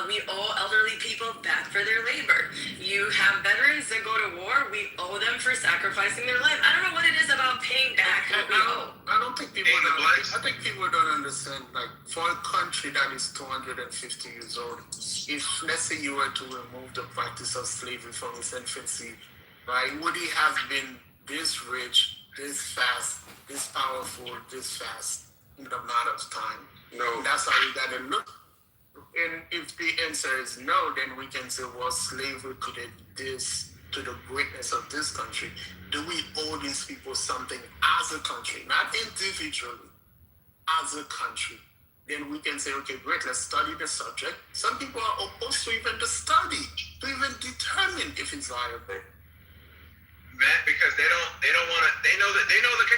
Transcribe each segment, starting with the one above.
We owe elderly people back for their labor. You have veterans that go to war. We owe them for sacrificing their life. I don't know what it is about paying back what we owe. I don't think people I think people don't understand, like, for a country that is 250 years old, if, let's say, you were to remove the practice of slavery from its infancy, right, would it have been this rich, this fast, this powerful, this fast in the amount of time? No. That's how we gotta look. And if the answer is no, then we can say, well, slavery created this to the greatness of this country. Do we owe these people something as a country, not individually, as a country? Then we can say, okay, great, let's study the subject. Some people are opposed to even the study, to even determine if it's viable. Matt, because they don't want to. They know the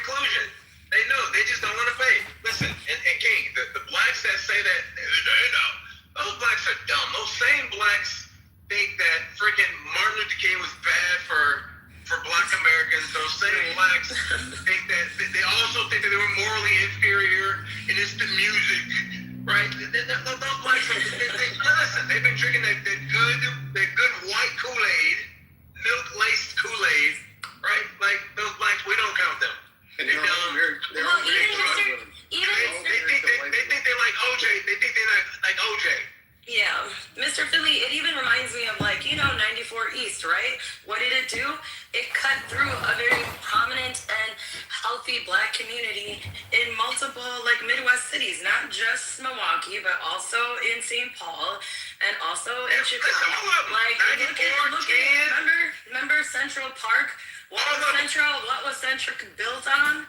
conclusion. They know. They just don't want to pay. Listen, and King, the blacks that say that, they know. Those blacks are dumb. Those same blacks think that freaking Martin Luther King was bad for black Americans. Those same blacks think that they also think that they were morally inferior, and it's the music, right? Those blacks, listen, they've been drinking that good white Kool-Aid, milk-laced Kool-Aid, right? Like those blacks, we don't count them. And they're dumb. They think they're like OJ. They think they're like OJ. Yeah, Mr. Philly, it even reminds me of, like, 94 East, right? What did it do? It cut through a very prominent and healthy black community in multiple, like, Midwest cities, not just Milwaukee, but also in St. Paul and also in Chicago. Like, remember Central Park? What was Central built on?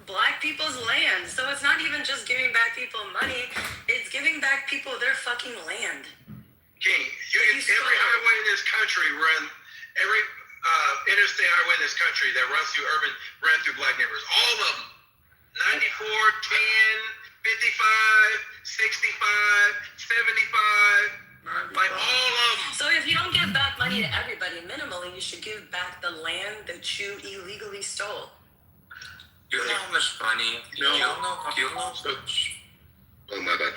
Black people's land. So it's not even just giving back people money, it's giving back people their fucking land. King, every highway in this country every interstate highway in this country that runs through black neighborhoods. All of them. 94, 10, 55, 65, 75, like all of them. So if you don't give back money to everybody, minimally, you should give back the land that you illegally stole. You know how much money? You know. Oh, my bad.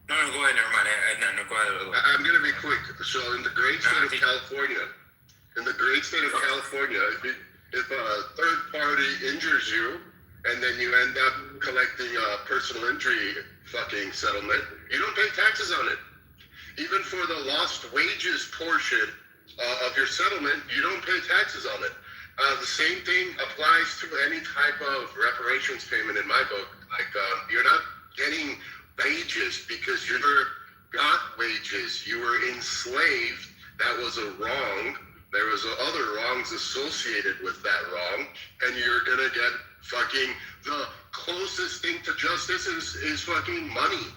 No, go ahead, never mind. No, go ahead. I'm going to be quick. So in the great state of California, if a third party injures you and then you end up collecting a personal injury fucking settlement, you don't pay taxes on it. Even for the lost wages portion of your settlement, you don't pay taxes on it. The same thing applies to any type of reparations payment in my book. Like, you're not getting wages because you never got wages. You were enslaved. That was a wrong. There was other wrongs associated with that wrong. And you're going to get fucking, the closest thing to justice is fucking money,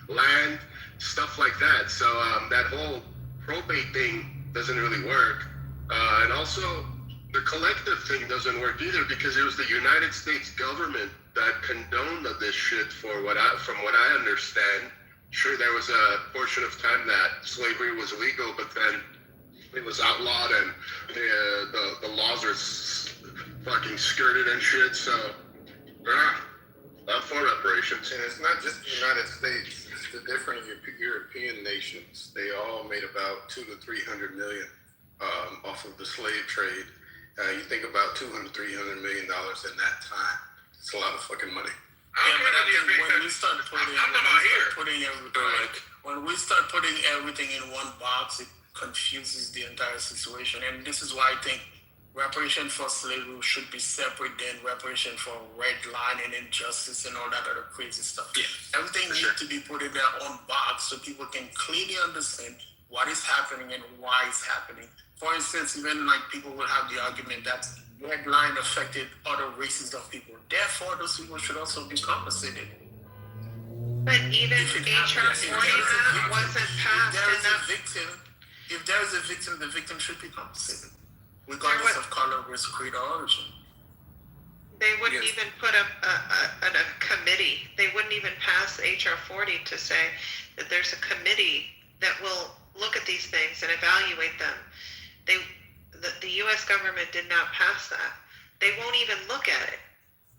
land, stuff like that. So that whole probate thing doesn't really work. And also, the collective thing doesn't work either because it was the United States government that condoned this shit from what I understand. Sure, there was a portion of time that slavery was legal, but then it was outlawed and the laws are fucking skirted and shit. So, I'm for reparations. And it's not just the United States; it's the different European nations. They all made about 200 to 300 million off of the slave trade. You think about $200, $300 million in that time. It's a lot of fucking money. When we start putting everything in one box, it confuses the entire situation. And this is why I think reparation for slavery should be separate than reparation for redlining and injustice and all that other crazy stuff. Yeah, everything needs to be put in their own box so people can clearly understand what is happening and why it's happening. For instance, even like people will have the argument that red line affected other races of people. Therefore, those people should also be compensated. But even HR 40 wasn't passed enough. If there is a victim, the victim should be compensated, regardless of color, race, creed, or origin. They wouldn't even put up a committee. They wouldn't even pass HR 40 to say that there's a committee that will look at these things and evaluate them. The U.S. government did not pass that. They won't even look at it.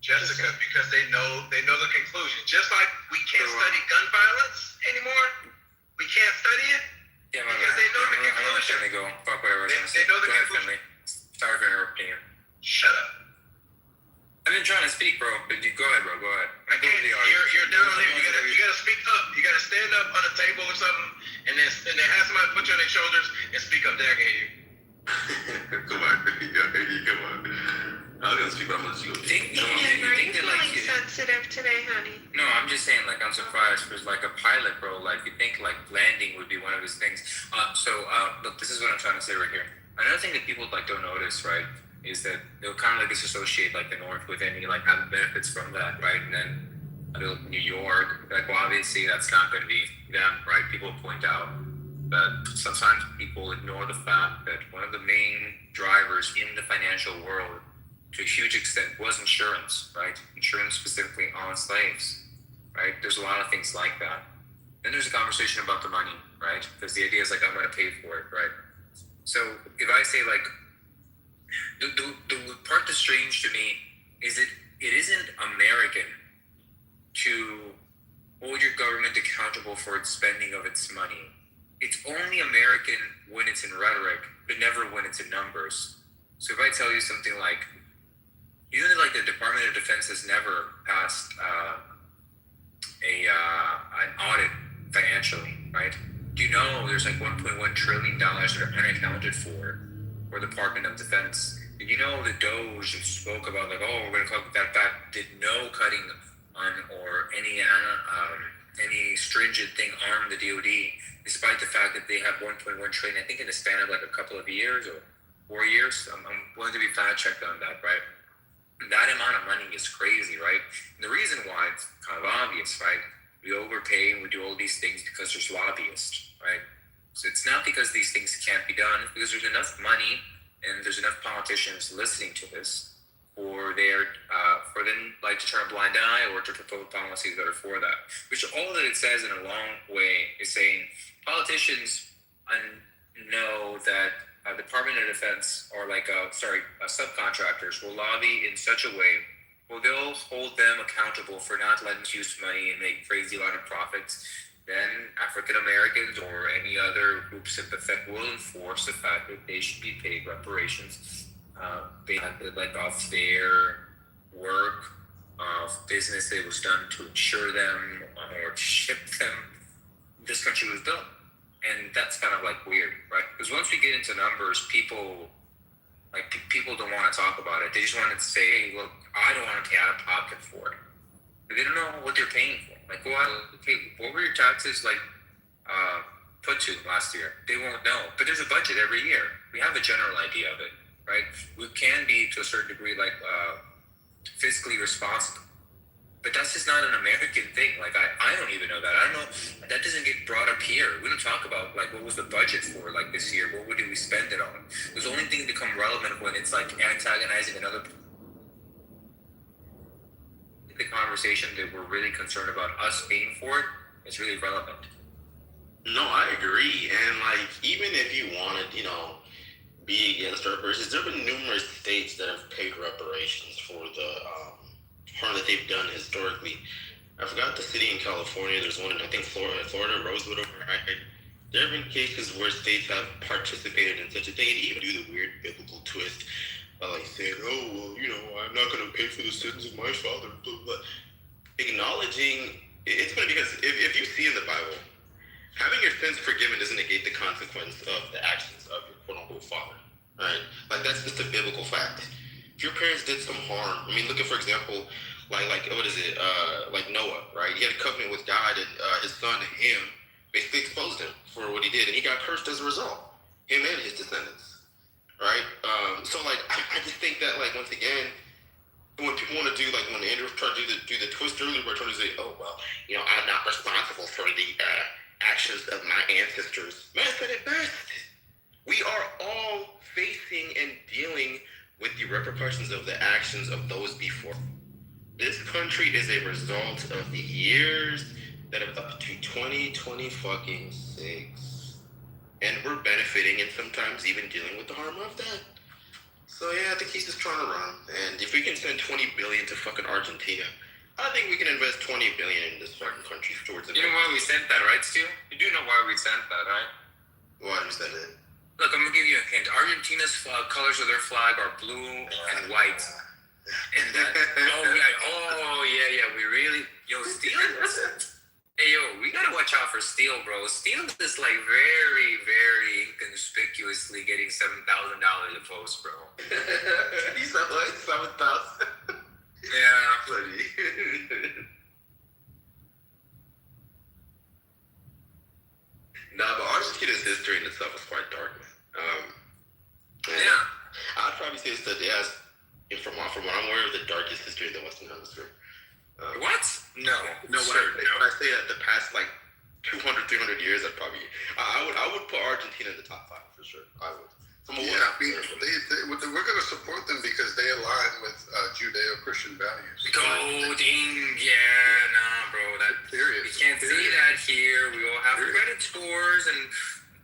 Jessica, because they know the conclusion. Just like we can't study gun violence anymore, we can't study it. go. Fuck whatever I was gonna say. They know the Go ahead, conclusion. Finley. Sorry for interrupting you. Shut up. I've been trying to speak, bro. But go ahead, bro. Go ahead. I can't. You're down there. You gotta speak up. You gotta stand up on a table or something, and then have somebody put you on their shoulders and speak up. There, I can hear you. Come on, come on. I was gonna speak, but I'm gonna speak. You Are you think that, like, feeling sensitive today, honey? no, I'm just saying, like, I'm surprised because, like, a pilot, bro, like, you think, like, landing would be one of his things. Look, this is what I'm trying to say right here. Another thing that people, like, don't notice, right, is that they'll kind of, like, disassociate, like, the North with any, like, having benefits from that, right? And then, New York, like, well, obviously, that's not going to be them, right? People point out that sometimes people ignore the fact that one of the main drivers in the financial world to a huge extent was insurance, right? Insurance specifically on slaves, right? There's a lot of things like that. Then there's a conversation about the money, right? Because the idea is like, I'm going to pay for it, right? So if I say like, the part that's strange to me is that it isn't American to hold your government accountable for its spending of its money. It's only American when it's in rhetoric, but never when it's in numbers. So if I tell you something like, you know that like the Department of Defense has never passed an audit financially, right? Do you know there's like $1.1 trillion that are unaccounted for the Department of Defense? Did you know the Doge spoke about like, oh, we're going to cut that back, did no cutting on or any stringent thing on the DoD, despite the fact that they have 1.1 trillion, I think in the span of like a couple of years or 4 years. I'm willing to be fact checked on that, right? That amount of money is crazy, right? And the reason why it's kind of obvious, right? We overpay and we do all these things because there's lobbyists, right? So it's not because these things can't be done, because there's enough money and there's enough politicians listening to this for them like to turn a blind eye or to propose policies that are for that. Which all that it says in a long way is saying politicians know that Department of Defense or subcontractors will lobby in such a way where they'll hold them accountable for not letting use money and make crazy lot of profits. Then African Americans or any other groups of the Fed will enforce the fact that they should be paid reparations off their work, of business that was done to insure them or to ship them. This country was built. And that's kind of like weird, right? Because once we get into numbers, people don't want to talk about it. They just want to say, hey, look, I don't want to pay out of pocket for it. But they don't know what they're paying for. Like, what were your taxes put to last year? They won't know. But there's a budget every year. We have a general idea of it, right? We can be, to a certain degree, fiscally responsible. But that's just not an American thing. Like, I don't even know that. I don't know. That doesn't get brought up here. We don't talk about, like, what was the budget for, like, this year? What did we spend it on? Those only things become relevant when it's, like, antagonizing another. The conversation that we're really concerned about us paying for it is really relevant. No, I agree. And, like, even if you wanted, be against reparations, there have been numerous states that have paid reparations for the harm that they've done historically. I forgot the city in California. There's one in, I think, Florida, Rosewood, right? There have been cases where states have participated in such a thing and even do the weird biblical twist, like saying, oh, well, I'm not going to pay for the sins of my father, blah, blah. Acknowledging, it's funny because if you see in the Bible, having your sins forgiven doesn't negate the consequence of the actions of your quote-unquote father, right? Like, that's just a biblical fact. If your parents did some harm, look at, for example, like Noah, right? He had a covenant with God, and his son, Ham, basically exposed him for what he did, and he got cursed as a result, him and his descendants, right? I just think that, once again, when people want to do, when Andrew tried to do the twist earlier, where trying to say, oh, well, I'm not responsible for the actions of my ancestors. Man said it best. We are all facing and dealing with the repercussions of the actions of those before. This country is a result of the years that have up to 2026. And we're benefiting and sometimes even dealing with the harm of that. So yeah, I think he's just trying to run. And if we can send $20 billion to fucking Argentina, I think we can invest $20 billion in this fucking country towards it. You know why we sent that, right, Stu? You do know why we sent that, right? Why we sent it? Look, I'm gonna give you a hint. Argentina's colors of their flag are blue and white. And yeah, we really, steel. Hey, we gotta watch out for steel, bro. Steel is like very, very inconspicuously getting $7,000 a post, bro. You said what? 7,000. Yeah. Funny. Nah, but Argentina's history in itself is quite dark, man. Yeah. I'd probably say it's it has, from what I'm aware of, the darkest history in the Western Hemisphere. What? No. When I say that the past like 200, 300 years, I would put Argentina in the top 5 for sure. I would. We're going to support them because they align with Judeo-Christian values. Golding, yeah, nah, bro. We can't see that here. We all have predators, and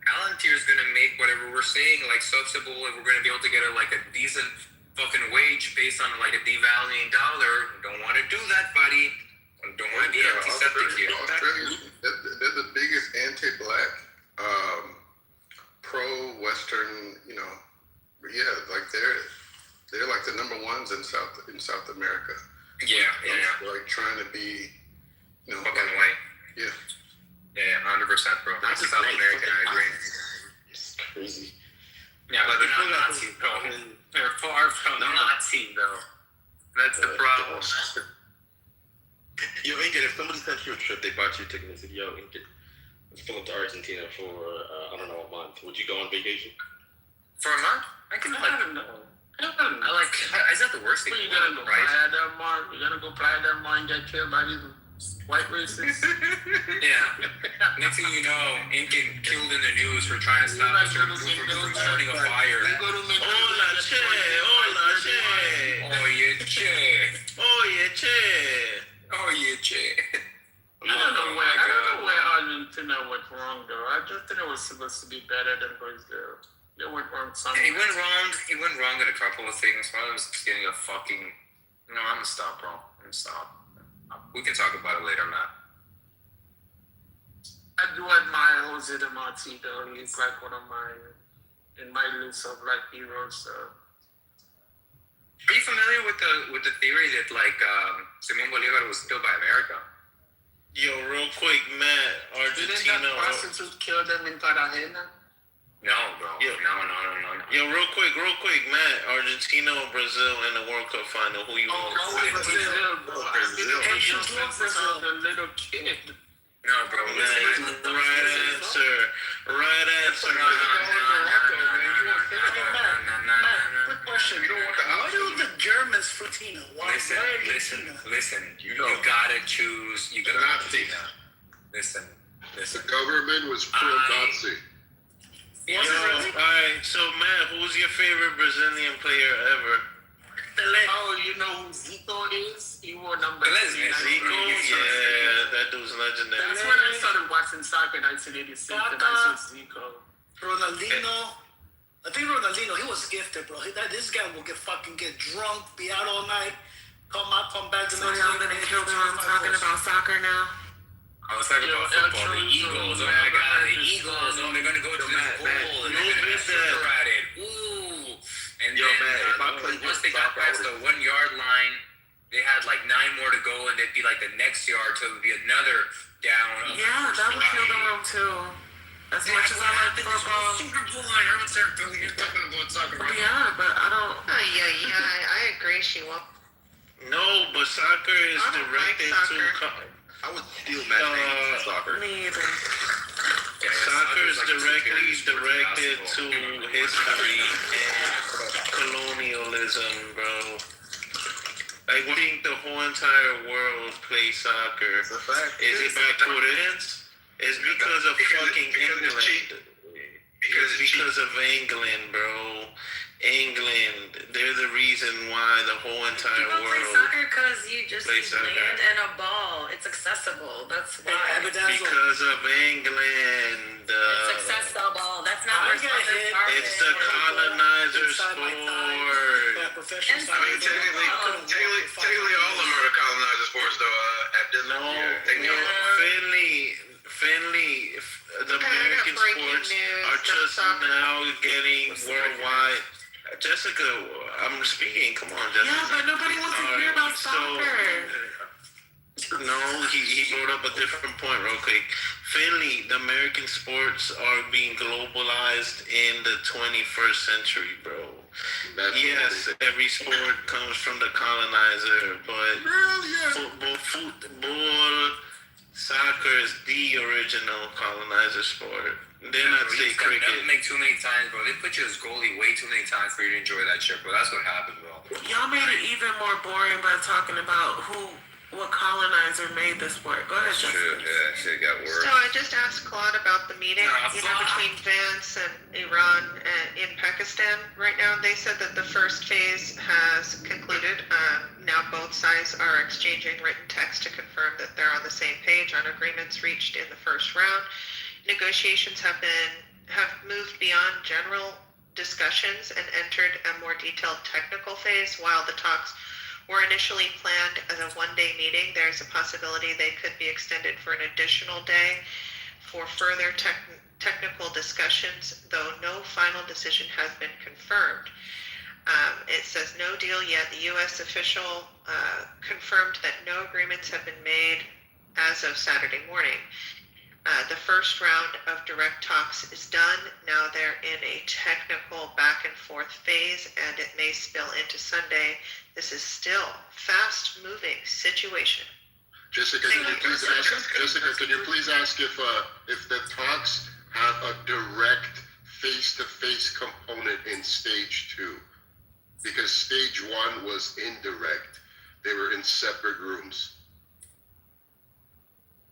Palantir's gonna make whatever we're saying like subsidiable, and we're gonna be able to get a decent fucking wage based on like a devaluing dollar. Don't want to do that, buddy. Don't want to be antiseptic here. They're the biggest anti-black, pro-Western, like they're like the number ones in South America. Yeah. Like trying to be, fucking white. Yeah. Yeah, 100%, bro. That's South American, I agree. It's crazy. Yeah, but they're not Nazi, bro. They're far from Nazi, though. That's the problem. Yo, Ingrid, if somebody sent you a trip, they bought you a ticket and said, yo, Ingrid, let's pull up to Argentina for, I don't know, a month. Would you go on vacation? For a month? I don't know. Is that the worst thing? You gotta go Playa del Mar. You gotta go Playa del Mar and get killed by these white racists. Yeah. Next thing you know, Incan killed in the news for trying to stop us from starting a fire. Hola, che. Oye, che. I don't know where Argentina went wrong though. Argentina was supposed to be better than Brazil. They went wrong somewhere. He went wrong in a couple of things. One of them was getting a fucking. No, I'm gonna stop, bro. We can talk about it later. I'm not. I do admire Jose de Marti though. He's like one of in my list of like heroes. Are you familiar with the theory that Simón Bolívar was killed by America? Yo, real quick, Matt, Didn't Argentina. that prostitute kill them in Cartagena? No, bro. Yeah. No. Yo, real quick, Matt, Argentina or Brazil in the World Cup final? Who you want? Brazil, bro. Brazil, the little kid. No, bro. Right answer. Quick question. Why do the Germans Argentina? Listen. You gotta choose. You gotta Argentina. Listen. The government was pro-Nazi. Alright, so Matt, who's your favorite Brazilian player ever? Oh, you know who Zico is? He wore number 3. Zico? Yeah, that dude's legendary. That's when I started watching soccer in 1986, and I saw Zico. Ronaldinho. I think Ronaldinho, he was gifted, bro. This guy will get drunk, be out all night, come back the next day. Y'all gonna kill them? I'm talking about soccer now. I was talking about football. The Eagles. Oh my God, the Eagles. Oh, they're gonna go to this bowl and they're gonna get super at it. Ooh. And then once they got past the 1 yard line, they had like 9 more to go, and they'd be like the next yard, so it would be another down. Yeah, that would kill the room too. As much as I like football. Super Bowl. I heard you're talking about soccer. Right? Yeah, but I don't. I agree, Sheila. No, but soccer is I don't like directed soccer. to. I would steal Matt's name for soccer. Me either. Soccer is directly directed to history and colonialism, bro. Like, we think the whole entire world plays soccer. It's a fact. Is it by coincidence? It's because of fucking England. Because of England, bro. England, they're the reason why the whole entire People play world soccer because you just play need soccer. land and a ball. It's accessible. That's why. Because of England. It's accessible. That's not where soccer started. It's the colonizer sport. Professional I mean, technically all of them are colonizer sports, though. At this Finley, the American sport sports news, are no just soccer. now getting worldwide. Jessica, I'm speaking. Come on, Jessica. Yeah, but nobody wants to hear about soccer. No, he brought up a different point real quick. Finley, the American sports are being globalized in the 21st century, bro. Yes, every sport comes from the colonizer, but football, soccer is the original colonizer sport. They're not say cricket. Never make too many times, bro. They put you as goalie way too many times for you to enjoy that shit, bro. That's what happened, bro. Y'all made it even more boring by talking about what colonizer made the sport. Go ahead, Jessica. Yeah, shit got worse. So I just asked Claude about the meeting, between Vance and Iran and in Pakistan right now. They said that the first phase has concluded. Now both sides are exchanging written text to confirm that they're on the same page on agreements reached in the first round. Negotiations have moved beyond general discussions and entered a more detailed technical phase. While the talks were initially planned as a one-day meeting, there's a possibility they could be extended for an additional day for further technical discussions, though no final decision has been confirmed. It says no deal yet. The U.S. official confirmed that no agreements have been made as of Saturday morning. The first round of direct talks is done. Now they're in a technical back and forth phase, and it may spill into Sunday. This is still fast-moving situation. Jessica, can you please ask if the talks have a direct face-to-face component in stage 2? Because stage 1 was indirect. They were in separate rooms.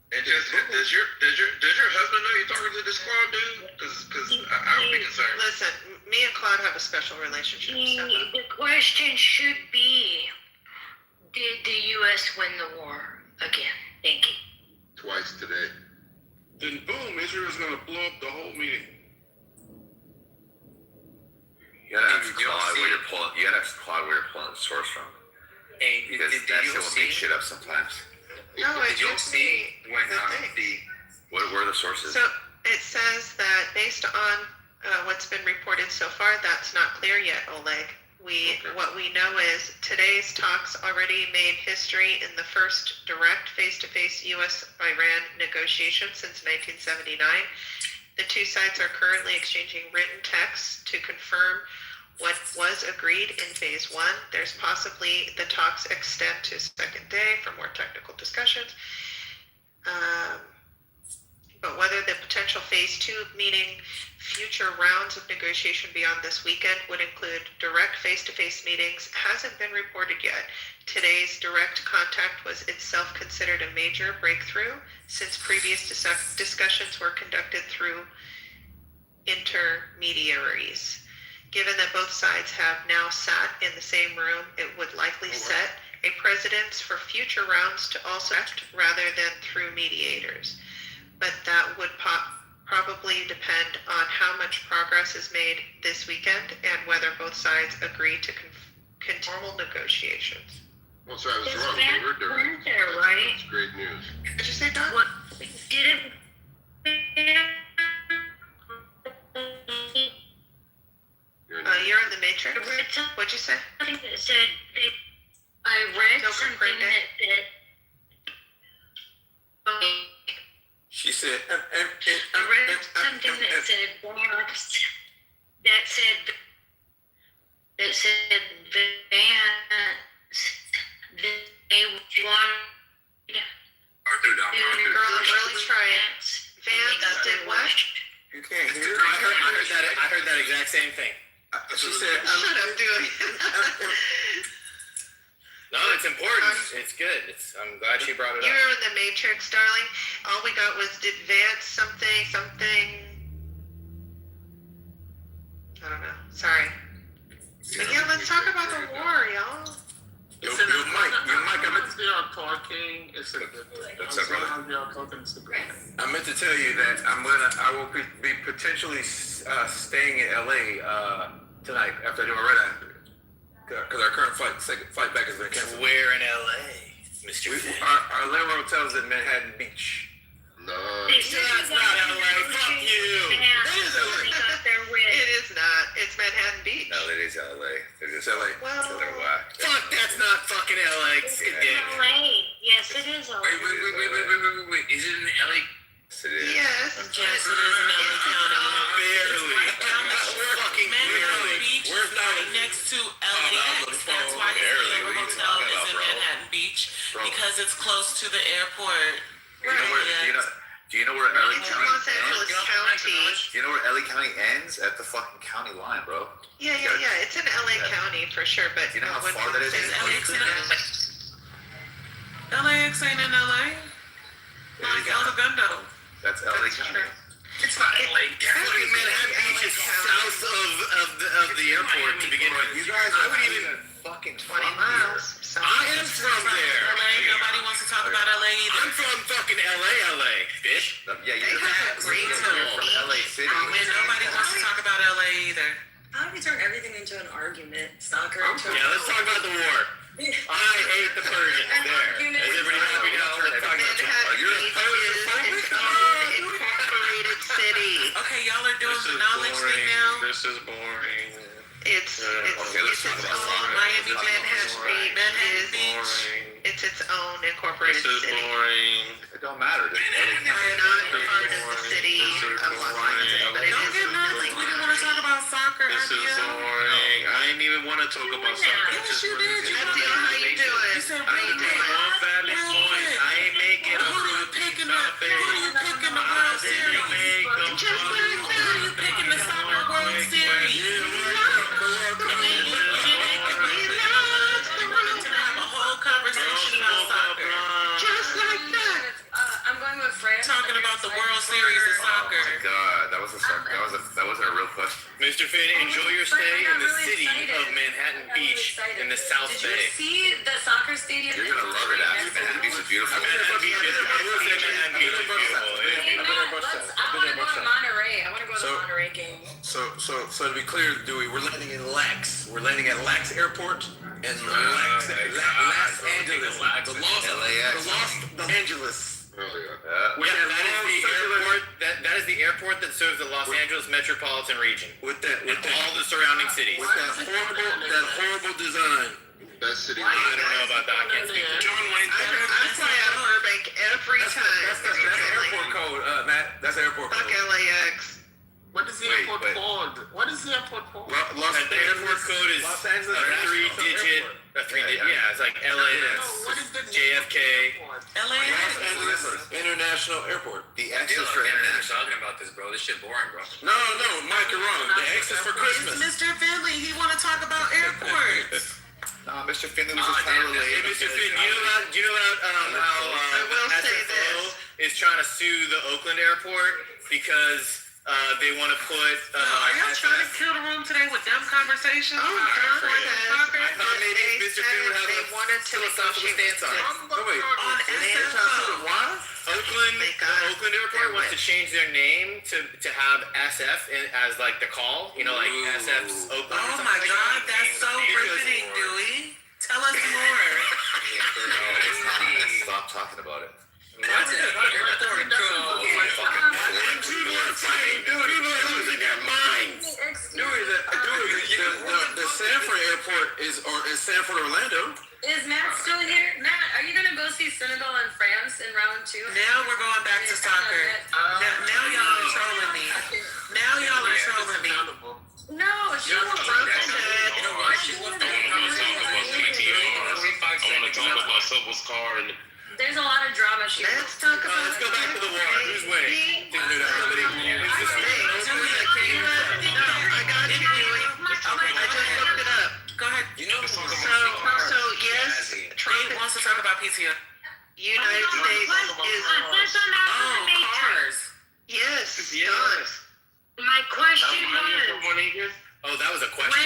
And Jessica, does your husband know you're talking to this Claude dude? Because I would be concerned. Listen, me and Claude have a special relationship. The question should be, did the U.S. win the war again? Thank you. Twice today. Then boom, Israel's gonna blow up the whole meeting. You gotta ask Claude where you're pulling the source from. Hey, Because that shit will make shit up sometimes. No, Did you all see when What were the sources? So it says that based on what's been reported so far, that's not clear yet, Oleg. What we know is today's talks already made history in the first direct face-to-face U.S.-Iran negotiation since 1979. The two sides are currently exchanging written texts to confirm what was agreed in phase 1. There's possibly the talks extend to second day for more technical discussions. But whether the potential phase 2, meaning future rounds of negotiation beyond this weekend, would include direct face-to-face meetings hasn't been reported yet. Today's direct contact was itself considered a major breakthrough since previous discussions were conducted through intermediaries. Given that both sides have now sat in the same room, it would likely set a precedence for future rounds to also act rather than through mediators. But that would probably depend on how much progress is made this weekend and whether both sides agree to continue negotiations. Well, so I was wrong. They were direct. There, right? That's great news. Did you say that? What did it? You're in the Matrix. What'd you say? Something that said I read something that said. She said. I read something that said Vance. That said Vance. They wanted. Arthur down. Girl, really try it. Vance did what? You can't hear. I heard that exact same thing. She said. Shut up, dude. No, it's important. It's good. I'm glad she brought it You up. were in the Matrix, darling. All we got was did Vance something. I don't know. Sorry. But yeah, let's talk about the war, y'all. Your mic, I meant to say y'all talking. It's a good thing. What's up, brother? Y'all talking, it's a good thing. I meant to tell you that I will be potentially staying in LA tonight after I do my red eye, because our current flight back has been canceled. Where in LA, Mr. Our Lero hotel's in Manhattan Beach. No. That's not LA. Fuck you. Vance. That Manhattan Beach. No, it is LA. They're just LA. Well, They're whack. Fuck, that's not fucking LA. It's Damn in it. LA. Yes, it is LA. Wait. Is it in LA? Yes, it is. yes. Yes, it is in LA County. Barely. Right down the street. Fucking Manhattan barely. Beach Where's is right next to LAX. That's why his Barely. favorite What are you hotel talking is about, in bro? Manhattan Beach Bro. because it's close to the airport. Do you know where LA It's in County Los Angeles ends? County. Do you know where LA County ends? At the fucking county line, bro. Yeah. It's in LA County for sure, but Do you know how when far that is? they Is say LAX in LA, LAX ain't in LA? Like El Segundo. That's LA County. It's not LA. Fucking Manhattan Beach is south of the airport to begin with. You guys I are would not even. even fucking 20 from miles. here. So I am from there. LA. Nobody wants to talk about LA either. I'm from fucking LA, fish. Yeah, They you're have a great from beach. LA City. And nobody wants to talk about LA either. How do we turn everything into an argument? Soccer. Yeah, let's talk about the war. I hate the Persians. There. Is everybody happy now? Let's talk about Manhattan You're a Beach Persian is phobic? its own incorporated city. Okay, y'all are doing the knowledge thing now. This is boring. It's Okay, let's talk its about own. soccer. Miami Let's talk about Manhattan Beach Manhattan is Beach. it's its own This incorporated is city. boring. It don't matter. It's not part of the city of Los Angeles, but it Don't is get mad because we didn't want to talk about soccer, This is Abdiel. boring. I didn't even want to talk about soccer. Yes, you did. You Abdiel, how you doing? You said How you real doing? quick. One valid Real point. quick. I ain't making Who a do you pick in the World Series? Just like Who do you pick in the soccer World Series? We wanted to have a whole conversation about soccer. Just like that. I'm going with France. Talking about the World Series of soccer. God, that wasn't a real question. Mr. Finn, enjoy your stay in the city of Manhattan Beach in the South Did you Bay. see the soccer stadium? You're gonna love it, Ashley. Manhattan Beach is beautiful. Manhattan Beach is I will say Manhattan Beach is beautiful. I want to go to Monterey. I want to go to So- the Monterey game. So to be clear, Dewey, we're landing in Lax. We're landing at Lax Airport in Los Angeles. The Los Angeles. Yeah, that is the airport. That is the airport that serves the Los Angeles metropolitan region With that, and all the surrounding cities. with that horrible design. Best city. I don't know about that. I can't speak to John Wayne. I fly out of Burbank every time. That's airport code, Matt. That's airport Fuck code. LAX. What is the airport called? What is the airport called? The airport code is Los Angeles a three-digit. Yeah, it's like LAX, What is the JFK. LA. Los Angeles International Airport. The X Deal, is for we're international. talking about this, bro. This shit boring, bro. No, Mike, you're wrong. The X is for It's Christmas. Mr. Finley. He want to talk about airports. Mr. Finley was just trying to relate. Hey, Mr. Finn, do you know about I will how say SFO is trying to sue the Oakland airport because they want to put. Are y'all trying to kill the room today with dumb conversations? Oh, about John airports and soccer? I thought maybe Mr. Finn would have they a wanted to philosophical negotiate stance on it. Oh, wait. On SFO. Why? Oakland, They the got Oakland airport wants to wish. change their name to have SF as like the call. You know, like SF's Oakland. or Oh something my like God, that. that's so riveting, Dewey. Tell us more. No, it's not. Stop talking about it. That's it. Airport code. People are fighting, dude. People are losing their minds. The Sanford Airport is Sanford, Orlando. Is Matt still here? Matt, are you gonna go see Senegal and France in round 2? Now we're going back to soccer. Now y'all are trolling me. Now y'all are trolling me. No, she was broken. Someone's car and There's a lot of drama. Let's talk about Let's go back to the war. Who's winning? No, I got you, Dewey. I just looked it up. Go ahead. So yes, Trump, Nate wants to talk about PTO. United States is Oh, cars. yes, done. My question was, Oh, that was a question.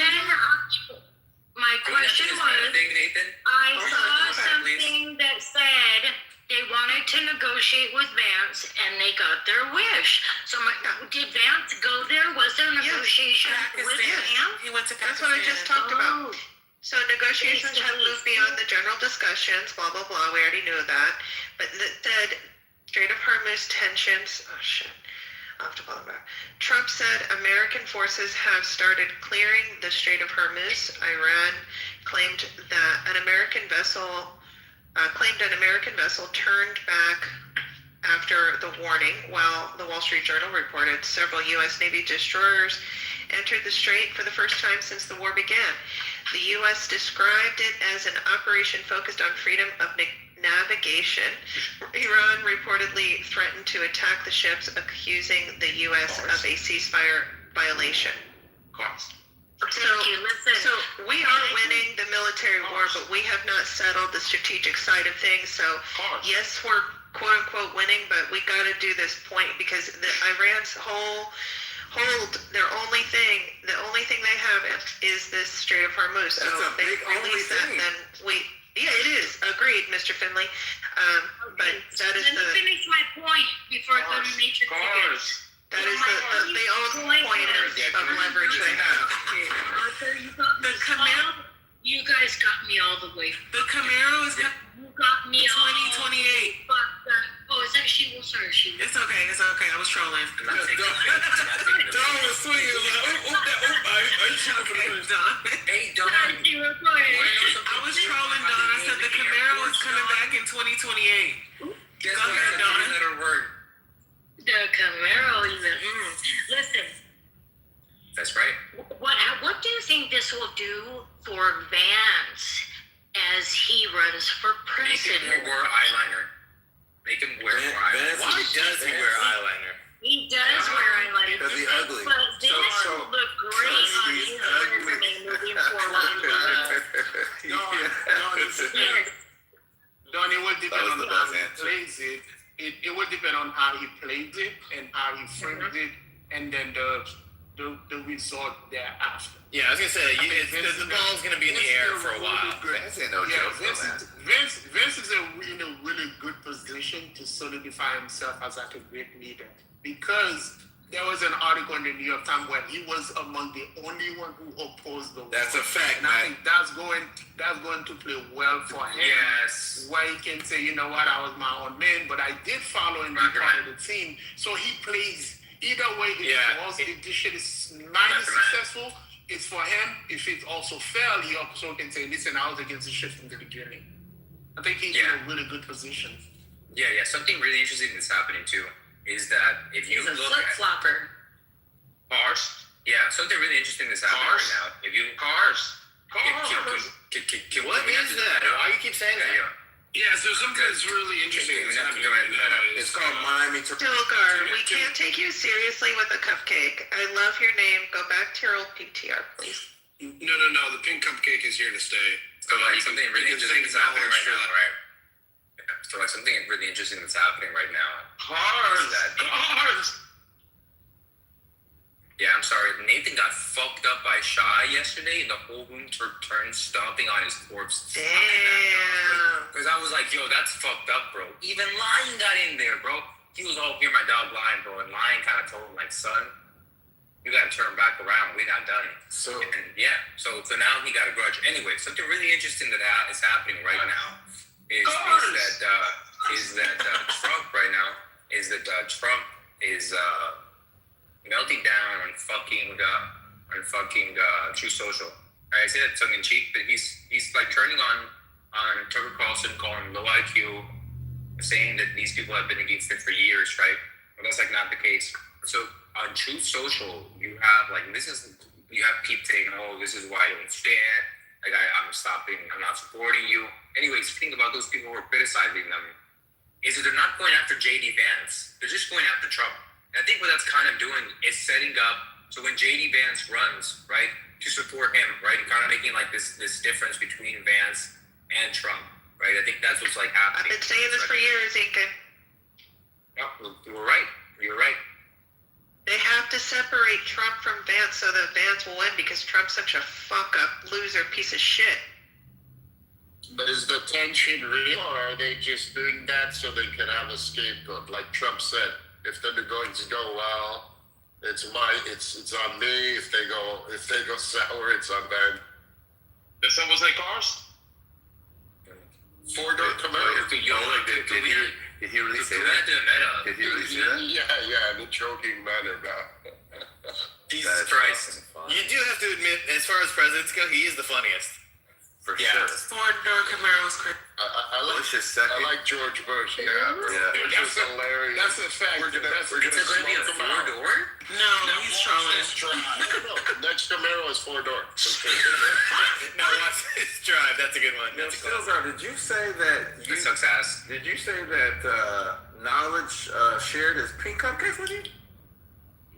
my question Is that a was, thing, Nathan? I Oh, saw please. something that said they wanted to negotiate with Vance and they got their wish. So did Vance go there? Was there negotiation with Pakistan. him? He went to That's Pakistan. what I just talked about. Oh. So negotiations have moved beyond the general discussions, blah, blah, blah. We already knew that. But the Strait of Hormuz tensions, oh shit. I'll have to follow back. Trump said American forces have started clearing the Strait of Hormuz. Iran claimed that an American vessel turned back after the warning, while the Wall Street Journal reported several U.S. Navy destroyers entered the strait for the first time since the war began. The U.S. described it as an operation focused on freedom of navigation. Iran reportedly threatened to attack the ships, accusing the U.S. of a ceasefire violation. So we are winning the military war, but we have not settled the strategic side of things. So yes, we're quote unquote winning, but we got to do this point because Iran's the only thing they have is this Strait of Hormuz. So That's a they big release that, only thing. then yeah, it is. Agreed, Mr. Finley. But that is Let me finish my point before I go to nature figures. That is the only point of leverage they have. Arthur, the Camaro, you guys got me all the way. The Camaro is You got me all 2028. Oh, is that she? Well, sorry, she. It's okay. I was trolling. Don was swinging like, I should have finished. Don. Hey, Don. I was trolling, Don. I said the Camaro is coming back in 2028. Guess Go ahead, Don. Letter word. The Camaro, even. Listen. That's right. What do you think this will do for Vance as he runs for Make him president? wear eyeliner. Make him wear more eyeliner. Why does he wear eyeliner? He does wear eyeliner. Because he's ugly. But Vance will look great on his resume moving forward. Yes. Don, it would depend That was on the how best he answer. plays it. It would depend on how he plays it and how he frames it, and then the result thereafter. Yeah, I was gonna say the ball's gonna be in the air for a while. That's no joke, man. Vince is in a really good position to solidify himself as like a great leader, because there was an article in the New York Times where he was among the only one who opposed the war. That's a fact, and I man. think that's going to play well for him. Yes. Where he can say, you know what, I was my own man, but I did follow and be part of the team. So he plays either way it falls. If this shit is minor successful, it's for him. If it also fails, he also can say, listen, I was against the shift from the beginning. I think he's in a really good position. Yeah. Something really interesting that's happening too is that if you He's a look flip at flopper. cars, something really interesting that's happening right now. If you Cars. what is that? Why you keep saying that? Yeah, so something that's really interesting is happening. It's called Miami. Dilgar, we can't take you seriously with a cupcake. I love your name. Go back to your old PTR, please. No. The pink cupcake is here to stay. So like something really interesting that's happening right now, right? So like something really interesting that's happening right now. Cars. Yeah, I'm sorry. Nathan got fucked up by Shy yesterday, and the whole room turned stomping on his corpse. Damn. Because I was like, yo, that's fucked up, bro. Even Lion got in there, bro. He was all, hear my dog Lion, bro. And Lion kind of told him, like, son, you got to turn back around. We're not done. So now he got a grudge. Anyway, something really interesting that is happening right now is that Trump right now is that Trump is melting down on fucking True Social. I say that tongue in cheek, but he's like turning on Tucker Carlson, calling him low IQ, saying that these people have been against him for years, right? But that's like not the case. So on True Social, you have people saying, oh, this is why I don't stand. Like I'm stopping, I'm not supporting you. Anyways, think about those people who are criticizing them. Is that they're not going after JD Vance. They're just going after Trump. And I think what that's kind of doing is setting up so when JD Vance runs, right, to support him, right, and kind of making like this difference between Vance and Trump, right? I think that's what's like happening. I've been saying this for years, Inca. Oh, you were right. You're right. They have to separate Trump from Vance so that Vance will win because Trump's such a fuck up, loser, piece of shit. But is the tension real, or are they just doing that so they can have a scapegoat? Like Trump said, if the going to go well, it's on me. If they go sour, it's on them. Does someone say cars? 4-door Camaro. Did he really say We that? have to meta. Did he really say that? Yeah, in a joking manner now. Jesus That's Christ. fucking fun. You do have to admit, as far as presidents go, he is the funniest. For Yeah. sure. Four-door Camaro's crazy. I like Bush is second. I like George Bush. Yeah, Yeah. Bush is hilarious. That's a fact. We're gonna It's going to be a smoke him out. 4-door? No, he's trolling. Next Camaro is 4-door. No, watch this drive. That's a good one. Yo, That's a good one. Stilzar, did you say that That sucks ass. Did you say that knowledge shared is pink cupcakes with you?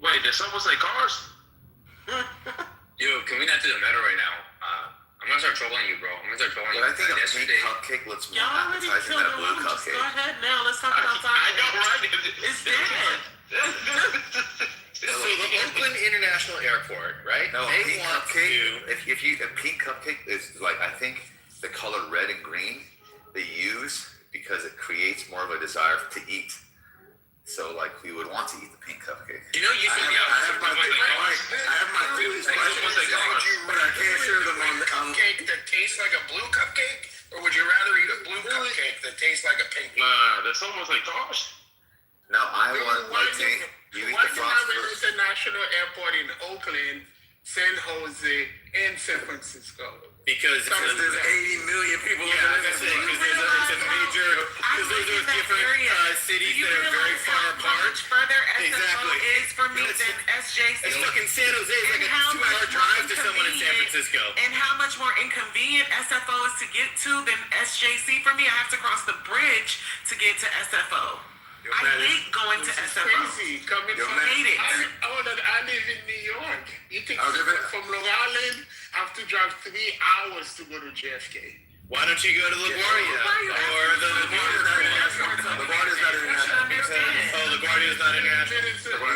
Wait, did someone say cars? Yo, can we not do the meta right now? I'm gonna start trolling you, bro. I'm gonna start trolling you. But I think a pink Yesterday, cupcake looks more Y'all already appetizing killed than a the blue room. Just go cupcake. ahead now. Let's talk about I know, that. right? It's dead. So the Oakland International Airport, right? No, a They pink want cupcake. to. If you a pink cupcake is like, I think the color red and green they use because it creates more of a desire to eat. So like we would want to eat the pink cupcake. you know, you I should be have my feelings, but I can't share them on the. Cupcake that tastes like a blue cupcake, or would you rather eat a blue cupcake that tastes like a pink? Nah, did someone say cars? No, I want Why like you eat why the do you have an frosted. international airport in Oakland, San Jose, and San Francisco? Because Because there's 80 million people. yeah, I was gonna say, because it's a major, because those are different cities that are very far How apart. much further SFO Exactly. is for me It's- than SJC? It's fucking San Jose is like And a how 2-hour much drive more to someone in San inconvenient- Francisco. And how much more inconvenient SFO is to get to than SJC for me? I have to cross the bridge to get to SFO. I hate going to SFO. Crazy coming Yo, from. man. Hate it. I live in New York. You think I'll give it- from Long Island, I have to drive 3 hours to go to JFK. Why don't you go to LaGuardia or the LaGuardia's not international. Oh, LaGuardia is not international.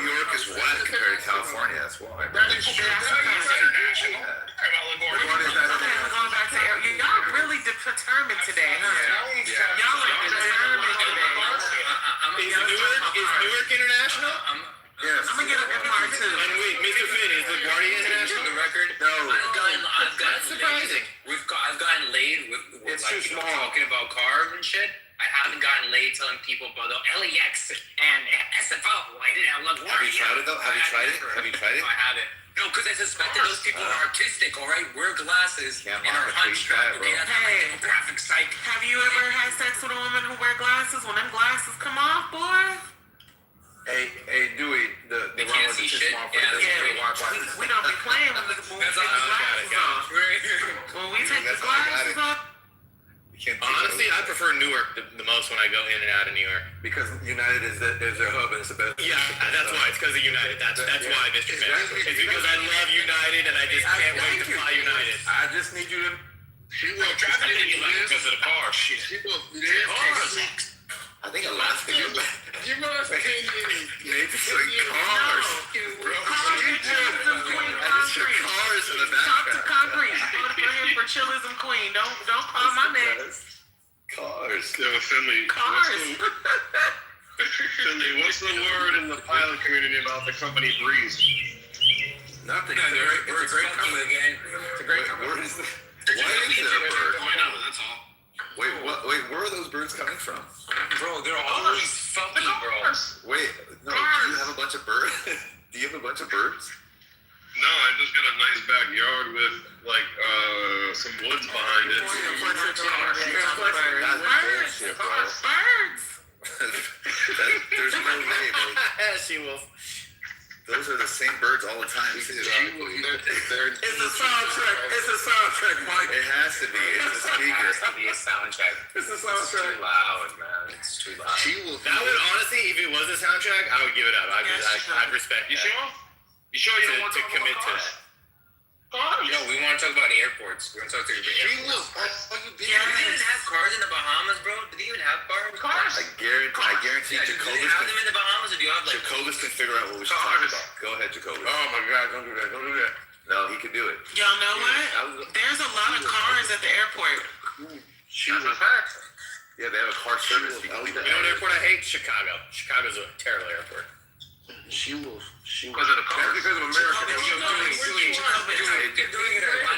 New York is whack compared to California. That's why. That is true. That is international. LaGuardia's not Okay, we're going back to air. Y'all really determined today, huh? Y'all are determined today. Is Newark international? Yes. I'm gonna get an MR too. And wait, Mr. Finn, is LaGuardia international? the record. No. I've gotten That's surprising. I've gotten laid with It's like too people small. talking about cars and shit. I haven't gotten laid telling people about the LAX and SFO. I didn't have LaGuardia. Have you tried it though? Have you tried it? Have you tried it? No, I haven't. No, because I suspected those people are artistic, all right? Wear glasses Can't and are mock a free hunched up. try, They bro. have Hey. like a graphic psych. Have you ever had sex with a woman who wear glasses? When them glasses come off, boy. Hey, Dewey, the They wrong can't was see too shit. small for Yeah, the Yeah, Wi-Fi. we don't be playing when we take the That's all. glasses off. When we take the That's all I got glasses it. off, You can't Honestly, I prefer Newark the most when I go in and out of New York. Because United is their hub and it's the best. Yeah, that's why. It's because of United. That's why, Mr. Finn. It's because I love United and I just can't wait to fly United. I just need you to. She will traffic in Because of the car. Shit. She will live. I think Alaska. Give us 10 minutes. Maybe it's like cars. Chillism Queen Concrete. Cars in the Talk to background. Concrete. Go to him for Chillism Queen. Don't call my name. Cars. Yo, Finley. Cars. Finley, what's the word in the pilot community about the company Breeze? Nothing. Yeah, It's a great fucking company. again. It's a great company. Where is the? Why is there a bird? That's all. Wait, what? Wait, where are those birds coming from? Bro, they're always fucking, bro. Wait, no. Do you have a bunch of birds? Do you have a bunch of birds? No, I just got a nice backyard with like some woods behind it. That's bullshit, bro. Birds. There's no way, bro. She will. Those are the same birds all the time, too. It's a soundtrack. It's a soundtrack, Mike. It has to be. It's a speaker. Has to be a soundtrack. It's a It's soundtrack. too loud, man. It's too loud. That would honestly, if it was a soundtrack, I would give it up. I'd respect You that. sure? You sure you don't want To commit to that. No, we want to talk about airports. We want to talk to the airports. Do they even have cars in the Bahamas, bro? Do they even have cars? I guarantee Yeah, do they Jacobus have can, them in the Bahamas, or do you have like? Jacobus can figure out what we should talk about. Go ahead, Jacobus. Oh my God! Don't do that! Don't do that! No, he can do it. Y'all know what? There's a lot of cars at the airport. That's a fact. Yeah, they have a car service. You can leave You know what airport I hate? Chicago. Chicago's a terrible airport. Because of the car. That's because of America.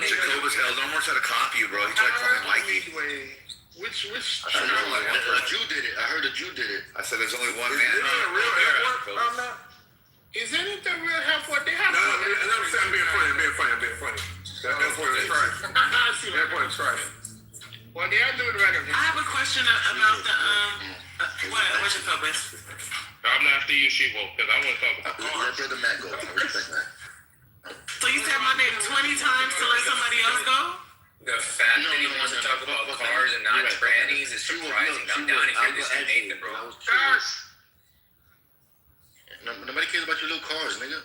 Jacobus, hell, no more trying to copy you, bro. He tried to call me Mikey. Which I heard a Jew did it. I heard a Jew did it. I said there's only one man. Is it a real airport? Isn't it the real airport? They have No, I'm saying I'm being funny. The airport is trash. The airport is trash. Well, they are doing renovations. I have a question about the what's your call, bitch? I'm after you, Shivo, because I want to talk about Let Brother Matt go. I respect that. So you said my name 20 times to let somebody else go? The fact that he wants to talk about cars and not trannies is surprising. I'm down to hear this from Nathan, bro. Cars. Nobody cares about your little cars, nigga.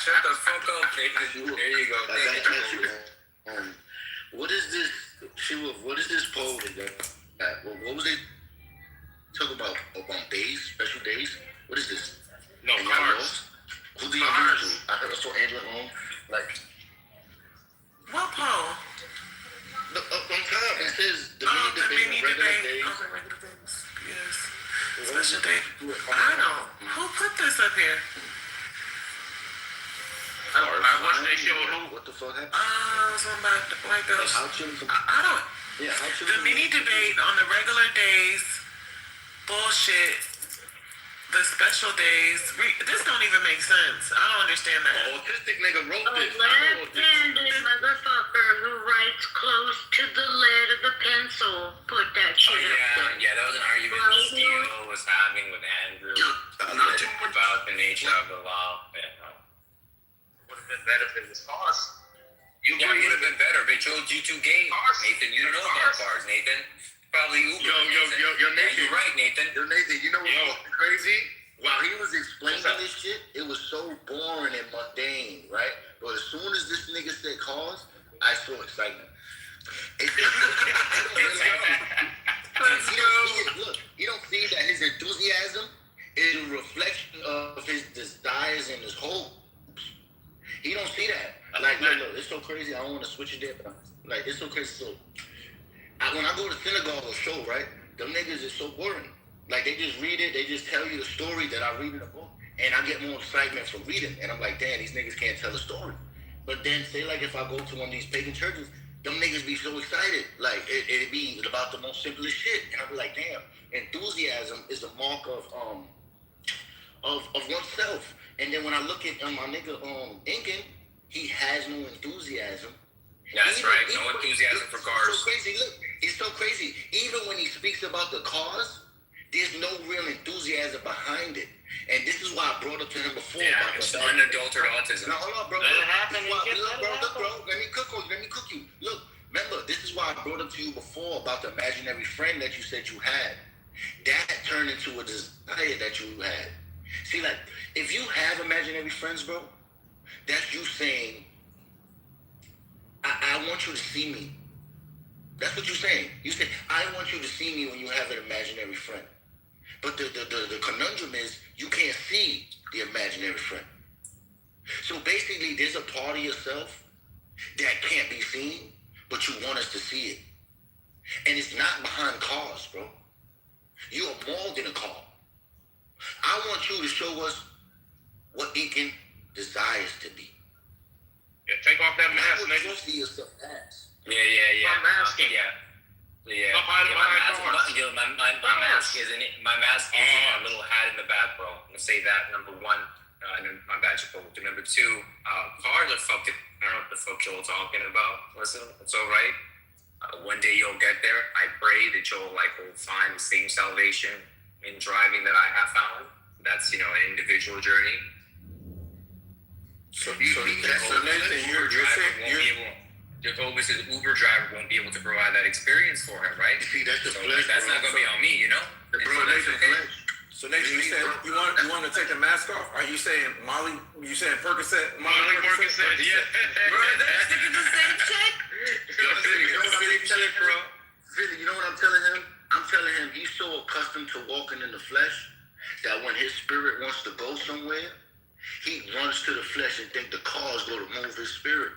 Shut the fuck up, Nathan. There you go. What is this? What is this poll that what was they talking about? Days, special days? What is this? No, cars. Who do you agree to? I heard I saw Andrew at home. Like, What poll? look up on top. It says the Oh, the mini mini debate on regular debate. days. Okay, regular days. Yes. Special day. I don't. Who put this up here? I watched that show. What the fuck happened? Somebody like those. I don't. Yeah, The mini debate on the regular days. Bullshit. The special days. This don't even make sense. I don't understand that. Autistic nigga wrote A this. left-handed motherfucker who writes close to the lead of the pencil put that shit up there. Yeah, that was an argument that Steele was having with Andrew about the nature of the law. Would have been better if it was cars. It would have been better if they chose you two games. Nathan, you don't know about cars, Nathan. Probably Uber. Yo, Nathan. Yeah, you're right, Nathan. Yo, Nathan, you know what's fucking crazy? While he was explaining this shit, it was so boring and mundane, right? But as soon as this nigga said cars, I saw excitement. Look, you don't see that his enthusiasm is a reflection of his desires and his hopes. He don't see that. Like, look, it's so crazy. I don't want to switch it there, but like, it's so crazy. So, when I go to synagogue or show, right, them niggas is so boring. Like, they just read it, they just tell you the story that I read in the book, and I get more excitement from reading. And I'm like, damn, these niggas can't tell a story. But then, say, like, if I go to one of these pagan churches, them niggas be so excited. Like, it'd be about the most simplest shit. And I'd be like, damn, enthusiasm is a mark of oneself. And then when I look at my nigga, Incan, he has no enthusiasm. That's right, no enthusiasm for cars. So crazy, look, it's so crazy. Even when he speaks about the cars, there's no real enthusiasm behind it. And this is why I brought up to him before. Yeah, it's unadulterated autism. No, hold on, bro. Let it happen. Bro, let me cook you. Look, remember, this is why I brought up to you before about the imaginary friend that you said you had. That turned into a desire that you had. See, like, if you have imaginary friends, bro, that's you saying, I want you to see me. That's what you're saying. You say, I want you to see me when you have an imaginary friend. But the conundrum is, you can't see the imaginary friend. So basically, there's a part of yourself that can't be seen, but you want us to see it. And it's not behind cars, bro. You are more than a car. I want you to show us what Incan desires to be. Yeah, take off that mask, nigga. You see yourself as. Yeah. I'm asking. Yeah, my mask isn't it. My mask is a little hat in the back, bro. I'm gonna say that, number one. My badge is to number two. Cars are fucking. I don't know what the fuck you're talking about. Listen, it's all right. One day you'll get there. I pray that you'll will find the same salvation in driving that I have found. That's an individual journey. So Nathan, you're saying Jehovah says Uber driver won't be able to provide that experience for him, right? See, that's the So flesh, that's not gonna be on me, So Nathan, you said you want to take the mask off? Are you saying Molly? You saying Percocet? Molly Percocet, yeah. Bro, they're sticking the same shit. Philly, you know what I'm telling him? I'm telling him he's so accustomed to walking in the flesh that when his spirit wants to go somewhere, he runs to the flesh and think the car is going to move his spirit.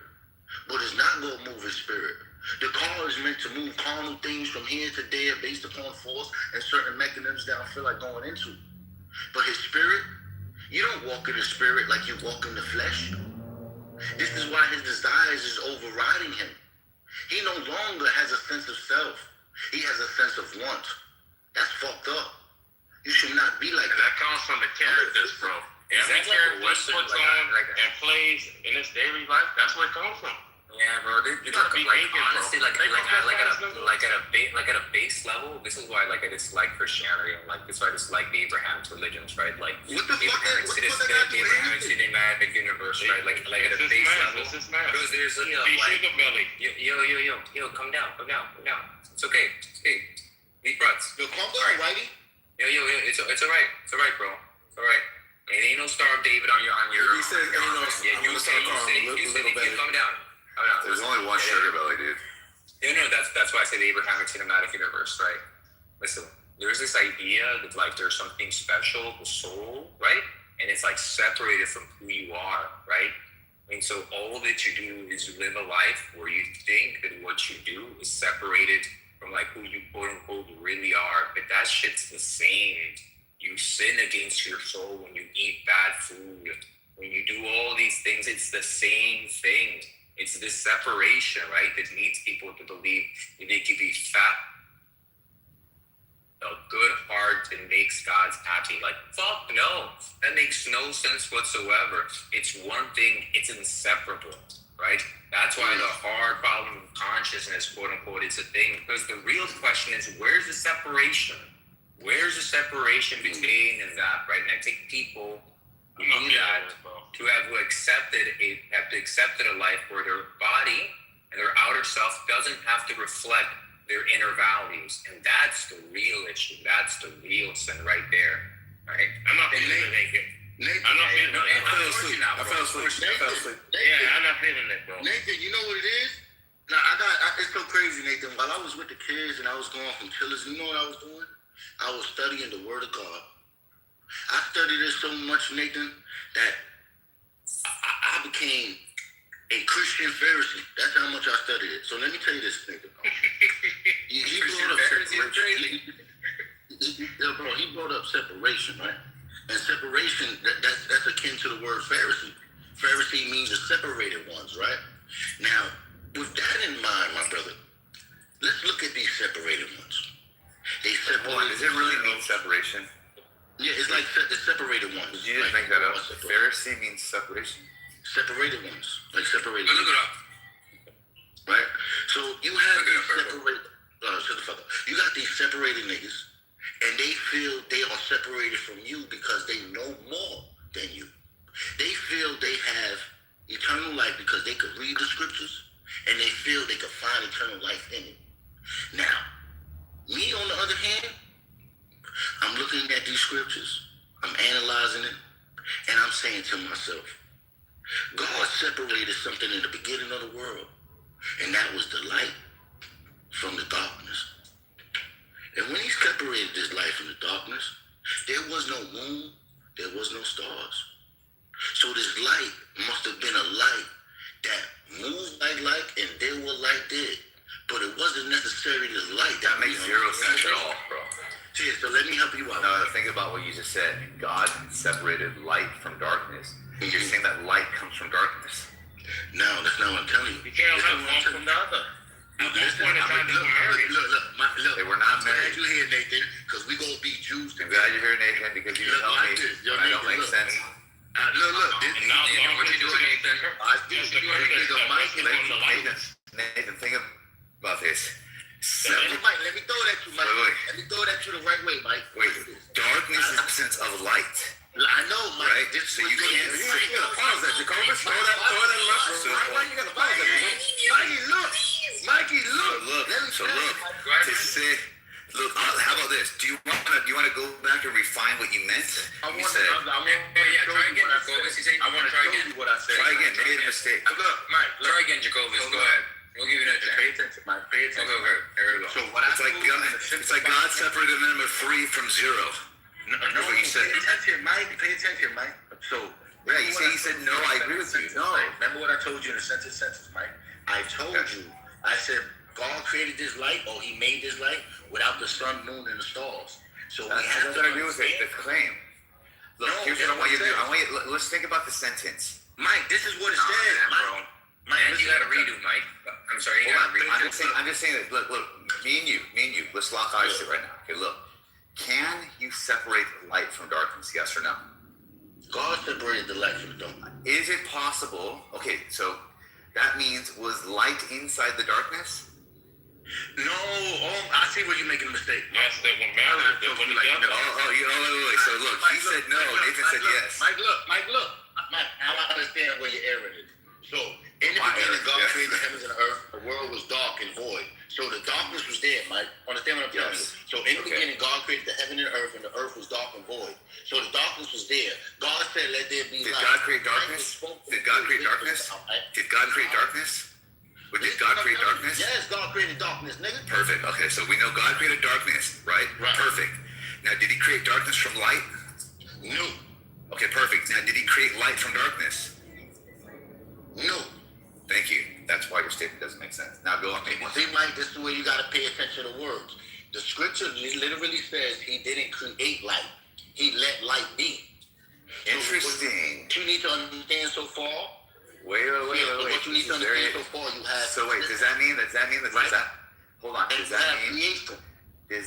But it's not going to move his spirit. The car is meant to move carnal things from here to there based upon force and certain mechanisms that I feel like going into. But his spirit, you don't walk in the spirit like you walk in the flesh. This is why his desires is overriding him. He no longer has a sense of self. He has a sense of want. That's fucked up. You should not be like And that comes from the characters, bro. Every character he puts on and plays in his daily life, that's where it comes from. Yeah, bro. You gotta be like thinking, honestly, bro. at a base level, this is why I dislike Christianity and this is why I dislike the Abrahamic religions, right? Like What the fuck? the Abrahamic cinematic universe, right? Like at a base level. Because there's yo, calm down. It's okay. Deep breaths. Yo, calm down, Whitey. Yo, it's alright, bro. It's alright. It ain't no Star of David on your. He said, you said, calm down. There's only one sugar belly, dude. No, that's why I say the Abrahamic cinematic universe, right? Listen, there's this idea that there's something special, the soul, right? And it's separated from who you are, right? And so all that you do is you live a life where you think that what you do is separated from who you quote unquote really are, but that shit's the same. You sin against your soul when you eat bad food, when you do all these things, it's the same thing. It's this separation, right, that leads people to believe that they can be fat, a good heart, and makes God happy. Fuck no. That makes no sense whatsoever. It's one thing, it's inseparable, right? That's why the hard problem of consciousness, quote unquote, is a thing. Because the real question is, where's the separation? Where's the separation between and that, right? And I think people who do that, to have accepted a life where their body and their outer self doesn't have to reflect their inner values, and that's the real issue. That's the real sin right there, right? I'm not feeling it, Nathan. I'm not feeling it. I fell asleep. Yeah, I'm not feeling it, bro. Nathan, you know what it is? Now, it's so crazy, Nathan. While I was with the kids and I was going from Chillers, you know what I was doing? I was studying the Word of God. I studied it so much, Nathan, that I became a Christian Pharisee. That's how much I studied it. So let me tell you this, Nathan. He brought up separation, right? And separation, that's akin to the word Pharisee. Pharisee means the separated ones, right? Now, with that in mind, my brother, let's look at these separated ones. They separate. Does it really mean separation? Yeah, it's like the separated ones. You didn't make that up. Pharisee means separation. Separated ones, like separated. Look it up. Right. So you have these separated. Shut the fuck up. You got these separated niggas, and they feel they are separated from you because they know more than you. They feel they have eternal life because they could read the scriptures, and they feel they could find eternal life in it. Now, me on the other hand, I'm looking at these scriptures, I'm analyzing it, and I'm saying to myself, God separated something in the beginning of the world, and that was the light from the darkness. And when he separated this light from the darkness, there was no moon, there was no stars. So this light must have been a light that moved like light and did what light did. But it wasn't necessarily the light. That makes zero sense at all, bro. Yeah, so let me help you out. No, think about what you just said. God separated light from darkness. You're saying that light comes from darkness. No, that's not what I'm telling you. You can't have one from the other. At one point in time, they were married. Look, they were not married. I'm glad you're here, Nathan, because we're going to be Jews. I'm glad you're here, Nathan, because you tell me when I don't make sense. Look. What you doing, Nathan? Nathan, think about this. Mike, let me throw that to you, Mike. Let me throw that to you the right way, Mike. Wait, darkness is the absence of light. I know, Mike. Right? So you can't see. You gotta pause that, Kitover. Throw that left. Why you gotta pause that? Mikey, look. So look. To say, look. How about this? Do you want to go back and refine what you meant? Try again, Jacobus. He's saying, I want to try again. What I said. Try again. Made a mistake. Look, Mike. Try again, Jacobus. Go ahead. We'll give you that chance. Pay attention, Mike. Pay attention. Okay. There we go. So what It's like God separated them at 3 from 0. No, what you said. Pay attention, Mike. So yeah, you said no. I agree with you. No, remember what I told you in the sentence, Mike. I told you. I said God created this light, or He made this light without the sun, moon, and the stars. So we have to agree with it. The claim. Look, here's what I want you to do. Let's think about the sentence. Mike, this is what it says, bro. Mike, you got to redo, Mike. I'm sorry. You Hold gotta on. I'm just saying that. Look. Me and you. Let's lock eyes here right now. Okay, look. Can you separate light from darkness? Yes or no? God separated the light from the darkness. Is it possible? Okay, so that means was light inside the darkness? No, I see where you're making a mistake. Yes, they were married. They were together. Wait. So look, he said no. Nathan said yes. Mike, look. Mike, now I understand where you're erring it. So, in the beginning, God created the heavens and the earth. The world was dark and void. So the darkness was there, Mike. Understand what I'm telling you? So in the beginning, God created the heaven and the earth was dark and void. So the darkness was there. God said, let there be light. Did God create darkness? Did God create darkness? Did God create darkness? Or did God create darkness? Yes, God created darkness, nigga. Perfect. Okay, so we know God created darkness, right? Perfect. Now, did he create darkness from light? No. Okay, perfect. Now, did he create light from darkness? No. Thank you. That's why your statement doesn't make sense. Now go on. See, Mike, this is where you got to pay attention to words. The scripture literally says he didn't create light. He let light be. Interesting. What you need to understand so far. Wait. What you need to understand so far, you have. So wait, does that mean that? Hold on. Does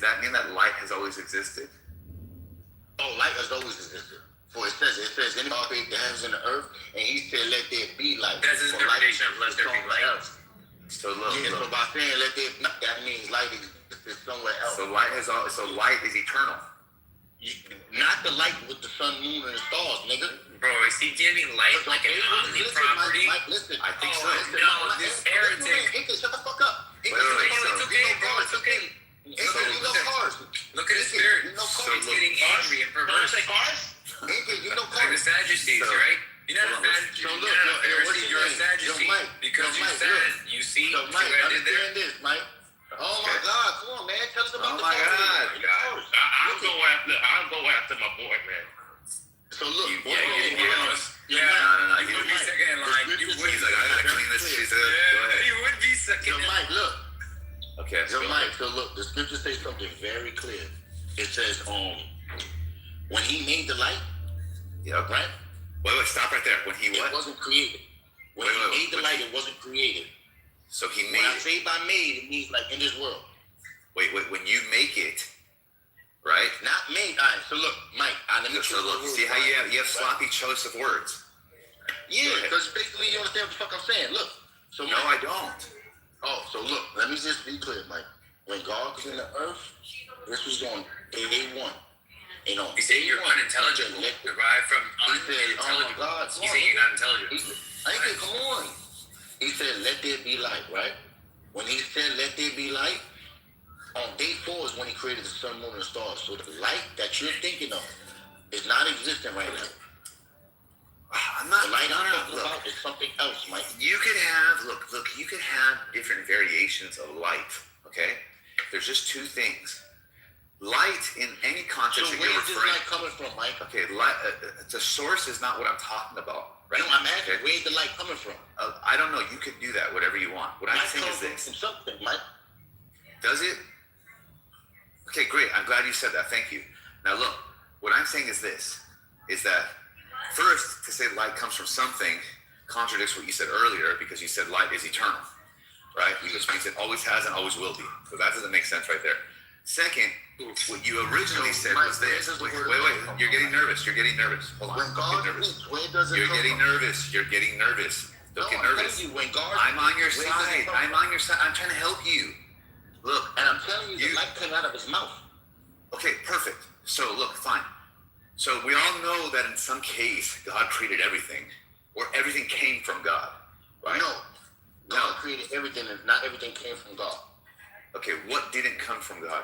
that mean that light has always existed? Oh, light has always existed. For it says, anybody created the heavens and the earth, and he said, let there be light. That's his interpretation of let there be light. So look. So by saying let there be, that means light exists somewhere else. So light is eternal. Not the light with the sun, moon, and the stars, nigga. Bro, is he giving light like an omni property? Mike, listen. I think so. No, this heretic. Shut the fuck up. It's okay, bro. It's okay. You know cars. Look at his spirit. You know So cars. he's getting angry and perverse. You know Like the cars. Sadducees, right? You're not a Sadducee. So You're look, not a Pharisee. You're a Yo, Sadducee. Mike, Because you Mike, said, look. you see So what Mike, I did there? understand this, Mike. Oh my God, come on, man. Tell us about the my cars. God. I'll go after my boy, man. So look, No. You would be second in line. He's like, I gotta clean this shit up. Go ahead. You would be second So in line. Mike, look. Okay. So Mike, so look, the scripture says something very clear. It says, when he made the light, right? Wait, stop right there. When he what? It wasn't created. When he made the light, it wasn't created. So he When made I it. say by made, it means like in this world. Wait, when you make it, right? Not made. All right, so look, Mike, let me So look, see how you have sloppy choice of words. Yeah, because basically you understand what the fuck I'm saying. Look. So No, I don't. Oh, so look, let me just be clear, Mike. When God was in the earth, this was on day one. You know, You say you're unintelligent, derived from He said, oh my unintelligible. God. You say you're not intelligent. I ain't come on. He said, let there be light, right? When he said, let there be light, on day 4 is when he created the sun, moon, and stars. So the light that you're thinking of is not existing right now. I'm not. The light I'm no, talking about is something else, Mike. You could have you could have different variations of light. Okay, there's just two things. Light in any context So that where you're is this referring. light coming from, Mike? Okay, light. The source is not what I'm talking about. Right? No, I'm asking, where's the light coming from? I don't know. You could do that, whatever you want. What I'm Light saying is comes this. from something, Mike. Does it? Okay, great. I'm glad you said that. Thank you. Now look, what I'm saying is this, is that first, to say light comes from something contradicts what you said earlier because you said light is eternal, right? Which means it always has and always will be. So that doesn't make sense right there. Second, what you originally said was this. Wait. You're getting nervous. Hold on. When God Get nervous. speaks, where does it You're come getting from? nervous. Don't get I'm nervous. telling you, when God I'm on your speaks, where does side. it come I'm from? on your side. I'm trying to help you. Look. And I'm telling you, the light came out of his mouth. Okay, perfect. So look, fine. So we all know that in some case, God created everything, or everything came from God, right? No. God created everything, and not everything came from God. Okay, what didn't come from God?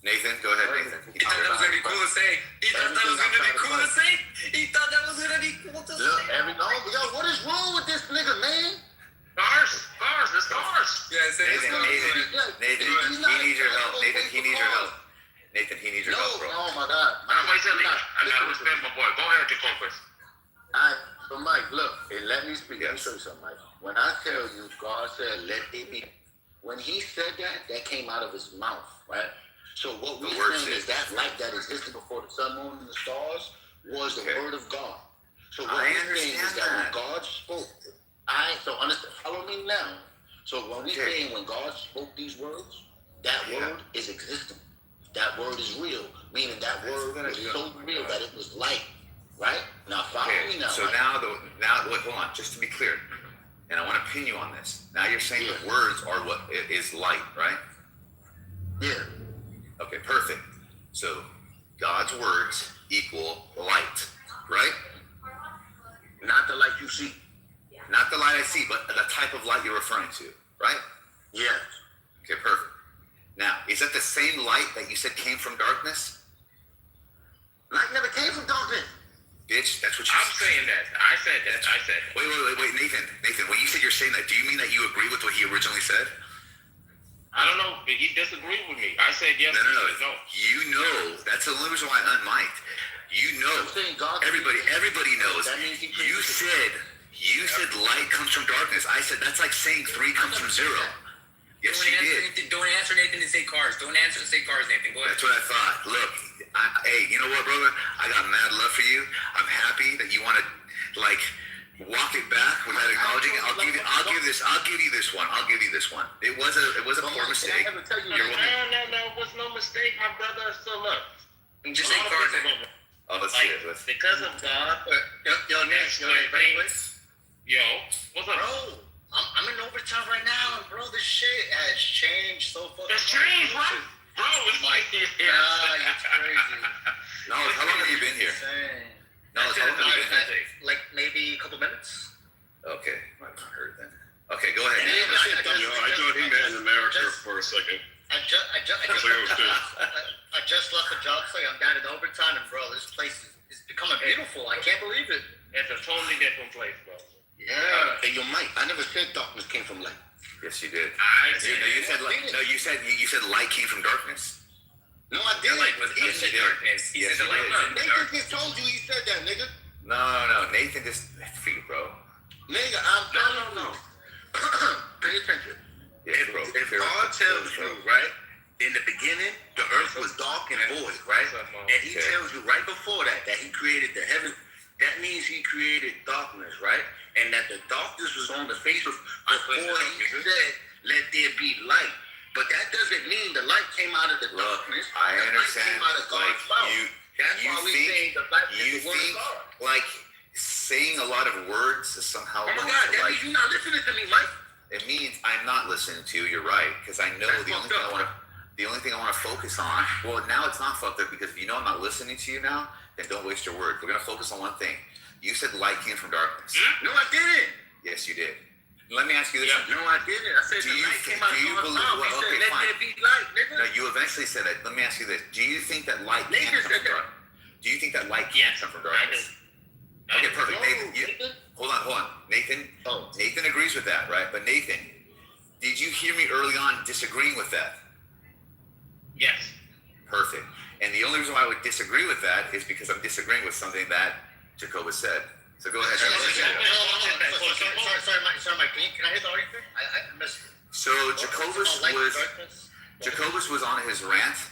Nathan, go ahead, Nathan. He thought that was gonna be cool to say. He thought that was gonna be cool to say. Yo, what is wrong with this nigga, man? Cars. Yeah, say Nathan, he needs your help. Nathan, he needs your help, bro. Oh my God. I gotta respect my boy. Go ahead, Kitover. Alright, so Mike, look, let me speak. Let me show you something, Mike. When I tell you, God said, let there be. When he said that came out of his mouth, right? So what we're saying is that light that existed before the sun, moon, and the stars was the word of God. So what I we're saying is understand that when that. God spoke, understand, follow me now. So when we saying when God spoke these words, that word is existent. That word is real, meaning that word was so real that it was light. Right? Now follow me now. So Mike. now, wait, hold on, just to be clear, and I want to pin you on this. Now you're saying the words are what is light, right? Yeah. Okay, perfect. So God's words equal light, right? Not the light you see. Not the light I see, but the type of light you're referring to, right? Yes. Okay, perfect. Now, is that the same light that you said came from darkness? Light never came from darkness. Bitch, that's what you I'm saying that. I said that. Wait, Nathan, when you said you're saying that, do you mean that you agree with what he originally said? I don't know. He disagreed with me. I said yes. No. You know, that's the only reason why I unmiked. You know, everybody knows. That means You said light comes from darkness. I said that's like saying 3 comes from 0. Yes, you did. Don't answer Nathan to say cars. Don't answer to say cars, Nathan. Go ahead. That's what I thought. Look, hey, you know what, brother? I got mad love for you. I'm happy that you want to walk it back without acknowledging it. I'll give you this one. It was a poor mistake. No, it was no mistake, my brother. So look, just say cars. Oh, let's see it. Because of God. Yo, Nick, Yo, what's up, bro? I'm in overtime right now, and bro, this shit has changed so fucking. It's changed, what? Bro, it's like it's crazy. No, how long have you been here? No, how long have you been here? Like maybe a couple minutes. Okay, I've not heard then. Okay, go ahead. I thought he meant in America for a second. I just left the job site. I'm down in overtime, and bro, this place is becoming beautiful. I can't believe it. It's a totally different place, bro. Yeah. Hey, yo, Mike, I never said darkness came from light. Yes, you did. I did. You said light came from darkness. No, I didn't. Light was in the darkness. He said the light was in the darkness. Nathan just told you he said that, nigga. No. Nathan just feet, bro. Nigga, no. Pay attention. Yeah, bro. If God tells you, right, in the beginning, the earth was dark and void, right? And he tells you right before that he created the heaven. That means he created darkness, right? And that the darkness was on the face of before he said, let there be light. But that doesn't mean the light came out of the darkness. I understand. Light came out of God's mouth. That's why we saying the light is the word of God. Like saying a lot of words is somehow. Oh my God, that means you're not listening to me, Mike. It means I'm not listening to you. You're right, because I know the only thing I want to focus on. Well, now it's not fucked up because if you know I'm not listening to you now, then don't waste your words. We're gonna focus on one thing. You said light came from darkness. No, I didn't. Yes, you did. Let me ask you this. No, I didn't. I said the light came out of God's mouth. He said, let there be light, nigga. No, you eventually said that. Let me ask you this. Do you think that light can come from darkness? Do you think that light can come from darkness? Okay, perfect. Nathan, hold on. Nathan agrees with that, right? But Nathan, did you hear me early on disagreeing with that? Yes. Perfect. And the only reason why I would disagree with that is because I'm disagreeing with something that Jacoba said. So go ahead. Sorry, Mike. Can I hit the argument? I missed it. So Jacobus was on his rant,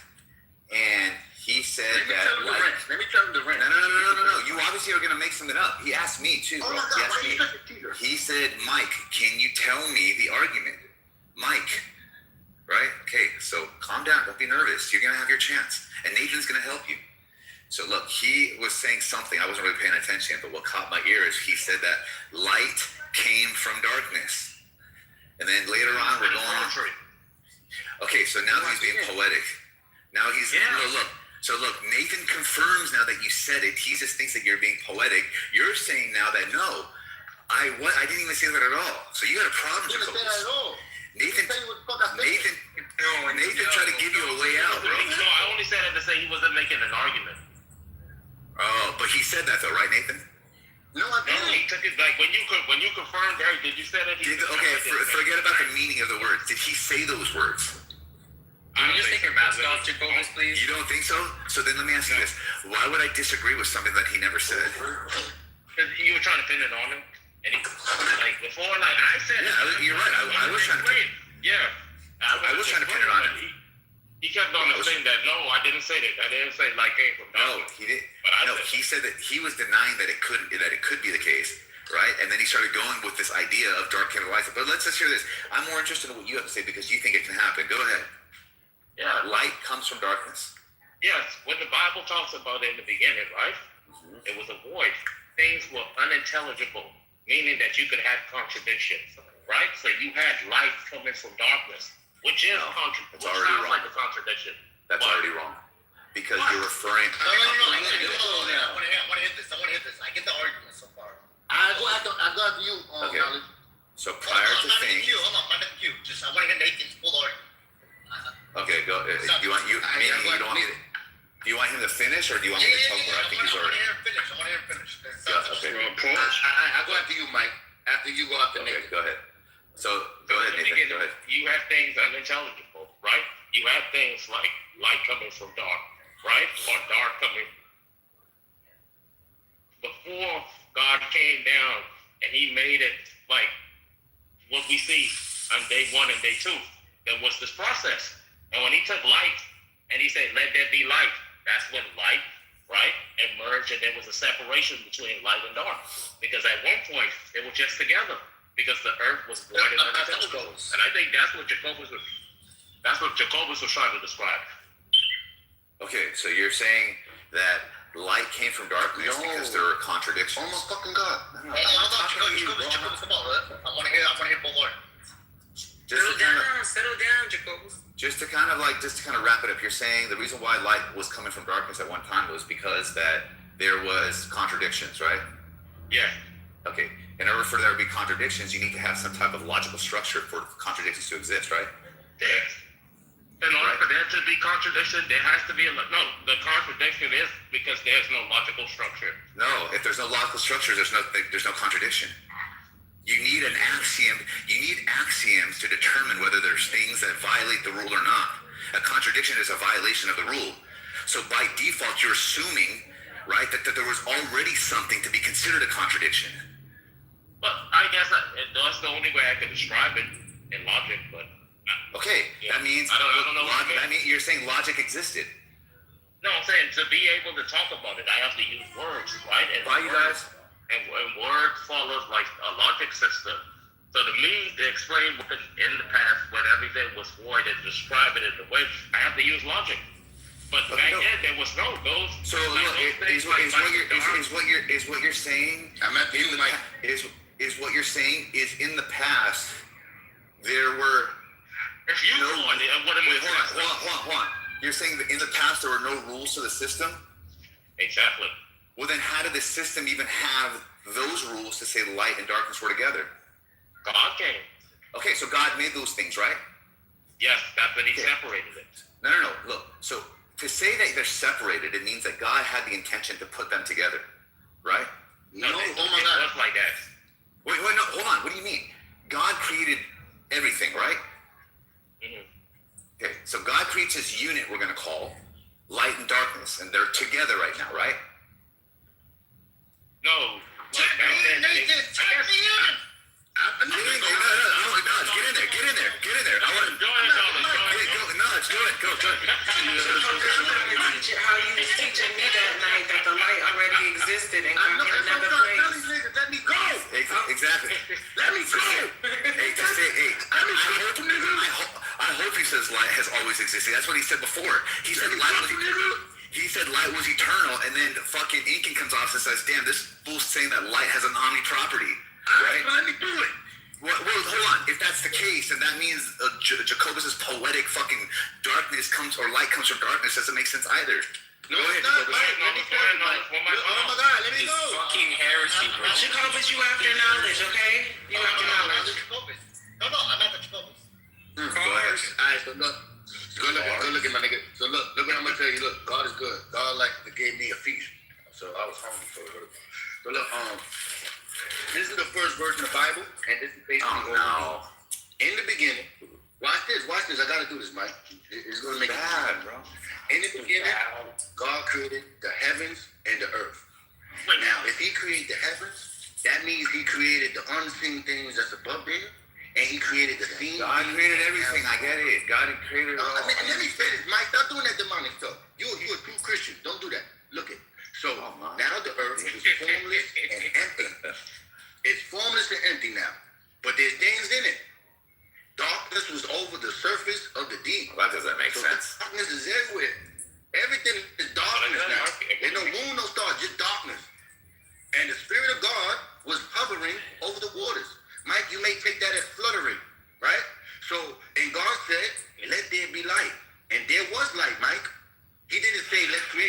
and he said Let me tell him the rant. No. You obviously are gonna make something up. He asked me too, bro. He said, Mike, can you tell me the argument? Mike. Right? Okay, so calm down. Don't be nervous. You're gonna have your chance, and Nathan's gonna help you. So look, he was saying something. I wasn't really paying attention, but what caught my ear is he said that light came from darkness. And then later on, we're going on. Okay, so now he's being poetic. Now he's look, Nathan confirms now that you said it. He just thinks that you're being poetic. You're saying now that no, I didn't even say that at all. So you got a problem, Jacob. Nathan tried to give you a way out, bro. No, I only said it to say he wasn't making an argument. Oh, but he said that though, right, Nathan? No, I didn't. No, he took it like when you confirmed that. Did you say that? Forget about the meaning of the words. Did he say those words? Can you just take your mask off, Jacobus, please? You don't think so? So then let me ask you this: why would I disagree with something that he never said? Because you were trying to pin it on him, and he before I said. Yeah, you're right. I was trying to. I was trying to pin it on him. He kept on saying that, no, I didn't say that. I didn't say light came from darkness. No, he did. But I No, he said that he was denying that it could be the case, right? And then he started going with this idea of dark candle light. But let's hear this. I'm more interested in what you have to say because you think it can happen. Go ahead. Yeah. Light comes from darkness. Yes, when the Bible talks about it in the beginning, right? Mm-hmm. It was a void. Things were unintelligible, meaning that you could have contradictions, right? So you had light coming from darkness, which is It's already wrong. like a contradiction. That's already wrong. Because you're referring. No. I want to hit this. I get the argument so far. I go after you, Okay. Knowledge. So prior to things. Hold on, not the queue. Just I want to hear Nathan's full argument. Okay, go. Do you want do you want him to finish, or do you want me to tell him where I think he's already? I want to hear him finish. Okay. I go after you, Mike. After you go after Okay, Nathan. go ahead. So go ahead, Nathan. Go ahead. You have things unintelligible, right? You have things like light coming from dark, right? Or dark coming. Before God came down and he made it like what we see on day 1 and day 2, there was this process. And when he took light and he said, let there be light, that's when light, right, emerged, and there was a separation between light and dark. Because at one point, they were just together. Because the earth was void and unintelligible. And I think that's what Jacobus was trying to describe. Okay, so you're saying that light came from darkness because there were contradictions. Oh my fucking God. No, Jacobus, come on, man. I want to hear both arguments. Settle down, Jacobus. Just to kind of wrap it up, you're saying the reason why light was coming from darkness at one time was because that there was contradictions, right? Yeah. Okay. In order for there to be contradictions, you need to have some type of logical structure for contradictions to exist, right? Yes. In order for there to be contradiction, there has to be the contradiction is because there's no logical structure. No, if there's no logical structure, there's no contradiction. You need an axiom. You need axioms to determine whether there's things that violate the rule or not. A contradiction is a violation of the rule. So by default, you're assuming, right, that there was already something to be considered a contradiction. But I guess that's the only way I can describe it in logic. But okay, that means I don't know. I mean, you're saying logic existed. No, I'm saying to be able to talk about it, I have to use words, right? And Why you guys? And word follows like a logic system. So to me, to explain what in the past when everything was void and describe it in the way, I have to use logic. But back then there was no those. So look, is what you're saying? I'm at you, Mike. Is what you're saying is in the past there were. If you know what it means. Hold on. You're saying that in the past there were no rules to the system? Exactly. Well, then how did the system even have those rules to say light and darkness were together? God came. Okay, so God made those things, right? Yes, that's when he separated it. No. Look, so to say that they're separated, it means that God had the intention to put them together, right? No, oh my God. Just like that. Wait, no, hold on. What do you mean? God created everything, right? Mm-hmm. Okay, so God creates this unit we're going to call light and darkness, and they're together right now, right? No. Check the unit. No, get in there. I want to go ahead. Go. How you was teaching me that night that the light already existed and come in another place. Let me go. Exactly. Let me go. I hope he says light has always existed. That's what he said before. He said light was eternal, and then fucking Incan comes off and says, damn, this fool's saying that light has an omni property. Right? Let me do it. Well, hold on. If that's the case, then that means Jacobus's poetic fucking light comes from darkness doesn't make sense either. No, go ahead, Jacobus. Oh my God, let me go. Fucking heresy, bro. Jacobus, you after knowledge, okay? You after knowledge. No, I'm not the Jacobus. Go ahead. Alright, so look. Good looking, my nigga. So look what I'm gonna tell you. Look, God is good. God gave me a feast. So I was hungry for it. So look, this is the first verse in the Bible, and this is basically in the beginning. Watch this. I gotta do this, Mike. It's gonna make it bad, bro. In the beginning, God created the heavens and the earth. Now, if He created the heavens, that means He created the unseen things that's above there, and He created the seen. God created everything. I get it. God created it all. Let me say this, Mike. Stop doing that demonic stuff. You're a true Christian. Don't do that. Look it. So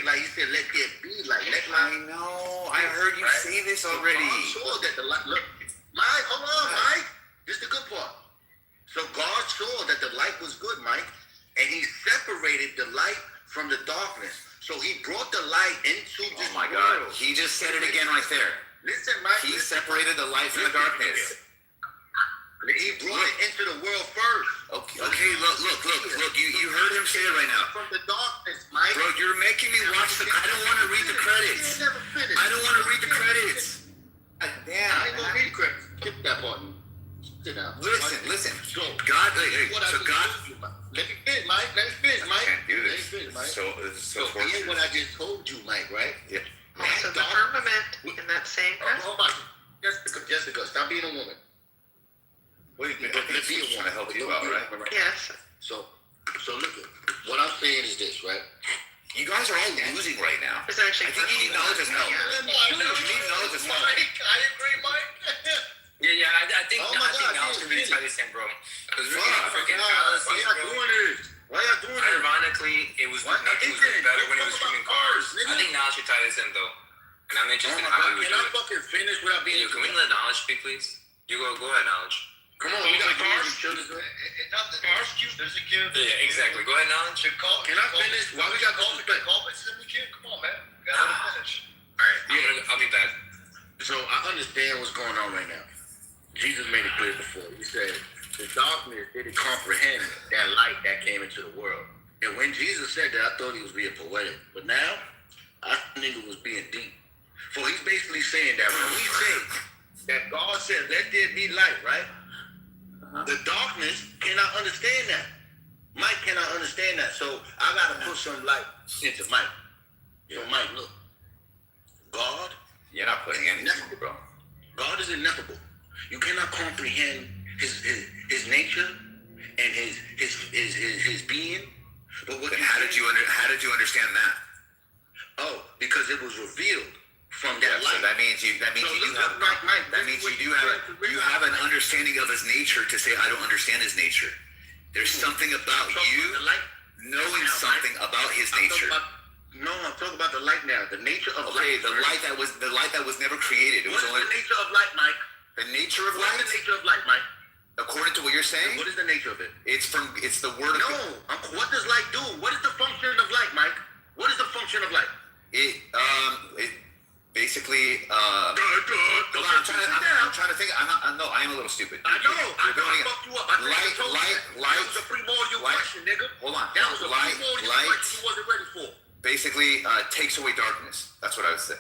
made like he said, let there be light. Let I know. I heard you say this already. God saw that the light. Look, Mike, hold on, Mike. This is the good part. So God saw that the light was good, Mike, and He separated the light from the darkness. So He brought the light into this Oh my world. God. He just said it again right there. Listen, Mike. He separated the light from the darkness. He brought it into the world first. Okay, look. You heard him say it right now. From the darkness, Mike. Bro, you're making me watch the. I don't want to read the credits. I don't want to read the credits. Damn. I ain't gonna read the credits. Skip that part. Sit down. Listen. So God, so God. Let me finish, Mike. Let me finish, Mike. I can't do Let me this. finish, Mike. So here's what I just told you, Mike. Right? Yeah. Also, the firmament in that same breath. Hold on. Jessica, stop being a woman. Wait, let's be trying to help you out, right? Yes. So look, what I'm saying is this, right? You guys are all losing right now. It's actually I think you need knowledge as well. You need knowledge as well. Mike, I agree, Mike. Yeah, I think Oh my I think God, knowledge can really dude. tie this in, bro. Because we're Fuck, getting freaking why fallacies, y'all bro. doing this? Why y'all doing this? Ironically, it was nature was doing better when it was streaming cars. I think knowledge should tie this in though, and I'm interested in how we would Can do I it. fucking finish without being? Can we let knowledge speak, please? You go ahead, knowledge. Come on, we got cars. Cars, there's a kid. Yeah, exactly. Go ahead, knowledge. Can I finish? Why we got call? Come on, man. Gotta finish. All right, I'll be back. So I understand what's going on right now. Jesus made it clear before. He said the darkness didn't comprehend that light that came into the world. And when Jesus said that, I thought he was being poetic. But now, I think it was being deep. For he's basically saying that when we say that God said, let there be light, right? The darkness cannot understand that. Mike cannot understand that. So I got to put some light into Mike. So Mike, look. God. You're not putting anything, bro. God is ineffable. You cannot comprehend his nature and his being. But what Then how did you understand that? Oh, because it was revealed from that light. So that means you have an understanding of his nature to say I don't understand his nature. There's something about you knowing something about his nature. I'm talking about the light now. The nature of light. The light that was never created. What is the nature of light, Mike? The nature of light? What is the nature of light, Mike? According to what you're saying? What is the nature of it? It's the word of God. What does light do? What is the function of light, Mike? What is the function of light? It basically I'm trying to think. I am a little stupid. I know. I fucked you up. Light. That was a primordial question, nigga. Hold on. That was a primordial question you wasn't ready for. Basically takes away darkness. That's what I would say.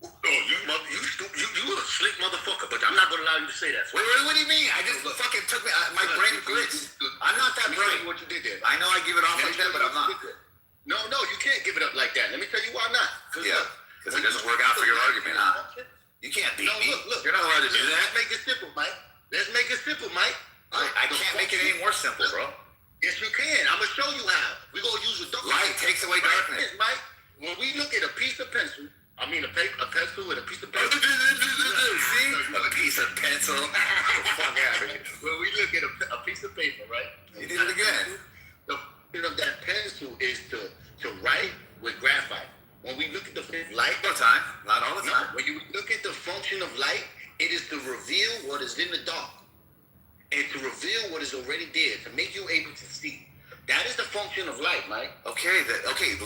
Oh, you a slick motherfucker, but I'm not gonna allow you to say that. Wait, what do you mean? I just fucking took my brain glitched. I'm not that bright. What you did there? I know I give it off like that, but I'm not. No, you can't give it up like that. Let me tell you why not. Because it doesn't work out for your argument, huh? You can't beat me. Look. You're not allowed to do that. Let's make it simple, Mike. I can't make it any more simple, bro. Yes, you can. I'm gonna show you how. We're gonna use a light takes away darkness. Mike, when we look at a piece of pencil, a pencil with a piece of pencil. See? A piece of pencil. Fuck out of here. When we look at a piece of paper, right? You did it again. The function of that pencil is to write with graphite. When we look at the light, all the time, not all the time. When you look at the function of light, it is to reveal what is in the dark, and to reveal what is already there, to make you able to see. That is the function of light, Mike. Okay,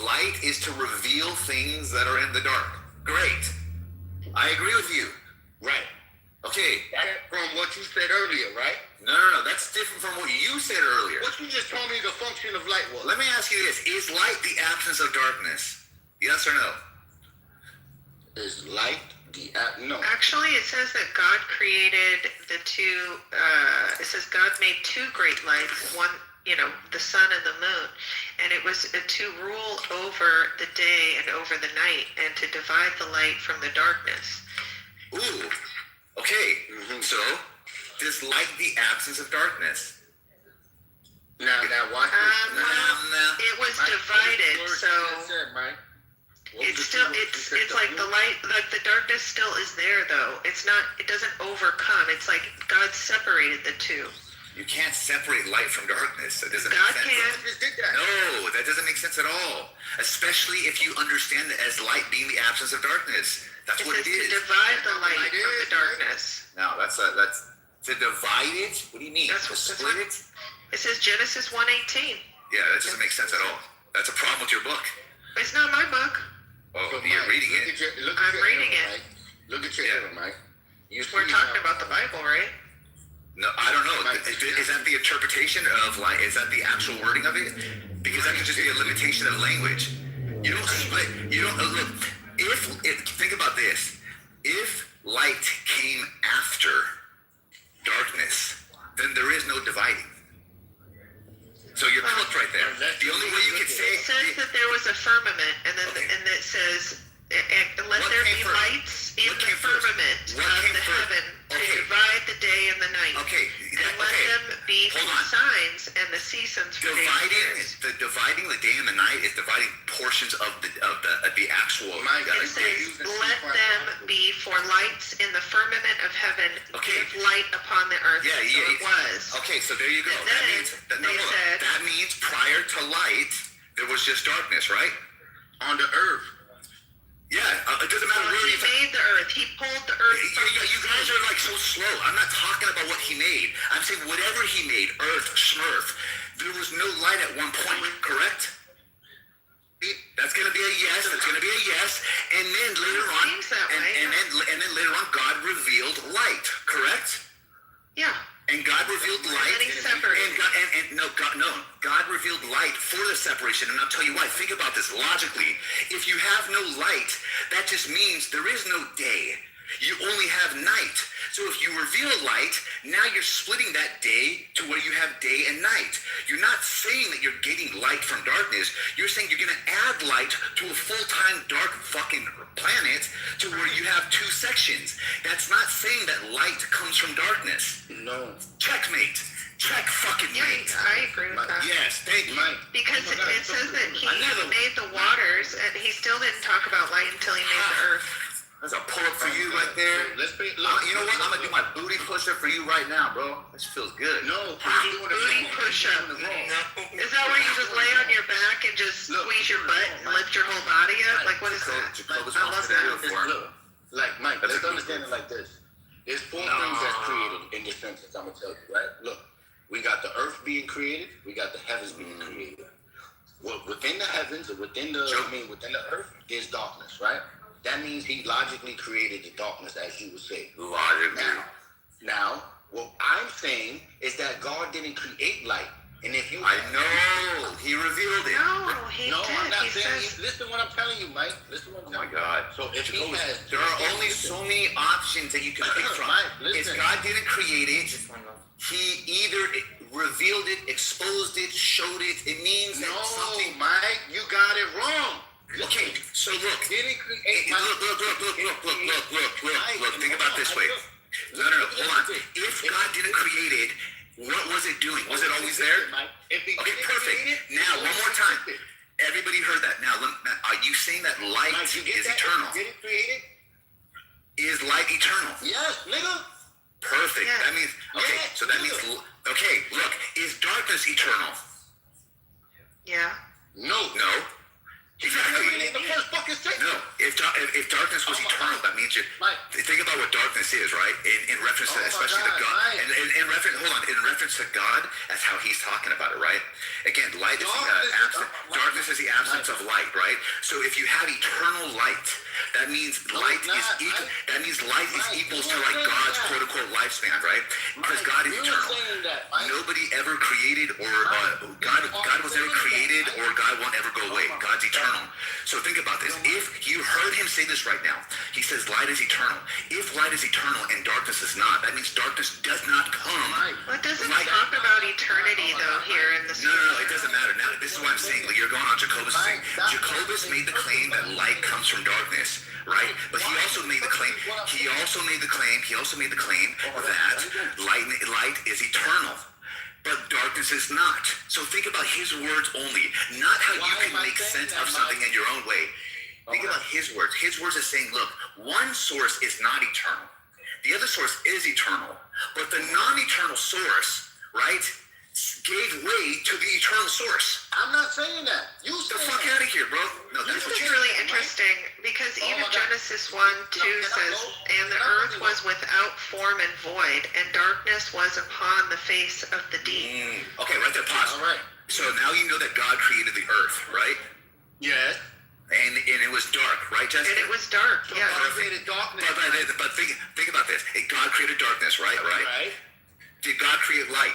light is to reveal things that are in the dark. Great. I agree with you. Right. Okay. That's from what you said earlier, right? No. That's different from what you said earlier. What you just told me the function of light was. Let me ask you this. Is light the absence of darkness? Yes or no? Is light no? Actually, it says that God created the two, it says God made two great lights, one, the sun and the moon, and it was to rule over the day and over the night, and to divide the light from the darkness. Ooh, okay. So, is light the absence of darkess? Now watch this. It was divided, so it's like the light, like the darkness still is there though. It doesn't overcome. It's like God separated the two. You can't separate light from darkness. That doesn't God make sense. can. No, that doesn't make sense at all. Especially if you understand it as light being the absence of darkness. That's what it is. To divide the light from the darkness. No, that's to divide it. What do you mean? To split it? It says Genesis 1:18. Yeah, that doesn't make sense at all. That's a problem with your book. It's not my book. Oh, So, you're Mike, reading it. I'm reading it. Mike. Look at your error, Mike. We're talking about the Bible, right? No, I don't know. Is that the interpretation of light? Is that the actual wording of it? Because that could just be a limitation of language. You don't split. You don't look. If think about this, if light came after darkness, then there is no dividing. So you're cooked right there. The only way you can say it says that there was a firmament, and then and it says, and let there be lights in the firmament of the heaven to divide the day and the night. Okay. And let them be for signs and the seasons for dividing the day and the night is dividing portions of the actual. It says, let them be for lights in the firmament of heaven, give light upon the earth. Yeah, so it was. Okay, so there you go. That means prior to light, there was just darkness, right? On the earth. Yeah, it doesn't matter where he made the earth. He pulled the earth. You guys are like so slow. I'm not talking about what he made. I'm saying whatever he made, earth, smurf, there was no light at one point, correct? That's going to be a yes. That's going to be a yes. And then later on, and then later on, God revealed light, correct? Yeah. And God revealed light. And he separated. God revealed light for the separation. And I'll tell you why. Think about this logically. If you have no light, that just means there is no day. You only have night. So if you reveal light, now you're splitting that day to where you have day and night. You're not saying that you're getting light from darkness. You're saying you're going to add light to a full-time dark fucking planet to where you have two sections. That's not saying that light comes from darkness. No. Checkmate. Check fucking mate. I agree with that. Yes, thank you. Because it says that he made the waters, and he still didn't talk about light until he made the earth. That's a pull-up for you right there. You know what? I'm going to do my booty push-up for you right now, bro. This feels good. No, booty push-up. Is that where you just lay on your back and just squeeze your butt and lift your whole body up? Like, what is that? I love that. Like, Mike, let's understand it like this. There's four things that's created in this sentence, I'm going to tell you, right? Look, we got the earth being created. We got the heavens being created. Well, within the heavens, or within the earth, there's darkness, right? That means he logically created the darkness, as you would say. Logically. Now, what I'm saying is that God didn't create light. And if you... I know. He revealed it. No, he did. I'm not saying... Listen to what I'm telling you, Mike. Listen to what I'm telling you. Oh, my God. So if he has... There are only so many options that you can pick from. If God didn't create it, he either revealed it, exposed it, showed it. It means that something... Mike, you got it wrong. Okay, so look. Didn't create... Look. Think about it this way. No, hold on. If God didn't create it, what was it doing? Was it always there? Okay, perfect. Now, one more time. Everybody heard that. Now, are you saying that light is eternal? Did it create it? Is light eternal? Yes, nigga. Perfect. Yeah. That means, okay, so that means, okay, look, is darkness eternal? Yeah. No. Exactly. In the first fucking sentence. No, if darkness was eternal, that means think about what darkness is, right? In reference to, especially to God. And in reference to God, that's how he's talking about it, right? Again, light is darkness is the absence of light, right? So if you have eternal light, that means light is equal. That means light is equals to like God's quote unquote lifespan, right? Because God is eternal. Nobody ever created or God was never created or God won't ever go away. God's eternal. So think about this. If you heard him say this right now, he says light is eternal. If light is eternal and darkness is not, that means darkness does not come. Well, it doesn't talk about eternity though here in the No, it doesn't matter. Now this is what I'm saying. Like, you're going on Jacobus' thing. Jacobus made the claim that light comes from darkness, right? But he also made the claim. He also made the claim that light is eternal. But darkness is not. So think about his words only, not how you can make sense of something in your own way. Think about his words. His words is saying, look, one source is not eternal. The other source is eternal. But the non-eternal source right, gave way to the eternal source. I'm not saying that. You Get the saying fuck that. out of here, bro. No, that's what This you is really interesting because Oh even my God. Genesis 1:2 says, "And the earth was without form and void, and darkness was upon the face of the deep." Okay, right there, pause. All right. So now you know that God created the earth, right? Yes. And it was dark, right, Jessica? And it was dark, So yeah. God created darkness. But think about this. Hey, God created darkness, right? Right. Did God create light?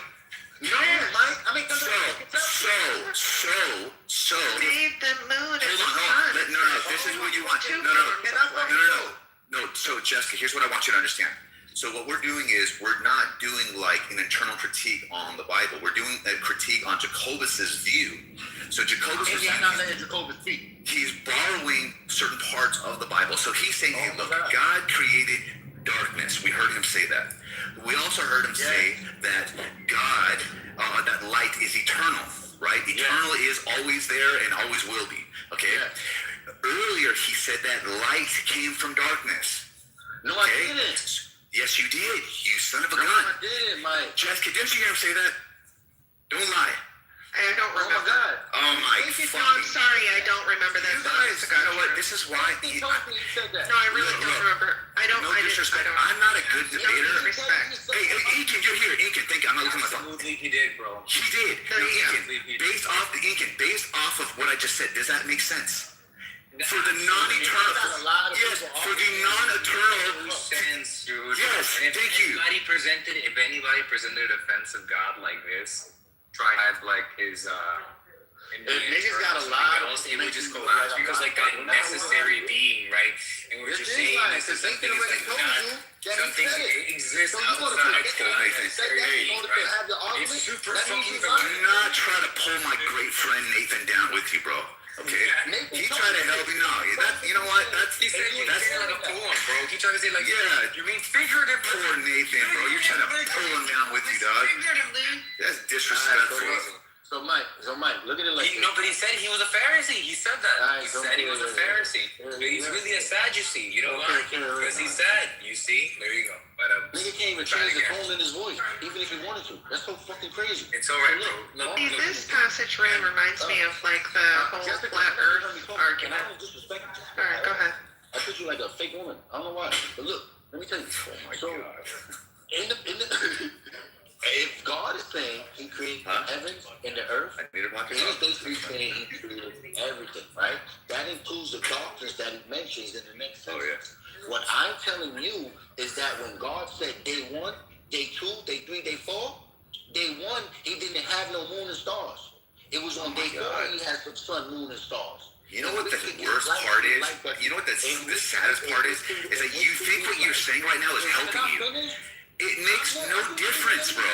No, Mike. I mean, So. Made the moon and the Hold sun. on. No. This is what you want. No. So, Jessica, here's what I want you to understand. So what we're doing is we're not doing like an internal critique on the Bible. We're doing a critique on Jacobus's view. So Jacobus's Maybe I'm not letting Jacobus speak. he's borrowing certain parts of the Bible. So he's saying, hey, look, God created darkness. We heard him say that. We also heard him say that God, that light is eternal, right? Eternal is always there and always will be, okay? Earlier, he said that light came from darkness. No, I didn't. Yes, you did, you son of a gun. I didn't, Mike. Jessica, didn't you hear him say that? Don't lie. I don't remember. Oh, my God. Oh, my No, fucking... I'm sorry, I don't remember that. You guys, you know what? This is why... He told me you said that. No, I really don't remember. I don't. No I disrespect. didn't, I I'm not a good don't. debater. No disrespect. Hey, Incan, you're here. Incan, think I'm not looking at my phone. Absolutely, he did, bro. He did. No, No, yeah. Incan, based off of what I just said, does that make sense? For the non-eternal, yes, for the non-eternal Sense, dude. Yes, And if thank you. If anybody presented a defense of God like this, try to have like his niggas got a lot of else, it would just collapse because like a necessary being, right? And we're just saying this is something already like told not you that he something said it. exists So you want to outside put of that in order to have the argument? It's super That means fucking he's do lying. not try to pull my great friend Nathan down with you, bro. Okay? He tried to help you. No, you know what? He said you that's said like a poem, bro. He tried to say like, yeah. you mean figuratively? Poor Nathan, bro. You're trying to pull him down with you, dog. Figuratively. That's disrespectful. So Mike, but it like No, but he said he was a Pharisee. He said that. Alright, He so said he was a Pharisee. But he's really a Sadducee. You know why? Because he said, you see? There you go. But nigga can't even change the tone in his voice, even if he wanted to. That's so fucking crazy. it's alright, bro. See, this passage really reminds me of like the whole flat Earth argument. I don't disrespect you. All right, go ahead. I put you like a fake woman. I don't know why. But look, let me tell you. Oh my So, God. if God is saying he created the heavens and the earth, I need to block he's it up. basically saying he created everything, right? That includes the darkness that he mentions in the next sentence. Oh, yeah. What I'm telling you is that when God said day 1, day 2, day 3, day 4, day 1, he didn't have no moon and stars. It was on day 4 he had some sun, moon, and stars. You know what the worst part is? You know what the saddest part is? Is that you think what you're saying right now is helping you. It makes no difference, bro.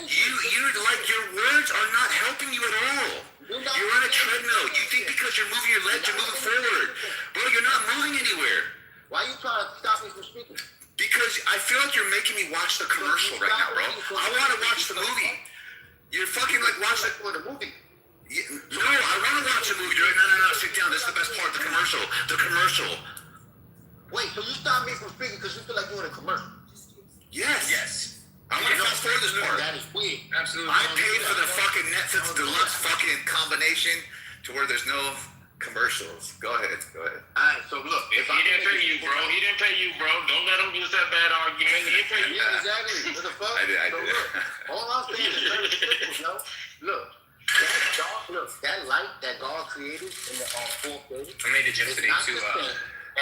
You're like, your words are not helping you at all. You're on a treadmill. You think because you're moving your legs, you're moving forward. Bro, you're not moving anywhere. Why are you trying to stop me from speaking? Because I feel like you're making me watch the commercial right now, bro. I want to watch the movie. You're fucking like watching the movie. No, I want to watch the movie. You're like, no, sit down. This is the best part, the commercial. The commercial. Wait, so you stop me from speaking because you feel like you're in a commercial? Yes. I want to fast forward this part. That is weird. Absolutely. I paid for the fucking Netflix deluxe fucking combination to where there's no commercials. Go ahead. Alright, so look. If he didn't pay you, bro, don't let him use that bad argument. He didn't pay you. Yeah, exactly. What the fuck? I did. Look, all I'm saying is very simple, yo. Look, that light that God created in the fourth day, I made a it's today not too. the same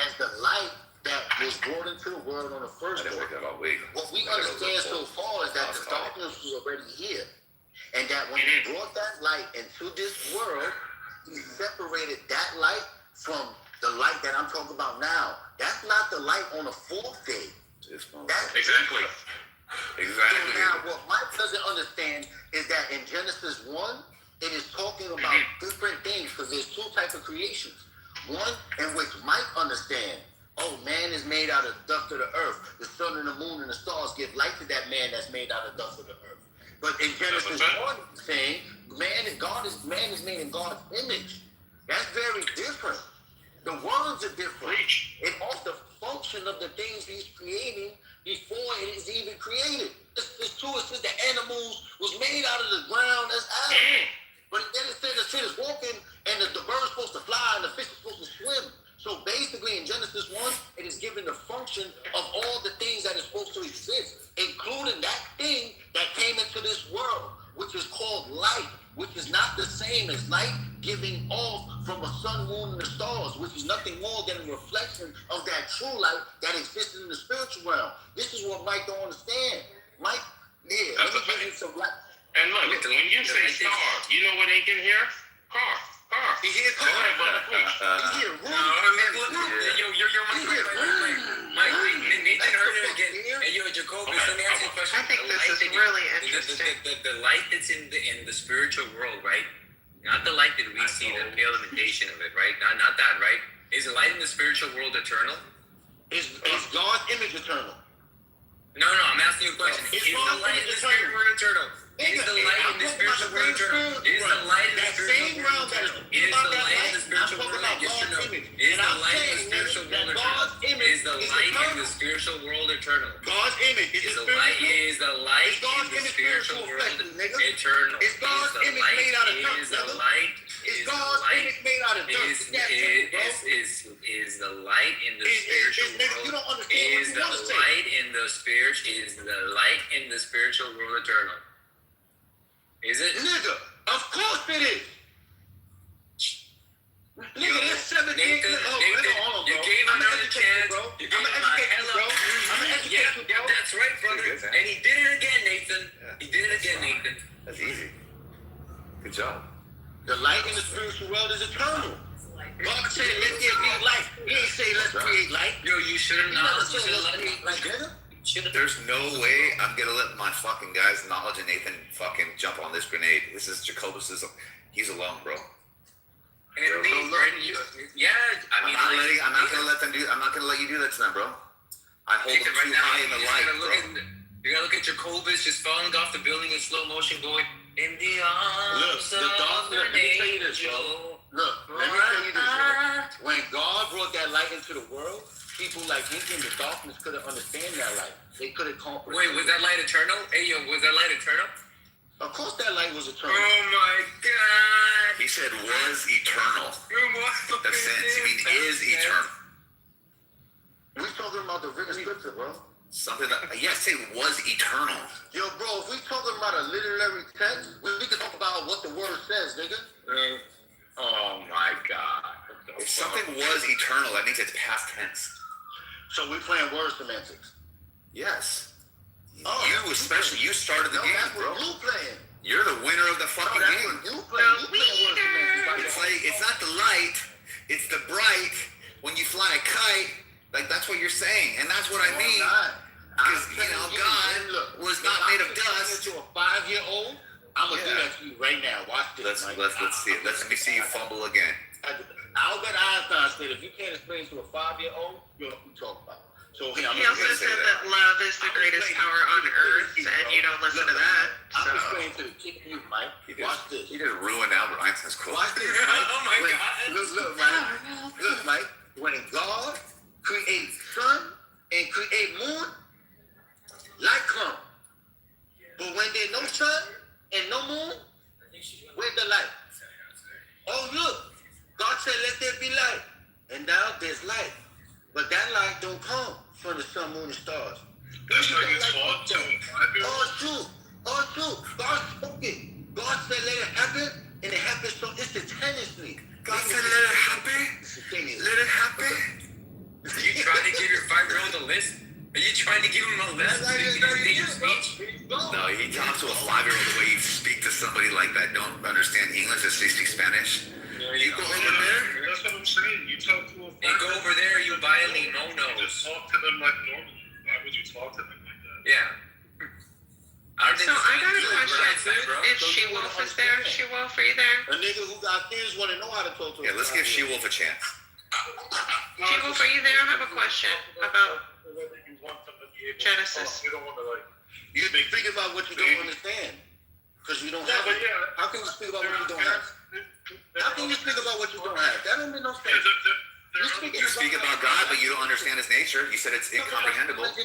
as the light that was brought into the world on the first day. What we understand so far is that the darkness was already here. And that when he brought that light into this world, he separated that light from the light that I'm talking about now. That's not the light on the fourth day. Exactly. So now what Mike doesn't understand is that in Genesis 1, it is talking about different things because there's 2 types of creations. One in which Mike understands, oh, man is made out of dust of the earth. The sun and the moon and the stars give light to that man that's made out of dust of the earth. But in Genesis 1, it's saying man is made in God's image. That's very different. The words are different. It also the function of the things he's creating before it is even created. It's true. It says the animals was made out of the ground as animals. But then it says the shit is walking and the bird's supposed to fly and the fish is supposed to swim. So basically in Genesis 1, it is given the function of all the things that are supposed to exist, including that thing that came into this world, which is called light, which is not the same as light giving off from a sun, moon, and the stars, which is nothing more than a reflection of that true light that exists in the spiritual realm. This is what Mike don't understand. Mike, let me give you some light. And look, when you say star, you know what they can hear? Car. He hears car. He hears room. You're Mike, Nathan heard it again. Hey, yo, Jacoby, let me ask you a question. I think this is really interesting. The light that's in the spiritual world, right? Not the light that we see, the pale imitation of it, right? Not that, right? Is the light in the spiritual world eternal? Is God's image eternal? No, I'm asking you a question. Is the light in the spiritual world eternal? Is the light in the spiritual world eternal? Is the light in the spiritual world eternal? Is the light in the spiritual world eternal? Is the light in the spiritual world eternal? Is the light in the spiritual world eternal? God's image is the light in the spiritual world eternal? Is God's image made out of dirt? Is the light? Is God's image made out of dirt? Is the light in the spiritual world? Is the light in the spirit? Is the light in the spiritual world eternal? Is it? Nigga, of course it is. Nigga, there's 17. Nathan, you gave him another chance. You gave him a hell of Yeah, that's right, brother. And he did it again, Nathan. He did it again, Nathan. That's easy. Good job. The light in the spiritual world is eternal. God said, let there be light. He ain't say, let's create light. Yo, you should have not. You should have let me. There's no way I'm gonna let my fucking guys, Knowledge and Nathan, fucking jump on this grenade. This is Jacobus's. He's alone, bro. Yeah, I mean, I'm not gonna let them do. I'm not gonna let you do that to them, bro. I hold them too high in the light, bro. You gotta look at Jacobus just falling off the building in slow motion, going in the arms of an angel. Look, let me tell you this, bro. When God brought that light into the world, people like him in the darkness couldn't understand that light. They couldn't comprehend. Wait, was that light eternal? Hey, yo, was that light eternal? Of course that light was eternal. Oh my God. He said was eternal. That's sense. You mean is eternal. We're talking about the written scripture, bro. Something that, yes, it was eternal. Yo, bro, if we talking about a literary text, we can talk about what the word says, nigga. Oh my God. If something was eternal, that means it's past tense. So we're playing word semantics. Yes. Oh, you especially, you started the game, that's bro. what you playing. You're the winner of the fucking game. You playing word semantics. It's like, it's not the light, it's the bright. When you fly a kite, like that's what you're saying. And that's what I mean. Because, God was not made of dust. To a 5-year-old, I'm going to do that to you right now. Watch this. Let's see it. Let me see you fumble again. Albert Einstein said, if you can't explain to a 5-year-old, you know what we talk about. So he also said that love is the greatest power on earth, and you don't listen to that. I'm explaining to the kid you, Mike. Watch this. He just ruined Albert Einstein's quote. Watch this, Mike. Oh my God. Look, Mike. Look, Mike. When God creates sun and create moon, light come. But when there's no sun and no moon, where's the light? Oh, look. God said, let there be light. And now there's light. But that light don't come from the sun, moon, and stars. That's how you talk to him. Oh, it's true. Oh, it's true. God spoke it. God said, let it happen. And it happened so instantaneously. God said, let it happen. Let it happen. Are you trying to give your 5-year-old a list? Are you trying to give him a list? No, he talks to a 5-year-old the way you speak to somebody like that. Don't understand English as they speak Spanish. You go over there. That's what I'm saying. You talk to a 5-year-old. You go over there, you violate no-nos. You just talk to them like normal. Why would you talk to them like that? Yeah. So I got a question. Is She-Wolf is there? She-Wolf, are you there? A nigga who got kids want to know how to talk to. Yeah, let's give She-Wolf a chance. She-Wolf, are you there? I have a question about Genesis. You don't want to You think about what you don't understand. Because you don't have it. How can you speak about what you don't have? How can you speak about what you don't have? That don't make no sense. You speak about God, but you don't understand His nature. You said it's incomprehensible. And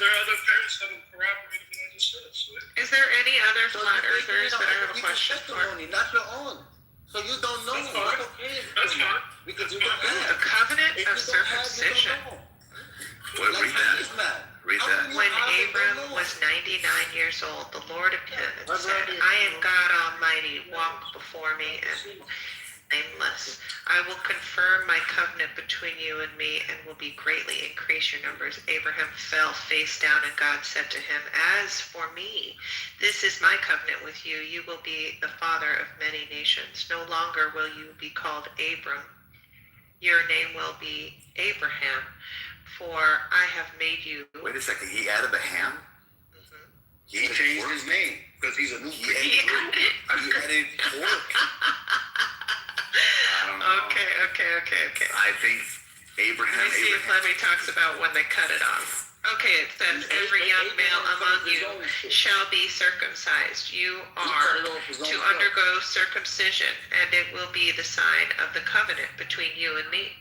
there are other parents that have corroborated what I just said. So Is there any other flat earthers that I have a question for? Not your own. So you don't know. That's fine. Okay. That's fine. Because you don't The have. covenant If of you don't have, you don't circumcision. know. What, read that. Read that. When Abram was 99 years old, the Lord appeared and said, I am God Almighty, walk before me and blameless. I will confirm my covenant between you and me and will be greatly increase your numbers. Abraham fell face down and God said to him, as for me, this is my covenant with you. You will be the father of many nations. No longer will you be called Abram. Your name will be Abraham, for I have made you. Wait a second. He added the ham? He changed his name because he's a new He added pork. Okay. I think Abraham. Let me see if Levy talks about when they cut it off. Okay, it says, every young male among you shall be circumcised. You are to undergo circumcision, and it will be the sign of the covenant between you and me.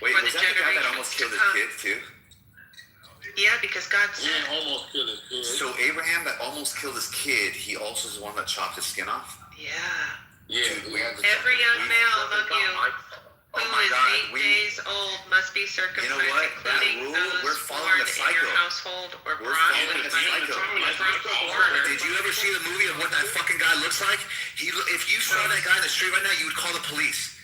Wait, For was the that the guy that generations almost to killed his come. kid too? Yeah, because God said. almost killed his kid. So Abraham that almost killed his kid, he also is the one that chopped his skin off? Yeah. Every young male among you Oh who my is God, 8 days old must be circumcised, You know what? That including rule, those we're following born the in your cycle. household or We're brought following with the money cycle. from a foreigner. Did you ever see the movie of what that fucking guy looks like? If you saw that guy in the street right now, you would call the police.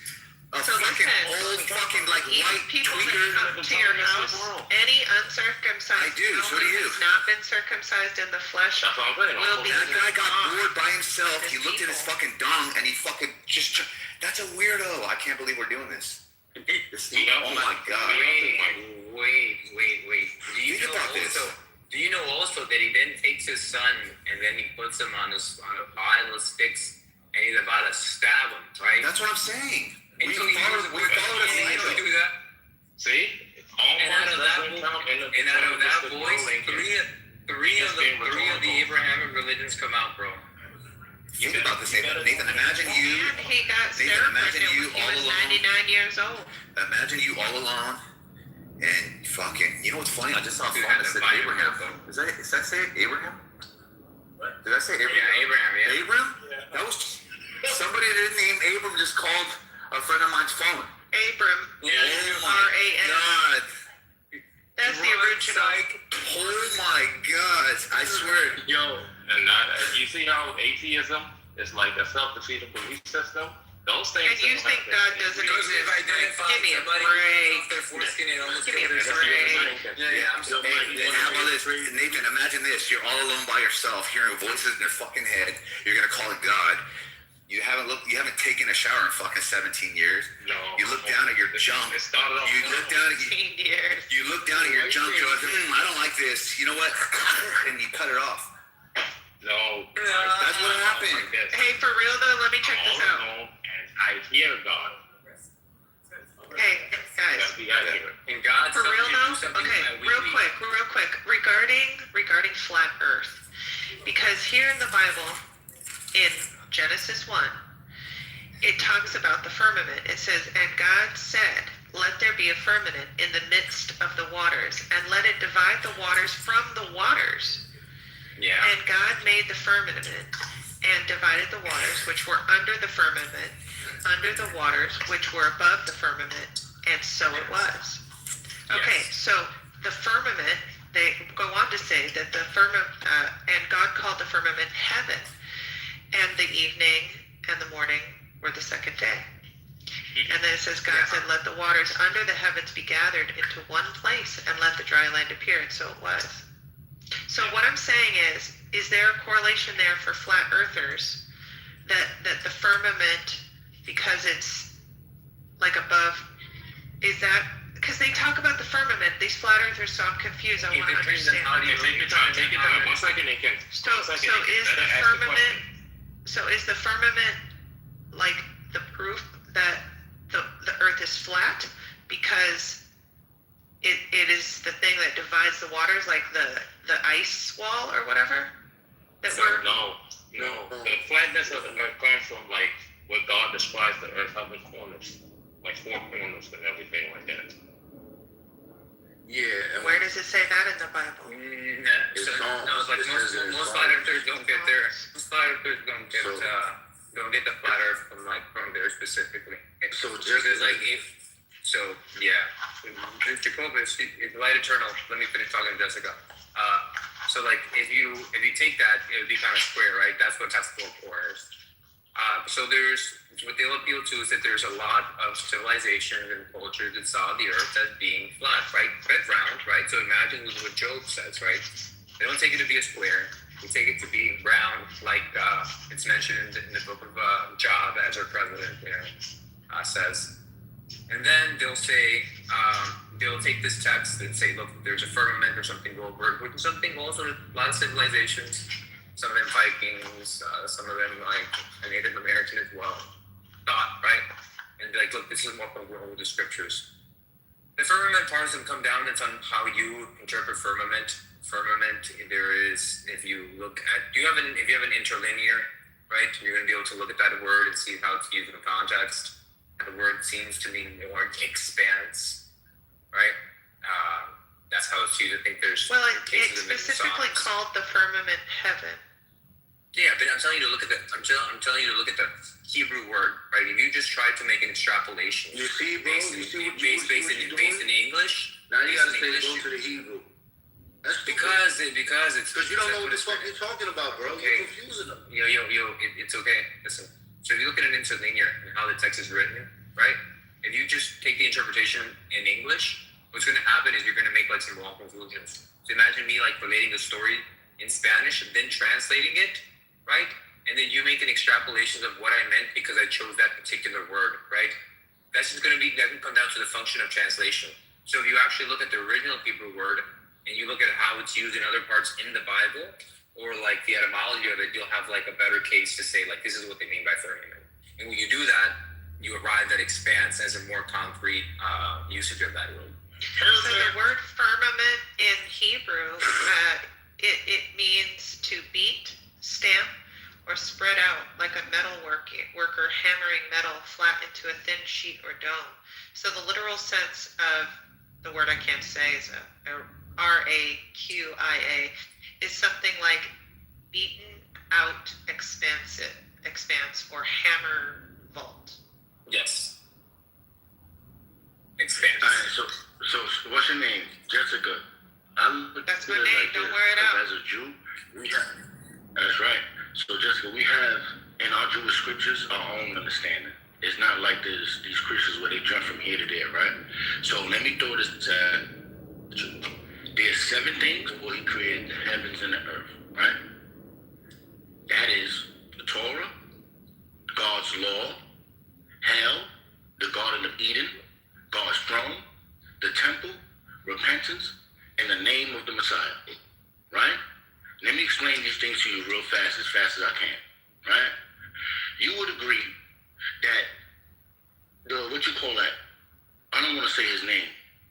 A So fucking listen, old fucking like Even white people that tweaker. come to your house, any uncircumcised I do, so do who you. has not been circumcised in the flesh will be That guy got gone. bored by himself. He looked at his people. fucking dong and he fucking just. That's a weirdo. I can't believe we're doing this. Oh my God. Wait. Do you Think know about this. also? Do you know also that he then takes his son and then he puts him on a pile of sticks and he's about to stab him, right? That's what I'm saying. And so he followed a cycle. do that. See? And out of that voice, three of the Abrahamic religions come out, bro. Think about this, Nathan. Imagine you. And he got Nathan, imagine circumcised you when he all was alone. 99 years old. Imagine you all alone. And fucking, you know what's funny? I just saw a Dude, phone had that to said find Abraham. him, Does that say Abraham? What? Did I say Abraham? Yeah, Abraham, yeah. Abraham? That was somebody that didn't name Abram just called a friend of mine's phone. Abram. Yeah. Oh my R-A-M. God. That's the original. Oh my God. I swear. Yo, and you see how atheism is like a self-defeating belief system? Those things. And you think God doesn't Because exist? if I identify Give me a somebody break. off their foreskin and almost Give me kill a their break. Yeah, I'm so Hey, how about this? Nathan, imagine this. You're all alone by yourself, hearing voices in your fucking head. You're gonna call it God. You haven't taken a shower in fucking 17 years. No. You look down at your junk. It started off. You look down at 15 years. you look down at your junk. You're like, I don't like this. You know what? And you cut it off. No. That's what happened. Hey, for real though, let me check this out. And I hear God. Hey, guys. That's the idea. And God For real though? do something Okay, that we real need. quick. Regarding flat earth. Because here in the Bible, in Genesis 1, it talks about the firmament. It says, and God said, let there be a firmament in the midst of the waters, and let it divide the waters from the waters. Yeah. And God made the firmament and divided the waters which were under the firmament, under the waters which were above the firmament, and so it was. Okay, so the firmament, they go on to say that the firmament, and God called the firmament heaven, and the evening and the morning were the second day. And then it says, God said, let the waters under the heavens be gathered into one place, and let the dry land appear, and so it was. So what I'm saying is there a correlation there for flat earthers that the firmament, because it's like above, is that, because they talk about the firmament, these flat earthers, so I'm confused. I want to understand. Take your time. 1 second, Nathan. So is the firmament like the proof that the earth is flat because it is the thing that divides the waters, like the ice wall or whatever? No. The flatness of the earth comes from like what God describes the earth having corners. like four corners and everything like that. Yeah. Where does it say that in the Bible? It's like most flat earthers don't get their don't get the flat earth from there specifically. So there's like Jehovah is light eternal. Let me finish talking to Jessica. So like if you take that, it would be kind of square, right? That's what has four corners. So there's what they'll appeal to is that there's a lot of civilizations and cultures that saw the earth as being flat, right? But round, right? So imagine what Job says, right? They don't take it to be a square. They take it to be round, like it's mentioned in the book of Job as our president says. And then they'll say, they'll take this text and say, look, there's a firmament or something over it, which is something also a lot of civilizations, some of them Vikings, some of them like Native American as well, thought, right? And be like, look, this is more congruent with the scriptures. The firmament part doesn't come down, it's on how you interpret firmament. Firmament, there is, if you look at, if you have an interlinear, right, you're going to be able to look at that word and see how it's used in context. The word seems to mean more expanse, right? That's how it's used. I think there's it's specifically called the firmament heaven. Yeah, but I'm telling you to look at I'm telling you to look at the Hebrew word, right? If you just try to make an extrapolation, you see, bro, based in English. Now you gotta say go to the Hebrew. That's because you don't know what the fuck you're talking about, bro. Okay. You're confusing them. Yo, it's okay. Listen. So if you look at an interlinear and how the text is written, right? If you just take the interpretation in English, what's going to happen is you're going to make like some wrong conclusions. So imagine me like relating the story in Spanish and then translating it, right? And then you make an extrapolation of what I meant because I chose that particular word, right? That can come down to the function of translation. So if you actually look at the original Hebrew word and you look at how it's used in other parts in the Bible, or like the etymology of it, you'll have like a better case to say like this is what they mean by firmament. And when you do that, you arrive at expanse as a more concrete usage of that word. So the word firmament in Hebrew, it means to beat, stamp, or spread out like a metal worker hammering metal flat into a thin sheet or dome. So the literal sense of the word I can't say is RAQIA, is something like beaten out expanse or hammer vault. Yes. Expanse. All right, so what's your name? Jessica. That's my name. Don't wear it out. As a Jew, that's right. So Jessica, we have in our Jewish scriptures our own understanding. It's not like these Christians where they jump from here to there, right? So let me throw this at you. There's 7 things where he created the heavens and the earth, right? That is the Torah, God's law, hell, the Garden of Eden, God's throne, the temple, repentance, and the name of the Messiah, right? Let me explain these things to you real fast as I can, right? You would agree that what you call that, I don't want to say his name,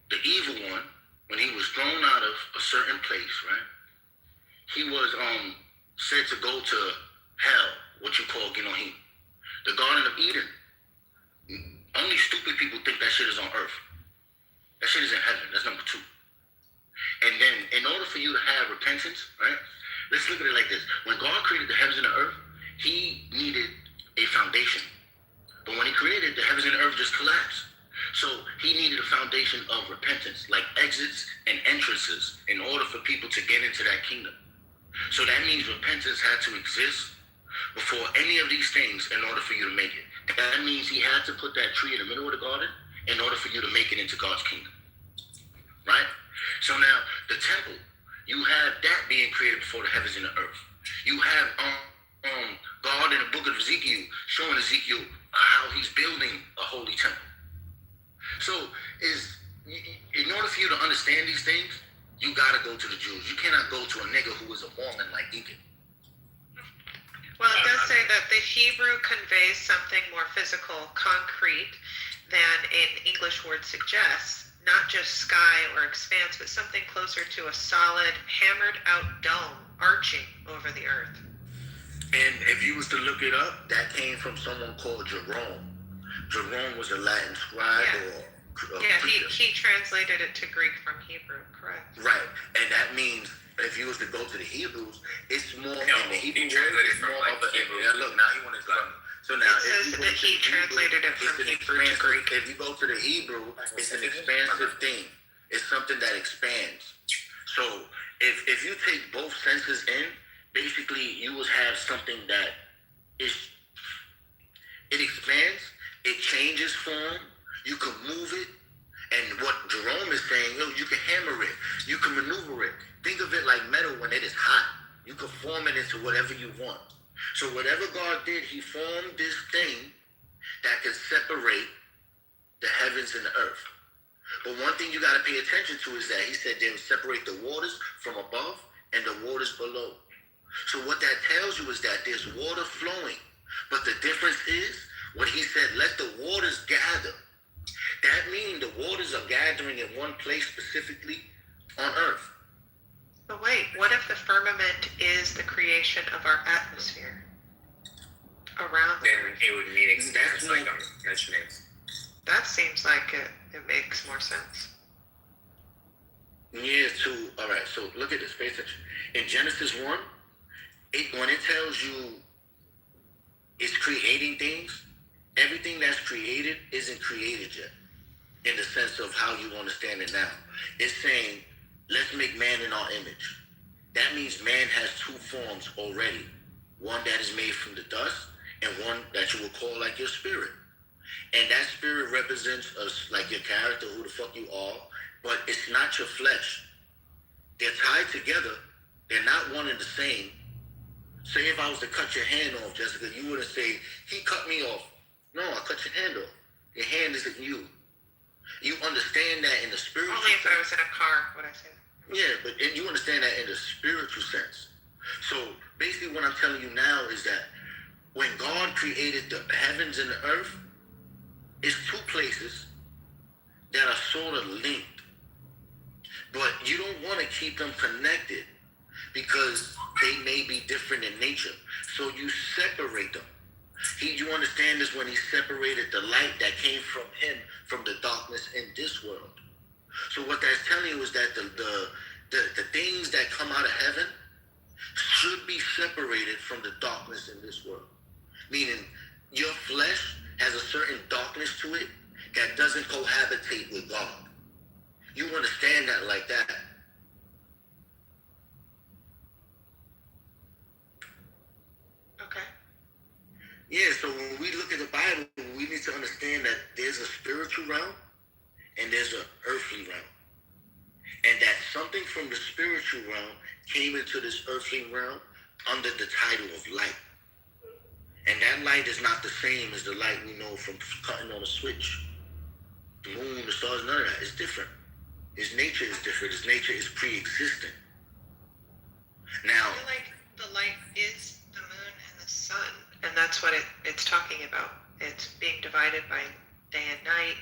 the evil one, when he was thrown out of a certain place, right? He was said to go to hell, what you call Ginohim. The Garden of Eden. Only stupid people think that shit is on earth. That shit is in heaven. That's number 2. And then in order for you to have repentance, right? Let's look at it like this. When God created the heavens and the earth, he needed a foundation. But when he created, the heavens and the earth just collapsed. So he needed a foundation of repentance, like exits and entrances, in order for people to get into that kingdom. So that means repentance had to exist before any of these things in order for you to make it. That means he had to put that tree in the middle of the garden in order for you to make it into God's kingdom. Right? So now, the temple, you have that being created before the heavens and the earth. You have God in the book of Ezekiel showing Ezekiel how he's building a holy temple. So, in order for you to understand these things, you got to go to the Jews. You cannot go to a nigga who is a Mormon like Deacon. Well, it does say that the Hebrew conveys something more physical, concrete, than an English word suggests. Not just sky or expanse, but something closer to a solid, hammered out dome arching over the earth. And if you was to look it up, that came from someone called Jerome. Jerome was a Latin scribe or preacher. He translated it to Greek from Hebrew, correct? Right, and that means if you was to go to the Hebrews, it's more in the Hebrew word. It's more of a look. Now he want to explain. So now it says that he translated it from Hebrew to Greek. If you go to the Hebrew, it's an expansive thing. It's something that expands. So if you take both senses in, basically you will have something that it expands, it changes form, you can move it, and what Jerome is saying, you can hammer it, you can maneuver it. Think of it like metal when it is hot. You can form it into whatever you want. So whatever God did, he formed this thing that can separate the heavens and the earth. But one thing you got to pay attention to is that he said they would separate the waters from above and the waters below. So what that tells you is that there's water flowing. But the difference is when he said, let the waters gather. That means the waters are gathering in one place specifically on earth. But wait, what if the firmament is the creation of our atmosphere around the Then it would mean expanse, like I'm mentioning. That seems like it makes more sense. Yeah, all right, so look at this, pay attention. In Genesis 1, when it tells you it's creating things, everything that's created isn't created yet in the sense of how you understand it now. It's saying, let's make man in our image. That means man has two forms already. One that is made from the dust and one that you will call like your spirit. And that spirit represents us, like your character, who the fuck you are, but it's not your flesh. They're tied together. They're not one and the same. Say if I was to cut your hand off, Jessica, you wouldn't say, he cut me off. No, I cut your hand off. Your hand isn't you. You understand that in the spiritual Only if I was in a car would I say that. Yeah, but you understand that in the spiritual sense. So basically what I'm telling you now is that when God created the heavens and the earth, it's two places that are sort of linked. But you don't want to keep them connected because they may be different in nature. So you separate them. You understand this when he separated the light that came from him from the darkness in this world. So what that's telling you is that the things that come out of heaven should be separated from the darkness in this world. Meaning your flesh has a certain darkness to it that doesn't cohabitate with God. You understand that like that. Okay. Yeah, so when we look at the Bible, we need to understand that there's a spiritual realm and there's an earthly realm. And that something from the spiritual realm came into this earthly realm under the title of light. And that light is not the same as the light we know from cutting on a switch. The moon, the stars, none of that. It's different. His nature is different. His nature is pre-existent. Now, I feel like the light is the moon and the sun, and that's what it's talking about. It's being divided by day and night.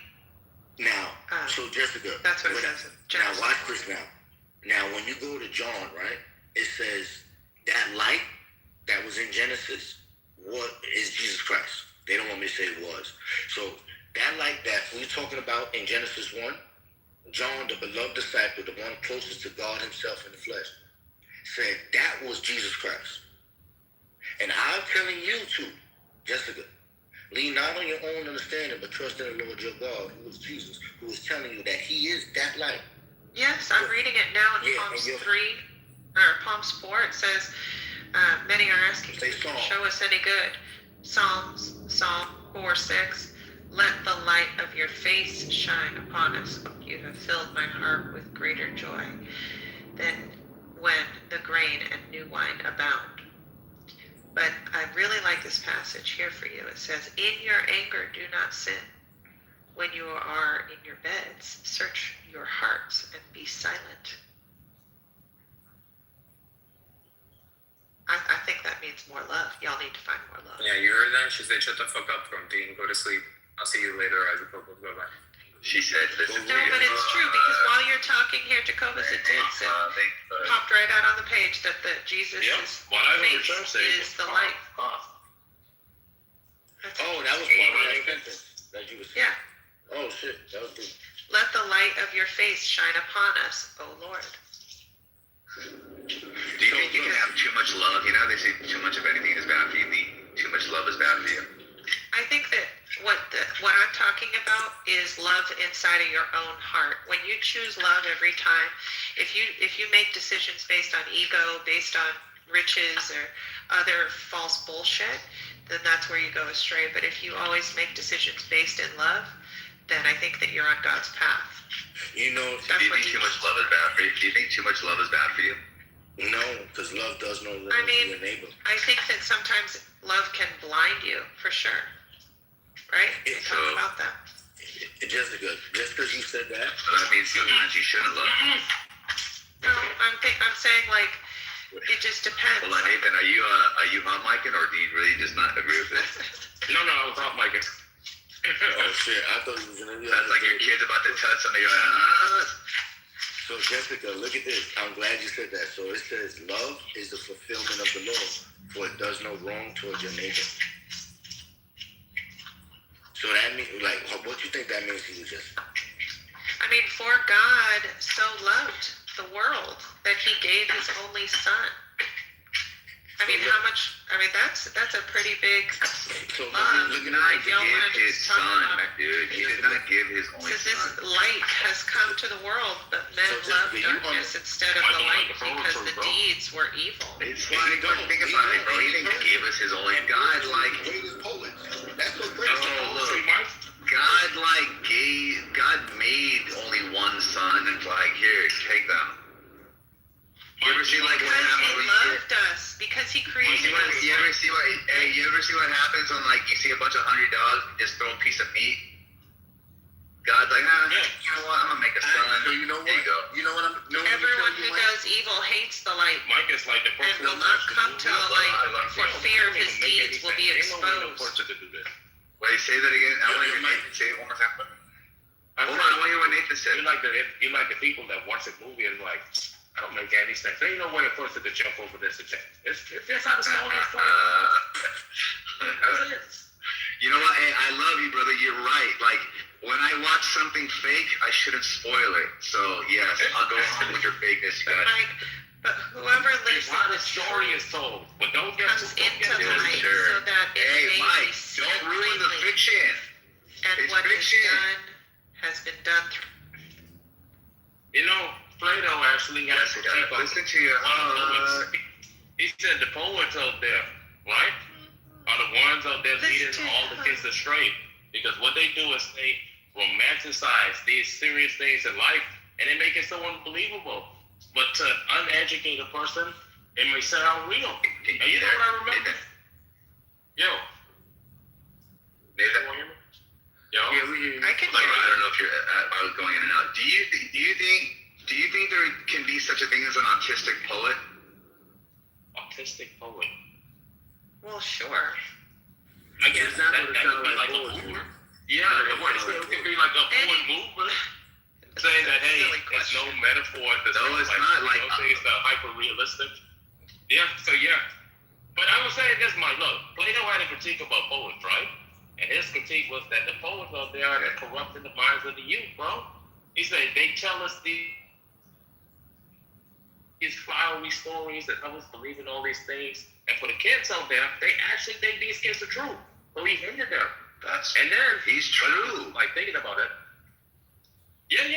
Now, so Jessica, that's what it says. Now watch this now. Now, when you go to John, right, it says that light that was in Genesis, what is Jesus Christ? They don't want me to say it was. So that light that we're talking about in Genesis 1, John, the beloved disciple, the one closest to God himself in the flesh, said that was Jesus Christ. And I'm telling you too, Jessica, lean not on your own understanding, but trust in the Lord your God, who is Jesus, who is telling you that he is that light. Yes, I'm reading it now in Palms 3, or Palms 4. It says, many are asking, show us any good. Psalm 4:6. Let the light of your face shine upon us. You have filled my heart with greater joy than when the grain and new wine abound. But I really like this passage here for you. It says, in your anger, do not sin. When you are in your beds, search your hearts and be silent. I think that means more love. Y'all need to find more love. Yeah, you heard that? She said, shut the fuck up, Dean. Go to sleep. I'll see you later, Bye-bye. She said, listen No, but it's true, because while you're talking here, Jacobus, it did say, popped right out on the page that Jesus' face is the light. Oh, that was part of that sentence. That you was. Yeah. Oh shit, that was good. Let the light of your face shine upon us, O Lord. Do you think you can have too much love? You know, they say too much of anything is bad for you. Too much love is bad for you. I think that what I'm talking about is love inside of your own heart. When you choose love every time, if you make decisions based on ego, based on riches or other false bullshit, then that's where you go astray. But if you always make decisions based in love, then I think that you're on God's path. You know, do you think too much love is bad for you? Do you think too much love is bad for you? No, because love does no wrong I mean, to your neighbor. I think that sometimes love can blind you, for sure. Right? We talk about that. Jessica, just because you said that, that means sometimes you shouldn't love. No, I'm saying like it just depends. Hold on, Nathan, are you hot micing, or do you really just not agree with it? No, I was hot micing. Oh shit, I thought you was gonna do that. That's like your kid's about to touch something. You're like, So Jessica, look at this. I'm glad you said that. So it says love is the fulfillment of the law, for it does no wrong towards your neighbor. So that means, like, what you think that means to you, Jessica? I mean, for God so loved the world that he gave his only son. I mean, how much? I mean, that's a pretty big love. He did not give his son, dude. He did not give his only Says this son. light has come to the world, but men love darkness instead of the light because the deeds were evil. It's like, think about it, bro. He didn't give us his only God. Like, that's what great. God made only one son, and like, here, take them. You ever see like what happens when loved us because he created us. You ever see what happens when like you see a bunch of hungry dogs and just throw a piece of meat? God's like, you know what? I'm gonna make a son. So you know what? There you go. You know what I'm? Everyone who does evil hates the light. Mike is like the and will not come to the light for fear his deeds will be exposed. Wait, say that again. I want to hear Nathan say it one more time. Hold on, I want to hear what Nathan said. You like the people that watch a movie and like, I don't make any sense. There ain't no way a person to jump over this and check. It's how the stone is playing. You know what? Hey, I love you, brother. You're right. Like, when I watch something fake, I shouldn't spoil it. So, yes, I'll go on with your fakeness, guys. But whoever lives how the story is told. But don't get comes into the light so that it may Mike, be seen don't ruin the plainly. fiction. And It's what fiction. is done has been done through. You know, Plato actually has to keep up. Listen to your He said the poets out there, right, are the ones out there leading all the kids astray. Because what they do is they romanticize these serious things in life, and they make it so unbelievable. But to an uneducated person, it may sound real. And you know what I remember? Yo. Nathan? Yo. I can Like, I don't know if you're. I was going in and out. Do you think there can be such a thing as an autistic poet? Autistic poet. Well, sure. I guess that would be like a movement. Yeah, it could be like a poet movement. Saying that, hey, it's no metaphor. No, it's not like it's hyper realistic. Yeah, so yeah. But I was saying this, Mike. Look, Plato had a critique about poets, right? And his critique was that the poets out there are corrupting the minds of the youth, bro. He said they tell us these flowery stories that help us believe in all these things. And for the kids out there, they actually think these kids are true. So he hindered them. And then he's true. Like thinking about it. Yeah.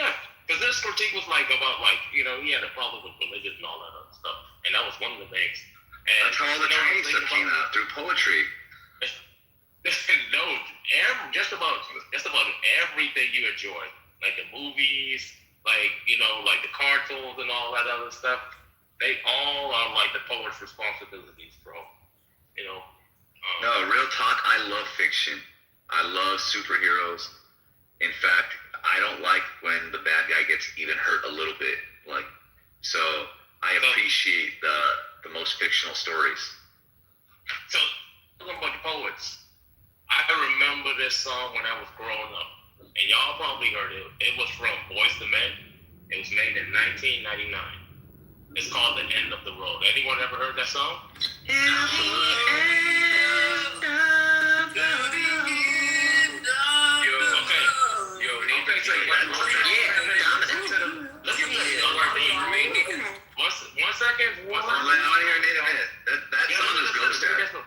Because this critique was like about like, you know, he had a problem with religion and all that other stuff. And that was one of the things. And that's how all the Chinese stuff came out, through poetry. No, just about everything you enjoy. Like the movies, like, you know, like the cartoons and all that other stuff. They all are like the poet's responsibilities, bro. You know? No, real talk, I love fiction. I love superheroes. In fact, I don't like when the bad guy gets even hurt a little bit. Like, so I appreciate the most fictional stories. So, talking about the poets, I remember this song when I was growing up. And y'all probably heard it. It was from Boys II Men. It was made in 1999. It's called The End of the Road. Anyone ever heard that song? End of the road. You Listen to the one second. That song is ghost town.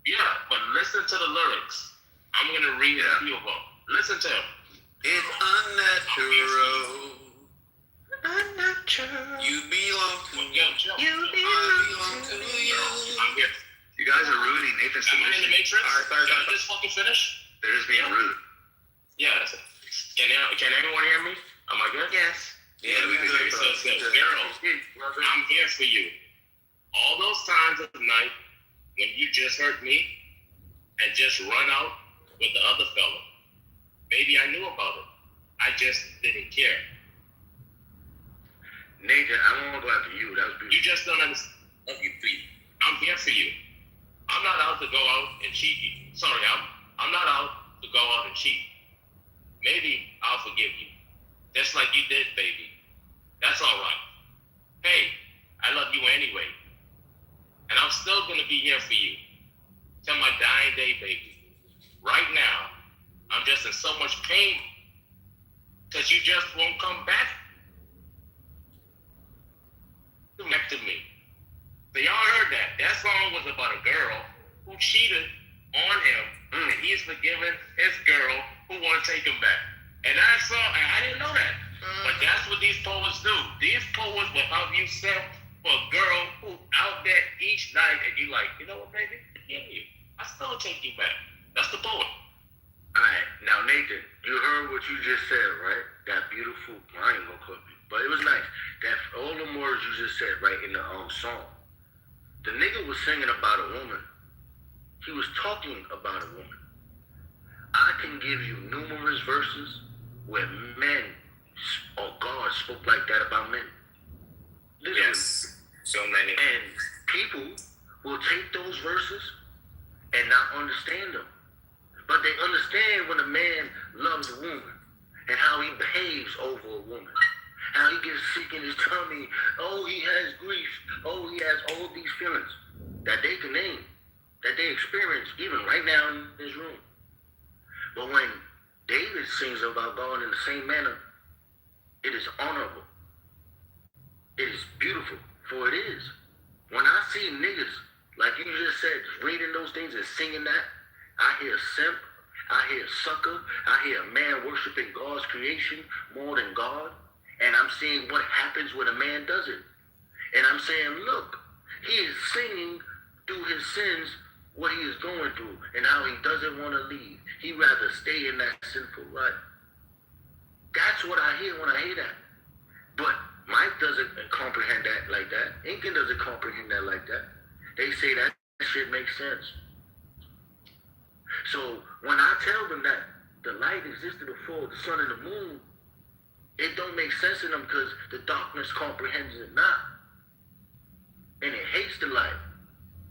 Yeah, but listen to the lyrics. I'm gonna read a few of them. Listen to them. It's unnatural. Unnatural. You belong to me. You belong to you. I'm here. You guys are ruining Nathan's Am I in submission. the Matrix? Sorry. Can I just fucking finish? They're just being rude. Yeah. Can everyone hear me? Am I good? Yes. Yeah, we can hear you. So, Daryl, I'm here for you. All those times of the night when you just hurt me and just run out with the other fella, maybe I knew about it. I just didn't care. Nathan, I won't go after you. That was beautiful. You just don't understand. I'm here for you. I'm not out to go out and cheat you. Sorry, I'm not out to go out and cheat. Maybe I'll forgive you. Just like you did, baby. That's all right. Hey, I love you anyway. And I'm still going to be here for you. Till my dying day, baby. Right now, I'm just in so much pain. Because you just won't come back. Back to me. So y'all heard that. That song was about a girl who cheated on him. And he's forgiven his girl who want to take him back. And I didn't know that. But that's what these poets do. These poets will help you sell for a girl who out there each night and you like, you know what, baby? Forgive you. I still take you back. That's the poet. Alright, now Nathan, you heard what you just said, right? That beautiful, I ain't gonna cook you, but it was nice. That all the words you just said, right, in the song. The nigga was singing about a woman. He was talking about a woman. I can give you numerous verses where men or God spoke like that about men. Literally. Yes, so many. And people will take those verses and not understand them. But they understand when a man loves a woman and how he behaves over a woman. How he gets sick in his tummy. Oh, he has grief. Oh, he has all these feelings that they can name, that they experience even right now in this room. But when David sings about God in the same manner, it is honorable. It is beautiful, for it is. When I see niggas, like you just said, reading those things and singing that, I hear simp, I hear sucker, I hear a man worshiping God's creation more than God, and I'm seeing what happens when a man does it. And I'm saying, look, he is singing through his sins what he is going through and how he doesn't want to leave. He'd rather stay in that sinful life. That's what I hear when I hear that. But Mike doesn't comprehend that like that. Incan doesn't comprehend that like that. They say that shit makes sense. So when I tell them that the light existed before the sun and the moon, it don't make sense to them because the darkness comprehends it not. And it hates the light.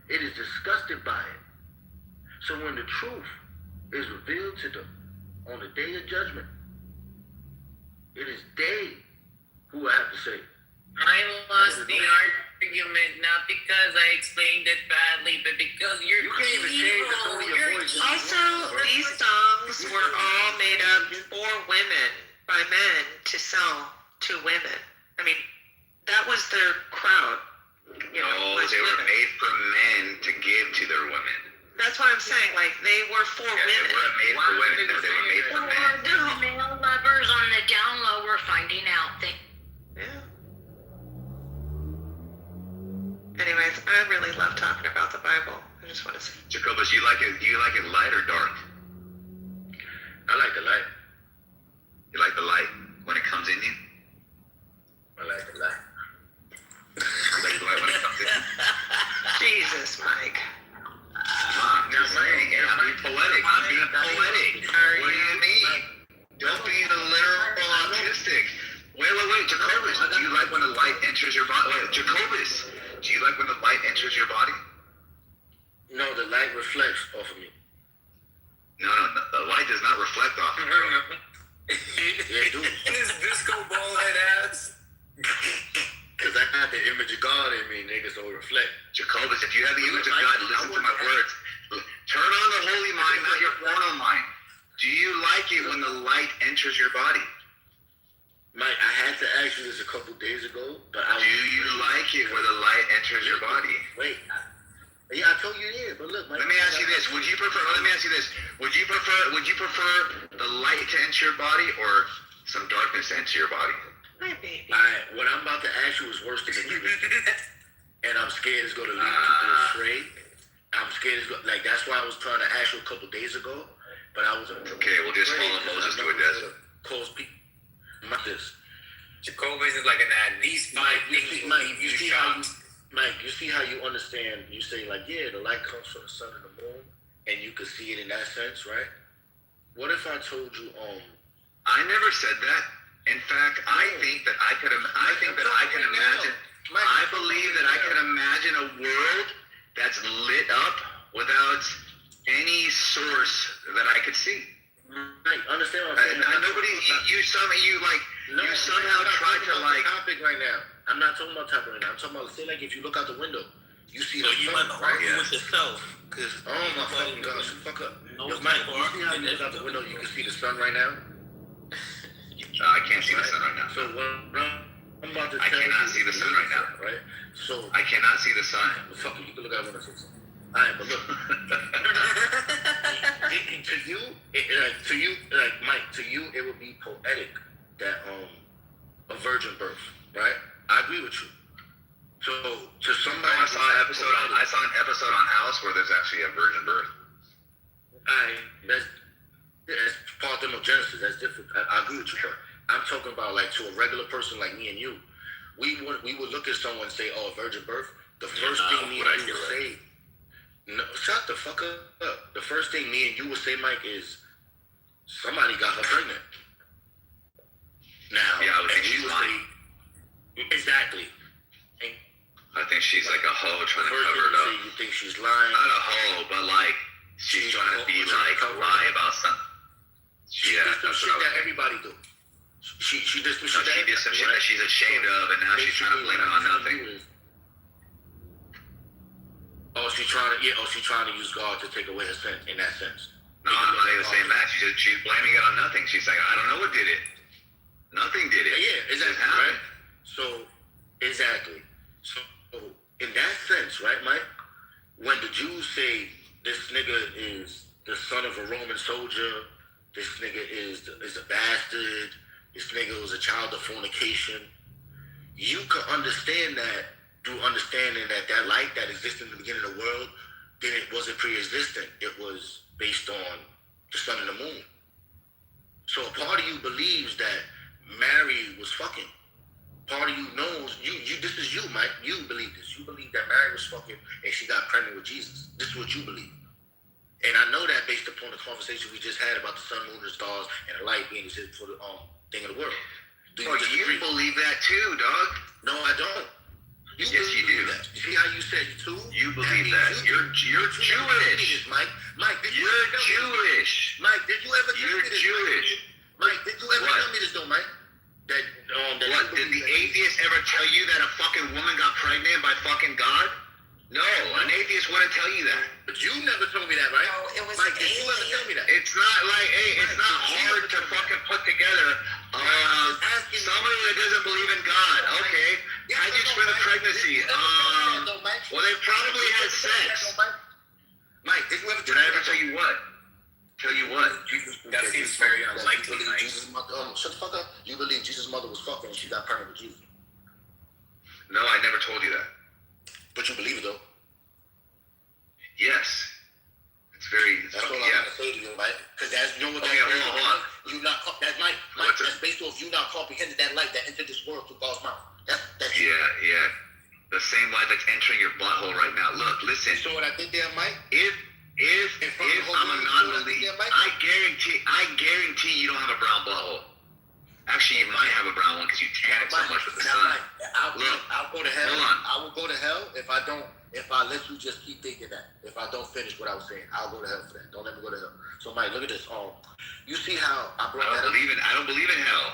It is disgusted by it. So when the truth is revealed to them on the day of judgment, it is they who will have to say, I lost the argument not because I explained it badly, but because you're evil. Also, these songs were all made up for women by men to sell to women. I mean, that was their crowd. They were made for men to give to their women. That's what I'm saying. Like, they were for women. They weren't made for women. No, they were made for men. The male lovers on the down low were finding out that. Yeah. Anyways, I really love talking about the Bible. I just want to say. Jacobus, do you like it light or dark? I like the light. You like the light when it comes in you? I like the light. You like the light when it comes in you? Jesus, Mike. I'm just saying, I'm being poetic. What do you mean? Don't be the literal autistic. Wait, Jacobus, do you like when the light enters your body? Jacobus, do you like when the light enters your body? No, the light reflects off of me. No, the light does not reflect off of you. Yeah, dude. His disco ball head ass. Because I have the image of God in me, niggas, so it reflect. Jacobus, if you have the image of God, listen to my words. Turn on the holy mind, not your porno mind. Do you like it when when the light enters your body? Mike, I had to ask you this a couple days ago, but do you like it where the light enters your body? Wait. I told you yeah, but look, Mike. Let me ask you this: Would you prefer? Let me ask you this: Would you prefer the light to enter your body or some darkness to enter your body? My baby. Alright, what I'm about to ask you is worse than the truth, and I'm scared it's gonna lead people astray. I'm scared it's like that's why I was trying to ask you a couple days ago, but I was okay. We'll just follow Moses to a desert. Cause people. Not this. Jacobus is like an at least five things. Mike, you see how you understand? You say like, yeah, the light comes from the sun and the moon, and you can see it in that sense, right? What if I told you, I never said that. In fact, I think that I can imagine. I believe that I can imagine a world that's lit up without any source that I could see. Mike, understand what I'm saying? You somehow try to like. Topic right now. I'm not talking about topic right now. I'm talking about say like if you look out the window, you see. So you want to argue with yourself? Cause my fucking gosh, fuck up. Yo, Mike, you see how you look out the window? You can see the sun right now. I can't see the sun right now. So what I'm about to I tell cannot you see the sun right now. Right. So I cannot see the sun. Fuck it, you can look out when I see the sun. Alright, but look. to you, Mike, to you, it would be poetic that a virgin birth, right? I agree with you. So to somebody, I saw an episode on House where there's actually a virgin birth. That's parthenogenesis. That's different. I agree with you, but I'm talking about like to a regular person like me and you. We would look at someone and say, "Oh, a virgin birth." The first thing me and you would say. No, shut the fuck up. The first thing me and you would say, Mike, is somebody got her pregnant. Now, yeah, I would think she's lying. Exactly. I think she's like a hoe trying to cover it up. You think she's lying? Not a hoe, but like she's trying to be like lie about something. She did some shit that everybody do. She did some shit. She did some shit that she's ashamed of, and now she's trying to blame it on nothing. She's trying to use God to take away her sin in that sense. No, I'm not even saying that. She's blaming it on nothing. She's like, I don't know what did it. Nothing did it. Yeah, exactly. Right? So, exactly. So, in that sense, right, Mike? When the Jews say this nigga is the son of a Roman soldier, this nigga is a bastard, this nigga was a child of fornication, you can understand that through understanding that light that existed in the beginning of the world, then it wasn't pre-existent. It was based on the sun and the moon. So a part of you believes that Mary was fucking. Part of you knows, this is you, Mike. You believe this. You believe that Mary was fucking and she got pregnant with Jesus. This is what you believe. And I know that based upon the conversation we just had about the sun, moon, and stars, and the light being existed for the thing of the world. Do you believe that too, dog? No, I don't. Yes, you do. That. You see how you said too? You believe that. You're Jewish. Mike, you're Jewish. Mike, did you ever You're Jewish. Mike, did you ever tell me this though, Mike? That what? Did the atheist ever tell you that a fucking woman got pregnant by fucking God? No, an atheist wouldn't tell you that. But you never told me that, right? No, it was Mike, did you ever tell me that? It's not like, it's not hard to fucking put together somebody that doesn't believe in God. Okay, I just for the pregnancy. Well, they probably had sex. Mike, did you ever? Did I ever tell you what? Tell you what? That seems very unlikely. Jesus' mother. Shut the fuck up. You believe Jesus' mother was fucking and she got pregnant with Jesus? No, I never told you that. But you believe it though? Yes. It's very. That's what I'm gonna say to you, Mike. Because that's hold on. You not. That's Mike. That's based off you not comprehending that light that entered this world through God's mouth. That's yeah. The same light that's entering your butthole right now. Look, listen. So what I did there, Mike? If I'm a non-believer, I guarantee you don't have a brown butthole. Actually, you might have a brown one because you tan so much with the sun. I'll go to hell. Hold on. I will go to hell if I let you just keep thinking that. If I don't finish what I was saying, I'll go to hell for that. Don't let me go to hell. So, Mike, look at this. You see how I brought that up? I don't believe in hell.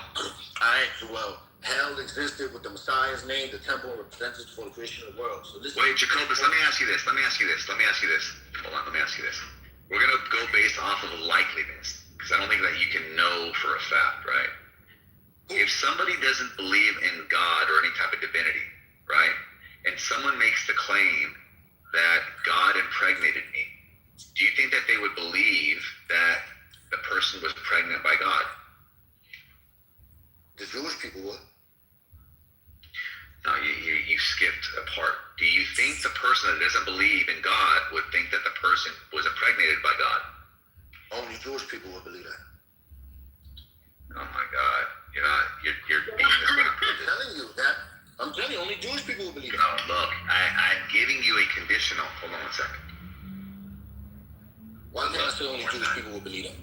Well, hell existed with the Messiah's name, the temple represented for the creation of the world. So listen. Wait, Jacobus, let me ask you this. Hold on, let me ask you this. We're going to go based off of likeliness. because I don't think that you can know for a fact, right? If somebody doesn't believe in God or any type of divinity, right, and someone makes the claim that God impregnated me, do you think that they would believe that the person was pregnant by God? The Jewish people would. No, you skipped a part. Do you think the person that doesn't believe in God would think that the person was impregnated by God? Only Jewish people would believe that. Oh my God. You're being this one. I'm telling you that. I'm telling you, only Jewish people would believe that. No, look, I'm giving you a conditional. Hold on one second. Why can't I say only Jewish people would believe that?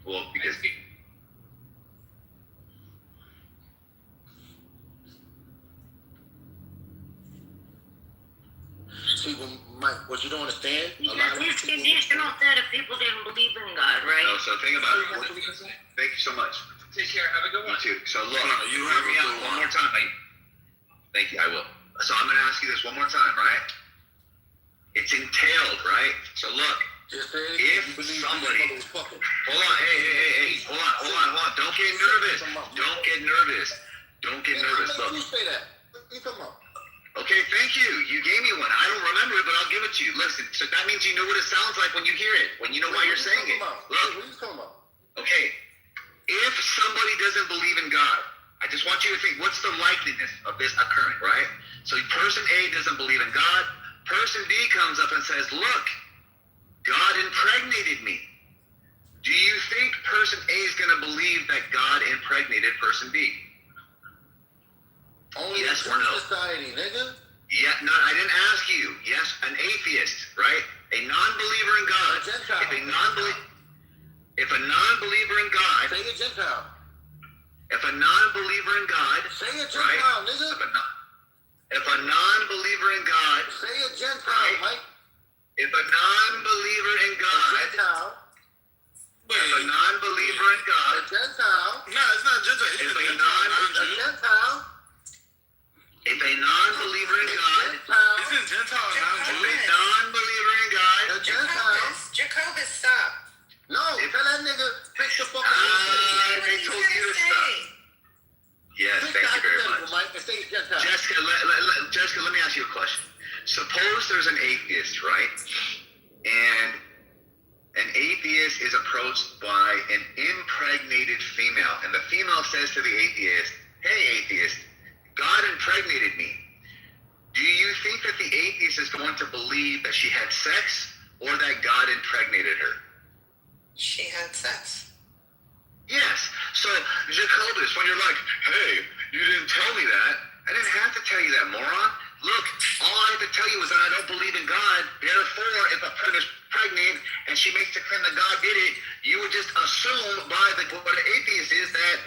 Well, because see, what you don't understand, a lot Because of it's people, conditional that if people didn't believe in God, right? no, so think about it. Thank you so much. Take care. Have a good one. You too. So look, you hear me out one more time. Thank you. I will. So I'm going to ask you this one more time, right? It's entailed, right? So look, if somebody, hold on, hey, hold on. Don't get nervous. Don't get nervous. Look. You say that. What are you talking about? Okay, thank you. You gave me one. I don't remember it, but I'll give it to you. Listen, so that means you know what it sounds like when you hear it, when you know why you're saying it. Look. What are you talking about? Okay, if somebody doesn't believe in God, I just want you to think, what's the likeliness of this occurring, right? So person A doesn't believe in God. Person B comes up and says, look, God impregnated me. Do you think person A is going to believe that God impregnated person B? Only yes in or no? society, nigga. Yeah, no, I didn't ask you. Yes, an atheist, right? A non-believer in God. If a non-believer in God. Say a Gentile. If a non-believer in God. Say a Gentile, right? nigga. If a non-believer in God. Say a Gentile, right? Mike. If a non-believer in God. A Gentile. If a non-believer in God. A Gentile. No, it's not Gentile. It's a Gentile. If a non-believer in God. Isn't Gentile If a non-believer in God. A Gentile. Jacobus, stop. No, tell that nigga fix the fucking they told you to stop. Yes, thank you very much. Jessica, let me ask you a question. Suppose there's an atheist, right? And an atheist is approached by an impregnated female, and the female says to the atheist, hey, atheist, God impregnated me. Do you think that the atheist is going to believe that she had sex or that God impregnated her? She had sex. Yes. So, Jacobus, when you're like, hey, you didn't tell me that, I didn't have to tell you that, moron. Look, all I have to tell you is that I don't believe in God. Therefore, if a person is pregnant and she makes the claim that God did it, you would just assume by what an atheist is that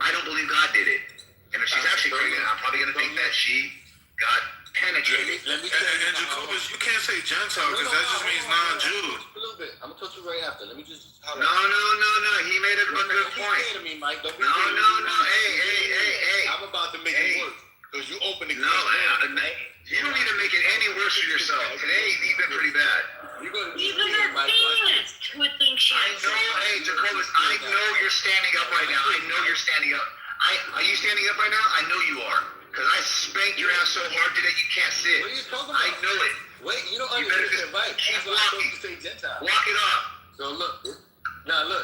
I don't believe God did it. And if she's actually pregnant, I'm probably going to think that she got penetrated. Let me tell you. And Jacobus, you can't say Gentile because that just means non-Jew. A little bit. I'm going to touch you right after. Let me just. No. He made a good point. Don't be Mike. Don't be No. Hey. I'm about to make it worse. Because you open it. No, you don't need to make it any worse for yourself. Today, you've been pretty bad. Even the atheist would think she I know, hey, Jacobus, I know you're standing up right now. I know you're standing up. Are you standing up right now? I know you are. Because I spanked your ass so hard today you can't sit. What are you talking about? I know it. Wait, you don't You better understand, right? keep That's why I told walking. you say Gentile. Walk it off. So look,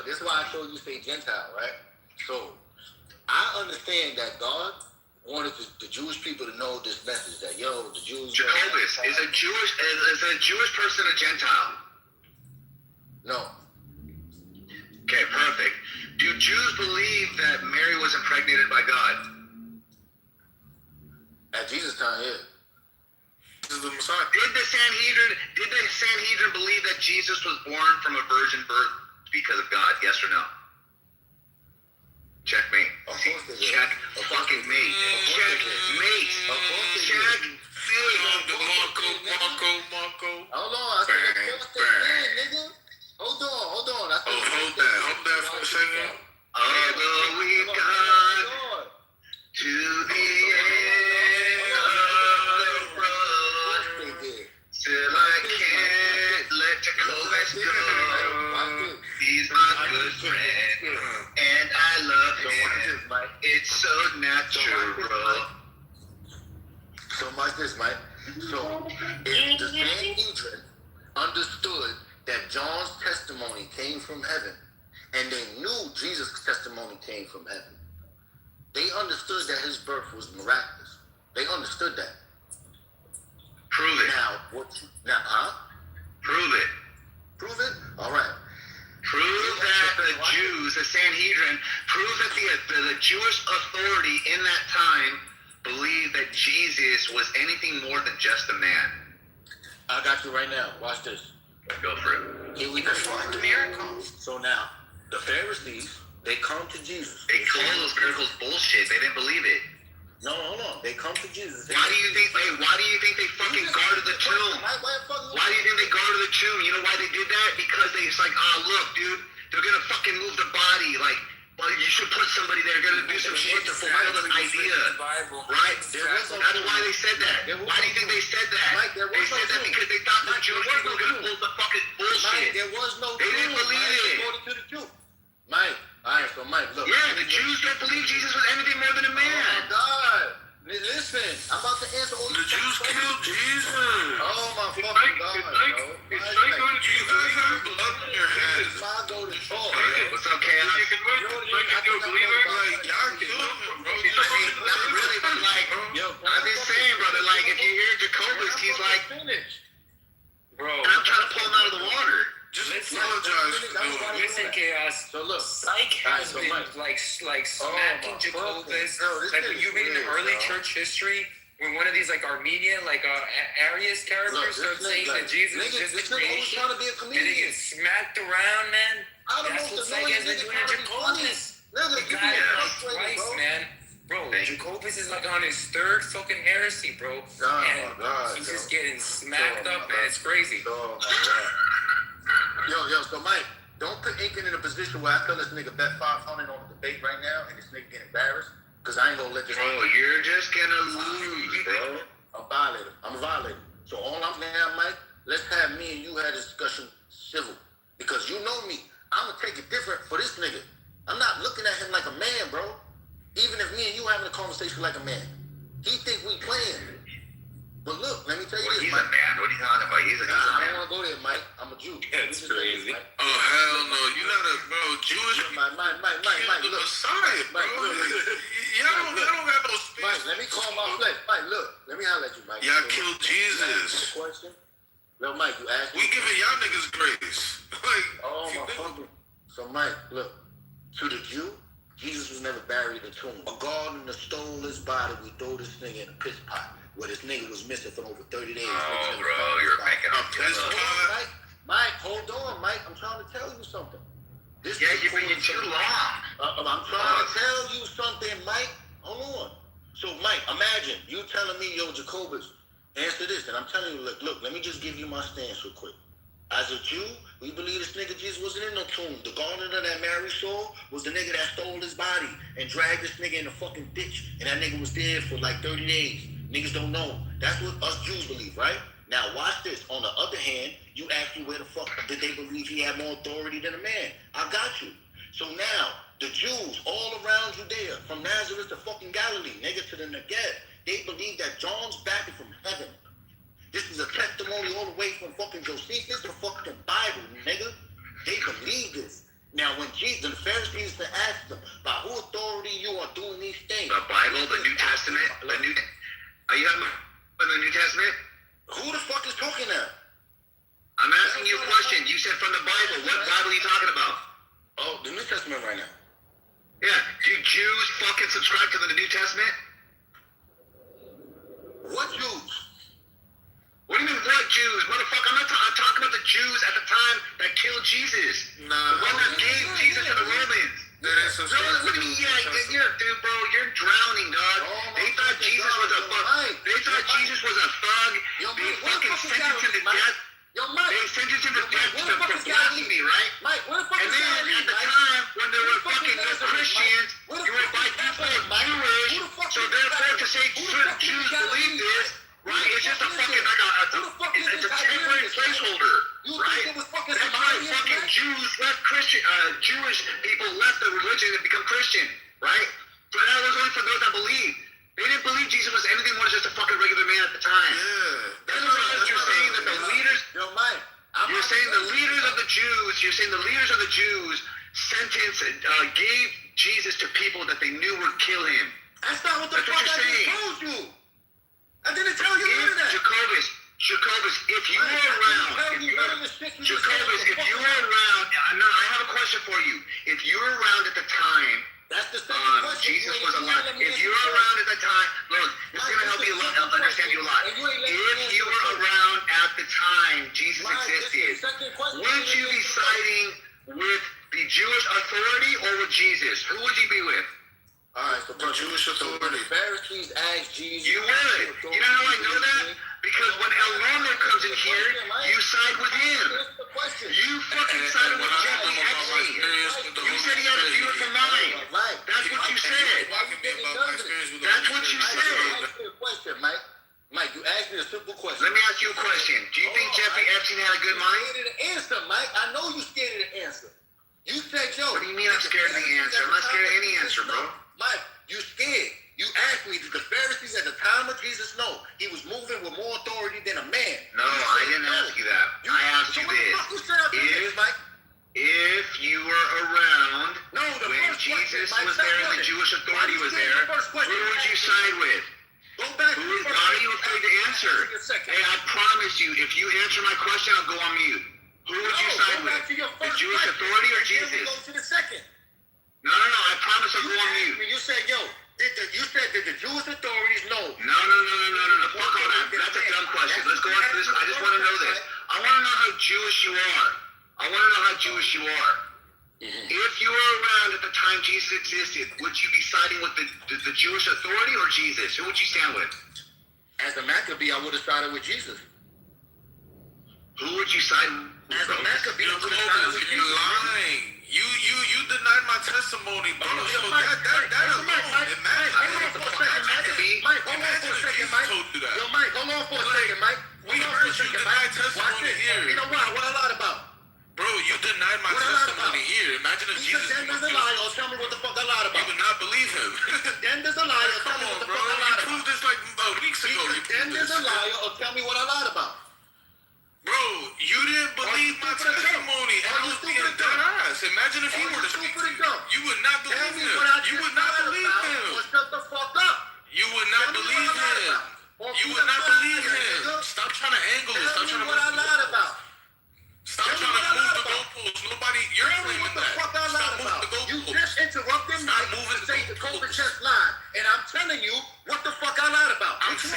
this is why I told you say Gentile, right? So I understand that God wanted the Jewish people to know this message that the Jews. Jacobus, is a Jewish person a Gentile? No. Okay, perfect. Do Jews believe that Mary was impregnated by God? At Jesus' time, yeah. This is the Messiah. Did the Sanhedrin believe that Jesus was born from a virgin birth because of God? Yes or no? Checkmate. Check fucking mate. Checkmate. Checkmate. Marco. Hold on, I said nigga. Hold on. Hold that for a second. Although we've gone to the end of the road, still I can't let Jacobus go. He's It's so natural, bro. So much this, Mike. So if the Sanhedrin understood that John's testimony came from heaven, and they knew Jesus' testimony came from heaven, they understood that his birth was miraculous. They understood that. Prove it. Prove it. Prove it? All right. Prove that the Jews, the Sanhedrin, prove that the Jewish authority in that time believed that Jesus was anything more than just a man. I got you right now. Watch this. Go for it. Here we go. Miracles. So now, the Pharisees, they come to Jesus. They call those miracles bullshit. They didn't believe it. No, hold on. They come to Jesus. Why do you think they fucking guarded the tomb? Why do you think they guarded the tomb? You know why they did that? Because it's like, oh look, dude, they're gonna fucking move the body. Like, well, you should put somebody there. Gonna do some shit to fulfill the idea, right? That's why they said that. Why do you think they said that? They said that because they thought the Jewish people were gonna pull the fucking bullshit. There was no. They didn't believe it. According to the Jew. Mike, all right, so Mike, look. Yeah, the Jews don't believe Jesus was anything more than a man. Oh my God. Listen, I'm about to answer all the Jews killed Jesus. Oh my fucking God, bro. It's like going to Jesus. You have blood in your head. If I go to talk, what's up, Chaos? Like you're a believer. Like y'all killed him, bro. Not really, but like, I'm just saying, brother. Like, if you hear Jacobus, he's like, Bro, and I'm trying to pull him out of the water. Just apologize. Listen, Chaos. So look, Psych has been like smacking Jacobus. Like when you read in the early church history, when one of these like Armenian, like Arius characters start saying that Jesus is just the creation, and they get smacked around, man. That's what Psych has been doing to Jacobus. You got it like twice, man. Bro, Jacobus is like on his third fucking heresy, bro. And he's just getting smacked up, man. It's crazy. Oh my God. Yo, so Mike, don't put Incan in a position where I tell this nigga bet 500 on the debate right now and this nigga get embarrassed, because I ain't gonna let this. Bro, you're just gonna lose, bro. I'm a violator. So all I'm now, Mike, let's have me and you have a discussion civil. Because you know me, I'm gonna take it different for this nigga. I'm not looking at him like a man, bro. Even if me and you having a conversation like a man, he think we playing. But look, let me tell you this, he's Mike. a man. What are you talking about? He's a man. I don't want to go there, Mike. I'm a Jew. That's crazy. Oh, hell no. You're not a, bro, Jewish people. Mike, look. look. Messiah, bro. Y'all don't have no space. Mike, let me call my flesh. Mike, look. Let me holler at you, Mike. Y'all killed Jesus. Question? Well, Mike, you asked we giving y'all niggas grace. Like, oh, my fucking. So, Mike, look. To the Jew, Jesus was never buried in a tomb. A gardener stole his body. We throw this thing in a piss pot. Where this nigga was missing for over 30 days. Oh, bro, you're making up too much. Mike, hold on, Mike. I'm trying to tell you something. You're being too long. I'm trying to tell you something, Mike. Hold on. So, Mike, imagine you telling me, yo, Jacobus, answer this. And I'm telling you, look, let me just give you my stance real quick. As a Jew, we believe this nigga Jesus wasn't in no tomb. The gardener that Mary saw was the nigga that stole his body and dragged this nigga in the fucking ditch. And that nigga was dead for like 30 days. Niggas don't know. That's what us Jews believe, right? Now watch this. On the other hand, you ask me where the fuck did they believe he had more authority than a man? I got you. So now, the Jews all around Judea, from Nazareth to fucking Galilee, nigga, to the Negev, they believe that John's back from heaven. This is a testimony all the way from fucking Josephus to fucking Bible, nigga. They believe this. Now, when Jesus, the Pharisees asked them, by who authority you are doing these things? The Bible, the New Testament, are you talking about the New Testament? Who the fuck is talking now? I'm asking you a question. You said from the Bible. What Bible are you talking about? Oh, the New Testament right now. Yeah. Do Jews fucking subscribe to the New Testament? What Jews? What do you mean, what Jews? Motherfucker, I'm talking about the Jews at the time that killed Jesus. Nah. The one that gave Jesus to the Romans. That is what do you mean? Yeah, dude, bro, you're drowning, dog. They thought Jesus was a thug. They thought Jesus was a thug. They fucking sentenced him to death. They sentenced him to death for blasphemy, right? And then at the time when there were fucking Christians, you were by default Jewish. So therefore, to say Jews believe this, right? It's just a fucking it's a temporary placeholder, right? That's why fucking Jews left Jewish people left the religion and become Christian, right? So you're saying the leaders of the Jews gave Jesus to people that they knew would kill him. That's not what the fuck I just told you. I didn't tell you none of that. Jacobus, if you were around, no, I have a question for you. If you were around at the time, that's the second question. Jesus was alive. If you were around at the time, look, it's going to help you understand you a lot. If you were around at the time Jesus existed, would you be siding with the Jewish authority or with Jesus? Who would you be with? All right, so the Jewish authority. The Pharisees asked Jesus. You would. You know how I know that? Because when El Roman comes in here, you side with him. You fucking sided with Jeffrey Epstein. You said he had a beautiful mind. That's what you said. That's what you said. Mike, you asked me a simple question. Let me ask you a question. Do you think Jeffrey Epstein had a good mind? I'm scared of the answer, Mike. I know you're scared of the answer. You said, yo. What do you mean I'm scared of the answer? I'm not scared of any answer, bro. Mike, you scared. You asked me, did the Pharisees at the time of Jesus know he was moving with more authority than a man? No, I didn't ask you that. I asked you this. If you were around when Jesus was there and the Jewish authority was there, who would you side with? Why are you afraid to answer? Hey, I promise you, if you answer my question, I'll go on mute. Who would you side with? The Jewish authority or Jesus? Go to the second. No, I promise I'll go on mute. You said, yo, you said that the Jewish authorities know. No. Fuck all that. That's a dumb question. Let's go on to this. I just want to know this. I want to know how Jewish you are. If you were around at the time Jesus existed, would you be siding with the Jewish authority or Jesus? Who would you stand with? As a Maccabee, I would have sided with Jesus. Who would you side with? As a Maccabee, I would have sided with Jesus. You're lying. You denied my testimony, bro. That alone, it matters. Mike, hold on for a second, Mike. Yo, Mike, hold on for a second, Mike. We heard you deny testimony here. You know what? What I lied about? Bro, you denied my testimony here. Imagine if Jesus then there's a liar. Tell me what the fuck I lied about. You would not believe him. Then there's a liar. Tell me what the fuck I lied about. You proved this like weeks ago. Then there's a liar. Or tell me what I lied about. Bro, you didn't believe my testimony. And I was being dead ass. Imagine if he were to speak to you. You would not believe him. You would not believe him. Shut the fuck up. You would not believe him. You would not believe him. Stop trying to angle it. Stop trying to what I lied about. Stop trying to move the goalposts. Nobody, you're claiming that. Stop moving the goalposts. You just interrupted Mike to say the Kitover just lied. And I'm telling you what the fuck I lied about. I'm saying,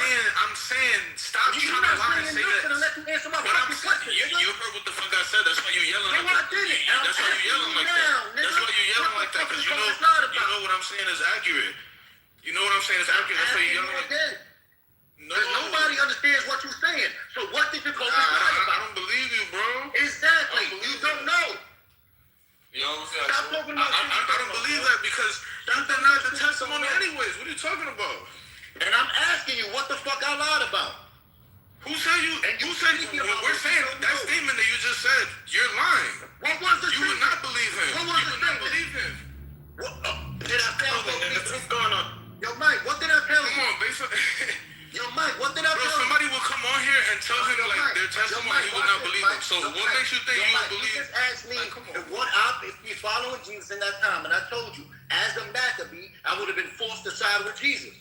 stop trying to lie and say that. Let me answer my What I'm question. You heard what the fuck I said. That's why you yelling like that. That's why you yelling like that. Because you know what I'm saying is accurate. You know what I'm saying is accurate. That's why you yelling like that. No. Nobody understands what you're saying. So what did you lie about? I don't believe you, bro. Exactly. You don't know. You know what I'm saying? I don't believe that because you denied the testimony anyways. What are you talking about? And I'm asking you what the fuck I lied about. Who said you? We're saying that statement that you just said. You're lying. What was the You would not believe him. What was you would not believe him. What did I tell you? What's going on? Yo, Mike, what did I tell you? Come on, basically. Yo, Mike, what did I tell you? Somebody will come on here and tell him like their testimony, he would not believe them. So what makes you think you would believe? You just asked me if you following Jesus in that time, and I told you, as a Maccabee, I would have been forced to side with Jesus.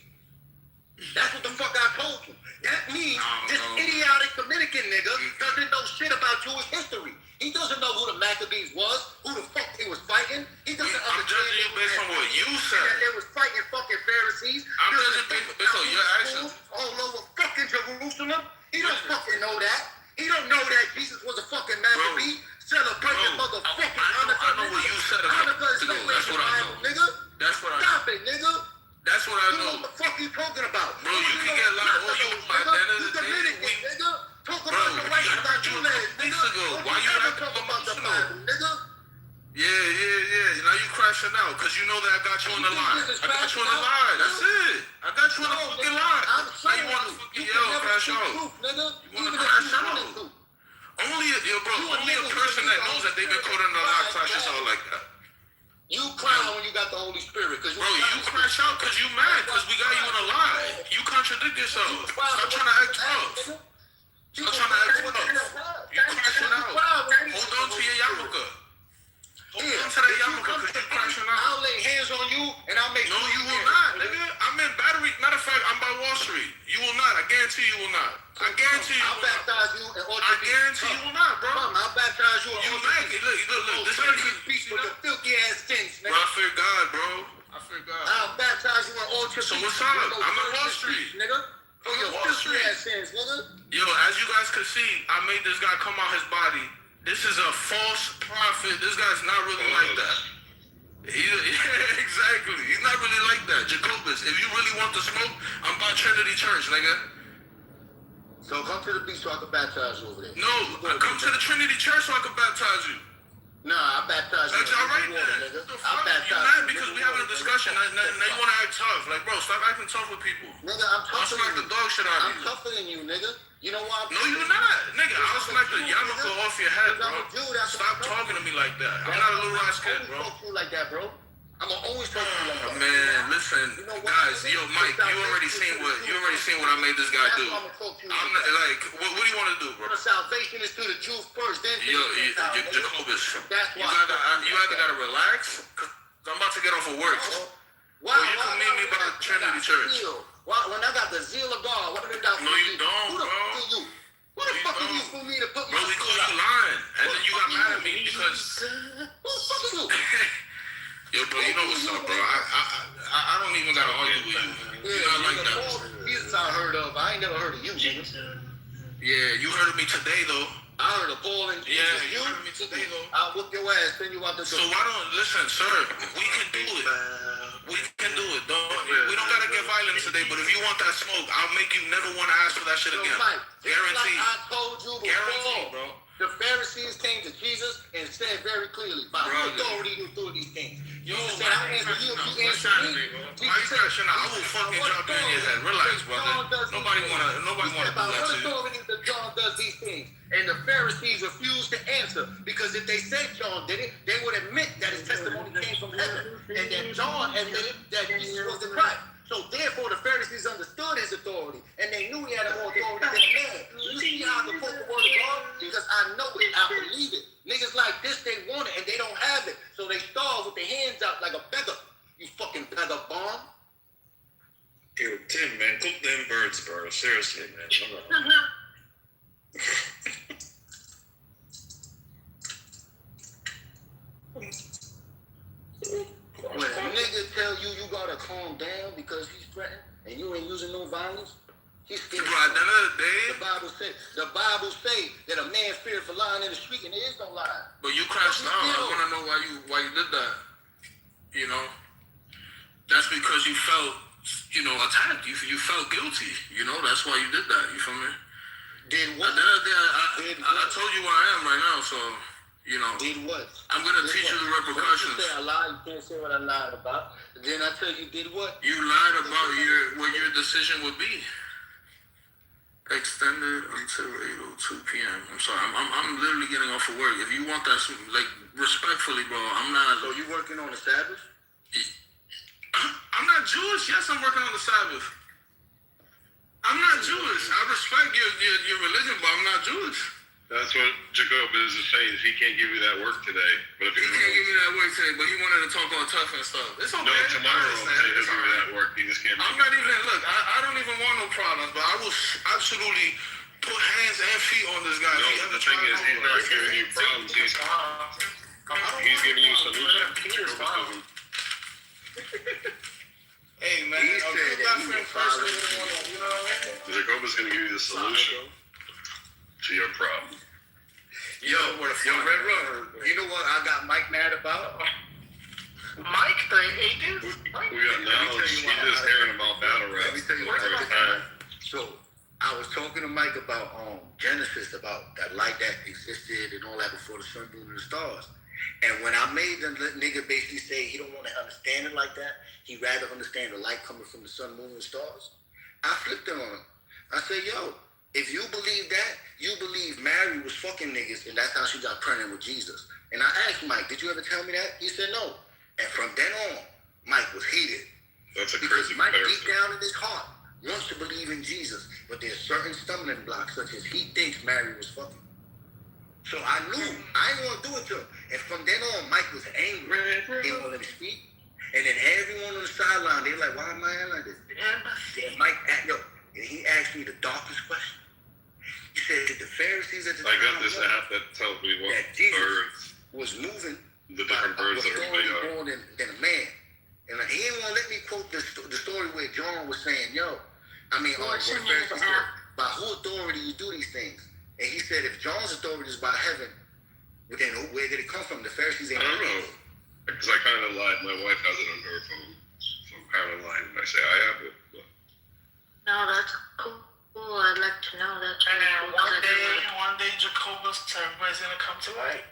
That's what the fuck I told you. That means this idiotic Dominican nigga doesn't know shit about Jewish history. He doesn't know who the Maccabees was, who the fuck they was fighting. He doesn't I'm judging you based on what you said. That they was fighting fucking Pharisees. I'm judging based on your actions. All over fucking Jerusalem. He don't fucking know that. He don't know that Jesus was a fucking Maccabee. Celebrating motherfucking Hanukkah. I know what you said about Hanukkah is no way to Bible, nigga. That's what I know. Stop it, nigga. That's what I know. You know what the fuck you talking about? Bro, you can get loud all you want. At the end of the day, nigga. Talk about the right about you weeks ago. Why you acting emotional? Nigga. Yeah. Now you crashing out because you know that I got you on the line. I got you on the line. That's it. I got you on the fucking line. Now you want to fucking yell, crash out. You want to crash out. Only a person that knows that they've been caught in the lie crashes out like that. You cry when you got the Holy Spirit. Bro, you crash out because you mad because we got you in a lie. You contradict yourself. Stop trying to act tough. Stop trying to act tough. You crashing out. Hold on to your yarmulke. here. Come to that If you yarmulke come because to you're crashing out. I'll lay hands on you and I'll make No, sure you will not, nigga. I'm in Battery. Matter of fact, I'm by Wall Street. You will not. I guarantee you will not. I guarantee you I'll will not. baptize you and I guarantee you will not, bro. Come, I'll baptize you and You like it. Look. This is speech for your filthy ass sins, Bro, nigga. I fear God, bro. I fear God. I'll baptize you in all your So feet. what's up? I'm in Wall Street. Nigga. For I'm your in Wall filthy Street. ass sins, nigga. Yo, as you guys can see, I made this guy come out his body. This is a false prophet. This guy's not really like that. Yeah, exactly. He's not really like that. Jacobus, if you really want to smoke, I'm by Trinity Church, nigga. So come to the beach so I can baptize you over there. No, I come to the Trinity Church so I can baptize you. Nah, I baptize you. That's all right water, then. nigga. The I fuck? You baptize mad you. because we having a discussion. Now you want to act tough. Like, bro, stop acting tough with people. Nigga, I'm I'll tougher smack than the dog shit out of I'm you. tougher than you, nigga. You know why? No, you're not. Nigga, I'll smack the yarmulke off your head, bro. Stop talking to me like that. I'm not a little ass kid, bro. Talk to you like that, bro. I'm gonna always talk to you like that. Man, listen, guys, yo, Mike, you already seen what I made this guy do. I'm gonna talk to you I'm like not, that. like, what do you want to do, bro? The salvation is to the Jews first, then to Yo, the Gentiles, nigga. Jacobus, That's you why. either gotta relax, cause I'm about to get off of work. Why? Or you can meet me by the Trinity Church. Why? When I got the zeal of God, what did I No, you don't, Who the bro. fuck are you? Who the fuck are you for me to put Bro, my we call foot you out? lying, and then you got mad at me because. Who the fuck are you? Yo, bro, you know what's up, bro. I don't even gotta argue with you. You're not like that. Jesus I heard of. I ain't never heard of you, nigga. Yeah, you heard of me today, though. I heard of Paul and Jesus. Yeah, you heard of me today, though. I'll whoop your ass, send you out the door. So why don't listen, sir? We can do it. We can do it. We don't gotta get violent today. But if you want that smoke, I'll make you never want to ask for that shit again. Guaranteed. Like I told you before, Guaranteed, bro. The Pharisees came to Jesus and said very clearly, by whose authority you do these things. Yo, Jesus said, I answer you, you answer me. Why you crashing out? I will fucking drop you in your head. Relax, brother. Nobody wanna do that By to what you. authority that John does these things? And the Pharisees refused to answer because if they said John did it, they would admit that his testimony came from heaven and that John admitted that Jesus was the Christ. So therefore, the Pharisees understood his authority, and they knew he had more authority than a man. You see how I can quote the word of God? Because I know it, I believe it. Niggas like this, they want it, and they don't have it. So they starve with their hands out like a beggar. You fucking beggar bomb. Yo, Tim, man, cook them birds, bro. Seriously, man. When a nigga tell you you gotta calm down because he's threatened and you ain't using no violence, he's scared. Bro, at the end of the day, the Bible say that a man fears for lying in the street, and there is no lie. but you crashed out. I wanna know why you did that. You know, that's because you felt, attacked. You felt guilty. You know, that's why you did that. You feel me? Did what? At the end of the day, I told you where I am right now, so. Did what? I'm gonna teach you the repercussions. You say I lied, you can't say what I lied about. Then I tell you, did what? You lied about what your decision would be. Extended until 8:02 p.m. I'm sorry, I'm literally getting off of work. If you want that, like, respectfully, bro, I'm not. So you working on the Sabbath? I'm not Jewish. Yes, I'm working on the Sabbath. I'm not Jewish. I respect your religion, but I'm not Jewish. That's what Jacobus is saying. Is he can't give you that work today. But if he can't give me that work today, but he wanted to talk all tough and stuff. It's okay. No, tomorrow he'll give you that work. He just can't. I'm not even. Look, I don't even want no problems, but I will absolutely put hands and feet on this guy. No, the thing is, he's not giving you problems. He's giving you solutions. Hey man, He said that he was Jacobus gonna give you the solution to your problem. Yo, Red Rover, you know what I got Mike mad about? Mike, the agent? We got knowledge. We just hearing about battle rap. Let me tell you what I So, I was talking to Mike about Genesis, about that light that existed and all that before the sun, moon, and the stars. And when I made the nigga basically say he don't want to understand it like that, he'd rather understand the light coming from the sun, moon, and stars, I flipped it on him. I said, yo, if you believe that, you believe Mary was fucking niggas, and that's how she got pregnant with Jesus. And I asked Mike, did you ever tell me that? He said no. And from then on, Mike was heated. That's a because crazy Mike comparison. deep down in his heart wants to believe in Jesus, but there's certain stumbling blocks, such as he thinks Mary was fucking. So I knew I ain't want to do it to him. And from then on, Mike was angry. He didn't want to let me speak. And then everyone on the sideline, they were like, why am I like this? And Mike, and he asked me the darkest question. He said, did the Pharisees at the I time got this know app that tells me what that Jesus birds, was moving the different birds that authority are. more than a man? And he didn't want to let me quote the story where John was saying, what the Pharisees said, by who authority you do these things? And he said, if John's authority is by heaven, then where did it come from? The Pharisees ain't. I don't know. Because I kind of lied. My wife has it on her phone. So I'm kind of lying when I say I have it. But. No, that's cool. I'd like to know that. And then one day, Jacobus, everybody's gonna come to light.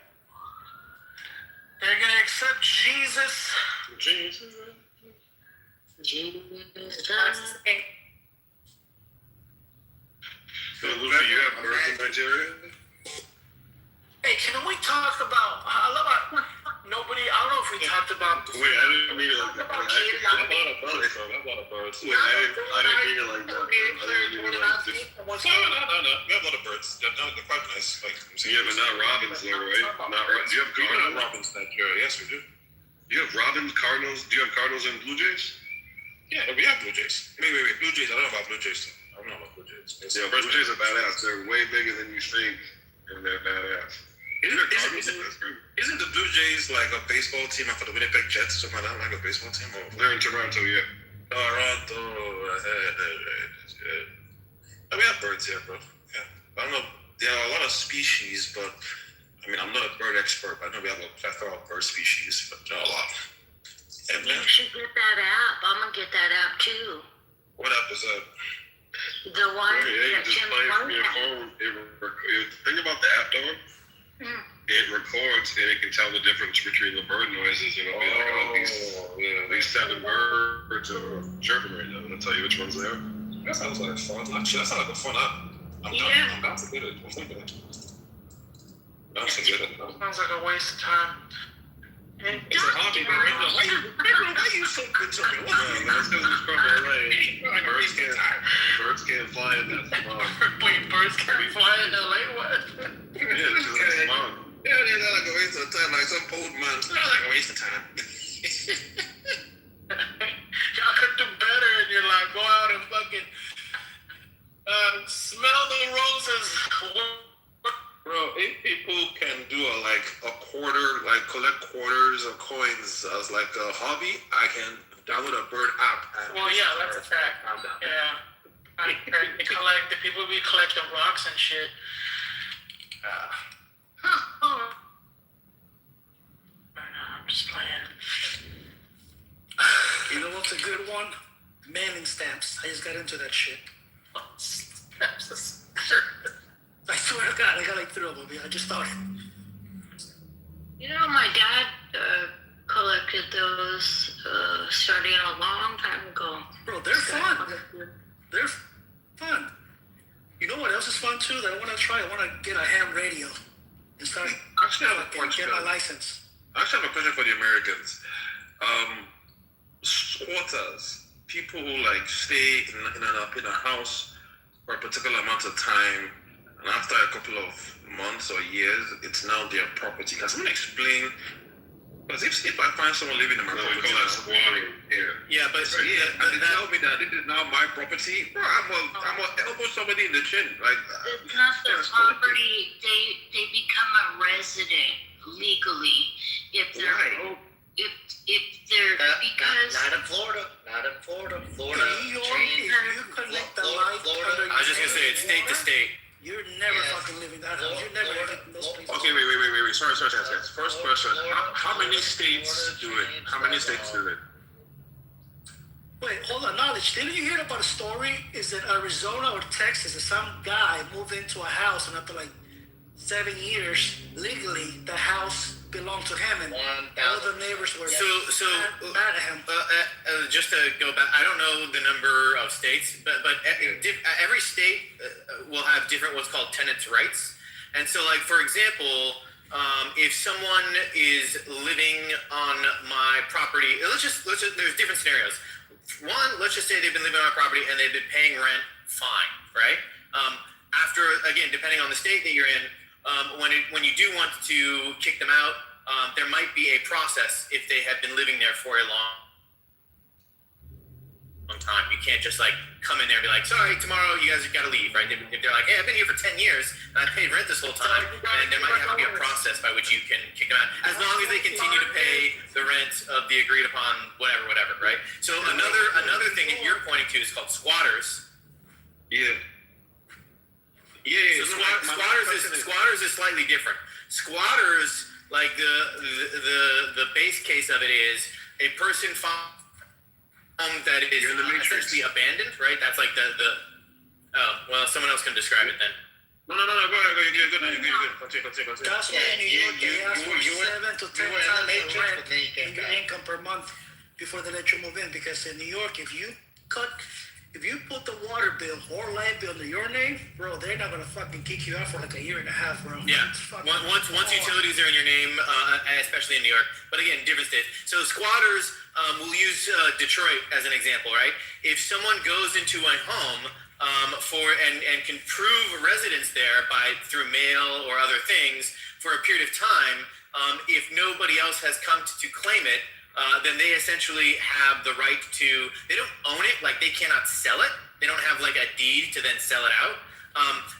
They're gonna accept Jesus. Jesus. So, Lucy, you have birth in Nigeria? Hey, can we talk about? Nobody. I don't know if we talked about. Wait, I didn't mean it like that. I bought a bird. Wait, I didn't mean it like that. I didn't mean it like this. No. We have a lot of birds. They're quite nice. Like, Yeah, but not robins, though, right? Not robins. Do you have we have cardinals? robins in Nigeria. Yes, we do. Do you have robins, cardinals? Do you have cardinals and blue jays? Yeah, we have blue jays. Wait. Blue jays. I don't know about blue jays. I don't know about blue jays. Yeah, blue jays are badass. They're way bigger than you think, and they're badass. Isn't the Blue Jays like a baseball team for the Winnipeg Jets or something like that? Like a baseball team? Or? They're in Toronto, yeah. Toronto. We have birds here, bro. Yeah. I don't know. There are a lot of species, but I mean, I'm not a bird expert. But I know we have a plethora of bird species, but not a lot. And You should get that app. I'm gonna get that app too. What app is that? The one Yeah, you that just Jim play it from Carrey your had. phone. Think about the app, dog. It records and it can tell the difference between the bird noises. It'll be like, these 7 birds are chirping right now. It'll tell you which ones they are. That sounds like fun. Actually, that sounds like a fun app. I'm down to get it. I'm thinking it. Down to get it. Sounds like a waste of time. It's a hobby, man. Why you so good to me? That's because it's from LA. Birds can't fly in that smog. Wait, birds can't be flying in LA? What? Yeah, this is like smog. Yeah, they're not like a waste of time. Like some old man. It's not like a waste of time. Y'all could do better in your life. Go out and fucking smell the roses. Bro, if people can do a quarter, like collect quarters or coins as like a hobby, I can download a bird app. Well, yeah, that's a fact. Yeah. The people be collecting rocks and shit. I'm just playing. You know what's a good one? Mailing stamps. I just got into that shit. Stamps. I swear to God, I got like 3 of them. I just started. You know, my dad collected those starting a long time ago. Bro, they're fun. They're fun. You know what else is fun too that I want to try? I want to get a ham radio and start get my license. I actually have a question for the Americans. Squatters, people who like stay in a house for a particular amount of time, and after a couple of months or years, it's now their property. Can someone explain? Because if I find someone living in my property, we call that squatting. Yeah, but and they tell me that this is now my property, bro, I'm gonna elbow somebody in the chin. Like, it's not their property. They become a resident legally if they're if they're because not in Florida. Florida. You connect the light. I was just gonna say it's state to state. You're never fucking living that house. You're never living those places. Okay, wait. Sorry, guys. First question. How many states do it? How many states do it? Wait, hold on. Knowledge. Didn't you hear about a story? Is it Arizona or Texas? That some guy moved into a house and after like 7 years, legally, the house belonged to him and all the neighbors were so mad at him. Just to go back, I don't know the number of states, but every state will have different what's called tenants' rights. And so, like for example, if someone is living on my property, let's just there's different scenarios. One, let's just say they've been living on my property and they've been paying rent fine, right? After, again, depending on the state that you're in, when you do want to kick them out, there might be a process if they have been living there for a long time. You can't just like come in there and be like, sorry, tomorrow you guys have got to leave, right? If they're like, hey, I've been here for 10 years and I paid rent this whole time, and there might have to be a process by which you can kick them out, as long as they continue to pay the rent of the agreed upon whatever, right? So another thing that you're pointing to is called squatters. Yeah. So squatters is slightly different. Squatters, like the base case of it is a person found that is essentially abandoned, right? That's like the someone else can describe it then. No, go ahead. You're good. Continue. That's why in New York they ask for 7 to 10 times the rent in your income per month before they let you move in. Because in New York, if you put the water bill or light bill to your name, bro, they're not gonna fucking kick you out for like a year and a half, bro. Yeah. Once utilities are in your name, especially in New York, but again, different states. So squatters, we'll use Detroit as an example, right? If someone goes into a home and can prove residence there through mail or other things for a period of time, if nobody else has come to claim it, then they essentially have the right to, they don't own it, like they cannot sell it. They don't have like a deed to then sell it out.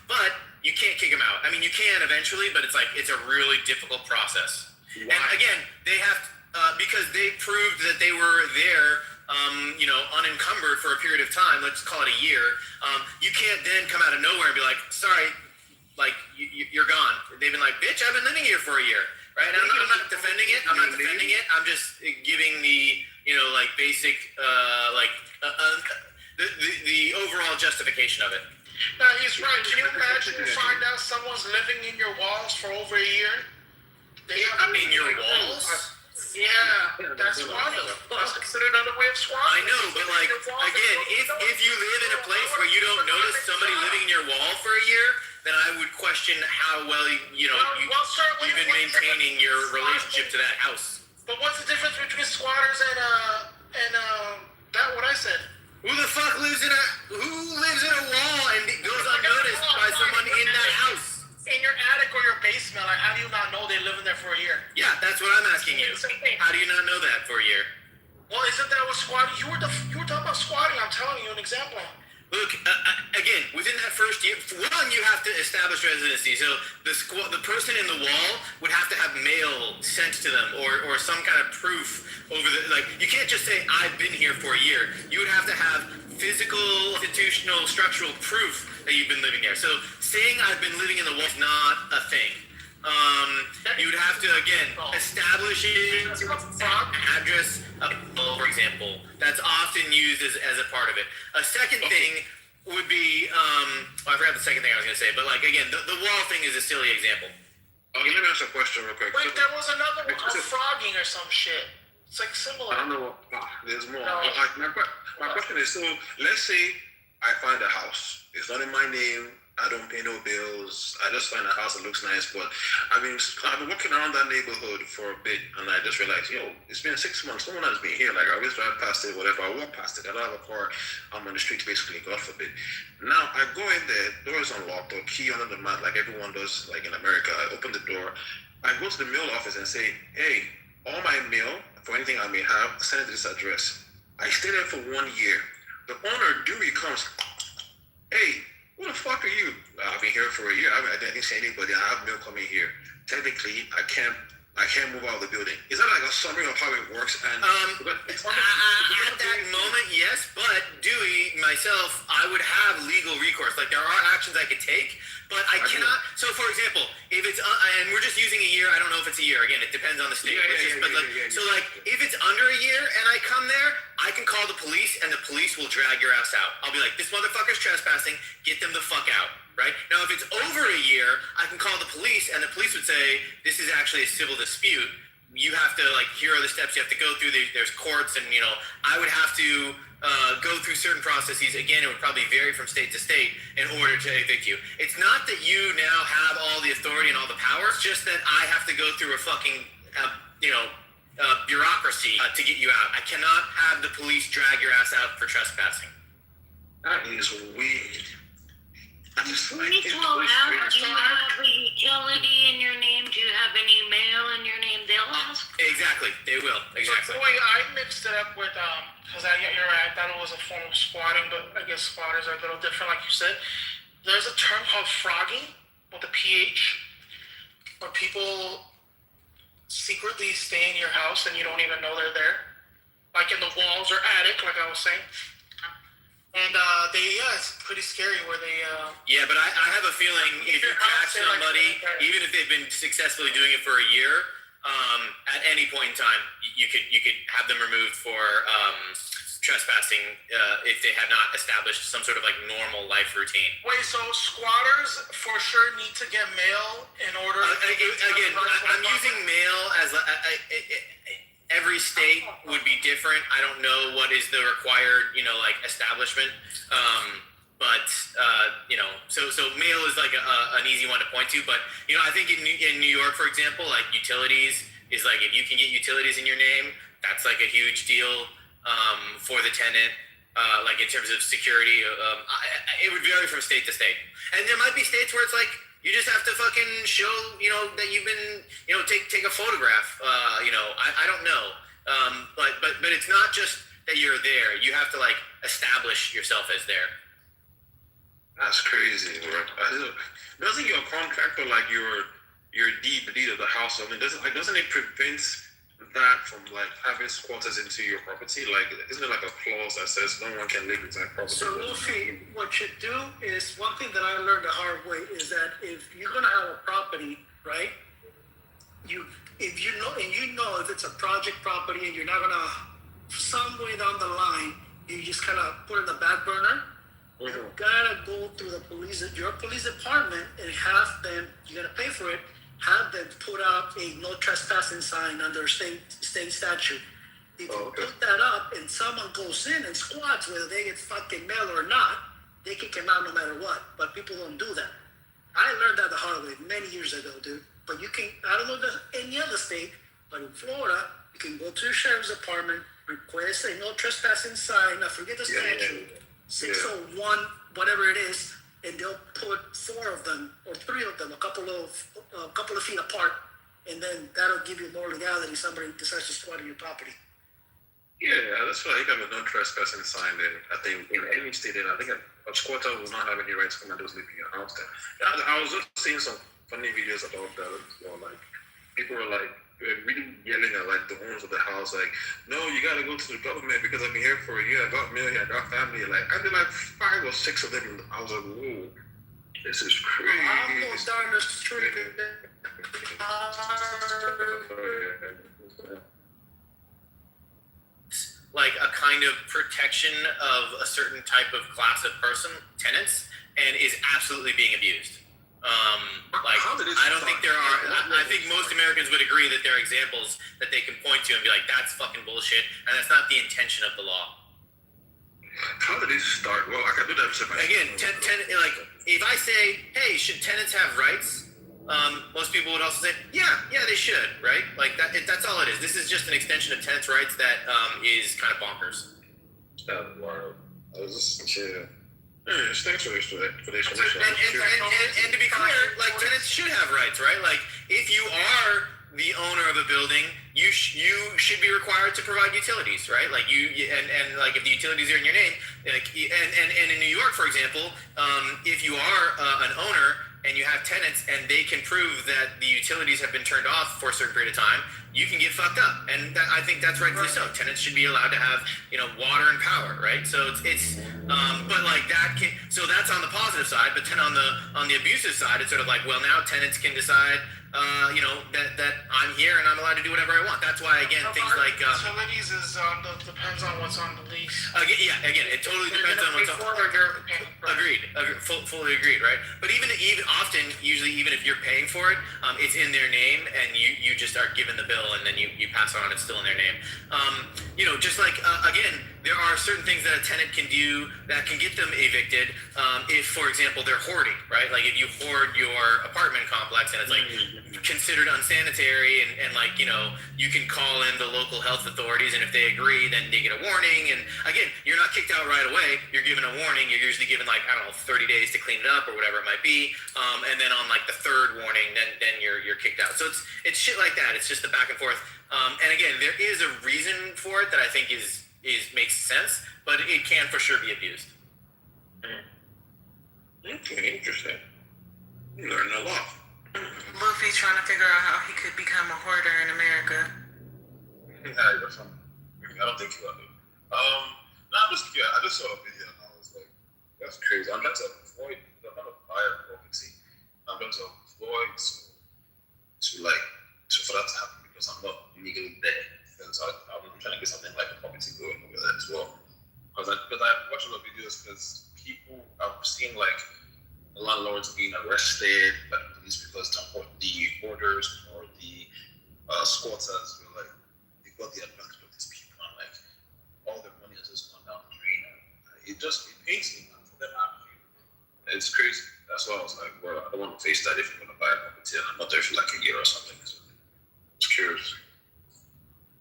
But you can't kick them out. I mean, you can eventually, but it's a really difficult process. Why? And again, they have, because they proved that they were there, unencumbered for a period of time, let's call it a year. You can't then come out of nowhere and be like, sorry, like you're gone. They've been like, bitch, I've been living here for a year. Right, and I'm not defending it. I'm just giving the basic the overall justification of it. Now he's right. Can you imagine you find out someone's living in your walls for over a year? In your walls? Yeah, that's squatting. That's considered another way of squatting. I know, but like again, if you live in a place where you don't notice somebody living in your wall for a year, then I would question how well you've been maintaining your relationship to that house. But what's the difference between squatters and that what I said? Who the fuck lives in a wall and goes unnoticed by someone in that house? In your attic or your basement, like how do you not know they live in there for a year? Yeah, that's what I'm asking you. How do you not know that for a year? Well, isn't that what squatting? You were talking about squatting. I'm telling you an example. Look, again, within that first year, one, you have to establish residency. So the person in the wall would have to have mail sent to them or some kind of proof over you can't just say, I've been here for a year. You would have to have physical, institutional, structural proof that you've been living there. So saying I've been living in the wall is not a thing. You would have to, again, establish an address, for example. That's often used as a part of it. A second thing would be, I forgot the second thing I was going to say, but again, the wall thing is a silly example. Okay, let me ask a question real quick. Wait, there was another one called frogging or some shit. It's like similar. I don't know. There's more. No. My question is, so let's say I find a house. It's not in my name. I don't pay no bills. I just find a house that looks nice, but I've been walking around that neighborhood for a bit, and I just realized, it's been 6 months. No one has been here. Like I always drive past it, whatever. I walk past it. I don't have a car. I'm on the street, basically. God forbid. Now I go in there. Door is unlocked or key under the mat, like everyone does, like in America. I open the door. I go to the mail office and say, hey, all my mail for anything I may have, send it to this address. I stay there for 1 year. The owner, Dewey, comes, hey, who the fuck are you? I've been here for a year. I didn't say anybody. I have mail coming here. Technically, I can't move out of the building. Is that like a summary of how it works? And at that moment, yes. But Dewey, myself, I would have legal recourse. Like there are actions I could take, but I cannot. So, for example, if it's and we're just using a year. I don't know if it's a year. Again, it depends on the state. So, if it's under a year and I come there, I can call the police, and the police will drag your ass out. I'll be like, this motherfucker's trespassing. Get them the fuck out. Right? Now, if it's over a year, I can call the police, and the police would say, this is actually a civil dispute. You have to, here are the steps you have to go through. There's courts, and, I would have to go through certain processes. Again, it would probably vary from state to state in order to evict you. It's not that you now have all the authority and all the power. It's just that I have to go through a fucking, bureaucracy to get you out. I cannot have the police drag your ass out for trespassing. That is weird. Can you call out, do you have a utility in your name? Do you have any mail in your name? They'll ask. Exactly, they will. Exactly. So, wait, I mixed it up with, because you're right, I thought it was a form of squatting, but I guess squatters are a little different, like you said. There's a term called frogging, with a PH, where people secretly stay in your house and you don't even know they're there. Like in the walls or attic, like I was saying. And it's pretty scary where they. Yeah, but I have a feeling if you catch somebody, even if they've been successfully doing it for a year, at any point in time, you could have them removed for trespassing if they have not established some sort of like normal life routine. Wait, so squatters for sure need to get mail in order. Again, I'm using mail as every state would be different. I don't know what is the required, establishment. So mail is like an easy one to point to. But, I think in New York, for example, like utilities is like, if you can get utilities in your name, that's like a huge deal for the tenant. Like in terms of security, it would vary from state to state. And there might be states where it's like, you just have to fucking show, that you've been, take a photograph. I don't know. But it's not just that you're there. You have to like establish yourself as there. That's crazy, bro. Doesn't your contractor like your deed, the deed of the house? I mean, doesn't it prevent that from like having squatters into your property? Like, isn't there like a clause that says no one can live inside property? So Luffy, what you do is, one thing that I learned the hard way is that if you're gonna have a property, right? If you know if it's a project property and you're not gonna, some way down the line, you just kind of put it in the back burner. You gotta go through your police department and have them. You gotta pay for it. Have them put up a no trespassing sign under state statute. If you put that up and someone goes in and squats, whether they get fucking mail or not, they kick him out no matter what. But people don't do that. I learned that the hard way many years ago, dude. But you can, I don't know if any other state, but in Florida, you can go to your sheriff's department, request a no trespassing sign. I forget the statute, 601, whatever it is, and they'll put 4 of them or 3 of them, a couple of feet apart, and then that'll give you more legality. Somebody decides to squat on your property. Yeah, that's why you got a no trespassing sign. Then I think in any state, I think a squatter will not have any right to come and just live in your house. Then I was just seeing some funny videos about that. Like people were like really yelling at like the owners of the house, like, "No, you got to go to the government because I've been here for a year. I got mail, I got family." Like, and then like 5 or 6 of them. I was like, "Whoa, this is crazy." I'm going down the street. Like a kind of protection of a certain type of class of person, tenants, and is absolutely being abused. I don't think there are. I think most Americans would agree that there are examples that they can point to and be like, "That's fucking bullshit," and that's not the intention of the law. How did it start? Well, I can do that. Again, like if I say, "Hey, should tenants have rights?" Most people would also say, yeah, they should, right? Like that's all it is. This is just an extension of tenants' rights that is kind of bonkers. Wow. Thanks for the explanation. And to be clear, like tenants should have rights, right? Like if you are the owner of a building, you should be required to provide utilities, right? Like and like if the utilities are in your name, like and in New York, for example, if you are an owner and you have tenants and they can prove that the utilities have been turned off for a certain period of time, you can get fucked up. And I think that's rightfully so. Tenants should be allowed to have, water and power, right? So it's but like that can, so that's on the positive side, but then on the abusive side, it's sort of like, well, now tenants can decide, that I'm here and I'm allowed to do whatever I want. That's why, again, things like utilities depends on what's on the lease. Again, it totally depends on what's on. Agreed, fully agreed, right? But even often, usually, even if you're paying for it, it's in their name, and you just are given the bill, and then you pass it on. It's still in their name. Just like again, there are certain things that a tenant can do that can get them evicted. If, for example, they're hoarding, right? Like if you hoard your apartment complex, and it's like considered unsanitary, and like, you know, you can call in the local health authorities, and if they agree, then they get a warning. And again, you're not kicked out right away. You're given a warning. You're usually given, like, I don't know, 30 days to clean it up or whatever it might be. And then on like the third warning, then you're kicked out. So it's shit like that. It's just the back and forth. And again, there is a reason for it that I think is makes sense, but it can for sure be abused. Okay, interesting. You learn a lot. Luffy trying to figure out how he could become a hoarder in America. Yeah, that's something. I don't think you will do. No, I just saw a video and I was like, that's crazy. I'm not to avoid, I'm not a buyer of property. I'm going to avoid for that to happen because I'm not legally there. And so I'm trying to get something like a property going over there as well. Because I watch a lot of videos because people, I've seen like landlords being arrested by the police because the hoarders or the squatters were like, they got the advantage of these people and like all their money has just gone down the drain. It pains me, man, for them happening. It's crazy. That's why I was like, well, I don't want to face that if I'm going to buy a property and I'm not there for like a year or something. So it's curious.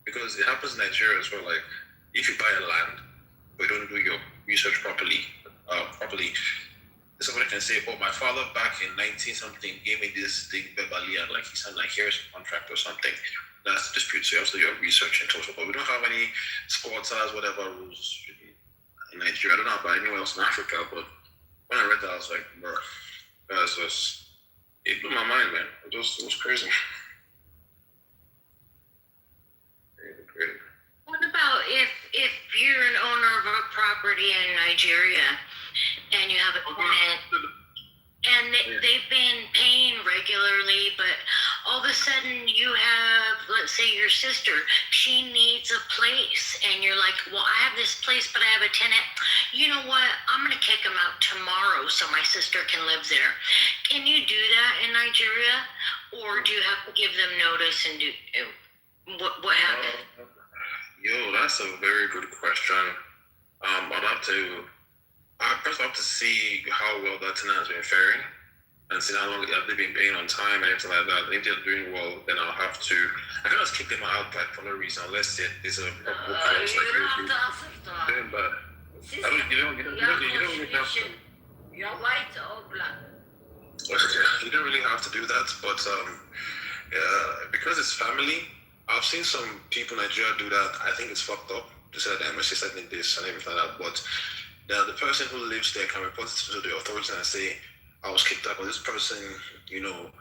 Because it happens in Nigeria as well. Like, if you buy a land, but you don't do your research properly, somebody can say, oh, my father back in 19-something gave me this thing verbally, and like he said, like, here's a contract or something. That's the dispute. So you have to do your research in total. But we don't have any squatters, whatever rules in Nigeria. I don't know about anywhere else in Africa, but when I read that, I was like, bro, it blew my mind, man. It was crazy. Crazy. What about if you're an owner of a property in Nigeria and you have a tenant and they've been paying regularly, but all of a sudden you have, let's say your sister, she needs a place and you're like, well, I have this place, but I have a tenant. You know what? I'm going to kick them out tomorrow so my sister can live there. Can you do that in Nigeria? Or do you have to give them notice and do... What happened? Yo, that's a very good question. I'd have to see how well that tenant has been faring and see how long have they been paying on time and everything like that. If they're doing well, then I can just kick them out for no reason unless there's a problem. Doing bad. You don't really have to. You're white or black? You don't really have to do that, but because it's family, I've seen some people in Nigeria do that. I think it's fucked up. They said the embassy said this and everything like that. But the person who lives there can report it to the authorities and say, I was kicked out, but this person, you know,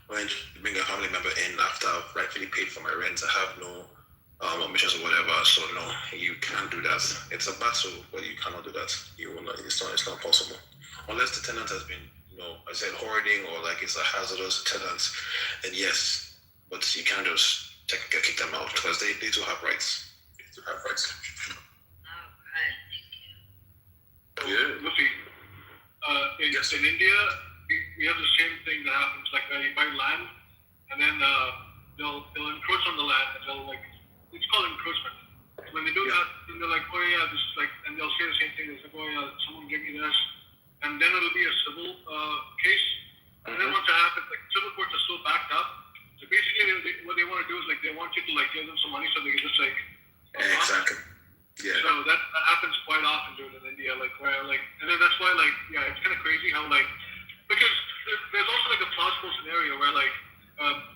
went to bring a family member in after I've rightfully paid for my rent. I have no omissions or whatever. So no, you can't do that. It's a battle, but you cannot do that. It's not possible. Unless the tenant has been, you know, I said hoarding or like it's a hazardous tenant, then yes. But you can't just kick them out because they do have rights. They do have rights. Yeah. Luffy, in India, we have the same thing that happens. Like you buy land, and then they'll encroach on the land, and they'll it's called encroachment. When they do that, then they're like, oh yeah, this is like, and they'll say the same thing. They'll say, oh yeah, someone gave me this, and then it'll be a civil case. And then once it happens, like civil courts are so backed up. So basically, what they want to do is like they want you to like give them some money so they can just like. Exactly. Yeah. So that happens quite often, dude, in India. Like where like, and then that's why like it's kind of crazy how like because there's also like a plausible scenario where like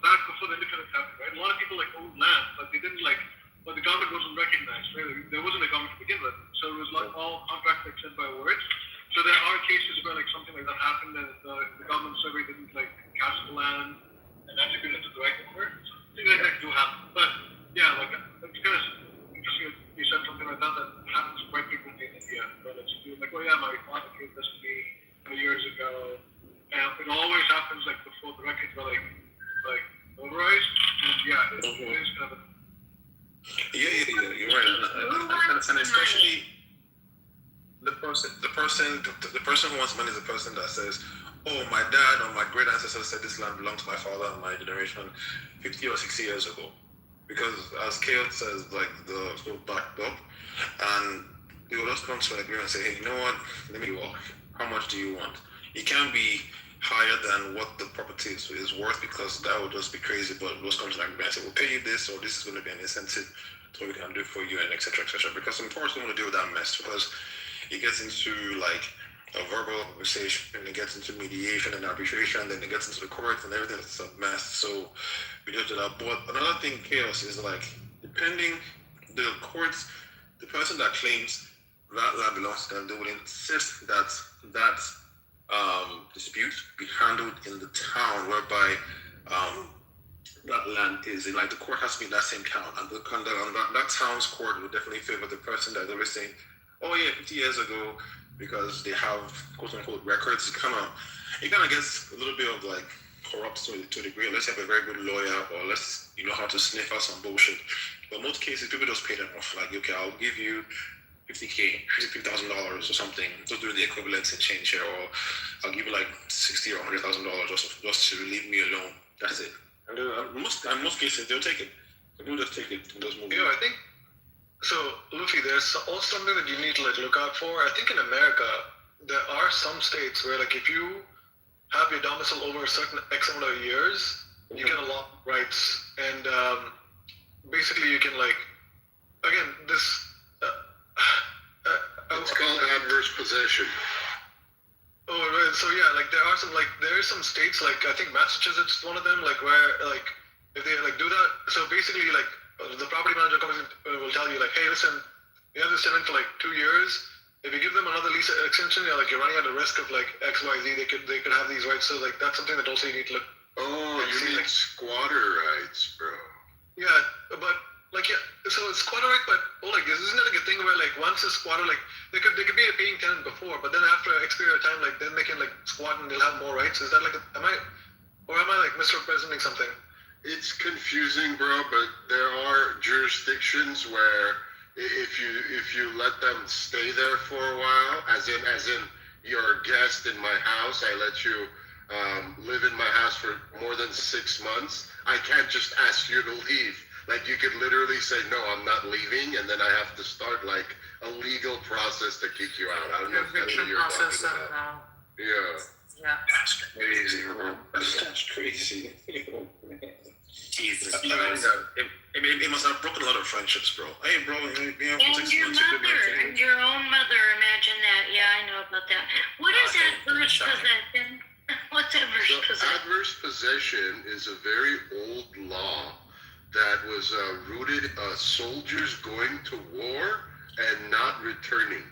back before the independence happened, right? A lot of people like owned land, but they didn't like, but the government wasn't recognized, right? Like, there wasn't a government to begin with, so it was like all contracts like said by words. So there are cases where like something like that happened and the government survey didn't like catch the land. And that's a good into the right number. So things like that do happen. But yeah, like it's kind of interesting you said something like that happens quite frequently in India. But it's like, oh yeah, my father gave this to me 20 years ago. And it always happens like before the records are like notarized. And yeah, it is kind of you're right. And especially the person who wants money is the person that says, oh, my dad or my great ancestor said this land belonged to my father and my generation 50 or 60 years ago. Because as Kale says, like the so backed up, and they will just come to an agreement and say, hey, you know what, let me walk. How much do you want? It can't be higher than what the property is worth, because that would just be crazy. But most companies like that say, we'll pay you this, or this is going to be an incentive to what we can do for you, and etc. etc. Because some parents don't want to deal with that mess, because it gets into like a verbal conversation, and it gets into mediation and arbitration, then it gets into the courts and everything. It's a mess. So we just do that. But another thing, chaos, is like, depending the courts, the person that claims that land belongs to them, they will insist that dispute be handled in the town whereby that land is. Like, the court has to be in that same town, and that town's court will definitely favor the person that's always saying, oh yeah, 50 years ago, because they have quote unquote records. It kind of gets a little bit of like corrupt to a degree, unless you have a very good lawyer, or unless you know how to sniff out some bullshit. But in most cases, people just pay them off. Like, okay, I'll give you $50,000 or something, just do the equivalents and change here, or I'll give you like $60,000 or $100,000 just to leave me alone. That's it. And in most cases, they'll take it. They'll just take it in those movies. Yeah, I think so. Luffy, there's also something that you need to like look out for. I think in America, there are some states where like if you have your domicile over a certain X amount of years, you get a lot of rights, and basically you can like, again, this. It's called adverse possession. Oh, right. So yeah, like there are some states, like I think Massachusetts is one of them, like where like if they like do that, so basically like the property manager comes in, will tell you like, hey, listen, you have this tenant for like 2 years. If you give them another lease extension, you're running at a risk of like X, Y, Z. They could have these rights. So like that's something that also you need to look. Oh, you mean like squatter rights, bro? Yeah, but like yeah, so it's squatter right, but like isn't it like a thing where like once a squatter, like they could be a paying tenant before, but then after X period of time, like then they can like squat and they'll have more rights. Is that like am I like misrepresenting something? It's confusing, bro, but there are jurisdictions where if you let them stay there for a while, as in you're a guest in my house, I let you live in my house for more than 6 months, I can't just ask you to leave. Like, you could literally say, no, I'm not leaving, and then I have to start like a legal process to kick you out. I don't know if that's what you're talking about. Yeah. That's crazy, bro. That's crazy. Jesus. It must have broken a lot of friendships, bro. Hey, bro, and your own mother, imagine that. Yeah, I know about that. What is adverse possession? What's adverse possession? Adverse possession is a very old law that was rooted soldiers going to war and not returning.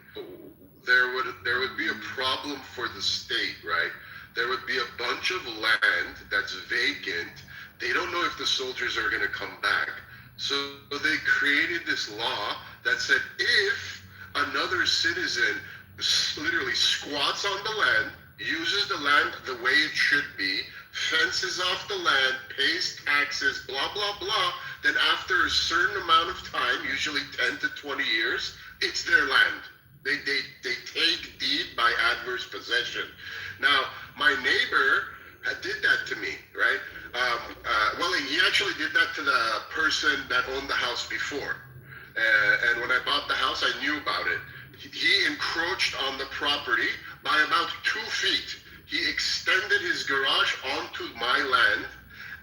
There would be a problem for the state, right? There would be a bunch of land that's vacant. They don't know if the soldiers are going to come back. So they created this law that said if another citizen literally squats on the land, uses the land the way it should be, fences off the land, pays taxes, blah, blah, blah, then after a certain amount of time, usually 10 to 20 years, it's their land. They take deed by adverse possession. Now, my neighbor did that to me, right? Well, he actually did that to the person that owned the house before. And when I bought the house, I knew about it. He encroached on the property by about 2 feet. He extended his garage onto my land,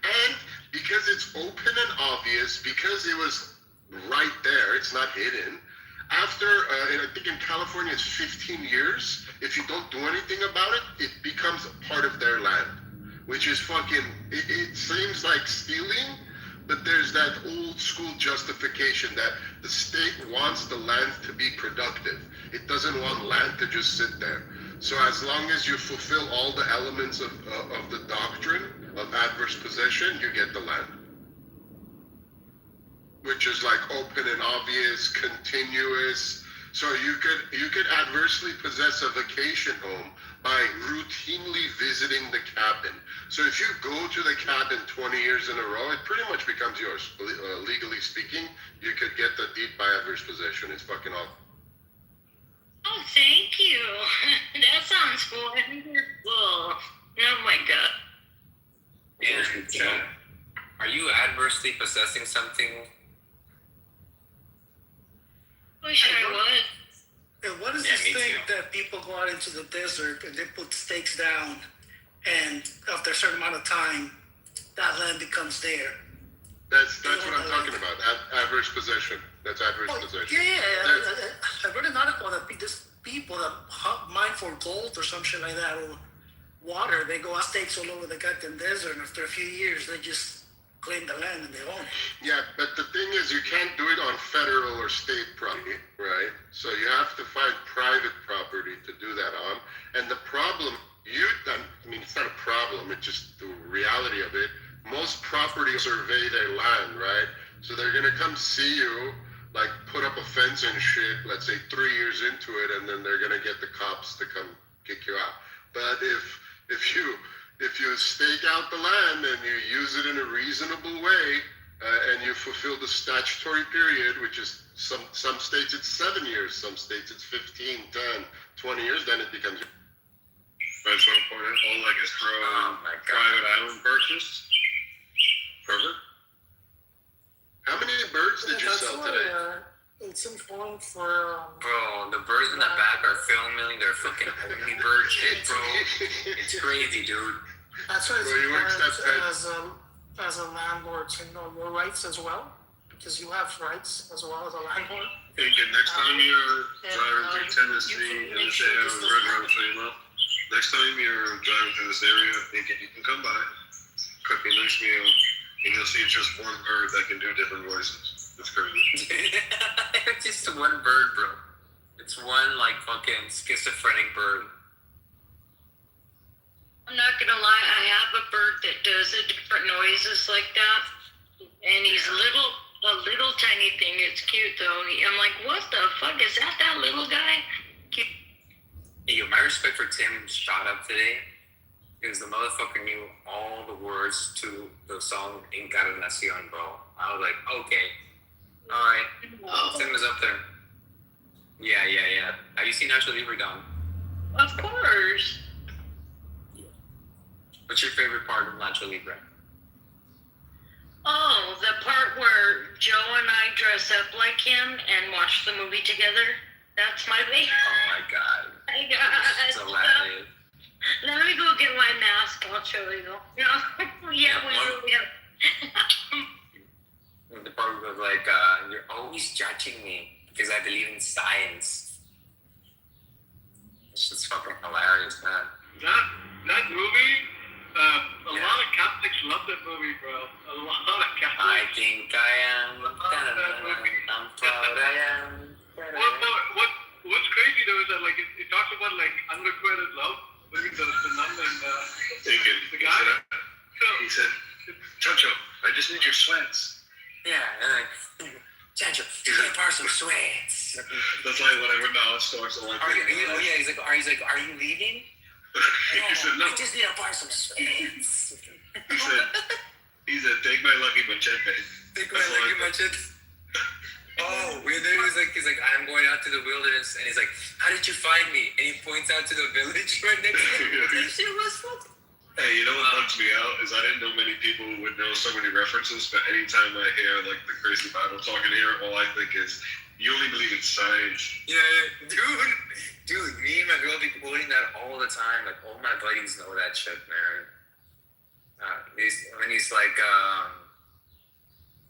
and because it's open and obvious, because it was right there, it's not hidden, after, and I think in California it's 15 years, if you don't do anything about it, it becomes part of their land, which is fucking, it seems like stealing, but there's that old school justification that the state wants the land to be productive. It doesn't want land to just sit there. So as long as you fulfill all the elements of the doctrine of adverse possession, you get the land. Which is like open and obvious, continuous. So you could adversely possess a vacation home by routinely visiting the cabin. So if you go to the cabin 20 years in a row, it pretty much becomes yours. Legally speaking, you could get the deed by adverse possession. It's fucking awesome. Oh, thank you. That sounds wonderful. Oh my god. And are you adversely possessing something? Wish I was. And what is this thing that people go out into the desert and they put stakes down and after a certain amount of time, that land becomes there. That's what I'm talking about. Adverse possession. That's adverse possession. I read an article that there's people that mine for gold or some shit like that, or water. They go out stakes all over the goddamn desert, and after a few years, they just claim the land and they own it. Yeah, but the thing is, you can't do it on federal or state property, right? So you have to find private property to do that on. And the problem, I mean, it's not a problem, it's just the reality of it. Most property survey their land, right? So they're gonna come see you, like put up a fence and shit, let's say 3 years into it, and then they're gonna get the cops to come kick you out. But if you stake out the land and you use it in a reasonable way, and you fulfill the statutory period, which is some states it's 7 years, some states it's 15, 10, 20 years, then it becomes. That's what I'm pointing out. All like a private island purchase. Perfect. How many birds did you sell today? It's informed for. Bro, the birds in the back are filming their fucking homie bird shit, bro. It's crazy, dude. That's why it's Well, you important as a landlord to know your rights as well, because you have rights as well as a landlord. Hey, next time you're driving through Tennessee, and say I was right around the same up. Next time you're driving through this area, thinking you can come by, cook a nice meal, and you'll see just one bird that can do different voices. It's crazy. It's just one bird, bro. It's one like fucking schizophrenic bird. I'm not gonna lie, I have a bird that does different noises like that, and he's a little tiny thing. It's cute though. I'm like, what the fuck is that little guy? Cute. Hey, yo, my respect for Tim shot up today because the motherfucker knew all the words to the song Encarnacion, bro. I was like, okay, all right. Tim is up there. Yeah. Have you seen Nacho Libre, Don? Of course. What's your favorite part of Nacho Libre? Oh, the part where Joe and I dress up like him and watch the movie together. That's my favorite. Oh my god. It's hilarious. Let me go get my mask. I'll show you. No. Yeah, we really have. The part was like, you're always judging me because I believe in science. It's just fucking hilarious, man. That movie, a lot of Catholics love that movie, bro. A lot of Catholics. I think I am. I'm proud I am. What's crazy though is that like it talks about like unrequited love between the nun and the guy. He said, Chacho, I just need your sweats. Yeah, Chacho, you gotta borrow some sweats. That's like whenever Mao starts to like. He's like, are you leaving? He said, no. I just need to borrow some sweats. He said, take my lucky machete. Take my lucky machete. Oh, and then he's like, I'm going out to the wilderness, and he's like, how did you find me? And he points out to the village right next to him. That shit was fucking. Hey, you know what bugs me out is I didn't know many people would know so many references, but anytime I hear like the crazy Bible talking here, all I think is, you only believe in science. Yeah, dude, me and my girl be quoting that all the time. Like, all my buddies know that shit, man. When he's like,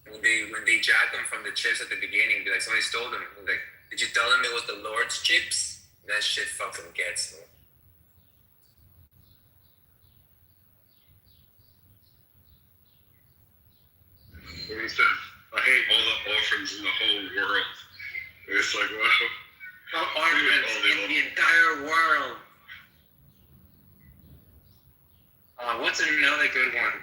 when they jack him from the chips at the beginning, be like, somebody stole them. Like, did you tell them it was the Lord's chips? That shit fucking gets me. When he said, I hate all the orphans in the whole world. It's like, well, orphans in the entire world. What's another good one?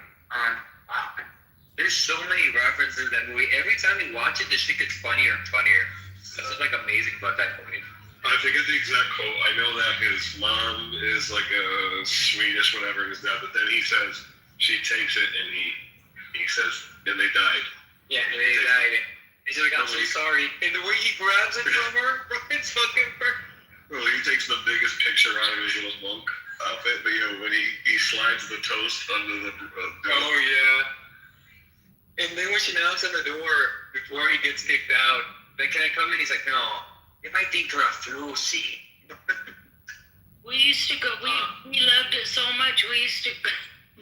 There's so many references in that movie. Every time you watch it, the shit gets funnier and funnier. That's what's like amazing about that movie. I forget the exact quote. I know that his mom is like a Swedish whatever it is now, but then he says she takes it and he says, and they died. Yeah, and they died. He's like, I'm so sorry. And the way he grabs it from her, it's fucking perfect. Well, he takes the biggest picture out of his little monk outfit, but when he slides the toast under the door. Oh yeah. And then when she knocks on the door before he gets kicked out, like, can I come in? He's like, no, it might be for a flu seat. Will you used to go. We loved it so much. We used to,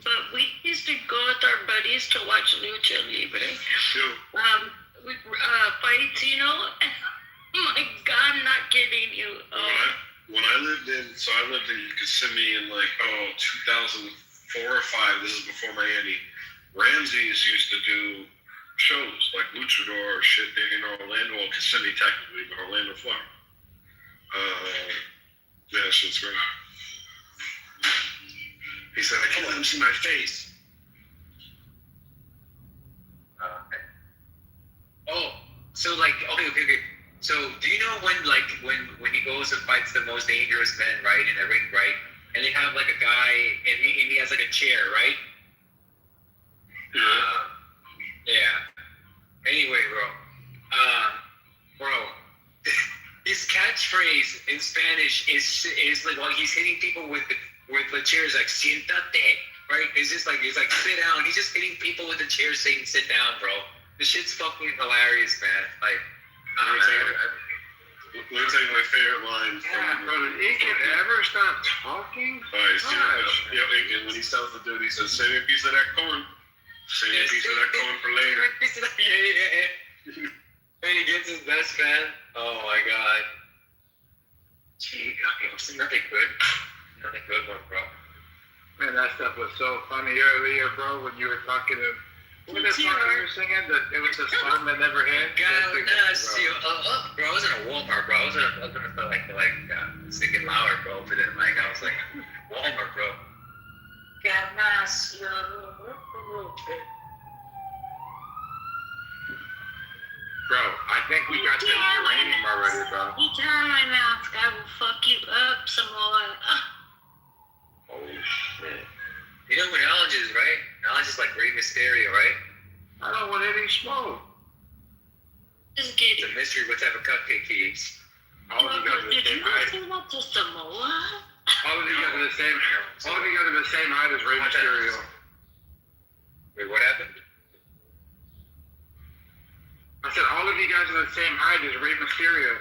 but we used to go with our buddies to watch Lucha Libre. Fights, you know. Oh my God, I'm not kidding you. When I lived in Kissimmee in 2004 or 5. This is before Miami. Ramsey's used to do shows like Luchador or shit in Orlando, or Kissimmee technically, but Orlando, Florida. Yeah, shit's great. He said, I can't let him see my face. Oh, so like, okay. So do you know when he goes and fights the most dangerous men, right, in the ring, right? And they have like a guy, and he has like a chair, right? Yeah. Anyway, bro, his catchphrase in Spanish is like while he's hitting people with the chairs, like siéntate, right? It's like sit down. He's just hitting people with the chair, saying sit down, bro. This shit's fucking hilarious, man. Like, let me tell you my favorite line. Yeah, bro, did Incan ever stop talking? Incan, when he tells the dude, he says, save me a piece of that corn. Save me a piece of that corn for later. Yeah. And he gets his best fan. Oh my God. Gee, nothing good one, bro. Man, that stuff was so funny earlier, bro, when you were talking to... What the fuck you were singing? That it was a song that never hit? Bro, I was in a Walmart, bro. I was gonna feel like singing louder, bro. But then I was like, Walmart, bro. Bro, I think we got the uranium already, bro. You turn my mouth, I will fuck you up some more. Oh shit. You know what knowledge is, right? Knowledge is like Rey Mysterio, right? I don't want any smoke. Just kidding. It's a mystery what type of cupcake he eats. All of you guys are the same height. Just a more? All of you guys are the same. All of you guys are the same height as Rey Mysterio. Wait, what happened? I said all of you guys are the same height as Rey Mysterio.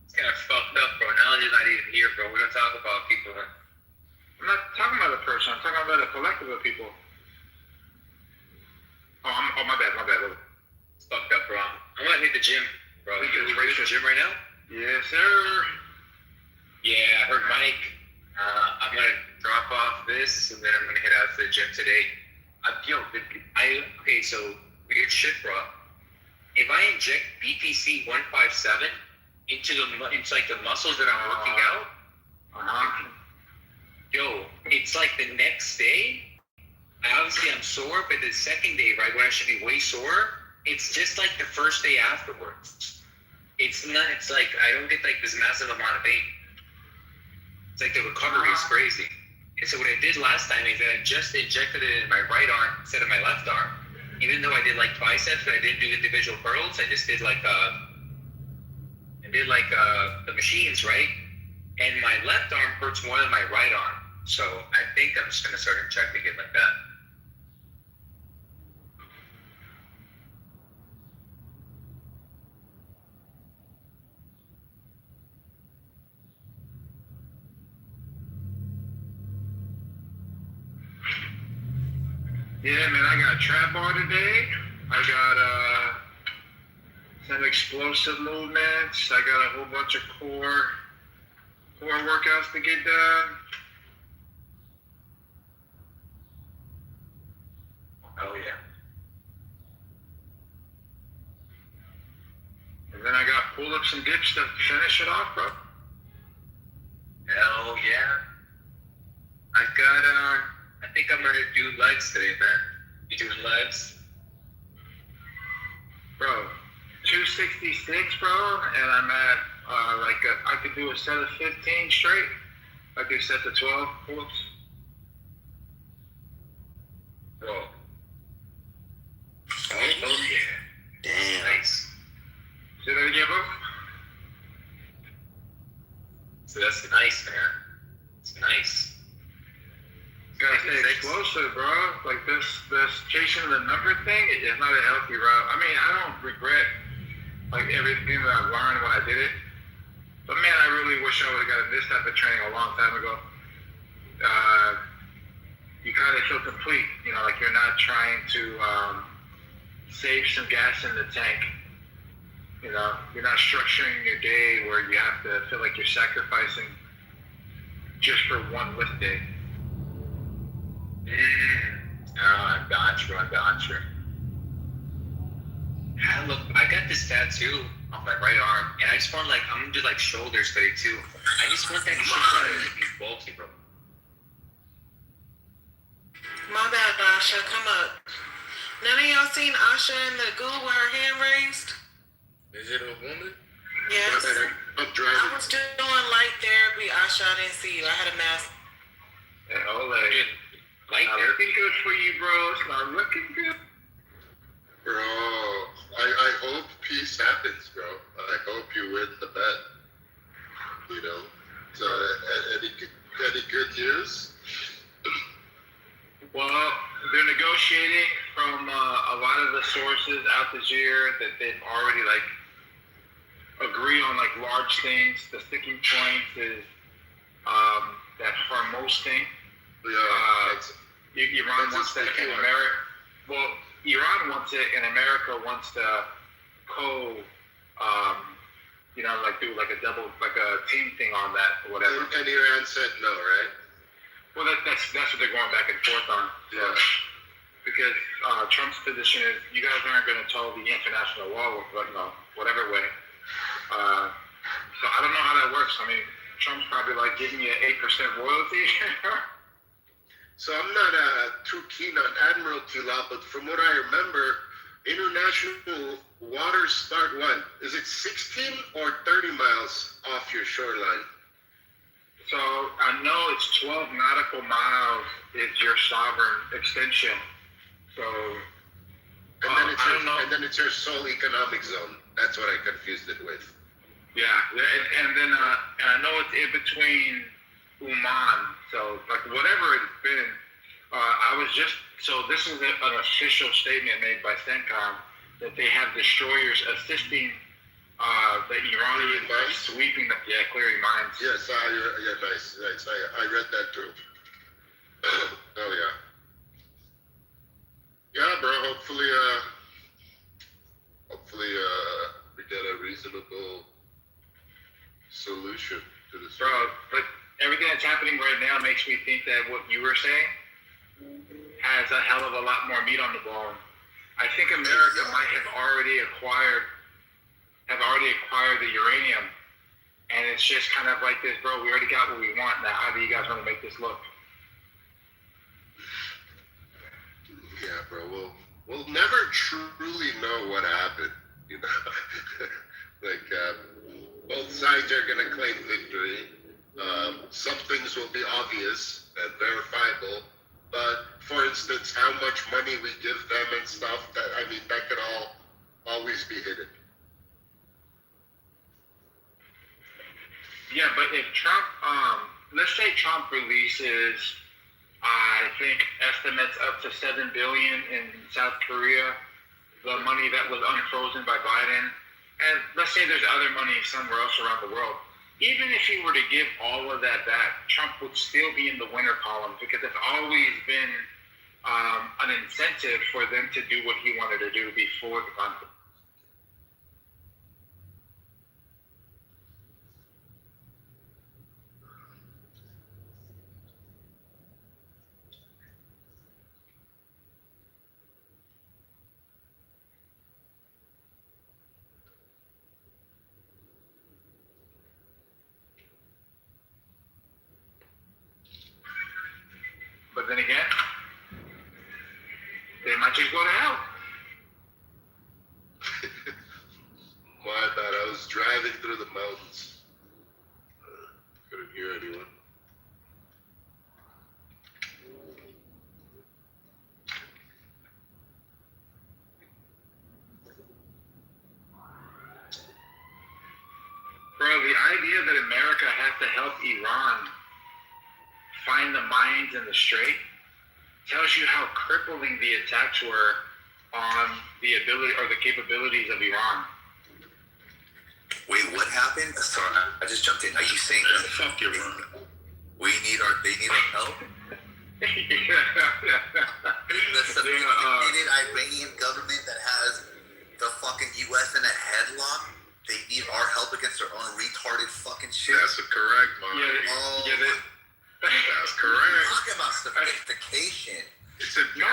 It's kind of fucked up, bro. Knowledge is not even here, bro. We don't talk about people. I'm not talking about a person. I'm talking about a collective of people. Oh, my bad. It's fucked up, bro. I'm gonna hit the gym, bro. You ready for the gym right now? Yes, sir. Yeah, I heard Mike. I'm gonna drop off this, and then I'm gonna head out to the gym today. Okay, so weird shit, bro. If I inject BPC 157 into like the muscles that I'm working out, yo, it's like the next day. Obviously, I'm sore, but the second day, right, when I should be way sore, it's just like the first day afterwards. It's not. It's like I don't get like this massive amount of pain. It's like the recovery is crazy. And so what I did last time is that I just injected it in my right arm instead of my left arm. Even though I did like biceps, but I didn't do individual curls. I just did like the machines, right? And my left arm hurts more than my right arm. So I think I'm just gonna start injecting it like that. Yeah, man, I got a trap bar today. I got some explosive movements. I got a whole bunch of core workouts to get done. Oh yeah. And then I got pull-ups and dips to finish it off, bro. Hell yeah. I think I'm gonna do legs today, man. You doing legs? Bro, 266, bro, and I'm at I could do a set of 15 straight. I do set to 12 pull-ups. Bro. Oh yeah. Damn. Nice. Say that again, bro. So that's nice, man. It's nice. Gotta stay explosive, bro. Like this chasing the number thing is not a healthy route. I mean, I don't regret like everything that I learned when I did it, But man, I really wish I would have gotten this type of training a long time ago. You kind of feel complete, you know, like you're not trying to save some gas in the tank. You know, you're not structuring your day where you have to feel like you're sacrificing just for one lift day. I got you. Look, I got this tattoo on my right arm, and I just want I'm gonna do shoulders today too. I just want that shit to be bulky, bro. My bad, Asha. Come up. None of y'all seen Asha in the goo with her hand raised? Is it a woman? Yes. I'm driving. I was doing light therapy, Asha. I didn't see you. I had a mask. Hey, Ole. Light Not looking good for you, bro. It's not looking good. Bro, I hope peace happens, bro. I hope you win the bet. You know? So, any good news? Well, they're negotiating from a lot of the sources out this year that they've already agree on large things. The sticking point is that Hormuz thing. Yeah, Iran wants that in America. Well, Iran wants it, and America wants to do a double, a team thing on that or whatever. And Iran said no, right? Well, that's what they're going back and forth on. Yeah. Because Trump's position is you guys aren't going to toe the international law with whatever way. So I don't know how that works. I mean, Trump's probably giving you an 8% royalty. So I'm not too keen on Admiralty law, but from what I remember, international waters start what? Is it 16 or 30 miles off your shoreline? So I know it's 12 nautical miles is your sovereign extension. So and then it's your sole economic zone. That's what I confused it with. Yeah, and then I know it's in between Oman. So whatever it's been, this is an official statement made by CENTCOM that they have destroyers assisting the Iranians by sweeping clearing mines. Yes, nice. I read that too. Oh yeah. Yeah, bro. Hopefully we get a reasonable solution to this. Bro, but everything that's happening right now makes me think that what you were saying has a hell of a lot more meat on the bone. I think America might have already acquired the uranium, and it's just kind of like this, bro. We already got what we want. Now, how do you guys want to make this look? Yeah, bro. We'll never truly know what happened. You know, both sides are gonna claim victory. Some things will be obvious and verifiable, but for instance, how much money we give them and stuff, that could always be hidden. Yeah, but if Trump, let's say Trump releases, I think estimates up to $7 billion in South Korea, the money that was unfrozen by Biden, and let's say there's other money somewhere else around the world. Even if he were to give all of that back, Trump would still be in the winner column because it's always been an incentive for them to do what he wanted to do before the conflict. But then again, they might just go to hell. My bad. I was driving through the mountains. Couldn't hear anyone. Bro, the idea that America has to help Iran find the mines in the Strait tells you how crippling the attacks were on the ability or the capabilities of Iran. Wait, what happened? Sorry, I just jumped in. Are you saying that Fuck you, man. they need our help? The sophisticated Iranian government that has the fucking U.S. in a headlock, they need our help against their own retarded fucking shit. That's correct, man. That's correct. Talk about sophistication. No,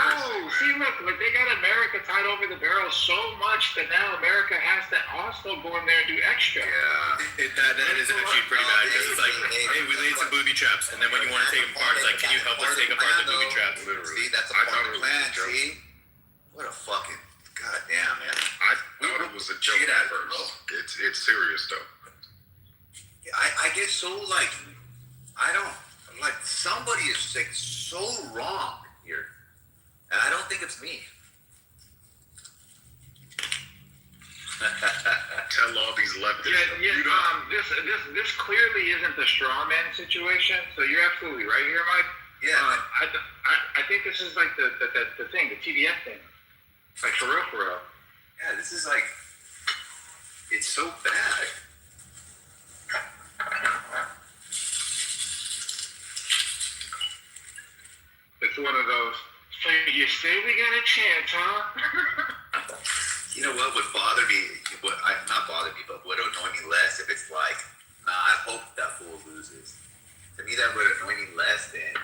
see, look, they got America tied over the barrel so much that now America has to also go in there and do extra. Yeah. That is actually pretty bad because it's like, hey, we laid some booby traps, and then when you want to take them apart, it's like, can you help us take apart the booby traps? See, that's a part of the plan, see? What a fucking, goddamn, man. I thought it was a joke at first. It's serious, though. I get so, like, somebody is, like, so wrong here. And I don't think it's me. Tell all these leftists. This clearly isn't the straw man situation. So you're absolutely right here, Mike. Yeah. I think this is like the thing, the TDF thing. Like for real. Yeah, this is like, it's so bad. It's one of those. So you say we got a chance, huh? You know what would bother me? Not bother me, but would annoy me less if it's like, I hope that fool loses. To me, that would annoy me less than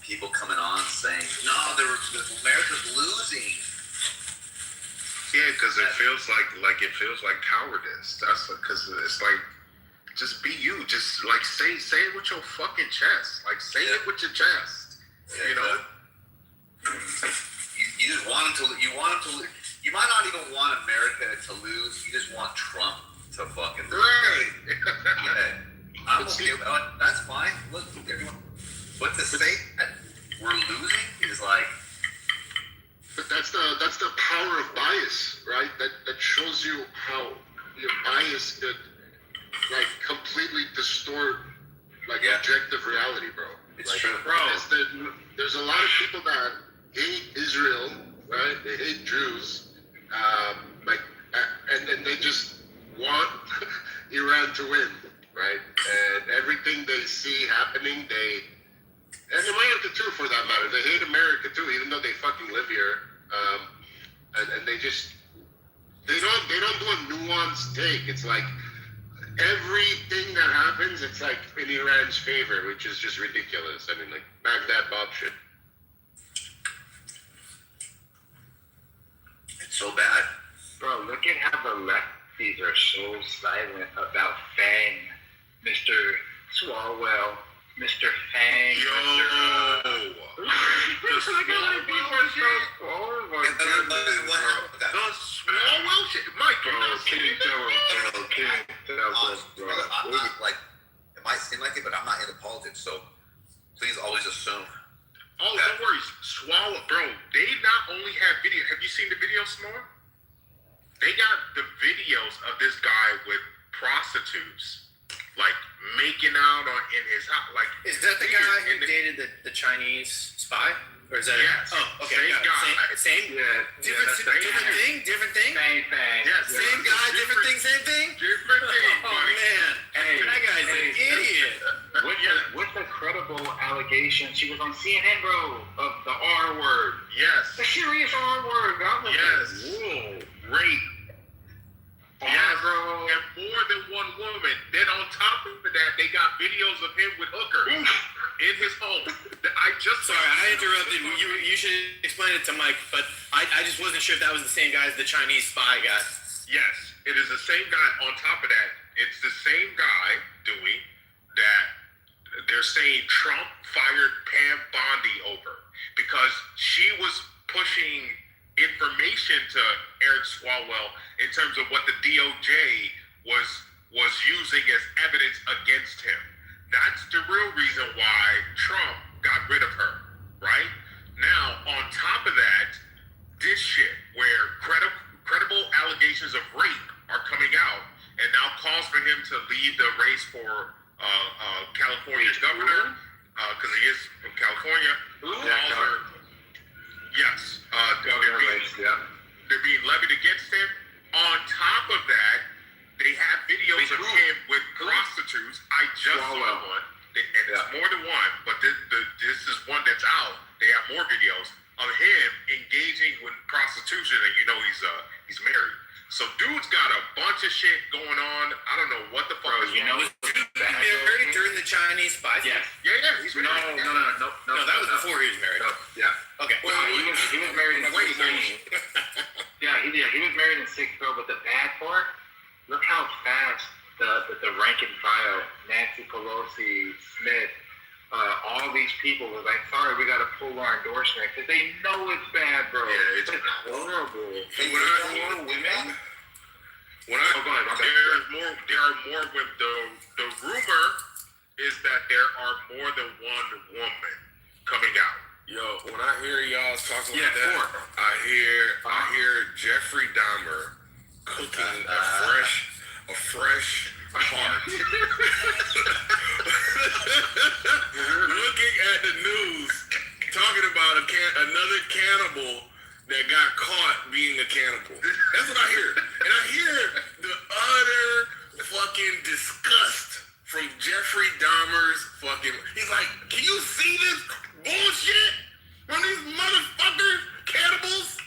people coming on saying, no, America's losing. Yeah, because it feels like cowardice. That's because it's like, just be you. Just like say it with your fucking chest. Like say it with your chest. Yeah, you know. You just want him to. You want him to. You might not even want America to lose. You just want Trump to fucking lose. Right. Yeah. I'm okay with that. That's fine. Look, everyone. But to say that we're losing is like. But that's the power of bias, right? That shows you how your bias could like completely distort like objective reality, bro. It's like, true, bro. There's a lot of people that hate Israel, right? They hate Jews, and then they just want Iran to win, right? And everything they see happening, and America too, for that matter. They hate America too, even though they fucking live here. And they don't do a nuanced take. It's like everything that happens, it's like in Iran's favor, which is just ridiculous. I mean, like Baghdad Bob shit. It's so bad. Bro, look at how the lefties are so silent about Fang, Mr. Swalwell, Mr. Fang, It might seem like it, but I'm not into politics, so please always assume. Oh, don't worry, Swallow, bro. They not only have video. Have you seen the videos, Small? They got the videos of this guy with prostitutes, like making out in his house. Like, is that the guy who dated the Chinese spy? Or is that? Yes. Oh, okay. Same guy. Same. Yeah. Different thing. Same thing. Yes. Same guy. Different thing. Same thing. Different thing. Oh man. Hey, that guy's an idiot. What's the credible allegation? She was on CNN, bro, of the R word. Yes. The serious R word. Yes. Whoa. Rape. Yeah, bro. And more than one woman. Then on top of that, they got videos of him with hookers in his home. Sorry, I interrupted. You should explain it to Mike, but I just wasn't sure if that was the same guy as the Chinese spy guy. Yes, it is the same guy. On top of that, it's the same guy, Dewey, that they're saying Trump fired Pam Bondi over because she was pushing information to Eric Swalwell in terms of what the DOJ was using as evidence against him. That's the real reason why Trump got rid of her, right? Now, on top of that, this shit where credible allegations of rape are coming out and now calls for him to lead the race for California's governor, because he is from California. Yes, they're being levied against him. On top of that, they they have videos of him with prostitutes. I just saw one, and it's more than one, but this is one that's out. They have more videos of him engaging with prostitution, and he's married. So dude's got a bunch of shit going on. I don't know what the fuck is You know, was he married during the Chinese spy? Yes. Yeah, he's married. No, that was before he was married. Yeah. Okay. Well, he was married in Wait, 16. he was married in 6 but the bad part, look how fast the rank and file, Nancy Pelosi, Smith, all these people were like, sorry, we got to pull our endorsement because they know it's bad, bro. Yeah, it's horrible. There are more women. The rumor is that there are more than one woman coming out. Yo, when I hear y'all talking like that, I hear Jeffrey Dahmer cooking a fresh heart. Looking at the news, talking about another cannibal that got caught being a cannibal. That's what I hear. And I hear the utter fucking disgust from Jeffrey Dahmer's fucking... He's like, can you see this bullshit from these motherfuckers, cannibals?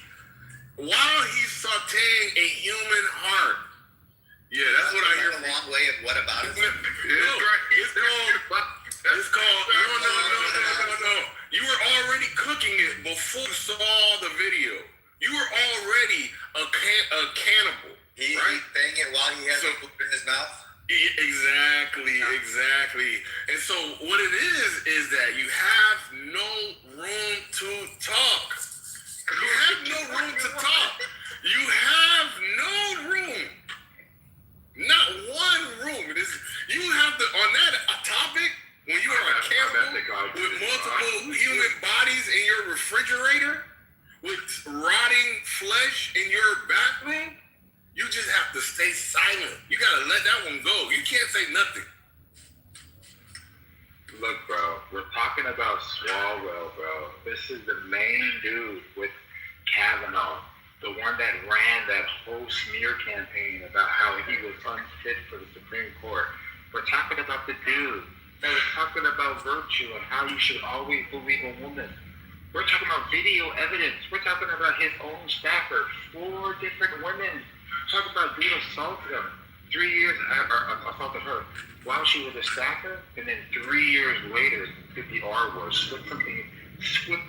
While he's sauteing a human heart. Yeah, that's what I hear. A long way of what about it? It's called no. You were already cooking it before you saw the video. You were already a cannibal. He's right? saying it while he has it in his mouth? Exactly. And so what it is that you have no room to talk. You have no room to talk. You have no room. Not one room. You have to, on that topic, when you are a cannibal with multiple human bodies in your refrigerator, with rotting flesh in your bathroom, you just have to stay silent. You gotta let that one go. You can't say nothing. Look, bro, we're talking about Swalwell, bro. This is the main dude with Kavanaugh, the one that ran that whole smear campaign about how he was unfit for the Supreme Court. We're talking about the dude that was talking about virtue and how you should always believe a woman. We're talking about video evidence. We're talking about his own staffer, 4 different women. Talking about dude assaulted him. 3 years assaulted her while she was a staffer, and then 3 years later did the R word, slipped the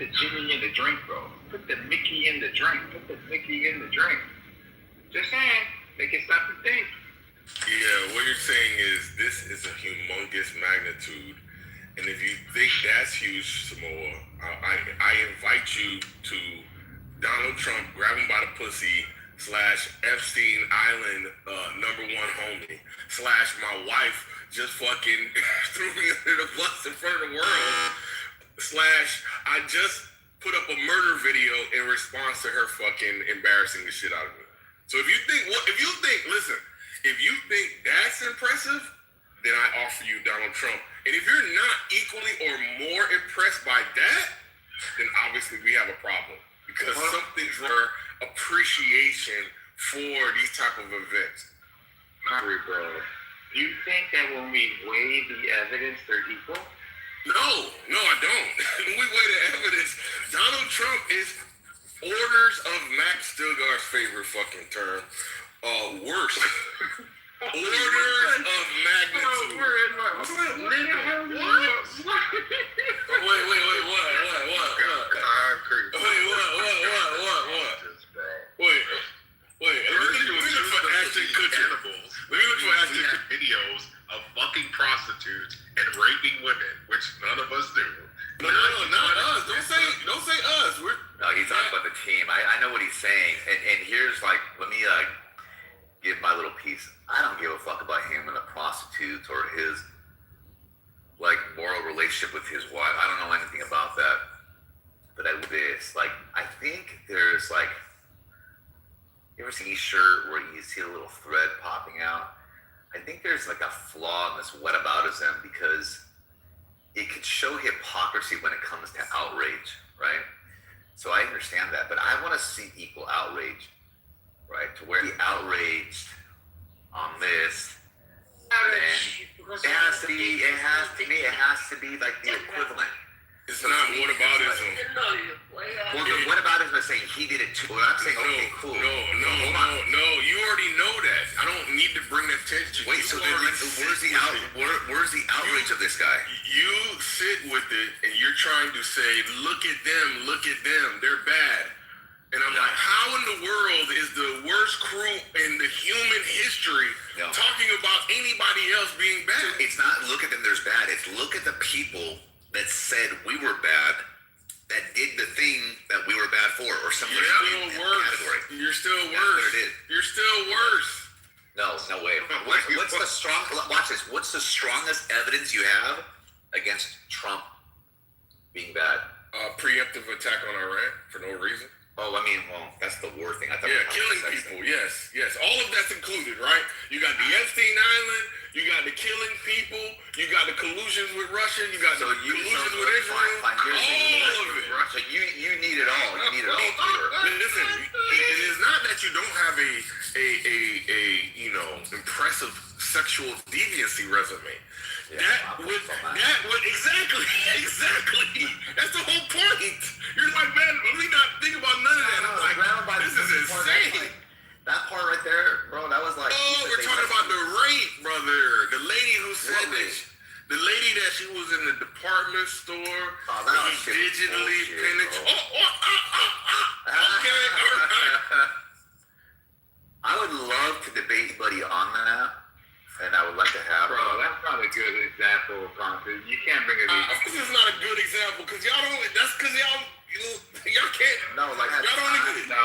Jimmy in the drink, bro. Put the Mickey in the drink. Just saying, they can stop and think. Yeah, what you're saying is this is a humongous magnitude, and if you think that's huge, Samoa, I invite you to Donald Trump grab him by the pussy / Epstein Island #1 homie / my wife just fucking threw me under the bus in front of the world / I just put up a murder video in response to her fucking embarrassing the shit out of me. So if you think that's impressive, then I offer you Donald Trump. And if you're not equally or more impressed by that, then obviously we have a problem. Because something's for appreciation for these type of events. Sorry, bro. Do you think that when we weigh the evidence, they're equal? No, I don't. When we weigh the evidence, Donald Trump is orders of Max Stilgar's favorite fucking term, worse. Orders of magnitude. Wait. Let me look for Ashton Kutcher. Videos of fucking prostitutes and raping women, which none of us do. No, not us. Don't say us. No, he's talking about the team. I know what he's saying. And here's let me give my little piece. I don't give a fuck about him and the prostitutes or his moral relationship with his wife. I don't know anything about that. But I think there's you ever see a shirt where you see a little thread popping out? I think there's a flaw in this whataboutism because it could show hypocrisy when it comes to outrage, right? So I understand that, but I want to see equal outrage, right? To where the outraged on this, then it has to be like the equivalent. It's not whataboutism. Well, the whataboutism is saying he did it too. Well, I'm saying, okay, cool. No. You already know that. I don't need to bring attention. Wait, so then where's the outrage of this guy? You sit with it and you're trying to say, look at them, they're bad. And I'm like, how in the world is the worst crew in the human history talking about anybody else being bad? It's not look at them, there's bad. It's look at the people that said we were bad, that did the thing that we were bad for, or something in the category. You're still worse. That's what it is. You're still worse. No way. What's the strong? Watch this. What's the strongest evidence you have against Trump being bad? Preemptive attack on Iran for no reason. Oh, I mean, well, that's the war thing. I thought killing people. Yes. All of that's included, right? You got the Epstein Island. You got the killing people. You got the collusions with Russia. You got the collusions with Israel. All of it. So you need it all. You need it all. Listen, it is not that you don't have a impressive sexual deviancy resume. That would exactly. That's the whole point. You're like, man, let me not think about none of that. I'm like, this is insane. That part right there, bro, that was like... Oh, we're talking about the rape, brother. The lady who said this. The lady that she was in the department store. Oh, that was digitally penetrated. Okay, all right. I would love to debate Buddy on that, and I would like to have... Bro, that's not a good example of content. You can't bring it in. This is not a good example, because y'all don't... That's because y'all can't... No, like... Y'all don't even... No,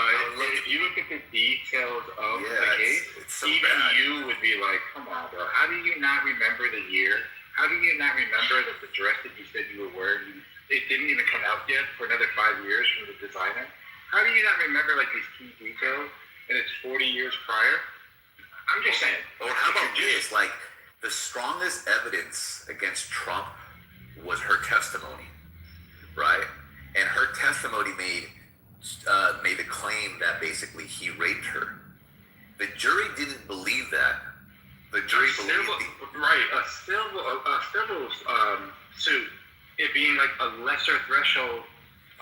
if you look at the details of the case, even you would be like, come on, bro. How do you not remember the year? How do you not remember that the dress that you said you were wearing, it didn't even come out yet for another 5 years from the designer? How do you not remember, like, these key details, and it's 40 years prior? I'm just saying. Or how about this? Like, the strongest evidence against Trump was her testimony, right? And her testimony made the claim that basically he raped her. The jury didn't believe that. The jury believed a civil suit, it being like a lesser threshold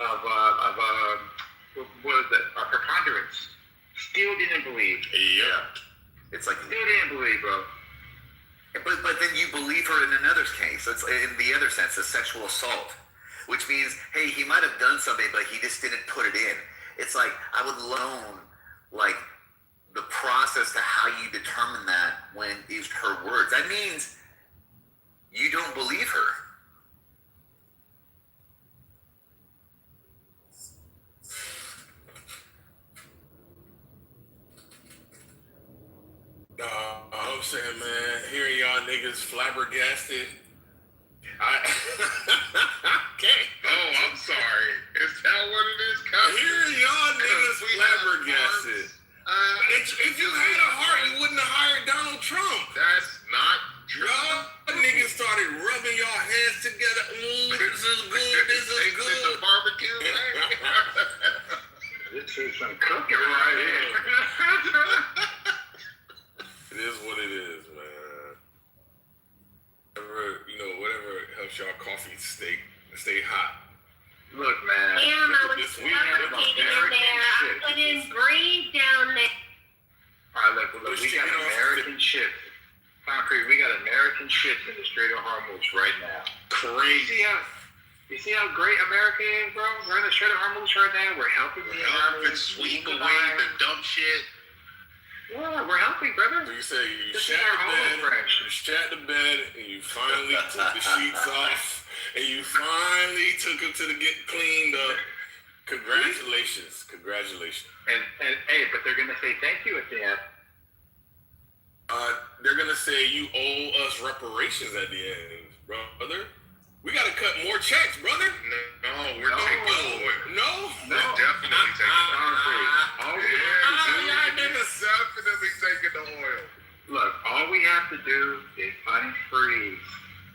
of what is it? A preponderance. Still didn't believe. Yeah. It's like still didn't believe, bro. But then you believe her in another case. It's in the other sense, a sexual assault, which means, hey, he might have done something, but he just didn't put it in. It's like I would loan like the process to how you determine that when it's her words. That means you don't believe her. I'm saying, man, hearing y'all niggas flabbergasted. Okay. Oh, I'm sorry. Is that what it is? Hearing y'all niggas flabbergasted. If you had a heart, you wouldn't have hired Donald Trump. That's not true. Y'all niggas started rubbing your heads together. This is good. This is good. The barbecue. This is some cooking right here. It is what it is, man. Whatever helps y'all coffee stay hot. Look, man. Damn, I was suffocating in there. I couldn't breathe down there. All right, look, we got American ships. Concrete, we got American ships in the Strait of Hormuz right now. Crazy. You see how great America is, bro? We're in the Strait of Hormuz right now. We're helping the environment. Sweep away the dumb shit. Yeah, we're helping, brother. So you say you shat the bed, and you finally took the sheets off, and you finally took them to get cleaned up. Congratulations. And hey, but they're gonna say thank you at the end. They're gonna say you owe us reparations at the end, brother. We gotta cut more checks, brother. No, we're taking the oil. No. We're definitely taking the oil. Y'all niggas definitely taking the oil. Look, all we have to do is unfreeze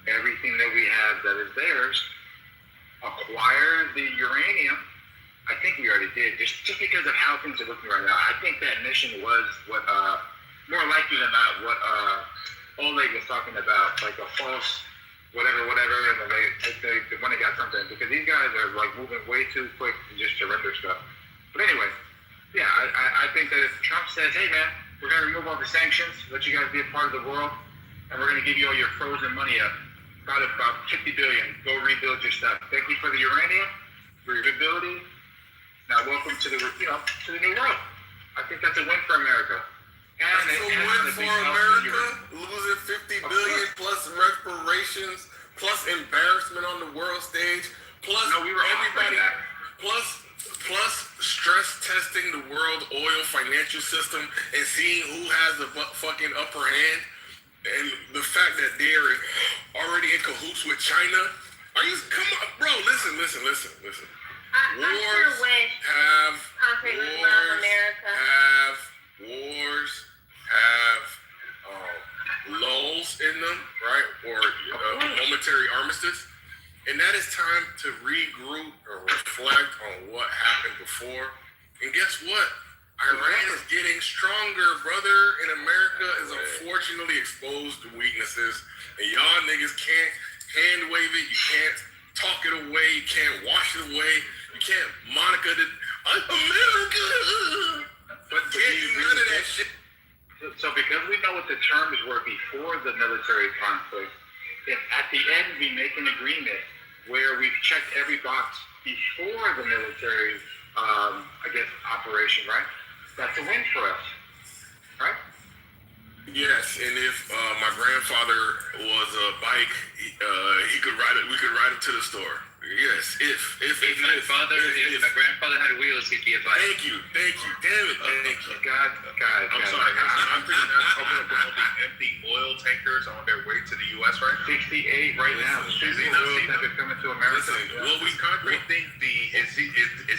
everything that we have that is theirs, acquire the uranium. I think we already did, just because of how things are looking right now. I think that mission was what more likely than not what Oleg was talking about, like a false whatever, and then they went and got something, because these guys are like moving way too quick to just surrender stuff. But anyway, yeah, I think that if Trump says, hey man, we're gonna remove all the sanctions, let you guys be a part of the world, and we're gonna give you all your frozen money up, about 50 billion, go rebuild your stuff. Thank you for the uranium, for your ability. Now welcome to the to the new world. I think that's a win for America. That's a win for America, losing 50 billion plus reparations, plus embarrassment on the world stage, plus everybody, plus stress testing the world oil financial system and seeing who has the fucking upper hand, and the fact that they're already in cahoots with China. Are you, come on, bro? Listen. Wars have lulls in them, right? Or momentary armistice. And that is time to regroup or reflect on what happened before. And guess what? Iran is getting stronger, brother, and America is unfortunately exposed to weaknesses. And y'all niggas can't hand wave it, you can't talk it away, you can't wash it away, you can't Monica the America. But can't do none of that shit. So because we know what the terms were before the military conflict, if at the end we make an agreement where we've checked every box before the military, operation, right? That's a win for us, right? Yes, and if my grandfather was a bike, he could ride it. We could ride him to the store. Yes, if my grandfather had wheels, he'd be a bike. Thank you. Damn it, thank you. God. I'm sorry, I'm thinking that's coming up with all the empty oil tankers on their way to the U.S. right now. 68 right now. Is he not seeing that are coming to America? We think is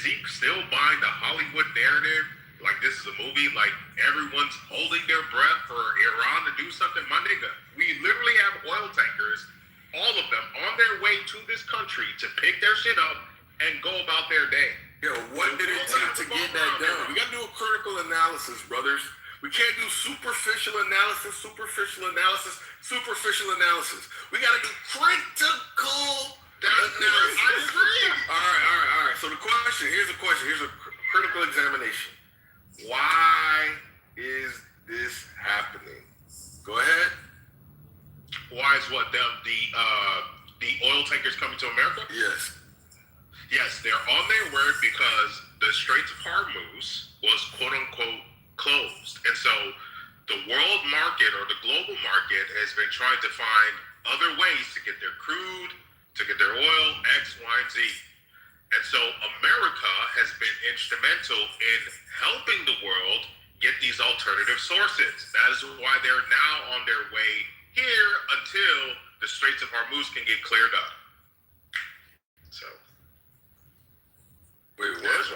he still buying the Hollywood narrative? Like this is a movie, like everyone's holding their breath for Iran to do something. My nigga, we literally have oil tankers, all of them, on their way to this country to pick their shit up and go about their day. Yo, what did it take to get that done? We gotta do a critical analysis, brothers. We can't do superficial analysis. We gotta do critical analysis. I agree. All right. So here's a critical examination. Why is this happening? Go ahead. Why is what the oil tankers coming to America? Yes, they're on their way because the Straits of Hormuz was quote unquote closed, and so the world market or the global market has been trying to find other ways to get their crude, to get their oil, X, Y, and Z. And so America has been instrumental in helping the world get these alternative sources. That is why they're now on their way here until the Straits of Hormuz can get cleared up. So. Wait, what?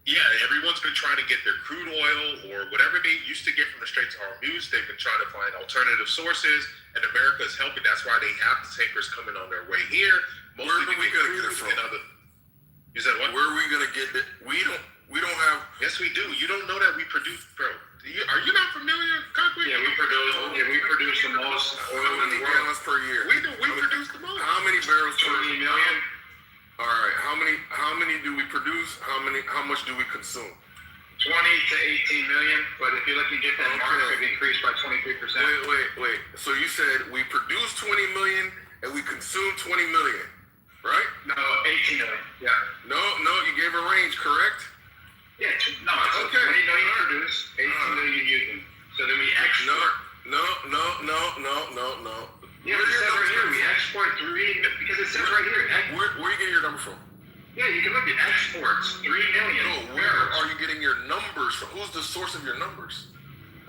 Yeah, everyone's been trying to get their crude oil or whatever they used to get from the Straits of Hormuz. They've been trying to find alternative sources, and America is helping. That's why they have the tankers coming on their way here. Where are we gonna get it from? You said what? Where are we gonna get it? We don't have. Yes, we do. You don't know that we produce, bro. Are you not familiar, Concrete? Yeah, we produce the most oil in the world per year. We do. We produce the most. How many barrels per 30 million. All right. How many do we produce? How much do we consume? 20 to 18 million. But if you're looking to get that market increased by 23%. Wait. So you said we produce 20 million and we consume 20 million. Right? No, 18 million. Yeah. No, you gave a range, correct? Yeah, no, it's okay. 20 million produced, 18 million using. So then we export. No. Yeah, it says right here, we export 3, because it says right here. Where are you getting your number from? Yeah, you can look at exports, 3 million. No, where are you getting your numbers from? Who's the source of your numbers?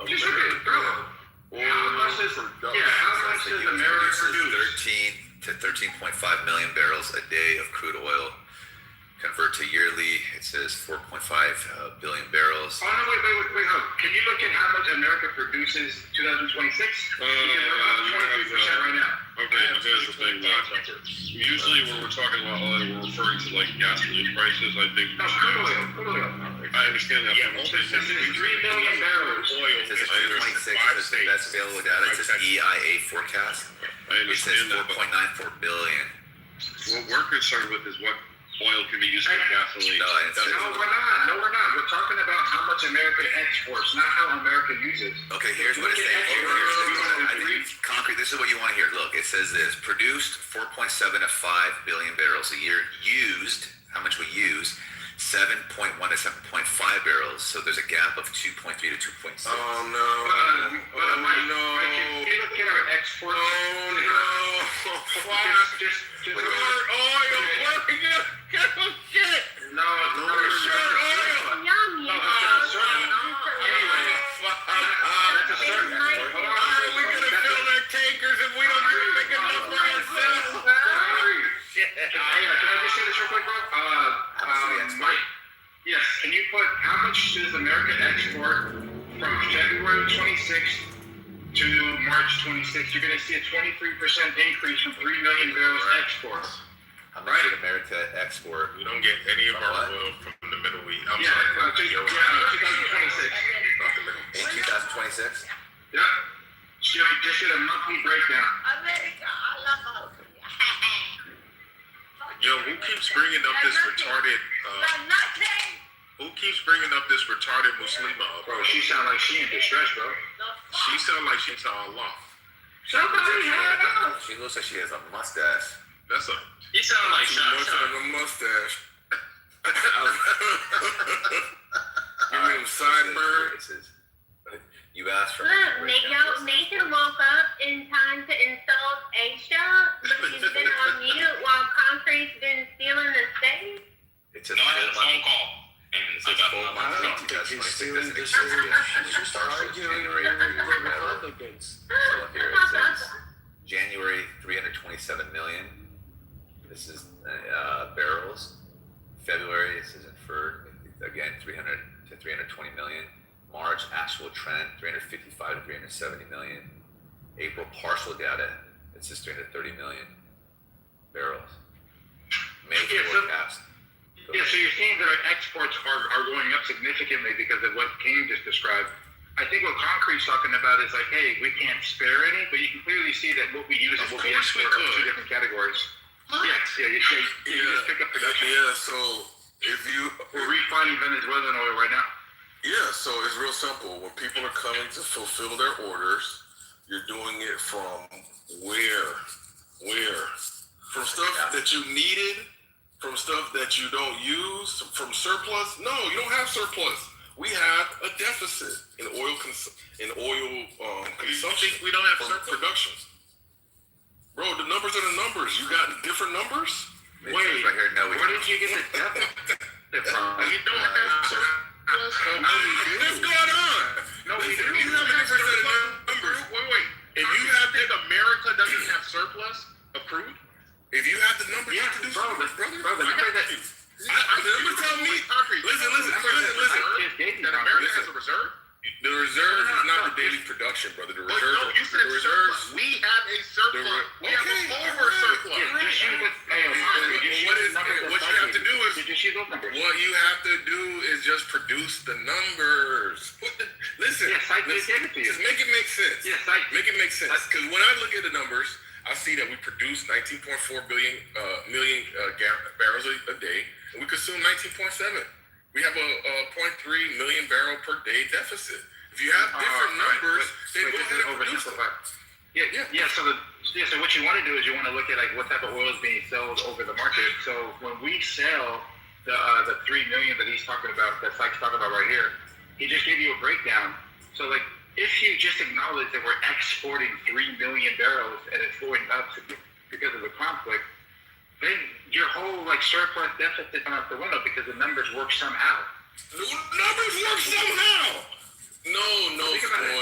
Just look at it, bro. How much does America produce? 13 to 13.5 million barrels a day of crude oil. Convert to yearly, it says 4.5 billion barrels. Oh, no, wait, hold. Can you look at how much America produces 2026? Because we're up 23% right now. Okay, here's the thing. Usually when we're talking about oil, we're referring to like gasoline prices. I think. No, crude oil. I understand that. Yeah, but only 3 million barrels of oil. It says 26 is the best available data. It says EIA forecast. I It says understand that, but 4.94 billion. what we're concerned with is what oil can be used for gasoline. No, it says, No, we're not. No, we're not. We're talking about how much America exports, not how America uses. okay, here's what it's saying. I think concrete, this is what you want to hear. Look, it says this. Produced 4.7 to 5 billion barrels a year. Used, how much we use? 7.1 to 7.5 barrels. So there's a gap of 2.3 to 2.6. Oh no! Mike, if you look at our exports. Oh no! Just Burn oil! Burn it! Shit! No, Burn oil! Yum, No, that's a certain. Anyway, that's a certain. How are we gonna fill their tankers if we don't get big enough for ourselves? Hey, can I just say this real quick, bro? Mike, yes, can you put how much does America export from February 26th to March 26th? You're going to see a 23% increase from 3 million barrels export. How much did America export? We don't get any of our oil from the Middle East. I'm Yeah, sorry, from 2026. not the Middle In 2026? Yeah. Just get a monthly breakdown. America, I love you. Yo, who keeps bringing up this retarded? Who keeps bringing up this retarded Muslima? Bro, she sound like she in distress, bro. She sound like she's Allah. Somebody had us. She looks like she has a mustache. That's a. He sound like She looks like a mustache. Give me them sideburns. You asked for Look, Nathan woke up in time to insult Aisha. Look, he's been on mute while Concrete's been stealing the stage. It's a phone call. It says full month 2026. This is January. So here it says January 327 million. This is barrels. February, this is inferred. Again, 300 to 320 million. March, actual trend, 355 to 370 million. April, partial data, it says 330 million barrels. May forecast. Yeah, so you're seeing that our exports are going up significantly because of what Kane just described. I think what Concrete's talking about is like, hey, we can't spare any, but you can clearly see that what we use and what we export are two different categories. Yes, you just pick up production. Yeah, so if we're refining Venezuelan oil right now. Yeah, so it's real simple. When people are coming to fulfill their orders, you're doing it from where? From stuff that you needed, from stuff that you don't use, from surplus? No, you don't have surplus. We have a deficit in oil consumption. We don't have surplus productions. Bro, the numbers are the numbers. You got different numbers? Wait, where did you get the deficit from? You don't have surplus. What's going on? No, we do. You have a different set of numbers. Wait. If you think America doesn't have surplus of crude? If you have the numbers, you have to do something, brother. The numbers tell me. Listen. That America has a reserve? The reserve is not the daily production, brother. The reserve. No, you said surplus. We have a surplus. We have an over surplus. What you have to do is just produce the numbers. Listen, just make it make sense. Make it make sense. Because when I look at the numbers, I see that we produce 19.4 million barrels a day, and we consume 19.7. We have a 0.3 million barrel per day deficit. If you have different numbers, then go ahead and produce them. So what you want to do is you want to look at like what type of oil is being sold over the market. So when we sell the 3 million that he's talking about, that Sykes talking about right here, he just gave you a breakdown. So like if you just acknowledge that we're exporting 3 million barrels and it's going up because of the conflict, then your whole like surplus deficit gone out the window because the numbers work somehow. The numbers work somehow. No,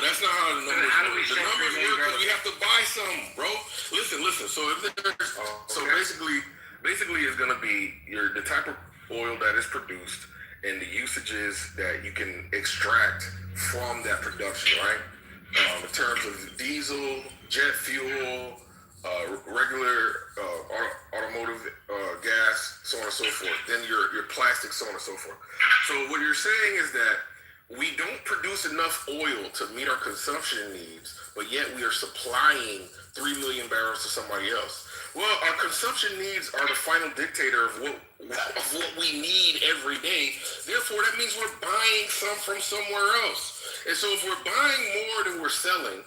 that's not how the numbers work. The numbers work because we have to buy some, bro. Listen. So basically, it's gonna be the type of oil that is produced and the usages that you can extract from that production, right? In terms of diesel, jet fuel, regular automotive gas, so on and so forth. Then your plastic, so on and so forth. So what you're saying is that we don't produce enough oil to meet our consumption needs, but yet we are supplying 3 million barrels to somebody else. Well, our consumption needs are the final dictator of what we need every day. Therefore, that means we're buying some from somewhere else. And so if we're buying more than we're selling,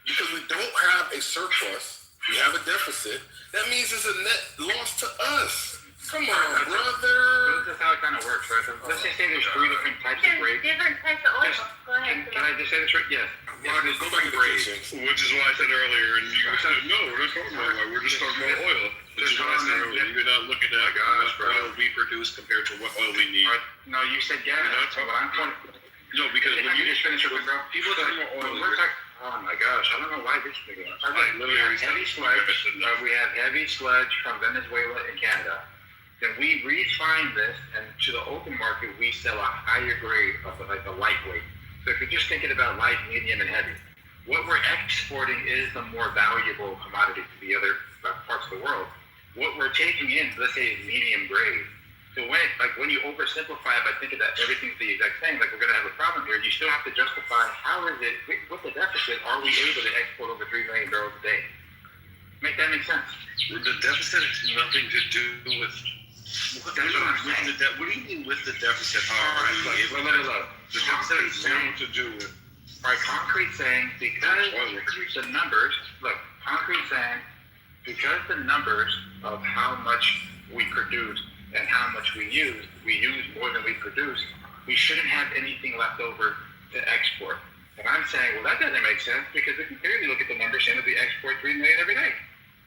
because we don't have a surplus, we have a deficit, that means it's a net loss to us. Come on, brother. This is how it kind of works, right? Let's just say there's 3 different types of grapes. Different types of oil. Go ahead. Can I just say this right? Yes. Marcus, go back to grapes, which is why I said earlier, and you said, no, we're not talking about oil, we're just talking about oil. Which is why I said earlier, you're not looking at what oil we produce compared to what oil we need. No, you said gas. No, because when you just finish your bro, people talking about oil, oh my gosh, I don't know why this nigga. We have heavy sludge. We have heavy sludge from Venezuela and Canada. Then we refine this, and to the open market, we sell a higher grade of like the lightweight. So if you're just thinking about light, medium, and heavy, what we're exporting is the more valuable commodity to the other parts of the world. What we're taking in, let's say, is medium grade. So when you oversimplify it by thinking that everything's the exact same, like we're going to have a problem here, you still have to justify how is it, with the deficit, are we able to export over 3 million barrels a day? Make that make sense? The deficit has nothing to do with. What do you mean with the deficit? The deficit has nothing to do with. Right, concrete saying because the numbers, because the numbers of how much we produce and how much we use more than we produce, we shouldn't have anything left over to export. And I'm saying, well, that doesn't make sense because we can clearly look at the numbers saying that we export 3 million every day.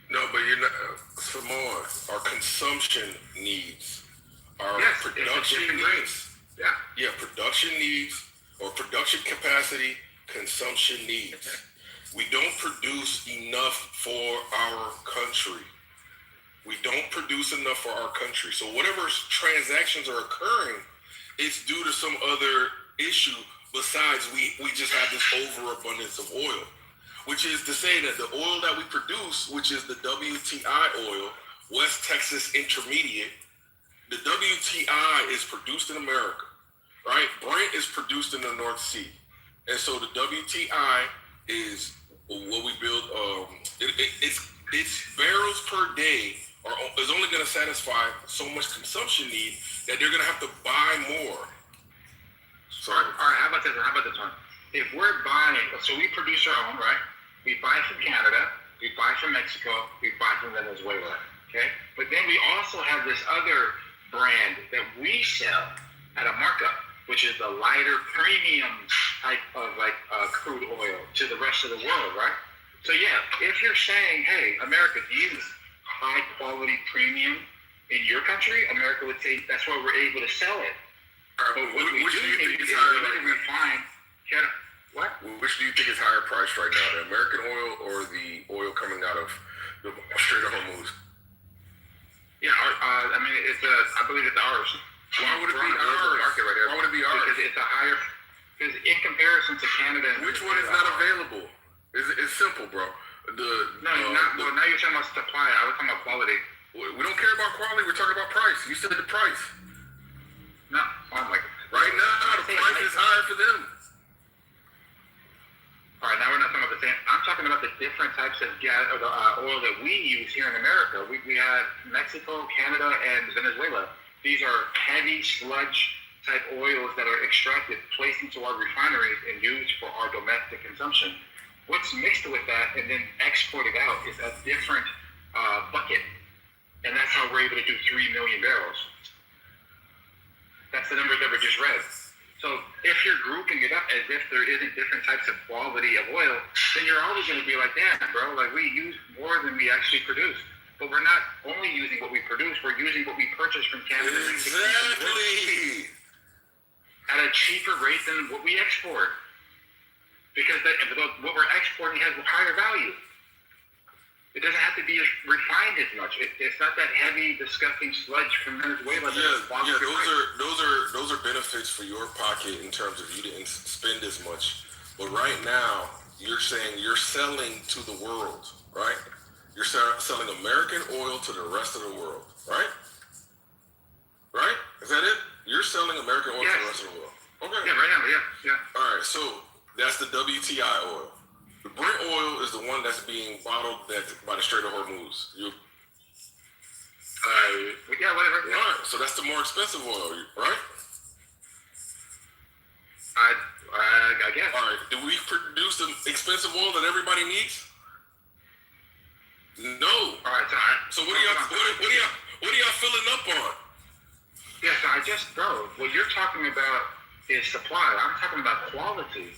No, but you're not, Samoa, our consumption needs, our production needs. Yeah, production needs, or production capacity, consumption needs. We don't produce enough for our country. We don't produce enough for our country. So whatever transactions are occurring, it's due to some other issue besides we just have this overabundance of oil, which is to say that the oil that we produce, which is the WTI oil, West Texas Intermediate, the WTI is produced in America, right? Brent is produced in the North Sea. And so the WTI is what we build, it's barrels per day is only going to satisfy so much consumption need that they're going to have to buy more. So, all right, how about this one? If we're buying, so we produce our own, right? We buy from Canada, we buy from Mexico, we buy from Venezuela, okay? But then we also have this other brand that we sell at a markup, which is the lighter premium type of crude oil to the rest of the world, right? So yeah, if you're saying, hey, America, do you use high quality premium in your country? America would say that's why we're able to sell it. But what we do is refine. What? Which do you think is higher priced right now, the American oil or the oil coming out of the Strait of Hormuz? Yeah, I mean, I believe it's ours. Why would it be ours? Why would it be ours? Because it's a higher. Because in comparison to Canada, which one is not available? It's simple, bro. Now you're talking about supply. I was talking about quality. We don't care about quality. We're talking about price. You said the price. No, oh my God. Right now, the price is higher for them. All right, now we're not talking about the same. I'm talking about the different types of gas or the oil that we use here in America. We have Mexico, Canada, and Venezuela. These are heavy sludge type oils that are extracted, placed into our refineries, and used for our domestic consumption. What's mixed with that and then exported out is a different bucket. And that's how we're able to do 3 million barrels. That's the numbers that were just read. So if you're grouping it up as if there isn't different types of quality of oil, then you're always going to be like, damn, bro, like we use more than we actually produce. But we're not only using what we produce, we're using what we purchase from Canada. Exactly. At a cheaper rate than what we export. Because what we're exporting has a higher value. It doesn't have to be refined as much. It's not that heavy, disgusting sludge from Venezuela. Those are benefits for your pocket in terms of you didn't spend as much. But right now, you're saying you're selling to the world, right? You're selling American oil to the rest of the world, right? Right? Is that it? You're selling selling American oil to the rest of the world. Okay. Yeah, right now, yeah. All right, so that's the WTI oil. The Brent oil is the one that's being bottled by the Strait of Hormuz. Yeah, whatever. All right, so that's the more expensive oil, right? I guess. All right, do we produce the expensive oil that everybody needs? No. All right, so what are y'all filling up on? Yeah, so bro, what you're talking about is supply. I'm talking about quality.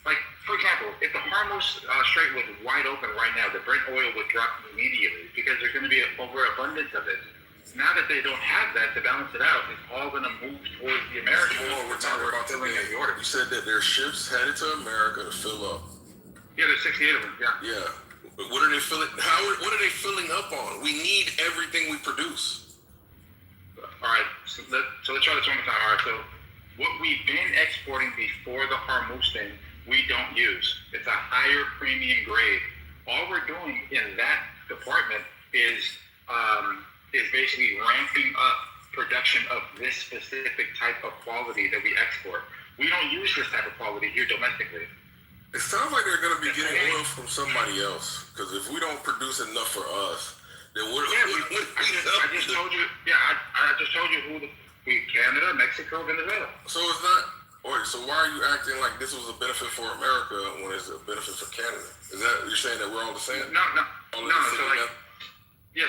Like, for example, if the Hormuz Strait was wide open right now, the Brent oil would drop immediately because there's going to be an overabundance of it. Now that they don't have that to balance it out, it's all going to move towards the American oil. We're talking about filling in the order. You said that there's ships headed to America to fill up. Yeah, there's 68 of them. Yeah. Yeah. But what are they filling? What are they filling up on? We need everything we produce. All right. So let's try this one more time. All right. So what we've been exporting before the Hormuz thing, we don't use. It's a higher premium grade. All we're doing in that department is basically ramping up production of this specific type of quality that we export. We don't use this type of quality here domestically. It sounds like they're going to be getting oil from somebody else. Because if we don't produce enough for us, then we're... I just told you. Yeah, I just told you Canada, Mexico, Venezuela. So it's not... Wait, so why are you acting like this was a benefit for America when it's a benefit for Canada? Is that... You're saying that we're all the same? No.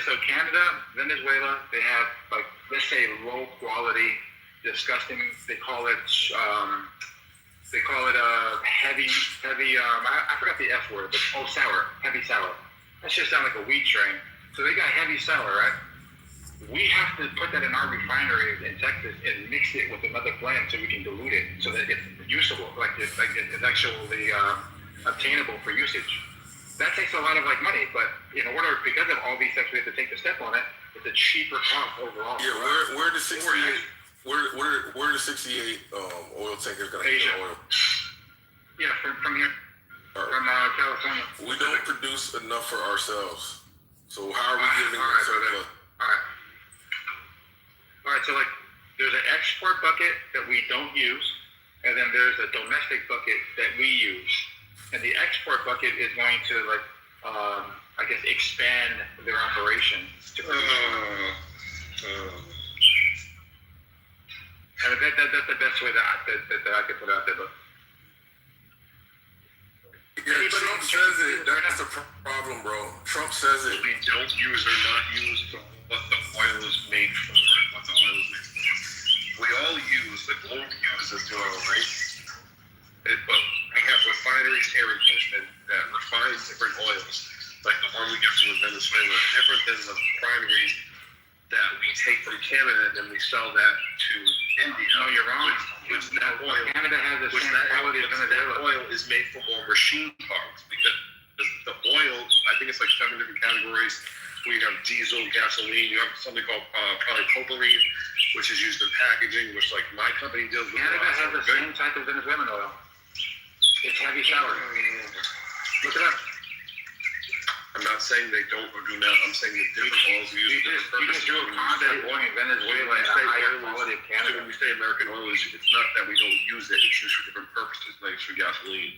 So Canada, Venezuela, they have, like, let's say low quality, disgusting, they call it heavy, I forgot the F word, but sour, heavy sour. That shit sounds like a weed strain. So they got heavy sour, right? We have to put that in our refineries in Texas and mix it with another blend so we can dilute it so that it's usable, like it's actually obtainable for usage. That takes a lot of money, but because of all these steps we have to take the step on it, it's a cheaper cost overall. Yeah, where the 68 where the 68 oil tankers gonna get the oil? Yeah, from here, from California. We don't produce enough for ourselves, so how are we giving them surplus? All right, so there's an export bucket that we don't use, and then there's a domestic bucket that we use. And the export bucket is going to expand their operation to and that's the best way that I could put it out there. But yeah, Trump says it. That's the problem, bro. Trump says it. We don't use or not use what the oil is made from. What the oil is made from. We all use, the globe uses the oil, right? But we have refineries here in Houston that refine different oils, like the one we get from Venezuela, different than the refineries that we take from Canada and then we sell that to India. No, you're wrong. Which that oil, Canada has the same quality as Venezuela. That oil is made for more machine parts because the oil, I think it's like 7 different categories. We have diesel, gasoline. You have something called polypropylene, which is used in packaging, which my company deals with. Canada has the same type of Venezuelan oil. It's heavy sour. Look it up. I'm not saying they don't or do not. I'm saying the different oils we use. You just do a contact oil in Venezuela and a higher quality of Canada. When we say American oil, it's not that we don't use it. It's used for different purposes, like for gasoline.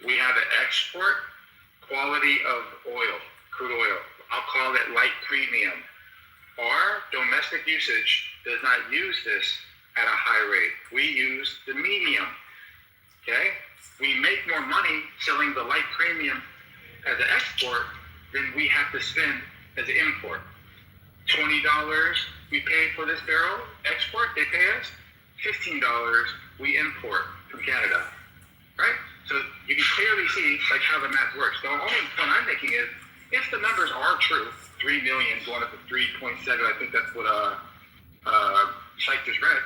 We have an export quality of oil, crude oil. I'll call it light premium. Our domestic usage does not use this at a high rate. We use the medium. Okay? We make more money selling the light premium as an export than we have to spend as an import. $20 we pay for this barrel export, they pay us. $15 we import from Canada. Right? So you can clearly see how the math works. The only point I'm making is if the numbers are true, 3 million going up to 3.7, I think that's what Site just read.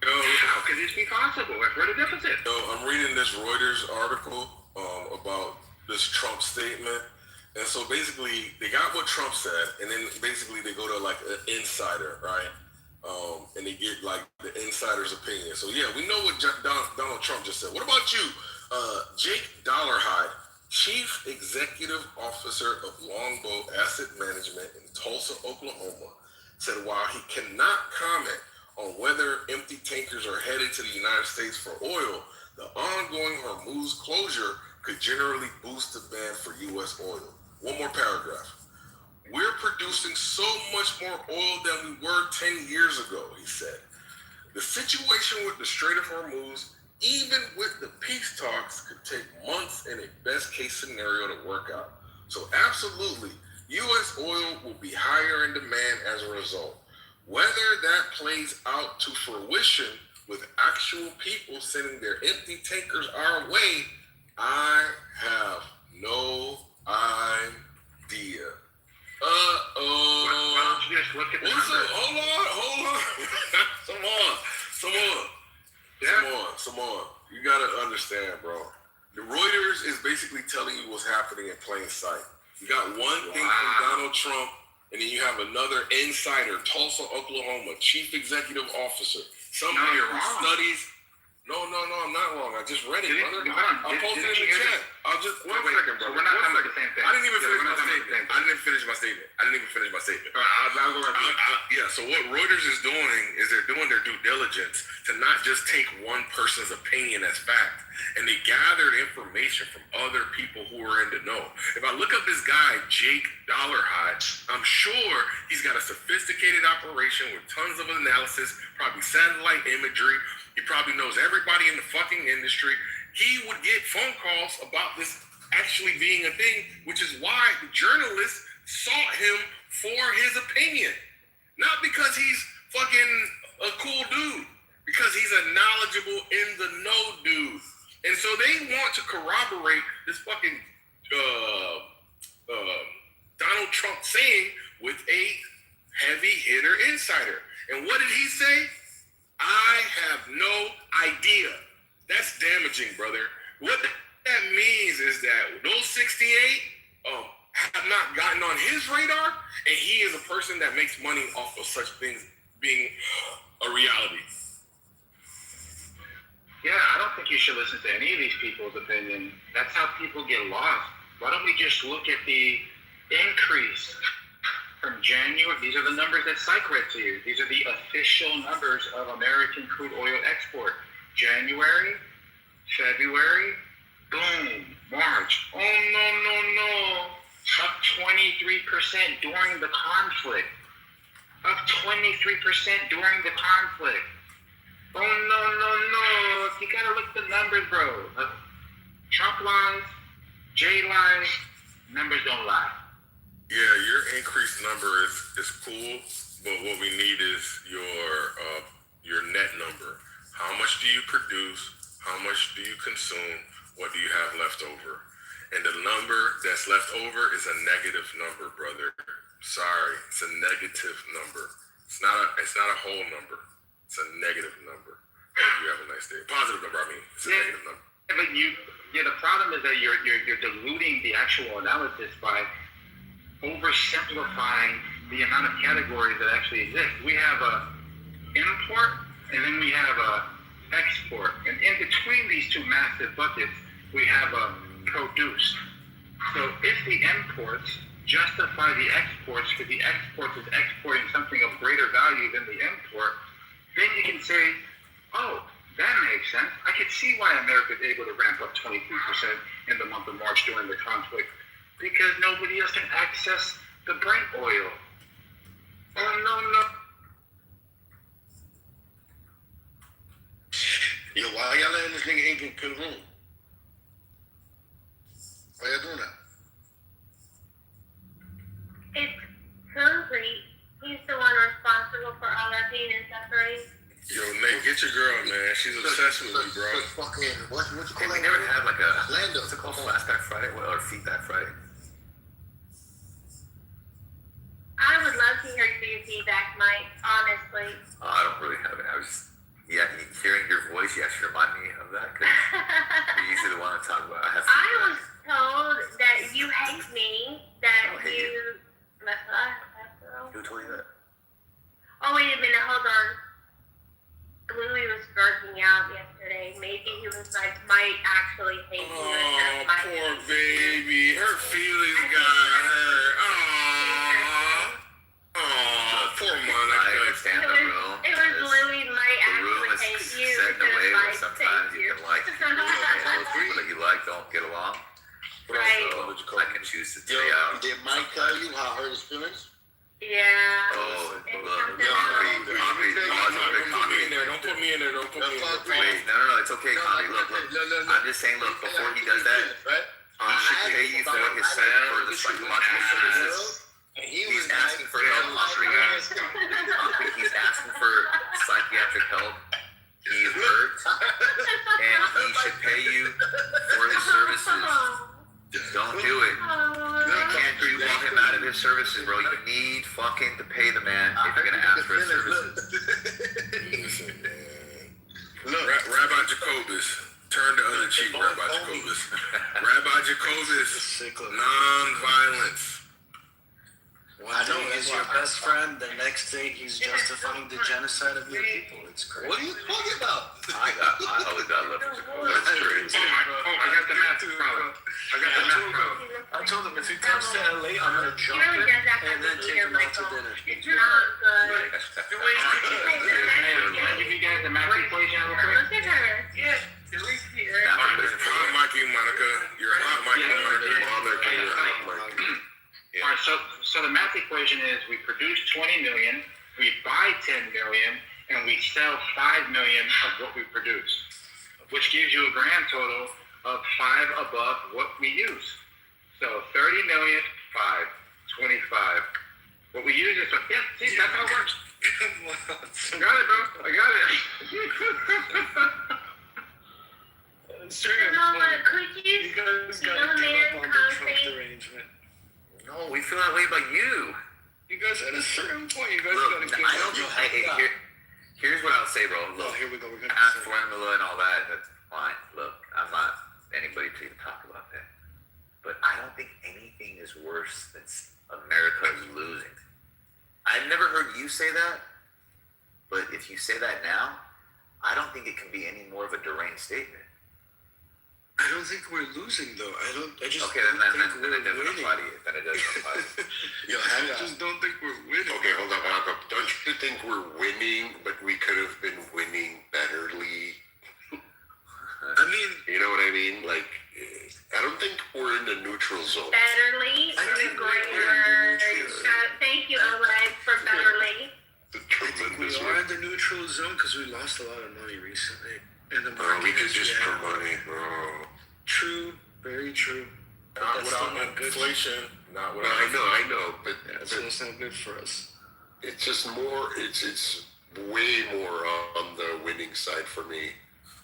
How could this be possible? We're at a deficit. I'm reading this Reuters article about this Trump statement. And so basically, they got what Trump said, and then basically they go to an insider, right? And they get the insider's opinion. So yeah, we know what Donald Trump just said. What about you, Jake Dollarhide, Chief Executive Officer of Longbow Asset Management in Tulsa, Oklahoma, said while he cannot comment on whether empty tankers are headed to the United States for oil, the ongoing Hormuz closure could generally boost the demand for U.S. oil. One more paragraph. We're producing so much more oil than we were 10 years ago, he said. The situation with the Strait of Hormuz, even with the peace talks, could take months in a best case scenario to work out. So absolutely, U.S. oil will be higher in demand as a result. Whether that plays out to fruition with actual people sending their empty tankers our way, I have no idea. Why don't you just look at the numbers? Hold on. Some more. You gotta understand, bro. The Reuters is basically telling you what's happening in plain sight. You got one thing from Donald Trump, and then you have another insider, Tulsa, Oklahoma, chief executive officer. Somebody who studies. No, I'm not wrong. I just read it, brother. I'll post it in the chat. I'll just one second, bro. We're not talking about the same thing. I didn't even finish my statement. I'll go right. So what Reuters is doing is they're doing their due diligence to not just take one person's opinion as fact, and they gathered information from other people who are in the know. If I look up this guy, Jake Dollarhide, I'm sure he's got a sophisticated operation with tons of analysis, probably satellite imagery. He probably knows everybody in the fucking industry. He would get phone calls about this actually being a thing, which is why the journalists sought him for his opinion. Not because he's fucking a cool dude, because he's a knowledgeable in the know dude. And so they want to corroborate this fucking Donald Trump saying with a heavy hitter insider. And what did he say? I have no idea. That's damaging, brother. What that means is that those 68 have not gotten on his radar, and he is a person that makes money off of such things being a reality. Yeah, I don't think you should listen to any of these people's opinion. That's how people get lost. Why don't we just look at the increase from January? These are the numbers that Psych read to you. These are the official numbers of American crude oil export. January, February, boom, March. Oh, no. Up 23% during the conflict. Up 23% during the conflict. Oh, no. You gotta look at the numbers, bro. Trump lies, Jay lies, numbers don't lie. Yeah, your increased number is cool, but what we need is your net number. How much do you produce? How much do you consume? What do you have left over? And the number that's left over is a negative number, brother. Sorry, it's a negative number. It's not a whole number. It's a negative number. Hope you have a nice day. Positive number, I mean. It's a negative number. Yeah, but the problem is that you're diluting the actual analysis by oversimplifying the amount of categories that actually exist. We have a import, and then we have a export. And in between these two massive buckets, we have a produce. So if the imports justify the exports, because the exports is exporting something of greater value than the import, then you can say, oh, that makes sense. I could see why America is able to ramp up 23% in the month of March during the conflict, because nobody else can access the Brent oil. Oh, no. Yo, why y'all letting this nigga in Cancun? Why y'all doing that? It's Concrete. He's the one responsible for all our pain and suffering. Yo, Nate, get your girl, man. She's obsessed with you, bro. Fucking, what you call We that? never had like a Lando. what's it called? Flashback Friday or Feedback Friday? I would love to hear your feedback, Mike, honestly. I don't really have it. I was hearing your voice. You actually remind me of that because you're usually the one to talk about. I was told that you hate me, that you... Who told you that? Oh, wait a minute, hold on. Bluey was working out yesterday. Maybe he was like, might actually hate you. Oh, poor baby. Her feelings got hurt. Oh, poor needs to stay out. Did Mike tell you how hurt his feelings? Yeah. Oh, It's look, something concrete, else. concrete, Don't put me in there. Don't put me in there. Don't put me in there. Wait, no, it's okay, concrete. Look. I'm just saying, look, before he does that, he should pay you for his for the psychological services. He's asking for help, concrete. He's asking for psychiatric help. He's hurt, and he should pay you for his services. Don't do it. You can't walk him out of his services, bro. You need fucking to pay the man if you're gonna ask for his services. Listen, man. Look, Rabbi Jacobus, turn the other cheek, Rabbi Jacobus. Rabbi Jacobus, non-violence. One day he's your best friend, the next day he's justifying the genocide of your people. It's crazy. What are you talking about? I always got love for Jacobus. That's true. I got the math problem. I told him if he comes to LA, I'm gonna jump him and then take him out to dinner. It's not good. Can I give you guys the math equation real quick? Look at her. Yeah. Hot Mikey Monica. You're hot Mikey Monica. You're hot Mikey. All right, so the math equation is we produce 20 million, we buy 10 million, and we sell 5 million of what we produce, which gives you a grand total of 5 above what we use. So 30 million, 5, 25. What we use is, yeah, see, that's how it works. I got it, bro. I got it. Could you still man concrete? Arrangement. No, we feel that way about you. You guys, at a certain point, you guys Look, gotta give I don't think. Here's what I'll say, bro. Look, here we go. We're gonna ask formula and all that. That's fine. Look, I'm not anybody to even talk about that. But I don't think anything is worse than America is losing. I've never heard you say that, but if you say that now, I don't think it can be any more of a deranged statement. I don't think we're losing, though. I just okay, don't then think it we're doesn't winning. apply to you. Then it doesn't apply to you. I just don't think we're winning. Okay, hold on, Malcolm. Don't you think we're winning, but we could have been winning betterly? I mean, you know what I mean? Like, I don't think we're in the neutral zone. Betterly is a great word. Thank you, Oleg, for betterly. We are in the neutral zone because we lost a lot of money recently. And the market we could just put money. True, very true. Not without inflation. Not without. I know, but so it's not good for us. It's just more. It's way more on the winning side for me.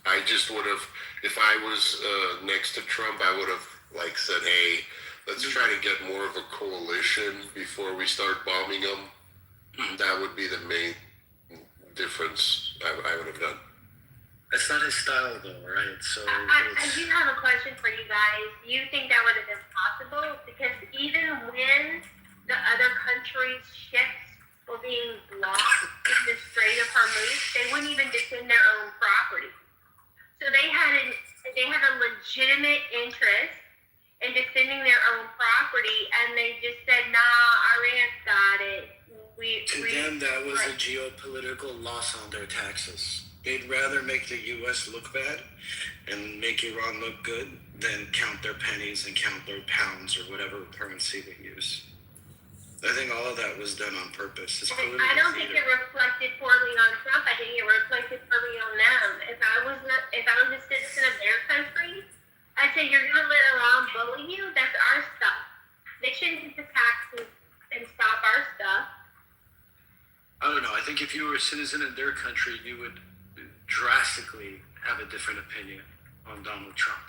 I just would have, if I was next to Trump, I would have said, hey, let's try to get more of a coalition before we start bombing them. That would be the main difference I would have done. That's not his style, though, right? So I do have a question for you guys. Do you think that would have been possible? Because even when the other countries' ships were being blocked in the Strait of Hormuz, they wouldn't even defend their own property. So they had a legitimate interest in defending their own property, and they just said, "Nah, Iran's got it." To them, that was a geopolitical loss on their taxes. They'd rather make the U.S. look bad and make Iran look good than count their pennies and count their pounds or whatever currency they use. I think all of that was done on purpose. I don't think it reflected poorly on Trump. I think it reflected poorly on them. If I was a citizen of their country, I'd say you're gonna let Iran bully you. That's our stuff. They shouldn't get the taxes and stop our stuff. I don't know. I think if you were a citizen in their country, you would drastically have a different opinion on Donald Trump.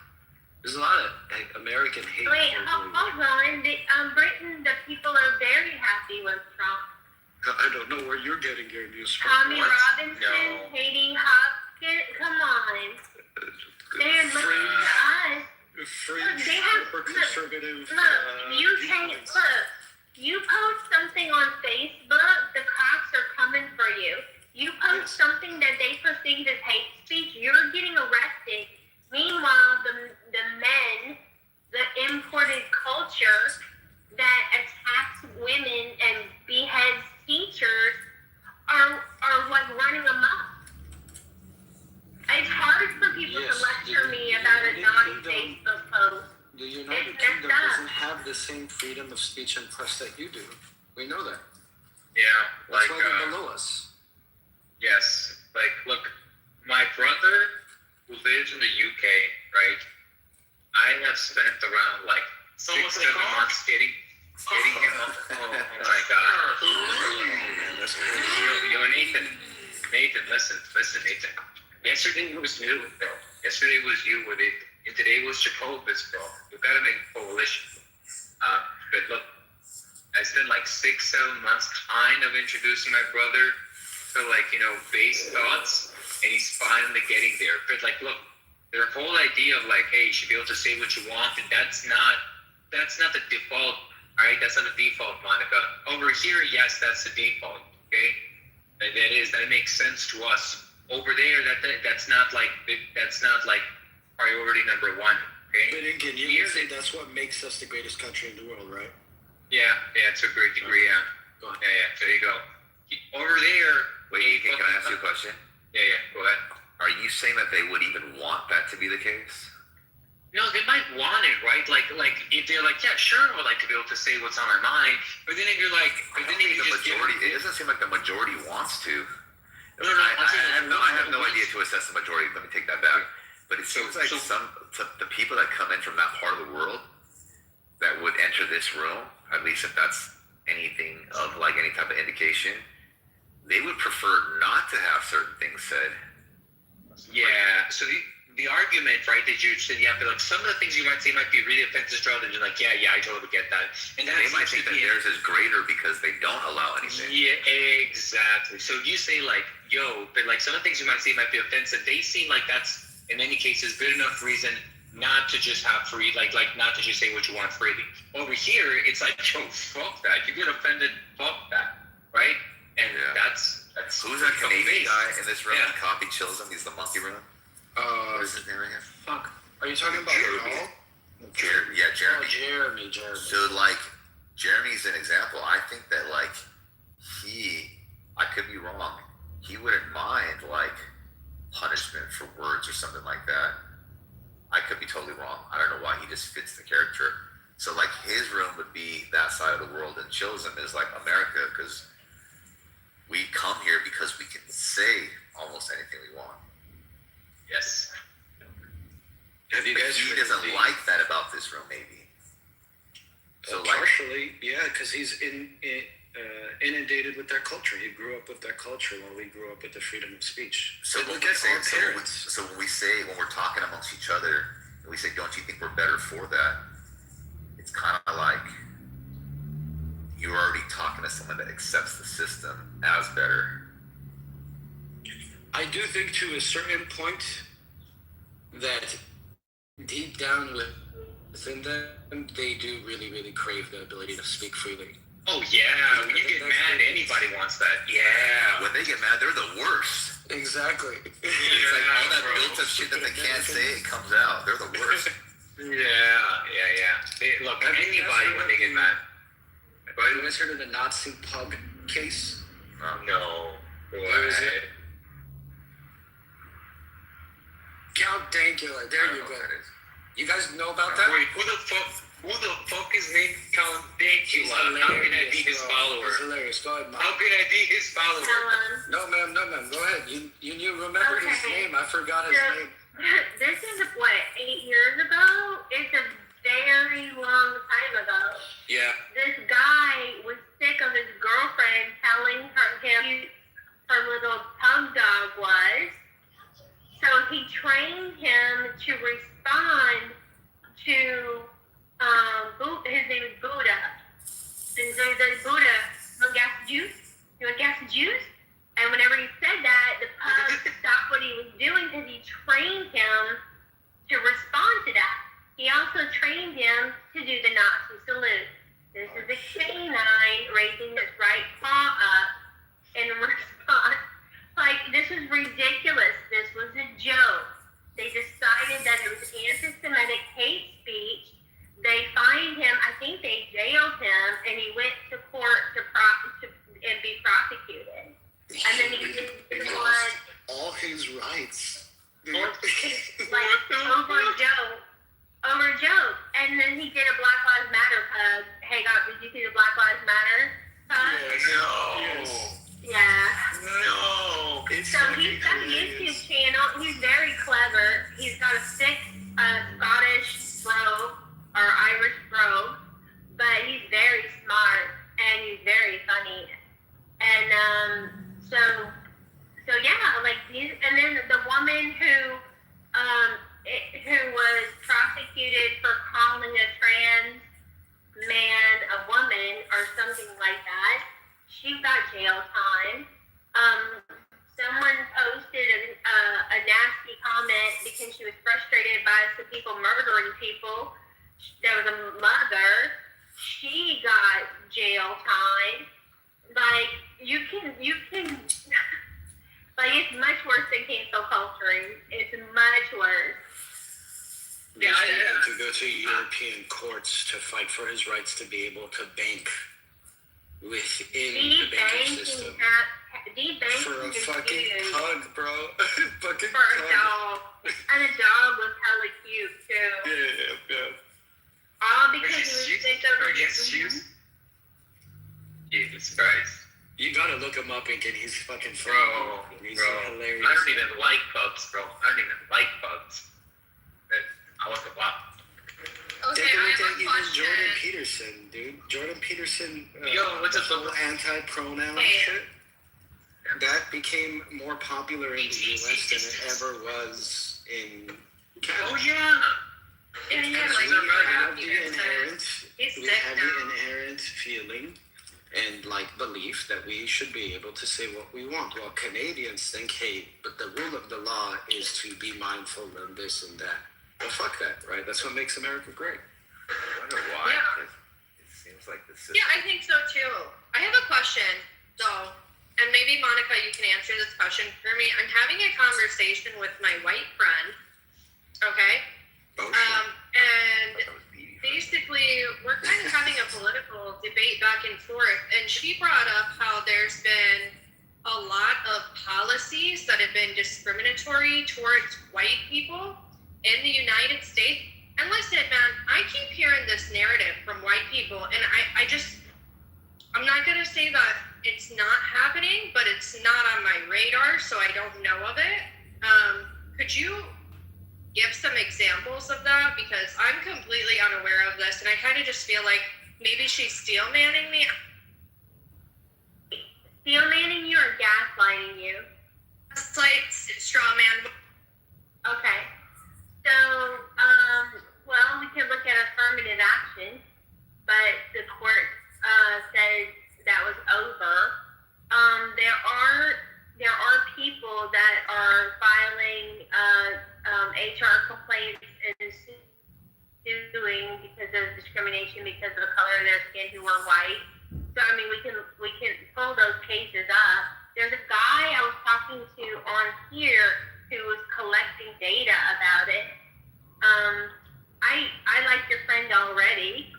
There's a lot of American hate. Wait, hold on. Britain, the people are very happy with Trump. I don't know where you're getting your news from. Tommy Robinson, Katie Hopkins, come on. They're looking to us. They have, conservative. You post something on Facebook, the cops are coming for you. You post something that they perceive as hate speech, you're getting arrested. Meanwhile, the men, the imported culture that attacks women and beheads teachers are running amok. It's hard for people to lecture me about a naughty Facebook post. The United Kingdom doesn't have the same freedom of speech and press that you do. We know that. Yeah, That's like why they're below us. yes, like look, my brother who lives in the UK, right? I have spent around like 6-7 months getting him. Oh my God! Yo, Nathan, listen, Nathan. Yesterday was you, bro. Yesterday was you with it, and today was Jacobus, bro. You gotta make a coalition. But look, I spent like 6-7 months kind of introducing my brother to like, base thoughts, and he's finally getting there. But like, look, their whole idea of like, hey, you should be able to say what you want, and that's not the default, all right? That's not the default, Monica. Over here, yes, that's the default, okay? That makes sense to us. Over there, that's not like priority number one, okay? But again, you say that's what makes us the greatest country in the world, right? Yeah, to a great degree, yeah. Yeah, there you go. Over there, Wait, can I ask you a question? Yeah, go ahead. Are you saying that they would even want that to be the case? No, they might want it, right? Like if they're like, yeah, sure, I would like to be able to say what's on my mind. But then if you're like, it doesn't seem like the majority wants to. No, I have no idea to assess the majority. Let me take that back. But it seems like the people that come in from that part of the world that would enter this room, at least if that's anything of like any type of indication, they would prefer not to have certain things said. Yeah. So the argument, right, that you said, yeah, but like some of the things you might say might be really offensive to others. You're like, yeah, I totally get that. And they might think that theirs is greater because they don't allow anything. Yeah, exactly. So you say like, yo, but like some of the things you might say might be offensive. They seem like that's in many cases good enough reason not to just have free, like not to just say what you want freely. Over here, it's like, yo, fuck that. You get offended, fuck that, right? And that's who's that Canadian guy in this room? Yeah. Copy chills him. He's the monkey room. What is his name again? Fuck. Are you talking about Jeremy? Jeremy. Oh, Jeremy. So like, Jeremy's an example. I think that like I could be wrong. He wouldn't mind like punishment for words or something like that. I could be totally wrong. I don't know why he just fits the character. So like his room would be that side of the world, and Chillism is like America because we come here because we can say almost anything we want. Yes. Have you guys? He doesn't like that about this room, maybe. So partially, yeah, because he's inundated with that culture. He grew up with that culture while we grew up with the freedom of speech. So when we're talking amongst each other, and we say, "Don't you think we're better for that?" It's kind of like you're already talking to someone that accepts the system as better. I do think to a certain point that deep down within them, they do really, really crave the ability to speak freely. Oh yeah, when you get mad, anybody wants that. Yeah, when they get mad, they're the worst. Exactly. It's like all that built-up shit that they can't say, it comes out. They're the worst. Yeah. Look, anybody when they get mad. Have you guys heard of the Nazi pug case? No. Where is it? Count Dankula. There you go. You guys know about that? Wait, who the fuck is named Count Dankula? How can I be his follower? It's hilarious. Go ahead, Mom. How can I be his follower? No, ma'am. Go ahead. You remember his name. I forgot his name. This is, 8 years ago? It's a very long time ago. Yeah. This guy was sick of his girlfriend telling him her little pug dog was. So he trained him to respond to, his name is Buddha. And so he said, Buddha, you want gas juice? You want gas juice? And whenever he said that, the pug stopped what he was doing because he trained him to respond to that. He also trained him to do the Nazi salute. This is a canine raising his right paw up in response. Like, this was ridiculous. This was a joke. They decided that it was anti-Semitic hate speech. They fined him. I think they jailed him, and he went to court and be prosecuted. got, did you see the Black Lives Matter? Yeah. No. So he's got a YouTube channel. He's very clever. He's got a sick Scottish brogue or Irish brogue, but he's very smart and he's very funny. And so yeah, like these, and then the woman who was prosecuted for calling a trans man a woman or something like that, she got jail time. Someone posted a nasty comment because she was frustrated by some people murdering people. There was a mother. She got jail time. Like, you can, like, it's much worse than cancel culture. It's much worse. He's able to go to European courts to fight for his rights to be able to bank within the banking system. For a fucking pug, bro. Fucking for a dog. And the dog was hella cute, too. Yeah. All because he was sick of it. Jesus Christ. You gotta look him up and get his fucking Bro, He's bro. hilarious. I don't even like bugs, bro. I don't even like bugs. I want the wow. Okay, take a look at even Jordan Peterson, dude. Jordan Peterson, what's the whole anti-pronoun shit. That became more popular in the US than it ever was in Canada. Oh yeah. We have the inherent feeling and like belief that we should be able to say what we want. While Canadians think, hey, but the rule of the law is to be mindful of this and that. Well, fuck that, right? That's what makes America great. I wonder why. Yeah. It seems like the system. Yeah, I think so too. I have a question, though, and maybe Monica, you can answer this question for me. I'm having a conversation with my white friend, okay? And basically, we're kind of having a political debate back and forth, and she brought up how there's been a lot of policies that have been discriminatory towards white people in the United States. And listen, man, I keep hearing this narrative from white people, and I'm not going to say that it's not happening, but it's not on my radar, so I don't know of it. Could you give some examples of that? Because I'm completely unaware of this, and I kind of just feel like maybe she's steel-manning me. Steel-manning you or gaslighting you? Gaslight, straw man. Okay. So, well, we can look at affirmative action, but the court said that was over. There are people that are filing HR complaints and suing because of discrimination because of the color of their skin who are white. So I mean, we can pull those cases up. There's a guy I was talking to on here who was collecting data about it. I like your friend already.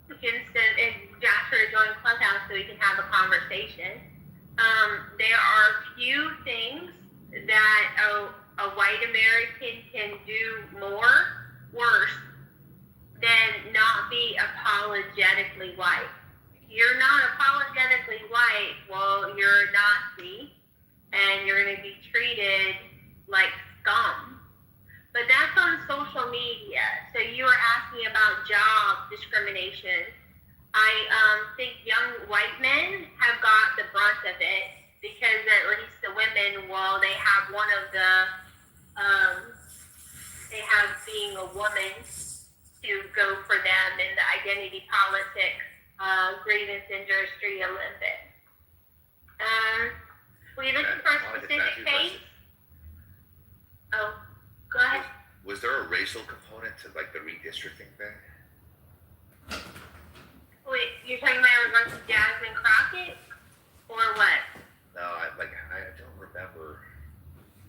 We can send and ask her to join Clubhouse so we can have a conversation. There are few things that a white American can do worse than not be apologetically white. You're not apologetically white, well, you're a Nazi, and you're going to be treated like scum. But that's on social media. So you were asking about job discrimination. I think young white men have got the brunt of it because at least the women, well, they have one of the, they have being a woman to go for them in the identity politics, grievance industry Olympics. Were you looking for a specific case? Oh, go ahead. Was there a racial component to like the redistricting thing? Wait, you're talking about in regards to Jasmine Crockett, or what? No, I don't remember.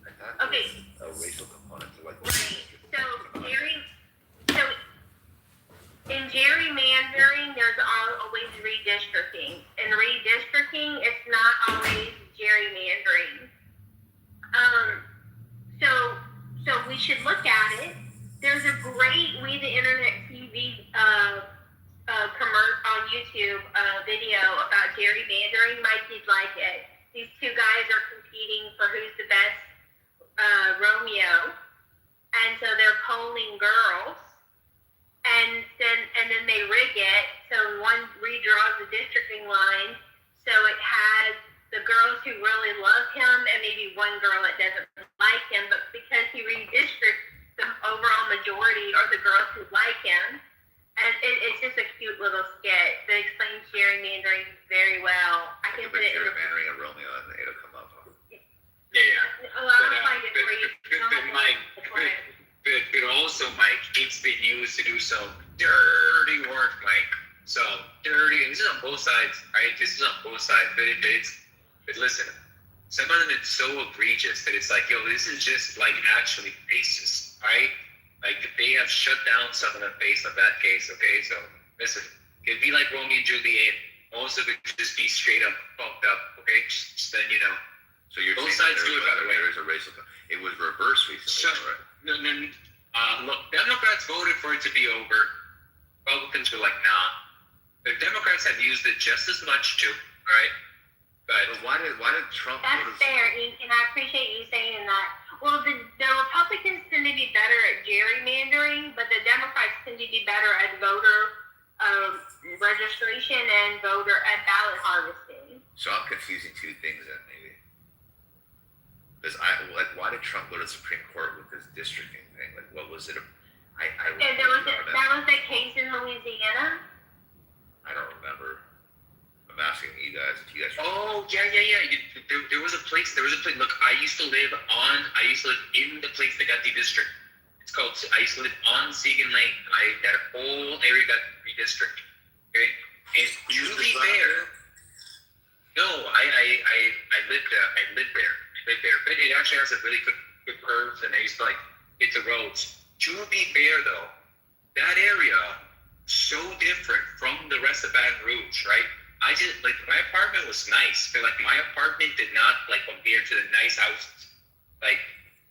I thought there was a racial component to like. Right. So in gerrymandering, there's always redistricting. In redistricting, it's not always gerrymandering. So we should look at it. There's a great We the Internet TV YouTube video about gerrymandering. Mike, you'd like it. These two guys are competing for who's the best Romeo, and so they're polling girls, and then they rig it so one redraws the districting line, so it has the girls who really love him and maybe one girl that doesn't like him, but because he redistricts, the overall majority are the girls who like him. And it's just a cute little skit that explains gerrymandering very well. I can put it in gerrymandering a Romeo and it'll come up. Yeah. Oh, I'll find it for you. But Mike, but also, Mike, it's been used to do some dirty work, Mike. So dirty, and this is on both sides, right? This is on both sides, but listen, some of them it's so egregious that it's like, yo, this is just like actually racist, right? Like they have shut down some of them based on that case, okay? So listen, it'd be like Romeo and Juliet. Most of it could just be straight up fucked up, okay? Just then you know. So you're both saying sides do it, by the way. There is a racial. It was reversed recently, right? No. Look, Democrats voted for it to be over. Republicans were like, nah. The Democrats have used it just as much too, all right? But why did Trump? That's fair, and I appreciate you saying that. Well, the Republicans tend to be better at gerrymandering, but the Democrats tend to be better at voter registration and ballot harvesting. So I'm confusing two things then, maybe. Because why did Trump go to the Supreme Court with this districting thing? Like, what was it? And that was the case in Louisiana. I don't remember. I'm asking you guys if you guys. Oh yeah. There was a place. Look, I used to live in the place that got redistricted. I used to live on Segan Lane. That whole area got redistricted. Okay, and to be fair, no, I lived there. I lived there. But it actually has a really good curves, and I used to like hit the roads. To be fair though, that area so different from the rest of Baton Rouge, right? I just like my apartment was nice, but like my apartment did not like compare to the nice houses. Like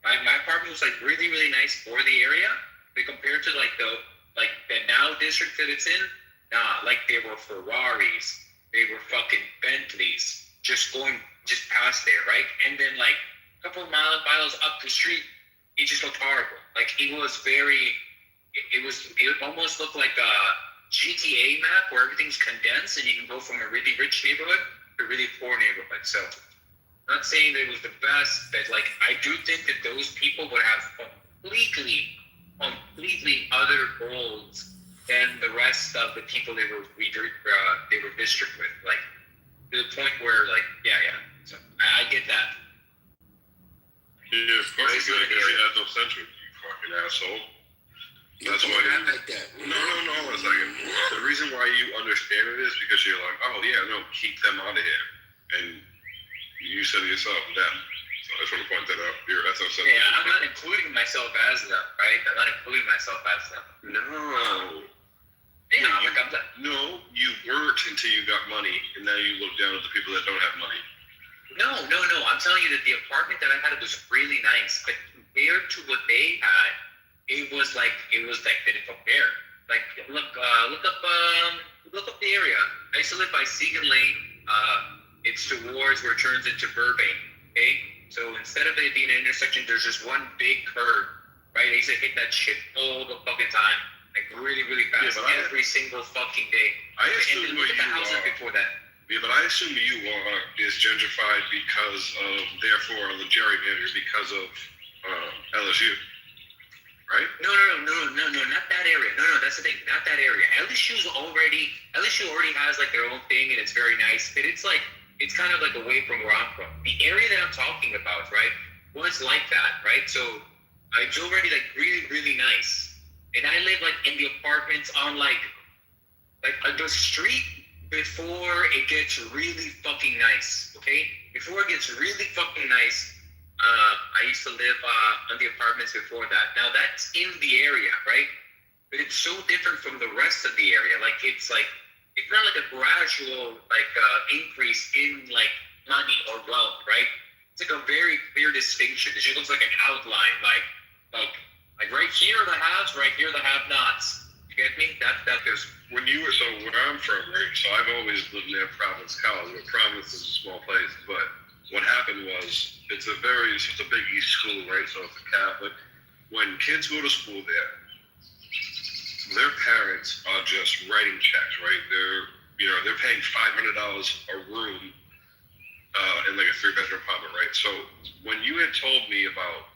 my apartment was like really nice for the area, but compared to like the now district that it's in, nah, like they were Ferraris, they were fucking Bentleys, just past there, right? And then like a couple of miles up the street, it just looked horrible. Like it almost looked like a GTA map where everything's condensed and you can go from a really rich neighborhood to a really poor neighborhood. So I'm not saying that it was the best, but like I do think that those people would have completely other goals than the rest of the people they were district with. Like to the point where like yeah. So I get that. Yeah, of course you do, because you have no century, you fucking asshole. That's why you like that. No, hold on a second. The reason why you understand it is because you're like, oh yeah, no, keep them out of here. And you said it yourself, them. So I just want to point that out. That's upset. Yeah, I'm not including myself as them, right? I'm not including myself as them. No. Yeah, No, you weren't until you got money, and now you look down at the people that don't have money. No. I'm telling you that the apartment that I had was really nice, but compared to what they had, it was like they didn't compare. Like look up the area. I used to live by Segan Lane. It's towards where it turns into Burbank. Okay, so instead of it being an intersection, there's just one big curve. Right, I used to hit that shit all the fucking time, like really fast, every single fucking day. I assume and look at the houses before that. Yeah, but I assume you is gentrified because of, therefore, the gerrymander because of LSU, right? No, not that area. No, that's the thing, not that area. LSU already has like their own thing, and it's very nice, but it's kind of like away from where I'm from. The area that I'm talking about, right, was like that, right? So it's already like really nice, and I live like in the apartments on like the street before it gets really fucking nice, okay? Before it gets really fucking nice, I used to live on the apartments before that. Now that's in the area, right? But it's so different from the rest of the area. It's not like a gradual increase in like money or wealth, right? It's like a very clear distinction. It just looks like an outline, like right here are the haves, right here are the have-nots. You get me? That there's when you were, so where I'm from, right? So I've always lived near Providence College. But Providence is a small place, but what happened was it's a big East school, right? So it's a Catholic. When kids go to school there, their parents are just writing checks, right? They're paying $500 a room in like a 3-bedroom apartment, right? So when you had told me about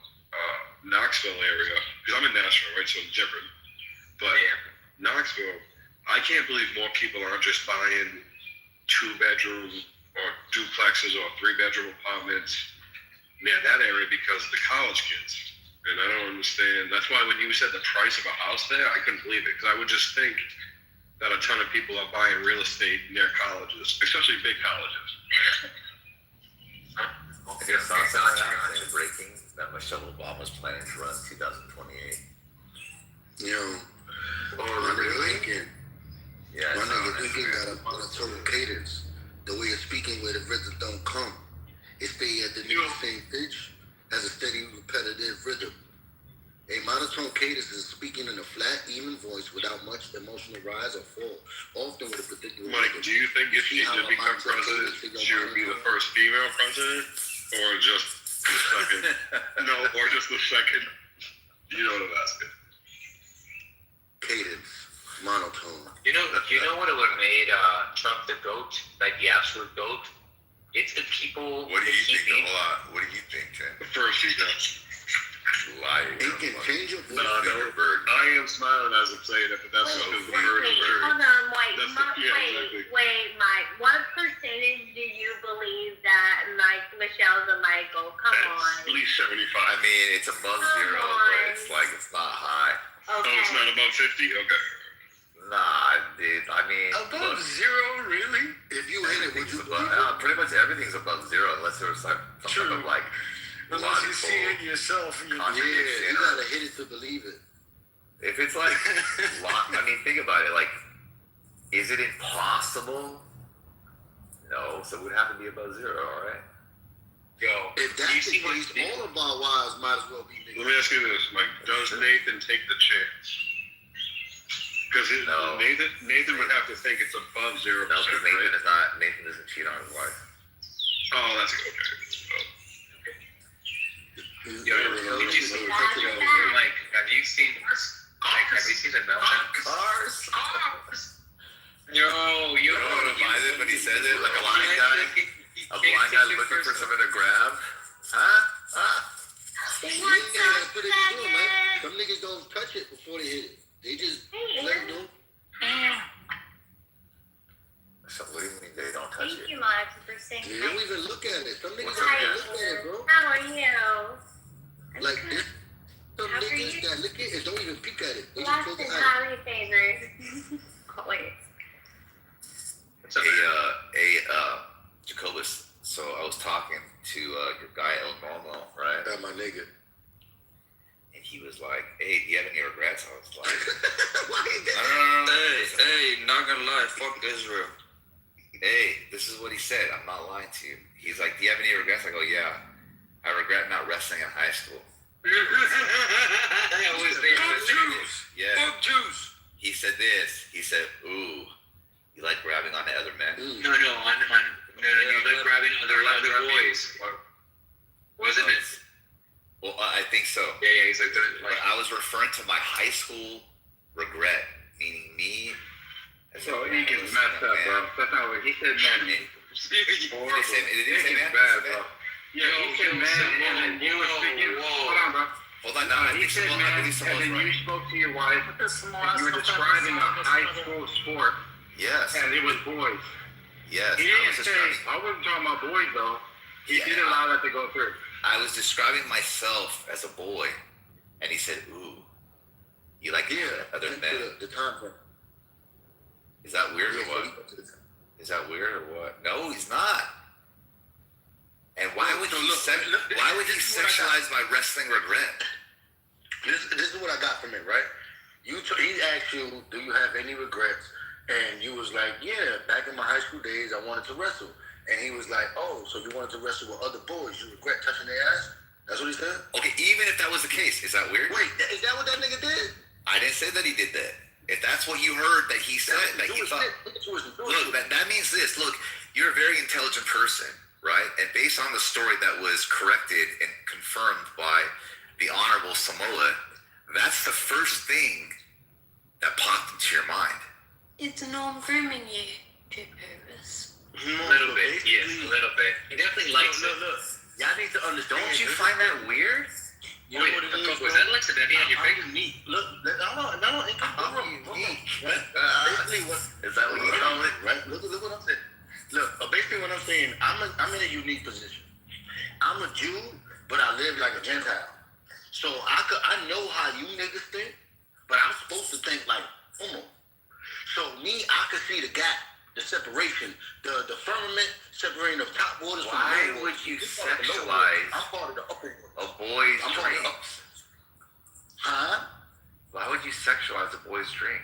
Knoxville area, because I'm in Nashville, right? So it's different, but Knoxville, I can't believe more people aren't just buying 2-bedroom or duplexes or 3-bedroom apartments near that area because of the college kids. And I don't understand. That's why when you said the price of a house there, I couldn't believe it, because I would just think that a ton of people are buying real estate near colleges, especially big colleges. I just saw something breaking that Michelle Obama's planning to run 2028. Lincoln. Yeah, my nigga Lincoln got a monotone cadence. The way of speaking where the rhythm don't come. It stay at the same pitch, has a steady repetitive rhythm. A monotone cadence is speaking in a flat, even voice without much emotional rise or fall, often with a predictable Mike, rhythm. do you think if she did become president, she would be the first female president, or just the second? No, or just the second. You know what I'm asking? Cadence, monotone. You know what would have made Trump the GOAT, like the absolute GOAT? It's the people. What do you think? What do you think, Jen? The first he does. Lying. It can change your voice. I am smiling as I'm saying it, but that's because the bird is very. Hold on, Exactly. wait, Mike. What percentage do you believe that Michelle's a Michael? Come on. At least 75. I mean, it's above 0, but it's not high. Okay. Oh, it's not above 50? Okay. Nah, dude. I mean, Above 0, really? If you hit it, would you believe it? pretty much everything's above 0 unless there's like some type of like. Unless you see it yourself. Yeah, you gotta hit it to believe it. If it's like, I mean, think about it. Like, is it impossible? No, so it would have to be above 0, all right? Yo, if that's the case, all of our wives might as well be niggas. Let me ask you this, Mike. Does Nathan take the chance? Because Nathan would have to think it's above 0%. No, because Nathan doesn't cheat on his wife. Oh, that's okay. Did you see Mike, have you seen the Meltdown? Cars? Yo, You know what reminds it when he says it? Like a blind guy looking for something to grab? That's what they do, man. Some niggas don't touch it before they hit it. They just let it do. So what do you mean they don't touch it? Thank you, Monica, for saying They don't even look at it. Some niggas Hi, don't even look at it, bro. how are you? Like this. Some niggas that look at it don't even peek at it. They just Last close is their eyes. highly favored. Always. Jacobus. So I was talking to your guy El Normo, right? That's my nigga. And he was like, "Hey, do you have any regrets?" I was like, Why he did Hey, not gonna lie, fuck Israel. "Hey, this is what he said. I'm not lying to you." He's like, "Do you have any regrets?" I go, "Yeah. I regret not wrestling in high school." Fuck Jews. Yeah. Fuck Jews. He said this. He said, "Ooh, you like grabbing onto other men?" No, you like grabbing other boys. Wasn't it? Well, I think so. Yeah, he's like, but I was referring to my high school regret, meaning me. So he gets messed up, bro. That's not what he said, man. It didn't say man. Bad, bro. Yeah, he said man, and you were speaking. Hold on, bro. Hold on, now. He said man, and then you spoke to your wife, and you were describing a high school sport. Yes. And it was boys. Yes. He didn't say, I wasn't talking about boys, though. He did allow that to go through. I was describing myself as a boy, and he said, "Ooh, you like other men?" The time frame. Is that weird or what? Is that weird or what? No, he's not. And why would he sexualize my wrestling regret? This is what I got from it, right? He asked you, "Do you have any regrets?" And you was like, "Yeah, back in my high school days, I wanted to wrestle." And he was like, "Oh, so you wanted to wrestle with other boys? You regret touching their ass?" That's what he said? Okay, even if that was the case, is that weird? Wait, is that what that nigga did? I didn't say that he did that. If that's what you heard that he said, that he thought, look, that means this. Look, you're a very intelligent person, right? And based on the story that was corrected and confirmed by the Honorable Samoa, that's the first thing that popped into your mind. It's Norm grooming you, Kitover. A little bit, yes, a little bit. He definitely likes it. Look. Y'all need to understand. Don't you find that weird? You know what it is? Was that Alexa Debbie on your face? Unique. Look, no, unique. Basically, what is that? What you call it? Right? Look what I'm saying. Look, basically what I'm saying. I'm in a unique position. I'm a Jew, but I live like a Gentile. So I know how you niggas think, but I'm supposed to think like homo. So I could see the gap, the separation, the firmament separating the top waters from the Why lower would waters. you This part of the lower sexualize waters. I'm part of the upper waters. a boy's I'm part of the dream? upper. Huh? Why would you sexualize a boy's dream?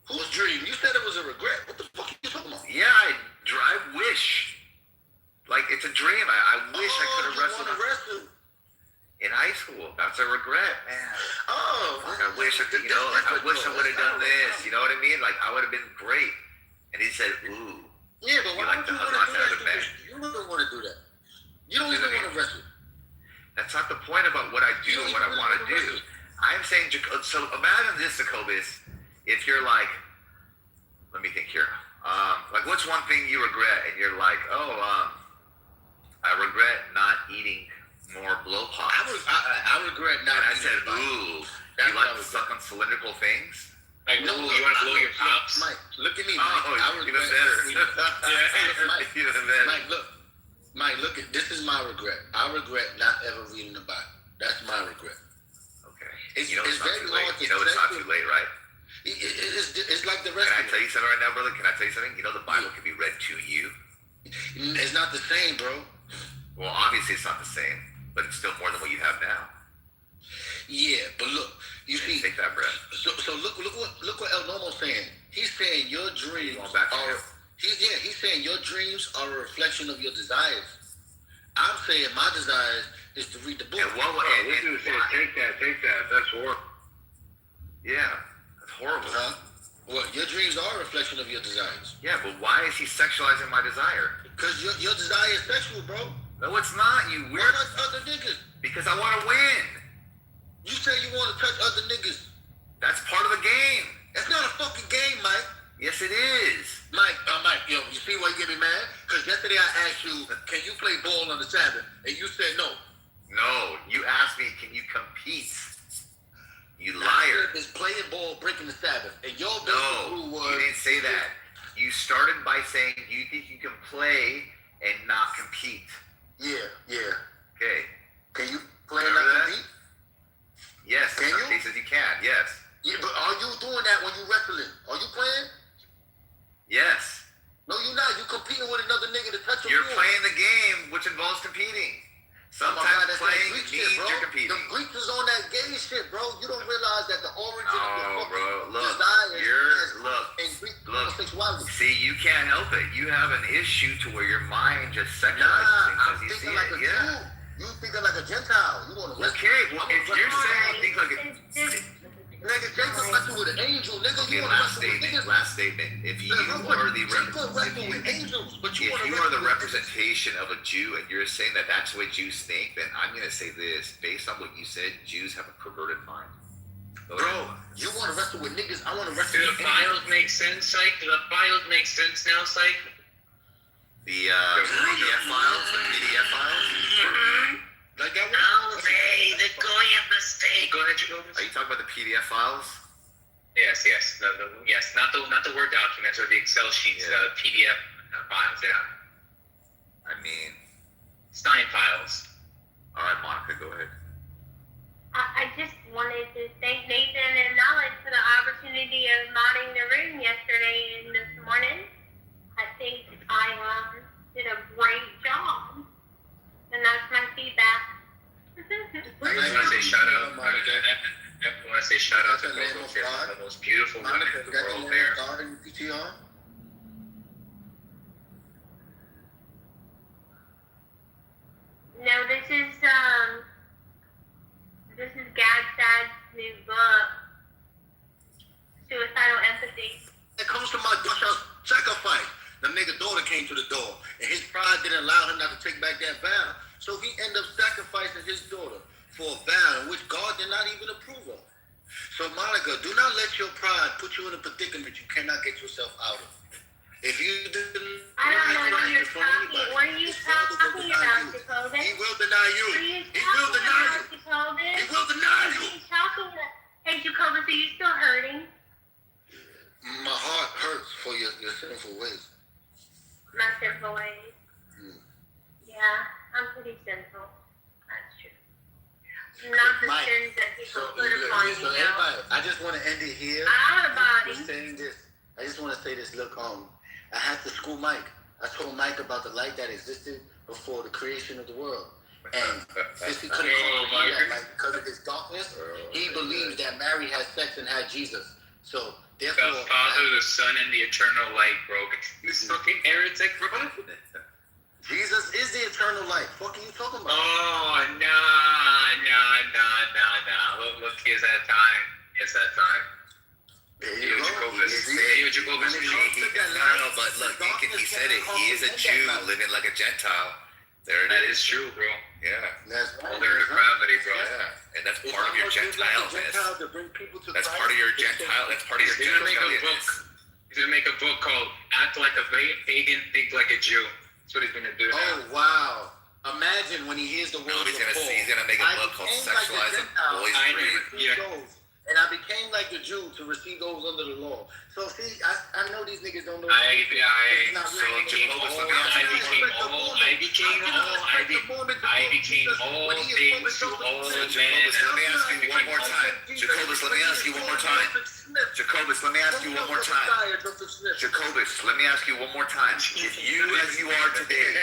Whose dream? You said it was a regret. What the fuck are you talking about? Yeah, I wish. Like, it's a dream. I wish I could have wrestled. In high school, that's a regret, man. Oh, I wish I could, I wish I would have done this. You know what I mean? Like, I would have been great. And he said, ooh. Yeah, but why like would you the want to do out of bed. that? You don't want to do that. You don't even want to wrestle. That's not the point about what I do and what I want to do. I'm saying, so imagine this, Jacobus. If you're like, let me think here. Like, what's one thing you regret? And you're like, I regret not eating more blow pop. I regret not. And I said, ooh, you like to suck on cylindrical things? Like, you want to blow your chops? Mike, look at me. Oh, even better. Mike, look at this. Is my regret. I regret not ever reading the Bible. That's my regret. Okay. It's not very too late. hard to It's not too late, right? It's like the rest. Can I tell you something right now, brother? Can I tell you something? You know, the Bible can be read to you. It's not the same, bro. Well, obviously it's not the same, but it's still more than what you have now. Yeah, but look, you see, take that breath. So look what El Nomo's saying. He's saying your dreams are. He's saying your dreams are a reflection of your desires. I'm saying my desires is to read the book. And take that. That's horrible. Yeah, that's horrible. What? Your dreams are a reflection of your desires. Yeah, but why is he sexualizing my desire? Because your desire is sexual, bro. No, it's not. You weird. Why not other niggas? Because I want to win. You say you want to touch other niggas. That's part of the game. That's not a fucking game, Mike. Yes, it is. Mike, yo, you see why you get me mad? Because yesterday I asked you, can you play ball on the Sabbath? And you said no. No, you asked me, can you compete? You liar. Is playing ball breaking the Sabbath? And your no, was, you didn't say that. You started by saying, do you think you can play and not compete? Yeah. Okay. Can you play and not compete? Yes, in some cases you can, yes. Yeah, but are you doing that when you wrestling? Are you playing? Yes. No, you're not. You competing with another nigga to touch a You're ball. playing the game, which involves competing. Sometimes playing means you're competing. The Greeks is on that gay shit, bro. You don't realize that the origin of your desire homosexuality. See, you can't help it. You have an issue to where your mind just sexualizes things as you see it. Jew. You thinking like a Gentile. You want to okay, well, if you're saying you think like a... Nigga, Jacob wrestled with an angel, nigga. Okay, last statement. If you are the representation of a Jew and you're saying that that's the way Jews think, then I'm going to say this. Based on what you said, Jews have a perverted mind. Bro, you want to wrestle with niggas, I want to wrestle with... Do the files make sense, Psych? Do the files make sense now, Psych? The PDF files? The PDF files? Like that one? The Goya mistake. Go ahead, Jacobus. Are you talking about the PDF files? Yes. Yes, not the Word documents or the Excel sheets, the PDF files, I mean... Stein files. All right, Monica, go ahead. I just wanted to thank Nathan and Knowledge for the opportunity of modding the room yesterday and this morning. I think I did a great job. And that's my feedback. I want to say shout out. I want to say shout out to the most beautiful women in the world there. No, this is Gadstad's new book. The nigga daughter came to the door, and his pride didn't allow him not to take back that vow. So he ended up sacrificing his daughter for a vow in which God did not even approve of. So Monica, do not let your pride put you in a predicament you cannot get yourself out of. If you didn't, I don't know what you're talking. What are you talking about, Jacoby? He will deny you. He will deny you. He will deny you. What are you talking about? Hey, Jacoby, so you still hurting? My heart hurts for your sinful ways. My sinful ways? Yeah, I'm pretty sinful. That's true. Not the sins that people put upon you. So everybody, I just want to end it here. I have a body. I just want to say this. Look, I had to school Mike. I told Mike about the light that existed before the creation of the world. And since he couldn't comprehend that light because of his darkness, he believes that Mary had sex and had Jesus. So, therefore... The Father, the Son, and the eternal light, bro. This fucking heretic, bro. Jesus is the eternal light. What are you talking about? Oh, nah. Look, here's that time. There you go. But look, he said it. He is a Jew living like a Gentile. That is true, bro. Yeah. That's all their depravity, bro. Yeah. And that's part of your Gentileness. That's part of your Gentile. That's part of your Gentileness. He's gonna make a book called "Act Like a Pagan, Think Like a Jew." That's what he's gonna do. Oh wow! Imagine when he hears the words of Paul. He's gonna make a book called "Sexualize a Boy's Dream." And I became like the Jew to receive those under the law. So see, I know these niggas don't know. I became all. Things to all men. Let me ask you one more time. Jacobus, let me ask you one more time. Jacobus, let me ask you one more time. Jacobus, let me ask you one more time. If you as you are today,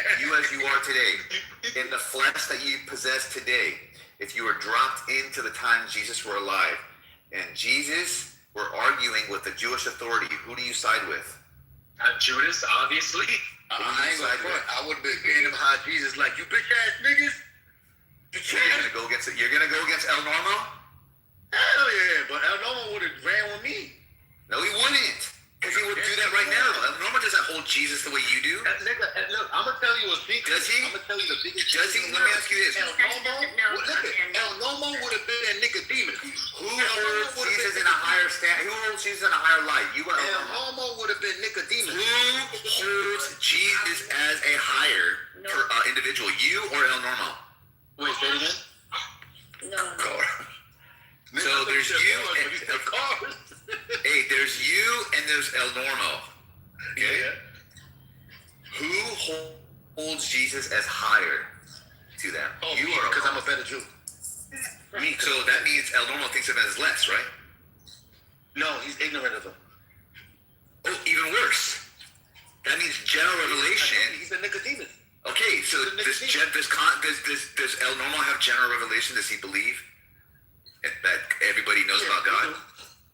in the flesh that you possess today, if you were dropped into the time Jesus were alive, and Jesus were arguing with the Jewish authority, who do you side with? Judas, obviously. I ain't gonna front. I would have been paying him high Jesus like, you bitch ass niggas. You're gonna go against El Normo? Hell yeah, but El Normo would have ran with me. No, he wouldn't. Because he would do that right now. El Normo doesn't hold Jesus the way you do. Nigga, look, I'm gonna tell you a secret. Does he? I'm gonna tell you the biggest. Does he? Let me ask you this. El Normo would have been a Nicodemus. Who holds Jesus in a higher stand? Who holds Jesus in a higher light? You or El Normo would have been Nicodemus. Who holds Jesus as a higher individual? You or El Normo? Wait, say it again. No. So there's you and hey, there's you and there's El Normo. Okay. Yeah. Who holds Jesus as higher to them? You are, because I'm a better Jew. Me. So that means El Normo thinks of him as less, right? No, he's ignorant of him. Oh, even worse. That means general revelation. He's a Nicodemus. Okay, so does El Normo have general revelation? Does he believe that everybody knows about God?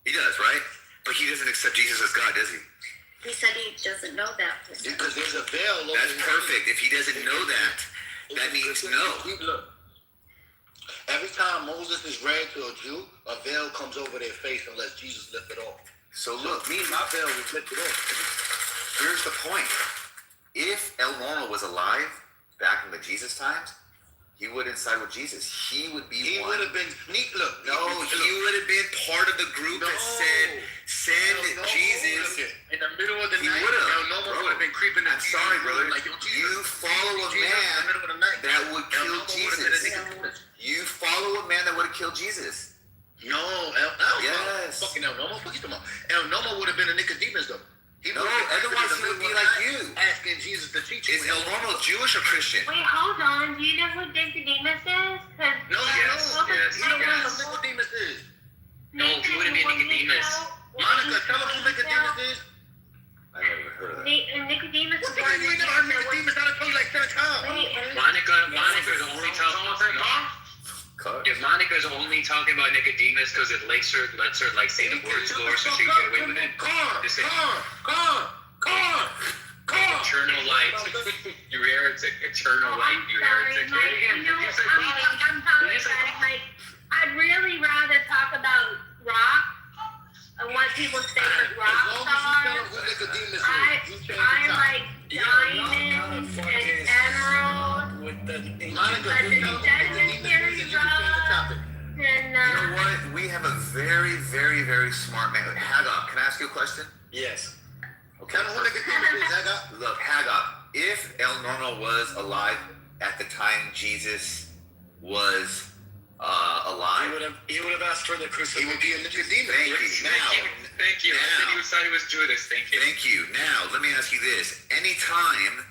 He does, right? But he doesn't accept Jesus as God, does he? He said he doesn't know that. Because there's a veil. That's perfect. If he doesn't know that, that means no. Look, every time Moses is read to a Jew, a veil comes over their face unless Jesus lifts it off. So look, my veil was lifted off. Here's the point. If El Normo was alive back in the Jesus times, he wouldn't side with Jesus. He would be He would have been sneak. Look. No, he would have been part of the group that said, send Jesus. In the middle of the night, El Normo would have been creeping. I'm sorry, brother. You follow a man that would kill Jesus. You follow a man that would have killed Jesus. No, yes. Fucking El Normo. What you talking about? El Normo would have been a Nicodemus, though. Otherwise he would be like you. Asking Jesus to teach you. Is El Normo Jewish or Christian? Wait, hold on. Do you know who Nicodemus is? No, Yes. You don't know who Nicodemus is. No, he wouldn't be Nicodemus. Monica, tell us who Nicodemus is. I never heard of that. Nicodemus. What the fuck you ain't never heard Nicodemus? I told you like 10 times. Monica's only talking about if Monica's only talking about Nicodemus because it lets her like say the words Lord so she can get away with it. Eternal light. You heretic. Eternal light. You heretic. I'm sorry, Mike. I'd really rather talk about rock and what people say that rock stars. I like that Monica, But the sedentary rock and You know what? We have a very, very, very smart man. Haggard, can I ask you a question? Yes. Okay. Look, Haggard, if El Normo was alive at the time Jesus was alive, he would have asked for the crucifixion. He would be a Nicodemus. Thank you. I said he was Judas. Thank you. Thank you. Now, let me ask you this. Anytime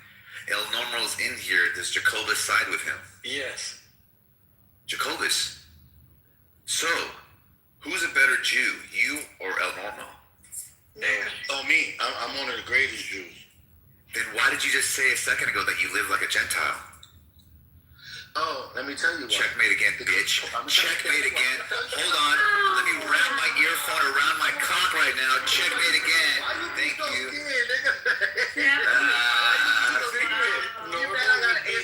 El Normo's in here, does Jacobus side with him? Yes. Jacobus. So, who's a better Jew, you or El Normo? Oh, me. I'm one of the greatest Jews. Then why did you just say a second ago that you live like a Gentile? Oh, let me tell you what. Checkmate again, bitch. Checkmate again. Hold on. Let me wrap my earphone around my cock right now. Checkmate again. Thank you.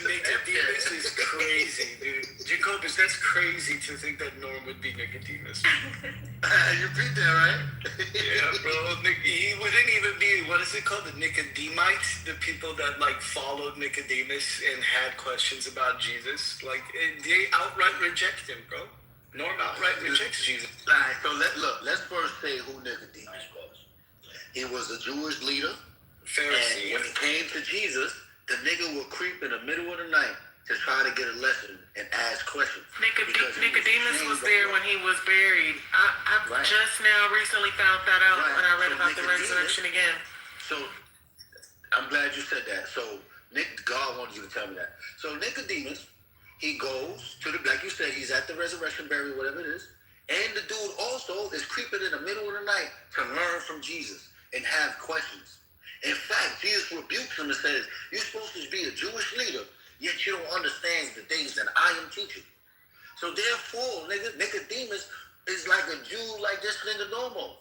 Nicodemus is crazy, dude. Jacobus, that's crazy to think that Norm would be Nicodemus. You beat that, right? Yeah, bro. He wouldn't even be, what is it called? The Nicodemites? The people that, like, followed Nicodemus and had questions about Jesus. Like, they outright reject him, bro. Norm outright rejects Jesus. All right, so let's first say who Nicodemus was. He was a Jewish leader. Pharisee. And when he came to Jesus, the nigga would creep in the middle of the night to try to get a lesson and ask questions. Nicodemus was there when he was buried. I just now recently found that out when I read about the resurrection again. So, I'm glad you said that. So, God wanted you to tell me that. So, Nicodemus, he goes to the, like you said, he's at the resurrection burial, whatever it is. And the dude also is creeping in the middle of the night to learn from Jesus and have questions. In fact, Jesus rebukes him and says, you're supposed to be a Jewish leader, yet you don't understand the things that I am teaching. So therefore, Nicodemus is like a Jew like this nigga normal.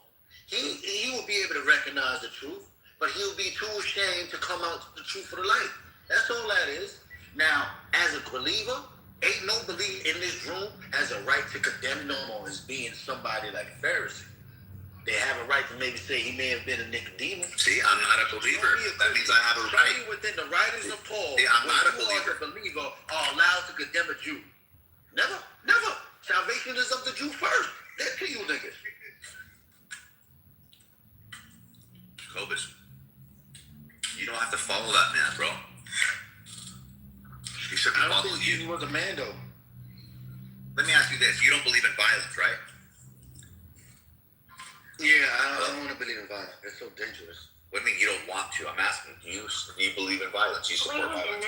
He will be able to recognize the truth, but he'll be too ashamed to come out to the truth of the light. That's all that is. Now, as a believer, ain't no believer in this room has a right to condemn normal as being somebody like a Pharisee. They have a right to maybe say he may have been a Nicodemus. See, I'm not a believer. That means I have a right. Within the writings of Paul, I'm not a believer. The believer are allowed to condemn a Jew. Never. Salvation is of the Jew first. Then to you niggas. Jacobus, you don't have to follow that man, bro. He should I don't follow think you. Jesus was a man, though. Let me ask you this. You don't believe in violence, right? Yeah, I don't want to believe in violence. It's so dangerous. What do you mean you don't want to? I'm asking, do you believe in violence? You support violence?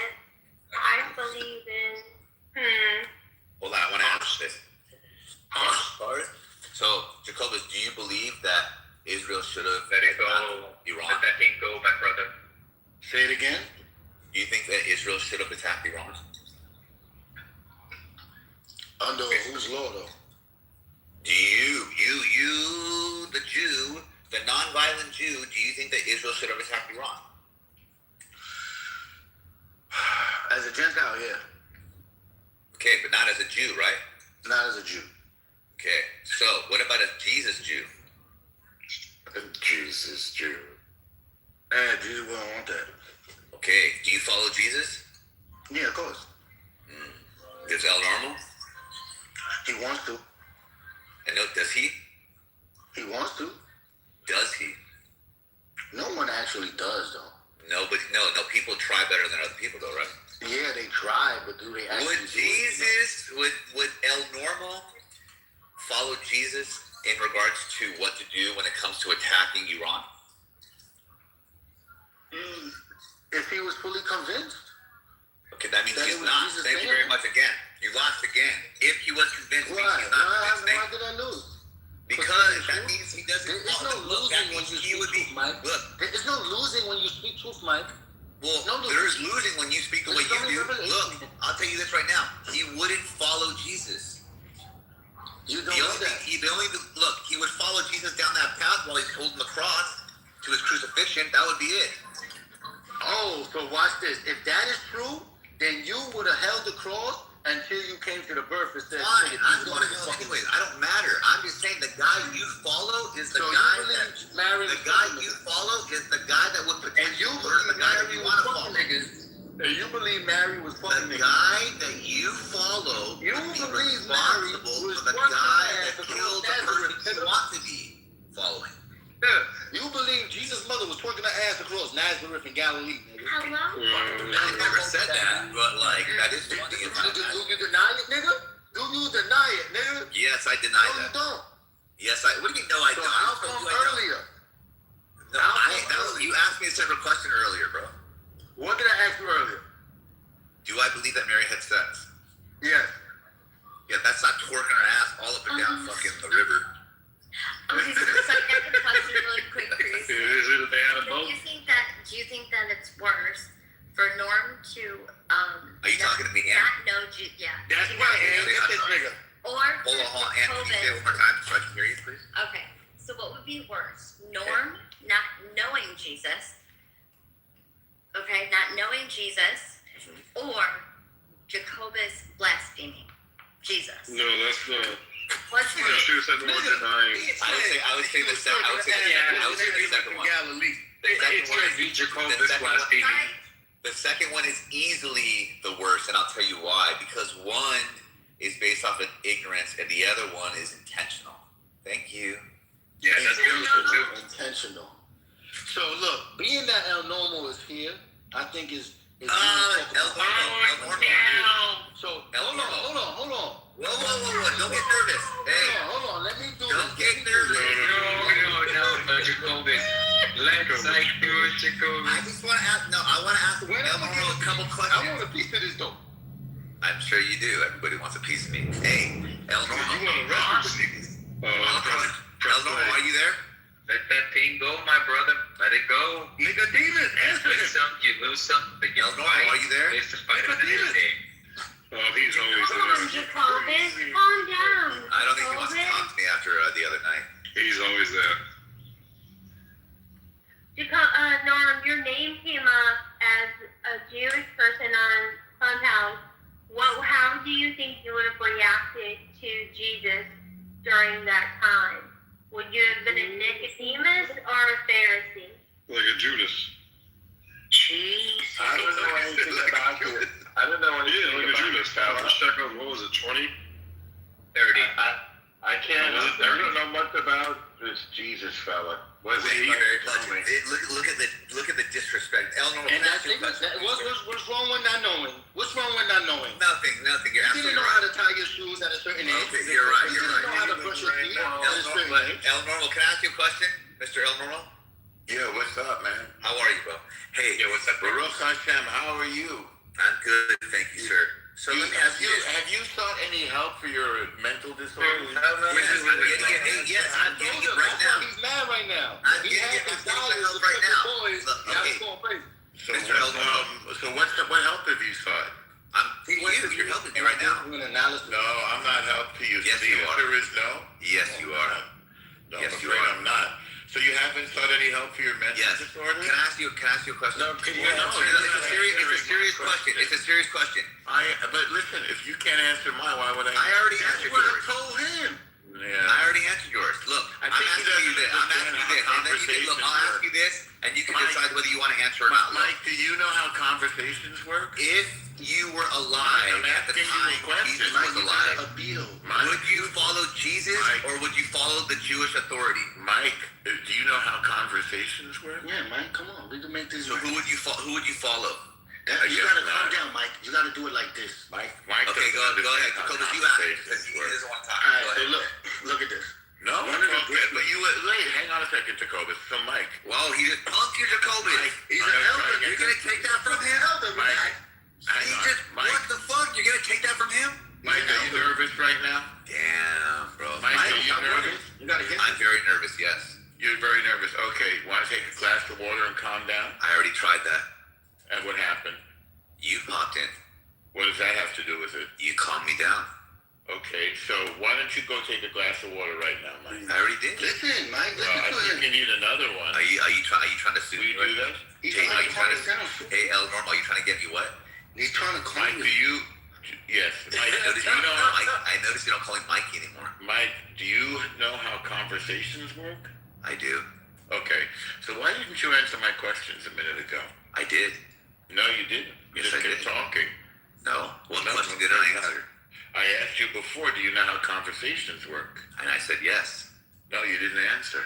I believe in. Hold on, I want to ask this. So, Jacobus, do you believe that Israel should have attacked Iran? Let that thing go, my brother. Say it again. Do you think that Israel should have attacked Iran? Under whose law, though? Do you, the Jew, the non-violent Jew, do you think that Israel should have attacked Iran? As a Gentile, yeah. Okay, but not as a Jew, right? Not as a Jew. Okay, so what about a Jesus Jew? A Jesus Jew. Jesus wouldn't want that. Okay, do you follow Jesus? Yeah, of course. Is El Normal? He wants to. And no, does he? He wants to. Does he? No one actually does, though. No, people try better than other people, though, right? Yeah, they try, but do they actually Would Jesus, would El Normal follow Jesus in regards to what to do when it comes to attacking Iran? If he was fully convinced. Okay, that means he's not. Thank you very much again. You lost again. If he was convinced, means he's not convinced. Why did I lose? Because that means he doesn't. There's no losing when you speak truth, Mike. Look, there's no losing when you speak truth, Mike. Well, there's losing when you speak the way you do. Look, I'll tell you this right now. He wouldn't follow Jesus. You don't know that. Look, he would follow Jesus down that path while he's holding the cross to his crucifixion. That would be it. Oh, so watch this. If that is true, then you would have held the cross until you came to the birth and said, fine, I'm going to hell anyways. I don't matter. I'm just saying the guy you follow is the guy that you follow is the guy that would potentially murder the guy that you want to follow. Niggas And you believe Mary was fucking the guy that you follow. You would be believe Mary responsible was for the working guy at that the killed the Nazareth. person you want to be following. You believe Jesus' mother was twerking her ass across Nazareth and Galilee, nigga. Hello? I never said that, but like that is funny. Do you deny it, nigga? Do you deny it, nigga? Yes, I deny No, that. you don't. Yes, I. What do you mean? No, I So don't. how I told come you I don't. earlier? No, you asked me a separate question earlier, bro. What did I ask you earlier? Do I believe that Mary had sex? Yes. Yeah, that's not twerking her ass all up and down fucking the river. Okay, so the second question really quick, Chris. They had a Do boat. you think that it's worse for Norm to Are you talking to me, Ann? not know yeah. That's to right, not Ann. know Get this Jesus? nigga. Or Hold on, Ann. Can you say it COVID. one more time so I can hear you, please? Okay, so what would be worse? Norm not knowing Jesus, okay, not knowing Jesus, or Jacobus blaspheming Jesus? No, that's not. What's You worse? should have said the word denying. I would say the second. I would say the second one. Galilee. The second It's one gonna is be Jacobus the second one- blaspheming. The second one is easily the worst, and I'll tell you why. Because one is based off of ignorance, and the other one is intentional. Thank you. Yeah, that's good. Intentional. So look, being that El Normo is here, I think is El Normo. So El hold on. Whoa. Don't get nervous. Hey, Hold on. Let me do don't this. get nervous. No, Jacobus. Let's like do it, Jacobus. I just want to ask. No, I want to ask When El am I Normo a couple I questions. want a piece of this dope. I'm sure you do. Everybody wants a piece of me. Hey, El Normo. You want to arrest me? El Normo, are you there? Let that thing go, my brother. Let it go. Nicodemus, You win some, you lose some, but you El Normo, fight. are you there? It's the fight of the day. Oh, he's always Come on, there. Jacobus, calm down. I don't think he wants to Jacobus. talk to me after the other night. He's always there. Norm, your name came up as a Jewish person on Clubhouse. How do you think you would have reacted to Jesus during that time? Would you have been a Nicodemus or a Pharisee? Like a Judas. Jeez. I don't know anything about it. I don't know anything Yeah, like a about Judas. Let's check out, what was it, 20? 30. I can't. Was it I 30? don't know much about this Jesus fella. Was he he very tell me? Look at the disrespect. El Normo, And can I I ask you a think question? what's wrong with not knowing? What's wrong with not knowing? Nothing. You're You didn't absolutely know how right. to tie your shoes at a certain age. Okay, you're right. You didn't know how to brush your teeth at a certain age. El Normo, can I ask you a question, Mr. El Normo? Yeah, what's up, man? How are you, bro? Hey, Yeah, what's up, bro? Baruch Hashem, how are you? I'm good, thank you, sir. So let me ask you this. Have you sought any help for your mental disorder? Yes, I'm getting it right now. He's mad right now. I'm He getting had it. his I'm getting dollars it to right put now. the boys. Look, Now okay. he's going crazy. So, Mr. El Normo. what help have you sought? You're helping me right now. Doing analysis. No, I'm not helping you. Yes, the you are. answer is no. Yes, you are. No, Yes, I'm you afraid are. I'm not. So you haven't sought any help for your mental Yes. disorder? Can I ask you a question? No, can you Well, answer it's a serious question. It's a serious question. But listen, if you can't answer mine, why would I? I already answered What I yours. told him. Yeah. I already answered yours. Look, I I'm think he asking you doesn't this. I'm asking understand you how this. And then you can, look, I'll ask conversations you this, and you can Mike- decide whether you want to answer or not. Look, Mike, do you know how conversations work? if you were alive I'm at the asking you time a question. Jesus Mike, was you alive, A bill. Mike, would you follow Jesus Mike. or would you follow the Jewish authority? Mike, do you know how conversations work? Yeah, man, come on. We can make this. So who would you follow? You guess gotta not. calm down, Mike. You gotta do it like this. Mike Okay, go doesn't ahead. understand how Jacobus, you ask. conversations Because he work. doesn't want to talk. All right, Go so ahead. look at this. No, One of the okay, but you wait. Hang on a second, Jacobus. So, Mike, Wow, he just punked you, Jacobus. He's I'm an gonna elder. try to get You're going to take that from him? Mike, hang He on. just, Mike, what the fuck? You're going to take that from him? Mike, are you nervous right now? Damn, bro. Mike, are you nervous? You gotta get I'm very nervous, yes. You're very nervous. Okay, want to take a glass of water and calm down? I already tried that. And what happened? You popped in. What does that have to do with it? You calmed me down. Okay, so why don't you go take a glass of water right now, Mike? I already did. Listen, Mike. Well, I Listen to think him. you need another one. Are you trying to sue Will me you right do now? that? He's Hey, trying are to you calm trying us to? down. Hey, El Normal, are you trying to get me what? He's trying to calm Mike, you. do you? Yes, Mike. I noticed Do you know? I noticed you don't call him Mikey anymore. Mike, do you know how conversations work? I do. Okay, so why didn't you answer my questions a minute ago? I did. No, No, you didn't. You just kept talking. No. What question did I answer? I asked you before, do you know how conversations work? And I said yes. No, you didn't answer.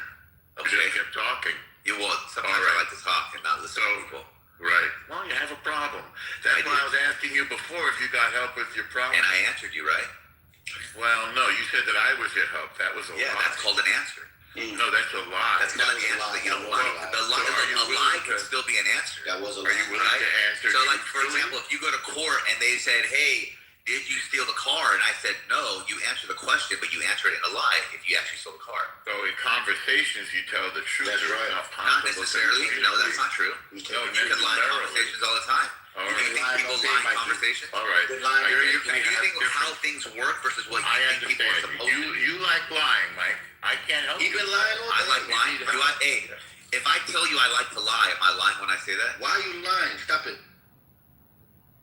Okay. You just kept talking. Sometimes I like to talk and not listen to people. Right. Well, you have a problem. That's why I was asking you before if you got help with your problem. And I answered you, right? Well, no, you said that I was your help. That was a lie. Yeah, that's called an answer. No, that's a lie. That's not an answer that you don't want. A lie can still be an answer. That was a Are you lie. willing to answer? So, like, for example, if you go to court and they said, hey, did you steal the car? And I said, no, you answer the question, but you answer it in a lie if you actually stole the car. So in conversations, you tell the truth. That's right. Not necessarily. No, that's not true. You can lie in conversations all the time. All Do you think people lie in conversations? All right. Do you think how things work versus what you think people are supposed to do? You like lying, Mike. I can't help He you. been lying all I day. like lying. If I tell you I like to lie, am I lying when I say that? Why are you lying? Stop it.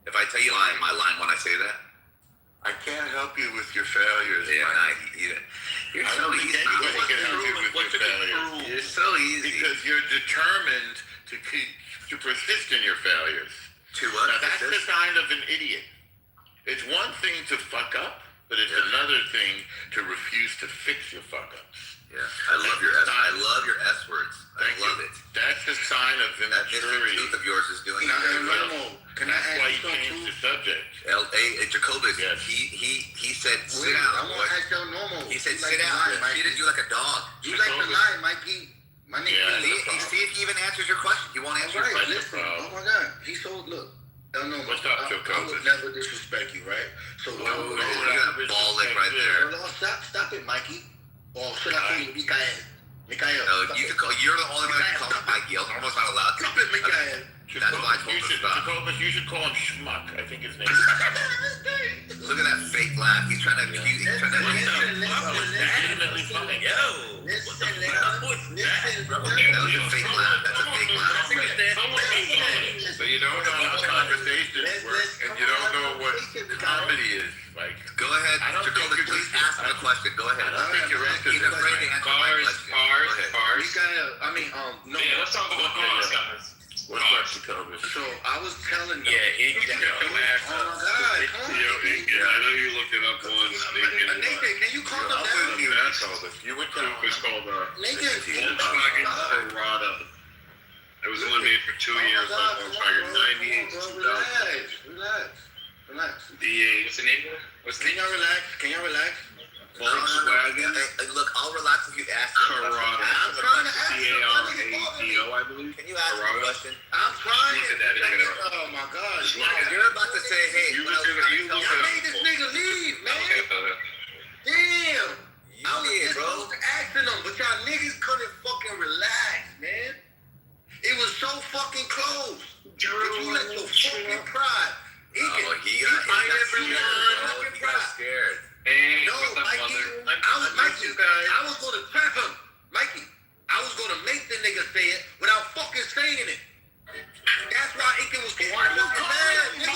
If I tell you am I lying when I say that? I can't help you with your failures. Yeah, Mike. You're I so don't think easy. anybody can help you with your failures. You're so easy. Because you're determined to persist in your failures. To what? Now that's the sign of an idiot. It's one thing to fuck up, but it's another thing to refuse to fix your fuck ups. Yeah, I love your S words. I love it. That's the sign of That Mr. immaturity. Tooth of yours is doing it Now, very well. Ramo, can I That's ask why you you something changed too? the subject. Jacobus, Yes. he said sit Wait, down. I want to ask you normal. He said You like sit to down. lie, He Mikey. treated you like a dog. You like to lie, Mikey. My nigga. Yeah, See if he even answers your question. He won't answer your Right, question. listen. Oh my God. He's so look. No, What's up, I Jacobus? would never disrespect you, right? So You got a ball lick right there. No, stop it, Mikey. Or should I call you Mikael? Mikael. No, you can call. You're the only one that can call him Mikey. I'm almost not allowed to. Stop it, Mikael. That's why I told him to stop. Jacobus, you should call him Schmuck. I think his name. Look at that fake laugh. He's trying to accuse. He's trying to. Legitimately funny. Yo. Listen, That was a fake laugh. That's a fake laugh. So you don't know how conversations work, and you don't know what comedy is. Like, Go ahead, Jacobus. Please ask him a question. Go ahead. I don't think you're He's afraid to answer my question. Go ahead. Mikael, I mean, no. Yeah, let's talk about cars, guys. What's up, Jacobus? So I was telling them. Yeah, he got your ass Oh up. my God, come on. Yeah, I know you looked it up once. Nathan, can you calm them down? You went to It's called Nathan, Volkswagen Corrado. It was only made for 2 years by Volkswagen, 98 to 2000. Relax. D8. What's the name of it? What's the Can name? y'all relax? Can y'all relax? Volkswagen Look, I'll relax if you ask me. Corrado. I'm trying to ask you. C-A-R-A-D-O, I believe. Can you ask me a question? I'm trying. Look at that, look at that. Oh my God. You're about to say, hey, You when I was look trying to tell Y'all you. made this nigga leave, man. Damn. I was did, just bro. supposed to ask them, but y'all niggas couldn't fucking relax, man. It was so fucking close. But you let your fucking pride. He got scared. Hey, No, what's up, Mikey. mother? I was gonna trap him. Mikey, I was gonna make the nigga say it without fucking saying it. That's why Aiken was getting fucking mad, nigga.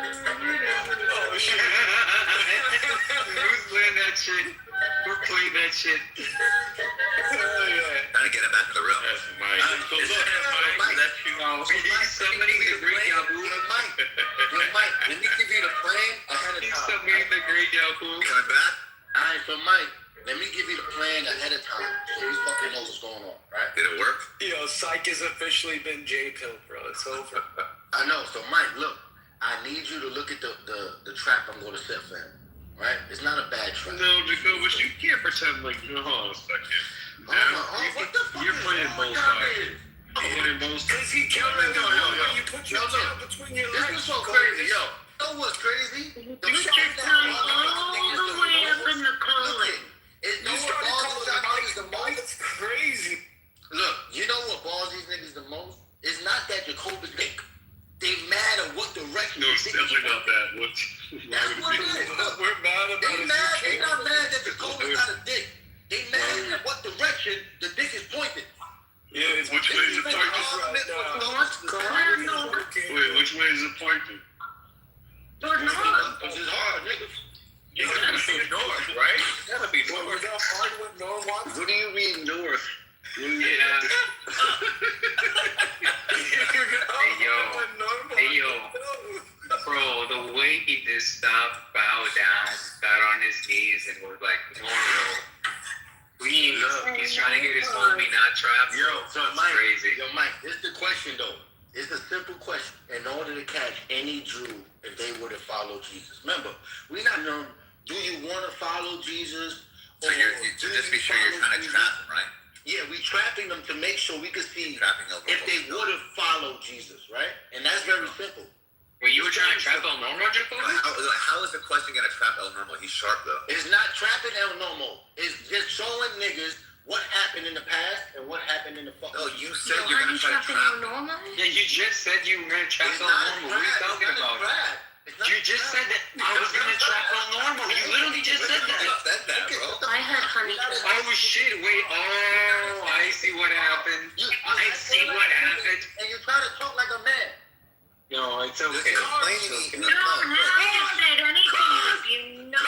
Oh, shit. Who's playing that shit? Who played that shit? Trying to get him back in the room. That's Mike. So look, Mike, Somebody need to bring Yahoo. Mike, let me give you the plan ahead of time. Somebody need to bring Yahoo. Coming back? Alright, so Mike, let me give you the plan ahead of time so you fucking know what's going on, right? Did it work? Yo, Psych has officially been J-Pill, bro. It's over. I know. So Mike, look, I need you to look at the trap I'm gonna set for him. Right? It's not a bad trap. No, Jacobus, you can't pretend like, hold on a second. What the fuck You're is playing going both on sides. here? You're playing both sides. Because he counted the one when you put your tail between your This legs. is so crazy, yo. You know what's crazy? The fact that All the way up in the colon. You started calling the niggas the Mike. most? It's crazy. Look, you know what balls these niggas the most? It's not that Jacobus they mad at what direction. No, it's definitely not that. That's what it is. Look, We're mad about they it. mad. They not mad that Jacobus got a dick. They mad at what direction the dick is pointed. Yeah, it's Which way is it pointed? Wait, which way is it pointed? This is hard, nigga. You gotta be north, right? You gotta be What was that hard with Norwalk? What do you mean north? Yeah. crazy. Yo, Mike, this is the question though. It's a simple question. In order to catch any Jew, if they were to follow Jesus, remember, we not know. Do you want to follow Jesus? So to just be sure you're trying to trap them, right? Yeah, we trapping them to make sure we can see Trapping if they would have followed Jesus, right? And that's very simple. Well, you were trying to trap El Normo, Jacoby? How is the question gonna trap El Normo? He's sharp though. It's not trapping El Normo. It's just showing niggas what happened in the past and what happened in the fucking. No, you said you're gonna try to trap. Yeah, you just said you were gonna trap El Normo. What are you talking about? You just said that I was gonna trap El Normo. You literally just said that. You said that, bro. I had honey. Oh shit! Wait. Oh, I see what happened. I see what happened. And you're trying to talk like a man. No, it's okay. No, he said anything. You know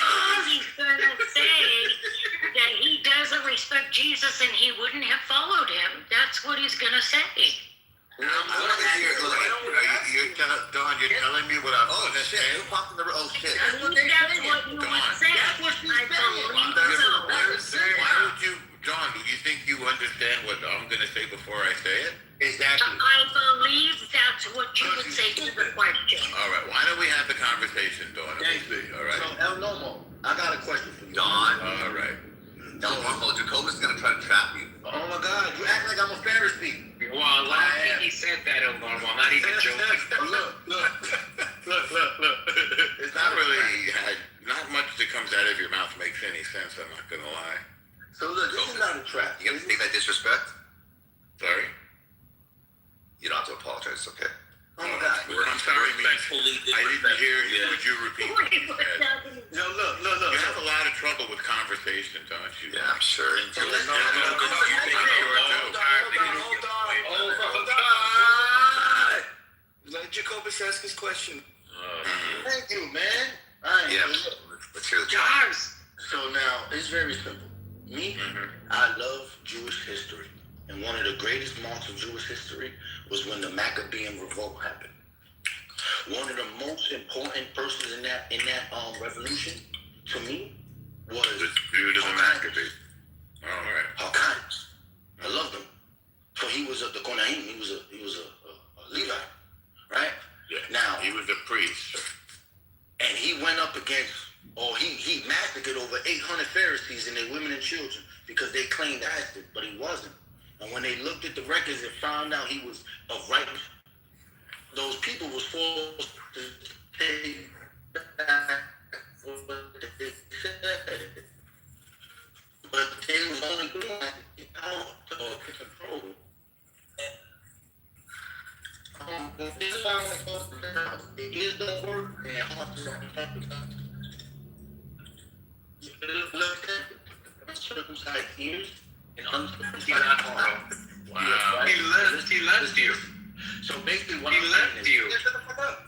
he's gonna say that he doesn't respect Jesus and he wouldn't have followed him. That's what he's gonna say. Don, you're telling me what I'm going to say? You popped in the oh shit. That's what you would say. I believe so. Why would you, John, do you think you understand what I'm going to say before I say it? Exactly. I believe that's what you would say to the question. All right, why don't we have the conversation, Dawn? Thank you. All right. So, El Normo, I got a question for you. Don. All right. El Normo, Jacobus gonna try to trap you. Oh my God, you act like I'm a Pharisee. Well, I think he said that, El Normo. I'm not even joking. Look. It's not really, not much that comes out of your mouth makes any sense, I'm not going to lie. So look, this is not a trap. You gonna take that disrespect? Sorry? You don't have to apologize, it's okay. Oh my God. I'm sorry, I didn't hear you. Would you repeat what you said? No, look. You have a lot of trouble with conversation, don't you? Yeah, I'm sure. Let Jacobus ask his question. Thank you, man. All right. Yeah. So, Let's hear the Guys. so now, it's very simple. Me, I love Jewish history. And one of the greatest marks of Jewish history was when the Maccabean revolt happened. One of the most important persons in that revolution, to me, was Jude of the Maccabees. All right. Hyrcanus. I loved him. So he was the Kohanim. He was a Levite, right? Yeah. Now he was a priest. And he went up against, or he massacred over 800 Pharisees and their women and children because they claimed bastard, but he wasn't. And when they looked at the records and found out he was of right, those people was forced to take back what they said. But they was only doing that to get power to control. This is how it goes down. It is the work and hearts are uncircumcised ears and uncircumcised heart. Wow. He left you. So basically what He I'm left saying you. is, shut the fuck up.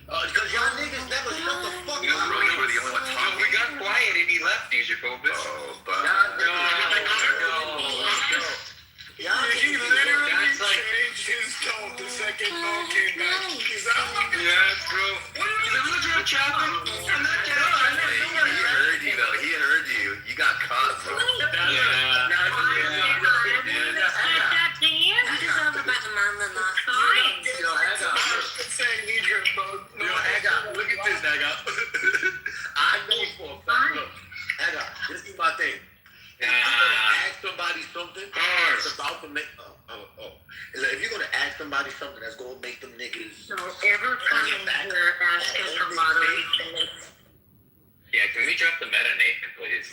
Because y'all niggas never shut the fuck You up. were the only one talking. We got quiet and he left you, Jacobus. Oh, Y'all He literally changed his tone the second Paul came back. He's out. Yeah, bro. I'm not trying to trap him. I'm not trying to trap him. He heard you though. He heard you. You got caught, bro. Look at this, Naga. I know for a fact. Look, Naga, this is my thing. If you're gonna ask somebody something that's about to make it's like if you're gonna ask somebody something that's gonna make them niggas So ever come in here asking for moderation. Yeah, can we drop the meta, Nathan, please?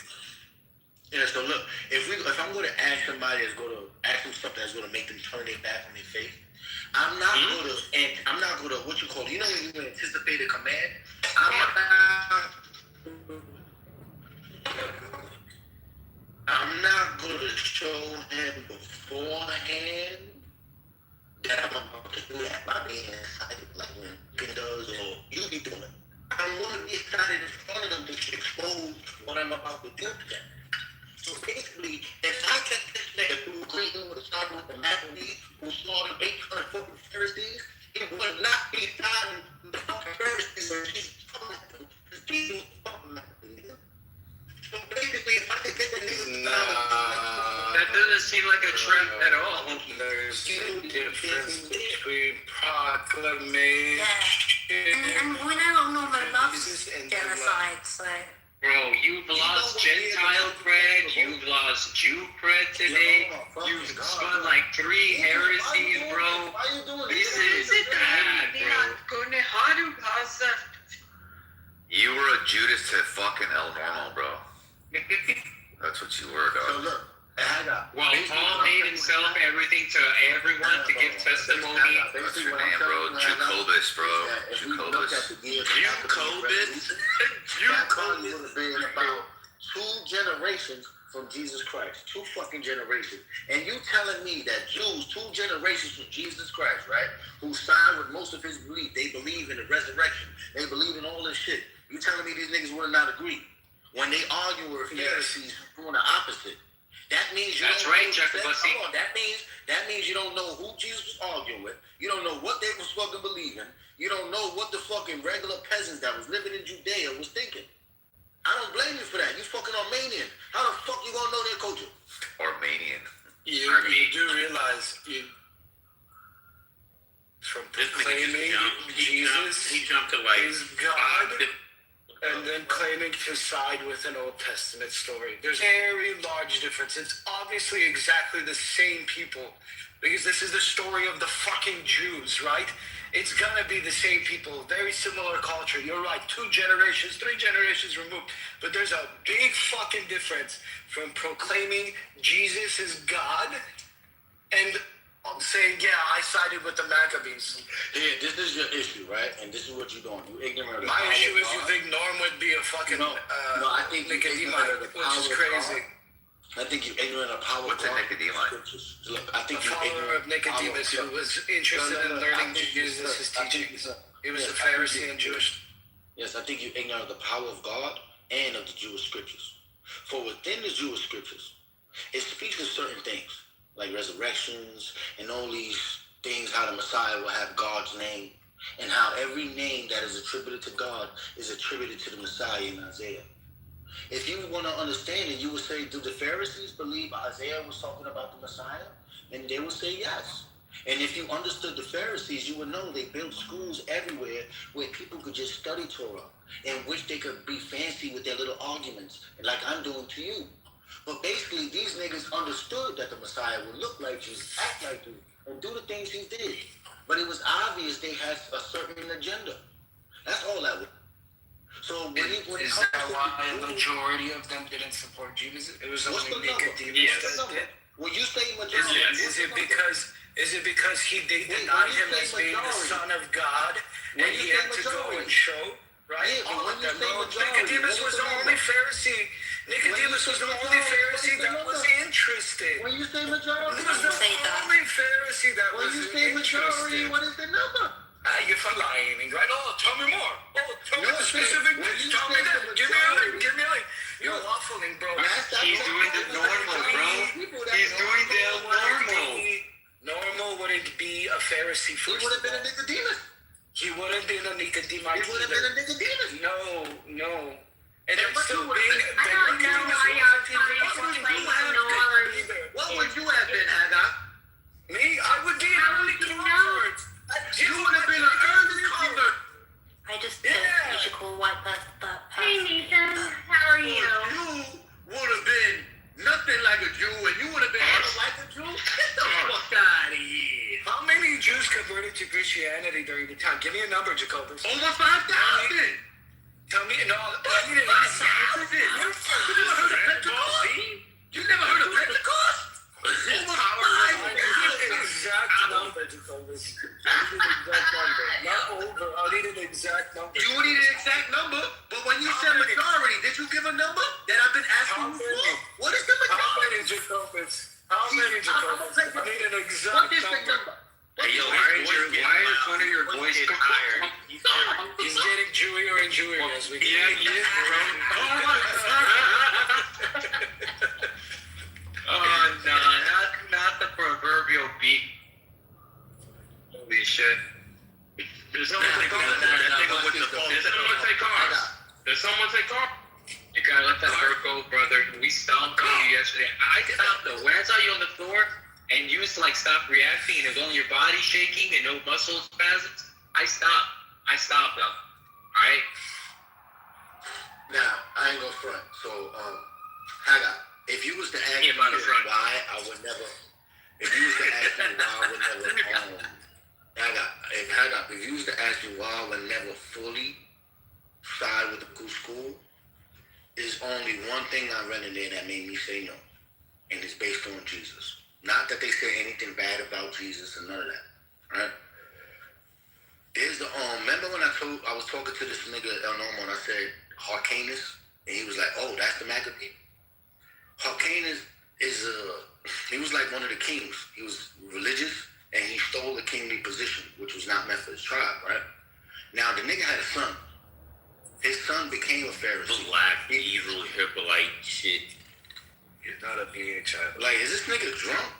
Yeah, so look, if I'm gonna ask somebody that's gonna ask them something that's gonna make them turn their back on their faith, I'm not gonna what you call it, you know when you anticipate a command? I'm not gonna show him beforehand that I'm about to do that by being excited like when he does or you be doing it. I want to be excited in front of them to expose what I'm about to do to them. So basically, if I get this nigga through agreeing with the Maccabees who slaughtered 800 fucking Pharisees, he would not be tired of the fucking Pharisees or Jesus talking at them. Because Jesus was fucking Maccabees. So basically, if I could get the nigga That doesn't seem like a a trap at all. There's a difference between proclamation. And we don't normally love Jesus and genocide, so. Bro, you've lost Gentile cred, you've lost Jew cred today, you've spun like 3 heresies, bro. Why you doing This is bad, bro. You were a Judas to fucking El Normal, bro. That's what you were, So dog. look, Well, Paul made himself everything to everyone to give testimony. What's your name, bro? Jacobus, bro. if we look at Jacobus. the years of that probably would have been about 2 generations from Jesus Christ. 2 fucking generations. And you telling me that Jews, 2 generations from Jesus Christ, right? Who signed with most of his belief. They believe in the resurrection. They believe in all this shit. You telling me these niggas would not agree? When they argue with Pharisees doing the opposite. That means you That's don't right, know Jacobussy. hold on, that means you don't know who Jesus was arguing with. You don't know what they was fucking believing. You don't know what the fucking regular peasants that was living in Judea was thinking. I don't blame you for that. You fucking Armenian. How the fuck you gonna know their culture? Armenian. You do realize from proclaiming Jesus He jumped to like is God and then claiming to side with an Old Testament story. There's a very large difference. It's obviously exactly the same people because this is the story of the fucking Jews, right? It's gonna be the same people, very similar culture. You're right, 2 generations, 3 generations removed. But there's a big fucking difference from proclaiming Jesus is God and saying, yeah, I sided with the Maccabees. Here, this is your issue, right? And this is what you're doing. You ignorant of the My power issue of is you God. think Norm would be a fucking No, I think you ignorant of the which power is of crazy. God. I think you ignorant of power What's of a God. Nicodemus? Scriptures. Look, I think The you follower ignorant of Nicodemus power who of was interested in learning Jesus' teachings. He was a Pharisee and Jewish. Yes, I think you ignorant of the power of God and of the Jewish scriptures. For within the Jewish scriptures, it speaks of certain things, like resurrections and all these things, how the Messiah will have God's name, and how every name that is attributed to God is attributed to the Messiah in Isaiah. If you want to understand it, you would say, do the Pharisees believe Isaiah was talking about the Messiah? And they would say yes. And if you understood the Pharisees, you would know they built schools everywhere where people could just study Torah, in which they could be fancy with their little arguments, like I'm doing to you. But basically, these niggas understood that the Messiah would look like Jesus, act like Jesus, and do the things he did. But it was obvious they had a certain agenda. That's all that was. So when it Is comes that to why a majority of them didn't support Jesus? It was What's only the number? Nicodemus What's the that number? did. When you say majority, Is it because they denied him as being the Son of God and he had to go and show? Right? Yeah, but when you say majority, Nicodemus what was was the the only number? Pharisee. Nicodemus was the only Pharisee that was interested. When you say majority, He was the only Pharisee that was when you say majority, interested. what is the number? You're lying, right? Oh, tell me more. Oh, tell me the specific when things. you Tell me say that. the Give me a link. majority- Give me a link. You're waffling, bro. He's doing the normal, bro. He's doing the normal. Normal wouldn't be a Pharisee He first. would have been a Nicodemus. He would have been a Nicodemus. He would have been a Nicodemus. No. And Then it's what still you would've being. been? I don't know why y'all trying to play Norm. What would you have been, Haggai? Me? I would be an How early would you convert. You would have been an early convert. I just Yeah. said you should go wipe us the Hey Nathan, how are you? You would have been nothing like a Jew, and you would have been like a Jew. Get the fuck out of here. How many Jews converted to Christianity during the time? Give me a number, Jacobus. Over 5,000. Tell me, no, I need an exact. You never heard of Pentecost? Over 5,000. Exact number, Jacobus. I need an exact number. Not over. I need an exact number. You would need an exact number, but when you said majority, did you give a number that I've been asking you for? What is the How majority? many Jacobus? How many Jacobus? I need an What exact is the number. number? Hey, yo, why is one of your boys tired? He's getting Jewier and Jewier as we go. Yeah, Oh, no, not the proverbial beat. Holy shit. Did someone say cars? Did someone say cars? You I let that hurt go, brother. We stomped on you yesterday. I stopped though. When I saw you on the floor and you used to like stop reacting and it was only your body shaking and no muscle spasms, I stopped. I stopped though. Alright? Now, I ain't gonna front. So, Haga, if you was to ask me why I would never, if you was to ask me why I would never, if you was to ask me why I would never fully side with the school, there's only one thing I read in there that made me say no, and it's based on Jesus. Not that they say anything bad about Jesus and none of that, right? There's the remember when I was talking to this nigga El Normo and I said Hyrcanus, and he was like, "Oh, that's the Maccabee." Hyrcanus is he was like one of the kings. He was religious and he stole the kingly position, which was not meant for his tribe, right? Now the nigga had a son. His son became a Pharisee. Black, evil, Hippolyte shit. You're not a child. Like, is this nigga drunk?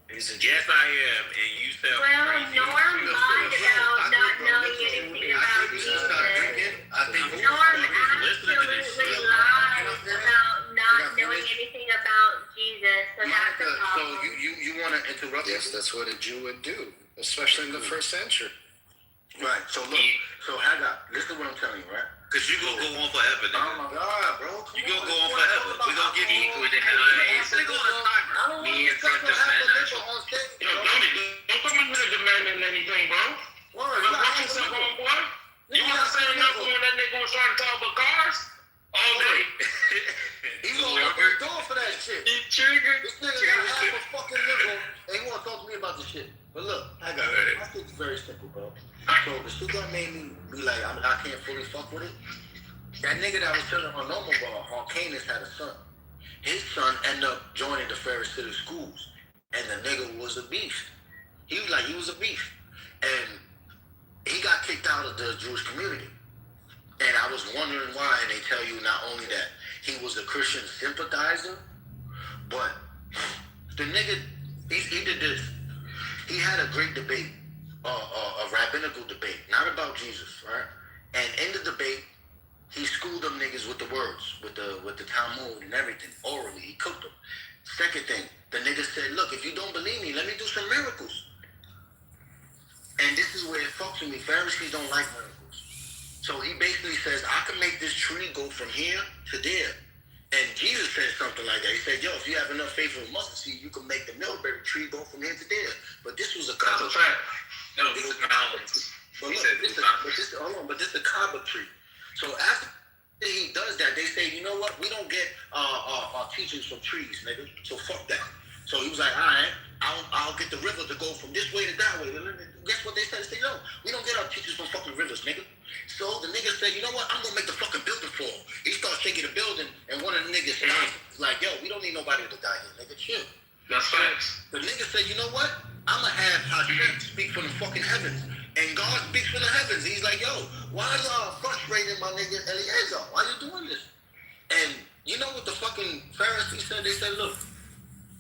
Yes, I am, and you sound Well, crazy. Norm lied about not knowing anything about Jesus. Norm absolutely lied about not knowing anything about Jesus, so that's the problem. So you want to interrupt? Yes, that's what a Jew would do, especially in the first century. Right. So look. So Haga, listen to what I'm telling you, right? Cause you gonna go on forever, nigga. Oh my God, bro. You gonna go on forever. We gonna give you equal to him. Nigga on a timer. Me in front of man. Yo, don't come in here demanding anything, bro. Word, Don't watch yourself on, boy. You want to say nothing when that nigga gonna start to talk about cars? All day. He's gonna open the door for that shit. He triggered. This nigga got half a fucking nickel and he wanna talk to me about this shit. But look, I think it's very simple, bro. So the shit that made me be like, I can't fully fuck with it. That nigga that was telling on normal ball, Hyrcanus had a son. His son ended up joining the Pharisee schools, and the nigga was a beast. He was a beast, and he got kicked out of the Jewish community. And I was wondering why, and they tell you not only that he was a Christian sympathizer, but the nigga, he did this. He had a great debate, a rabbinical debate, not about Jesus, right? And in the debate, he schooled them niggas with the words, with the Talmud and everything, orally. He cooked them. Second thing, the nigga said, "Look, if you don't believe me, let me do some miracles." And this is where it fucks with me. Pharisees don't like miracles. So he basically says, "I can make this tree go from here to there." And Jesus said something like that. He said, "Yo, if you have enough faith of a mustard seed, you can make the mulberry tree go from here to there." But this was a Kaaba tree. No, this is mountains. But look, this is a Kaaba tree. So after he does that, they say, "You know what? We don't get our teachings from trees, nigga. So fuck that." So he was like, "All right, I'll get the river to go from this way to that way." Guess what they said? They said, "No, we don't get our teachings from fucking rivers, nigga." So the nigga said, "You know what? I'm gonna make the fucking building fall." He starts shaking the building, and one of the niggas stops. He's like, "Yo, we don't need nobody to die here, nigga. Chill." That's facts. The nigga said, "You know what? I'ma have Hashem speak for the fucking heavens." And God speaks for the heavens. He's like, "Yo, why y'all frustrating my nigga Eliezer? Why you doing this?" And you know what the fucking Pharisees said? They said, "Look,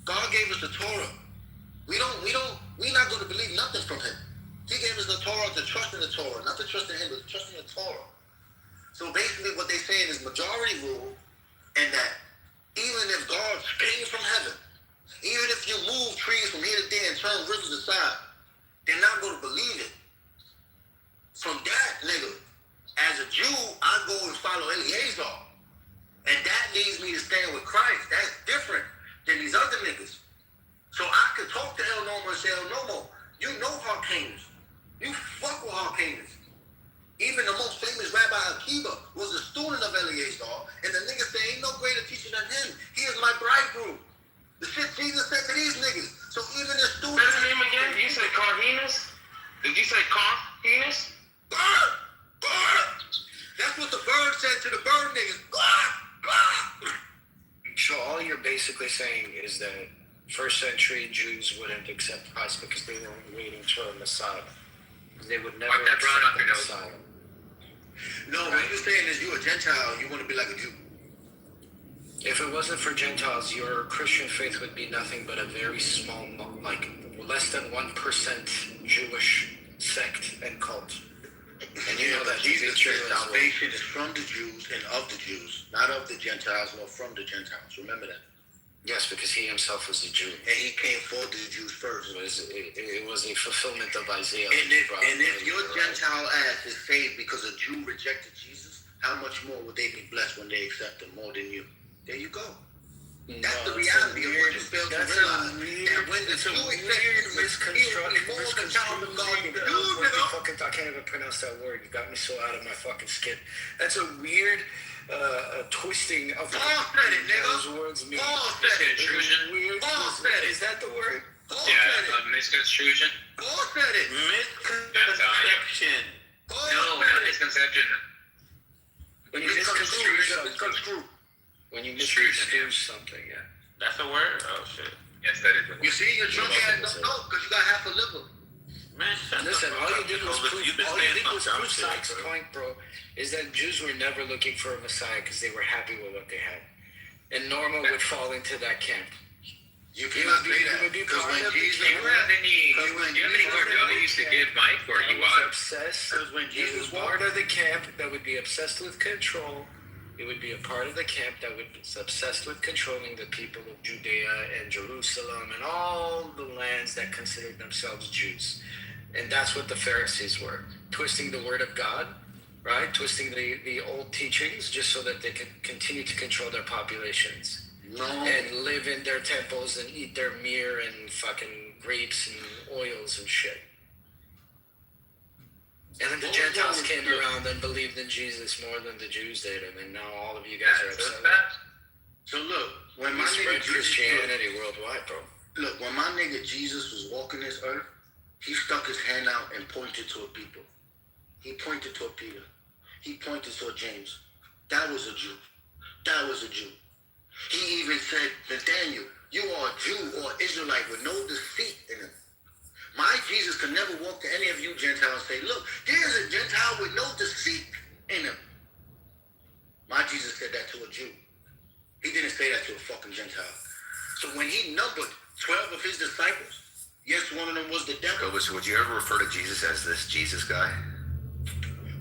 God gave us the Torah. We're not going to believe nothing from him. He gave us the Torah to trust in the Torah, not to trust in him, but to trust in the Torah." So basically what they're saying is majority rule, and that even if God came from heaven, even if you move trees from here to there and turn rivers aside, they're not going to believe it. From that, nigga, as a Jew, I go and follow Eliezer. And that leads me to stand with Christ. That's different than these other niggas. So I could talk to El Nomo and say, "El Nomo, you know Hyrcanus. You fuck with Hyrcanus. Even the most famous Rabbi Akiva was a student of Eliezer, and the nigga say, ain't no greater teacher than him. He is my bridegroom." The shit Jesus said to these niggas. So even the students... What's his name again? Did you say Carhinus? Did you say Carhinus? That's what the bird said to the bird niggas. So all you're basically saying is that first century Jews wouldn't accept Christ because they were waiting for a Messiah. They would never accept the Messiah. No, what you're saying is you're a Gentile, you want to be like a Jew. If it wasn't for Gentiles, your Christian faith would be nothing but a very small, like less than 1% Jewish sect and cult. And you know that Jesus true said as well. salvation is from the Jews and of the Jews, not of the Gentiles, nor from the Gentiles. Remember that. Yes, because he himself was a Jew. And he came for the Jews first. It was a fulfillment of Isaiah. And if your Gentile ass is saved because a Jew rejected Jesus, how much more would they be blessed when they accept him more than you? There you go. That's the reality of what you fail to realize. That when the Jew accepts I can't even pronounce that word. You got me so out of my fucking skin. That's a weird twisting of those words mean. Misconstruction. Is that the word? Misconstruction. Paul said it. Misconception. No, not misconception. When you misconstrue something, yeah. That's a word? Oh, shit. Yes, that is. You see, your drunk ass don't know because you got half a liver. Man, listen, all you did was prove shit, Sykes' point, bro, is that Jews were never looking for a Messiah because they were happy with what they had. And Norma would fall into that camp. You cannot say that. Because when Jesus... Do you have any more values to give Mike, or you are obsessed? Because when Jesus was part of the camp that would be obsessed with control. It would be a part of the camp that was obsessed with controlling the people of Judea and Jerusalem and all the lands that considered themselves Jews. And that's what the Pharisees were. Twisting the word of God, right? Twisting the old teachings just so that they could continue to control their populations. No. And live in their temples and eat their myrrh and fucking grapes and oils and shit. And then the Gentiles came around and believed in Jesus more than the Jews did, and then now all of you guys are upset. So look, when my spread nigga Christianity worldwide, bro. Look, when my nigga Jesus was walking this earth, he stuck his hand out and pointed toward people. He pointed toward Peter. He pointed toward James. That was a Jew. That was a Jew. He even said, Nathaniel, you are a Jew or Israelite with no deceit in him. My Jesus could never walk to any of you Gentiles and say, look, here's a Gentile with no deceit in him. My Jesus said that to a Jew. He didn't say that to a fucking Gentile. So when he numbered 12 of his disciples, yes, one of them was the devil. So would you ever refer to Jesus as this Jesus guy?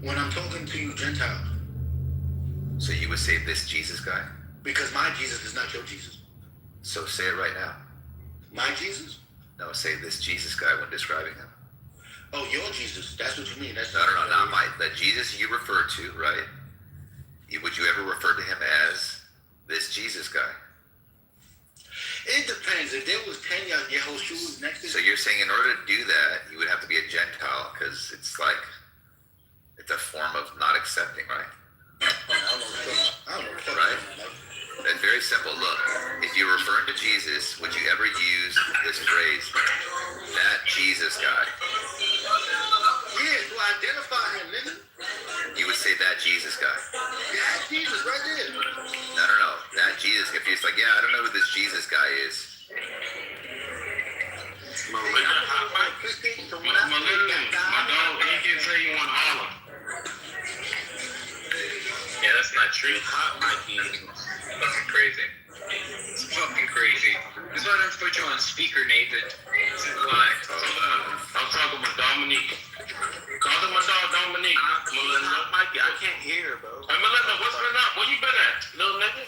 When I'm talking to you Gentiles. So you would say this Jesus guy? Because my Jesus is not your Jesus. So say it right now. My Jesus? No, say this Jesus guy when describing him. Oh, your Jesus. That's what you mean. That's no, not my. The Jesus you refer to, right? Would you ever refer to him as this Jesus guy? It depends. If there was 10 Yehoshua next to So you're saying in order to do that, you would have to be a Gentile because it's like, it's a form of not accepting, right? I don't know. Right? That's very simple. Look, if you're referring to Jesus, would you ever use this phrase, that Jesus guy? Yeah, to identify him, nigga. You would say that Jesus guy. Yeah, Jesus right there. No. That Jesus. If you're like, yeah, I don't know who this Jesus guy is. My dog, he can say you want to holler. Yeah, that's not true. Hot Mikey. Fucking crazy. It's fucking crazy. That's why I don't put you on speaker, Nathan. This is why. I'm talking with Dominique. Call him my dog, Dominique. Melinda, Mikey, I can't hear, bro. Hey, Melinda, what's been up? Where you been at, little nigga?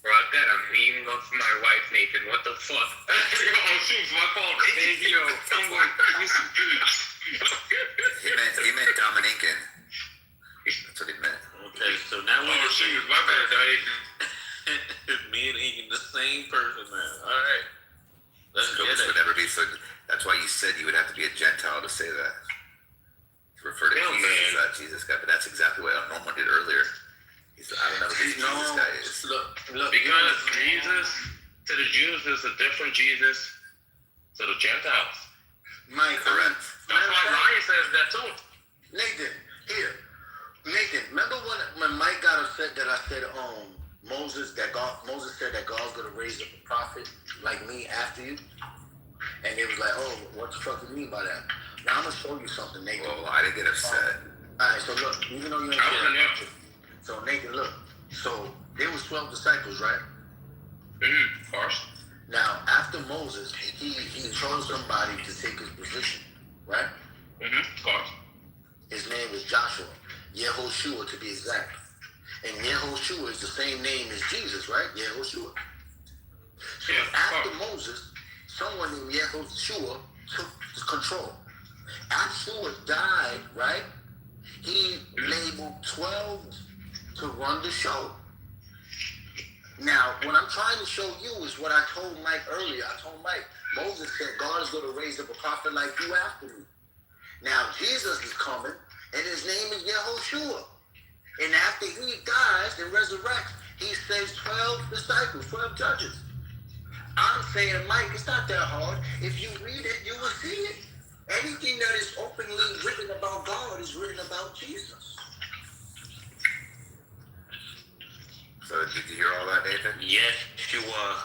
Bro, I got a mean look from my wife, Nathan. What the fuck? Oh, shoot, my fault. Hey, yo, I'm going to give you some peace. He meant Dominican. That's what he meant. Okay, so now Oh, shoot, my bad, dog. me and Egan, the same person now. All right. Let's get This it. would never be so. That's why you said you would have to be a Gentile to say that. To refer to Jesus as that Jesus guy, but that's exactly what Norman did earlier. He said, I don't know who this Jesus guy is. Look. Because Jesus to the Jews is a different Jesus to the Gentiles. Correct. That's why Ryan says that too. Nathan, here. Nathan, remember when Mike got upset that I said Moses said that God's gonna raise up a prophet like me after you? And it was like, oh, what the fuck do you mean by that? Now I'm gonna show you something, Nathan. Well, I didn't get upset. Alright, so look, even though you ain't saying so Nathan, look. So there was 12 disciples, right? Of course. Now, after Moses, he chose somebody to take his position, right? Of course. His name was Joshua, Yehoshua to be exact. And Yehoshua is the same name as Jesus, right? Yehoshua. So after Moses, someone named Yehoshua took control. After Yeshua died, right? He labeled 12 to run the show. Now, what I'm trying to show you is what I told Mike earlier. I told Mike, Moses said, God is going to raise up a prophet like you after me. Now, Jesus is coming, and his name is Yehoshua. And after he dies and resurrects, he saves 12 disciples, 12 judges. I'm saying, Mike, it's not that hard. If you read it, you will see it. Anything that is openly written about God is written about Jesus. So did you hear all that, Nathan? Yeshua.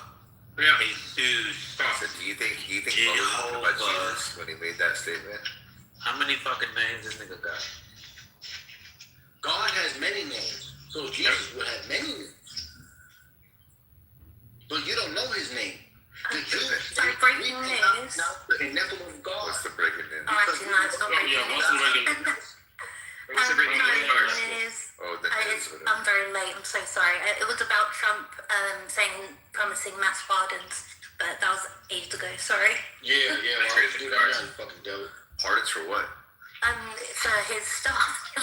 Yeah. Jesus. So do you think Moses knew about Jesus when he made that statement? How many fucking names this nigga got? God has many names, so Jesus will have many names. But you don't know his name. The Jews say, breaking news. The Nephilim of God. What's the breaking news? Oh, actually, no, it's not breaking news. What's the breaking news? Oh, I'm very late. I'm so sorry. It was about Trump promising mass pardons, but that was ages ago. Sorry. Yeah. Well, I do that now, you fucking devil. Pardons for what? For his staff.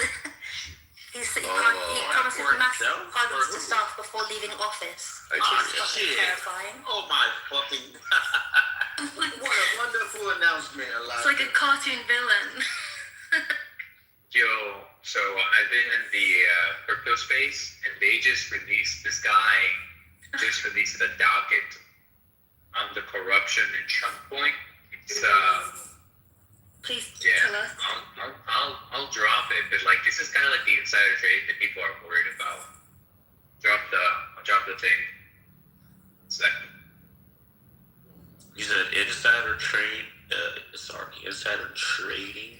He promises mass pardons to staff before leaving office. Fucking terrifying. Oh my fucking. What a wonderful announcement, Elijah. It's like a cartoon villain. Yo, so I've been in the crypto space, and they just released this guy released a docket on the corruption in Trump point. It's please tell us. I'll drop it, but like this is kind of like the insider trade that people are worried about. I'll drop the thing. Second. You said insider trade. Insider trading.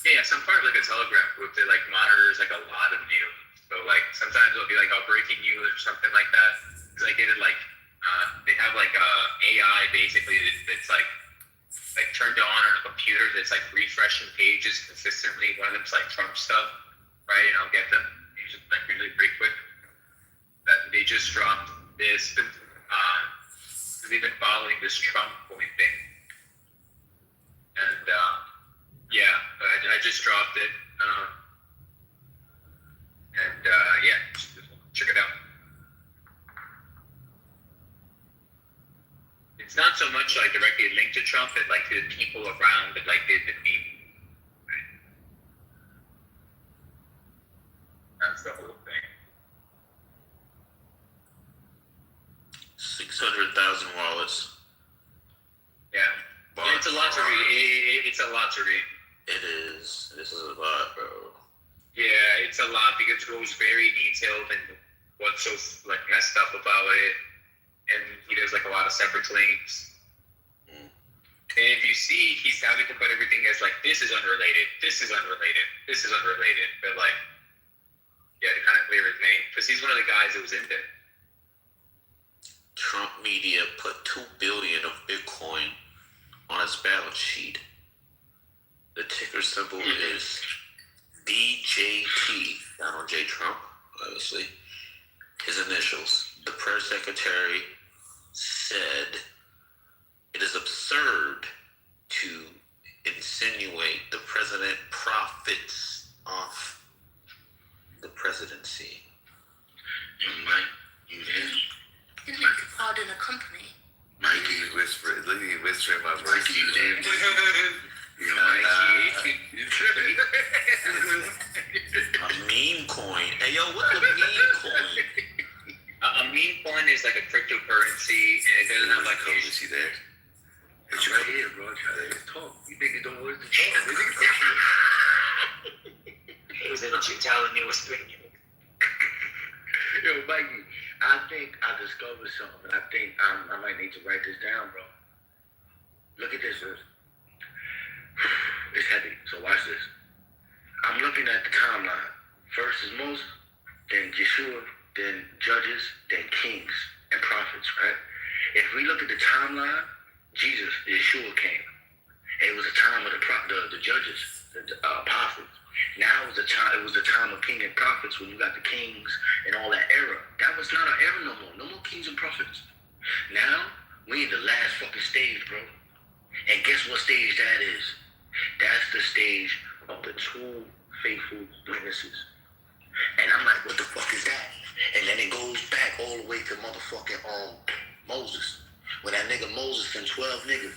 Yeah, some part of like a Telegram group that like monitors like a lot of news. So like sometimes it'll be like breaking news or something like that. Because I get it like they have like AI basically that's like turned on a computer that's like refreshing pages consistently. One of them's like Trump stuff, right? And I'll get them. It's just like really pretty quick. That they just dropped this. They've been following this Trump point thing, and yeah, I just dropped it, and yeah, just check it out. It's not so much like directly linked to Trump, but like the people around that like did the meme. That's the whole thing. 600,000 wallets. Yeah. It's a lot to read. It's a lot to read. It is. This is a lot, bro. Yeah, it's a lot because it goes very detailed and what's so like messed up about it, and he does like a lot of separate claims. And if you see, he's having to put everything as like this is unrelated, this is unrelated, this is unrelated, but like yeah, to kind of clear his name because he's one of the guys that was in there. Trump media put $2 billion of Bitcoin on his balance sheet. The ticker symbol is DJT. Donald J. Trump, obviously. His initials. The press secretary said it is absurd to insinuate the president profits off the presidency. You there? Didn't make a pardon a company. Mikey whispering. Look at you whispering my voice. Mikey, you there? A meme coin. Hey, yo, what's a meme coin? A meme coin is like a cryptocurrency, and it doesn't have like a... Is he there? It's right here, bro. Let's talk. You niggas don't want to talk. Is it what you're telling me? Whispering you? Yo, Mikey, I think I discovered something, and I think I might need to write this down, bro. Look at this. It's heavy, so watch this. I'm looking at the timeline. First is Moses, then Yeshua, then Judges, then Kings and Prophets, right? If we look at the timeline, Jesus, Yeshua came. And it was a time of the Judges, the apostles. was the time. It was the time of king and prophets when you got the kings and all that era. That was not our era no more. No more kings and prophets. Now we in the last fucking stage, bro. And guess what stage that is? That's the stage of the two faithful witnesses. And I'm like, what the fuck is that? And then it goes back all the way to motherfucking Moses. When that nigga Moses sent 12 niggas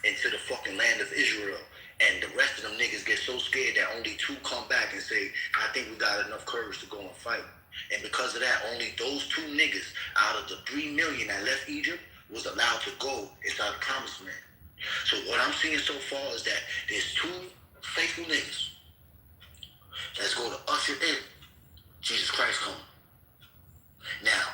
into the fucking land of Israel. And the rest of them niggas get so scared that only 2 come back and say, I think we got enough courage to go and fight. And because of that, only those 2 niggas out of the 3 million that left Egypt was allowed to go inside the promised land. So what I'm seeing so far is that there's 2 faithful niggas. Let's go to usher in Jesus Christ coming. Now,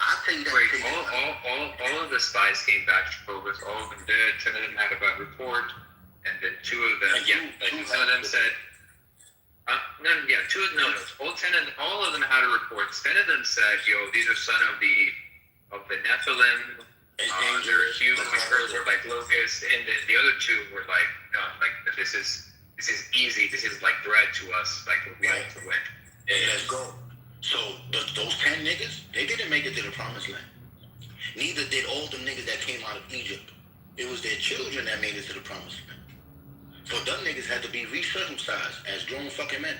I'll tell you that. Wait, all of the spies came back to Clovis. All of them did. 10 of them had a bad report. And then 2 of them, some of them said, all of them had a report. 10 of them said, yo, these are son of the Nephilim. They're huge, were like locusts, and then the other 2 were like, no, like this is easy. This is like bread to us. Like we have to win. And let's go. So those 10 niggas, they didn't make it to the promised land. Neither did all the niggas that came out of Egypt. It was their children that made it to the promised land. So them niggas had to be recircumcised as grown fucking men.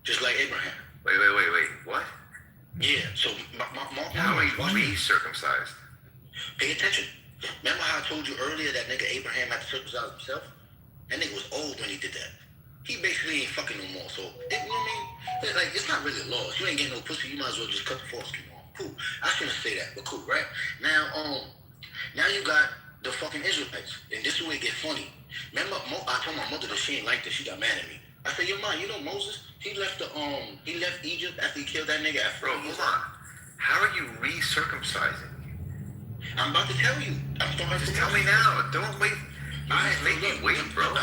Just like Abraham. Wait. What? Yeah, so how are you recircumcised? Pay attention. Remember how I told you earlier that nigga Abraham had to circumcise himself? That nigga was old when he did that. He basically ain't fucking no more, so, you know what I mean? Like, it's not really a law. If you ain't getting no pussy, you might as well just cut the foreskin off. Cool. I shouldn't say that, but cool, right? Now you got the fucking Israelites, and this is where it get funny. Remember, I told my mother that she ain't like this. She got mad at me. I said, yo, ma, you know Moses? He left Egypt after he killed that nigga at 40 years old. How are you recircumcising? I'm about to tell you. Just tell me now. Don't wait. Make me wait, bro.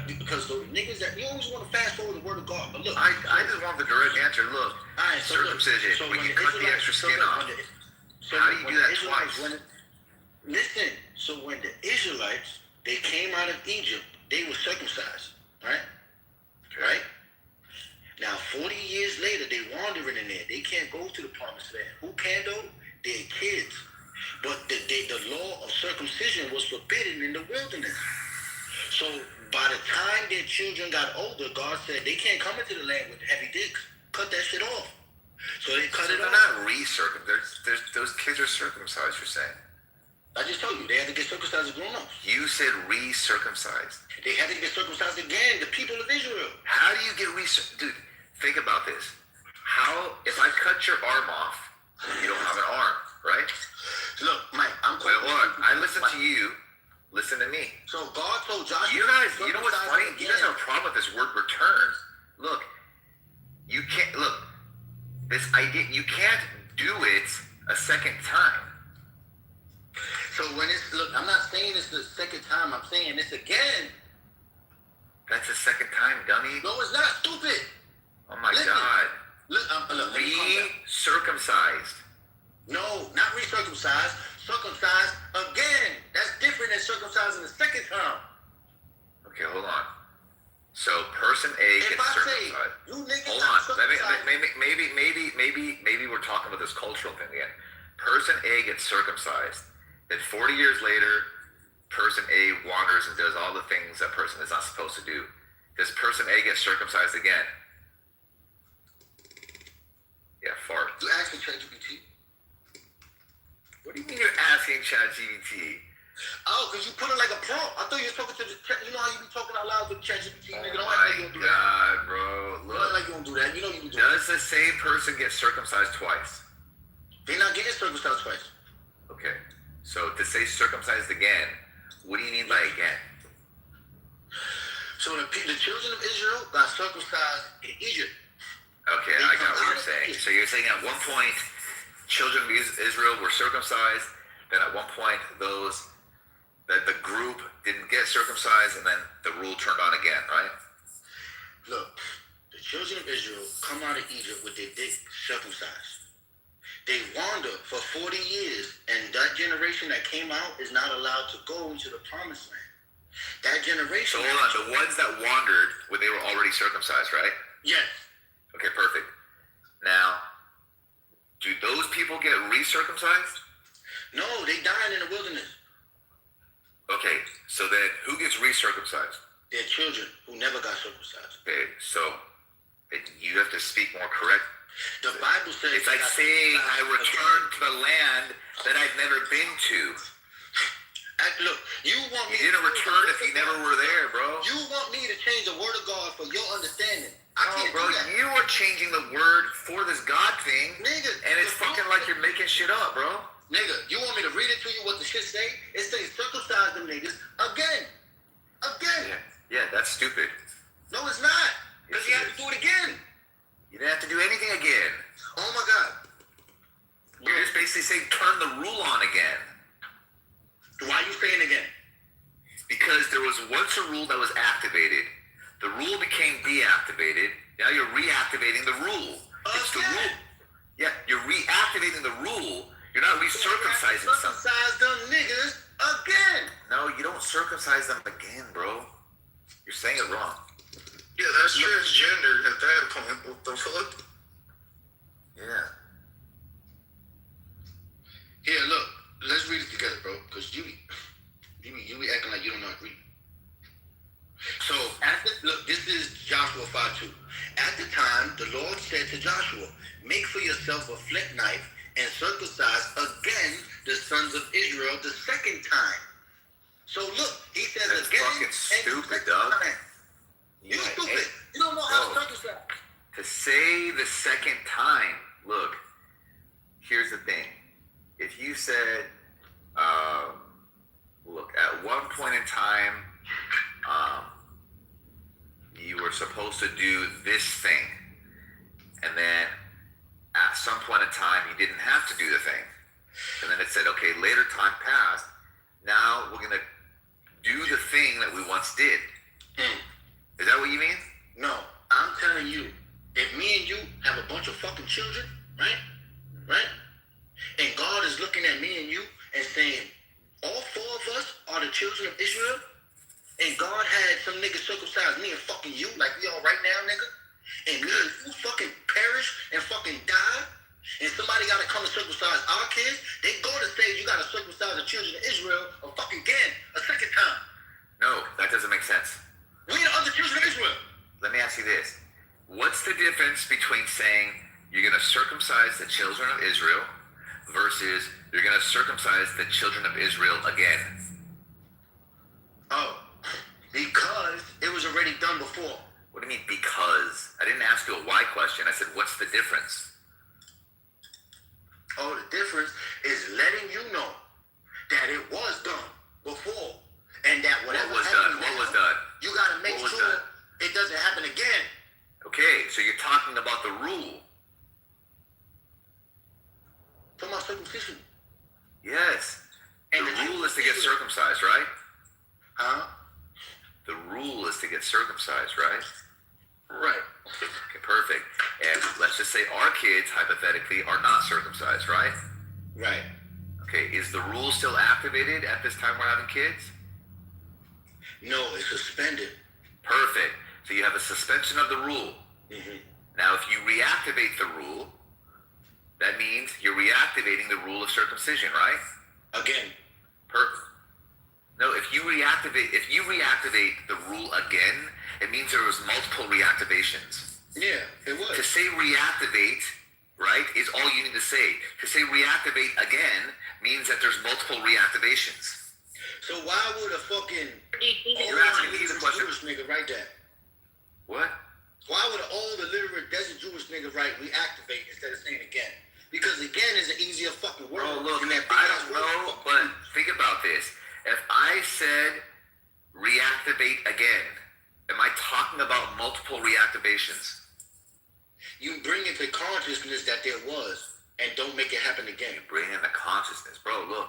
Because the niggas that you always want to fast forward the word of God, but look, I just want the direct answer. Look, circumcision. So when you cut the extra skin off, how do you do that twice? Listen. So when the Israelites they came out of Egypt, they were circumcised, right? Right. Now 40 years later, they wandering in there. They can't go to the promised land. Who can though? Their kids. But the law of circumcision was forbidden in the wilderness. So by the time their children got older, God said they can't come into the land with heavy dicks. Cut that shit off. So they cut it off. They're not recircumcised. Those kids are circumcised, you're saying. I just told you, they had to get circumcised as grown ups. You said recircumcised. They had to get circumcised again, the people of Israel. How do you get Dude, think about this. How, if I cut your arm off, you don't have an arm, right? Look, Mike, Wait, hold on. I listen to you. Listen to me. So God told Joshua. You guys, you know what's funny? You guys have a problem with this word return. Look, you can't, this idea, you can't do it a second time. So when I'm not saying it's the second time, I'm saying it's again. That's the second time, dummy. No, it's not, stupid. Oh my God. Look, Recircumcised. No, not recircumcised. Circumcised again. That's different than circumcising the second time. Okay, hold on. So person A gets circumcised. Hold on. Maybe we're talking about this cultural thing again. Person A gets circumcised. Then 40 years later, person A wanders and does all the things that person is not supposed to do. Does person A get circumcised again? Yeah, fart. You asked me ChatGPT. What do you mean you're asking ChatGPT? Oh, because you put it like a prompt. I thought you were talking to the chat. You know how you be talking out loud with ChatGPT, nigga. Don't act like you don't do that. Oh my God, bro. Look. Don't act like you don't do that. You know you do that. Does the same person get circumcised twice? They're not getting circumcised twice. Okay. So to say circumcised again, what do you mean by again? So the children of Israel got circumcised in Egypt. Okay, I got what you're saying. So you're saying at one point, children of Israel were circumcised, then at one point that the group didn't get circumcised, and then the rule turned on again, right? Look, the children of Israel come out of Egypt with their dick circumcised. They wander for 40 years, and that generation that came out is not allowed to go into the promised land. That generation. So hold on, the ones that wandered when they were already circumcised, right? Yes. Okay, perfect. Now, do those people get recircumcised? No, they died in the wilderness. Okay, so then who gets recircumcised? Their children who never got circumcised. Okay, so you have to speak more correct. The Bible says it's like saying I returned to the land that I've never been to. Look, you want me? You didn't return if you never were there, bro. You want me to change the word of God for your understanding? I can't bro. do that. You are changing the word for this God thing, nigga. And it's fucking like you're making shit up, bro. Nigga, you want me to read it to you? What the shit say? It says circumcise them niggas again. Yeah, that's stupid. No, it's not. Because you have to do it again. You didn't have to do anything again. Oh my God. You're just basically saying turn the rule on again. Why are you saying again? Because there was once a rule that was activated. The rule became deactivated. Now you're reactivating the rule. It's the rule. Yeah, you're reactivating the rule. You're not recircumcising something. Circumcise them niggas again. No, you don't circumcise them again, bro. You're saying it wrong. Yeah, that's transgender at that point. What the fuck? Yeah. Here, look. Let's read it together, bro. Because you be acting like you don't know how to read. So, look, this is Joshua 5:2. At the time, the Lord said to Joshua, make for yourself a flint knife and circumcise again the sons of Israel the second time. So look, he says that's again. Fucking stupid, dog. You're stupid. You don't know how to circumcise. To say the second time, look, here's the thing. If you said, look, at one point in time, you were supposed to do this thing, and then at some point in time, you didn't have to do the thing. And then it said, okay, later time passed, now we're going to do the thing that we once did. Is that what you mean? No, I'm telling you, if me and you have a bunch of fucking children, right? And God is looking at me and you and saying, all four of us are the children of Israel, and God had some nigga circumcise me and fucking you like we are right now, nigga, and me and you fucking perish and fucking die, and somebody gotta come and circumcise our kids, they go to say you gotta circumcise the children of Israel again, a second time. No, that doesn't make sense. We the other children of Israel. Let me ask you this. What's the difference between saying you're going to circumcise the children of Israel versus you're going to circumcise the children of Israel again? Oh, because it was already done before. What do you mean, because? I didn't ask you a why question. I said, what's the difference? Oh, the difference is letting you know that it was done before, and that whatever What was done? You got to make sure it doesn't happen again. Okay, so you're talking about the rule. Talking about circumcision. Yes. And the rule is to get circumcised, right? Huh? The rule is to get circumcised, right? Right. Okay, perfect. And let's just say our kids, hypothetically, are not circumcised, right? Right. Okay, is the rule still activated at this time we're having kids? No, it's suspended. Perfect. So you have a suspension of the rule. Mm-hmm. Now, if you reactivate the rule, that means you're reactivating the rule of circumcision, right? Again. Perfect. No, if you reactivate the rule again, it means there was multiple reactivations. Yeah, it was. To say reactivate, right, is all you need to say. To say reactivate again means that there's multiple reactivations. So why would a fucking You're asking me the question. Jewish nigga write that? What? Why would an old illiterate desert Jewish nigga write reactivate instead of saying again? Because again is an easier fucking word. Bro, look, I don't know, but think about this. If I said reactivate again, am I talking about multiple reactivations? You bring into consciousness that there was, and don't make it happen again. You bring in the consciousness. Bro, look.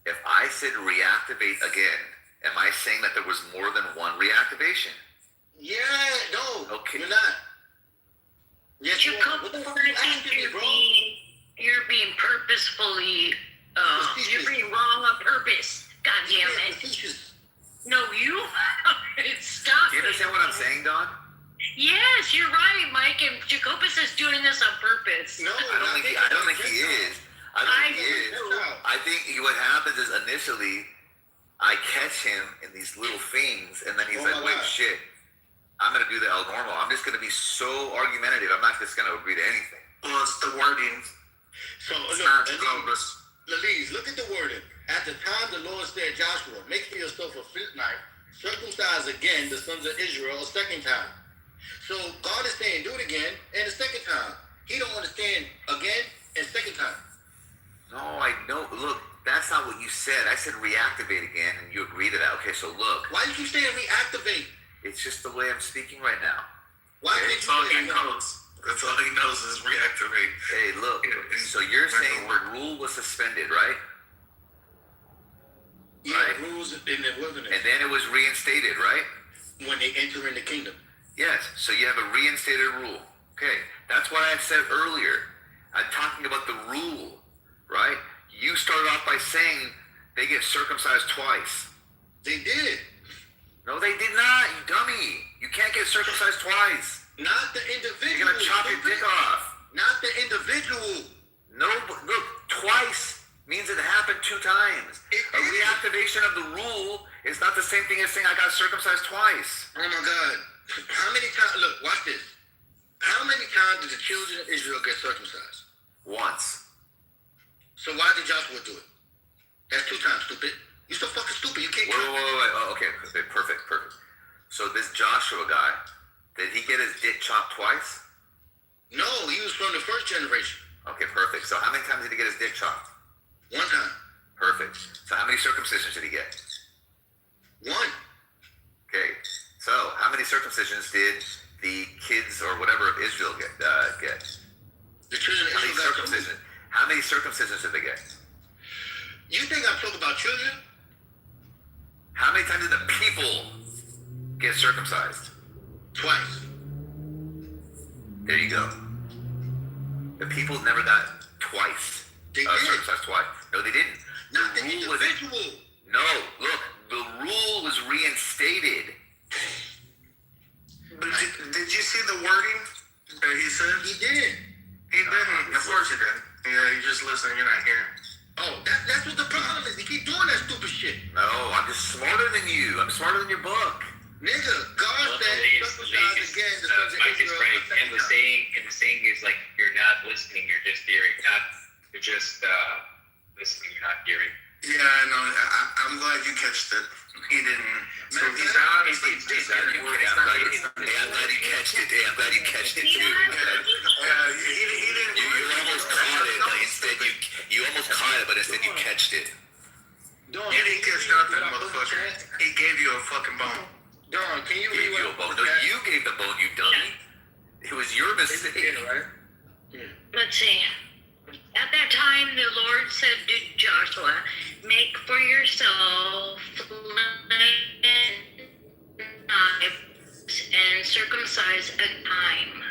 If I said reactivate again, am I saying that there was more than one reactivation? Yeah, no. Okay. You're not. Yes, you are. What the fuck are you asking me, bro? You're being purposefully, you're being wrong on purpose. God damn it. No, you. Stop. Do you understand what I'm saying, Don? Yes, you're right, Mike. And Jacobus is doing this on purpose. No, I don't think he is. I don't think he is. I think what happens is initially I catch him in these little things, and then he's like, wait, shit, I'm going to do the El Normal. I'm just going to be so argumentative. I'm not just going to agree to anything. Well, it's the wording. So, It's look, not Jacobus. Lalise, look at the wording. At the time the Lord said, Joshua, make for yourself a flint knife, circumcise again the sons of Israel a second time. So God is saying, do it again, and a second time. He don't understand again and second time. No, I know. Look, that's not what you said. I said reactivate again, and you agree to that. Okay, so look. Why do you keep saying reactivate? It's just the way I'm speaking right now. Why okay? did you That's all he knows is reactivate. Hey, look. So you're saying the rule was suspended, right? Yeah, right? Rules in the wilderness. And then it was reinstated, right? When they enter in the kingdom. Yes. So you have a reinstated rule. Okay. That's what I said earlier. I'm talking about the rule, right? You started off by saying they get circumcised twice. They did. No, they did not, you dummy. You can't get circumcised twice. Not the individual. You're going to chop your dick off. Not the individual. No, but look, twice means it happened 2 times. A reactivation of the rule is not the same thing as saying I got circumcised twice. Oh my God. How many times, look, watch this. How many times did the children of Israel get circumcised? Once. So why did Joshua do it? That's 2 times, stupid. You're so fucking stupid, you can't wait. Oh, okay, perfect. So this Joshua guy, did he get his dick chopped twice? No, he was from the first generation. Okay, perfect. So how many times did he get his dick chopped? 1 time. Perfect. So how many circumcisions did he get? 1. Okay. So how many circumcisions did the kids or whatever of Israel get? The children of Israel. How many circumcisions did they get? You think I'm talking about children? How many times did the people get circumcised? Twice. There you go. The people never got twice. They did. Circumcised twice. No, they didn't. Not the individual. No, look, the rule was reinstated. But did you see the wording that he said? He did. He didn't. Of course he did. Yeah, you're just listening. You're not hearing. Oh, that's what the problem is. He keep doing that stupid shit. No, I'm just smarter than you. I'm smarter than your book. Nigga, God said, circumcise again the sons of Mike is Israel. right. And the saying is like, you're not listening, you're just hearing. You're just listening, you're not hearing. Yeah, I know. I'm glad you catched it. He didn't. So he's obviously just I'm glad you catched it. Hey, I'm glad you catched it too. He didn't. You almost caught it, but instead you almost caught it, but instead you catched it. You didn't catch nothing, motherfucker. He gave you a fucking bone. Don, can you gave you a bone? No, you gave the bone, you dummy. It was your mistake. Right? Let's see. At that time, the Lord said to Joshua, make for yourself knives and circumcise a time.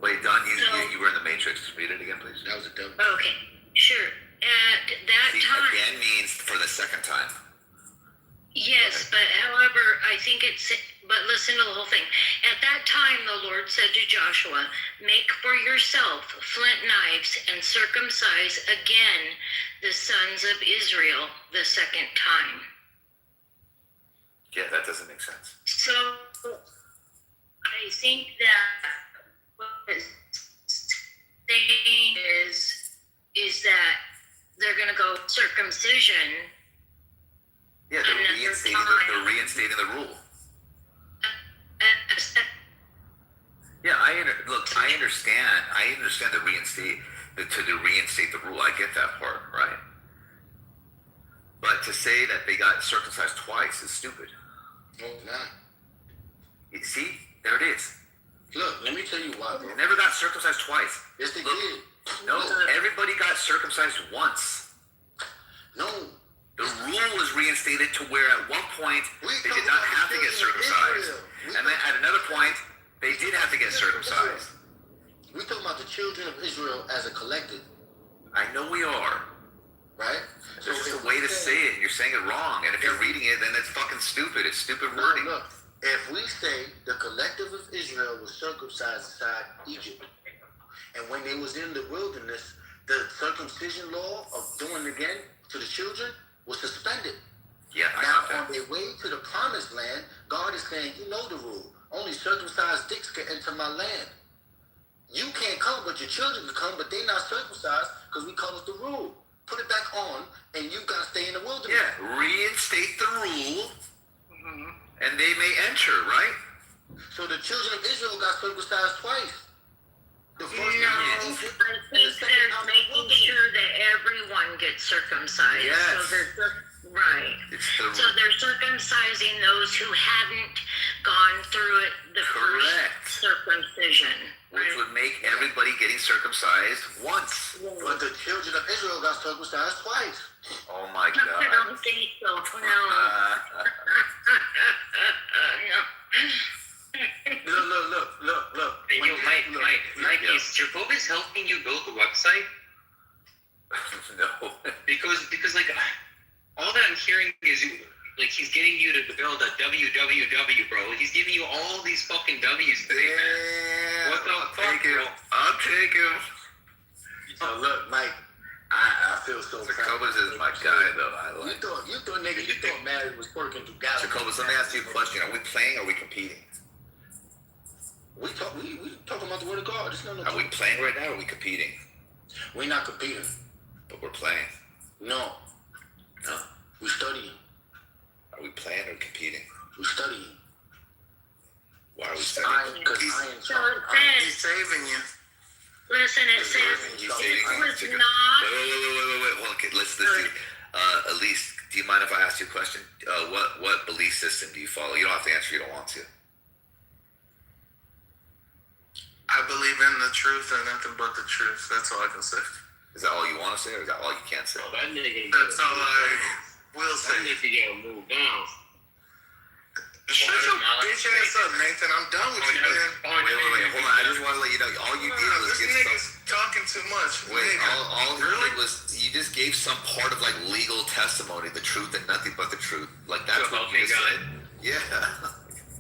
Wait, Don, you were in the Matrix. Read it again, please. That was a dumb. Okay, sure. At that time. Again means for the second time. Yes, but however, I think but listen to the whole thing. At that time, the Lord said to Joshua, make for yourself flint knives and circumcise again the sons of Israel the second time. Yeah, that doesn't make sense. So, I think that what it's saying is that they're going to go circumcision. Yeah, they're reinstating the rule. Yeah, I understand. I understand to reinstate the rule. I get that part, right? But to say that they got circumcised twice is stupid. No, not. You see, there it is. Look, let me tell you why, bro. They never got circumcised twice. Yes, they did. No, everybody got circumcised once. No. The rule was reinstated to where at one point they did not have to get circumcised. And then at another point, they did have to get circumcised. We're talking about the children of Israel as a collective. I know we are. Right? So it's just a way to say it, and you're saying it wrong. And if you're reading it, then it's fucking stupid. It's stupid wording. Look, if we say the collective of Israel was circumcised inside Egypt, and when they was in the wilderness, the circumcision law of doing it again to the children was suspended. Yeah, now on their way to the promised land, God is saying, you know the rule. Only circumcised dicks can enter my land. You can't come, but your children can come, but they not circumcised because we come with the rule. Put it back on, and you got to stay in the wilderness. Yeah, reinstate the rule, and they may enter, right? So the children of Israel got circumcised twice. The first time I think they're making sure that everyone gets circumcised. Yes. So right. So they're circumcising those who hadn't gone through it the first circumcision. Which would make everybody getting circumcised once. But the children of Israel got circumcised twice. Oh my God. I don't think so. No. Look. Hey, yo, Mike, is Jacobus helping you build the website? No. Because like all that I'm hearing is like he's getting you to build a www, bro. He's giving you all these fucking W's today, man. What the fuck, bro? I'll take him. Oh, look, Mike, I feel so proud. Jacobus is my guy, though. You thought Mary was working through Galilee. Jacobus, let me ask you a question. Are we playing or are we competing? We talking about the word of God. It's not no Are we playing right now or are we competing? We're not competing. But we're playing. No. We're studying. Are we playing or competing? We're studying. Why are we studying? Because He's saving you. Listen, it says He's it saving you. was not. Wait. Well, okay, let's do. Elise, do you mind if I ask you a question? What belief system do you follow? You don't have to answer. You don't want to. I believe in the truth and nothing but the truth. That's all I can say. Is that all you want to say, or is that all you can't say? That's all I will say. That nigga gotta move down. Shut your bitch ass up, Nathan. I'm done with you, man. Wait, hold on. I just want to let you know, all you did was this give nigga's talking too much. Wait, all you did was you just gave some part of like legal testimony, the truth and nothing but the truth. Like that's what you just said. Yeah.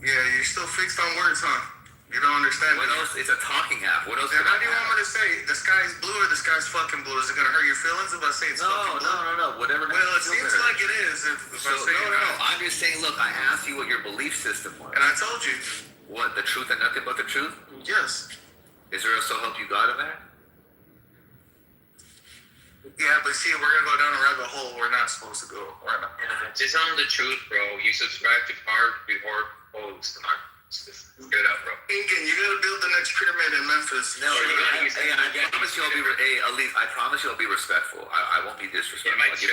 Yeah, you're still fixed on words, huh? You don't understand. What else? It's a talking app. What else? Then how do you want me to say? The sky's blue or the sky's fucking blue? Is it gonna hurt your feelings if I say it's fucking blue? No. Whatever. Well, it seems like it is. If I say no. I'm just saying. Look, I asked you what your belief system was, and I told you. What? The truth and nothing but the truth? Yes. Israel so help you God in there? Yeah, but see, we're gonna go down a rabbit hole we're not supposed to go. Just tell him the truth, bro. You subscribe to Card Before Post. Just get it out, bro. Incan, you gotta build the next pyramid in Memphis. No, I promise you I'll be. Elise, I promise you I'll be respectful. I won't be disrespectful. I give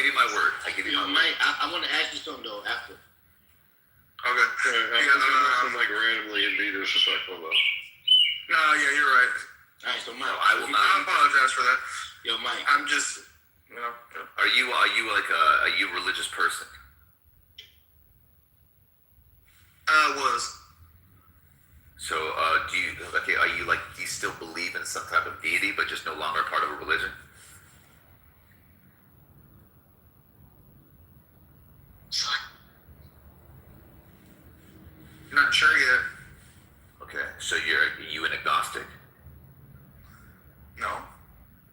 you my word. I give you my word. Mike, I want to ask you something though after. Okay. I'm not like randomly and be disrespectful though. No, yeah, you're right. All right, so Mike, I will not. I apologize for that. Yo, Mike, I'm just, Are you like a religious person? Was. So, do you still believe in some type of deity, but just no longer part of a religion? Not sure yet. Okay, so are you an agnostic? No.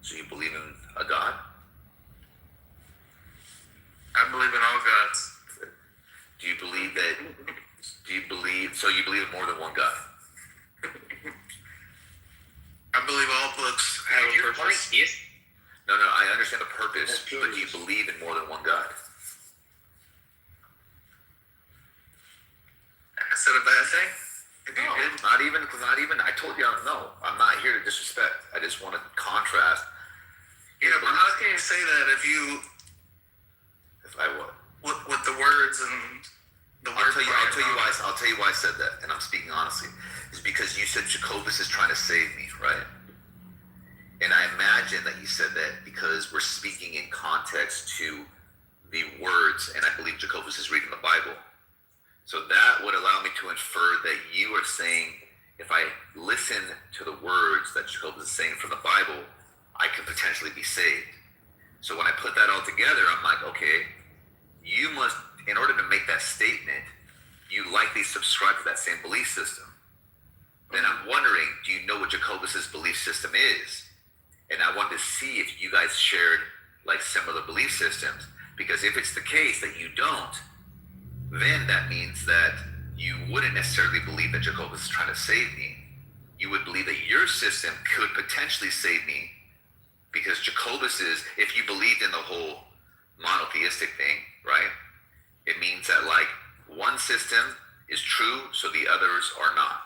So you believe in a God? I believe in all gods. Do you believe you believe in more than one God? I believe all books have a purpose. No, I understand the purpose, but do you believe in more than one God? I said a bad thing? Not even, I told you, no, I'm not here to disrespect. I just want to contrast. Yeah, but how can you say that if I what? With the words and the words? I'll tell you why I said that, and I'm speaking honestly. Is because you said Jacobus is trying to save me, right? And I imagine that you said that because we're speaking in context to the words, and I believe Jacobus is reading the Bible. So that would allow me to infer that you are saying, if I listen to the words that Jacobus is saying from the Bible, I could potentially be saved. So when I put that all together, I'm like, okay, you must, in order to make that statement, you likely subscribe to that same belief system. Then I'm wondering, do you know what Jacobus's belief system is? And I wanted to see if you guys shared like similar belief systems. Because if it's the case that you don't, then that means that you wouldn't necessarily believe that Jacobus is trying to save me. You would believe that your system could potentially save me, because Jacobus is, if you believed in the whole monotheistic thing, right? It means that like one system is true, so the others are not,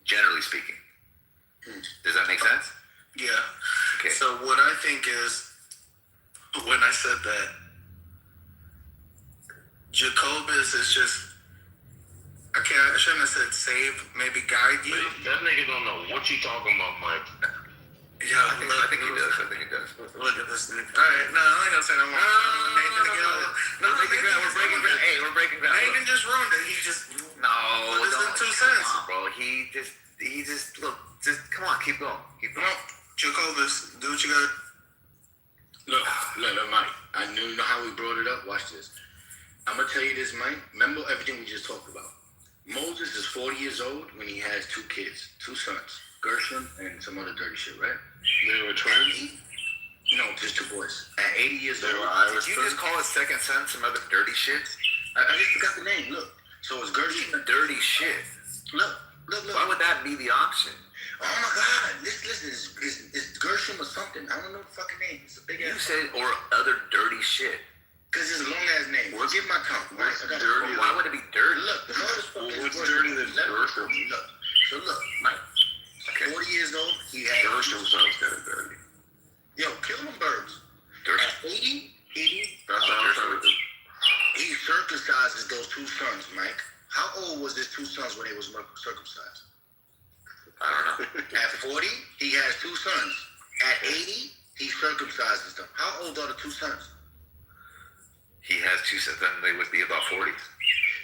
generally speaking. Does that make sense? Yeah. Okay. So what I think is, when I said that, Jacobus is just, I shouldn't have said save, maybe guide you. That nigga don't know what you talking about, Mike. Yeah, I think he does. I think he does. Look at this nigga. Alright, no, I ain't gonna say no more. No, we're breaking ground. Hey, we're breaking ground. Nathan just ruined it. He just put his don't. 2 cents. Come on, bro. He just look. Just come on, keep going. Keep going. No, Jacobus, do what you gotta. Look, Mike. I know how we brought it up. Watch this. I'm gonna tell you this, Mike. Remember everything we just talked about. Moses is 40 years old when he has 2 kids, 2 sons, Gershom and some other dirty shit, right? They were twins? No, just 2 boys. At 80 years old. Did you just call his second son some other dirty shit? I just forgot the name. Look. So it's Gershom. Dirty shit. Look. Why would that be the option? Oh my God! Listen, it's Gershom or something. I don't know the fucking name. It's a big ass. You said or other dirty shit. Cause it's a long ass name. Forgive my tongue. Right? Dirty. Why would it be dirty? Look, the motherfucker. What's dirty than Gershom? Look. So look, Mike. 40 years old. He had. Gershom sounds kind of dirty. Yo, kill them birds. At 80, That's all I'm trying to do. he circumcises those 2 sons, Mike. How old was his 2 sons when they was circumcised? I don't know. At 40, he has 2 sons. At 80, he circumcises them. How old are the 2 sons? He has 2 sons, then they would be about 40.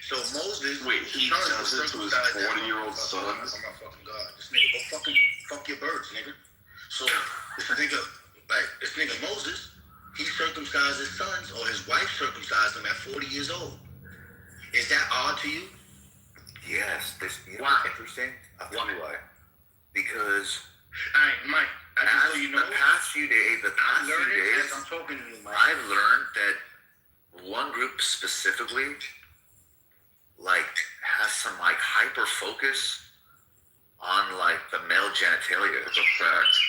So Moses, wait, he does it to his 40-year-old son? Oh my fucking God. This nigga, go fuck your birds, nigga. So this nigga Moses, he circumcised his sons, or his wife circumcised them at 40 years old. Is that odd to you? Yes. You know what's interesting? I'll tell you why. Because Alright, Mike, the past few days, I'm talking to you, Mike. I've learned that one group specifically, like, has some like hyper focus on like the male genitalia. It's a fact.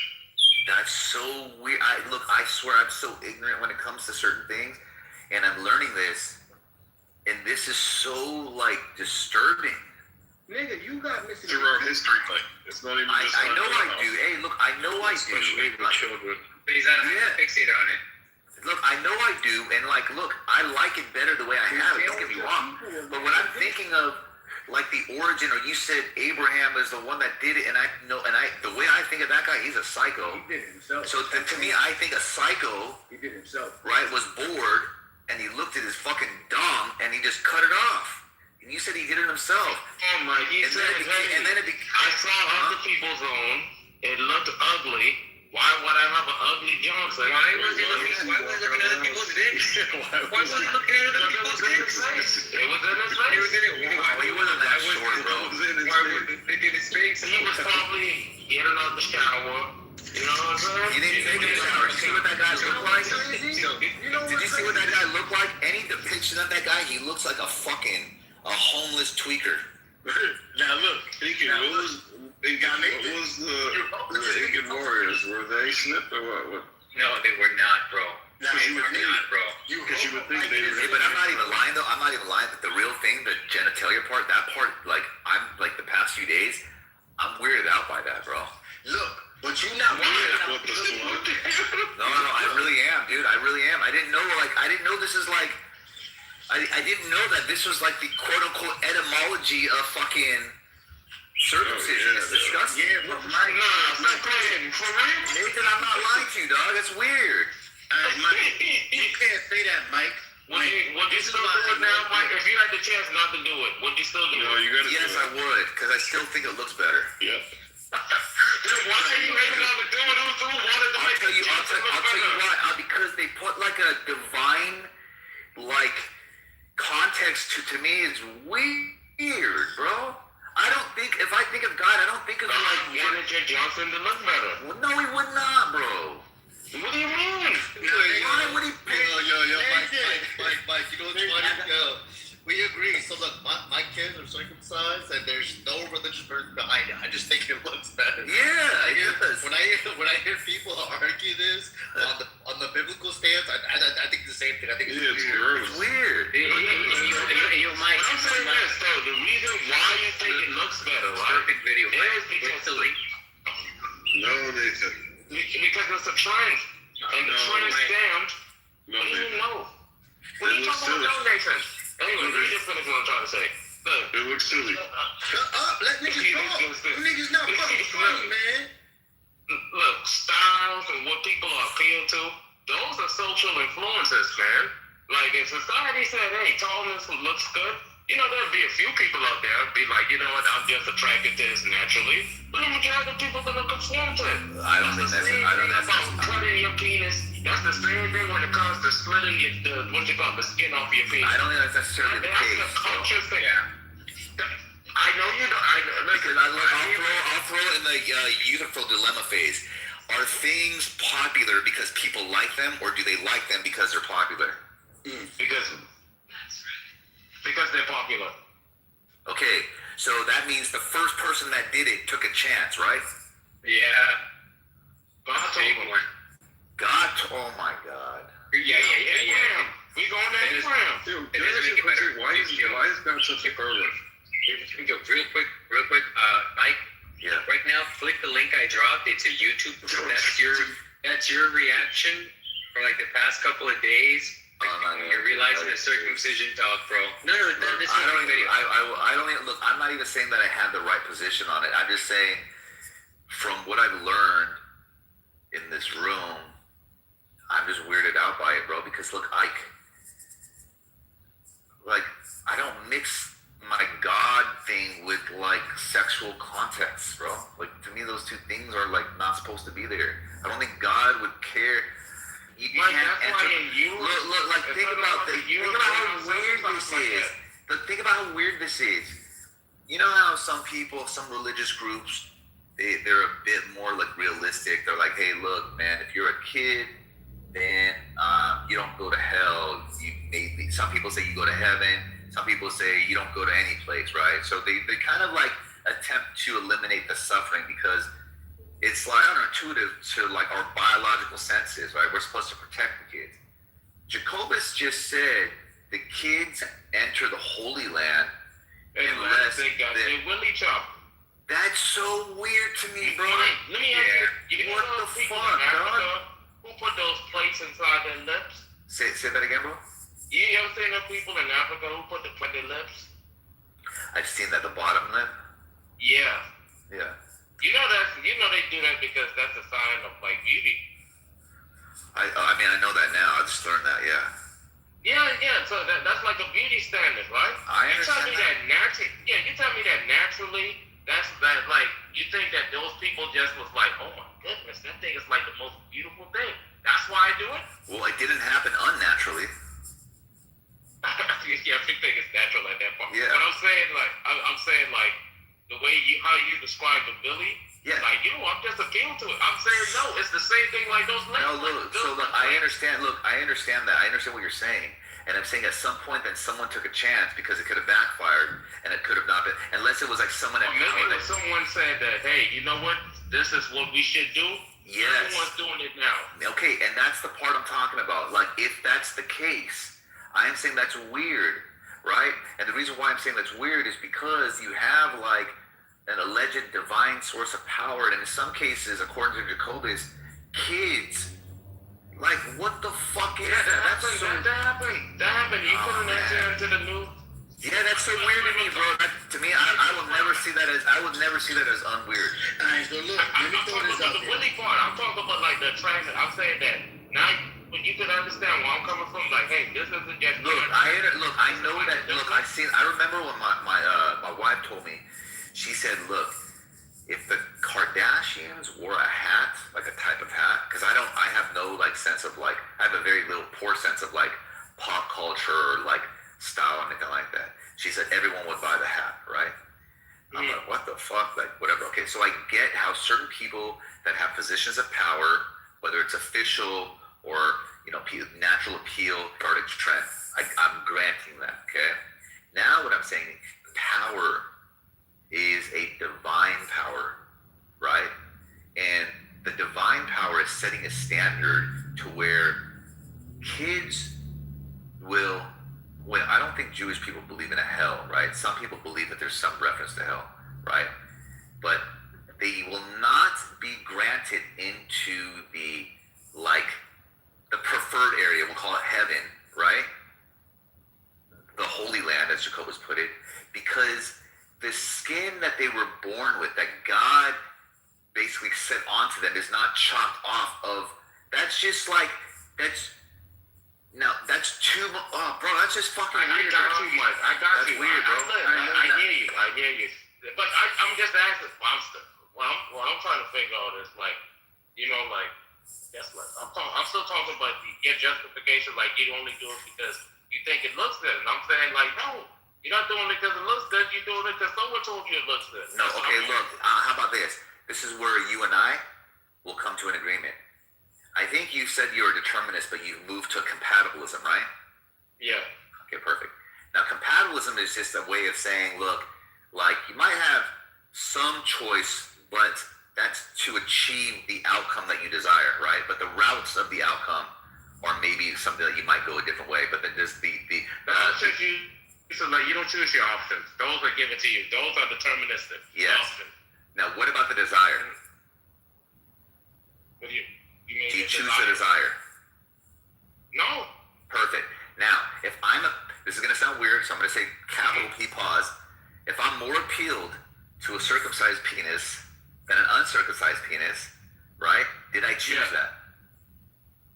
That's so weird. I swear I'm so ignorant when it comes to certain things, and I'm learning this, and this is so like disturbing. Nigga, you got missing throughout history, like it's not even. I know I do. Hey, look, I know I do. Especially with children. But he's not fixated on it. Look, I know I do, and like, look, I like it better the way I have it. Don't get me wrong. But when I'm thinking of like the origin, or you said Abraham is the one that did it, and the way I think of that guy, he's a psycho. He did it himself. So to me, I think a psycho, he did it himself. Right, was bored, and he looked at his fucking dong, and he just cut it off. And you said he did it himself. Oh my, he said, I saw other people's own. It looked ugly. Why would I have an ugly Johnson? Why was he looking at other people's dicks? Why was he looking at other people's dicks? It was in his face. He was in it. He wasn't that short, bro. Why was it in his face? He was probably getting out the shower. You know what I'm saying? You didn't take a shower. You see what that guy looked like? Did you see what that guy looked like? Any depiction of that guy, he looks like a homeless tweaker. Now look, what was the Incan Warriors? Were they snipped or what? No, they were not, bro. Because you would think they were. But I'm not even lying though. I'm not even lying that the real thing, the genitalia part, that part, like I'm like the past few days, I'm weirded out by that, bro. Look, but you not weirded out. No, I really am, dude. I really am. I didn't know this is like. I didn't know that this was like the quote-unquote etymology of fucking circumcision. It's disgusting. Yeah, but Mike, for real? Nathan, I'm not lying to you, dog. That's weird. Mike, you can't say that, Mike. Would you still do it now, Mike? If you had the chance not to do it, would you still do it? Yes, I would, because I still think it looks better. Yeah. Why are you hating on the dude who wanted to make tell you why. Because they put like a divine, like, context to me is weird, bro. I don't think, if I think of God, I don't think of like wanted Jay Johnson to look better. Well, no, he would not, bro. What do you mean? Why would he pick? Mike, you know what's funny? We agree. So look, my kids are circumcised, and there's no religious burden behind it. I just think it looks better. Yeah, it does. When I hear people argue this on the biblical stance, I think the same thing. I think it's weird. It's weird. Mike, I'm saying this though. The reason why you think it looks better, right? Perfect video. Is because the link. No, Nathan. Because it's a trend, and the trend stands. What do you know? What are you talking about, Nathan? Anyway, read this finish what I'm trying to say. Look. It looks silly. Shut up. Let niggas talk. Niggas not fucking funny, man. Look, styles and what people are appealed to, those are social influences, man. Like, if society said, hey, tallness looks good, you know, there'd be a few people out there be like, you know what, I'm just attracted to this naturally. But the majority of people are going to conform to it. I don't think that's about cutting your penis. That's the same thing when it comes to splitting the skin off your penis. I don't think that's necessarily the case. That's the culture thing. I know you don't. I'll throw it in the youthful dilemma phase. Are things popular because people like them, or do they like them because they're popular? Because they're popular. Okay, so that means the first person that did it took a chance, right? Yeah. God told me. Oh my God. Yeah. We going to Abraham. Dude, why is God such a pervert? Real quick, Mike. Yeah. Right now, click the link I dropped. It's a YouTube. That's your reaction for like the past couple of days. You're realizing the circumcision talk, bro. No, this is a video. I don't even look. I'm not even saying that I have the right position on it. I'm just saying, from what I've learned in this room, I'm just weirded out by it, bro. Because look, I don't mix my God thing with like sexual context, bro. Like, to me, those two things are like not supposed to be there. I don't think God would care. You can't enter. Look, like, think about how weird this is. But think about how weird this is. You know how some people, some religious groups, they're a bit more like realistic. They're like, hey, look, man, if you're a kid, then you don't go to hell. Some people say you go to heaven. Some people say you don't go to any place, right? So they kind of like attempt to eliminate the suffering because it's like counterintuitive to like our biological senses, right? We're supposed to protect the kids. Jacobus just said the kids enter the Holy Land unless they got their willy chop. That's so weird to me, bro. Let me ask you, what the fuck, dog? Who put those plates inside their lips? Say that again, bro. You ever seen the people in Africa who put the plate in their lips? I've seen that, the bottom lip. Yeah. Yeah. You know they do that because that's a sign of like beauty. I mean, I know that now. I just learned that, yeah. Yeah. So that's like a beauty standard, right? I understand you tell me that naturally, that's that like you think that those people just was like, oh my goodness, that thing is like the most beautiful thing. That's why I do it. Well, it didn't happen unnaturally. Yeah, I think it's natural at that point. Yeah. But I'm saying like the way how you describe the Billy. Yeah. Like, I'm just appealing to it. I'm saying no, it's the same thing like those lips. No, look, I understand. Look, I understand that. I understand what you're saying. And I'm saying at some point then someone took a chance because it could have backfired and it could have not been, unless it was like someone. Maybe someone said that, hey, you know what? This is what we should do. Yes. Everyone's doing it now. Okay, and that's the part I'm talking about. Like, if that's the case, I am saying that's weird, right? And the reason why I'm saying that's weird is because you have like an alleged divine source of power, and in some cases, according to Jacobus, kids. Like, what the fuck is that? That happened. You put an answer into the news. Yeah, that's so weird to me, bro. To me, I will never see that as unweird. Alright, so look, let me throw this out there. The Willie part, I'm talking about like the attraction. I'm saying that now when you can understand where I'm coming from, like, hey, this isn't just. I know that. Look, I remember when my wife told me. She said, look, if the Kardashians wore a hat, like a type of hat, because I She said everyone would buy the hat, right? I'm like, what the fuck? Like, whatever. Okay, so I get how certain people that have positions of power, whether it's official or, natural appeal, started to trend. I'm granting that, okay? Now what I'm saying, power is a divine power, right? And the divine power is setting a standard to where kids will, I don't think Jewish people believe in a hell, right? Some people believe that there's some reference to hell, right? But they will not be granted into the preferred area, we'll call it heaven, right? The Holy Land, as Jacobus put it, because the skin that they were born with, that God basically set onto them, is not chopped off of. That's just like, that's too much. Oh, bro, that's just fucking weird, I got bro. you, Mike. I got That's you. weird, bro. I hear you. But I'm just asking. I'm trying to figure out is I'm still talking about your justification, like you only do it because you think it looks good. And I'm saying, like, no, you're not doing it because it looks good. You're doing it because someone told you it looks good. No, okay, look, how about this? This is where you and I will come to an agreement. I think you said you're a determinist, but you've moved to compatibilism, right? Yeah. Okay, perfect. Now, compatibilism is just a way of saying, look, like, you might have some choice, but that's to achieve the outcome that you desire, right? But the routes of the outcome are maybe something that you might go a different way, but then just so like you don't choose your options. Those are given to you. Those are deterministic. Yes. Options. Now, what about the desire? What do you mean? Do you choose the desire? No. Perfect. Now, if this is going to sound weird, so I'm going to say capital P pause. If I'm more appealed to a circumcised penis than an uncircumcised penis, right? Did I choose that?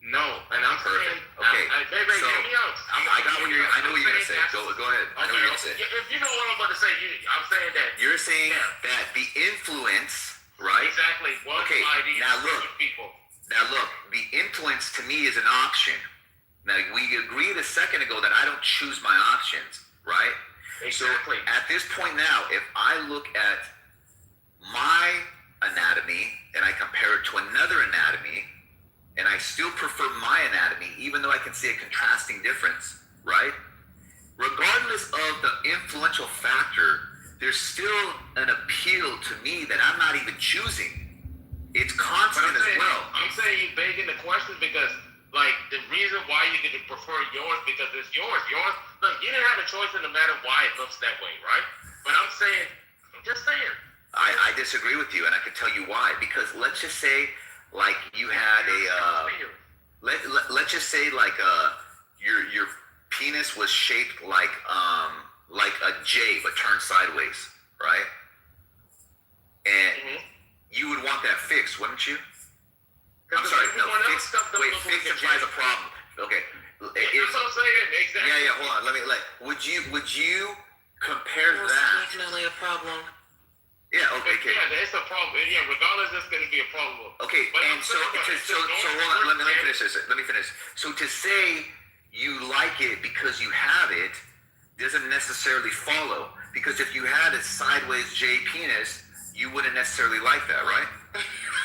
No, and I'm perfect. saying, Okay, so hear me out. I know what you're gonna say. Go ahead. I know what you're gonna say. If you know what I'm about to say, I'm saying that you're saying that the influence, right? Exactly. Okay. Now look. The influence to me is an option. Now we agreed a second ago that I don't choose my options, right? Exactly. So at this point now, if I look at my anatomy and I compare it to another anatomy, and I still prefer my anatomy, even though I can see a contrasting difference, right? Regardless of the influential factor, there's still an appeal to me that I'm not even choosing. It's constant as well. I'm saying you're begging the question because, like, the reason why you could prefer yours because it's yours. Look, you didn't have a choice in the matter why it looks that way, right? But I'm just saying. I disagree with you, and I can tell you why. Because let's just say, like, you had let's just say, like, your penis was shaped like a J but turned sideways, right? And you would want that fixed, wouldn't you? I'm sorry, no, fixed implies a problem. Okay. That's what I'm saying, exactly. Yeah, hold on. Would you compare That's that? definitely a problem. Yeah, okay. Yeah, it's a problem. Yeah, regardless, it's going to be a problem. Okay, but and so hold on. Let me finish. So to say you like it because you have it doesn't necessarily follow. Because if you had a sideways J penis, you wouldn't necessarily like that, right?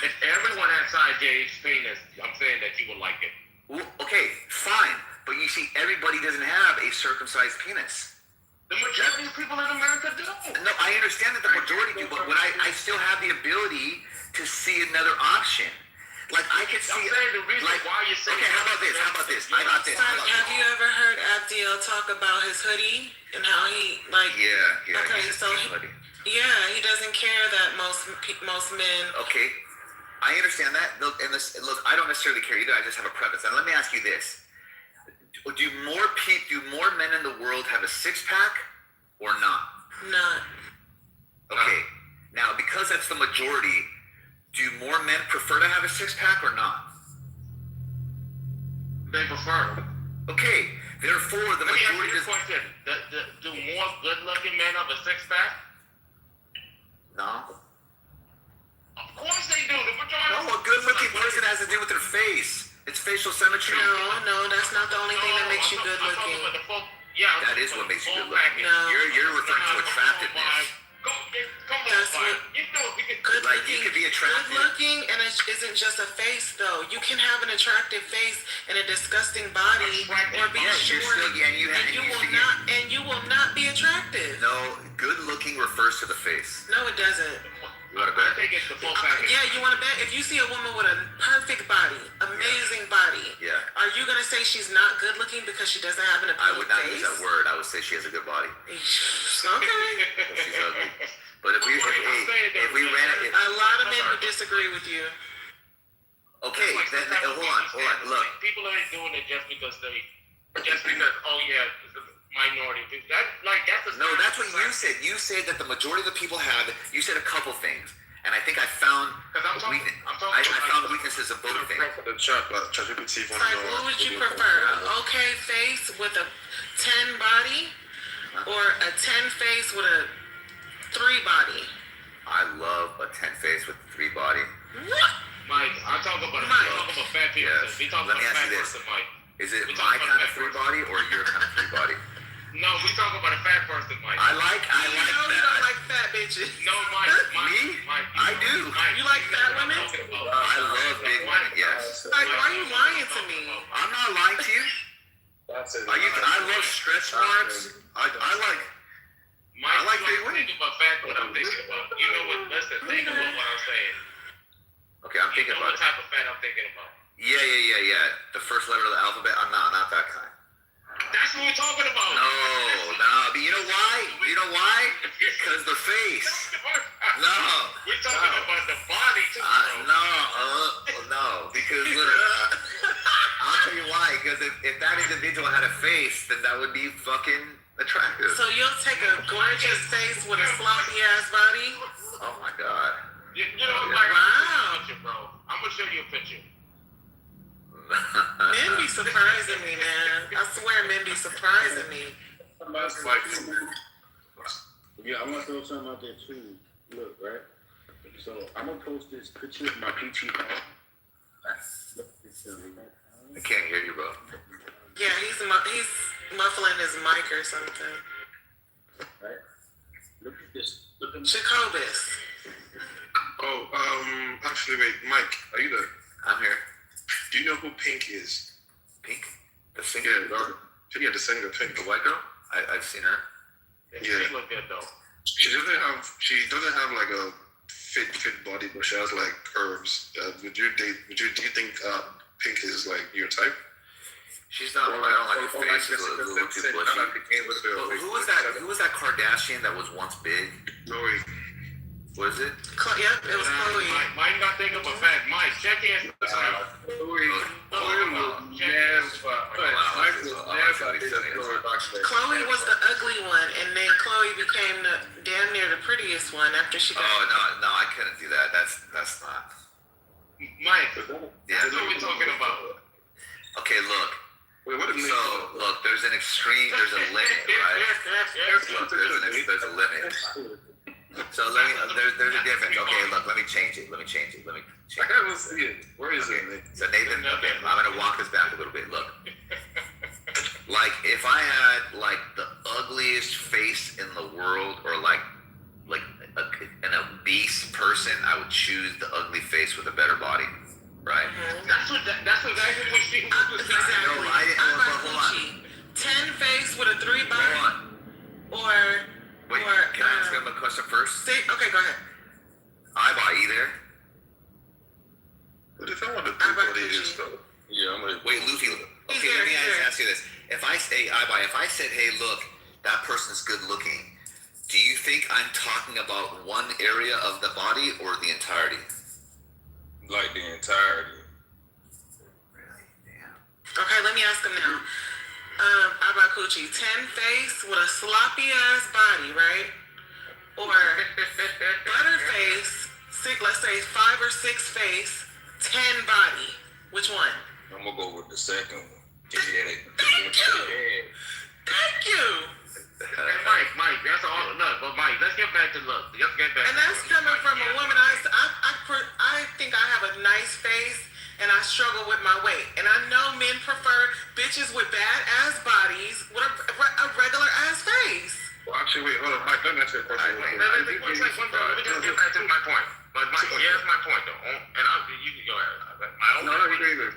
If everyone had side J penis, I'm saying that you would like it. Well, okay, fine. But you see, everybody doesn't have a circumcised penis. The majority of people in America do. No, I understand that the majority do, but I still have the ability to see another option. Like, I could see. I'm saying the reason why you're saying. Okay, how about this? I got this. Have you ever heard Abdiel talk about his hoodie and how he like? Yeah. Okay, so he doesn't care that most men. Okay, I understand that. Look, I don't necessarily care either. I just have a preface. And let me ask you this. Do more men in the world have a six-pack or not? Not. Okay. Now, because that's the majority, do more men prefer to have a six-pack or not? They prefer. Okay. Therefore, the majority. Let me ask you a question. Do more good-looking men have a six-pack? No. Of course they do. The majority. No, a good-looking person has to do with their face. It's facial symmetry. No, that's not the only thing that makes you good looking. That is what makes you good looking. No. You're isn't just a face, though. You can have an attractive face and a disgusting body, or be short, and you will not be attractive. No, good looking refers to the face. No, it doesn't. You want to bet? I think it's the full package. Yeah, you want to bet? If you see a woman with a perfect body, amazing body, are you gonna say she's not good looking because she doesn't have an appealing I would not face? use that word. I would say she has a good body. Okay. She's ugly. But if we ran it, A lot of men would disagree with you. Okay, then hold on. Look, people ain't doing it just because it's a minority. That's no, that's what you said. You said that the majority of the people have it. You said a couple things, and I think I found weaknesses of both things. Like, what would you prefer? An okay face with a 10 body, or a 10 face with a 3 body? I love a 10 face with 3 body. What? Mike, I'm talking about fat people. Yes. Let me ask you this: is it my kind of 3 body or your kind of 3 body? No, we talking about a fat person, Mike. I like You don't like fat bitches. No, Mike. Me? I do. You like fat women? I love big women. Yes. Like, why are you lying to me? I'm not lying to you. I love stretch marks. I like big women. Think about fat. What I'm thinking about. You know what? Listen. Think about what I'm saying. Okay, I'm thinking about what type of fat I'm thinking about. Yeah. The first letter of the alphabet. I'm not that kind. That's what we're talking about. No. But you know why? Because the face. No. We're talking about the body too. No. Because I'll tell you why. Because if that individual had a face, then that would be fucking attractive. So you'll take a gorgeous face with a sloppy ass body? Oh my god. You know, like, wow. Bro, I'm gonna show you a picture. Men be surprising me, man. I swear, men be surprising me. Yeah, I want to throw something out there too. Look, right? So I'm gonna post this picture of my PT car. I can't hear you, bro. Yeah, he's muffling his mic or something. Right? Look at this. Jacobus. Oh, actually, wait, Mike, are you there? I'm here. Do you know who Pink is? Pink? The singer? Yeah, the singer Pink. The white girl? I've seen her. Yeah. She look good though. She doesn't have like a fit body, but she has like curves. Do you think Pink is like your type? She's not. I don't like her face. She's a little too bushy. Who was that Kardashian that was once big? Chloe. Was it? Yep, it was Chloe. Mike not thinking of a fact. Mike, check in. Chloe was the ugly one, and then Chloe became damn near the prettiest one after she got. Oh no, I couldn't do that. That's not. Mike, that's what we're talking about. Okay, look. Look, there's an extreme, there's a limit, right? Look, there's a limit. So there's a difference. Okay, look, let me change it. Where is it? So Nathan, okay, I'm gonna walk this back a little bit. Look, like if I had like the ugliest face in the world, or like an obese person, I would choose the ugly face with a better body, right? That's exactly what she was. Exactly. I didn't know, but hold on. 10 face with a 3 body, Wait, can I ask him a question first? Okay, go ahead. I buy either. But if I want to think what it is, though. Yeah, I'm like, wait, Luffy. Okay, let me ask you this. If I said, hey, look, that person's good looking, do you think I'm talking about one area of the body or the entirety? Like the entirety. Really? Damn. Okay, let me ask him now. Abakuchi, 10 face with a sloppy ass body, right? Or butter face, let's say 5 or 6 face, 10 body. Which one? I'm gonna go with the second one. Thank you. Mike, that's all. Look, but Mike, let's get back to look. And that's coming from a woman. I think I have a nice face, and I struggle with my weight. And I know men prefer bitches with bad ass bodies with a regular ass face. Well, actually, wait, hold on, Mike. Let me ask you a question. Let me just get back to my point. But here's my point though, and you can go ahead. My own point is,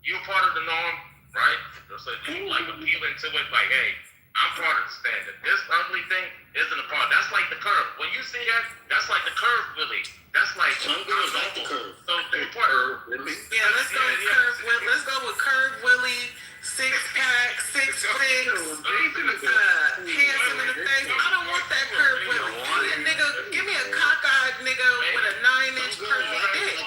you're part of the norm, right? So you like appealing to it, like, hey, I'm part of the standard. This ugly thing isn't a part. That's like the curve. When you see that, that's like the curve, Willie. That's like some girls like the curve. So the part, Willie. Yeah, let's go with curve. Let's go with curve Willie. 6-pack, 6'6", handsome in the face. I don't want that curve Willie. Nigga, give me a cockeyed nigga with a 9-inch perfect dick.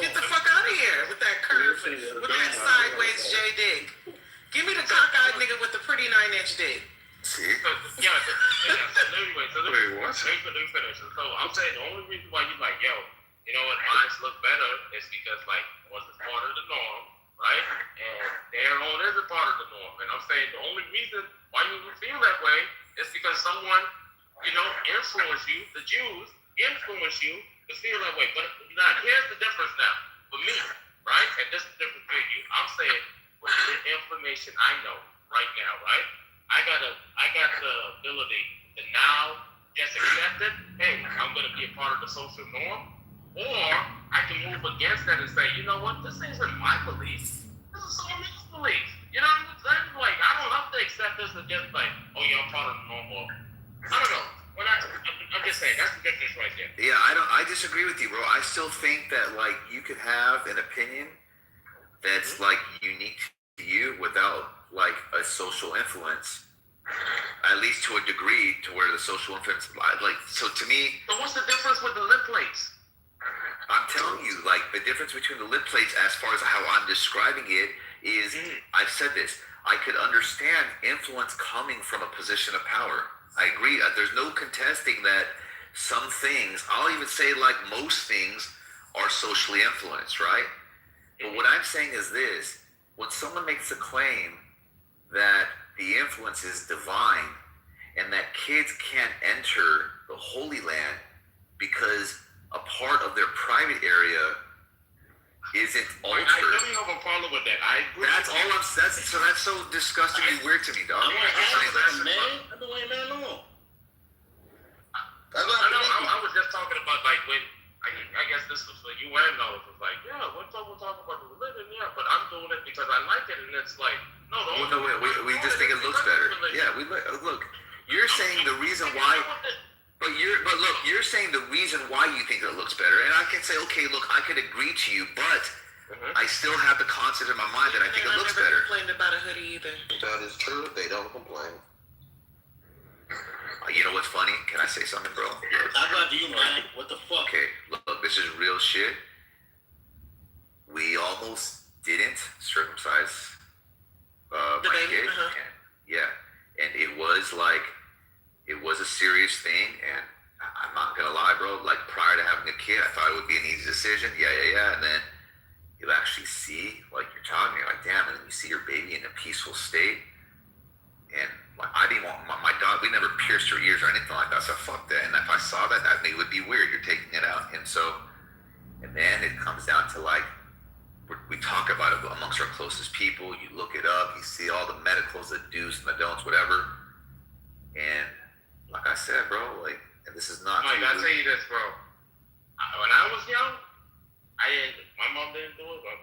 Get the fuck out of here with that curve, with that sideways J dick. Give me the cockeyed nigga with the pretty 9-inch dick. See? So let me finish. So I'm saying the only reason why you like, yo, you know what, mine look better is because, like, was it part of the norm, right? And their own is a part of the norm. And I'm saying the only reason why you feel that way is because someone, you know, influenced you, the Jews influenced you to feel that way. But now, here's the difference now. For me, right? And this is the difference for you. I'm saying, with the information I know right now, right? I got the ability to now just accept it. Hey, I'm gonna be a part of the social norm, or I can move against that and say, you know what, this isn't my beliefs. This is someone else's beliefs. You know what I'm saying? Like, I don't have to accept this and just like, oh yeah, I'm part of the norm. Or I don't know. I'm just saying that's the difference right there. Yeah, I disagree with you, bro. I still think that like you could have an opinion that's like unique to you without like a social influence, at least to a degree, to where the social influence, like, so to me. So what's the difference with the lip plates? I'm telling you, like, the difference between the lip plates, as far as how I'm describing it, is I've said this. I could understand influence coming from a position of power. I agree. There's no contesting that some things, I'll even say like most things, are socially influenced, right? But what I'm saying is this: when someone makes a claim that the influence is divine and that kids can't enter the Holy Land because a part of their private area isn't altered. I don't have a problem with that. I agree. That's all I'm saying. So that's so disgustingly weird to me, dog. I've been waiting that long. I was just talking about like when I guess this was for you and all. It was like, yeah, we'll talk about the religion, yeah, but I'm doing it because I like it, and it's like, no, we just think it looks better. Yeah, look. You're saying the reason why. But look, you're saying the reason why you think it looks better, and I can say, okay, look, I could agree to you, but I still have the concept in my mind that I think it looks better. I never complained about a hoodie either. That is true. They don't complain. You know what's funny? Can I say something, bro? How about you, man? What the fuck? Okay, look, this is real shit. We almost didn't circumcise my kid. And it was a serious thing, and I'm not gonna lie, bro, like prior to having a kid, I thought it would be an easy decision, and then you actually see, like, you're talking, you're like, damn, and then you see your baby in a peaceful state, and like, I didn't want my dog, we never pierced her ears or anything like that, so fuck that, and if I saw that, it would be weird, you're taking it out, and then it comes down to, like, we talk about it amongst our closest people, you look it up, you see all the medicals, the do's and the don'ts, whatever, and like I said, bro, like, and this is not. Mike, I'll tell you this, bro. When I was young, my mom didn't do it, my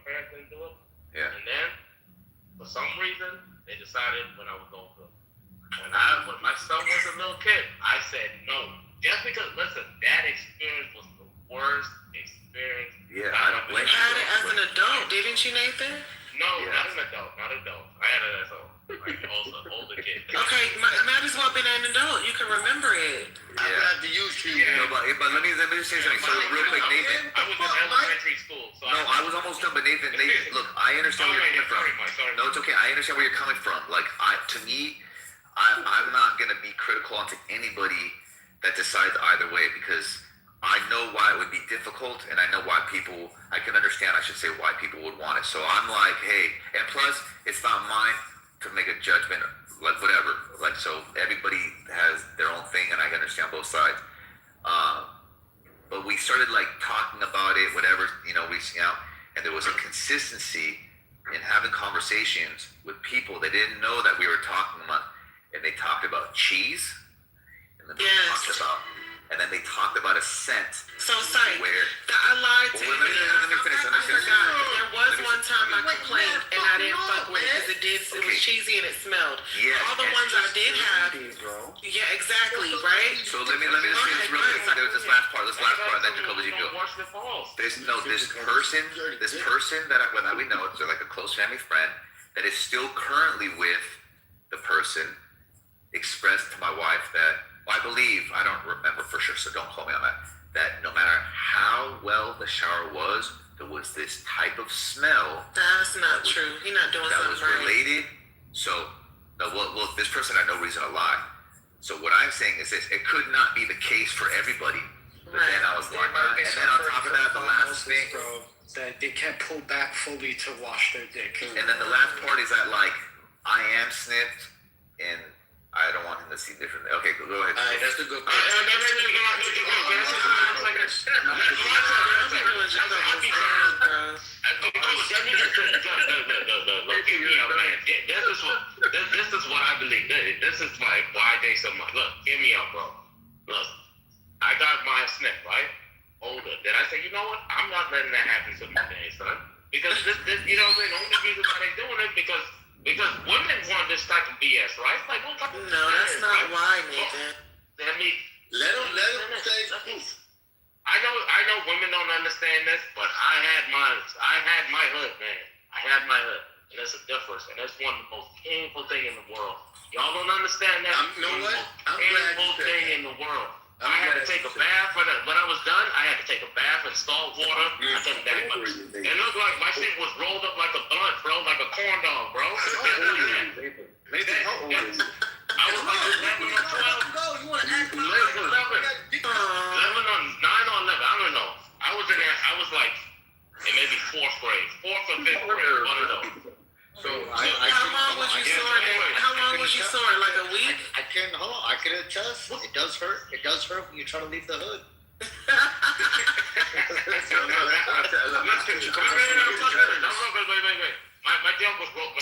parents didn't do it. Yeah. And then, for some reason, they decided when I was going to. When my son was a little kid, I said no. Just because, listen, that experience was the worst experience. Yeah, I don't blame you. You had it as an adult, didn't you, Nathan? No, not an adult, not adult. I had it as a older kid. Okay, might as well been an adult. You can remember it. I got the YouTube. No, but let me just say something. So real quick, Nathan. I was in elementary school. So I was almost done, but Nathan, look, I understand where you're coming from. No, it's okay. I understand where you're coming from. Like, to me, I'm not gonna be critical onto anybody that decides either way, because I know why it would be difficult, and I know why people. I can understand. I should say why people would want it. So I'm like, hey, and plus, it's not mine to make a judgment, like whatever. Like, so everybody has their own thing, and I can understand both sides. But we started like talking about it, whatever, reaching out, and there was a consistency in having conversations with people that didn't know that we were talking about, and they talked about cheese, and then they talked about a scent. So exactly, right? So let me just say this real quick. There's this last part, and then Jacoby, you go. Worse than false. This person that we know, it's like a close family friend that is still currently with the person, expressed to my wife that, well, I believe, I don't remember for sure, so don't quote me on that no matter how well the shower was, there was this type of smell. That's not true. You're not doing that something was right. related. So, no, well, this person had no reason to lie. So what I'm saying is this: it could not be the case for everybody. But then I was like, and then on top of that, the last thing, that they can't pull back fully to wash their dick. And then the last part is that like I am snipped, and I don't want him to see differently. Okay, go ahead. All right, that's a good question. This is what I believe. This is like why they so much. Look, hear me out, bro. Look, I got my snip, right? Older. Then I say, you know what? I'm not letting that happen to my day, son. Because this, you know what I'm saying? The only reason why they doing it because women want this type of BS, right? Like, what type of no, that's not why, Nathan. I mean, let them say. I know women don't understand this, but I had my hood, man. I had my hood. And that's a difference. And that's one of the most painful thing in the world. Y'all don't understand that? You know what? I'm glad painful you said thing that. in the world. I had to take a bath when I was done. I had to take a bath in salt water. I took that much. It looked like my shit was rolled up like a blunt, bro, like a corn dog, bro. I was like 11 or 12. You want to act 11 or 9 or 11. I don't know. I was in there. I was like in maybe 4th grade, 4th or 5th grade, one of those. So how long was you sore? How long was you sore? Like a week? I can hold on. I can attest. It does hurt. It does hurt when you try to leave the hood. My jump was rolled.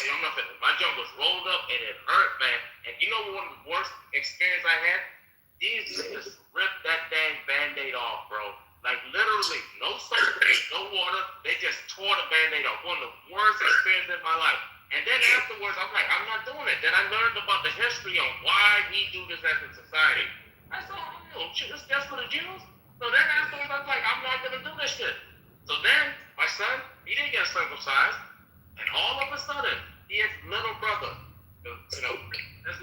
My jump was rolled up and it hurt, man. And you know one of the worst experience I had? These niggas ripped that dang Band-Aid off, bro. Like literally, no soap, no water. They just tore the Band-Aid off. One of the worst experiences in my life. And then afterwards, I'm like, I'm not doing it. Then I learned about the history on why we do this as a society. I said, oh, shit, this just for the Jews? So then afterwards, I was like, I'm not going to do this shit. So then, my son, he didn't get circumcised. And all of a sudden, his little brother, you know,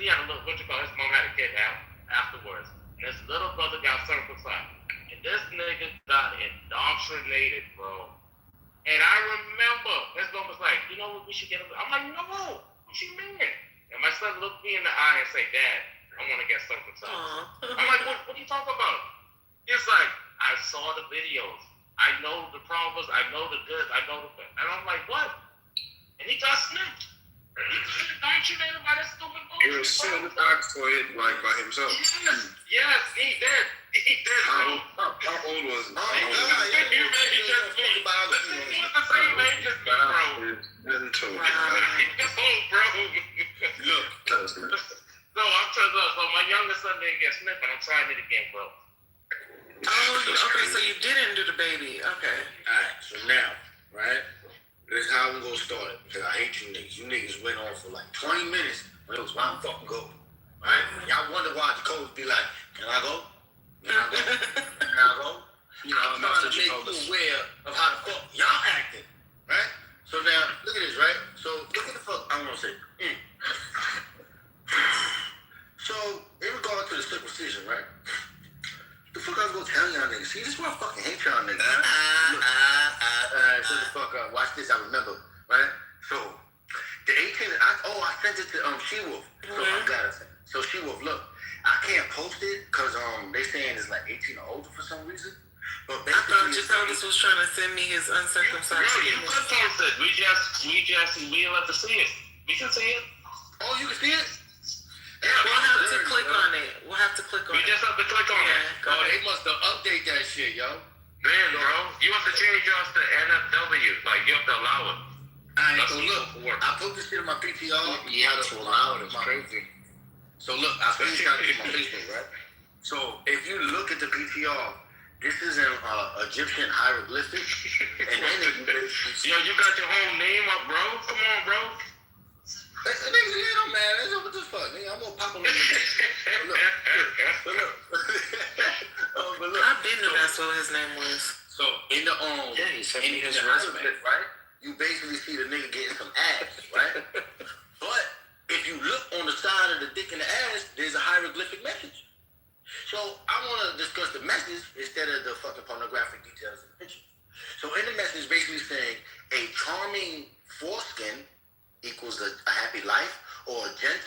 he had a little, his mom had a kid now, afterwards. And his little brother got circumcised. And this nigga got indoctrinated, bro. And I remember, his mom was like, you know what, we should get him. I'm like, no, what you mean? And my son looked me in the eye and said, Dad, I want to get circumcised. I'm like, what are you talking about? He's like, I saw the videos. I know the problems. I know the good. I know the bad. And I'm like, what? And he got snitched. He got indoctrinated by this stupid bullshit. He was so back for it like by himself. Yes, he did. He did. How old was he? He maybe just me. He was the same age as me, bro. Mental. Oh, bro. Look. So I'm trying to. So my youngest son didn't get snipped, but I'm trying it again, bro. Oh, okay. So you didn't do the baby. Okay. Alright, so now, right? This is how I'm gonna start it. Because I hate you niggas. You niggas went on for like 20 minutes. When it was my fucking go. Right? And y'all wonder why the coach be like, can I go? Can I go? Can I go? You know, I'm trying to make you aware of how the fuck y'all acting. Right? So now, look at this, right? So look at the fuck I wanna say. So, in regard to the circumcision, right? The fuck I was gonna tell y'all niggas. See, this is why I fucking hate y'all niggas. Shut the fuck up. Watch this, I remember, right? So, the 18, I sent it to She-Wolf. So I'm glad I sent it. So She-Wolf, look, I can't post it because they saying it's like 18 or older for some reason. But I thought Jacobus was trying to send me his uncircumcised You could post it. We don't have to see it. We can see it. Oh, you can see it? Yeah, we'll have to click on it. We'll have to click on it. We just have to click on it. Oh, they must have updated that shit, yo. Man, bro, you have to change yours to NFW. Like, you have to allow it. Alright, so look, I put this shit in my PTR. You have to allow it. It's crazy. So look, I screenshot it to my Facebook, right? So if you look at the PTR, this is an Egyptian hieroglyphic. And then Yo, you got your whole name up, bro? Come on, bro. Nigga, you know, man, what the fuck? Nigga, I'm gonna pop a little bit. But look. I didn't know that's what his name was. So in the Yeah, he sent me in his the resume. hieroglyph, right? You basically see the nigga getting some ass, right? But if you look on the side of the dick and the ass, there's a hieroglyphic message. So I want to discuss the message instead of the fucking pornographic details of the picture. So in the message, basically saying a charming foreskin equals a happy life, or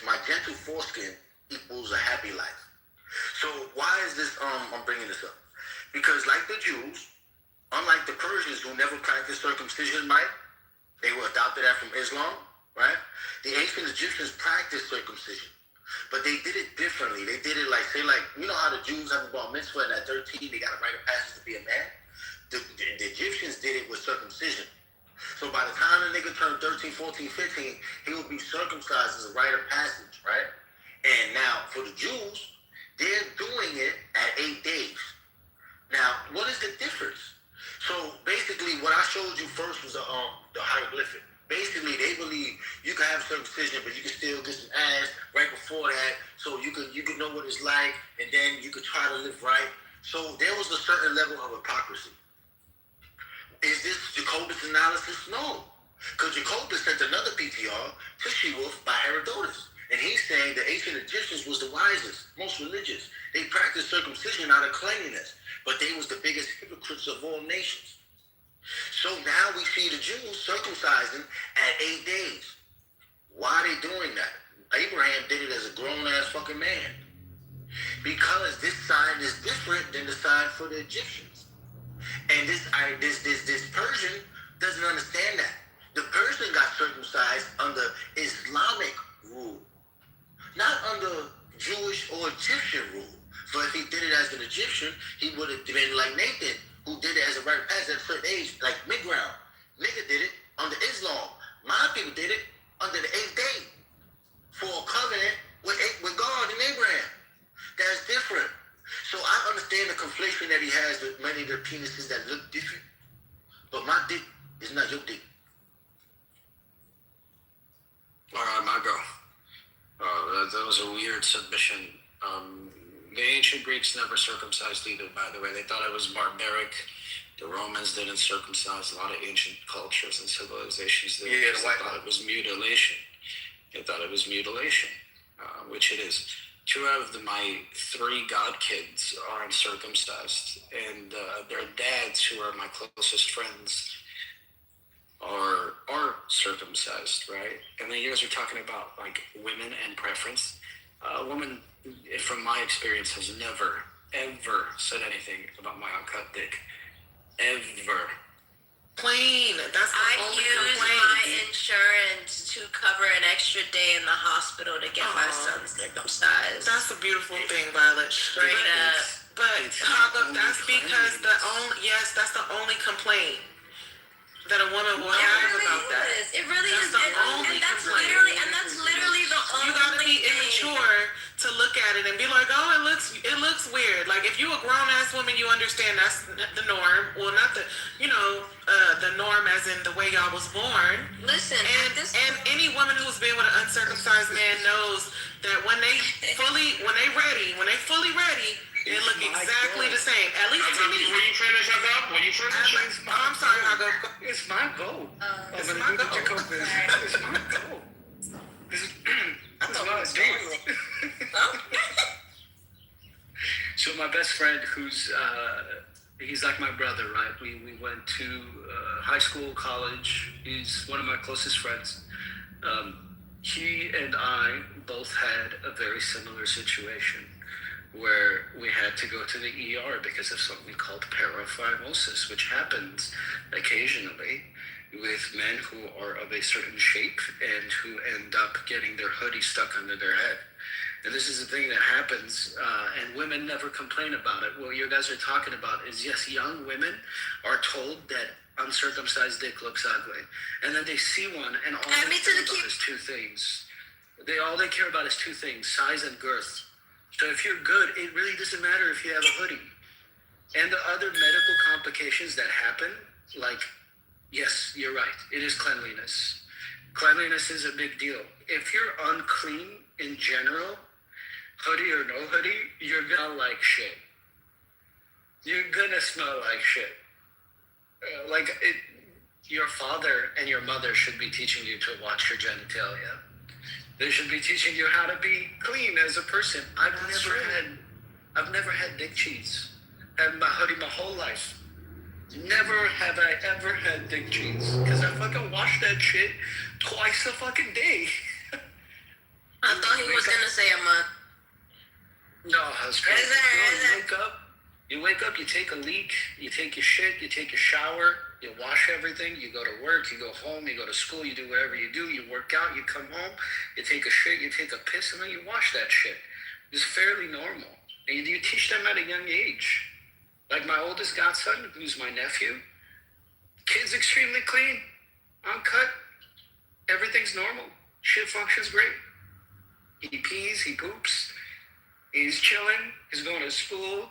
my gentle foreskin equals a happy life. So why is this? I'm bringing this up because, like the Jews, unlike the Persians who never practiced circumcision, right? They were adopted that from Islam, right? The ancient Egyptians practiced circumcision, but they did it differently. They did it like, say, like, you know how the Jews have a bar mitzvah and at 13 they got a rite of passage to be a man? The Egyptians did it with circumcision. So by the time the nigga turned 13, 14, 15, he would be circumcised as a rite of passage, right? And now for the Jews, they're doing it at 8 days. Now, what is the difference? So basically, what I showed you first was the hieroglyphic. Basically, they believe you can have circumcision, but you can still get some ass right before that, so you could know what it's like, and then you could try to live right. So there was a certain level of hypocrisy. Is this Jacobus analysis? No, because Jacobus sent another PTR to She-Wolf by Herodotus, and he's saying the ancient Egyptians was the wisest, most religious. They practiced circumcision out of cleanliness, but they was the biggest hypocrites of all nations. So now we see the Jews circumcising at 8 days. Why are they doing that? Abraham did it as a grown-ass fucking man. Because this sign is different than the sign for the Egyptians. And this Persian doesn't understand that. The Persian got circumcised under Islamic rule, not under Jewish or Egyptian rule. So if he did it as an Egyptian, he would have been like Nathan, who did it as a rite of passage at a certain age, like Migral. Nigga did it under Islam. My people did it under the 8th day for a covenant with God and Abraham. That's different. So I understand the conflation that he has with many of the penises that look different. But my dick is not your dick. All right, my go. That was a weird submission. The ancient Greeks never circumcised either, by the way. They thought it was barbaric. The Romans didn't circumcise. A lot of ancient cultures and civilizations did. Yeah, They thought it was mutilation. They thought it was mutilation, which it is. 2 out of my 3 god kids are uncircumcised, and their dads, who are my closest friends, are circumcised, right? And then you guys are talking about like women and preference. A woman, from my experience, has never, ever said anything about my uncut dick. Ever. Clean. That's the I only use complaint. my insurance to cover an extra day in the hospital to get my son circumcised. That's a beautiful thing, Violet. Straight up. But that's because that's the only complaint that a woman will have about that. It really is. And that's literally the only You gotta be immature to look at it and be like, oh, it looks weird. Like if you a grown ass woman, you understand that's the norm. Well, not the the norm as in the way y'all was born. Listen, and any woman who's been with an uncircumcised man knows that when they fully ready, they look exactly the same. At least to me. When you finish, I'm sorry, Hago. It's my goal. It's my goal. It's my goal. I thought I was doing. So my best friend, who's he's like my brother, right? We went to high school, college. He's one of my closest friends. He and I both had a very similar situation where we had to go to the ER because of something called paraphimosis, which happens occasionally with men who are of a certain shape and who end up getting their hoodie stuck under their head. And this is the thing that happens, and women never complain about it. What you guys are talking about is, yes, young women are told that uncircumcised dick looks ugly. And then they see one, and all they care about is 2 things. All they care about is 2 things, size and girth. So if you're good, it really doesn't matter if you have a hoodie. And the other medical complications that happen, like, yes, you're right, it is cleanliness. Cleanliness is a big deal. If you're unclean in general, hoodie or no hoodie, you're gonna like shit. You're gonna smell like shit. Your father and your mother should be teaching you to watch your genitalia. They should be teaching you how to be clean as a person. I've never had dick cheese. Had my hoodie my whole life. Never have I ever had dick cheese. Because I fucking wash that shit twice a fucking day. I thought he was gonna say a month. No, I was crazy. You wake up, you take a leak, you take your shit, you take your shower, you wash everything, you go to work, you go home, you go to school, you do whatever you do, you work out, you come home, you take a shit, you take a piss, and then you wash that shit. It's fairly normal. And you teach them at a young age. Like my oldest godson, who's my nephew, kid's extremely clean, uncut, everything's normal. Shit functions great. He pees, he poops, he's chilling, he's going to school.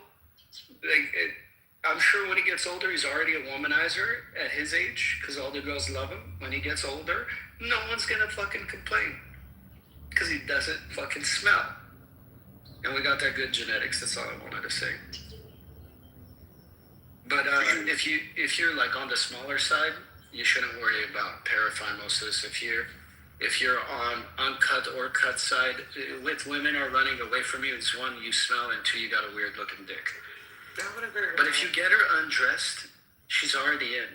I'm sure when he gets older, he's already a womanizer at his age, because all the girls love him. When he gets older, no one's gonna fucking complain, because he doesn't fucking smell. And we got that good genetics, that's all I wanted to say. But if you're like on the smaller side, you shouldn't worry about paraphimosis. If you're on uncut or cut side, with women are running away from you, it's one, you smell, and two, you got a weird looking dick. But if you get her undressed, she's already in.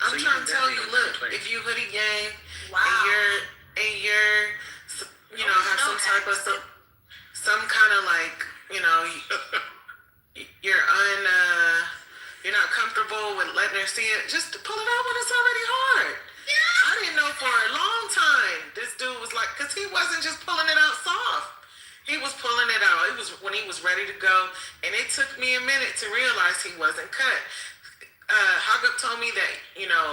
I'm trying to tell you, look, if you hoodie gang, and you're have some type of some kind of like, you're not comfortable with letting her see it, just pull it out when it's already hard. Yeah. I didn't know for a long time this dude was like, because he wasn't just pulling it out soft. He was pulling it out. It was when he was ready to go, and it took me a minute to realize he wasn't cut. Hagup told me that,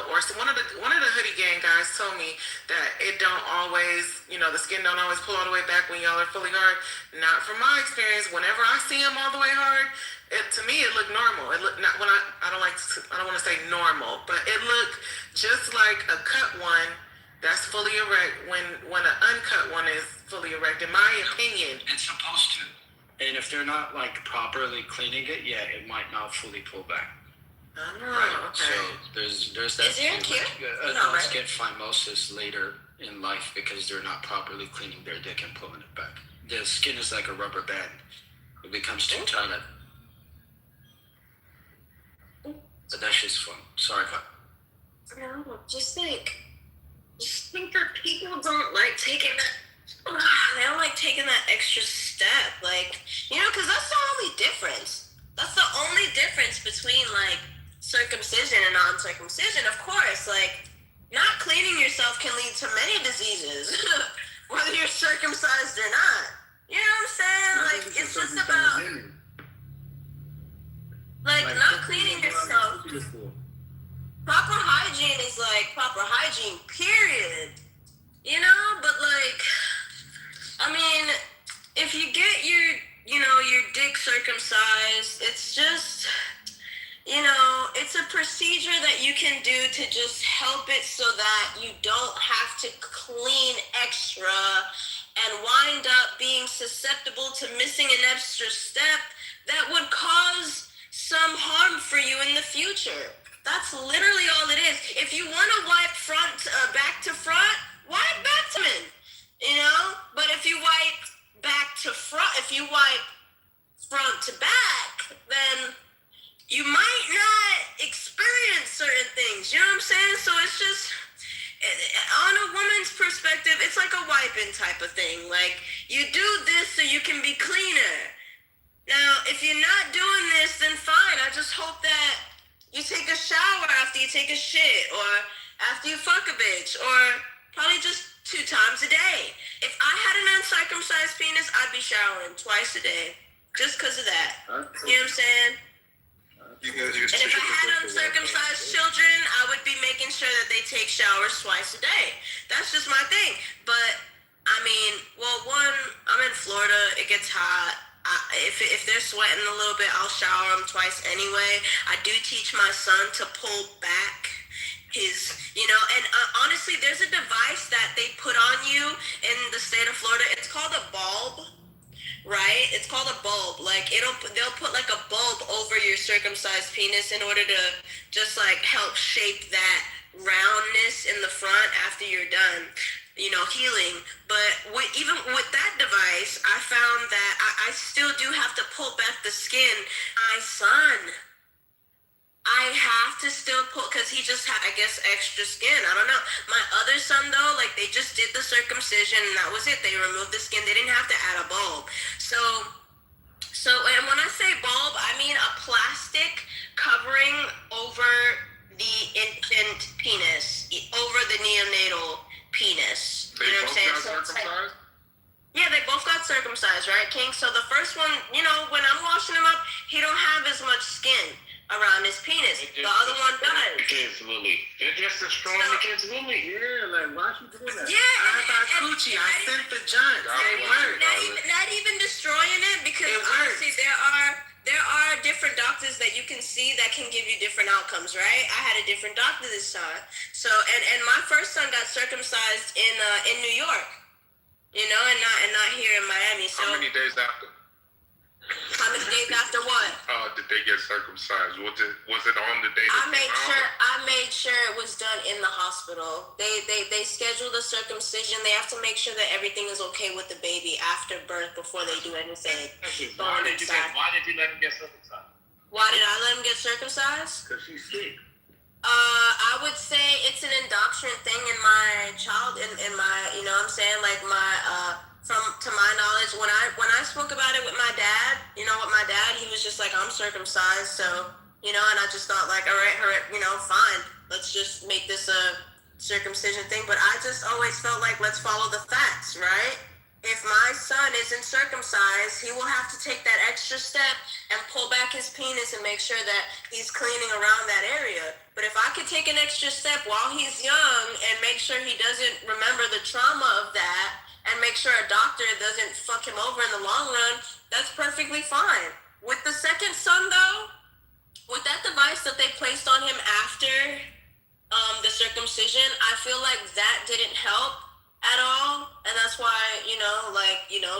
or one of the hoodie gang guys told me that it don't always, the skin don't always pull all the way back when y'all are fully hard. Not from my experience. Whenever I see him all the way hard, to me it looked normal. It looked not when I don't want to say normal, but it looked just like a cut one that's fully erect when an uncut one is fully erect, in my opinion. It's supposed to. And if they're not like properly cleaning it, it might not fully pull back. Oh, okay. So there's that. Is there a cure? Adults get phimosis later in life because they're not properly cleaning their dick and pulling it back. The skin is like a rubber band. It becomes too tight. But that's just fun. Sorry, but No, just think that people don't like taking that. They don't like taking that extra step, because that's the only difference. That's the only difference between circumcision and non-circumcision. Of course, not cleaning yourself can lead to many diseases, whether you're circumcised or not. You know what I'm saying? It's just about not cleaning yourself. Proper hygiene is proper hygiene, period. But if you get your dick circumcised, it's just, it's a procedure that you can do to just help it so that you don't have to clean extra and wind up being susceptible to missing an extra step that would cause some harm for you in the future. That's literally all it is. If you want to wipe back to front, wipe back to front, But if you wipe back to front, if you wipe front to back, then you might not experience certain things. You know what I'm saying? So it's just, on a woman's perspective, it's like a wiping type of thing. You do this so you can be cleaner. Now, if you're not doing this, then fine. I just hope that you take a shower after you take a shit, or after you fuck a bitch, or probably just 2 times a day. If I had an uncircumcised penis, I'd be showering twice a day, just because of that. You know what I'm saying? And if I had uncircumcised children, I would be making sure that they take showers twice a day. That's just my thing. But, one, I'm in Florida, it gets hot. If they're sweating a little bit, I'll shower them twice anyway. I do teach my son to pull back his, and honestly, there's a device that they put on you in the state of Florida. It's called a bulb, right? It's called a bulb. Like they'll put like a bulb over your circumcised penis in order to just like help shape that roundness in the front after you're done, healing. But even with that device, I found that I still do have to pull back the skin. My son, I have to still pull, because he just had, I guess, extra skin. I don't know. My other son, though, like, they just did the circumcision, and that was it. They removed the skin. They didn't have to add a bulb. So, and when I say bulb, I mean a plastic covering over the infant penis, over the neonatal penis. They You know what I'm saying? both got circumcised? Yeah, they both got circumcised, right, King? So the first one, when I'm washing him up, he don't have as much skin around his penis. The other one does. The kid's Lily. They're just destroying the kid's Lily. Yeah, like, why you doing that? I got coochie. I sent the junk. They work. Not even destroying it, because honestly, there are different doctors that you can see that can give you different outcomes, right? I had a different doctor this time. So, and my first son got circumcised in New York, and not here in Miami. So How many days after? How many days after what? Did they get circumcised? Was it on the day? I made sure it was done in the hospital. They scheduled a circumcision. They have to make sure that everything is okay with the baby after birth before they do anything. Why did you let him get circumcised? Why did I let him get circumcised? Because she's sick. I would say it's an indoctrinate thing in my child, in my, like my, to my knowledge, when I spoke about it with my dad, he was just like, I'm circumcised, so, and I just thought like, all right, fine, let's just make this a circumcision thing. But I just always felt like, let's follow the facts, right? If my son isn't circumcised, he will have to take that extra step and pull back his penis and make sure that he's cleaning around that area. But if I could take an extra step while he's young and make sure he doesn't remember the trauma of that, and make sure a doctor doesn't fuck him over in the long run, that's perfectly fine. With the second son, though, with that device that they placed on him after the circumcision, I feel like that didn't help at all, and that's why,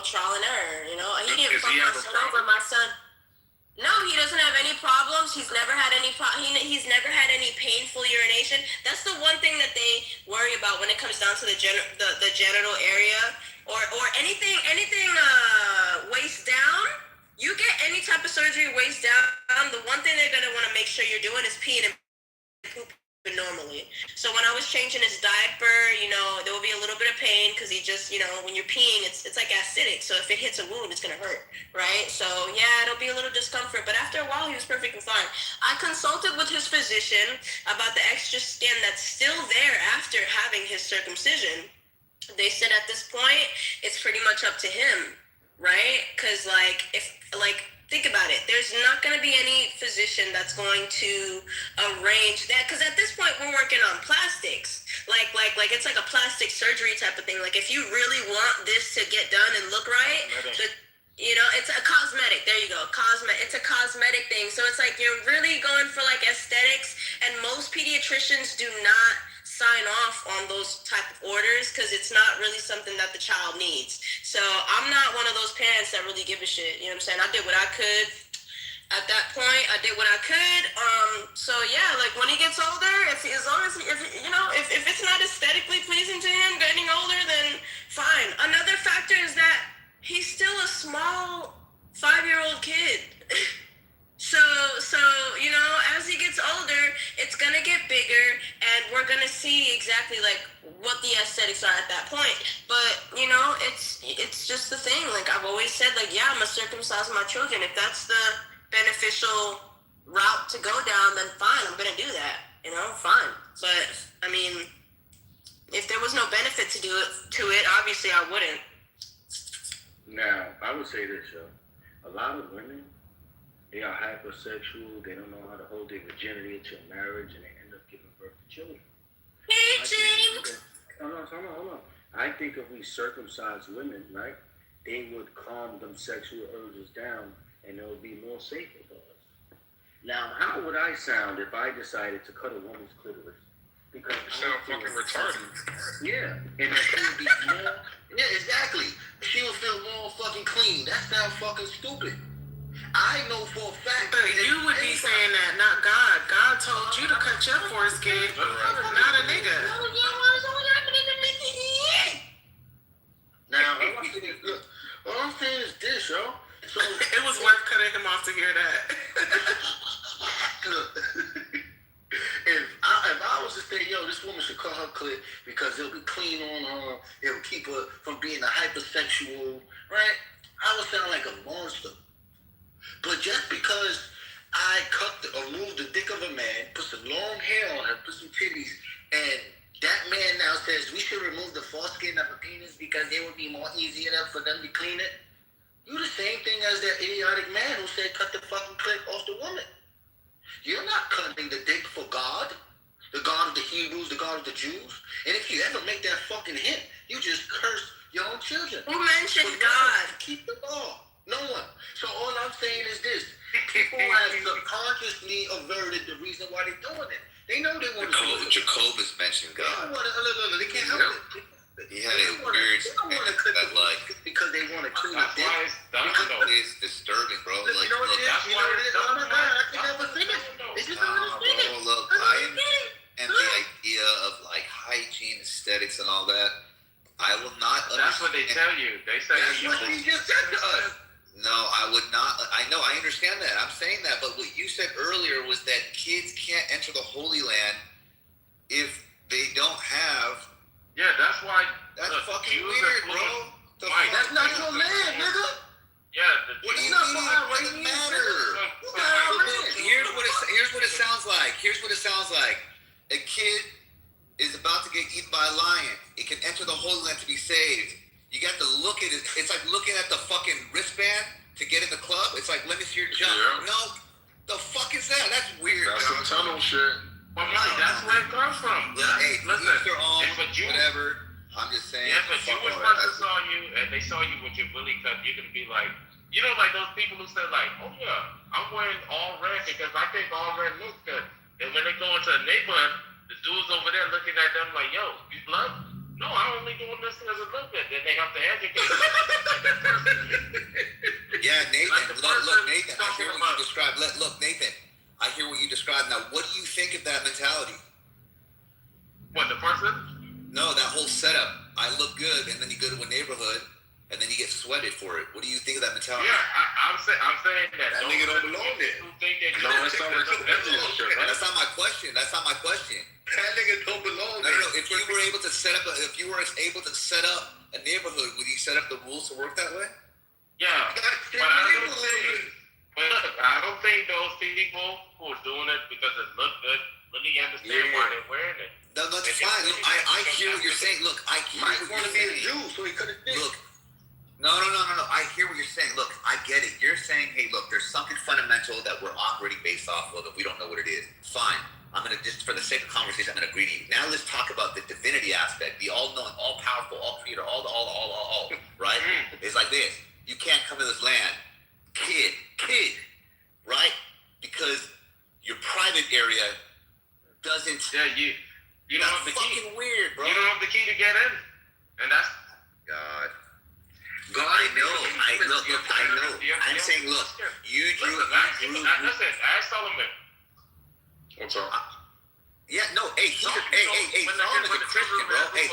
trial and error, he didn't fuck my son over. My son, no, he doesn't have any problems. He's never had any he's never had any painful urination. That's the one thing that they worry about when it comes down to the genital area, or anything waist down. You get any type of surgery waist down, the one thing they're gonna want to make sure you're doing is peeing and pooping normally. So when I was changing his diaper, there will be a little bit of pain, because he just, when you're peeing, it's like acidic. So if it hits a wound, it's gonna hurt, right? So yeah, it'll be a little discomfort. But after a while, he was perfectly fine. I consulted with his physician about the extra skin that's still there after having his circumcision. They said at this point, it's pretty much up to him, right? Because think about it. There's not going to be any physician that's going to arrange that, because at this point we're working on plastics. Like it's like a plastic surgery type of thing. Like if you really want this to get done and look right, it's a cosmetic. There you go. It's a cosmetic thing. So it's like you're really going for like aesthetics, and most pediatricians do not sign off on those type of orders, because it's not really something that the child needs. So I'm not one of those parents that really give a shit. You know what I'm saying? I did what I could at that point. I did what I could. So yeah, like when he gets older, if it's not aesthetically pleasing to him getting older, then fine. Another factor is that he's still a small 5-year-old kid. So, as he gets older, it's gonna get bigger, and we're gonna see exactly like what the aesthetics are at that point. But, it's just the thing. Like I've always said, like, yeah, I'm gonna circumcise my children. If that's the beneficial route to go down, then fine, I'm gonna do that. Fine. But I mean, if there was no benefit to it, obviously I wouldn't. Now, I would say this, yo. A lot of women, they are hypersexual. They don't know how to hold their virginity until marriage, and they end up giving birth to children. Hey, James. Hold on. I think if we circumcise women, right, they would calm them sexual urges down, and it would be more safer for us. Now, how would I sound if I decided to cut a woman's clitoris Because You sound fucking retarded. yeah, and that she would be more. Yeah, exactly. She would feel more fucking clean. That sounds fucking stupid. I know for a fact. But you would be saying that, not God. God told you to cut your foreskin, not a nigga. Now, all I'm saying is this, yo. So it was worth cutting him off to hear that. Look, if I was to say, yo, this woman should cut her clit because it'll be clean on her, it'll keep her from being a hypersexual, right? I would sound like a monster. But just because I cut or moved the dick of a man, put some long hair on her, put some titties, and that man now says we should remove the foreskin of a penis because it would be more easier for them to clean it. You the same thing as that idiotic man who said cut the fucking clit off the woman. You're not cutting the dick for God, the God of the Hebrews, the God of the Jews. And if you ever make that fucking hint, you just curse your own children. Who mentioned God? Keep the law. No one. So all I'm saying is this. People have subconsciously averted the reason why they're doing it. They know they want to do it. Jacobus mentioned God. They can't help it. He had a weird that like because they want to clean that's it. why it's disturbing, bro. Like, You know what look, it is? You know what it is? Oh my God, I think I was thinking. They just don't understand it. bro, look, and the idea of like hygiene, aesthetics, and all that, I will not. That's what they tell you. They say that's what he just said to us. No, I would not. I know, I understand that. I'm saying that, but what you said earlier was that kids can't enter the Holy Land if they don't have. Yeah, that's why. That's fucking weird, bro. That's not your land, nigga. Yeah, what do you mean? What does it matter? Here's what it sounds like. Here's what it sounds like. A kid is about to get eaten by a lion. It can enter the Holy Land to be saved. You got to look at it. It's like looking at the fucking wristband to get in the club. It's like, let me see your jump. Yeah. No, the fuck is that? That's weird. That's some tunnel shit. But Mike, that's where it comes from. Look, hey, listen, they're all if a Jew, whatever. I'm just saying. Yeah, if a Jewish person saw you and they saw you with your willy cut, you're gonna be like, you know, like those people who said like, oh yeah, I'm wearing all red because I think all red looks good. And when they go into a neighborhood, the dudes over there looking at them like, yo, you blood? No, I'm only doing this because it looks good. Then they have to educate. Yeah, Nathan. Like look, Nathan. I hear what you described. Look, Nathan. I hear what you described. Now, what do you think of that mentality? What, the person? No, that whole setup. I look good, and then you go to a neighborhood, and then you get sweated for it. What do you think of that mentality? Yeah, I'm saying that. That nigga don't belong there. Who think they No, that's not what That's not my question. That's not my question. That nigga don't belong there. No. If you were able to set up a neighborhood, would you set up the rules to work that way? Yeah, but I don't think those people who are doing it because it looks good really understand why they're wearing it. No, that's fine. Look, I hear what you're saying. Look, I hear Mike what wanted you're to be a saying. Jew, so he couldn't think. Look, no. I hear what you're saying. Look, I get it. You're saying, hey, look, there's something fundamental that we're operating based off of, and we don't know what it is. Fine. I'm gonna just, for the sake of conversation, I'm gonna agree to you. Now let's talk about the divinity aspect, the all-knowing, all-powerful, all-creator, all, right? It's like this. You can't come to this land, kid, right? Because your private area doesn't. Yeah, you don't have the key. Fucking weird, bro. You don't have the key to get in, and that's God. I know. I know. I'm saying, look, you drew. Listen, ask Solomon. What's up? Yeah, no. Hey, Solomon's a Christian, bro. Hey,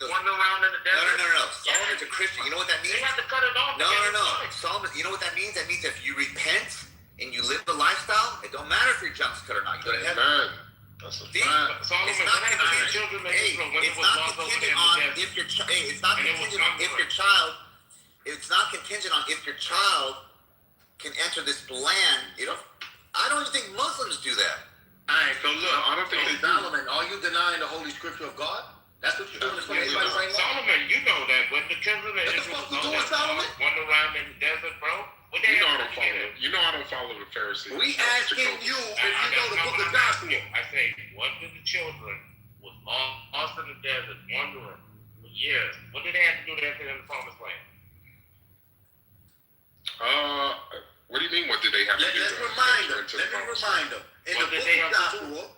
Wandering around in the desert. No. Solomon's a Christian. You know what that means? They have to cut it off. No. Solomon, you know what that means? That means if you repent and you live the lifestyle, it don't matter if your junk's cut or not. You go to heaven. Man, that's a fact. Solomon, It's not contingent. It's not contingent on if your it's not contingent on if your child. It's not contingent on if your child can enter this land. You know, I don't even think Muslims do that. Alright, so look, I don't think they do. Solomon, are you denying the Holy Scripture of God? That's what you're doing to somebody right now? Solomon, you know that when the children of Israel wander around in the desert, bro. You know I don't follow the Pharisees. We asking you if you know the book of Joshua. I say, what did the children was lost in the desert, wandering for years? What did they have to do to enter in the promised land? What do you mean? What did they have to do? Let me remind them. In the book of Joshua,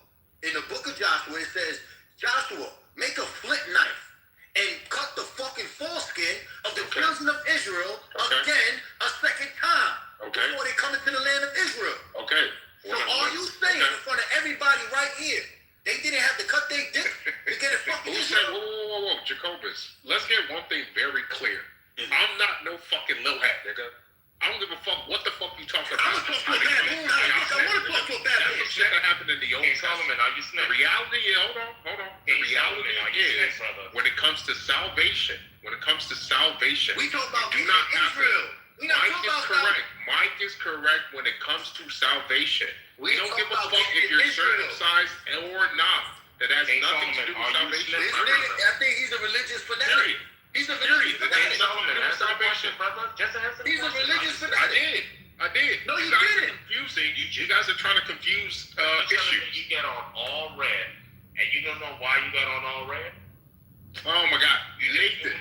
in the book of Joshua, it says, Joshua, make a flint knife and cut the fucking foreskin of the children of Israel again a second time before they come into the land of Israel. Okay. So are you saying in front of everybody right here, they didn't have to cut their dick to get a fucking Who said, whoa, Jacobus, let's get one thing very clear. I'm not no fucking lil hat, nigga. I don't give a fuck what the fuck you talking about. I'm gonna talk to a bad bitch. I want to talk to a bad bitch. That's shit that happened in the Old Solomon, are you The reality is, hold on. The reality is, when it comes to salvation, we talk about do not have to. Israel. We not Mike talking is about correct. Mike is correct when it comes to salvation. We don't give a fuck if you're circumcised or not. That has nothing to do with salvation. I think he's a religious fanatic. He's a religious fanatic. Salvation, brother. Just answer. He's a religious fanatic. I did. No, you guys didn't. are confusing. You guys are trying to confuse issues. You get on all red, and you don't know why you got on all red. Oh my God, Nathan!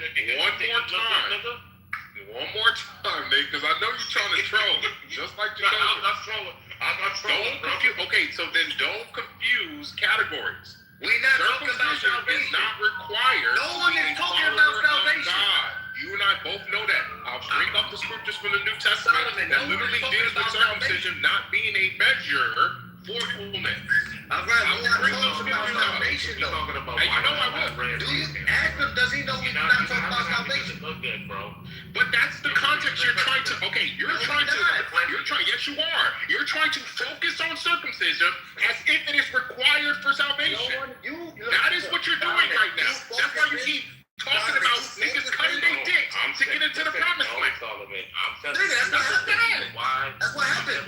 One more time, Nate, because I know you're trying to troll, just like you. I'm not trolling. Don't confuse. Okay, so then don't confuse categories. We're not talking about salvation. Is not required. No one is talking about salvation. God. You and I both know that. I'll bring up the scriptures from the New Testament that literally deals with circumcision not being a measure for fullness. All right, we're not talking about salvation, though. And you know I will. Do you ask him? Does he know we're not talking about salvation? Look good, bro. But that's the context you're trying to. Okay, you're trying. Yes, you are. You're trying to focus on circumcision as if it is required for salvation. That is what you're doing right now. That's why you keep talking about niggas cutting their dicks to get into the promised land. Nigga, that's what happened. That's what happened.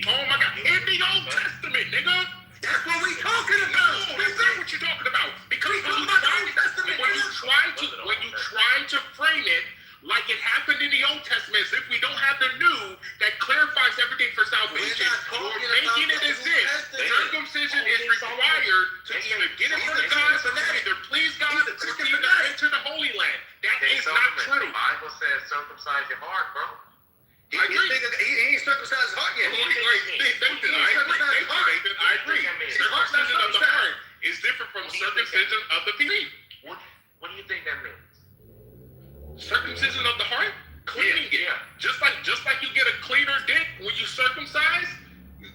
Oh my God! In the Old Testament, nigga. That's what we talking about. No, that's not what you're talking about. Because when you try to frame it like it happened in the Old Testament, as if we don't have the new that clarifies everything for salvation, or making it as if circumcision is required to either get into the God, to either please God, or to either enter the Holy Land. That is not true. The Bible says circumcise your heart, bro. He ain't circumcised his heart yet. I agree. Circumcision of the heart is different from circumcision of the feet. What do you think that means? Circumcision of the heart? Cleaning it. Just like you get a cleaner dick when you circumcise,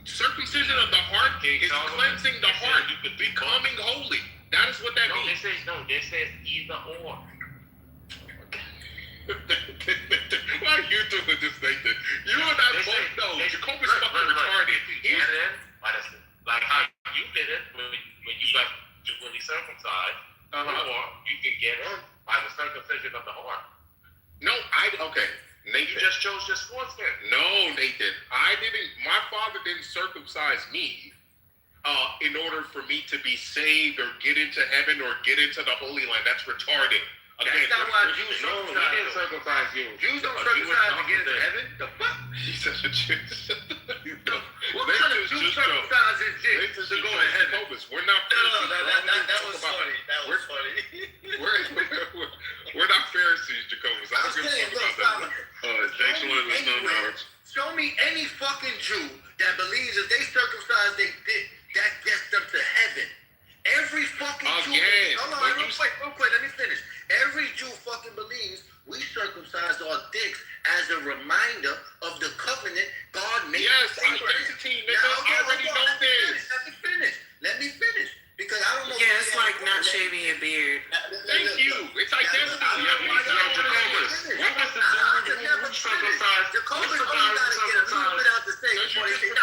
circumcision of the heart is cleansing the heart, becoming holy. That is what that means. This says either or. Why are you doing this, Nathan? You and I both know Jacobus fucking retarded. Like how you did it when you got really circumcised, or you can get in by the circumcision of the heart. No, okay. Nathan. You just chose your foreskin. No, Nathan. I didn't. My father didn't circumcise me in order for me to be saved or get into heaven or get into the Holy Land. That's retarded. That's not why Jews circumcise you. Jews don't circumcise to get into heaven. The fuck? He said the Jews. What kind of Jew circumcises dick to go to heaven? We're not. That was funny. That was funny. We're not Pharisees, Jacobus. I was saying, look, thanks for letting us know, Howard. Show me any fucking Jew that believes if they circumcise their dick, that gets them to heaven. Every fucking Jew. Hold on, real quick, let me finish. Every Jew fucking believes we circumcise our dicks as a reminder of the covenant God made. Yes, identity, nigga. I already know this. Let me finish. Because I don't know. Yeah, it's like not shaving your beard. Thank you. It's identity. Jacobus. What was the dude who circumcised? Jacobus only got to get a little bit out the state before they say, What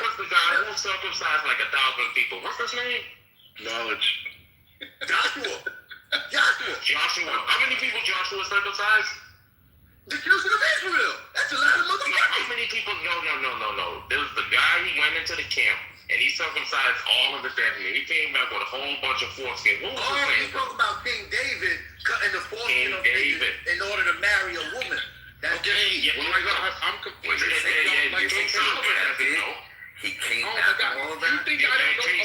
was the guy who circumcised like 1,000 people? What's his name? Knowledge. Joshua. How many people Joshua circumcised? The children of Israel. That's a lot of motherfuckers. How many people? No. There was the guy who went into the camp and he circumcised all of his family. He came back with a whole bunch of foreskin. What was his name? You talking about King David cutting the foreskin of David in order to marry a woman. That's I'm confused. He came back. all that. You think I don't know about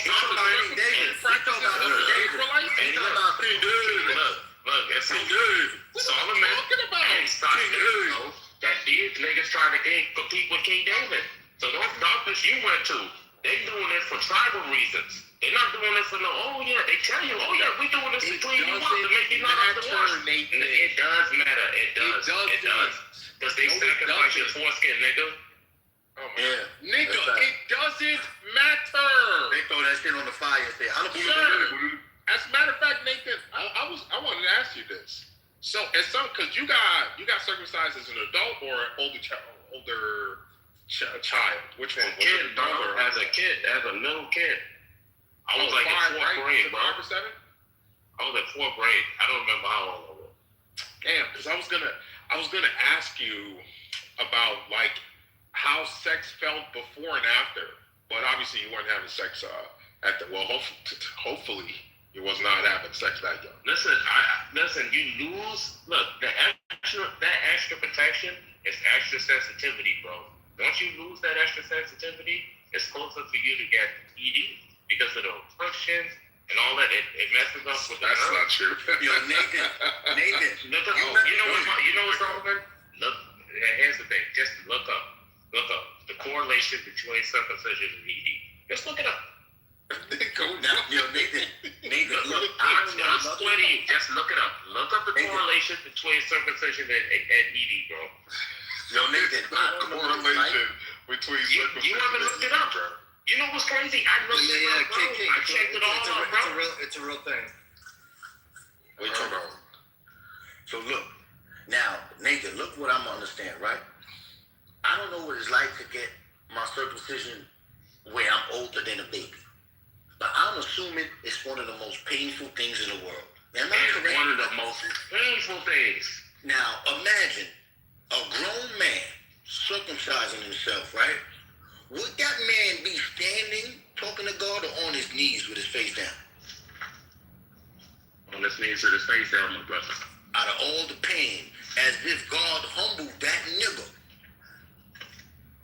David? Look, that's King David. Solomon and Stockton. That these niggas trying to compete with King David. So those doctors you went to, They doing this for tribal reasons. They're not doing this for no. Oh yeah, they tell you. Oh yeah, we doing this to clean you up to make you not have to wash. It does matter. It does. It does. Because they sacrifice your foreskin, nigga. Oh, yeah. Nigga, it doesn't matter. They throw that shit on the fire and say, As a matter of fact, Nathan, I wanted to ask you this. So, because you got circumcised as an adult or an older child. Which one? Kid, bro. As a little kid. I was like in 4th grade, bro. 5 or 7? I was in 4th grade. I don't remember how old I was. Damn, because I was gonna ask you about like how sex felt before and after, but obviously you weren't having sex at the. Well, hopefully you was not having sex that young. Listen, you lose. Look, that extra protection is extra sensitivity, bro. Once you lose that extra sensitivity, it's closer for you to get ED because of the infections and all that. It messes up with the. That's not true. Yo, Nathan. You know what's wrong, man? Look, here's the thing. Just look up the correlation between circumcision and ED. Just look it up. Now, yo, Nathan, look, I'm sweating you. Just look it up. Look up the correlation between circumcision and ED, bro. Yo, Nathan, correlation between circumcision. You haven't looked it up, bro. You know what's crazy? I looked it up, bro. I checked it all out, bro. It's a real thing. What you talking about? So look, now, Nathan, look what I'm understand, right? I don't know what it's like to get my circumcision where I'm older than a baby. But I'm assuming it's one of the most painful things in the world. Am I correct? One of the most painful things. Now, imagine a grown man circumcising himself, right? Would that man be standing, talking to God, or on his knees with his face down? On his knees with his face down, my brother. Out of all the pain, as if God humbled that nigga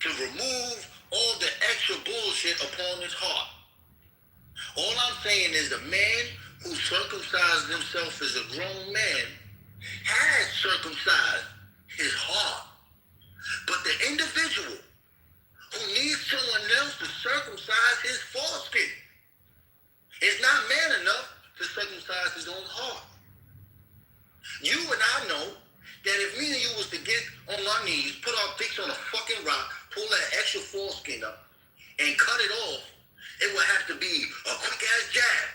to remove all the extra bullshit upon his heart. All I'm saying is the man who circumcised himself as a grown man has circumcised his heart. But the individual who needs someone else to circumcise his foreskin is not man enough to circumcise his own heart. You and I know that if me and you was to get on our knees, put our dicks on a fucking rock, pull that extra foreskin up, and cut it off, it would have to be a quick-ass jab.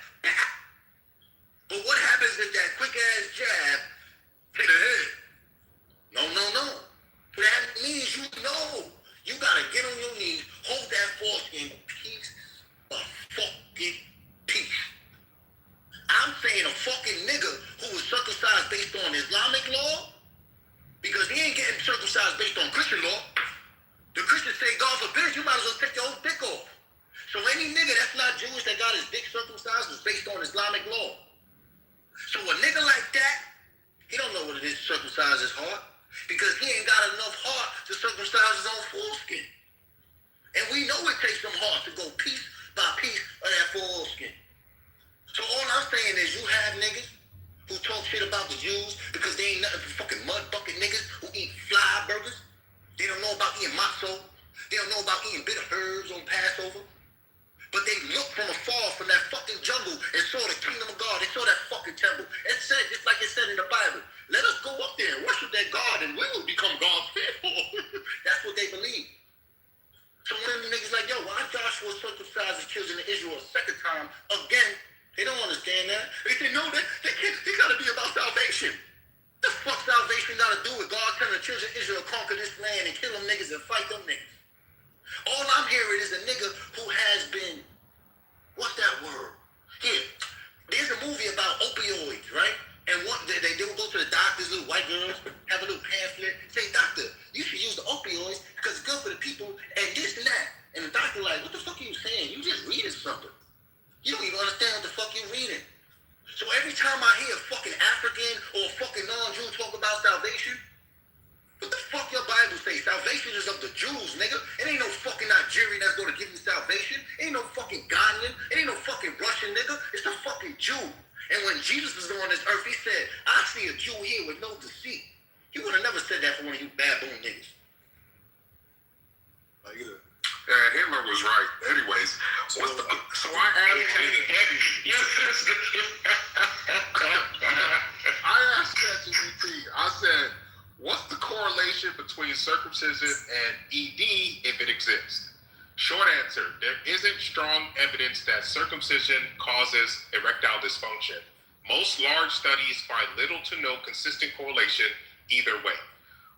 But what happens if that quick-ass jab hit the head? No. That means you know you gotta get on your knees, hold that foreskin piece of fucking piece. I'm saying a fucking nigga who was circumcised based on Islamic law, because he ain't getting circumcised based on Christian law. The Christians say, God forbid, you might as well take your whole dick off. So any nigga that's not Jewish that got his dick circumcised is based on Islamic law. So a nigga like that, he don't know what it is to circumcise his heart, because he ain't got enough heart to circumcise his own foreskin. And we know it takes some heart to go piece by piece of that foreskin. So all I'm saying is you have niggas who talk shit about the Jews because they ain't nothing but fucking mud bucket niggas who eat fly burgers. They don't know about eating matzo. They don't know about eating bitter herbs on Passover. But they looked from afar from that fucking jungle and saw the kingdom of God. They saw that fucking temple. It said, just like it said in the Bible, let us go up there and worship that God and we will become God's people. That's what they believe. So when the niggas like, yo, why Joshua circumcised his children of Israel a second time again? They don't understand that. They say, no, they gotta be about salvation. The fuck salvation gotta do with God telling the children of Israel conquer this land and kill them niggas and fight them niggas? All I'm hearing is a nigga who has been, what's that word? Here, there's a movie about opioids, right? And they will go to the doctors, little white girls, have a little pamphlet, say, doctor, you should use the opioids because it's good for the people and this and that. And the doctor like, what the fuck are you saying? You just reading something. You don't even understand what the fuck you're reading. So every time I hear a fucking African or a fucking non-Jew talk about salvation, what the fuck your Bible say? Salvation is of the Jews, nigga. It ain't no fucking Nigerian that's gonna give you salvation. It ain't no fucking Ghanaian. It ain't no fucking Russian, nigga. It's a fucking Jew. And when Jesus was on this earth, he said, I see a Jew here with no deceit. He would have never said that for one of you baboon niggas. Yeah, him or was right. Anyways, so I asked ChatGPT. I said, "What's the correlation between circumcision and ED if it exists?" Short answer: there isn't strong evidence that circumcision causes erectile dysfunction. Most large studies find little to no consistent correlation either way.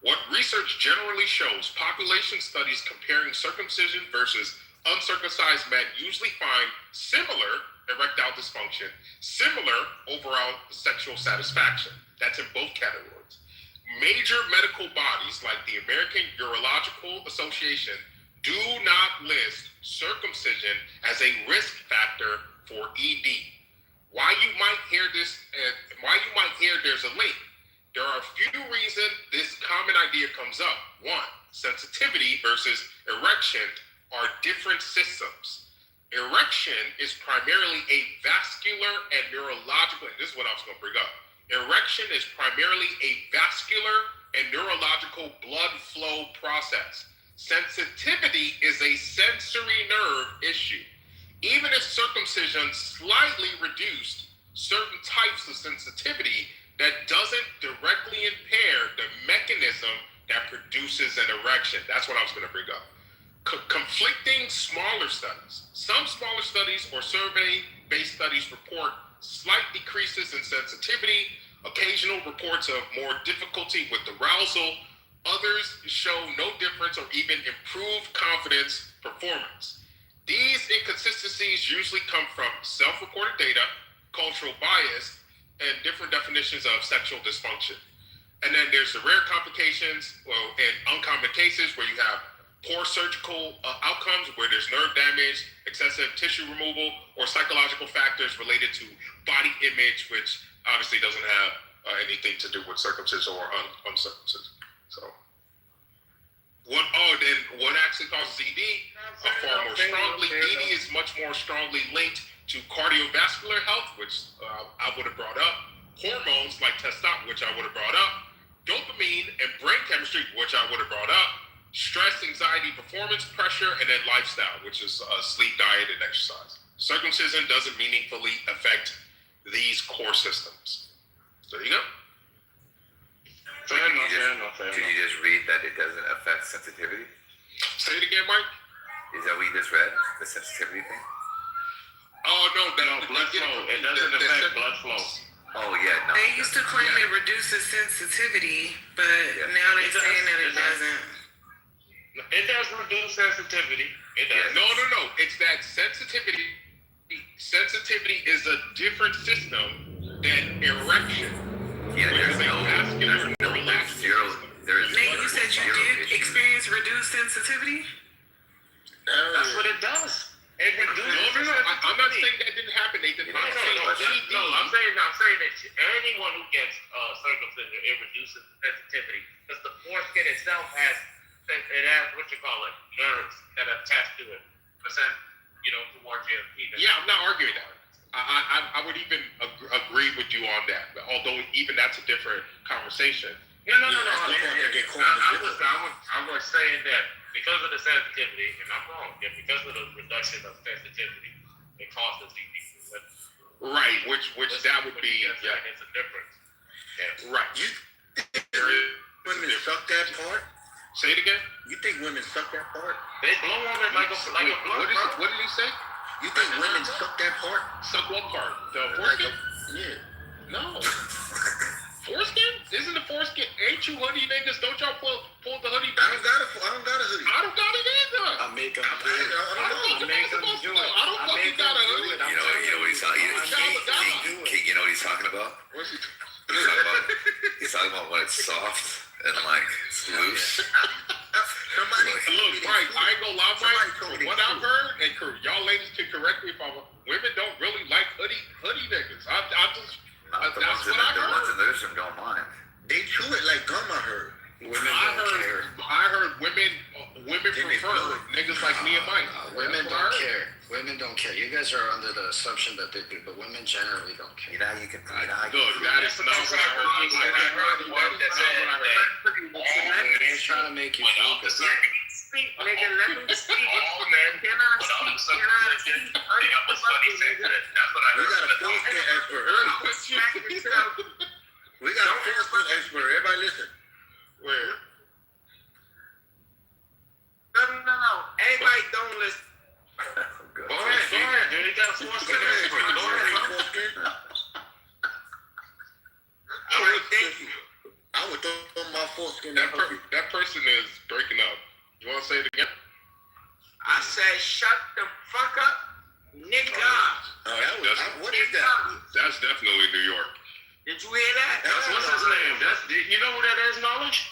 What research generally shows, population studies comparing circumcision versus uncircumcised men usually find similar erectile dysfunction, similar overall sexual satisfaction. That's in both categories. Major medical bodies like the American Urological Association do not list circumcision as a risk factor for ED. Why you might hear there's a link. There are a few reasons this common idea comes up. One, sensitivity versus erection are different systems. Erection is primarily a vascular and neurological, and this is what I was going to bring up. Erection is primarily a vascular and neurological blood flow process. Sensitivity is a sensory nerve issue. Even if circumcision slightly reduced certain types of sensitivity, that doesn't directly impair the mechanism that produces an erection. That's what I was going to bring up. Conflicting smaller studies. Some smaller studies or survey-based studies report slight decreases in sensitivity, occasional reports of more difficulty with arousal. Others show no difference or even improved confidence performance. These inconsistencies usually come from self-reported data, cultural bias, and different definitions of sexual dysfunction. And then there's the rare complications, and uncommon cases where you have poor surgical outcomes, where there's nerve damage, excessive tissue removal, or psychological factors related to body image, which obviously doesn't have anything to do with circumcision or uncircumcision. So, what actually causes ED? ED is much more strongly linked to cardiovascular health, which I would have brought up, hormones like testosterone, which I would have brought up, dopamine and brain chemistry, which I would have brought up, stress, anxiety, performance, pressure, and then lifestyle, which is sleep, diet, and exercise. Circumcision doesn't meaningfully affect these core systems. So there you go. Did you just read that it doesn't affect sensitivity? Say it again, Mike. Is that what you just read? The sensitivity thing? Oh, no, blood flow. It doesn't affect blood flow. Oh, yeah, no. They used to claim it reduces sensitivity, but now they're saying that it doesn't. It does reduce sensitivity. It does. No. It's that sensitivity. Sensitivity is a different system than erection. Yeah, there is zero. Nate, you said you did experience reduced sensitivity? That's what it does. It reduces. No. I'm not saying that didn't happen. They did not say ED. No, I'm saying that anyone who gets circumcision, it reduces sensitivity because the foreskin itself has what you call it, nerves that are attached to it. Towards your penis. Yeah, I'm not arguing that. I would even agree with you on that. Although even that's a different conversation. No. I was saying that because of the sensitivity, and I'm wrong, because of the reduction of sensitivity, it causes ED. Right, which that would be, it's a difference. Yeah. Right. Women suck that part? Say it again? You think women suck that part? They blow on it like a blood. What did he say? You think women suck that part? Suck what part? The foreskin? Yeah. No. Foreskin? Isn't the foreskin? Ain't you hoodie niggas? Don't y'all pull the hoodie back? I don't got a hoodie. I don't got it either. I make them do it. I don't fucking got a hoodie. You know what he's talking about? King, you know what he's talking about? What's he He's talking about when it's soft and like it's loose. Look, Mike, I ain't gonna lie, Mike. What I've heard, and y'all ladies can correct me if I'm wrong, women don't really like hoodie niggas. The ones in the newsroom don't mind. They chew it like gum, I heard. I heard women prefer niggas like me and Mike. Women don't care. Women don't care. You guys are under the assumption that they do, but women generally don't care. You know how you can. Good. That is not what I heard. They're trying to make you feel good. speak, nigga. Let me speak. Oh man, Can I speak? Can I speak? that was funny sentiment. That's what I We heard. got a foreskin expert. We got a foreskin expert. Everybody listen. Where? No. Everybody don't listen. Go ahead, dude. You got a foreskin expert. Go ahead. All right, thank you. I would throw my foreskin. That person is breaking up. You want to say it again? I said, shut the fuck up, nigga. What is that? That's definitely New York. Did you hear that? What's his name? You know who that is, Knowledge?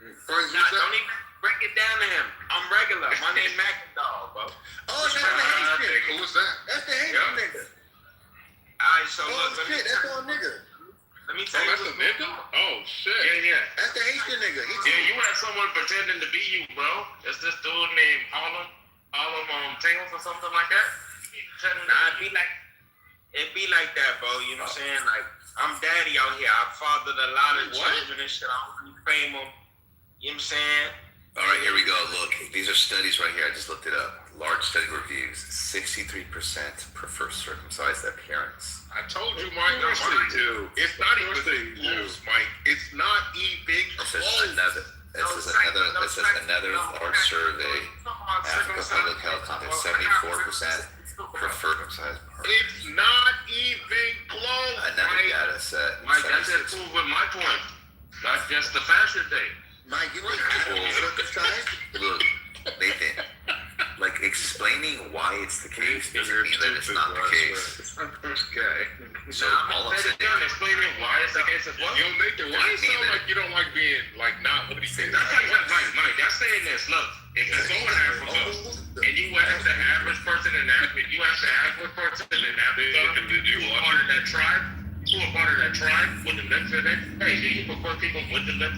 Nah, don't even break it down to him. I'm regular. My name McIndoll, bro. Oh, that's the Haitian. Who was that? That's the Haitian nigga. Alright, so Oh look, shit, that's our nigga. let me tell you. That's a nigga? Oh shit. Yeah. That's the Haitian nigga. You had someone pretending to be you, bro. It's this dude named Harlem Tails or something like that. Nah, it be like that, bro. You know what I'm saying? Like, I'm daddy out here. I fathered a lot of children and shit. I don't really fame them. You know what I'm saying? All right, here we go. Look, these are studies right here. I just looked it up. Large study reviews. 63% prefer circumcised appearance. I told you, Mike. It's not even close, Mike. It's not even close. This is another large survey. Africa Public Health Content. 74% prefer circumcised. It's not even close. Another data set. Mike, that's it too with my point. That's just the fashion thing. Mike, you think people circumcised? Look, Nathan, like explaining why it's the case doesn't mean that it's not the case. Okay. So all I'm saying, explaining why it's the case as well. Yo, Nathan, why you sound like you don't like being like not what he said? That's like what Mike, that's saying this. Look, if you go in Africa and you ask the average person in Africa, you ask the average person in Africa who are part of that tribe, with the lips in it, hey, do you prefer people with the lip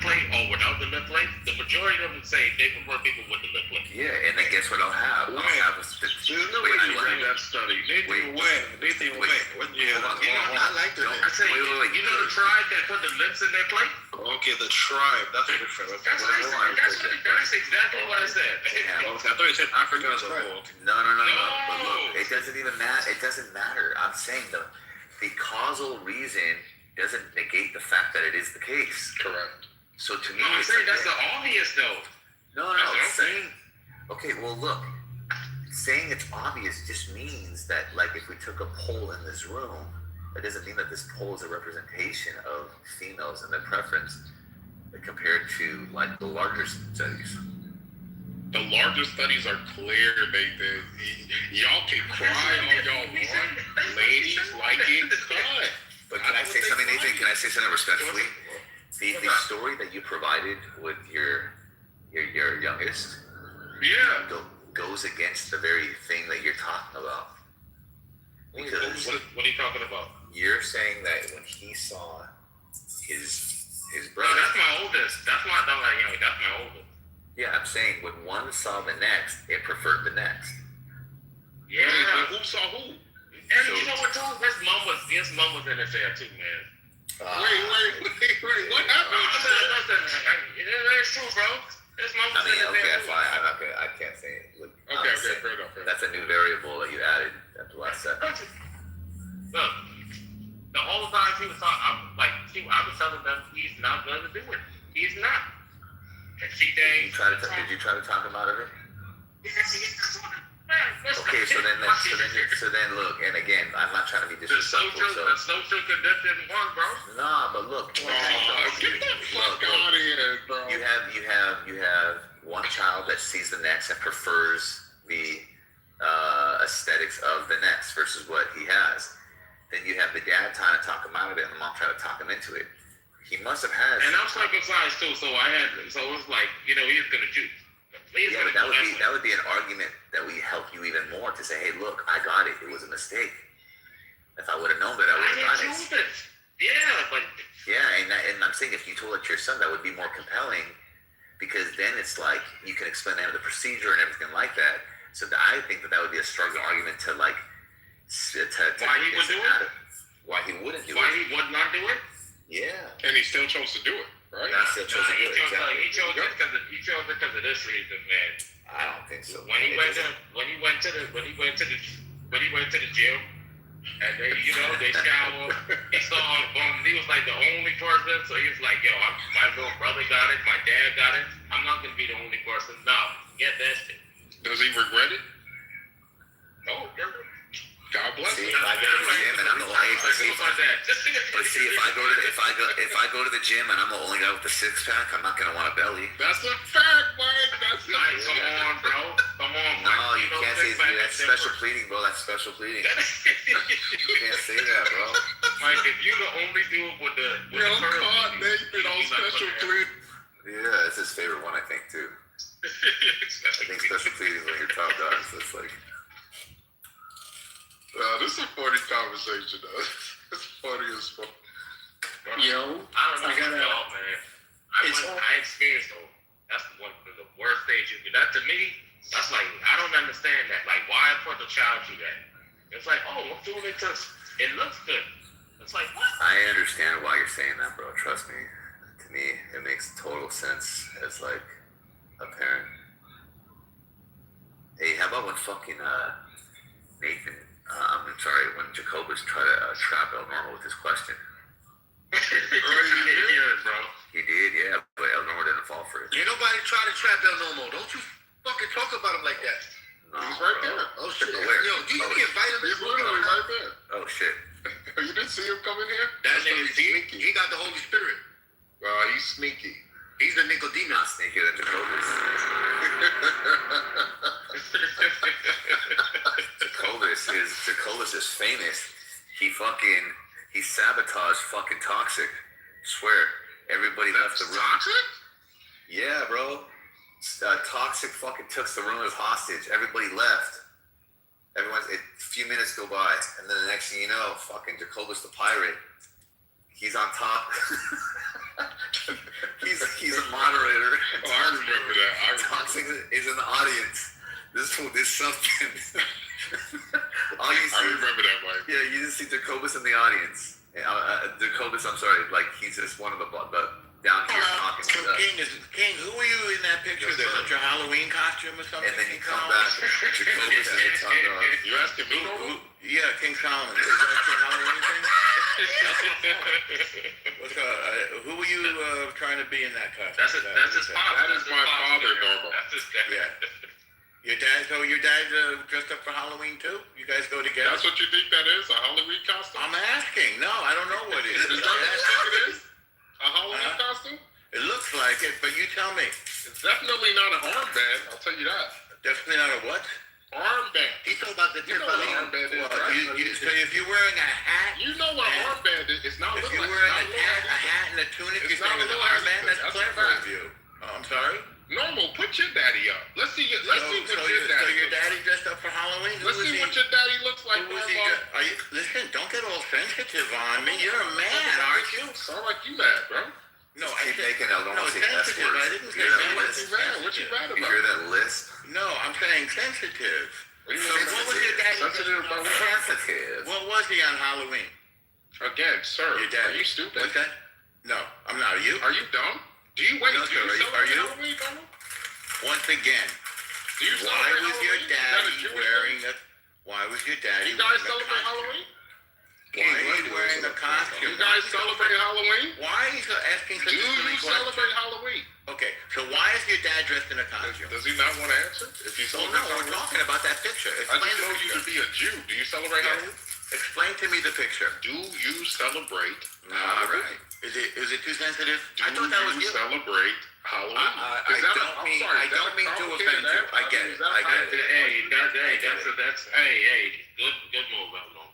plate or without the lip plate? The majority of them say they prefer people with the lip plate. yeah, and then guess what I'll have? I'll have a There's no way you read that study. Nathan Webb. I like the I say, you know the tribe that put the lips in their plate? Okay, the tribe. That's different. That's exactly what I said. I thought you said Africa as a whole. No. But look, it doesn't even matter. It doesn't matter. I'm saying the causal reason doesn't negate the fact that it is the case. Correct. So to me, I'm it's saying like, that's the obvious though. No. Saying, okay, well look, saying it's obvious just means that like if we took a poll in this room, that doesn't mean that this poll is a representation of females and their preference compared to like the larger studies. The larger studies are clear, Nathan. Y'all can cry all y'all want. Ladies like it cut. But can I say something, Nathan? Can I say something respectfully? The story that you provided with your youngest, goes against the very thing that you're talking about. Because what are you talking about? You're saying that when he saw his brother. No, that's my oldest. That's my oldest. Yeah, I'm saying when one saw the next, it preferred the next. Yeah. Who saw who? And you know what, Tom? His mom was in his there too, man. Wait. What happened? It's true, bro. His mom was in his there too. Fine. I can't say it. Look, Okay, fair enough. That's a new variable that you added at the last second. Look, the whole time she was talking, I was telling them he's not going to do it. He's not. And she did you try to talk him out of it? Okay, so then look, and again, I'm not trying to be disrespectful. The social condition one, bro. Nah, but look. Get the fuck out of here, bro. You have one child that sees the next and prefers the aesthetics of the next versus what he has. Then you have the dad trying to talk him out of it, and the mom trying to talk him into it. He must have had. And I'm circumcised too, so it was like, he's gonna choose. Yeah, but that would be an argument that would help you even more to say, hey, look, I got it. It was a mistake. If I would have known that, I would have got it. Yeah, but and I'm saying if you told it to your son, that would be more compelling because then it's like you can explain the procedure and everything like that. So I think that would be a strong argument to like why he would do it. Why he wouldn't do it. Why he would not do it. Yeah. And he still chose to do it. right? That's it. Nah, he chose it because of this reason, man. I don't think so. When he went to the gym, and they, they shower, he saw all the boom. He was like the only person, so he was like, "Yo, my little brother got it, my dad got it. I'm not gonna be the only person." No, get that shit. Does he regret it? Oh, doesn't. God bless See, him. if I go to the gym and I'm the only But see, if I go to the gym and I'm the only guy with the six pack, I'm not gonna want a belly. That's a fact, Mike. That's a fact. Come on, bro. Come on, Mike. No, you can't say that's special pleading, bro. That's special pleading. You can't say that, bro. Mike, if you're the only dude with the caught Nathan on special pleading. Yeah, it's his favorite one, I think, too. I think special pleading is one of your top guys. That's like. This is a funny conversation, though. It's funny as fuck. Yo, I don't know about y'all, man. I experienced though. That's one of the worst things you do. That to me, that's like I don't understand that. Like, why put the child through that? It's like, oh, I'm doing it because it looks good. It's like what? I understand why you're saying that, bro. Trust me. To me, it makes total sense as like a parent. Hey, how about when fucking Nathan? I'm sorry, when Jacobus tried to trap El Normo with his question. He didn't hear it, bro. He did, yeah, but El Normo didn't fall for it. Ain't nobody trying to trap El Normo. Don't you fucking talk about him like that. No, he's right bro. there. Oh shit. Where? Yo, do you invite him? He's literally right there. Oh shit. You didn't see him coming here? That nigga's sneaky. He got the Holy Spirit. He's sneaky. He's the Nicodemus. Not sneakier than Jacobus. Jacobus is famous. He sabotaged fucking Toxic. Swear, everybody left the room. Toxic? Yeah, bro. Toxic fucking took the room as hostage. Everybody left. A few minutes go by, and then the next thing you know, fucking Jacobus the pirate. He's on top. he's a moderator. Oh, I remember that. Toxic is in the audience. This fool did something. All you see, I remember that, Mike. Yeah, you just see Jacobus in the audience. Jacobus, I'm sorry, like he's just one of the down here talking So stuff. King, who were you in that picture? Yes, There, sir. with your Halloween costume or something? And then you King come Solomon? back, Jacobus and the top dog. You asking me, Norman? Yeah, King Solomon. Is that your Halloween thing? Who were you trying to be in that costume? That's his pop. That is my father, Norman. That's his dad. Yeah. Your dad dressed up for Halloween too? You guys go together? That's what you think that is? A Halloween costume? I'm asking. No, I don't know what it is. Is that what you think it is? A Halloween costume? It looks like it, but you tell me. It's definitely not an armband, I'll tell you that. Definitely not a what? Armband. He's talking about the You know what an armband is, Well, right? so if you're wearing a hat, You know what an armband is. It's not if looking you're like wearing it's not a hat and a tunic, It's you're saying not it's an little armband? That's That's a clever fact. of you. Oh, I'm sorry? Normal, put your daddy up. Let's see what your So daddy your looks daddy dressed up for Halloween? like. Let's see what your daddy looks like. Who was he? Listen, don't get all sensitive on me. You're a man, aren't you? Sound like you mad, bro. No, Keep making El Normo say S sensitive. words. I didn't You say hear that sensitive. lisp? What you mad You about? hear that lisp? No, I'm saying sensitive. What do you So mean what was your daddy? sensitive about what? Sensitive. What was he on Halloween? Again, sir, Your daddy. are you stupid? What's that? No, I'm not. Are you? Are you dumb? Do you wait? No, Do sir. you Are you? celebrate Halloween, Norman? Once again, Do you why celebrate was your Halloween? Is that a daddy Jewish wearing thing? a? Why was your daddy? You guys wearing a celebrate costume? Halloween? Why are you wearing a costume? You guys celebrate Halloween? Why are you asking Do such a you silly question? celebrate Halloween? Okay, so why is your dad dressed in a costume? Does he not want to answer? If you Oh celebrate no, we're Halloween? talking about that picture. I Explain just the know you picture. to be a Jew. Do you celebrate Yeah. Halloween? Explain to me the picture. Do you celebrate All Halloween? right. Is it too sensitive? Do I thought that was you you. celebrate Halloween? I Is that don't I'm mean- sorry, I is that don't a mean to complicated offend you. answer? I get mean, it. is that I get it. Hey, good move, El Normo.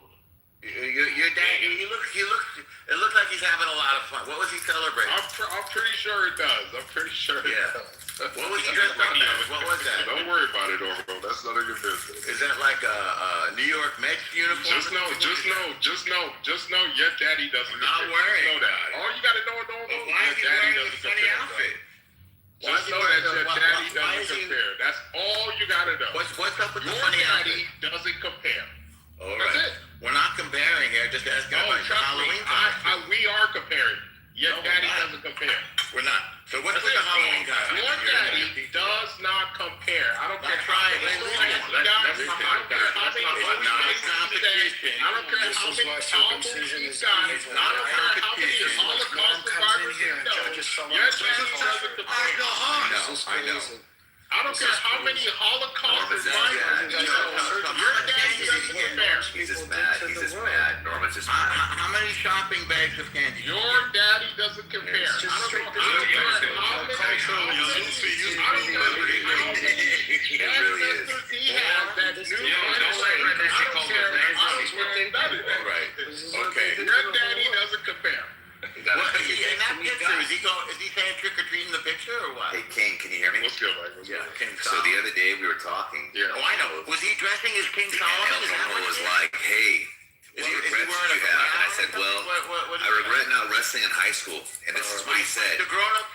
Your dad, it looks like he's having a lot of fun. What was he celebrating? I'm pretty sure it does. I'm pretty sure it Yeah. does. What was he dressed up as? What was that? Don't worry about it, Orville. That's none of your business. Is that like a New York Mets uniform? Just know, your daddy doesn't. Not wearing know that. that. All you gotta know, But why your is he daddy wearing a doesn't funny compare. outfit? Why Just is he know wearing that your daddy why is doesn't he- compare. That's all you gotta know. What's up with the Your funny daddy outfit? doesn't compare. All That's right. it. We're not comparing here. Just asking No, about the trust me. Halloween costume. We are comparing. Your No, daddy we're not. doesn't compare. This is why circumcision is evil. I don't care how many Holocaust survivors you know. Your daddy doesn't compare. I know. I don't care how many Holocaust survivors you know. Your daddy doesn't compare. He's just mad. Norman's just mad. How many shopping bags of candy? Your daddy doesn't compare. I don't care how many ancestors he has that do Right. Okay. Your daddy doesn't compare. In that picture, is he saying trick or treat in the picture or what? Hey, King, can you hear me? What's good, Mike? Yeah. So the other day we were talking. Yeah. Oh, I know. Was he dressing as King Solomon? And Norma was like, "Hey, what regrets did you have?" And I said, "Well, I regret not wrestling in high school." And this is what he said.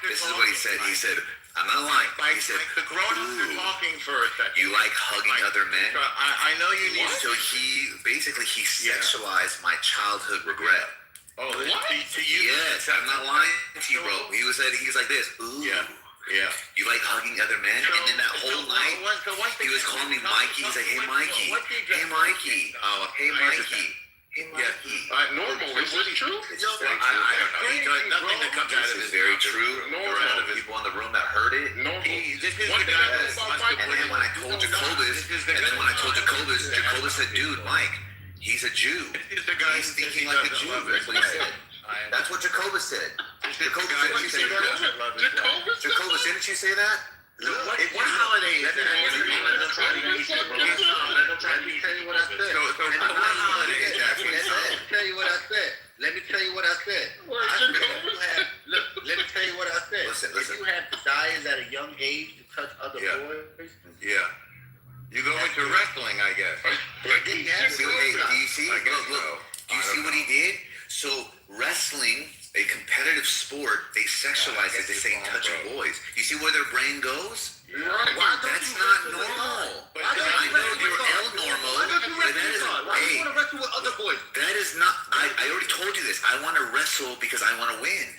This is what he said. He said, "I'm not lying." He said, the grown-ups are talking for a second. "You like hugging other men?" I know you need. So he sexualized my childhood regret. Oh, to you? Yes, I'm not lying to you, bro. He was like this. Ooh. Yeah. You like hugging other men? And then that whole night, he was calling me Mikey. He's like, "Hey, Mikey. Hey, Mikey. Hey, Mikey. Hey, Mikey." Normal. Is this true? I don't know. Nothing that comes out of it is very true. There were other people in the room that heard it. Normal. This is the guy that wants to And then when I told Jacobus, Jacobus said, "Dude, Mike, he's a Jew. He's thinking like a Jew." That's what he said. That's what Jacobus said. Jacobus, didn't you say that? Jacobus, didn't you say that? What holiday is that? Let me tell you what I said. Let me tell you what I said. Let me tell you what I said. Listen. If you had desires at a young age to touch other boys, Yeah. you go into wrestling, I guess. Do you see? Look. Do you see what he did? So wrestling, a competitive sport, they sexualize it. They say touching boys. You see where their brain goes? That's not normal. I know you're abnormal, but that is that is not. I already told you this. I want to wrestle because I want to win.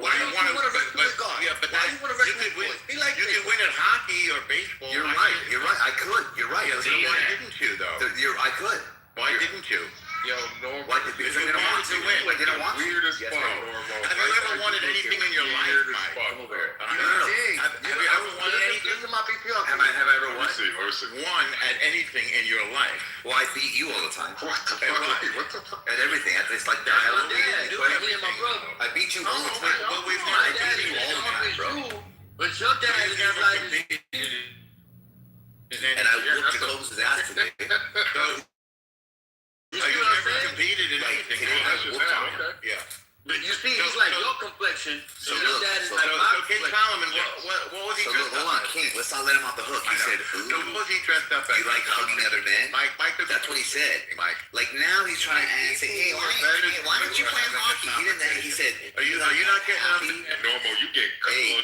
Why do you want to wrestle with God? Yeah, but you could win. You could win at hockey or baseball. You're right. I could. You're right. Why didn't you though? I could. Why didn't you? Yo, Normal. Why? Because I didn't want to win. I didn't want to. Weird as fuck, Normal. Normal. Have you ever wanted anything in your life? Weird as fuck, bro. Have you ever wanted anything? Have I ever won? Won at anything in your life? Well, I beat you all the time. What the fuck? At everything. It's like dialogue. I beat you all the time. But we've I beat you all the time, bro. But your dad is never like. And I whooped Jacobus' ass today. You never competed in anything. Yeah. But you see, he's like your complexion. So look, King Solomon, what was he dressed up hold on, as? King, let's not let him off the hook. He said, What was he dressed up as? "You like hugging other men?" Mike, That's what he said. Mike. Like now he's trying to say, "Hey, why don't you play hockey?" He didn't. He said, Are you not getting up? Normal, you get Hey,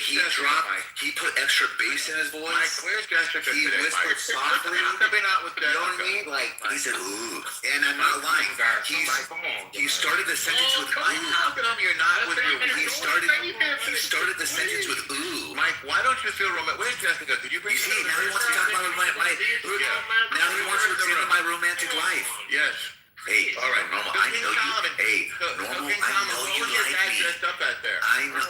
he dropped. He put extra bass in his voice. Mike, where's Jessica He today, whispered Mike? softly. Coming out with You know what I mean? Like he said, "Ooh," and I'm not lying. He started the sentence with "ooh." How come you're not with your? He started the sentence with "ooh." Mike, why don't you feel romantic? Where's Jessica? Could you bring You see, now he wants to talk about now he wants to examine my romantic life. Yes. Hey, all right, Normal. I know you. Hey, Normal. I know you like me. Dressed up out there. I know.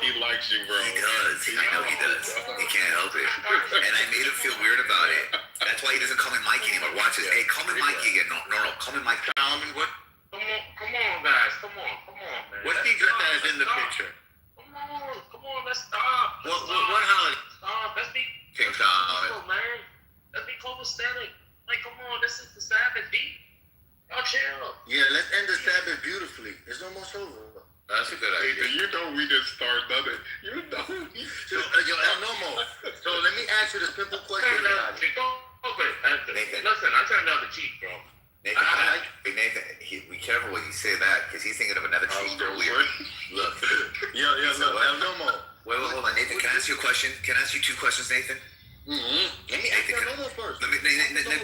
He likes you, bro. He does. I know he does. He can't help it. And I made him feel weird about it. That's why he doesn't call me Mikey anymore. Watch this. Hey, call me Mikey again. Normal. Call me Mikey. Solomon, what? Come on, guys. Come on, man. What's he dressed as in the picture? Come on, let's stop. What holiday? Stop. Let's be King Solomon. man. Let's be copacetic. Like, come on, this is the Sabbath, B. Y'all chill. Yeah, let's end the Sabbath beautifully. It's almost over. That's a good idea. You know we didn't start nothing. You know. Yo, no more. So let me ask you the simple question. Listen, I turned down the cheek, bro. Nathan, be careful when you say that because he's thinking of another cheek. Look. No more. Wait, hold on, Nathan. Can I ask you a question? Can I ask you two questions, Nathan? Let me ask you no more first.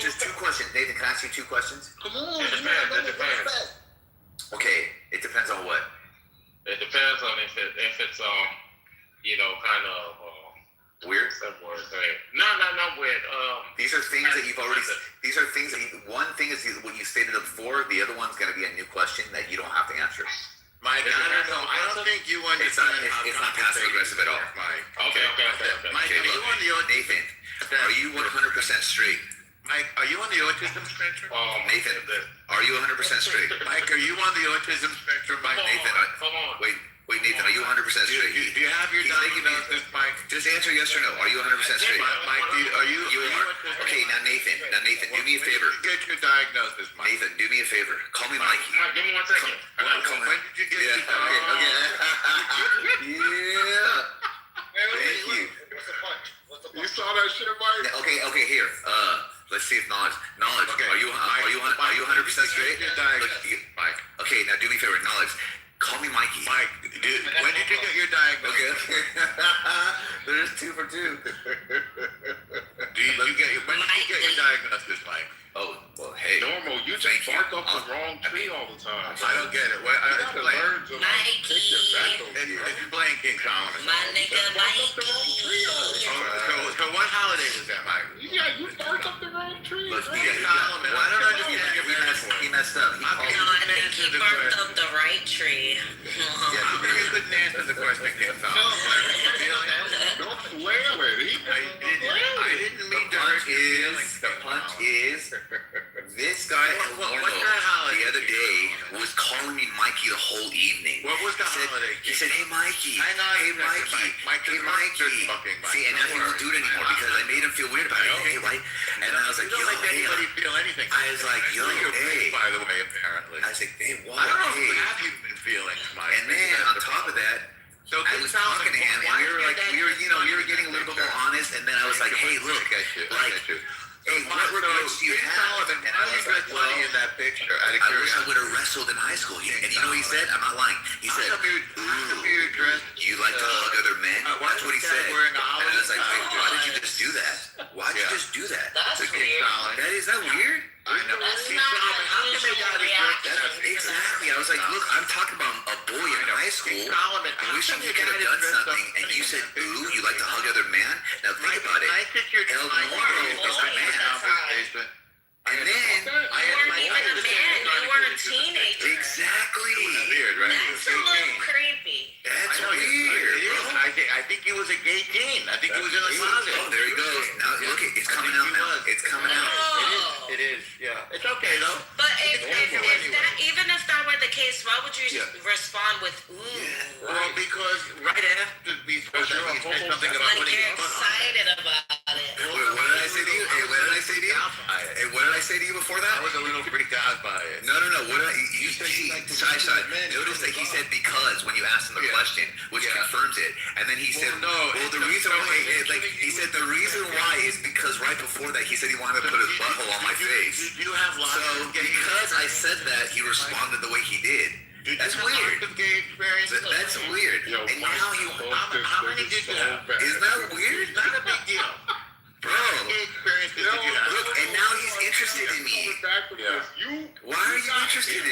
Just two questions. Nathan, can I ask you two questions? Come on. It depends. Okay, it depends on what? It depends on if it's kind of Weird. No, weird. These are things that you've already. These are things that one thing is what you stated before. The other one's going to be a new question that you don't have to answer. Mike, I don't know. I don't think you understand how it's not passive aggressive at all. Mike. Okay. Mike, are you on the Nathan, are you 100% straight? Mike, are you on the autism spectrum? Nathan, are you 100% straight? Mike, are you on the autism spectrum? Mike, Nathan, wait, Nathan, are you 100% straight? Do you have your diagnosis, Mike? Just answer yes or no. Are you 100% straight? Mike, are you? You are. Okay, now Nathan, do me a favor. Get your diagnosis, Mike. Nathan, do me a favor. Call me Mikey. Give me 1 second. When did you get your diagnosis? Yeah. Thank you. You saw that shit, Mike? Okay, here. Let's see if knowledge. Okay. Are you 100% straight? Mike. Okay, now do me a favor. Knowledge. Call me Mikey. Mike, when did you get your diagnosis? Okay. There's 2 for 2. When did you get your diagnosis, Mike? Oh, well, hey. Normal, you just bark up the wrong tree all the time. I don't get it. It's the birds of It's playing King Solomon. My nigga Mikey. So what holiday was that, Mike? Yeah, you barked up the wrong tree. Look, King Solomon. Well, I don't understand your he messed up. No, I think he barked up the right tree. Yeah, you couldn't answer the question, King Solomon. Don't swear it. I didn't mean to hurt your feelings. The punch is, this guy the other day was calling me Mikey the whole evening. What was the holiday? He said, hey Mikey. Hey Mikey. See, and now he won't do it anymore because I made him feel weird about it. Hey, right? And I was like, yo, hey. Anybody feel anything? I was like, yo, hey. By the way, apparently. I was like, hey, what? I don't know if have you been feeling, Mike. And then on top of that, I was talking to him, and we were getting a little bit more honest. And then I was like, hey, look, hey, what regrets do you have? And I was like, well, in that picture. I wish I would have wrestled in high school. And you know what he said? I'm not lying. He said, you like to hug other men? That's what he said. And I was like, wait, why did you just do that? Why did you just do that? That's weird. Is that weird? I know. That's not usual reaction. Exactly. I was like, look, I'm talking about a boy in high school. I wish you could have done something, and you said, ooh, you like to hug other men? Now think about it. El Moro is a man. And then, you weren't even a man, you were a teenager. Exactly. Weird, right? That's a little creepy. That's weird, bro. I think he was a gay teen. I think he was in the closet. Oh, there he goes. Now, look, it's coming out now. It's coming out. It is, yeah. It's okay, though. But if that, even if that were the case, why would you respond with ooh? Well, because right after we said something about when you're excited about it. What did I say to you? Hey, what did I say to you? Hey, what did I say to you before that? I was a little freaked out by it. No. What did you said? Side. Notice that he said because when you asked him the question, which confirms it, and then he said, well, the reason why, he said the reason why is because right before that he said he wanted to put his butthole on my face. You have lots so because I said that, he responded the way he did. That's weird. That's weird. And now how many did you have? Isn't that weird? It's not a big deal. Bro, look, and now he's interested in me. Why are you interested in me?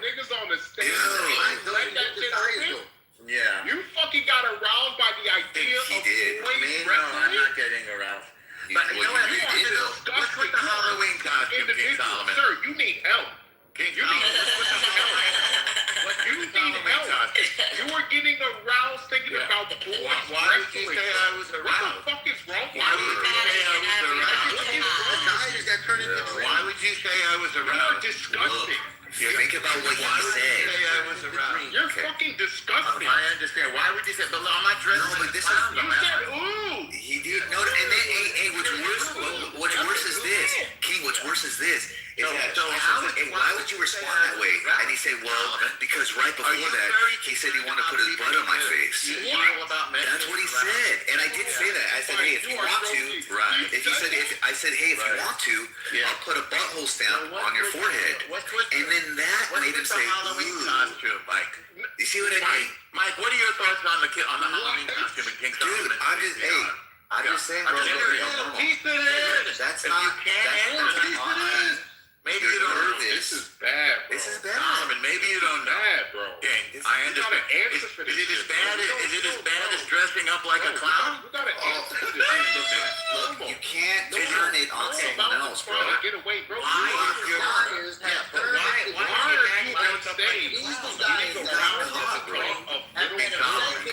Niggas on the stage. Let that shit happen. Yeah. You fucking got aroused by the idea of wrestling. No, I'm not getting aroused. But you know what? What's with the Halloween costume, King Solomon? Sir, you need help. King Solomon, what's with the Halloween You need help. You were getting aroused thinking about the boys. Why would you say I was aroused? What the fuck is wrong with you? Why would you say I was aroused? Why would you say I was aroused? You're disgusting. Think about what he said. I was aroused. You're fucking disgusting. I understand. Why would you say? But I'm not dressed. No, but this is. You said ooh. He did. No, and then hey, what's worse is this, King. What's worse is this. Why would you respond that way? And he said, well, because right before that, he said he wanted to put his butt on my face. That's what he said. And I did say that. I said, hey, if you want to, I said, hey, if you want to, I'll put a butthole stamp on your forehead. And then that made him say, ooh. Mike. You see what I mean? Mike, what are your thoughts on the Halloween costume in King Solomon? Dude, I'm just saying, bro. That's not. Maybe you don't know. This is bad, bro. This is bad. Maybe you don't know. Bad, bro. King, I understand. Is it as bad as dressing dressing up like a clown? You gotta answer this. Look, you can't turn it on someone else, bro. Get away, bro. Why is your Why are is you dressed up like a clown?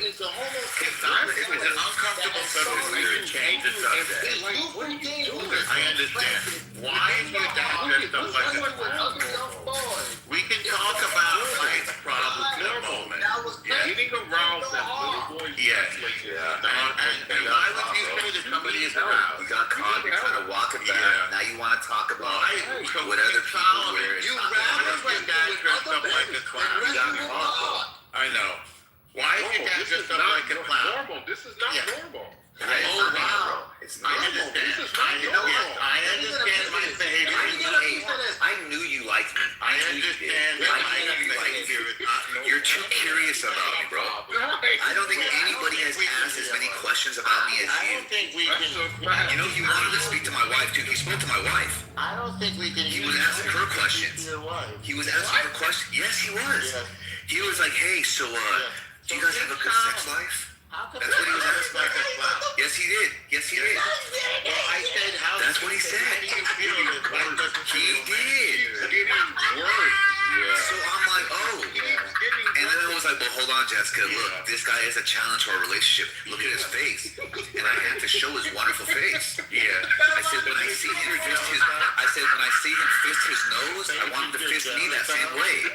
it's a If it's an uncomfortable subject, we can change the subject. I understand. Why is your dad dressed up like a clown? We can talk about Mike's problems in a moment. Getting around that little boy. Yes. And why would you say that somebody is aroused? You got caught, you're trying to walk it back. Now you want to talk about what other people wear. You rather your dad dressed up like a clown. I know. Why is your dad dressed up like a clown? Normal. This is not normal. Oh, wow. It's not normal. This is not normal. I understand my behavior. I knew you liked me. I understand that my behavior is not normal. You're too curious about me, bro. I don't think anybody has asked as many questions about me as I you. don't think we can. You know, you wanted to speak to my wife, too. He spoke to my wife. I don't think we can. He was asking her questions. He was asking her questions. Yes, he was. He was like, hey, so, do you guys have a good sex life? That's what he was asking. Like a clown. Yes, he did. Yes, he did. Well, I said, how That's what he said. do you feel that Mike doesn't He did. So I'm like, oh. And then I was like, well, hold on, Jessica. Look, this guy is a challenge to our relationship. Look at his face. And I had to show his wonderful face. Yeah. I said, when I see him fist his nose, I want him to fist me that same way.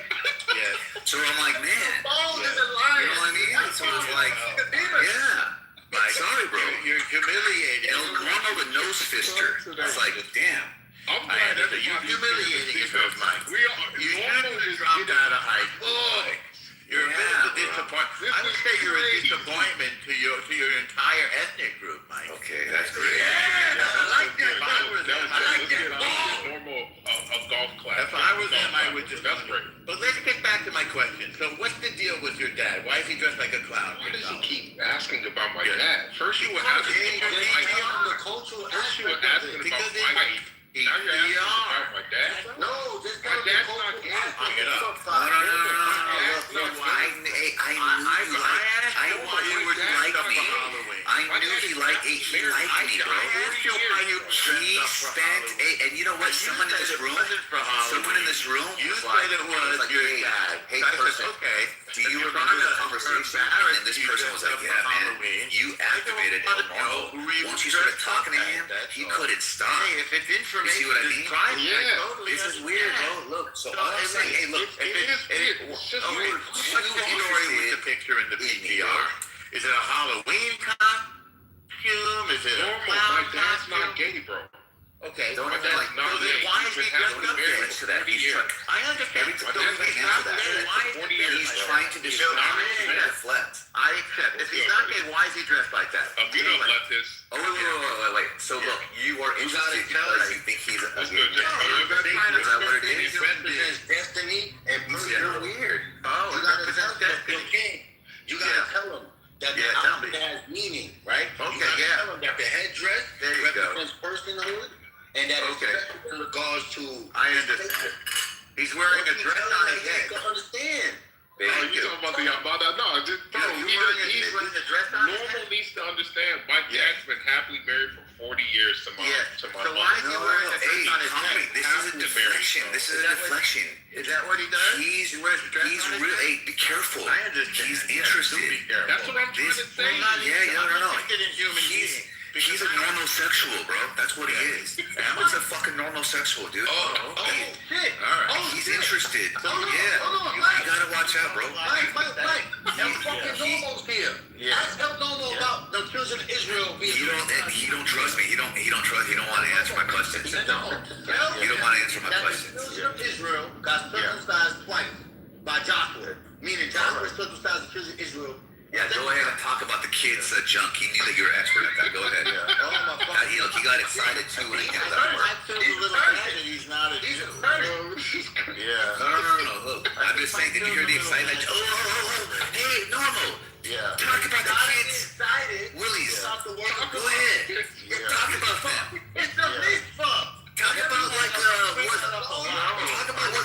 Yeah. So I'm like, man. You know what I mean? So it was like, yeah. Like, sorry, bro. You're humiliating. El Guano the nose fister. It's like, damn. I understand. You're humiliating yourself, Mike. You shouldn't have dropped out of high school. You're a bit of a disappointment. I would say you're a disappointment to your entire ethnic group, Mike. Okay, that's great. Yeah, I like that. Normal golf class. If I was him, I would just. That's great. But let's get back to my question. So, what's the deal with your dad? Why is he dressed like a clown? Why does he keep asking about my dad? First you were asking about the cultural aspect of it. about my wife. Now you're asking about my dad? No, just my dad's not gay. I knew he liked me, bro. He spent and you know what? Someone in this room You said it was your dad. Hey, person, do you remember the conversation? And this person was like, yeah, man, you activated El Normo. Once you started talking to him, he couldn't stop. Hey, if it's You see what I mean? This is weird, bro. Look, so all I'm saying, hey, look, what's the story with the picture in the PTR? Is it a Halloween costume? Is it a My dad's not gay, bro. Okay, don't but then why is he dressed up there? I understand. He's trying to deflect. I accept. If he's not gay, why is he dressed like that? You don't let this. Oh, wait. So look, you are interested because you think he's a gay man. Is that what it is? It represents destiny and You're weird. Oh, you gotta tell him. You gotta tell him that the outfit has meaning, right? Okay, you gotta tell him that the headdress represents personhood, and that it's in regards to. I understand. He's wearing a dress on his head. You understand? You talking about the Yamada? No, he's Normal needs to understand. My dad's been happily married for 40 years to my So why is he wearing a dress on his head? This is a deflection. This is a deflection. Is that what he does? He wears a dress on his really. Be careful. I understand. He's interested. That's what I'm trying to say. No. Interested in human beings. He's a normal sexual, bro. That's what he is. He's a fucking normal sexual, dude. Shit. Alright. He's interested. You gotta watch out, bro. Mike. El fucking Nomo's here. Ask El Nomo about the children of Israel being. He don't trust me. He don't want to answer my questions. He don't want to answer my questions. The children of Israel got circumcised twice by Joshua. Meaning Joshua circumcised the children of Israel. Yeah, go ahead and talk about the kids' junk. He knew that you were an expert at that. Go ahead. He got excited too when he came to that part. I feel a little bad that he's not a Jew. No. Look, I'm just saying, did you hear the excitement? Hey, normal. Yeah. Talk about the kids. Excited. Willies. Go ahead. Talk about them. It's a mitzvah. Talk about what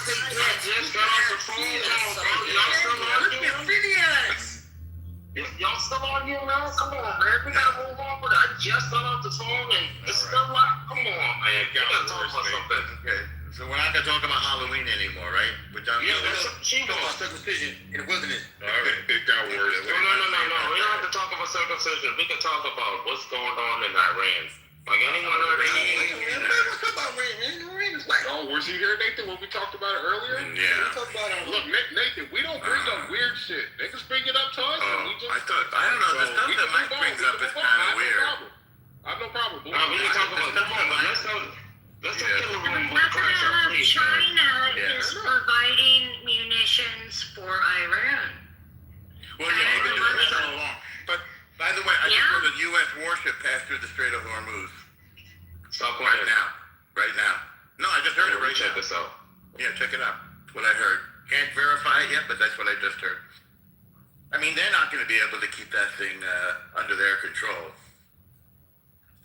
they did. Look at Phineas. It's y'all still arguing now? Come on, man. We gotta move on with it. I just got off the phone and it's still like, come on, man. We gotta talk about something. Okay, so we're not gonna talk about Halloween anymore, right? We're done. Yeah, that's she Talk was. about circumcision in the wilderness. All right, it got worse. No. We don't have to talk about circumcision. We can talk about what's going on in Iran. Like anyone heard What's about Rain is white. Oh, was you here, Nathan, when we talked about it earlier? Yeah. Talk about Look, Nathan, we don't bring up weird shit. Niggas bring it up to us, and we just. I don't know. The stuff that Mike brings up is kind of weird. I have no problem. we can talk about let's get in the room with the Look at how please. China Yeah. is providing munitions for Iran. Well, yeah, they've been doing this all along. But by the way, I just Yeah. heard a U.S. warship pass through the Strait of Hormuz. Stop Right playing. now. Right now. No, I just heard it right Check now. this out. Yeah, check it out. That's what I heard. Can't verify it yet, but that's what I just heard. I mean, they're not going to be able to keep that thing under their control.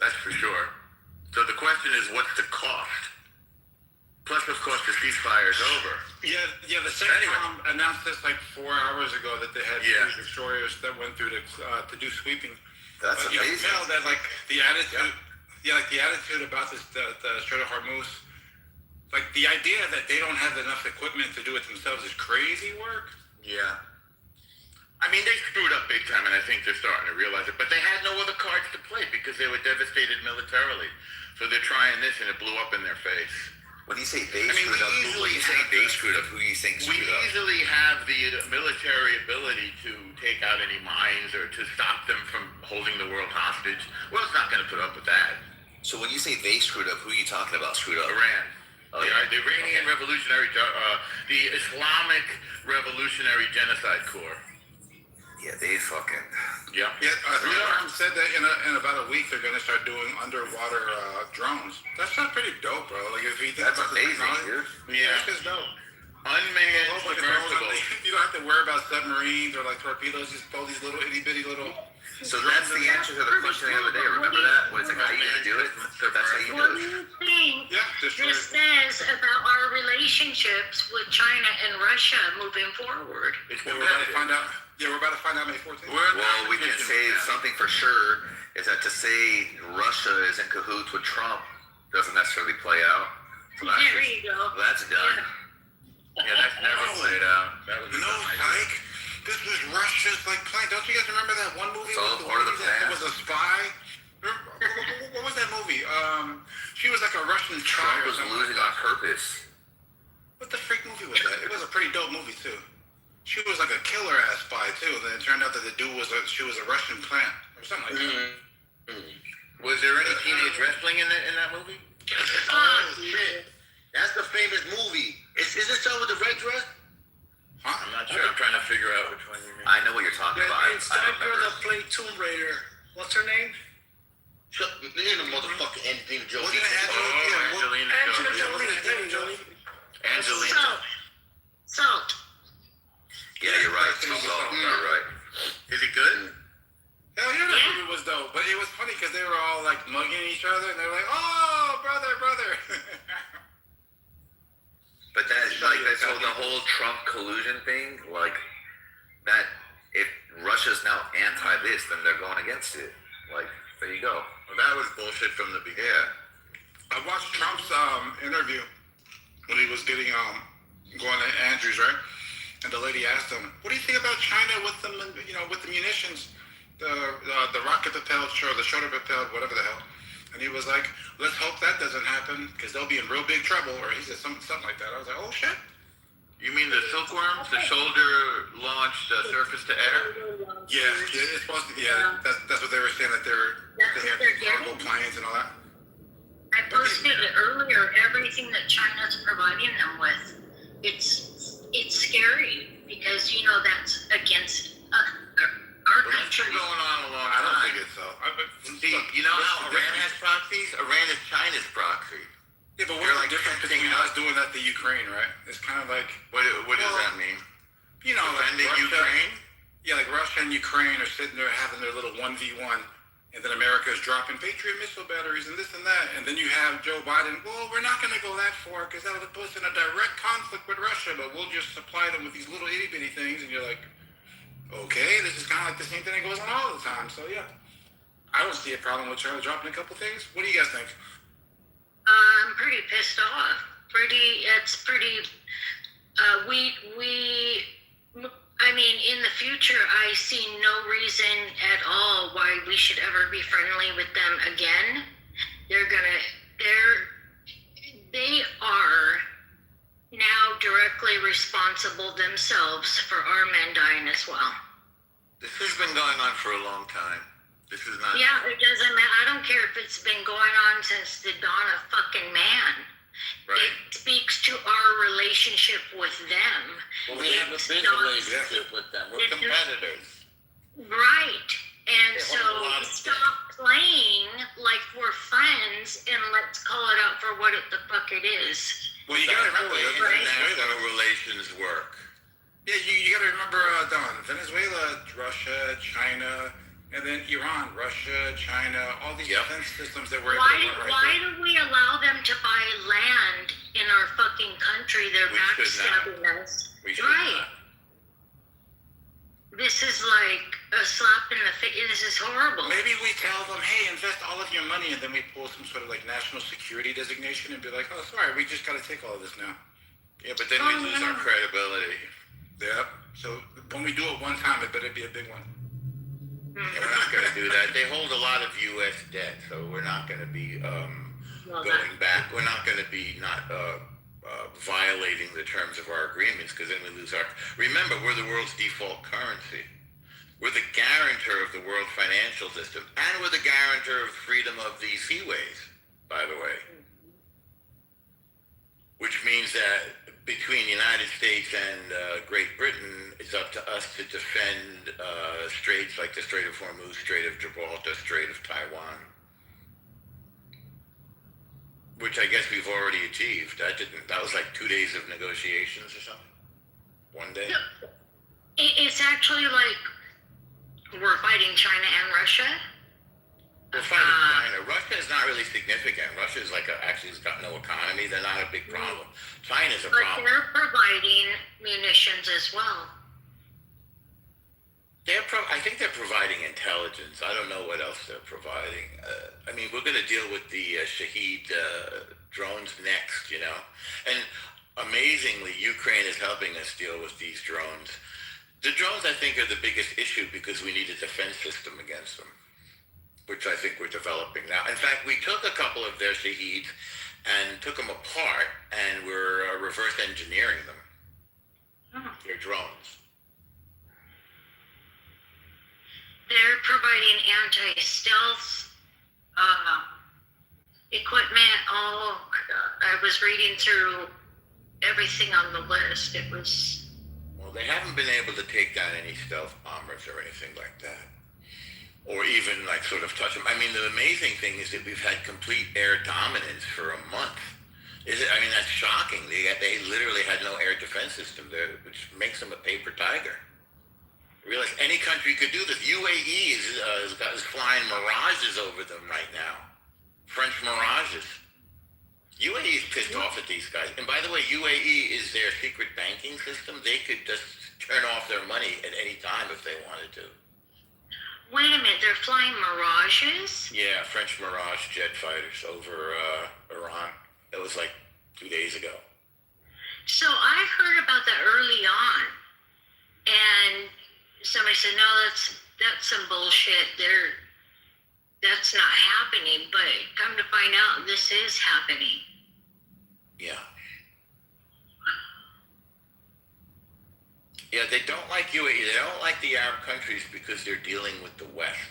That's for sure. So the question is, what's the cost? Plus, of course, the ceasefire is over. Yeah, the CENTCOM announced this like 4 hours ago that they had Yeah. three destroyers that went through to do sweeping. That's But you can amazing. tell that like the attitude, like the attitude about this the Strait of Hormuz, like the idea that they don't have enough equipment to do it themselves is crazy work. Yeah. I mean, they screwed up big time, and I think they're starting to realize it. But they had no other cards to play because they were devastated militarily. So they're trying this, and it blew up in their face. When you say they I mean, screwed up, we when easily you say have they the- screwed up, who do you think We screwed up? easily have the military ability to take out any mines or to stop them from holding the world hostage. Well, it's not going to put up with that. So when you say they screwed up, who are you talking about screwed up? Iran. Oh, the, yeah. the Iranian Revolutionary, the Islamic Revolutionary Genocide Corps. Yeah, they fucking. Yeah. Yeah, Trump said that in about a week they're going to start doing underwater drones. That's not pretty dope, bro. Like if you think That's about amazing, the technology, dude. Yeah. that's just dope. Unmanned Well, like, drones, submersibles. you don't have to worry about submarines or like torpedoes. Just throw these little itty bitty little. So that's the answer to the question the other day. Remember that? What it's like, how you gonna do it? That's how you What do do it. you think Yeah, this says about our relationships with China and Russia moving forward? It's We're about to find out. Yeah, we're about to find out May 14th. Well, we can say something for sure is that to say Russia is in cahoots with Trump doesn't necessarily play out. So that's There you go. that's done. Yeah, that's never played out. That was No, Mike. This was Russia's like plan. Don't you guys remember that one movie? It's all with part of the lady that plan. was a spy. What was that movie? She was like a Russian spy. Trump or was something losing like on purpose. What the freak movie was that? It was a pretty dope movie too. She was like a killer ass spy too. Then it turned out that the dude was she was a Russian plant or something like that. Was there any teenage wrestling in that movie? Oh shit! That's the famous movie. Is it so with the red dress? I'm not sure. I'm trying to figure out which one you mean. I know what you're talking about. It's I that don't girl remember. that played Tomb Raider. What's her name? Shut the motherfucker Angelina Jolie. Wasn't it Angelina Angelina Jolie. Jolie. Angelina. Salt. Yeah, you're right. So, you're right. Is it good? Hell yeah, that movie was dope. But it was funny because they were all like mugging each other and they were like, "Oh, brother." But that's like that's the whole Trump collusion thing. Like that, if Russia's now anti this, then they're going against it. Like there you go. Well, that was bullshit from the beginning. I watched Trump's interview when he was getting going to Andrews, right? And the lady asked him, "What do you think about China with the with the munitions, the rocket propelled or the shoulder propelled, whatever the hell?" And he was like, "Let's hope that doesn't happen because they'll be in real big trouble." Or he said something like that. I was like, "Oh shit." You mean the silkworms, the shoulder-launched surface to air? Yeah, it's supposed to. Yeah, that's what they were saying that they have cargo planes and all that. I posted earlier everything that China's providing them with. It's scary because that's against our Well, that's country. been going on a long I don't time. think it's so. See, you know how Iran has proxies? Iran is China's proxy. Yeah, but They're what's like the difference testing between out. us doing that to Ukraine, right? It's kind of like What does that mean? you know, like Defending Russia, Ukraine? Yeah, like Russia and Ukraine are sitting there having their little 1v1, and then America is dropping Patriot missile batteries and this and that, and then you have Joe Biden. Well, we're not going to go that far because that would put us in a direct conflict with Russia, but we'll just supply them with these little itty bitty things, and you're like, Okay, this is kind of like the same thing that goes on all the time. So yeah, I don't see a problem with Charlie dropping a couple things. What do you guys think? I'm pretty pissed off. It's pretty. I mean, in the future, I see no reason at all why we should ever be friendly with them again. They are now directly responsible themselves for our men dying as well. This has been going on for a long time. This is not. Yeah, it doesn't matter. I don't care if it's been going on since the dawn of fucking man. Right. It speaks to our relationship with them. Well, we have a big relationship with them. We're competitors. Right. And They so hold a lot of stop playing like we're friends and let's call it out for what the fuck it is. Well, you gotta remember international relations work. Yeah, you gotta remember, Don, Venezuela, Russia, China, and then Iran, Russia, China, all these defense systems that we're able to run Why do we allow them to buy land in our fucking country? They're backstabbing us. We should Right. This is like a slap in the face. This is horrible. Maybe we tell them, hey, invest all of your money, and then we pull some sort of like national security designation and be like, oh, sorry, we just gotta take all of this now. Yeah, but then we lose our credibility. Yep. So when we do it one time, it better be a big one. Yeah, we're not going to do that. They hold a lot of U.S. debt, so we're not going to be going back. We're not going to be violating the terms of our agreements, because then we lose our. Remember, we're the world's default currency. We're the guarantor of the world financial system, and we're the guarantor of freedom of the seaways, by the way. Which means that between the United States and Great Britain, it's up to us to defend straits like the Strait of Hormuz, Strait of Gibraltar, Strait of Taiwan, which I guess we've already achieved. That was like 2 days of negotiations or something. 1 day. It's actually like we're fighting China and Russia. We're fighting China. Russia is not really significant. Russia is actually has got no economy. They're not a big problem. China's a But problem. they're providing munitions as well. I think they're providing intelligence. I don't know what else they're providing. I mean, we're going to deal with the Shahed drones next, you know. And amazingly, Ukraine is helping us deal with these drones. The drones, I think, are the biggest issue because we need a defense system against them, which I think we're developing now. In fact, we took a couple of their Shaheeds and took them apart, and we're reverse engineering them. Their drones. They're providing anti-stealth equipment. Oh, I was reading through everything on the list. It was... Well, they haven't been able to take down any stealth bombers or anything like that. Or even like sort of touch them. I mean, the amazing thing is that we've had complete air dominance for a month. I mean, that's shocking. They literally had no air defense system there, which makes them a paper tiger. Realize any country could do this. UAE is flying Mirages over them right now. French Mirages. UAE is pissed off at these guys. And by the way, UAE is their secret banking system. They could just turn off their money at any time if they wanted to. Wait a minute, they're flying Mirages? Yeah, French Mirage jet fighters over Iran. That was like 2 days ago. So I heard about that early on. And somebody said, no, that's some bullshit. That's not happening. But come to find out, this is happening. Yeah. Yeah, they don't like UAE. They don't like the Arab countries because they're dealing with the West.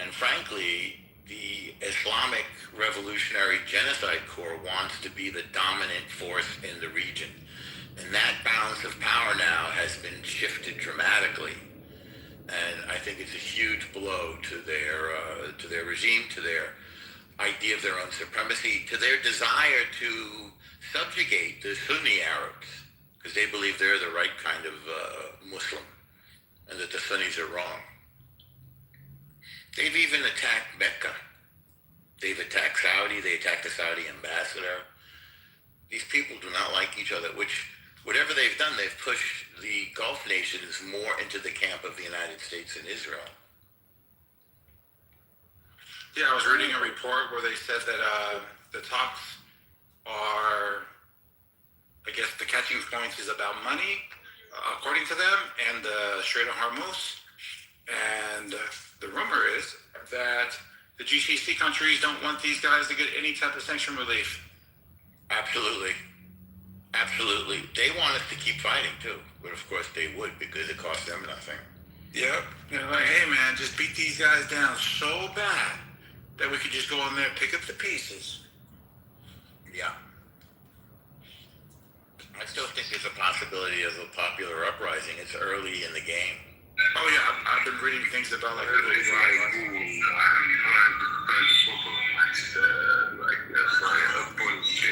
And frankly, the Islamic Revolutionary Genocide Corps wants to be the dominant force in the region. And that balance of power now has been shifted dramatically. And I think it's a huge blow to their regime, to their idea of their own supremacy, to their desire to subjugate the Sunni Arabs, because they believe they're the right kind of Muslim, and that the Sunnis are wrong. They've even attacked Mecca. They've attacked Saudi. They attacked the Saudi ambassador. These people do not like each other, which whatever they've done, they've pushed the Gulf nations more into the camp of the United States and Israel. Yeah, I was reading a report where they said that the talks are, I guess the catching points is about money, according to them, and the Strait of Hormuz. And the rumor is that the GCC countries don't want these guys to get any type of sanction relief. Absolutely. Absolutely. They want us to keep fighting too, but of course they would because it costs them nothing. Yep. They're like, hey man, just beat these guys down so bad that we could just go in there and pick up the pieces. Yeah. I still think there's a possibility of a popular uprising. It's early in the game. Oh yeah, I've been reading things about like what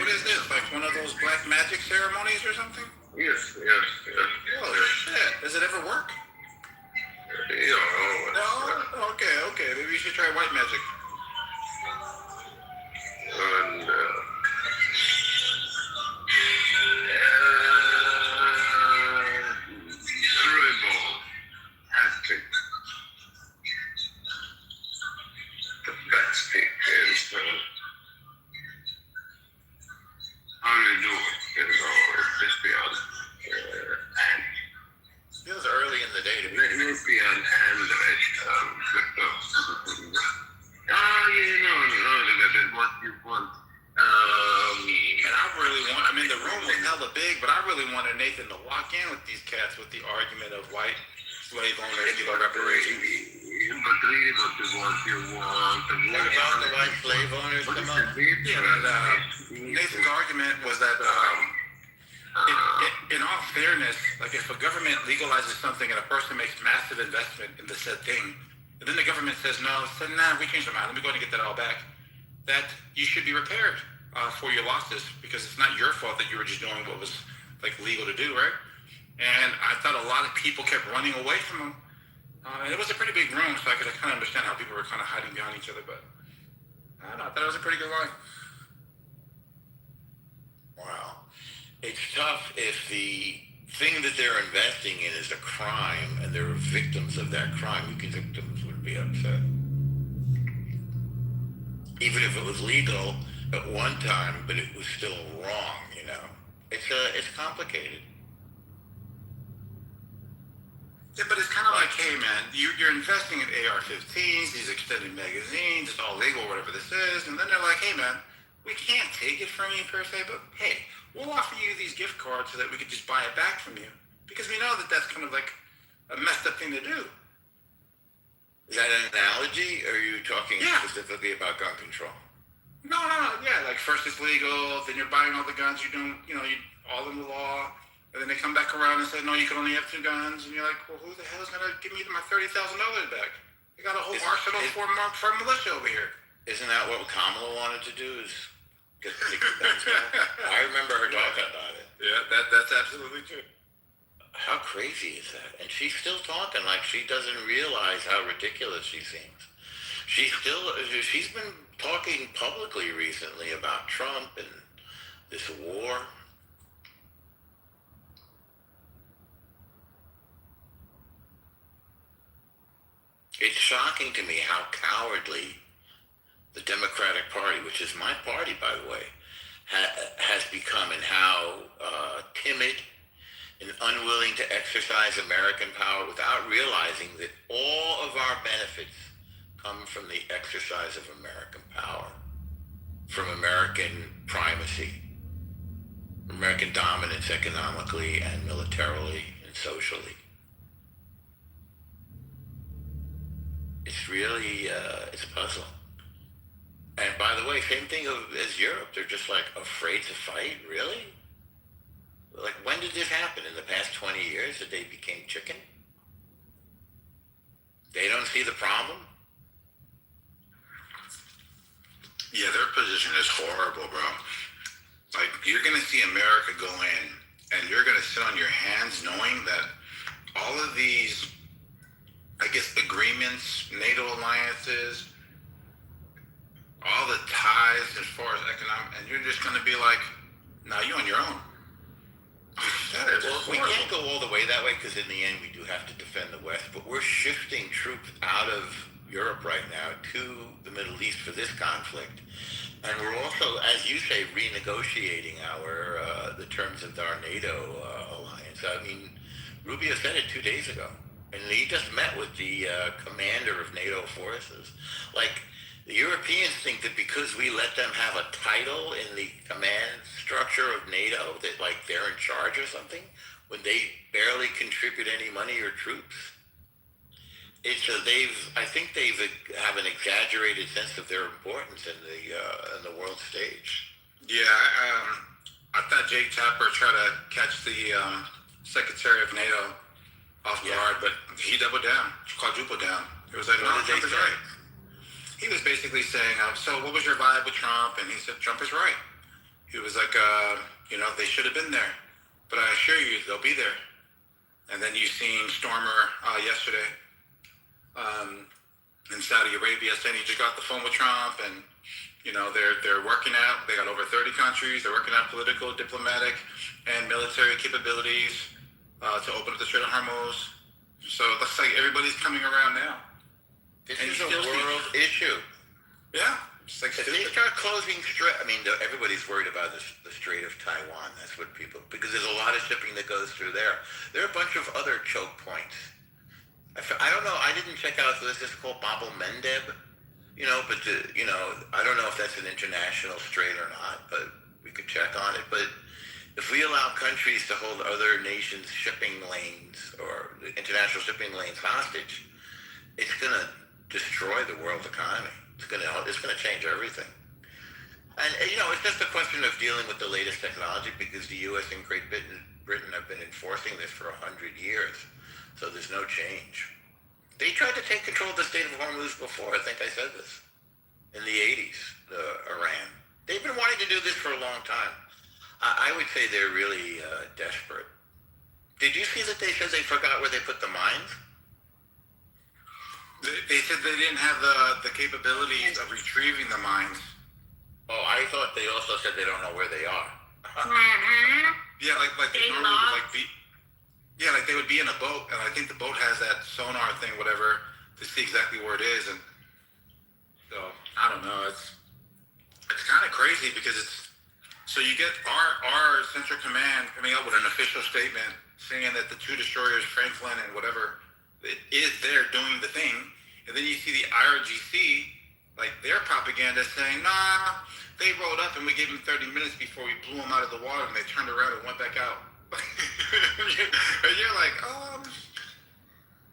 is this? Like one of those black magic ceremonies or something? Yes. Oh shit! Does it ever work? No. Okay. Maybe you should try white magic. And cerebral acting. The best thing is how do you do it? Let's be honest. Feels early in the day to be. European and victims. What you want. And I really want, I mean, the room was hella big, but I really wanted Nathan to walk in with these cats with the argument of white slave owners give reparations. But really what you want. What about the white slave owners? Come on. Yeah, but, Nathan's argument was that, in all fairness, like if a government legalizes something and a person makes massive investment in the said thing, and then the government says, no, we changed our mind, let me go ahead and get that all back, that you should be repaired for your losses because it's not your fault that you were just doing what was like legal to do, right? And I thought a lot of people kept running away from him. And it was a pretty big room, so I could kind of understand how people were kind of hiding behind each other, but I don't know, I thought it was a pretty good line. Wow. It's tough if the thing that they're investing in is a crime and there are victims of that crime. You can victims would be upset. Even if it was legal at one time, but it was still wrong, you know. It's complicated. Yeah, but it's kind of like, hey man, you're investing in AR-15s, these extended magazines, it's all legal, whatever this is, and then they're like, hey man, we can't take it from you per se, but hey, we'll offer you these gift cards so that we could just buy it back from you. Because we know that that's kind of like a messed up thing to do. Is that an analogy, or are you talking specifically about gun control? No, yeah, like first it's legal, then you're buying all the guns, you're doing, you all in the law, and then they come back around and say, no, you can only have 2 guns, and you're like, well, who the hell is going to give me my $30,000 back? They got a whole arsenal for militia over here. Isn't that what Kamala wanted to do, is get the guns back? I remember her talking about it. Yeah, that's absolutely true. How crazy is that? And she's still talking like she doesn't realize how ridiculous she seems. She's been talking publicly recently about Trump and this war. It's shocking to me how cowardly the Democratic Party, which is my party, by the way, has become, and how timid and unwilling to exercise American power without realizing that all of our benefits come from the exercise of American power, from American primacy, American dominance economically and militarily and socially. It's really, it's puzzling. And by the way, same thing as Europe. They're just like afraid to fight, really? Like, when did this happen? In the past 20 years that they became chicken? They don't see the problem? Yeah, their position is horrible, bro. Like, you're going to see America go in, and you're going to sit on your hands knowing that all of these, I guess, agreements, NATO alliances, all the ties as far as economic, and you're just going to be like, nah, you on your own. We can't go all the way that way because in the end we do have to defend the West, but we're shifting troops out of Europe right now to the Middle East for this conflict. And we're also, as you say, renegotiating the terms of our NATO alliance. I mean, Rubio said it 2 days ago, and he just met with the commander of NATO forces. Like, the Europeans think that because we let them have a title in the command structure of NATO, that like they're in charge or something, when they barely contribute any money or troops. I think they have an exaggerated sense of their importance in the world stage. Yeah, I thought Jake Tapper tried to catch the Secretary of NATO off guard, but he doubled down, quadrupled down. It was like, no, Trump is right. He was basically saying, so what was your vibe with Trump? And he said, Trump is right. He was like, they should have been there, but I assure you, they'll be there. And then you seen Stormer yesterday in Saudi Arabia saying he just got the phone with Trump, and they're working out. They got over 30 countries. They're working out political, diplomatic, and military capabilities to open up the Strait of Hormuz. So it looks like everybody's coming around now. This is a world issue. Yeah. If they start closing Strait, everybody's worried about the Strait of Taiwan. That's what because there's a lot of shipping that goes through there. There are a bunch of other choke points. I don't know. I didn't check out if this is called Bab el Mandeb, but I don't know if that's an international strait or not, but we could check on it. But if we allow countries to hold other nations' shipping lanes or international shipping lanes hostage, it's going to destroy the world economy. It's going to change everything. And, it's just a question of dealing with the latest technology because the U.S. and Great Britain have been enforcing this for 100 years. So there's no change. They tried to take control of the Strait of Hormuz before. I think I said this. In the 80s, Iran. They've been wanting to do this for a long time. I would say they're really desperate. Did you see that they said they forgot where they put the mines? They said they didn't have the capabilities of retrieving the mines. Oh, I thought they also said they don't know where they are. Yeah, like they normally would be. Yeah, like they would be in a boat, and I think the boat has that sonar thing, whatever, to see exactly where it is. And so I don't know. It's kind of crazy because so you get our Central Command coming up with an official statement saying that the two destroyers, Franklin and whatever, it is there doing the thing, and then you see the IRGC, like their propaganda saying, nah, they rolled up and we gave them 30 minutes before we blew them out of the water, and they turned around and went back out. And you're like,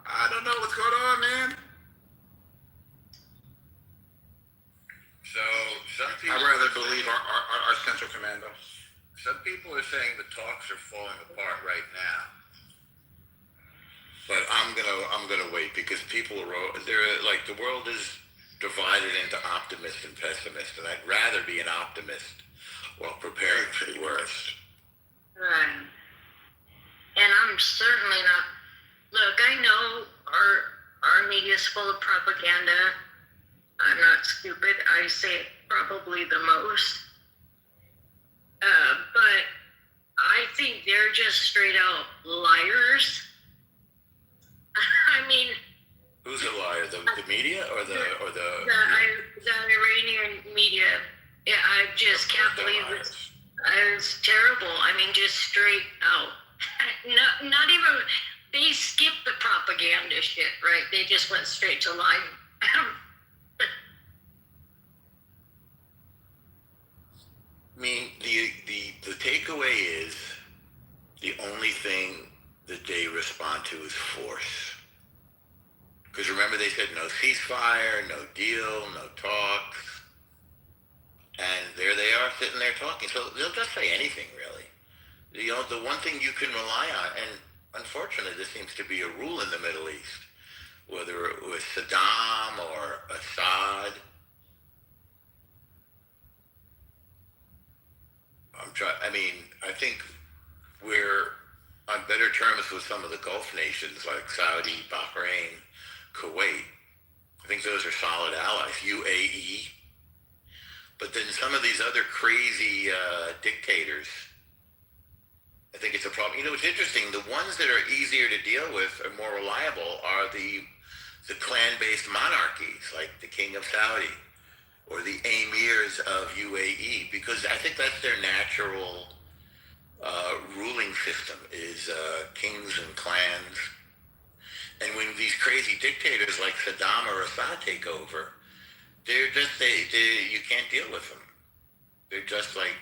I don't know what's going on, man. So some people I'd rather believe our Central Command, though. Some people are saying the talks are falling apart right now. But I'm gonna wait because the world is divided into optimists and pessimists, and I'd rather be an optimist while preparing for the worst. Right. And I'm certainly not. Look, I know our media is full of propaganda. I'm not stupid. I say it probably the most. But I think they're just straight out liars. I mean, who's a liar? The media or the Iranian media? Yeah, I just can't believe it. It's terrible. I mean, just straight out. Not even. They skipped the propaganda shit, right? They just went straight to lying. I mean, the takeaway is the only thing that they respond to is force. Because remember, they said no ceasefire, no deal, no talks. And there they are sitting there talking. So they'll just say anything, really. The one thing you can rely on, and unfortunately this seems to be a rule in the Middle East, whether it was Saddam or Assad. I think we're on better terms with some of the Gulf nations like Saudi, Bahrain, Kuwait. I think those are solid allies. UAE. But then some of these other crazy dictators, I think it's a problem. It's interesting. The ones that are easier to deal with or more reliable are the clan-based monarchies, like the King of Saudi or the emirs of UAE, because I think that's their natural ruling system is kings and clans. And when these crazy dictators like Saddam or Assad take over, they're just you can't deal with them. They're just like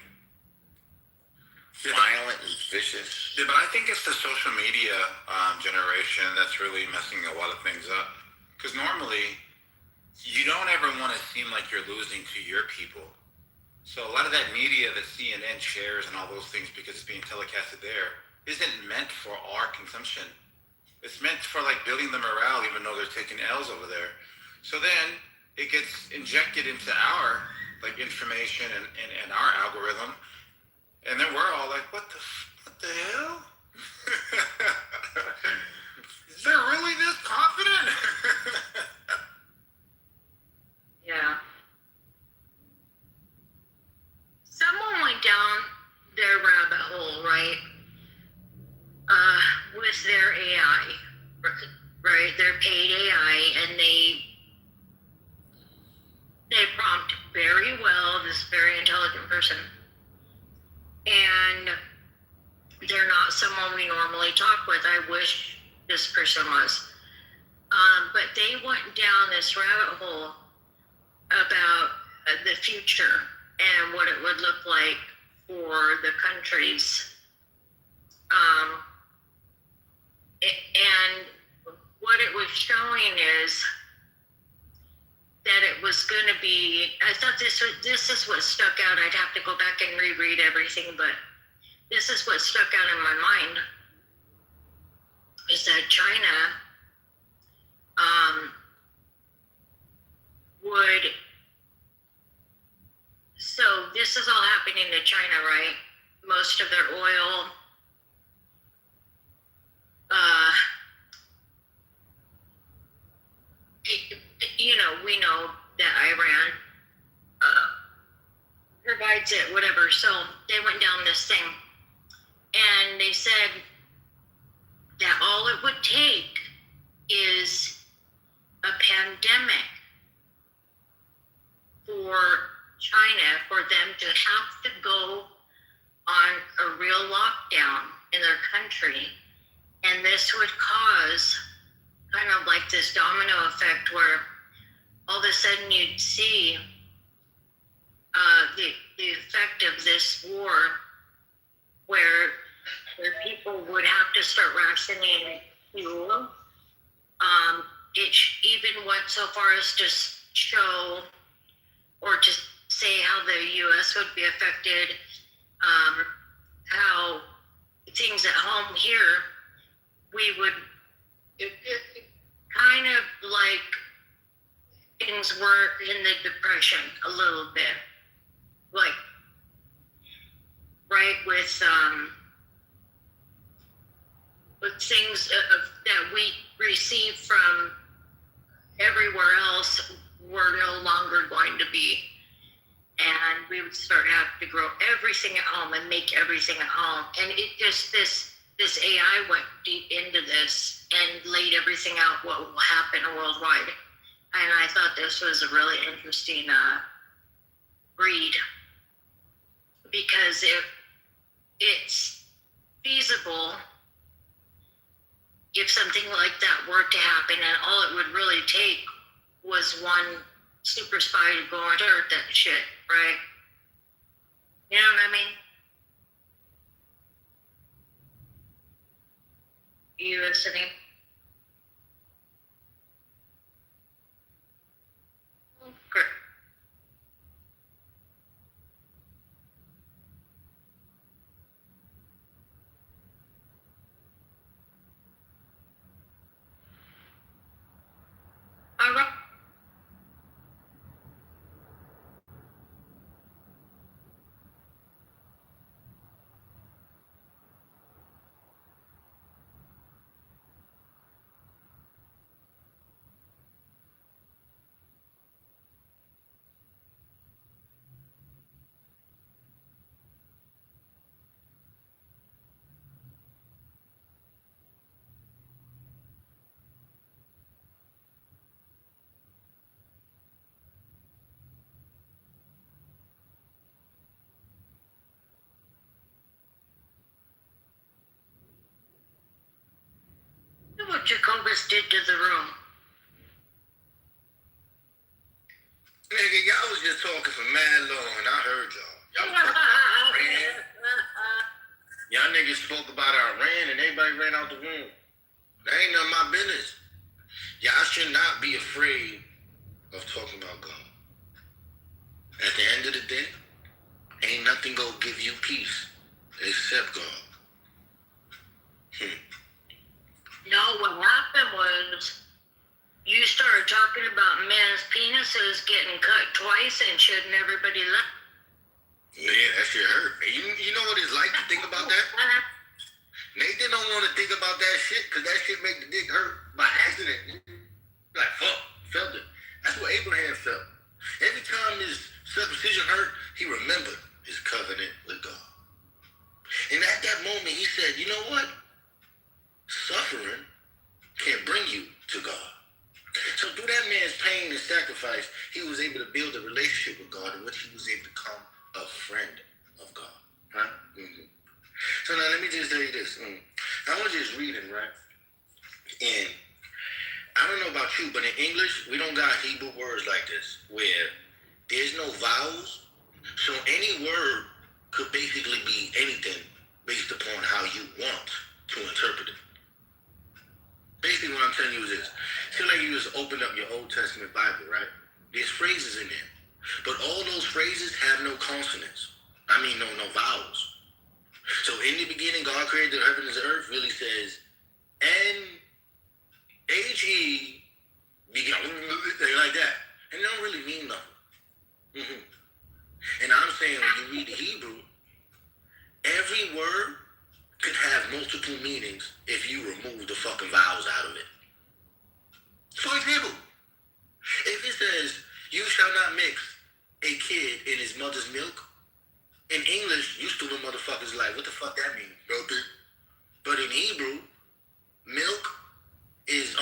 violent and vicious. Yeah, but I think it's the social media generation that's really messing a lot of things up. Because normally, you don't ever want to seem like you're losing to your people. So a lot of that media that CNN shares and all those things, because it's being telecasted there, isn't meant for our consumption. It's meant for like building the morale, even though they're taking L's over there. So then it gets injected into our like information and our algorithm, and then we're all like, what the hell? Is there really this confident? Yeah. Someone went down their rabbit hole, right? With their AI, right? Their paid AI, and they prompt very well this very intelligent person, and they're not someone we normally talk with. I wish this person was, but they went down this rabbit hole about the future and what it would look like for the countries. And what it was showing is that it was going to be, I thought this is what stuck out. I'd have to go back and reread everything, but this is what stuck out in my mind, is that China would, so this is all happening to China, right? Most of their oil, we know that Iran provides it, whatever. So they went down this thing, and they said that all it would take is a pandemic for China for them to have to go on a real lockdown in their country. And this would cause kind of like this domino effect where all of a sudden you'd see the effect of this war where people would have to start rationing fuel. It even went so far as to show or to say how the U.S. would be affected, how things at home here, we would, it kind of like things were in the Depression a little bit, like, right, with things that we receive from everywhere else were no longer going to be. And we would start having to grow everything at home and make everything at home. And it just, this AI went deep into this and laid everything out what will happen worldwide. And I thought this was a really interesting read, because it's feasible if something like that were to happen, and all it would really take was one super spy to go and start that shit, right? You know what I mean? You listening? Good. All right. Elvis did to the room. Nigga, y'all was just talking for mad long, and I heard y'all. Y'all was talking about Iran. Y'all niggas spoke about Iran, and everybody ran out the room. That ain't none of my business. Y'all should not be afraid of talking about God. At the end of the day, ain't nothing gonna give you peace except God. No, what happened was you started talking about men's penises getting cut twice and shouldn't everybody laugh? Yeah, that shit hurt. You know what it's like to think about that? Nathan don't want to think about that shit because that shit make the dick hurt by accident. Like, fuck, felt it. That's what Abraham felt. Every time his circumcision hurt, he remembered his covenant with God. And at that moment, he said, you know what? Suffering can bring you to God. So through that man's pain and sacrifice, he was able to build a relationship with God in which he was able to become a friend of God. Huh? Mm-hmm. So now let me just tell you this. I was just reading, right? And I don't know about you, but in English, we don't got Hebrew words like this, where there's no vowels. So any word could basically be anything based upon how you want to interpret it. Basically what I'm telling you is this. Feel like you just open up your Old Testament Bible, right? There's phrases in there. But all those phrases have no consonants. I mean, no vowels. So in the beginning, God created the heavens and the earth really says, N-H-E, like that. And it don't really mean nothing. Mm-hmm. And I'm saying when you read the Hebrew, every word could have multiple meanings if you remove the fucking vowels out of it. For example, if it says, you shall not mix a kid in his mother's milk, in English, you stupid motherfuckers like, what the fuck that mean? Nothing. But in Hebrew, milk is,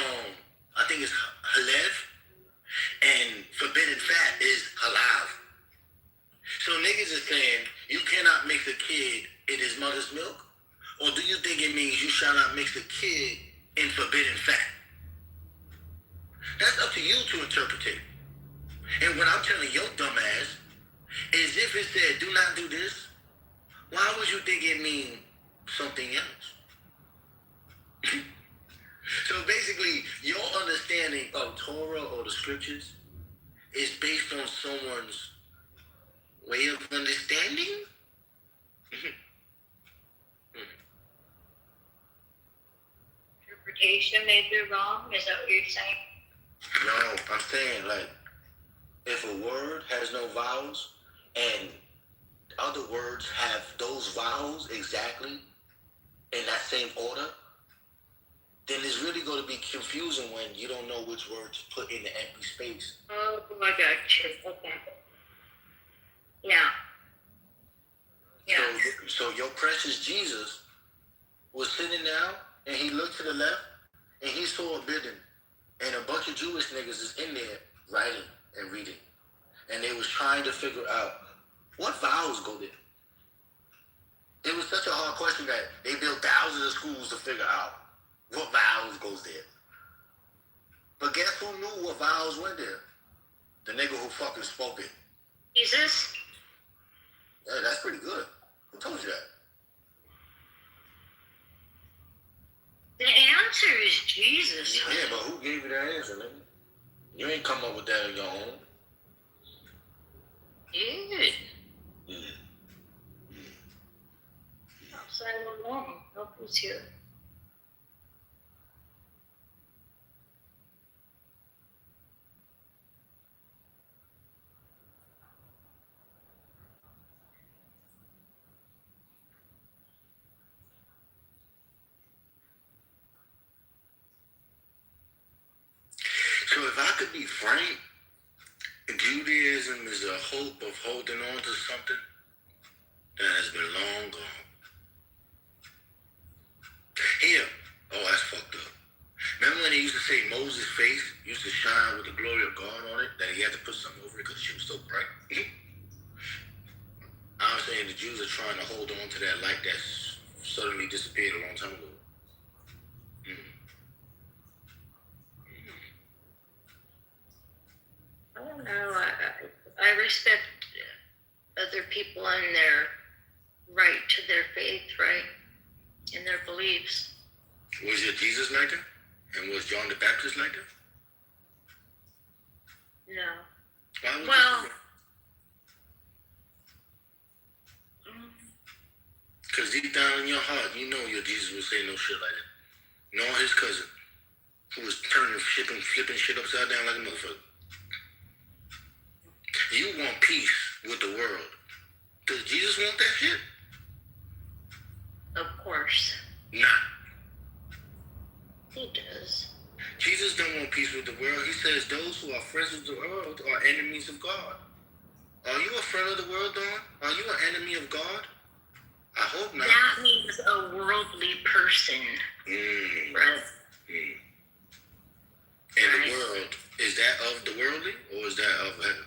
I think it's halev, and forbidden fat is halav. So niggas is saying, you cannot mix a kid in his mother's milk? Or do you think it means you shall not mix a kid in forbidden fat? That's up to you to interpret it. And what I'm telling your dumb ass is if it said, do not do this, why would you think it mean something else? So basically, your understanding of Torah or the scriptures is based on someone's way of understanding? Interpretation may be wrong. Is that what you're saying? No, I'm saying like, if a word has no vowels and other words have those vowels exactly in that same order, then it's really going to be confusing when you don't know which word to put in the empty space. Oh, I got you. Okay. Yeah. So your precious Jesus was sitting down and he looked to the left and he saw a building and a bunch of Jewish niggas is in there writing and reading. And they was trying to figure out what vowels go there. It was such a hard question that they built thousands of schools to figure out what vowels goes there. But guess who knew what vowels went there? The nigga who fucking spoke it. Jesus? Yeah, that's pretty good. Who told you that? The answer is Jesus. Yeah, but who gave you that answer, nigga? You ain't come up with that on your own. Dude. Outside alone. Help us here. So if I could be frank, Judaism is a hope of holding on to something that has been long gone. Here, oh, that's fucked up. Remember when they used to say Moses' face used to shine with the glory of God on it, that he had to put something over it because she was so bright? I'm saying the Jews are trying to hold on to that light that suddenly disappeared a long time ago. I don't know. I respect other people and their right to their faith, right, and their beliefs. Was your Jesus like that? And was John the Baptist like that? No. Why would Well, because deep down in your heart, you know your Jesus would say no shit like that. Nor his cousin, who was flipping shit upside down like a motherfucker. You want peace with the world. Does Jesus want that shit? of course. Nah. He does. Jesus don't want peace with the world. He says those who are friends of the world are enemies of God. Are you a friend of the world, Dawn? Are you an enemy of God? I hope not. That means a worldly person. Right? And the world, is that of the worldly or is that of heaven?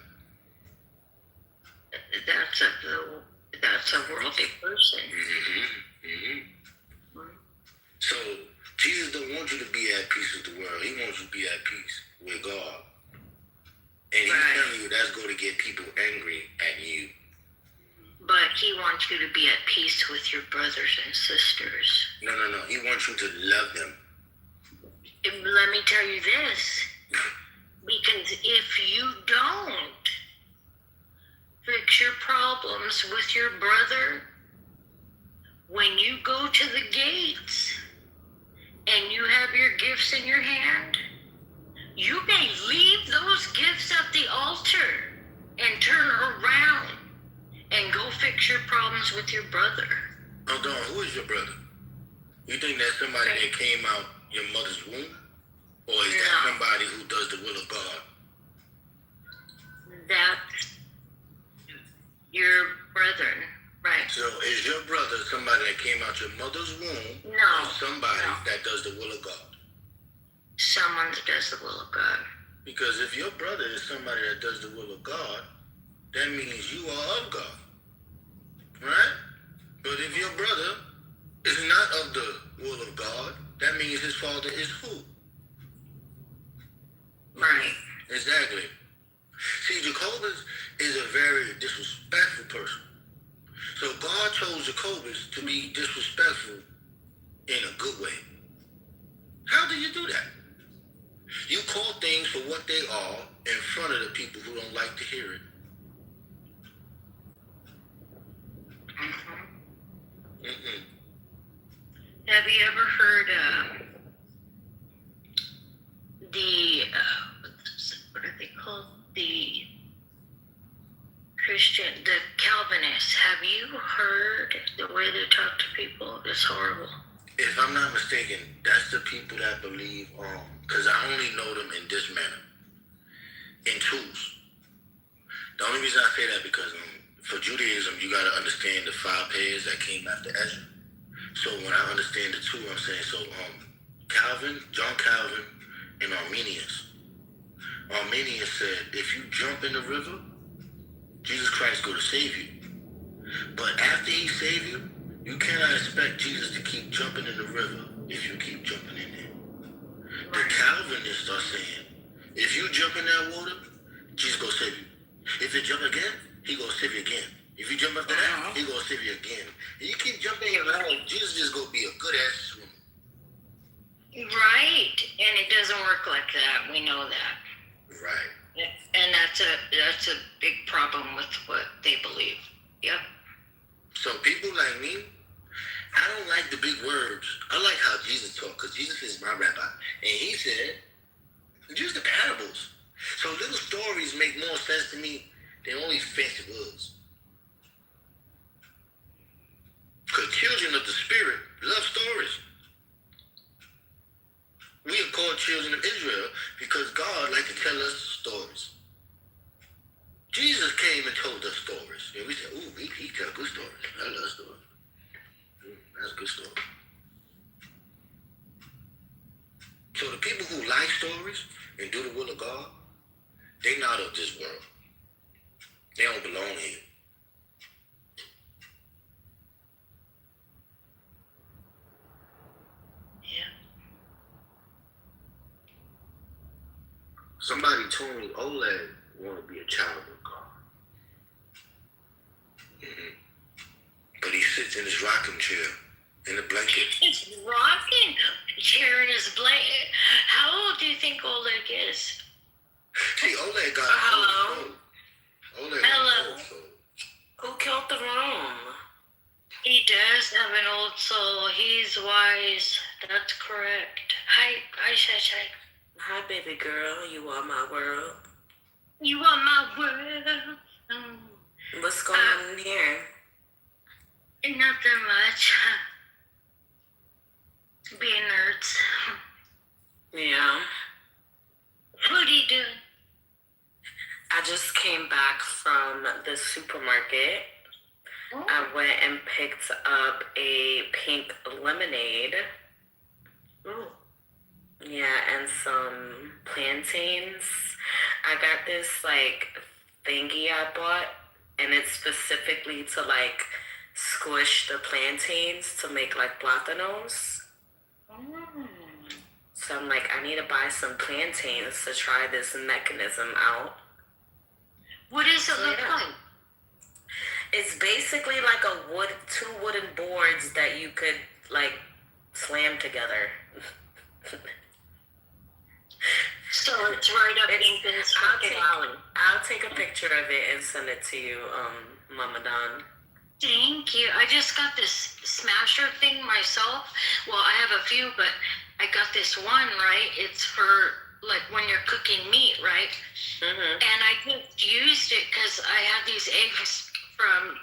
That's a worldly person. So Jesus don't want you to be at peace with the world. He wants you to be at peace with God. And he's telling you that's going to get people angry at you. But he wants you to be at peace with your brothers and sisters. No. He wants you to love them. Let me tell you this. Because if you don't fix your problems with your brother, when you go to the gates and you have your gifts in your hand, you may leave those gifts at the altar and turn around and go fix your problems with your brother. Oh, Dawn, who is your brother? You think that's somebody that came out your mother's womb? Or is that somebody who does the will of God? That's your brethren, right? So is your brother somebody that came out your mother's womb? No. Or somebody that does the will of God? Someone that does the will of God. Because if your brother is somebody that does the will of God, that means you are of God. Right? But if your brother is not of the will of God, that means his father is who? Right. Exactly. See, Jacobus is a very disrespectful person. So God chose Jacobus to be disrespectful in a good way. How do you do that? You call things for what they are in front of the people who don't like to hear it. Have you ever heard what are they called? The Calvinists. Have you heard the way they talk to people? It's horrible. If I'm not mistaken, that's the people that believe, because I only know them in this manner, in twos. The only reason I say that because for Judaism, you got to understand the 5 pairs that came after Ezra. So when I understand the two, I'm saying, so Calvin, John Calvin, and Arminius. Arminius said, if you jump in the river, Jesus Christ going to save you. But after he saved you, you cannot expect Jesus to keep jumping in the river if you keep jumping in there. The Calvinists are saying, if you jump in that water, Jesus going to save you. If you jump again, he going to save you again. If you jump after that, he going to save you again. And you keep jumping in the water, Jesus just going to be a good-ass swimmer. Right. And it doesn't work like that. We know that. Right. And that's a big problem with what they believe. Yep. So people like me, I don't like the big words. I like how Jesus talked, because Jesus is my rabbi. And he said, use the parables. So little stories make more sense to me than only fancy words. Because children of the Spirit love stories. We are called children of Israel because God likes to tell us stories. Jesus came and told us stories. And we said, ooh, he tell good stories. I love stories. That's a good story. So the people who like stories and do the will of God, they not of this world. They don't belong here. Somebody Tony Oleg want to be a child of God. But he sits in his rocking chair in the blanket. It's rocking chair in his blanket. How old do you think Oleg is? See, Oleg got hello. old. Oleg Hello. got old soul. Who killed the room? He does have an old soul. He's wise. That's correct. Hi, Shay. Hi, baby girl. You are my world. You are my world. What's going on in here? Nothing much. Being nerds. Yeah. What are you doing? I just came back from the supermarket. I went and picked up a pink lemonade. Ooh. Yeah, and some plantains. I got this like thingy I bought, and it's specifically to like squish the plantains to make like platanos. So I'm like, I need to buy some plantains to try this mechanism out. What does it look like? It's basically like two wooden boards that you could like slam together. So it's right up Ethan's fucking alley. I'll take a picture of it and send it to you, Mama Don. Thank you. I just got this smasher thing myself. Well, I have a few, but I got this one, right? It's for like when you're cooking meat, right? Mm-hmm. And I just used it because I had these eggs from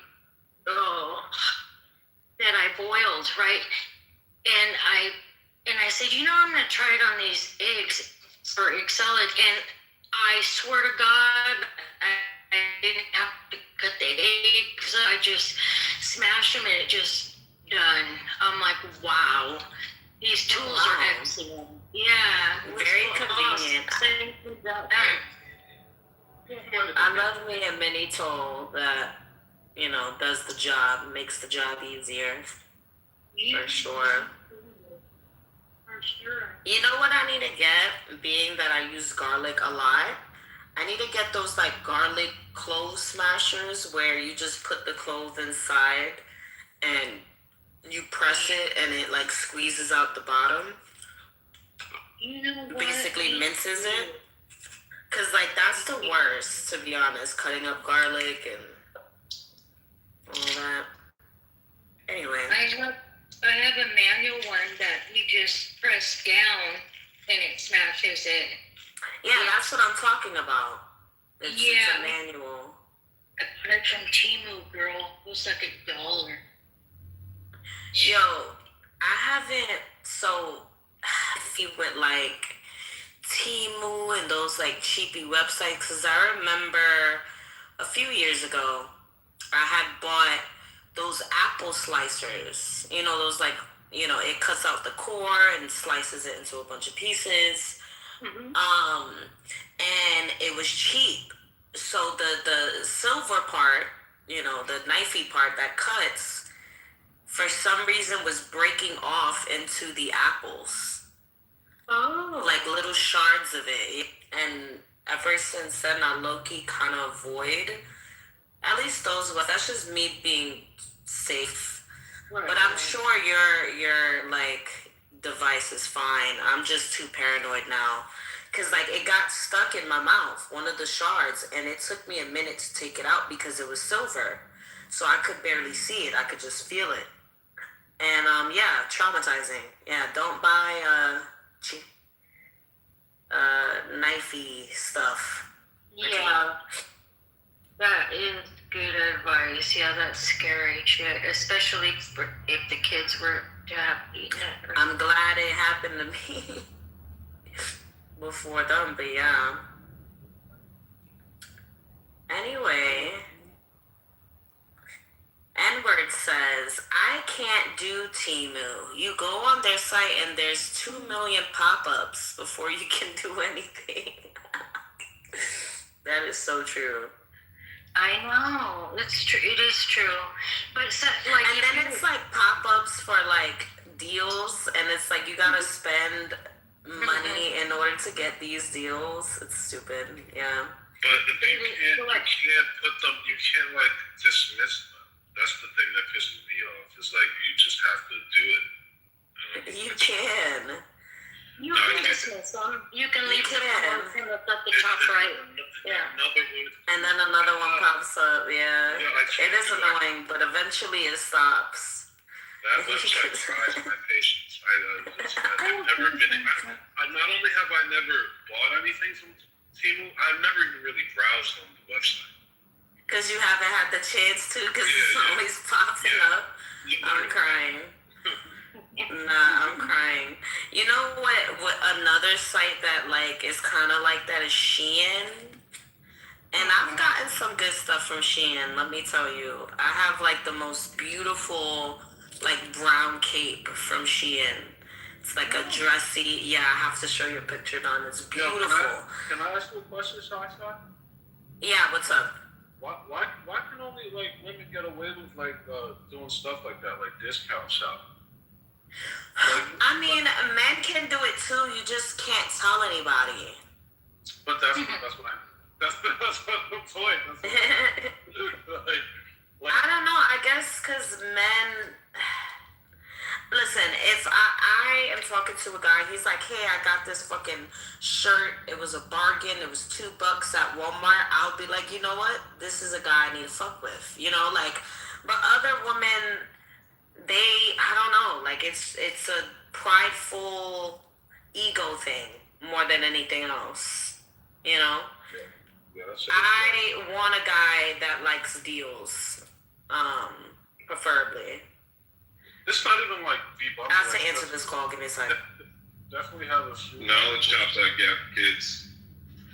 that I boiled, right? And I said, you know, I'm gonna try it on these eggs for egg salad, and I swear to God, I didn't have to cut the eggs. I just smashed them, and it just done. I'm like, wow, these tools are excellent. Yeah, very convenient. I love me a mini tool that, you know, does the job, makes the job easier. For sure. For sure. You know what I need to get, being that I use garlic a lot? I need to get those like garlic clove smashers where you just put the clove inside and you press it and it like squeezes out the bottom. You know what? Basically minces it. Cause like that's the worst, to be honest, cutting up garlic and all that. Anyway. I have a manual one that you just press down and it smashes it. Yeah, that's what I'm talking about. It's a manual. I bought it from Temu, girl. It was like $1. Yo, I haven't, so if you went like Temu and those like cheapy websites, because I remember a few years ago, I had bought those apple slicers. You know, those like, you know, it cuts out the core and slices it into a bunch of pieces. Mm-hmm. And it was cheap. So the silver part, you know, the knifey part that cuts, for some reason was breaking off into the apples. Oh. Like little shards of it. And ever since then, I low-key kind of avoid, at least those ones. That's just me being safe. Right. But I'm sure your like device is fine. I'm just too paranoid now. Cause like it got stuck in my mouth, one of the shards, and it took me a minute to take it out because it was silver. So I could barely see it. I could just feel it. And yeah, traumatizing. Yeah, don't buy knifey stuff. Yeah. That is good advice. Yeah, that's scary shit, especially if the kids were to have eaten it. I'm glad it happened to me before them, but yeah. Anyway, N-word says, I can't do Temu. You go on their site and there's 2 million pop-ups before you can do anything. That is so true. I know. It's true. It is true. But it's like, and then it's like pop-ups for like deals, and it's like you gotta spend money in order to get these deals. It's stupid. Yeah. But the thing is, you can't put them. You can't like dismiss them. That's the thing that pisses me off. Is like you just have to do it. You can. You can dismiss them. You can leave them on at the top right. Yeah. And then another one pops up. Yeah. It is annoying, but eventually it stops. That website tries my patience. I've never been. Not only have I never bought anything from Temu, I've never even really browsed on the website. Because you haven't had the chance to, because it's always popping up. I'm crying. Nah, I'm crying. You know what another site that like is kind of like that is Shein. And I've gotten some good stuff from Shein, let me tell you. I have like the most beautiful like brown cape from Shein. It's like a dressy, I have to show you a picture, Don. It's beautiful. Can I ask you a question, Sasha? Yeah, what's up? Why can only like women get away with like doing stuff like that, like discount shop? I mean, men can do it too. You just can't tell anybody. But that's what that's the point. I don't know. I guess because men. Listen, if I am talking to a guy, he's like, hey, I got this fucking shirt. It was a bargain. It was $2 at Walmart. I'll be like, you know what? This is a guy I need to fuck with. You know, like, but other women, I don't know. Like, it's a prideful ego thing more than anything else. You know? I want a guy that likes deals, preferably. It's not even like deep. I have to answer this call. Give me a second. Definitely have a shoe. Knowledge shops that get kids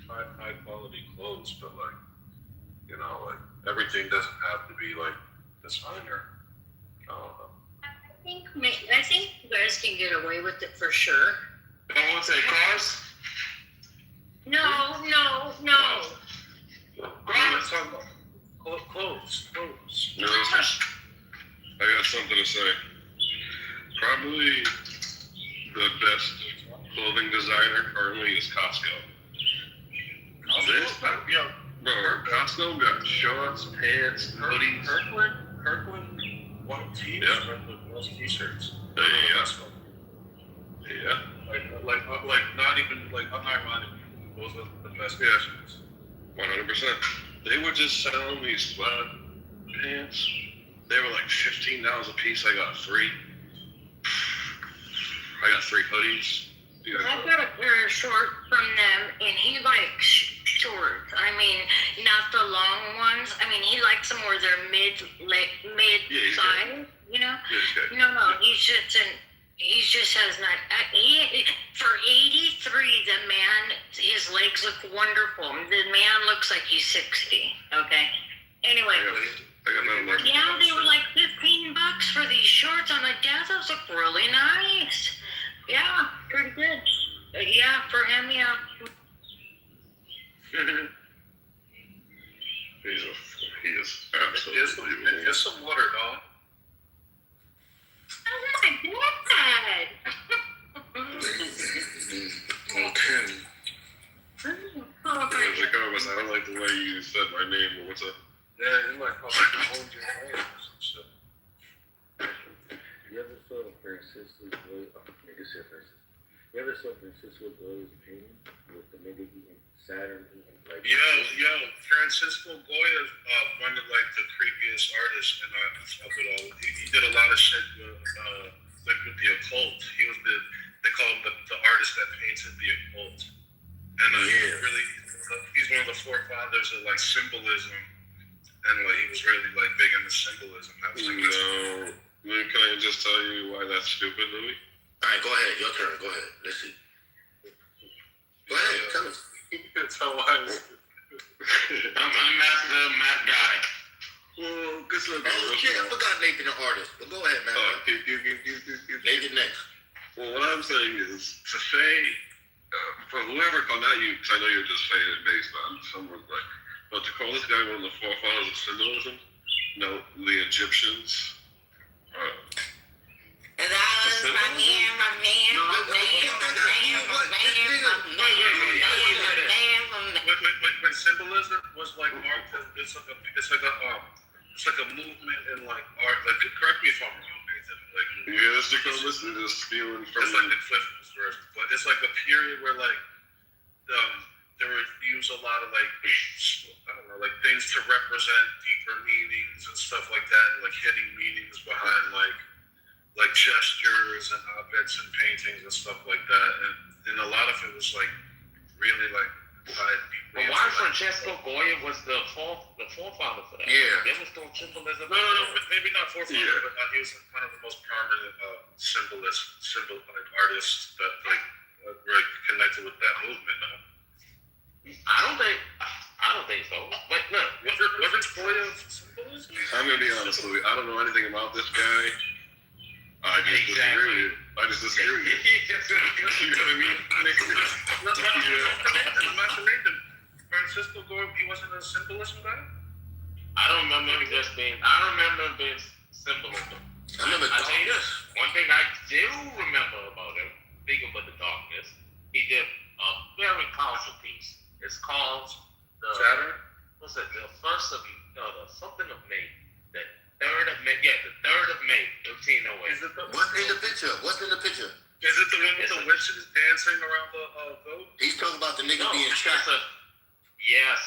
high quality clothes, but like, you know, like everything doesn't have to be like designer. I don't know. I think you guys can get away with it for sure. I want to say cars. No. Let's talk about clothes. No, I got something to say. Probably the best clothing designer currently is Costco. Bro, Costco got shorts, pants, hoodies. Kirkland white tees, those t-shirts. Yeah. Like not even like unironically. Those are the best t-shirts. 100%. They were just selling these sweatpants. They were like $15 a piece. I got 3. I got 3 hoodies. I got a pair of shorts from them, and he likes shorts. I mean, not the long ones. I mean, he likes them where they're mid size. You know? No. He just has not. For 83, the man, his legs look wonderful. The man looks like he's 60. Okay. Anyway. Yeah, they were like $15 for these shorts. I'm like, yeah, those look really nice. Yeah, pretty good. Yeah, for him, yeah. He is absolutely. Get some water, dog. Oh my god! Okay. I don't like the way you said my name, but what's up? Yeah, it's like hold your hand or some shit. You ever saw Francisco Goya's You ever saw Francisco Goya's painting with the nigga eating Saturn eating like? Yo, Francisco Goya is one of like the creepiest artists, and of it all. He did a lot of shit with the occult. He was they call him the artist that painted the occult, and he's one of the forefathers of like symbolism. And like he was really like big into symbolism. Can I just tell you why that's stupid, Louis? All right, go ahead. Your turn. Go ahead. Let's see. Go ahead. Tell us. Tell why. I'm not the Matt guy. Well, good luck. Oh shit! I forgot Nathan the artist. But go ahead, man. Nathan next. Well, what I'm saying is to say for whoever called out you, because I know you're just saying it based on someone's like. But to call this guy one of the forefathers of symbolism, no, the Egyptians. And that was my man. When symbolism was like marked as it's like a movement in like art. Like, correct me if I'm wrong, Nathan. Like, yeah, that's the Congressman is stealing from. It's like the Clifton's version, but it's like a period where like there were used a lot of like I don't know, like things to represent deeper meanings and stuff like that, and like hidden meanings behind like gestures and objects and paintings and stuff like that, and a lot of it was like really like tied deeply. But why Francesco Goya was the forefather for that? Yeah. They was doing symbolism. No, maybe not forefather, but he was one of the most prominent symbol artists that like really connected with that movement. I don't think so. But no, wasn't Goya symbolism? I'm gonna be honest with you. I don't know anything about this guy. I just disagree. I just disagree. You know what I mean? Francisco Goya, he wasn't a symbolism guy? I don't remember him just being. I remember being symbolism. I tell you this. One thing I do remember about him, speaking of the darkness, he did a very powerful piece. It's called the Saturn. What's it? The first of the something of May. The 3rd of May. Yeah, the 3rd of May, 1808. Is it the What's in the picture? What's in the picture? Is it the one with the witches dancing around the boat? He's talking about the nigga being shot. Yes.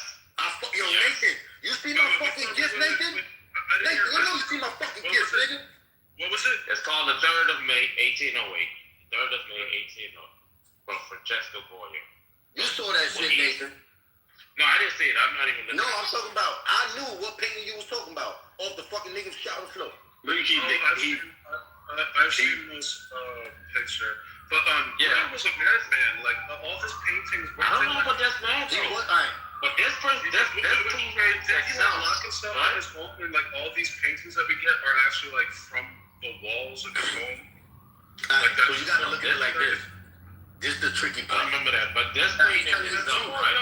Yo, Nathan, you see my fucking gift, Nathan? Nathan, you know you see my fucking gift, nigga. What was it? It's called the 3rd of May, 1808. 3rd of May, 1808. From Francesco Goya. You saw that shit, Nathan. No, I didn't see it. I'm not even looking. No, I'm talking about, I knew what painting you was talking about. Off the fucking nigga shot on the floor. I've seen this picture. But he was a madman. Like all his paintings. I don't know about this man. But this person, this painting lock and stuff on his home, and like all these paintings that we get are actually like from the walls of his home. Like that. So you gotta look at it like this. This is the tricky part. I remember that, but this painting itself, right?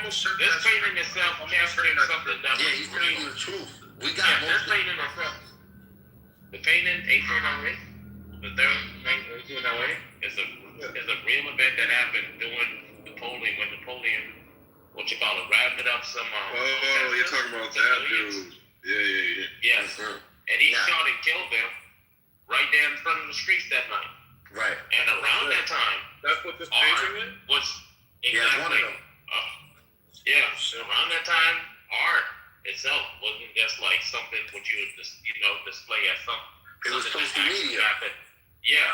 This painting itself capturing something that was he's telling you the truth. We got this painting itself. The painting 1808, the 3rd of 1808 is a real event that happened during Napoleon when Napoleon, rounded up some. You're talking about that dude. Yeah. Yes. And he shot and killed them right there in front of the streets that night. Right. And around that time, that's what this painting is? Was exactly. Around that time, art itself wasn't just like something what you would display as something. It was social media. Yeah.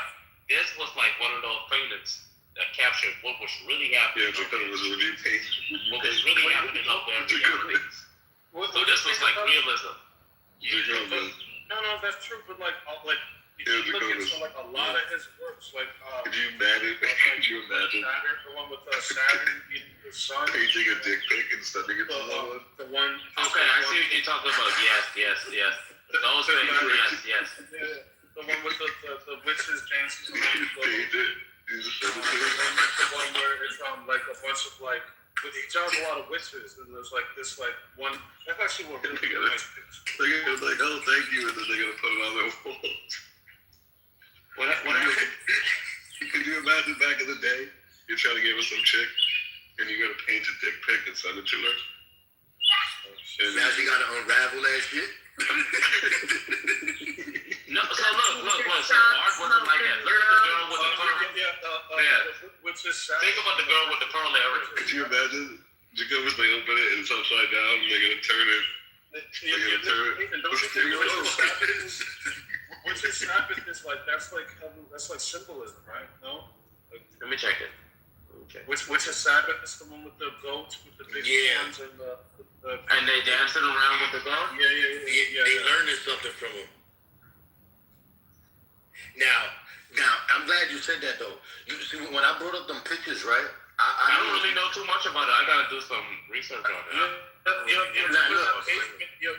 This was like one of those paintings that captured what was really happening. Yeah, because it was really what was really happening up there in reality. So this was like realism. No, that's true. But like if you look into like a lot of his works, like could you imagine? Saturn, the one with Saturn eating the sun, painting a dick pic and sending it to someone. The one. Okay, I see what you're talking about. Yes. Those things. Yes. The one with the witches dancing around the one where it's like a bunch of like. He draws a lot of witches, and there's like this like one. That's actually what really nice picture. They're gonna be like, oh, thank you, and then they're gonna put it on their walls. What happened? Could you imagine back in the day, you're trying to give us some chick, and you're gonna paint a dick pic and send it to her? Now she gotta unravel that shit. No, so look. So art wasn't like that. Look at the girl with the pearl. Think about the girl with the pearl earring. Could you imagine? Jacob they open it and it's upside down, and they're gonna turn it. What's his Sabbath is like? That's like symbolism, right? No. Let me check it. Which is Sabbath is the one with the goats with the big horns and the. And they dancing around with the goat. Yeah. They learning something from him. Now, I'm glad you said that though. You see, when I brought up them pictures, right? I don't really know too much about it. I gotta do some research on it.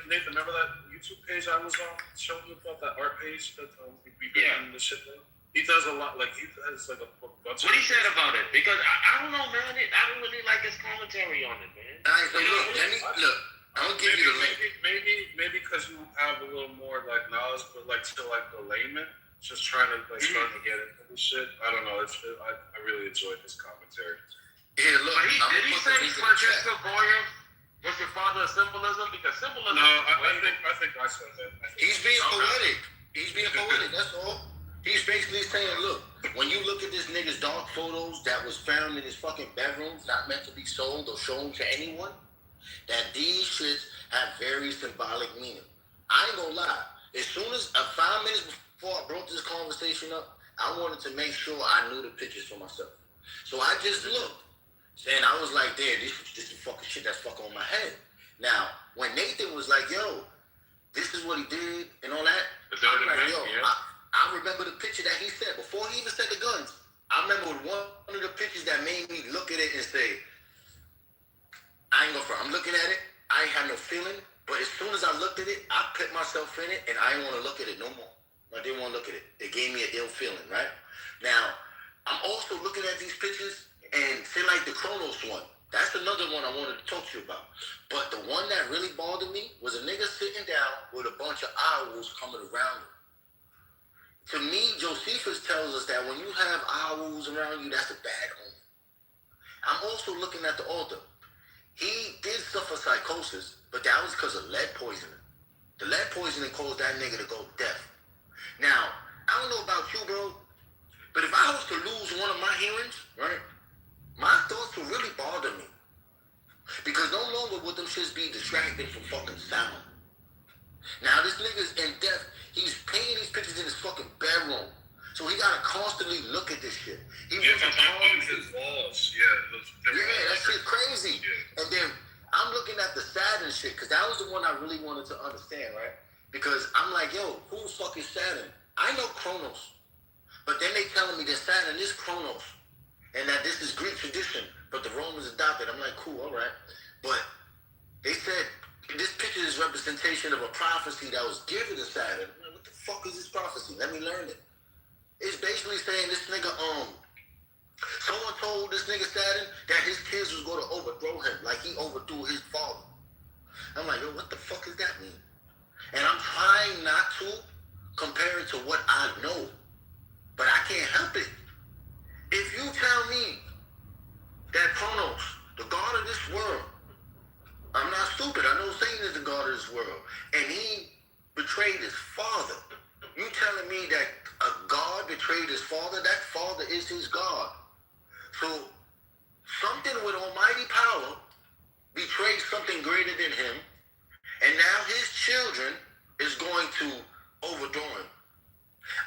Nathan, remember that YouTube page I was on showing you about that art page that we been the shit there? He does a lot. Like he has like a bunch. What he said about it? Because I don't know, man. I don't really like his commentary on it, man. Alright, so look. I'm gonna give you the link. Maybe because you have a little more like knowledge, but like to like the layman. just trying to like start to get into this shit. I don't know. I really enjoyed his commentary. Yeah, look, Did he say Francisco Goya was your father of symbolism? Because symbolism. No, I think I said that. He's being poetic. He's being poetic. That's all. He's basically saying, look, when you look at this nigga's dark photos that was found in his fucking bedrooms, not meant to be sold or shown to anyone, that these shits have very symbolic meaning. I ain't gonna lie. As soon as 5 minutes before I brought this conversation up, I wanted to make sure I knew the pictures for myself. So I just looked. And I was like, damn, this is fucking shit that's fucking on my head. Now, when Nathan was like, yo, this is what he did and all that, I'm like, yo, I remember the picture that he said before he even said the guns. I remember one of the pictures that made me look at it and say, I ain't gonna front. I'm looking at it. I ain't had no feeling. But as soon as I looked at it, I put myself in it, and I didn't want to look at it no more. I didn't want to look at it. It gave me an ill feeling, right? Now, I'm also looking at these pictures, and say like the Kronos one. That's another one I wanted to talk to you about. But the one that really bothered me was a nigga sitting down with a bunch of owls coming around him. To me, Josephus tells us that when you have owls around you, that's a bad omen. I'm also looking at the altar. He did suffer psychosis, but that was because of lead poisoning. The lead poisoning caused that nigga to go deaf. Now, I don't know about you, bro, but if I was to lose one of my hearings, right, my thoughts would really bother me. Because no longer would them shits be distracted from fucking sound. Now, this nigga's in death. He's painting these pictures in his fucking bedroom. So he gotta constantly look at this shit. He his walls. Yeah, that shit crazy. Yeah. And then I'm looking at the Saturn shit, because that was the one I really wanted to understand, right? Because I'm like, yo, who the fuck is Saturn? I know Kronos. But then they telling me that Saturn is Kronos. And that this is Greek tradition, but the Romans adopted. I'm like, cool, all right. But they said this picture is representation of a prophecy that was given to Saturn. I'm like, what the fuck is this prophecy? Let me learn it. It's basically saying this nigga, someone told this nigga Saturn that his kids was going to overthrow him, like he overthrew his father. I'm like, yo, what the fuck does that mean? And I'm trying not to compare it to what I know, but I can't help it. If you tell me that Kronos, the god of this world, I'm not stupid. I know Satan is the god of this world, and he betrayed his father. You telling me that a god betrayed his father? That father is his god. So something with almighty power betrayed something greater than him, and now his children is going to overthrow him.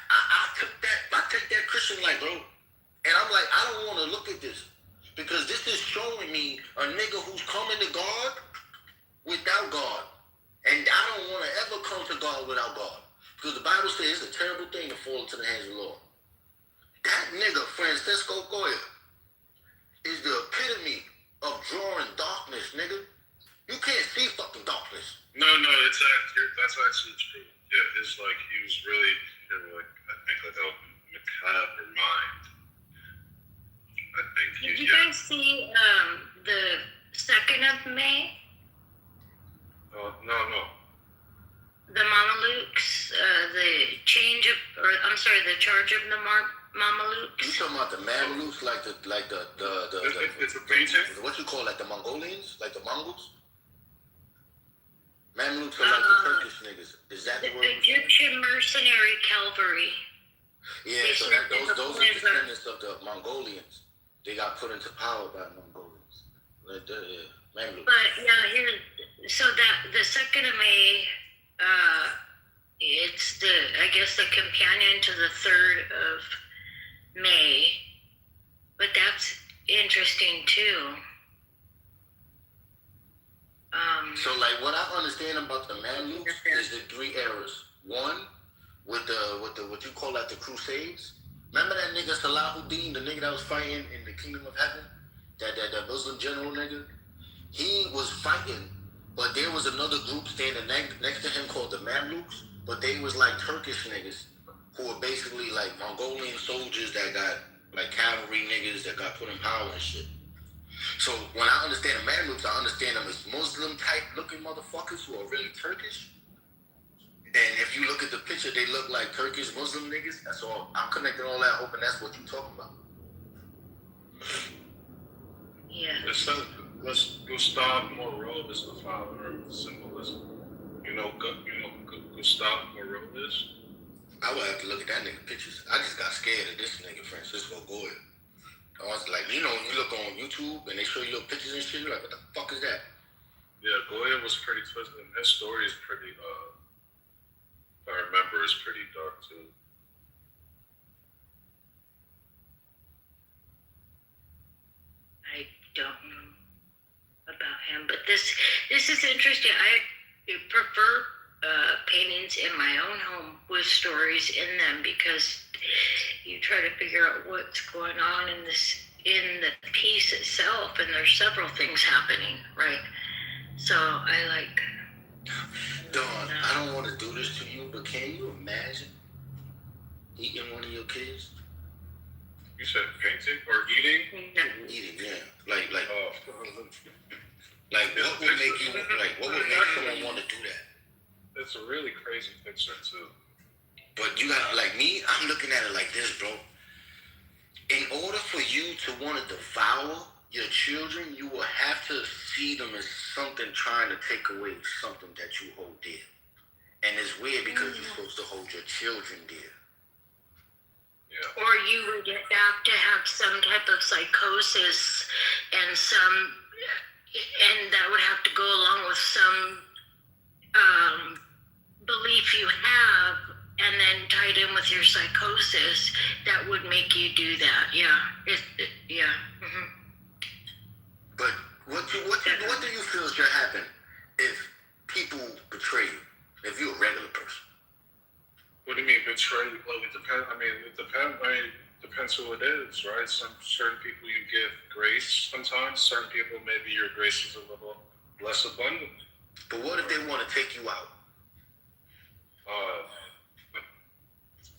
I take that Christian like, bro. And I'm like, I don't want to look at this, because this is showing me a nigga who's coming to God without God. And I don't want to ever come to God without God. Because the Bible says it's a terrible thing to fall into the hands of the Lord. That nigga, Francisco Goya, is the epitome of drawing darkness, nigga. You can't see fucking darkness. No, that's actually true. Yeah, it's like he was really, like, I think like a macabre mind. I think. Did you guys see the 2nd of May? Oh, no. The Mamelukes, the charge of the Mamelukes. You talking about the Mamelukes, like the it's a painting. What you call, like the Mongolians, like the Mongols? Mamelukes are like the Turkish niggas. Is that the word? Egyptian mercenary cavalry. Yeah, so those are descendants of the Mongolians. They got put into power by Mongolians. Mamelukes. But yeah, so that the 2nd of May, it's the companion to the 3rd of May. But that's interesting too. So like what I understand about the Mamelukes is the 3 eras. One with the what you call like the Crusades. Remember that nigga Salahuddin, the nigga that was fighting in the Kingdom of Heaven? That Muslim general nigga? He was fighting, but there was another group standing next to him called the Mamluks, but they was like Turkish niggas who were basically like Mongolian soldiers that got like cavalry niggas that got put in power and shit. So when I understand the Mamluks, I understand them as Muslim type looking motherfuckers who are really Turkish. And if you look at the picture picture, they look like Turkish Muslim niggas. That's all. I'm connecting all that, hoping that's what you talking about. Yeah. Gustav Moreau is the father of symbolism. You know Gustav Moreau is? I would have to look at that nigga pictures. I just got scared of this nigga, Francisco Goya. I was like, you know, you look on YouTube and they show you pictures and shit, you're like, what the fuck is that? Yeah, Goya was pretty twisted, and his story is pretty, if I remember, is pretty dark too. I don't know about him, but this is interesting. I prefer paintings in my own home with stories in them because you try to figure out what's going on in the piece itself, and there's several things happening, right? So I like. Dawn, I don't want to do this to you, but can you imagine eating one of your kids? You said painting or eating? Eating, yeah. Like what would make you what would make someone want to do that? It's a really crazy picture too. But you got, like me, I'm looking at it like this, bro. In order for you to want to devour your children, you will have to see them as something trying to take away something that you hold dear. And it's weird because you're supposed to hold your children dear. Yeah. Or you would have to have some type of psychosis and that would have to go along with some belief you have, and then tied in with your psychosis that would make you do that. Yeah. Yeah. Mm-hmm. But what do you feel should happen if people betray you? If you're a regular person? What do you mean betray? Well, it depends. It depends who it is, right? Certain people you give grace sometimes. Certain people, maybe your grace is a little less abundant. But what if they want to take you out?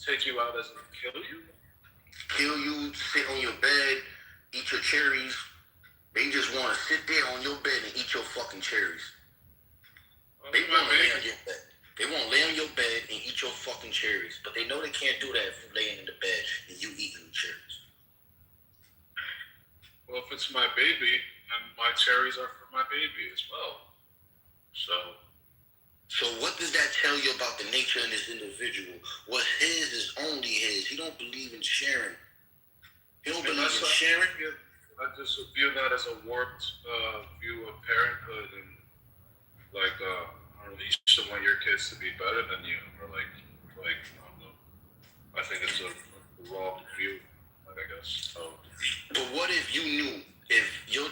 Take you out as in kill you? Kill you, sit on your bed, eat your cherries. They just want to sit there on your bed and eat your fucking cherries. They want to lay on your bed. They want to lay on your bed and eat your fucking cherries. But they know they can't do that if you're laying in the bed and you eating the cherries. Well, if it's my baby, and my cherries are for my baby as well. So what does that tell you about the nature of this individual? What's his is only his. He don't believe in sharing. He don't believe in sharing. I just view that as a warped view of parenthood, and like I don't know, you still want your kids to be better than you, or like I don't know. I think it's a wrong view, I guess. So. But what if you knew if you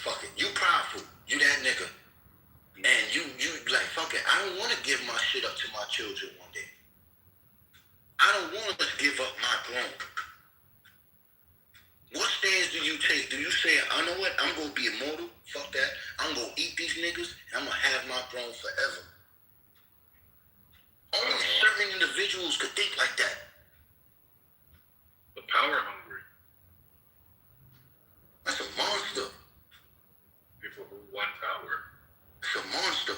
fuck it, you prideful, you that nigga, and you like fuck it, I don't want to give my shit up to my children one day. I don't want to give up my throne. What stance do you take? Do you say, I know what, I'm gonna be immortal? Fuck that. I'm gonna eat these niggas and I'm gonna have my throne forever. Only certain individuals could think like that. The power hungry. That's a monster. People who want power. It's a monster.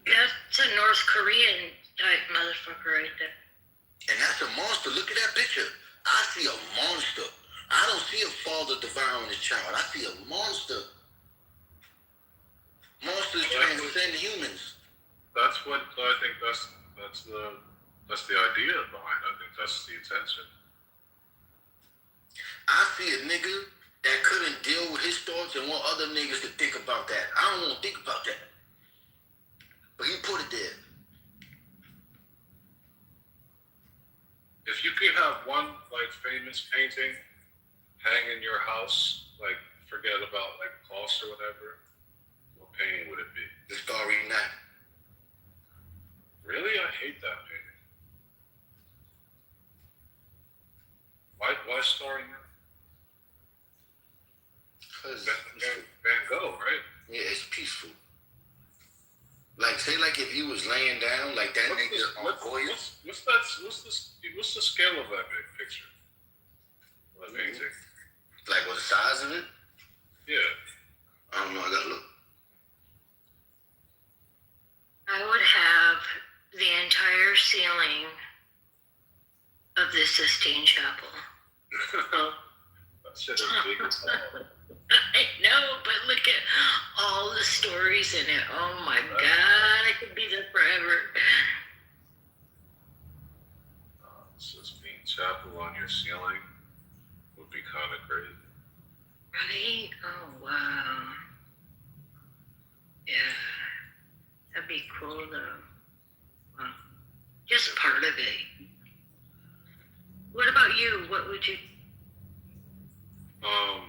That's a North Korean type motherfucker right there. And that's a monster. Look at that picture. I see a monster. I don't see a father devouring his child. I see a monster. Monsters transcend humans. That's what I think. That's the idea behind it. I think that's the intention. I see a nigga that couldn't deal with his thoughts and want other niggas to think about that. I don't want to think about that. But he put it there. If you could have one famous painting hang in your house, forget about cost or whatever, what painting would it be? The Starry Night. Really? I hate that painting. Why Starry Night? Because Van Gogh, right? Yeah, it's peaceful. Say if you was laying down like that nigga on Goya. What's the scale of that big picture? That painting. What the size of it? Yeah. I don't know. I gotta look. I would have the I know, but look at all the stories in it. Oh my God, I could be there forever. Sistine Chapel on your ceiling would be kind of crazy. Right? Oh wow. Yeah, that'd be cool though. Wow. Just part of it. What about you? What would you? I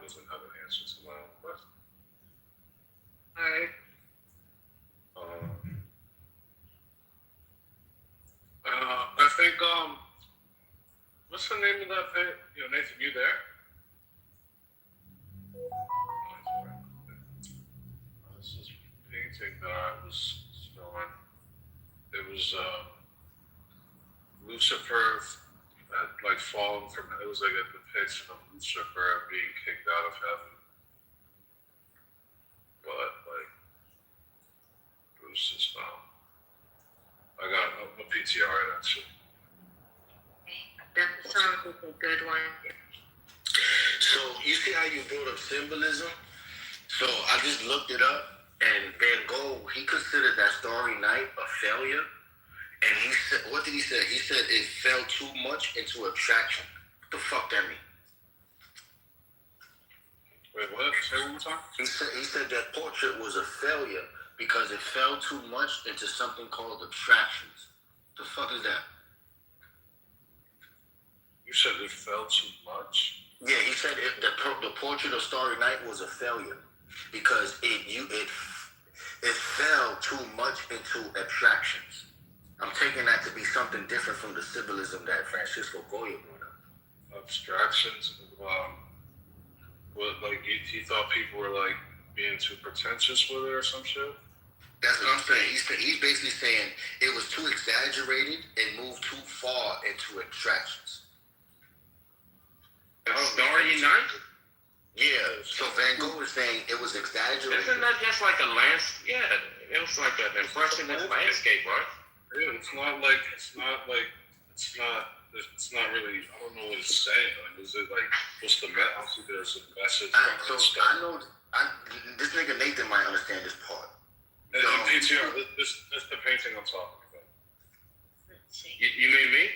doesn't have an answer to my own question. Alright. I think what's the name of that thing? Nathan, you there? This is painting that I was showing. It was Lucifer had like fallen from. It was like a depiction of Lucifer being kicked out of heaven, but like it was just I got a PTR of that shit. That sounds like a good one. So you see how you brought up symbolism? So I just looked it up, and Van Gogh, he considered that Starry Night a failure. And he said, what did he say? He said it fell too much into abstraction. What the fuck that mean? Wait, what? Say one more time? He said that portrait was a failure because it fell too much into something called abstractions. What the fuck is that? You said it fell too much? Yeah, he said the portrait of Starry Night was a failure because it fell too much into abstractions. I'm taking that to be something different from the symbolism that Francisco Goya brought up. Abstractions? What, like he thought people were like being too pretentious with it or some shit? That's what I'm saying. He's basically saying it was too exaggerated and moved too far into abstractions. Starry Night? Yeah, so Van Gogh was saying it was exaggerated. Isn't that just like a landscape? Yeah, it was like an impressionist landscape, right? Yeah, it's not really, I don't know what it's saying. Like, is it like, what's the message? Obviously, there's a message. So I know, this nigga Nathan might understand this part. And PTR, this the painting I'm talking about. You mean me?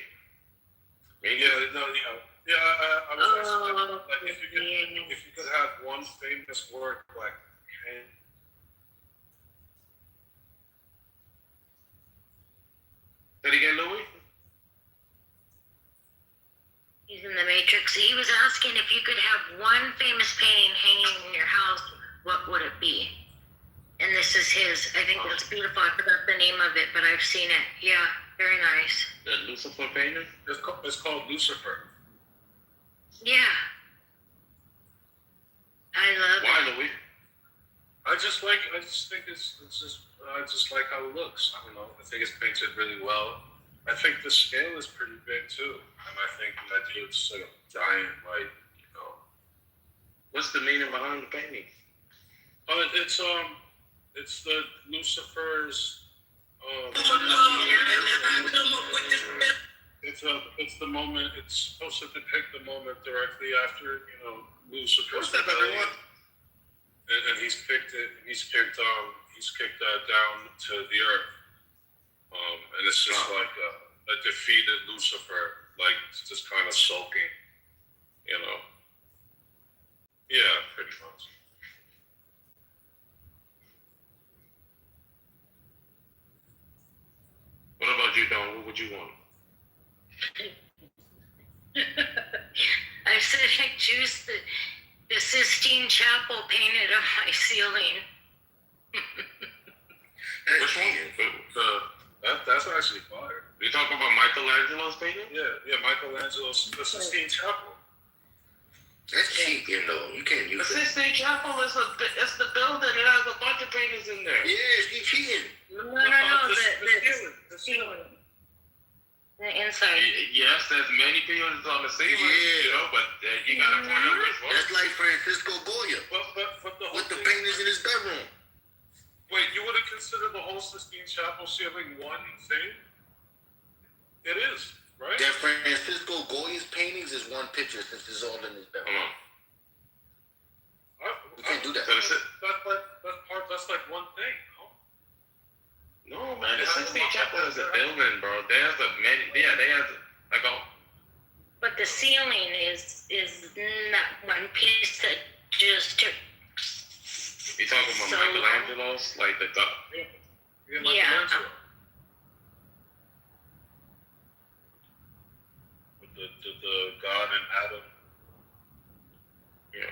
Yeah, no, I was asking, like, if you could have one famous work, like, Say it again, Louis? He's in the Matrix. He was asking if you could have one famous painting hanging in your house, what would it be? And this is his. I think it's beautiful. I forgot the name of it, but I've seen it. Yeah, very nice. The Lucifer painting? It's called Lucifer. Yeah. I love it. Why, Louis? I just think I just like how it looks. I don't know. I think it's painted really well. I think the scale is pretty big too. And I think the idea of just like a giant, like, What's the meaning behind the painting? It's the Lucifer's. It's the moment. It's supposed to depict the moment directly after Lucifer's rebellion, and he's kicked down to the earth, and it's just like a defeated Lucifer, like just kind of sulking, Yeah, pretty much. What about you, Don? What would you want? I said I choose the Sistine Chapel painted on my ceiling. Which one? That's actually fire. You talking about Michelangelo's painting? Yeah, Michelangelo's the Sistine Chapel. That's cheap, you can't use the it. Sistine Chapel is the building. It has a bunch of paintings in there. Yeah, he's cheating. No, the ceiling. The inside. Yes, there's many paintings on the ceiling, but you gotta point out which one. That's like Francisco Goya. But with the paintings in his bedroom. Wait, you wouldn't consider the whole Sistine Chapel ceiling one thing? It is, right? That Francisco Goya's paintings is one picture since it's all in his bedroom. We can't do that. That's like one thing. No, man, the Sistine Chapel is a building, bro. They have they have like a. But the ceiling is not one piece that just took. You talking about so Michelangelo's, like the Yeah. Yeah. With the God and Adam. Yeah.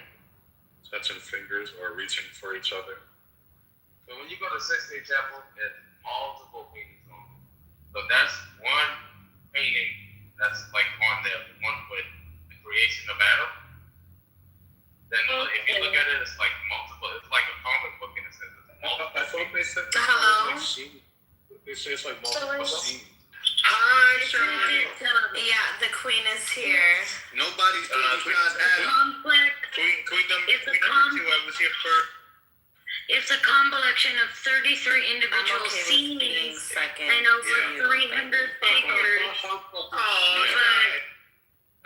Touching fingers or reaching for each other. So when you go to Sistine Chapel, it's multiple paintings on it. So that's one painting that's like on there, one with the creation of Adam. Then if you look at it, it's like multiple. It's like a comic book in a sense. It's multiple. I thought they said Hello? they say it's like multiple scenes. Hi, Charlie. Yeah, the queen is here. Nobody's besides Adam. Complex. Queen number It's a 2, I was here for. It's a compilation of 33 individual okay with scenes being second. and over 300 figures. Oh, But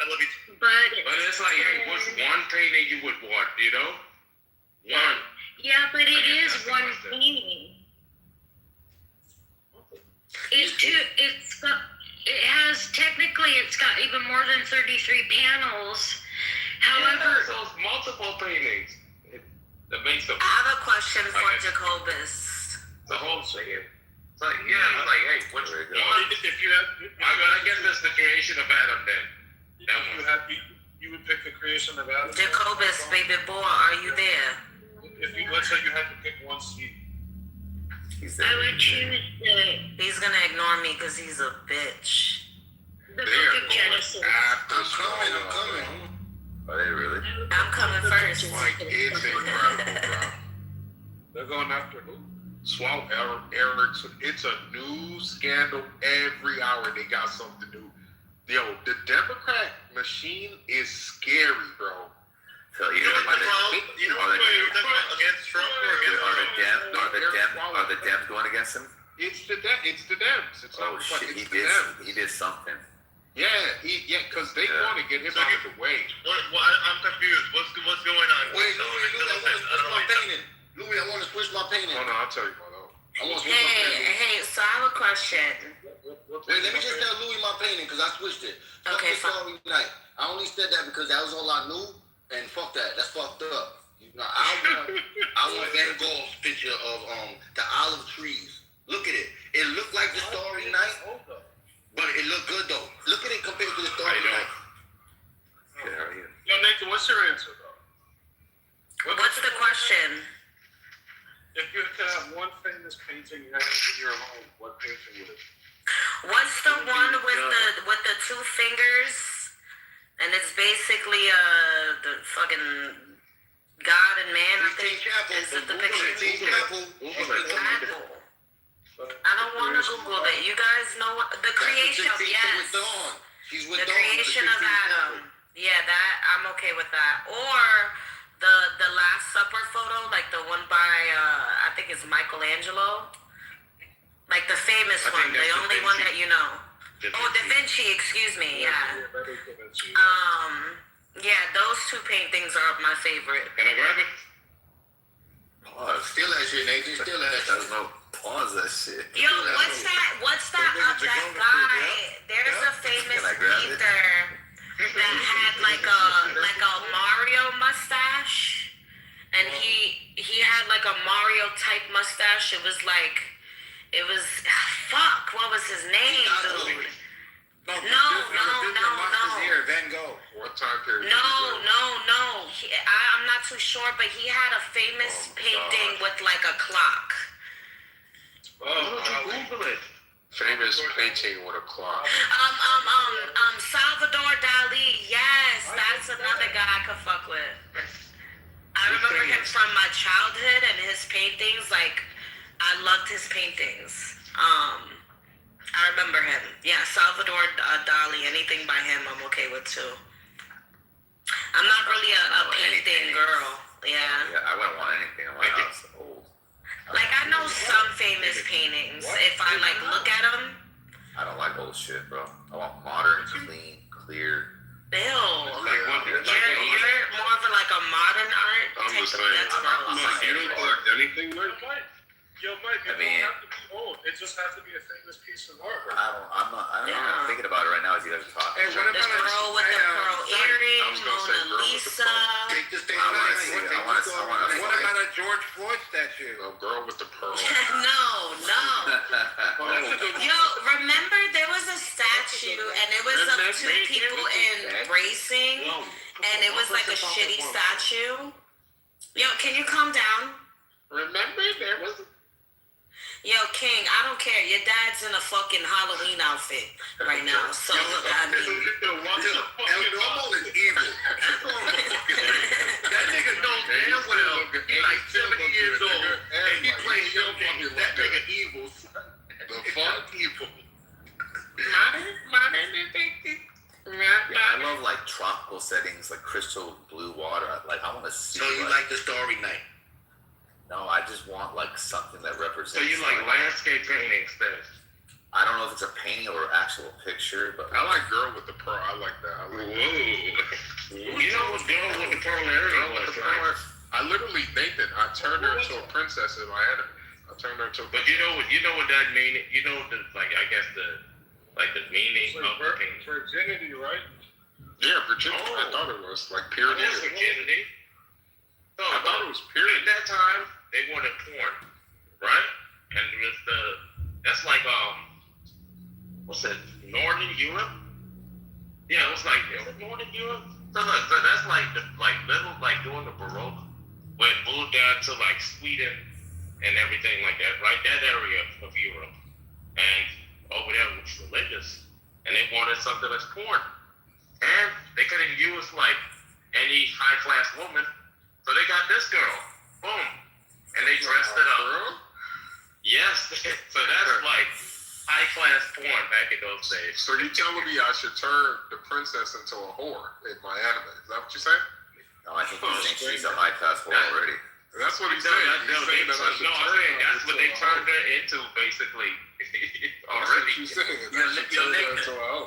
I love you too. But it's like, hey, what's one painting you would want? You know, one. Yeah, but it is one painting. It's got even more than 33 panels. However, so it's multiple paintings. That makes them. I have a question for Jacobus. The whole thing. It's like, it's like, hey, what's one? If you have, I guess that's the creation of Adam then. You would pick the creation of Adam. Jacobus, baby boy, are you there? If you let's say you had to pick one scene. I would choose He's gonna ignore me because he's a bitch. the Book of Genesis. I'm coming. Are they really? I'm coming first. Like, it's incredible, bro. They're going after who? Swallow Erickson. It's a news scandal every hour. They got something new. Yo, the Democrat machine is scary, bro. So you know what Against Trump or against are the Dems going against him? It's the Dems. It's Oh not shit, it's he the did. Dems. He did something. Yeah, because they want to get him out of the way. I'm confused. What's going on? Wait, Louis, I want to switch my painting. Oh no, I'll tell you about that. I want to switch my painting. Hey, so I have a question. Wait, let me just tell Louis my painting because I switched it. Fuck Okay, this Starry Night. I only said that because that was all I knew, and fuck that. That's fucked up. You know, I want Van Gogh's picture of the olive trees. Look at it. It looked like the Starry Night, but it looked good though. Look at it compared to the Starry Night. Yo, Nathan, what's your answer though? What's the question? If you could have one famous painting you have in your home, what painting would it be? What's the one with the two fingers? And it's basically the fucking God and man. I think is it the picture? I don't want to Google it. You guys know what the creation of She's with the Dawn, creation the of Adam. Yeah, that I'm okay with that. Or the Last Supper photo, like the one by I think it's Michelangelo, like the famous one, the only one that you know. Oh, Da Vinci, excuse me. Yeah. Yeah, those two paintings are my favorite. Can I grab it? Pause. Still that shit, Nathan. Still that shit. No, pause that shit. Yo, what's that of that guy? There's a famous painter that had like a Mario mustache, and he had like a Mario type mustache. It was fuck. What was his name, dude? No. Van Gogh. What time period? No. I'm not too sure, but he had a famous painting with like a clock. Google it. Famous painting with a clock. Salvador Dali. Yes, that's another guy I could fuck with. I remember him from my childhood and his paintings. Like, I loved his paintings. I remember him. Yeah, Salvador Dali. Anything by him, I'm okay with too. I'm not really a painting girl. Yeah. I wouldn't want anything in my house old. Like, I know some famous paintings. If I like look at them, I don't like old shit, bro. I want modern, clean, clear. Ew. Like what? You're more of a modern art. I'm just saying. You don't collect anything, Mike? Yo, Mike, it don't have to be old. It just has to be a famous piece of art. I'm not thinking about it right now as you guys are talking. Hey, the girl with the pearl earring, Mona Lisa. What about a George Floyd statue? A girl with the pearl. No. Yo, remember there was a statue and it was of two people embracing and it was like a shitty statue. Yo, can you calm down? Remember there was. Yo, King, I don't care. Your dad's in a fucking Halloween outfit right now. So, I mean. El Normal is evil. That nigga knows damn well he's like 70 years old and he plays young fucking that nigga evil. The fuck evil. Yeah, I love like tropical settings, like crystal blue water. Like I want to see. So you like the Starry Night? No, I just want like something that represents. So you like landscape paintings then? I don't know if it's a painting or actual picture, but I like girl with the pearl. I like that. I like You know what girl with the pearl area was, right? I literally Nathan. I turned her into a princess in my anime. I turned her into. But you know what that meaning? You know the I guess the meaning of the painting. Virginity, right? Yeah, virginity. I thought it was like purity. It was virginity. So I thought it was purity. At that time, they wanted porn, right? And it was that's like what's that? Northern Europe? Yeah, it was Northern Europe. So that's like little doing the Baroque, where it moved down to like Sweden and everything like that, right? That area of Europe, and over there was religious, and they wanted something that's porn, and they couldn't use like any high class woman, so they got this girl, boom. And they dressed it up. Yes. So that's like high class porn back in those days. So you telling me I should turn the princess into a whore in my anime? Is that what you're saying? No, I think she's a high class whore already. That's what he's saying. I'm saying that's what they turned her into basically already.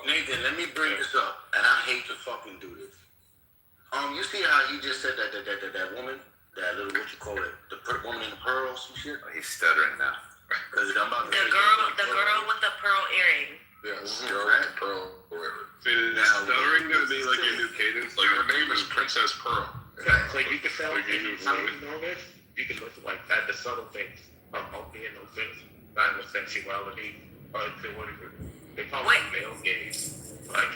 Nathan, let me bring this up, and I hate to fucking do this. You see how he just said that woman. That little, what you call it, the woman in the pearls and shit. He's stuttering now. The girl with the pearl earring. Yes, girl with the pearl. Is stuttering gonna be like your new cadence? Like her name is Princess Pearl. So you can tell you can look like at the subtle things of being offensive, not the sexuality, or whatever. They call it male gaze, like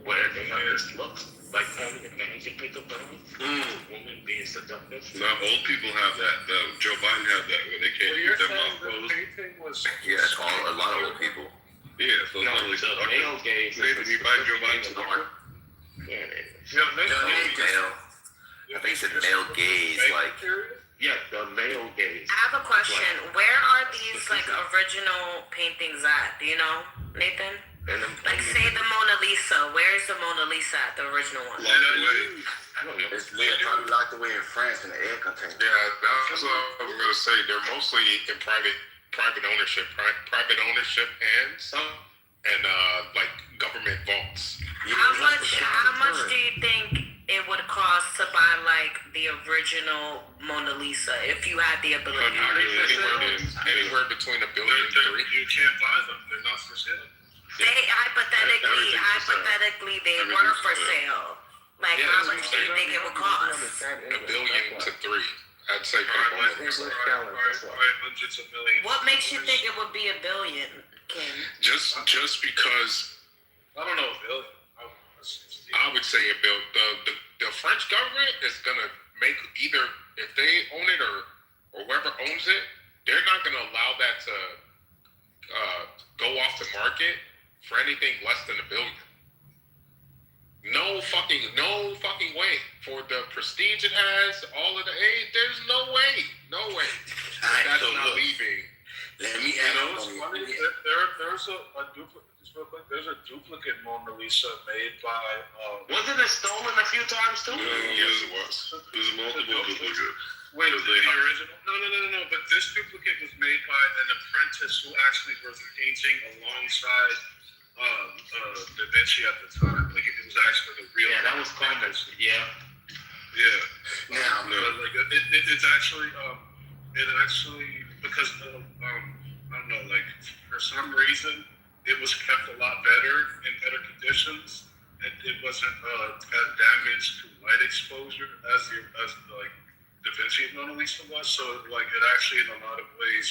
where they have this look. Like only a man can pick up on women being seductive. Not old people have that. Joe Biden had that where they can't keep their mouth closed. Yeah, it's all a lot of old people. Yeah, so no, the male gaze. Nathan, you buy Joe Biden to the heart? Yeah, male. I think it's male gaze, like. Yeah, the male gaze. I have a question. Where are these original paintings at? Do you know, Nathan? Like say the Mona Lisa. Where's the Mona Lisa at, the original one? I don't know. It's probably locked away in France in the air container. Yeah, that's what I was gonna say. They're mostly in private ownership, private ownership hands, and like government vaults. How much do you think it would cost to buy like the original Mona Lisa if you had the ability? Anywhere between $1 billion and $3 billion. You can't buy them. They're not for sale. Hypothetically, they were for sale. Like, how much do you think it would cost? $1 billion to $3 billion. I'd say hundreds of millions. What makes you think it would be $1 billion, King? Just because I don't know, Bill. I would say $1 billion. The French government is gonna make either if they own it or whoever owns it, they're not gonna allow that to go off the market for anything less than $1 billion. No fucking way. For the prestige it has, all of the aid, there's no way. That's not leaving. Let me ask you. There's a duplicate. real quick? There's a duplicate Mona Lisa made by. Wasn't it stolen a few times too? Yes, it was. There's multiple duplicates. Wait, Because the they have- original? No. But this duplicate was made by an apprentice who actually was painting alongside Da Vinci at the time. Like it was actually the real. Yeah, that was common. Yeah. Yeah. Now, Like it's actually because of I don't know, like for some reason it was kept a lot better in better conditions. It wasn't as damaged to light exposure as like Da Vinci Mona Lisa was. So like it actually in a lot of ways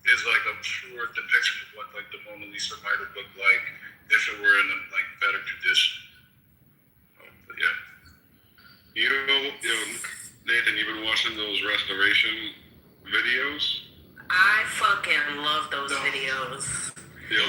is like a pure depiction of what like the Mona Lisa might have looked like if it were in a like better condition. But yeah. You know, Nathan, you've been watching those restoration videos? I fucking love those videos. They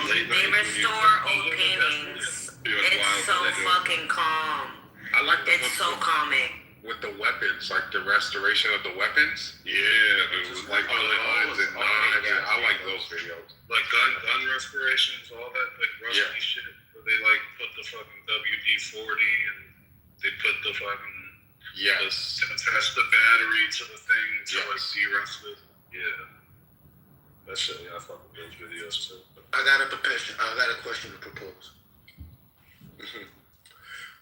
restore old paintings. It's so fucking calm. I like the It's so calming. with the weapons, like the restoration of the weapons. Yeah, it was like bullets and knives. I like those videos. Like gun restorations, all that like rusty shit. Where they like put the fucking WD-40 and they put the fucking attach the battery to the thing to like de-rust it. Yeah. That shit, yeah, I fuck with those videos too. I got a question to propose.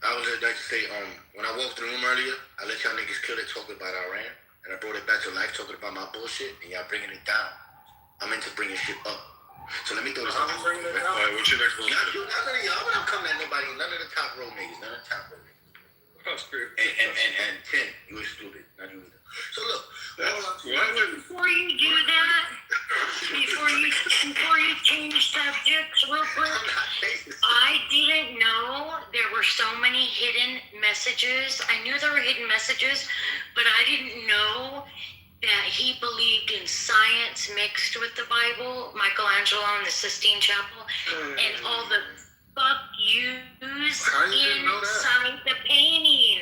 I would like to say, when I walked the room earlier, I let y'all niggas kill it talking about Iran, and I brought it back to life talking about my bullshit, and y'all bringing it down. I'm into bringing shit up. So let me throw this out. What's your next one? Y'all not coming at nobody, none of the top row niggas, none of the top row niggas. And Tim, you were stupid, not you either. So look, Before you do that, before you change subjects real quick, I didn't know there were so many hidden messages. I knew there were hidden messages, but I didn't know that he believed in science mixed with the Bible, Michelangelo in the Sistine Chapel, and all the fuck yous inside the painting.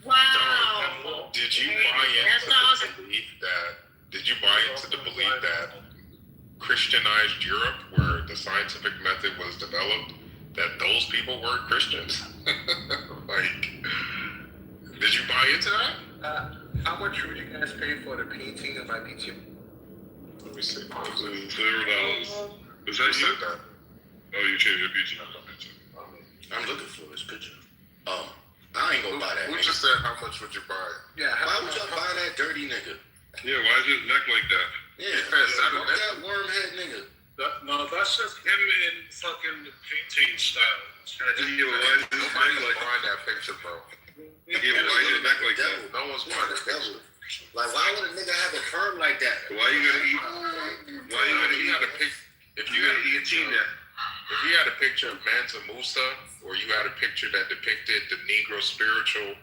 Wow. Did you buy into the belief that? Did you buy into the belief that Christianized Europe, where the scientific method was developed, that those people weren't Christians? Like, did you buy into that? How much would you guys pay for the painting of my picture? Let me see. $0. Is that you? Oh, you changed your picture. I'm looking for this picture. I ain't gonna buy that. Who nigga. just said how much would you buy? Yeah, why would y'all buy that dirty nigga? Yeah, why is his neck like that? Yeah, fuck that wormhead nigga. No, that's just him in fucking painting style. Yeah, why is his Nobody's neck like buying that picture, bro. Yeah, why is his neck like that? No one's buying that picture. Like, why would a nigga have a perm like that? Why you gonna eat? Why you gonna eat? If you had a picture of Mansa Musa, or you had a picture that depicted the Negro spiritual,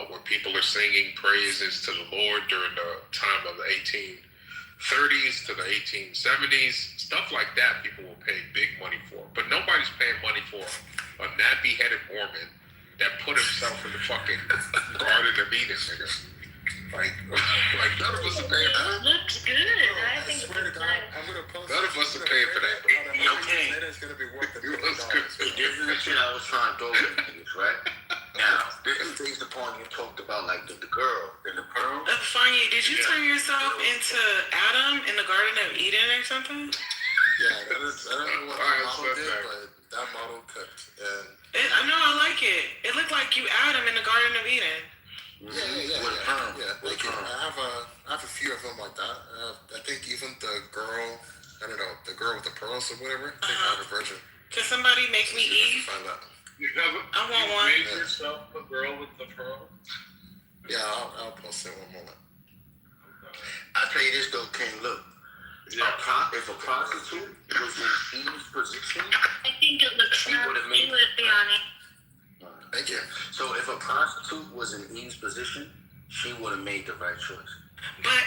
where people are singing praises to the Lord during the time of the 1830s to the 1870s, stuff like that, people will pay big money for. But nobody's paying money for a nappy-headed Mormon that put himself in the fucking Garden of Eden, nigga. Like none of us are paying for that. Looks good. I think it's good. None of us are paying for that. Okay. It's gonna be worth it. This is the shit I was trying to throw at niggas, right? Now, this is based upon you talked about like the girl and the pearl. Funny, did you turn yourself into Adam in the Garden of Eden or something? Yeah, I don't know what that model did, but that model cooked. And I know, I like it. It looked like you Adam in the Garden of Eden. Yeah. Like, I have a few of them like that. I think even the girl, I don't know, the girl with the pearls or whatever. I think I have a version. Can somebody make me Eve? Find that. I want one. Made yourself a girl with the pearl. Yeah, I'll post it one moment. I'll tell you this though, King. Look, if a prostitute was in Eve's position, I think it looks nice. You would be on it. Thank you. So if a prostitute was in Eve's position, she would have made the right choice. But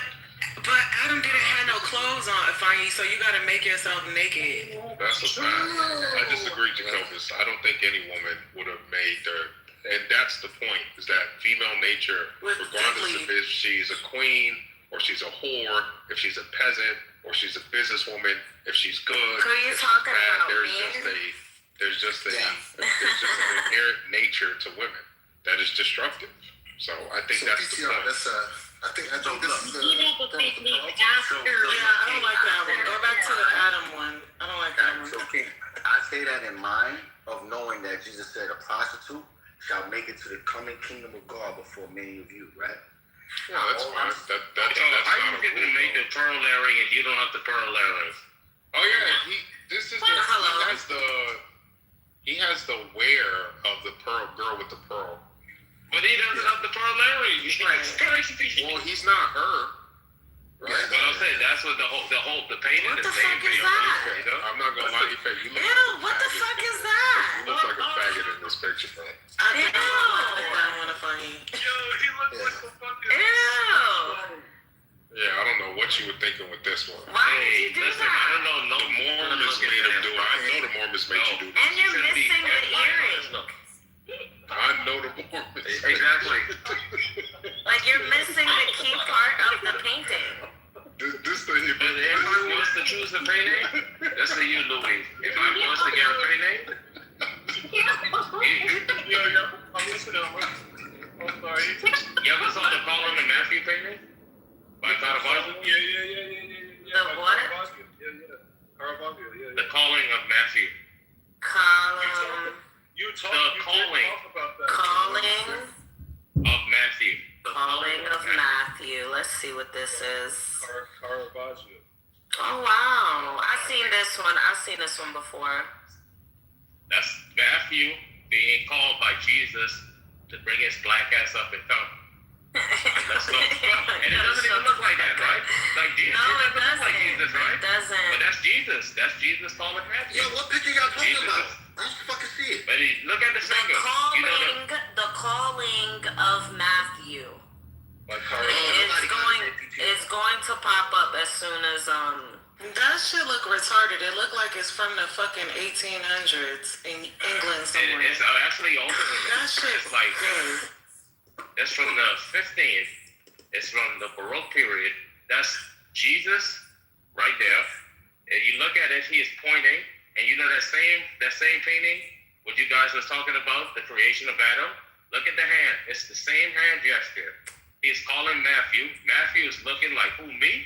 Adam didn't have no clothes on, Afani, so you gotta make yourself naked. That's a fact. I disagree, Jacobus. I don't think any woman would have made and that's the point, is that female nature, regardless if she's a queen or she's a whore, if she's a peasant, or she's a businesswoman, if she's good, Who are you if she's talking bad, about, there's just an inherent nature to women that is destructive. So I think So that's the PTR, point. that's I think this is the Yeah, but they girl with the need pearls. after. Yeah, I don't like that one. Go back to the Adam one. I don't like that one. So I say that in mind of knowing that Jesus said a prostitute shall make it to the coming kingdom of God before many of you, right? Yeah, that's fine. That's So how you not a get to rule, make the though. pearl earring and you don't have the pearl earrings? Oh yeah, he has the wear of the pearl girl with the pearl. But he doesn't have the pearl earrings. Well, he's not her. Right? But I'm saying that's what the painting What is the saying. fuck is that? You know? I'm not gonna lie, you look Ew, what the fuck is that? You look like a faggot in this picture, bro. I don't like that one if I ain't. Yo, he looks like a fucking. Ew. Yeah, I don't know what you were thinking with this one. Why did you do Listen, that? I don't know. No The Mormons made him do it. I know the Mormons made you do this. And you're missing the earring. I know the Mormons. Exactly. Like you're missing the key part of the painting. This thing, But if everyone wants to choose a painting, that's for you, Louis. If I wants to get a painting, yo, I'm listening. I'm sorry. You ever saw the Colin and Matthew painting? By Caravaggio? The what? Caravaggio, The Calling of Matthew. Calling Of Matthew. Calling of Matthew. Let's see what this is. Caravaggio. Oh wow. I've seen this one before. That's Matthew being called by Jesus to bring his black ass up and come. Let's go. And it doesn't even look like that, right? Like Jesus. No, It doesn't look like Jesus, right? It doesn't. But that's Jesus. That's Jesus calling Matthew. Yo, what picture y'all talking Jesus. about? I don't fucking see it. But look at the finger. You know The calling of Matthew. It's going to pop up as soon as That shit look retarded. It look like it's from the fucking 1800s in England somewhere. It's actually older than that. That shit's like good. That's from the 15th. It's from the Baroque period. That's Jesus right there. And you look at it, he is pointing. And you know that same painting, what you guys was talking about, the creation of Adam? Look at the hand. It's the same hand gesture. He's calling Matthew. Matthew is looking like, who, me?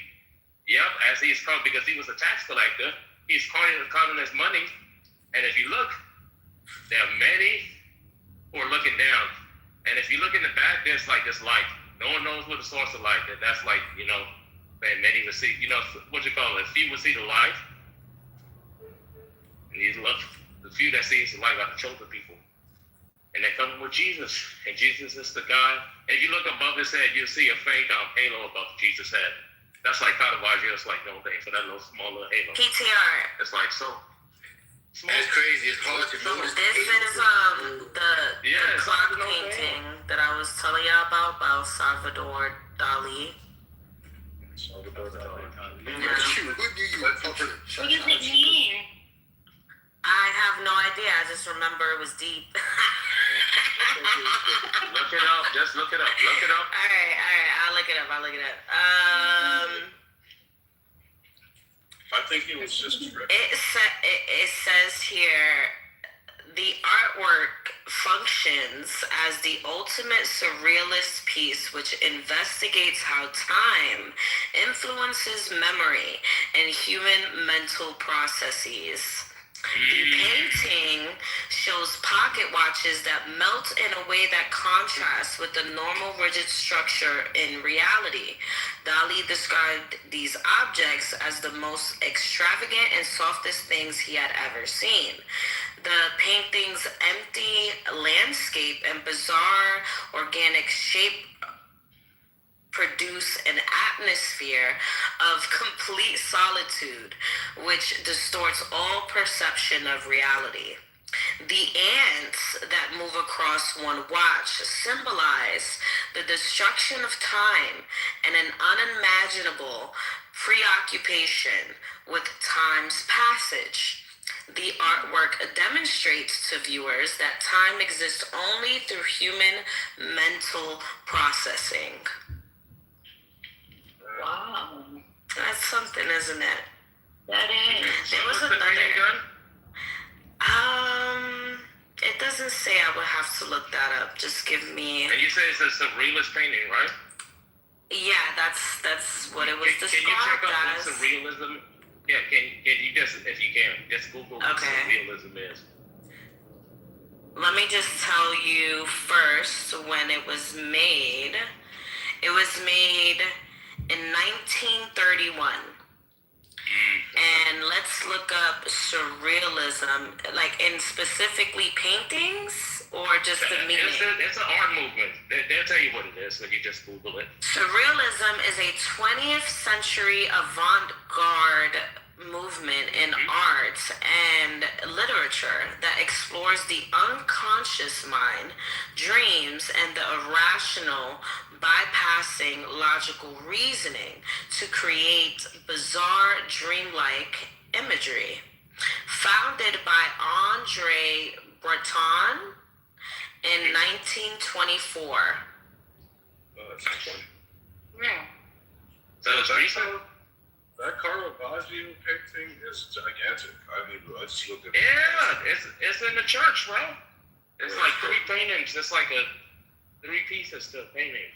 Yep, as he's come, because he was a tax collector. He's counting his money. And if you look, there are many who are looking down. And if you look in the back, there's like this light. No one knows what the source of light is. That's like, and many will see, what you call it? Few will see the light. And you look, the few that sees the light are the chosen people. And they're coming with Jesus. And Jesus is the guy. And if you look above his head, you'll see a faint halo above Jesus' head. That's like Caravaggio. It's like no thing for that little small little halo. PTR. It's like so. That's crazy. It's hard to notice. This is the clock painting that I was telling y'all about Salvador Dali. Salvador Dali. What does it mean? I have no idea. I just remember it was deep. Look it up. Just look it up. Look it up. All right. I'll look it up. I think it was just tripping. It says here, the artwork functions as the ultimate surrealist piece which investigates how time influences memory and human mental processes. The painting shows pocket watches that melt in a way that contrasts with the normal rigid structure in reality. Dali described these objects as the most extravagant and softest things he had ever seen. The painting's empty landscape and bizarre organic shape produce an atmosphere of complete solitude, which distorts all perception of reality. The ants that move across one watch symbolize the destruction of time and an unimaginable preoccupation with time's passage. The artwork demonstrates to viewers that time exists only through human mental processing. Wow. That's something, isn't it? That is. There was What's the another. painting gun? It doesn't say. I would have to look that up. Just give me. And you say it's a surrealist painting, right? Yeah, that's what it was Can you check described out what as. surrealism? Yeah, can you just, if you can, just Google what surrealism is. Let me just tell you first when it was made. It was made in 1931. And let's look up surrealism, like in specifically paintings or just the meaning. It's an art movement. They'll tell you what it is when you just Google it. Surrealism is a 20th century avant-garde movement in art and literature that explores the unconscious mind, dreams, and the irrational, bypassing logical reasoning to create bizarre, dreamlike imagery. Founded by Andre Breton in 1924. Yeah. So it's recent? That Caravaggio painting is gigantic. I just looked at it. Yeah, it's in the church, bro. It's like 3 paintings. It's like a 3 pieces to a painting.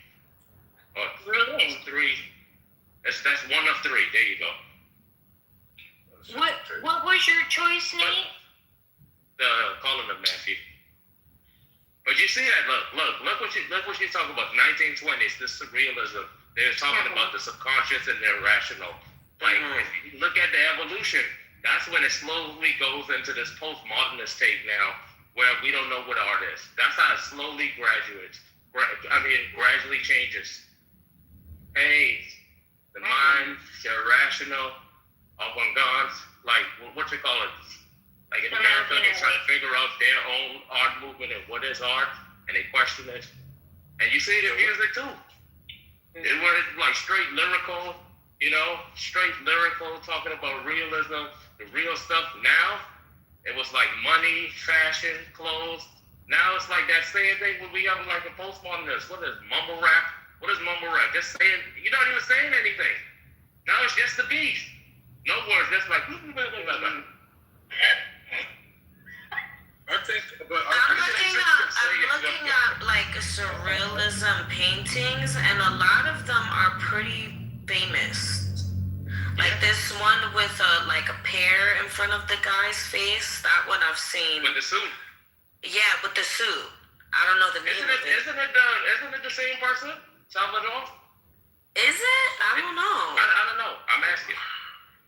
Or Really? 3. That's 1 of 3. There you go. What was your choice, Nate? The calling of Matthew. But you see that? Look what she's talking about. 1920s. This surrealism. They're talking about the subconscious and the irrational. Like if you look at the evolution, that's when it slowly goes into this postmodernist take now, where we don't know what art is. That's how it slowly gradually changes. Hey, the mind, the irrational, avant-garde, like what you call it? Like in America, they try to figure out their own art movement and what is art, and they question it. And you see it in music too. It was like straight lyrical, talking about realism, the real stuff. Now, it was like money, fashion, clothes. Now it's like that same thing when we have like a postmodernist. What is mumble rap? What is mumble rap? Just saying, you're not even saying anything. Now it's just the beat. No words, just like. I think, but I'm looking up like surrealism paintings, and a lot of them are pretty famous. Like this one with a pear in front of the guy's face. That one I've seen. With the suit. Yeah, with the suit. I don't know the name of it. Isn't it the same person? Salvador? Is it? I don't know. I don't know. I'm asking.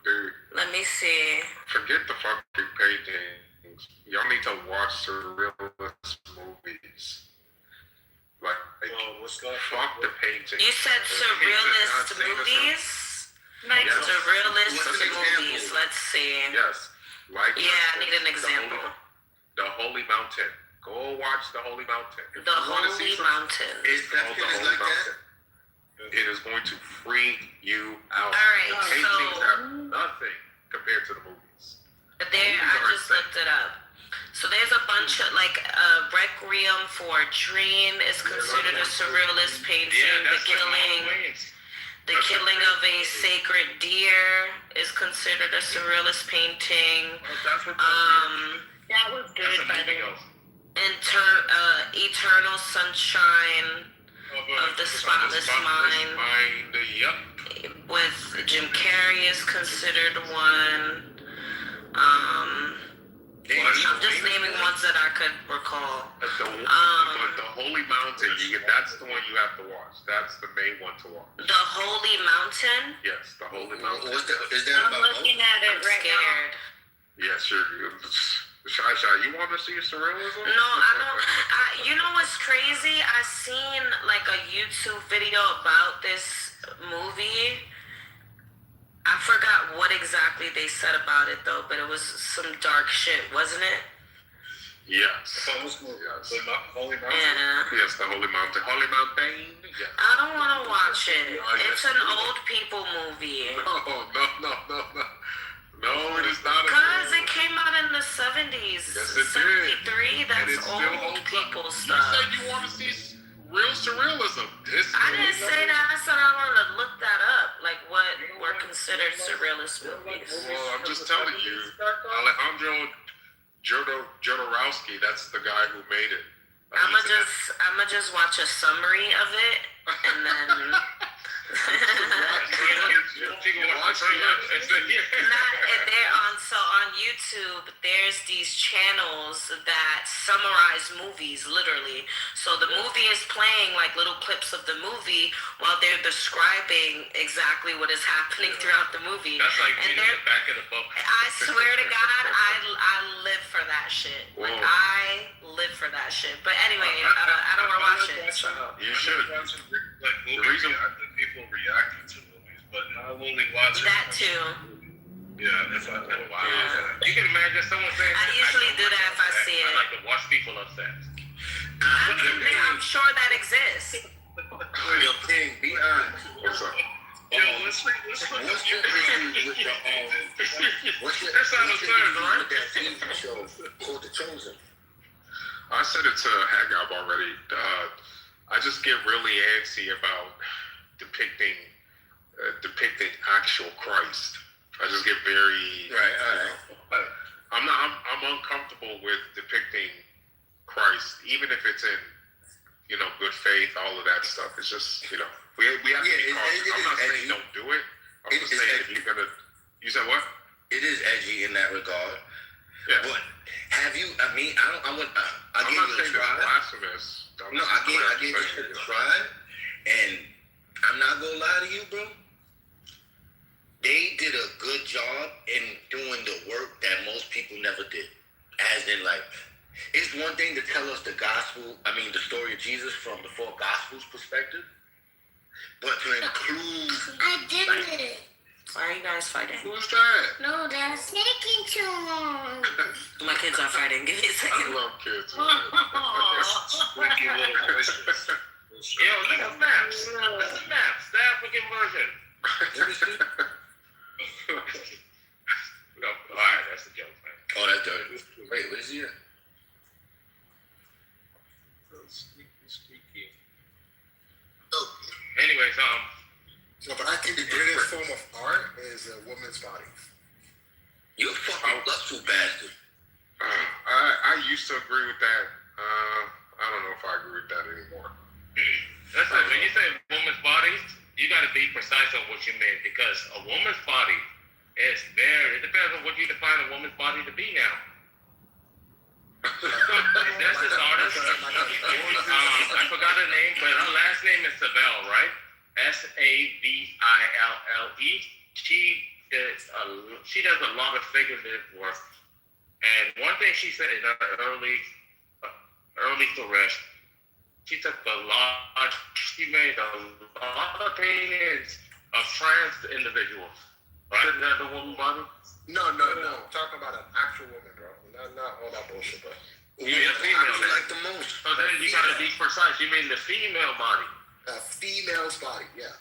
Dude, Let me see. forget the fucking paintings. Y'all need to watch surrealist movies. Like, fuck the paintings. You said surrealist movies? Like surrealist movies. Let's see. Yes. Like yeah, I need an example. The Holy Mountain. Go watch The Holy Mountain. The Holy Mountain. Is that like that? It is going to freak you out. All right, the paintings have nothing compared to the movies. There, I just looked it up. So there's a bunch of Requiem for a Dream is considered a surrealist painting. The killing of a sacred deer is considered a surrealist painting. That was good, by the way. Eternal Sunshine of the Spotless Mind. With Jim Carrey is considered one. I'm just naming ones that I could recall. The Holy Mountain, that's the one you have to watch. That's the main one to watch. The Holy Mountain? Yes, the Holy Mountain. I'm looking at it right now. Yes, Shy, you want to see surrealism? No, I don't. You know what's crazy? I seen like a YouTube video about this movie. I forgot what exactly they said about it though, but it was some dark shit, wasn't it? Yes. Yes. The Holy Mountain. Yeah. Yes, the Holy Mountain. Holy Mountain. Yes. I don't want to watch it. It's an old people movie. No, it is not. Because it came out in the 70s. Yes, it 73. did. That's old people stuff. You said you want to see real surrealism. I didn't say that. I said I wanted to look that up. Like what were considered surrealist movies. Well, I'm just telling you, Alejandro Jodorowsky, that's the guy who made it. I'ma just watch a summary of it and then on YouTube there's these channels that summarize movies literally. So the movie is playing like little clips of the movie while they're describing exactly what is happening throughout the movie. That's like being in the back of the book. I swear to God, I live for that shit. Like I live for that shit. But anyway, I don't want to watch it. So. You should. Like movies, people reacting to movies, but not only watching that too. Yeah, if I wow. You can imagine someone saying. I usually do that if I see it. I like to watch people upset. I'm sure that exists. Yo, King, be honest. What's up? Yo, let's look what's your issue with your what's your That's not issue absurd, right? with that TV show called The Chosen? I said it to Hagab already. I just get really antsy about depicting actual Christ. I just get very I'm uncomfortable with depicting Christ, even if it's in good faith, all of that stuff. It's just we have to be cautious. I'm not saying don't do it. I'm just saying if you're gonna. You said what? It is edgy in that regard. Yeah. But have you? I mean, I I'm gave not you a saying it's try. blasphemous. I gave you a try, and I'm not gonna lie to you, bro. They did a good job in doing the work that most people never did. As in, like, it's one thing to tell us the story of Jesus from the four Gospels perspective, but to include. I did it. Why are you guys fighting? Who's that? No, that's taking too long. My kids are fighting. Give me a second. I love kids. squeaky little voices. Yo, look at maps. That's the maps. The African version. No, all right, that's a joke, man. Oh, that's dirty. Wait, what is he at? Squeaky. Anyways, No, but I think the greatest form of art is a woman's body. You a fucking lustful bastard. I used to agree with that. I don't know if I agree with that anymore. That's like when you say woman's body, you got to be precise on what you mean, because a woman's body is it depends on what you define a woman's body to be now. That's this artist. I forgot her name, but her last name is Savelle, right? Saville. She does a lot of figurative work, and one thing she said in her early career, she made a lot of paintings of trans individuals. Right? Isn't that the woman body? No. I'm talking about an actual woman, bro. Not all that bullshit, bro. You mean a female? Like the most. So then you gotta be precise. You mean the female body? A female's body, yeah.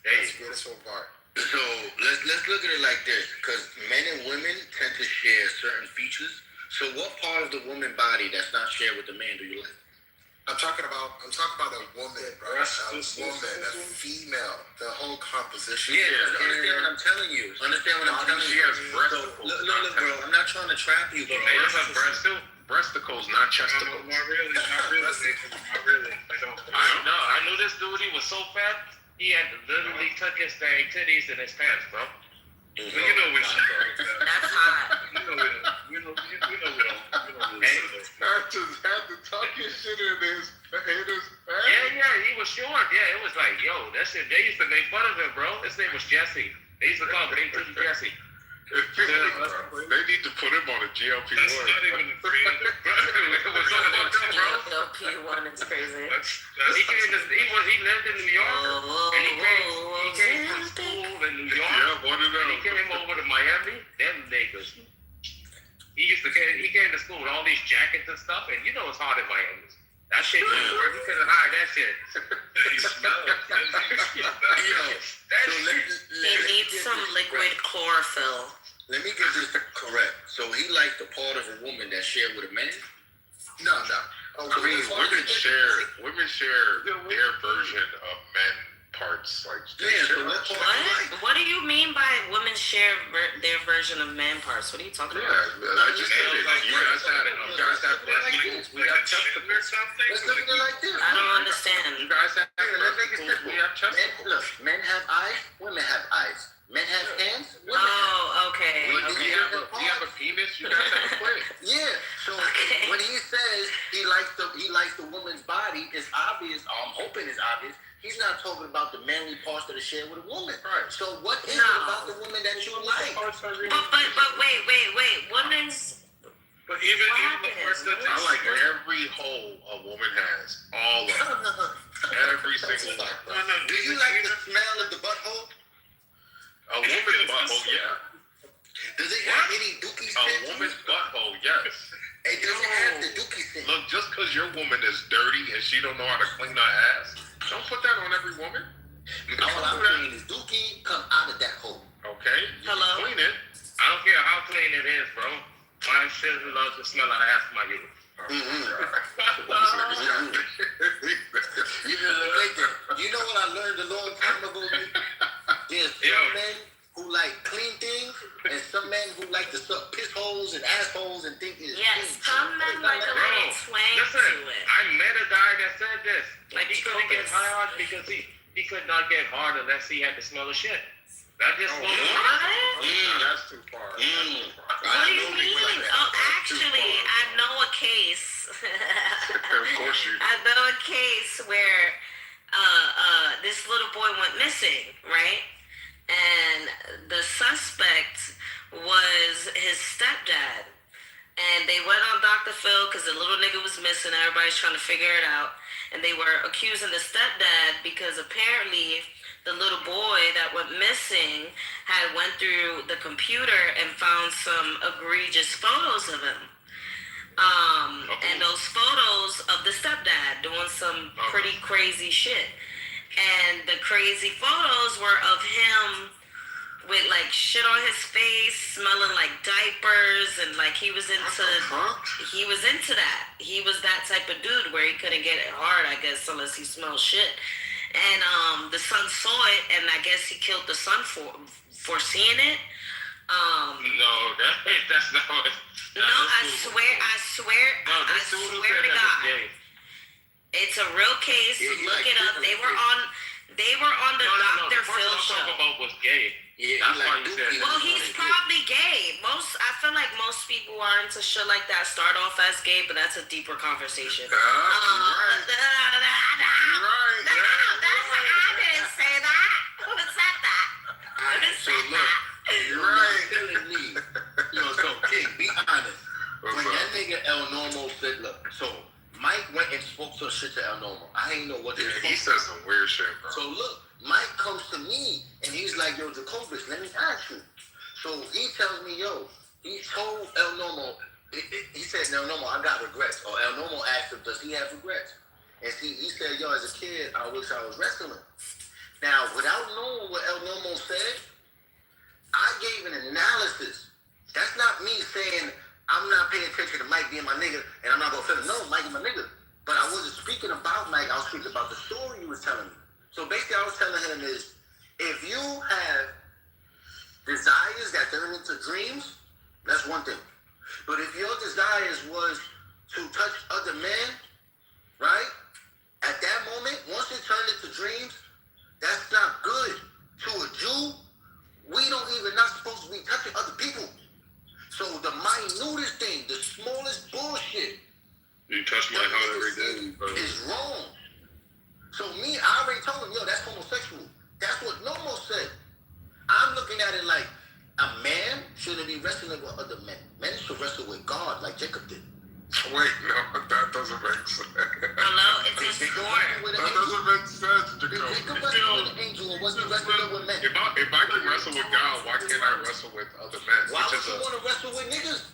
Hey. That's the greatest form of art. So let's look at it like this, because men and women tend to share certain features. So what part of the woman body that's not shared with the man do you like? I'm talking about a woman, bro. A female, the whole composition. Yeah, understand what I'm telling you. Understand what I'm telling you. She has breasticles. Look, bro. I'm not trying to trap you, bro. Males have breasticles, not chesticles. Not really. I don't. I knew this dude. He was so fat, he had to literally tuck his dang titties in his pants, bro. But you know we should. That's hot. We don't really say that. I just had to tuck his shit in his pants. Yeah, he was short. Yeah, it was like, yo, that shit. They used to make fun of him, bro. His name was Jesse. They used to call him Big Titty Jesse. They need to put him on a GLP-1. That's not even a creative. GLP-1 is crazy. He lived in New York, and he came to school in New York. Yeah, one of them. And he came over to Miami. Them niggas. He came to school with all these jackets and stuff, and you know it's hot in Miami. That shit didn't work. He couldn't hide that shit. He needs some liquid chlorophyll. Let me get this correct. So he liked the part of a woman that's shared with a man? No. I mean, women share their version of men parts. Like, What do you mean by women share their version of man parts? What are you talking about? I just said it. You guys have breast. We have chest or something. Let's look at it like this. I don't understand. You guys have Let's make it simple. we have chest. Look, men have eyes, women have eyes. Men have hands, women Oh, okay. We have a penis. You guys have a clit. Yeah. So when he says he likes the woman's body, it's obvious. I'm hoping it's obvious. He's not talking about the manly parts that are shared with a woman. Right. So what is it about the woman that you like? But wait. Women's. But even the parts that I like every hole a woman has, all of them, every single one. Do you like the smell of the butthole? A woman's butthole, yeah. Does it have any dookie scent? A woman's butthole, yes. It doesn't have the dookie scent. Look, just because your woman is dirty and she don't know how to clean her ass, don't put that on every woman. All I'm saying is dookie come out of that hole. Okay? You can clean it. I don't care how clean it is, bro. My children love the smell of ass from my youth. You know what I learned a long time ago? There's some men who like clean things, and some men who like to suck piss holes and assholes and think it's Yes, some men like a little twang Listen, to it. I met a guy that said this. Like he couldn't get hard because he could not get hard unless he had to smell the shit. That just What? That's too far. What do you mean? Actually, I know a case. Of course you do. I know a case where this little boy went missing, right? And the suspect was his stepdad. And they went on Dr. Phil because the little nigga was missing. Everybody's trying to figure it out. And they were accusing the stepdad because apparently the little boy that went missing had went through the computer and found some egregious photos of him. And those photos of the stepdad doing some pretty crazy shit. And the crazy photos were of him with like shit on his face, smelling like diapers, and like he was into that. He was that type of dude where he couldn't get it hard, I guess, unless he smelled shit. And the son saw it, and I guess he killed the son for seeing it. No, that's not. No, I swear to God, it's a real case. Look it up. They were on the Dr. Phil show. Talk about was gay. Yeah, that's why you said. Well, he's probably gay. I feel like most people who are into shit like that start off as gay, but that's a deeper conversation. You're right. I didn't say that. Who said that? So look, you're right. Telling me, so King, be honest. When that nigga El Normo said, look, so Mike went and spoke some shit to El Normo. I ain't know what to He said some weird shit, bro. So look, Mike comes to me and he's like, yo, Jacobus, let me ask you. So he tells me, yo, he told El Normo, he said, El Normo, I got regrets. Or El Normo asked him, does he have regrets? And he said, yo, as a kid, I wish I was wrestling. Now, without knowing what El Normo said, I gave an analysis. That's not me saying I'm not paying attention to Mike being my nigga and I'm not going to feel no, Mike is my nigga. But I wasn't speaking about Mike, I was speaking about the story he was telling me. So basically I was telling him is, if you have desires that turn into dreams, that's one thing. But if your desires was to touch other men, right? At that moment, once it turned into dreams, that's not good. To a Jew, we don't even not supposed to be touching other people. So the minutest thing, the smallest bullshit, you touch my heart every day, bro. Is wrong. So me, I already told him, yo, that's homosexual. That's what Nomo said. I'm looking at it like a man shouldn't be wrestling with other men. Men should wrestle with God like Jacob did. Wait, no, that doesn't make sense. Hello, it's a sport. That doesn't make sense, Jacob. Jacob wrestled with an angel and wasn't wrestling with men. If I can wrestle with God, why can't I wrestle with other men? Why would you want to wrestle with niggas?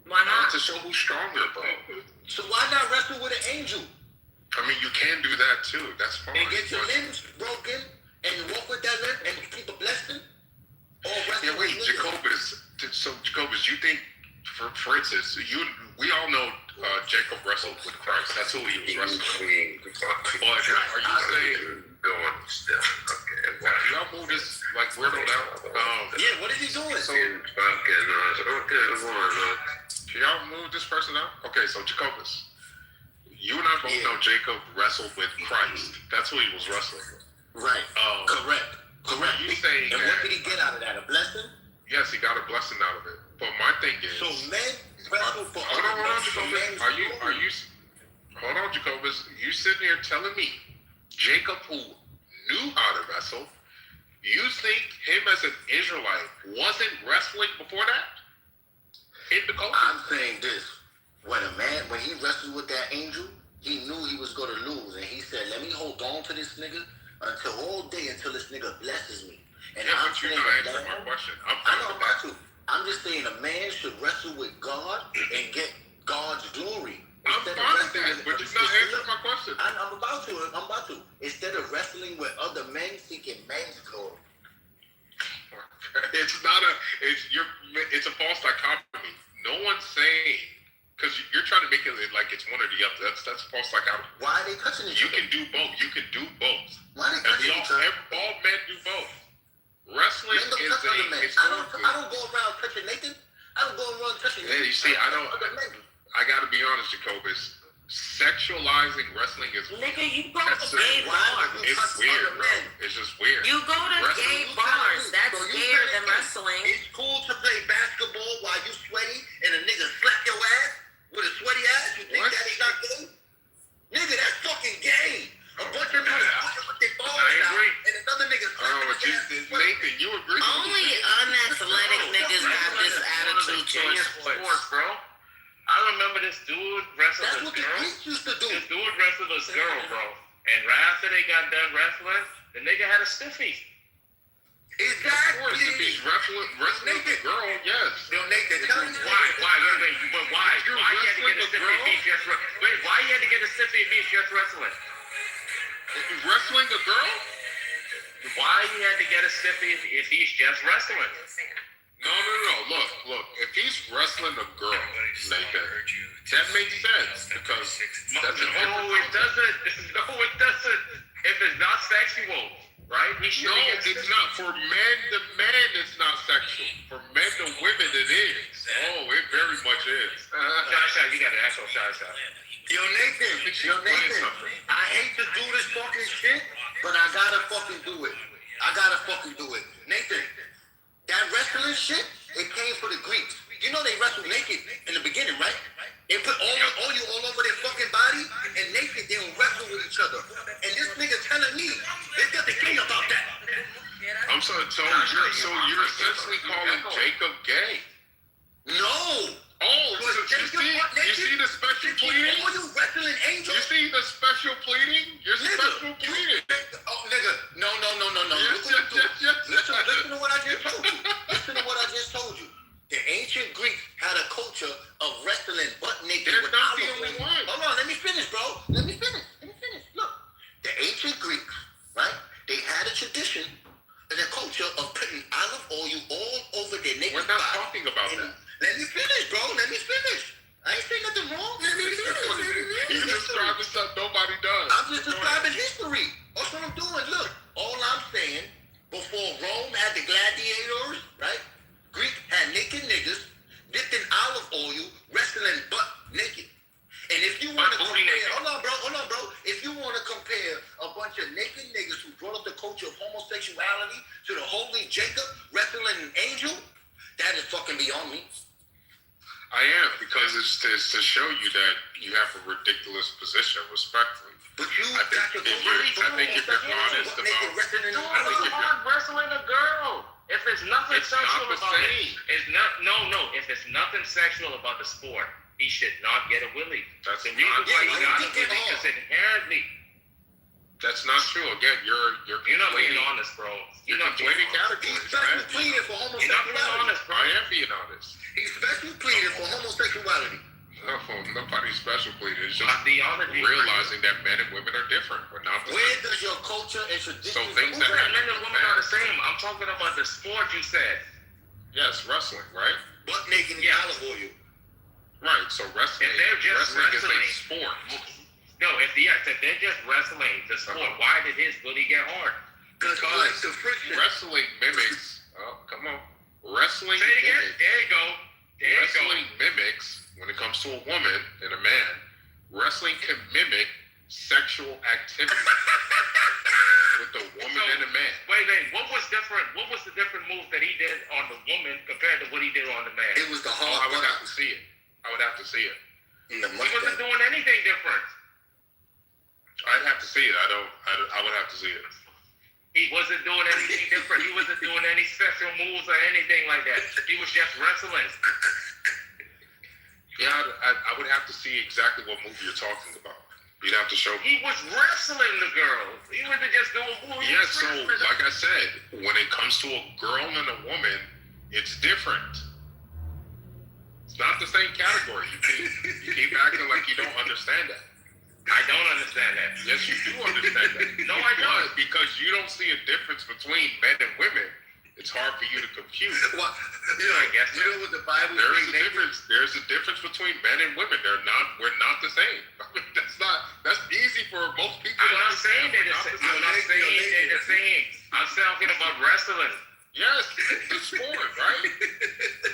Why not? To show who's stronger, bro. So why not wrestle with an angel? I mean, you can do that too. That's fine. And get your limbs broken and walk with that limb and keep a blessing? Or wrestle yeah, wait, with niggas? Jacobus, you think for instance, we all know Jacob wrestled with Christ. That's who he was wrestling. But are you saying y'all move this like weirdo down? Yeah, what is he doing? So, can y'all move this person out? Okay, so Jacobus, you and I both know Jacob wrestled with Christ. That's who he was wrestling with. Right. Correct. You saying and what did he get out of that? A blessing? Yes, he got a blessing out of it. But my thing is, so men wrestle for hold on, Jacobus. Hold on, Jacobus. You sitting here telling me Jacob, who knew how to wrestle, you think him as an Israelite wasn't wrestling before that? In the culture? I'm saying this: when he wrestled with that angel, he knew he was going to lose, and he said, "Let me hold on to this nigga until this nigga blesses me." And yeah, I'm but you're saying, not answering my question. I'm just saying a man should wrestle with God and get God's glory. I'm fine with that, but you're not answering my question. I'm about to. Instead of wrestling with other men seeking men's glory. It's a false dichotomy. No one's saying, because you're trying to make it like it's one or the other. That's false dichotomy. Why are they touching each other? You can do both. Why are they touching each other? All men do both. Wrestling is I don't go around touching Nathan. I don't go around touching Nathan. You see, I gotta be honest, Jacobus. Sexualizing wrestling is nigga, you go to gay bars. It's weird, bro. It's just weird. You go to gay bars. That's gayer than wrestling. It's cool to play basketball while you sweaty and a nigga slap your ass with a sweaty ass. You think that is not gay? Nigga, that's fucking gay. A bunch of niggas fucking with their balls out and another nigga slapping his ass. Nathan, you agree? Only unathletic niggas have this attitude towards sports, bro. I remember this dude wrestled That's what the Greeks used to do. This dude wrestled this girl, bro. And right after they got done wrestling, the nigga had a stiffy. Exactly. Of course, if he's wrestling with the girl, yes. Yo, Nathan, tell me why? But why? Why you had to get a stiffy if he's just wait? Why you had to get a stiffy if he's just wrestling? Wrestling a girl? Why you had to get a stiffy if he's just wrestling? No. Look. If he's wrestling a girl, Nathan, that makes sense because that's it doesn't. No, it doesn't. If it's not sexual, right? No, it's not. For men, the man, it's not sexual. For men, the women, it is. Oh, it very much is. Shot, you got an actual shot. Yo, Nathan, I hate to do this fucking shit, but I gotta fucking do it. Nathan, that wrestling shit, it came for the Greeks. You know they wrestled naked in the beginning, right? They put oil all over their fucking body, and naked they don't wrestle with each other. And this nigga telling me there's nothing gay about that. I'm sorry, so you're essentially calling Jacob gay? No. Oh, you see the special pleading? Oh, you wrestling angel? You see the special pleading? You're special pleading. Oh, nigga, no. Listen to what I just told you. The ancient Greeks had a culture of wrestling butt naked. They're not the only one. Hold on, let me finish, bro. Let me finish. Look, the ancient Greeks, right? They had a tradition and a culture of putting olive oil all over their naked body. We're not talking about that. Let me finish, bro. I ain't saying nothing wrong. Let me finish. You describing stuff nobody does. I'm just describing history. That's what I'm doing. Look, all I'm saying, before Rome had the gladiators, right? Greek had naked niggas dipped in olive oil, wrestling butt naked. And if you want to compare, hold on, bro. If you want to compare a bunch of naked niggas who brought up the culture of homosexuality to the holy Jacob wrestling an angel, that is fucking beyond me. I am, because it's to show you that you have a ridiculous position, respectfully. But you, I think if you're honest about wrestling a girl. If there's nothing sexual about it, if there's nothing sexual about the sport, he should not get a willy. That's the reason why he got a willy, because inherently. That's not true. Again, you're not being honest, bro. You're not complaining categories, man. Pleading for homosexuality. You're not being honest, bro. I am being honest. He's specially pleading for homosexuality. No, nobody's special pleading. It's just realizing that men and women are different. We're not the Where same. does your culture and tradition? So things that men and women are the same. I'm talking about the sport you said. Yes, wrestling, right? Butt naked and olive oil. So wrestling, If they're just wrestling is a wrestling. sport. No, if they're just wrestling the sport, why did his booty get hard? Because the friction. Wrestling mimics. Oh, come on. Wrestling Say it again. mimics. There you go. There you go. Wrestling mimics, when it comes to a woman and a man, wrestling can mimic sexual activity with a woman and a man. Wait. What was different? What was the different move that he did on the woman compared to what he did on the man? It was the hard I would have to see it. I would have to see it. He wasn't doing anything different. I'd have to see it. I would have to see it. He wasn't doing anything different. He wasn't doing any special moves or anything like that. He was just wrestling. Yeah, I would have to see exactly what movie you're talking about. You'd have to show me. He was wrestling the girl. He wasn't just doing moves. Yeah, so like I said, when it comes to a girl and a woman, it's different. It's not the same category. You keep acting like you don't understand that. I don't understand that. Yes, you do understand that. No, I don't. Because you don't see a difference between men and women. It's hard for you to compute. Well, I guess you know what the Bible There's a difference. There's a difference between men and women. We're not the same. I mean, that's easy for most people. I'm not saying they're the same. I'm not saying they're the same. I'm talking about wrestling. Yes, the sport, right?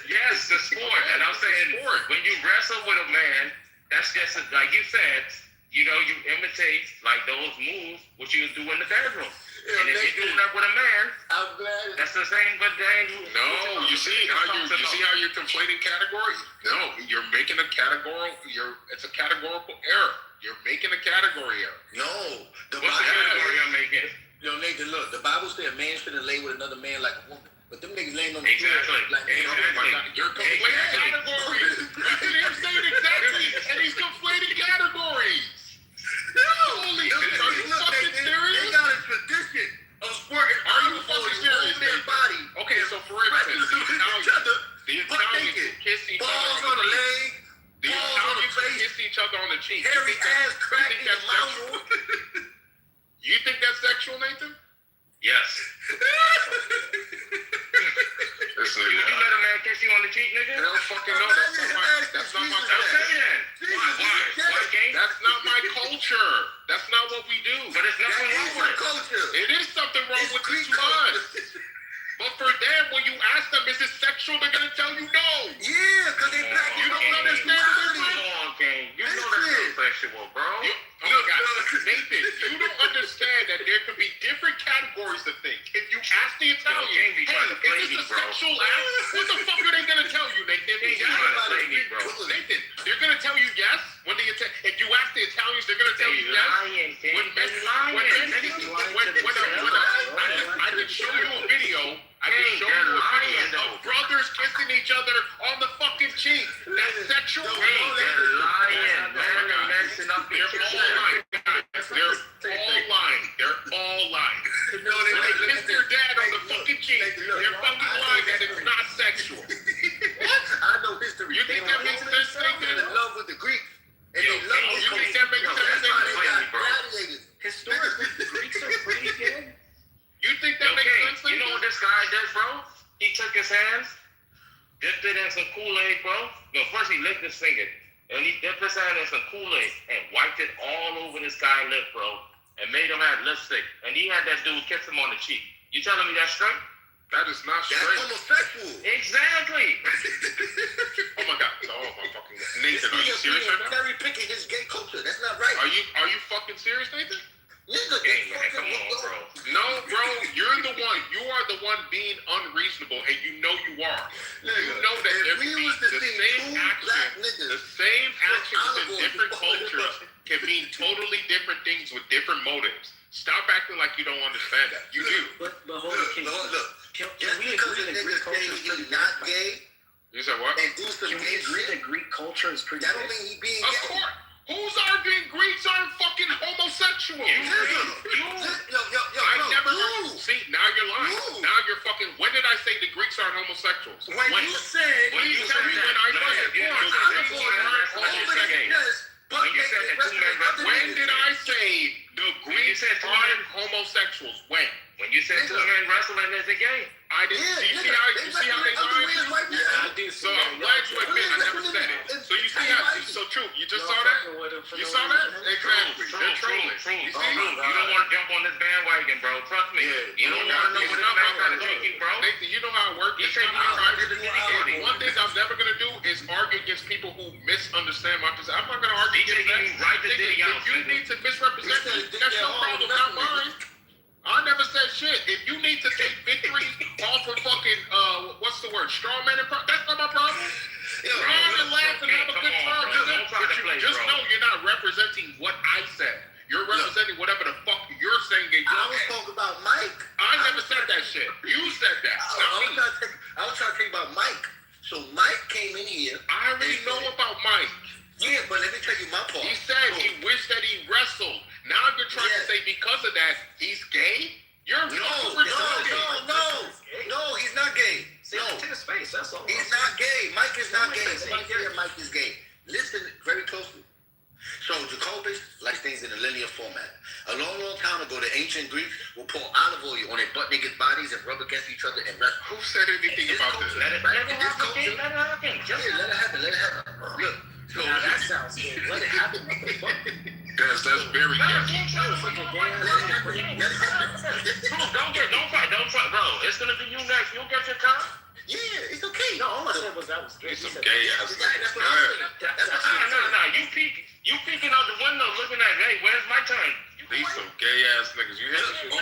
Yes, the sport. And I'm saying when you wrestle with a man, that's just like you said. You know, you imitate like those moves which you do in the bedroom. And if you're doing that with a man, I'm glad. that's the same. But then No, you see how you're conflating categories. No, you're making a it's a categorical error. You're making a category error. No, what's the category I'm making? Yo, Nathan, look, the Bible said a man shouldn't lay with another man like a woman. But them niggas laying on the floor like You're conflating categories. You can hear him say it exactly, and he's conflating categories. Holy shit, are you fucking serious? They got a tradition of squirting. Are you fucking serious? Their body. Okay, so for instance, the Italians kiss each other balls on the leg, the Italians kiss each other on the cheek. hairy ass crack in your sexual? mouth. You think that's sexual, Nathan? Yes. Listen, You let a man kiss you on the cheek, nigga? hell fucking no. That's not my Don't say that. Why? Why, gang? That's not my culture. That's not what we do. But there's nothing wrong with it. Culture. It is something wrong with this one. But for them, when you ask them, is it sexual, they're gonna tell you no. Yeah, because they black. You don't understand the difference. Come on, gang. You know that's not sexual, bro. Oh my God, Nathan, you don't understand that there could be different categories of things. If you ask the Italian, Gang be trying to play is me, this a bro. sexual act? What the fuck are they gonna tell you, Nathan? Gang be trying to play me, bro. Nathan, they're gonna tell you yes. When if you ask the Italians, they're gonna tell you yes. Lying, gang. I can show you a video. I can show you a video of brothers kissing each other on the fucking cheek. That's sexual. They're lying, man. They're messing up each other. They're all lying. They're all lying. When they kiss their dad on the fucking cheek, they're fucking lying that it's not sexual. What? I know history. You think that makes sense, Nathan? In love with the Greeks. And Yo, they love you think that makes sense? gladiators. Historically, the Greeks are pretty good. You think that makes sense? You know what this guy did, bro? He took his hands, dipped it in some Kool-Aid, bro. No, first he licked his finger, and he dipped his hand in some Kool-Aid and wiped it all over this guy's lip, bro, and made him have lipstick. And he had that dude kiss him on the cheek. You telling me that's straight? That is not straight. That's homosexual. Exactly. Oh my God. Oh my fucking Nathan, are you serious right now? Cherry picking his gay culture. That's not right. Are you fucking serious, Nathan? Nigga, Hey, man, come on, bro. No, bro, you're the one. You are the one being unreasonable, and you know you are. You know that if there we can be was to the see same two black action, niggas the same actions in olive oil different before they cultures can mean totally different things with different motives. Stop acting like you don't understand that. You do. But hold on, Look. Can Just we because agree a that nigga Greek culture is say pretty he's not good? gay You said what? and do some Can we gay agree shit, that Greek culture is pretty that don't good? mean he being Of gay. course. Who's arguing Greeks aren't fucking homosexual? Yo, I never heard. See, now you're lying. You. Now you're fucking. When did I say the Greeks aren't homosexuals? When you said, Please tell me when I wasn't born. The Greeks aren't homosexuals. When you said that two men wrestled, When did I say the Greeks aren't homosexuals? When? when you said two men wrestling is a game. I didn't. You see how they lie? right now? So I'm glad you admit I never said it. So you see how true. You just saw that? You saw that? Exactly. They're trolling. You see? You don't want to jump on this bandwagon, bro. Trust me. You don't want to know what this man trying to take you, bro. Nathan, you know how it works. He said you trying to the nitty-gritty. One thing I'm never gonna do is argue against people who misunderstand my position. I'm not gonna argue against that. Write the ditty out. If you need to misrepresent me, that's your problem, not mine. I never said shit. If you need to take victories off of fucking what's the word? Straw man and that's not my problem. Run and laugh and have a good time. Just know you're not representing what I said. You're representing whatever the fuck you're saying. I was talking about Mike. I never said that shit. You said that. I was trying to think about Mike. So Mike came in here. I already know about Mike. Yeah, but let me tell you my part. He said he wished that he wrestled. Now you're trying to say because of that he's gay? You're No, he's not gay. See, to his face, that's all. He's not gay. Mike is not gay. Mike is gay. Listen very closely. So Jacobus likes things in a linear format. A long time ago, the ancient Greeks would pour olive oil on their butt naked bodies and rub against each other and wrestle. Who said anything about this? Let it happen. Let it happen. Look. So now that sounds good. Let it happen. What the fuck? That's very good. Don't fight, bro. It's gonna be you next. You'll get your time. Yeah, it's okay. No, all I said was that was good. It's some gay ass. That's what I'm saying. No. You peeking out the window, looking at, hey, where's my turn? These some gay ass niggas. You hear this shit?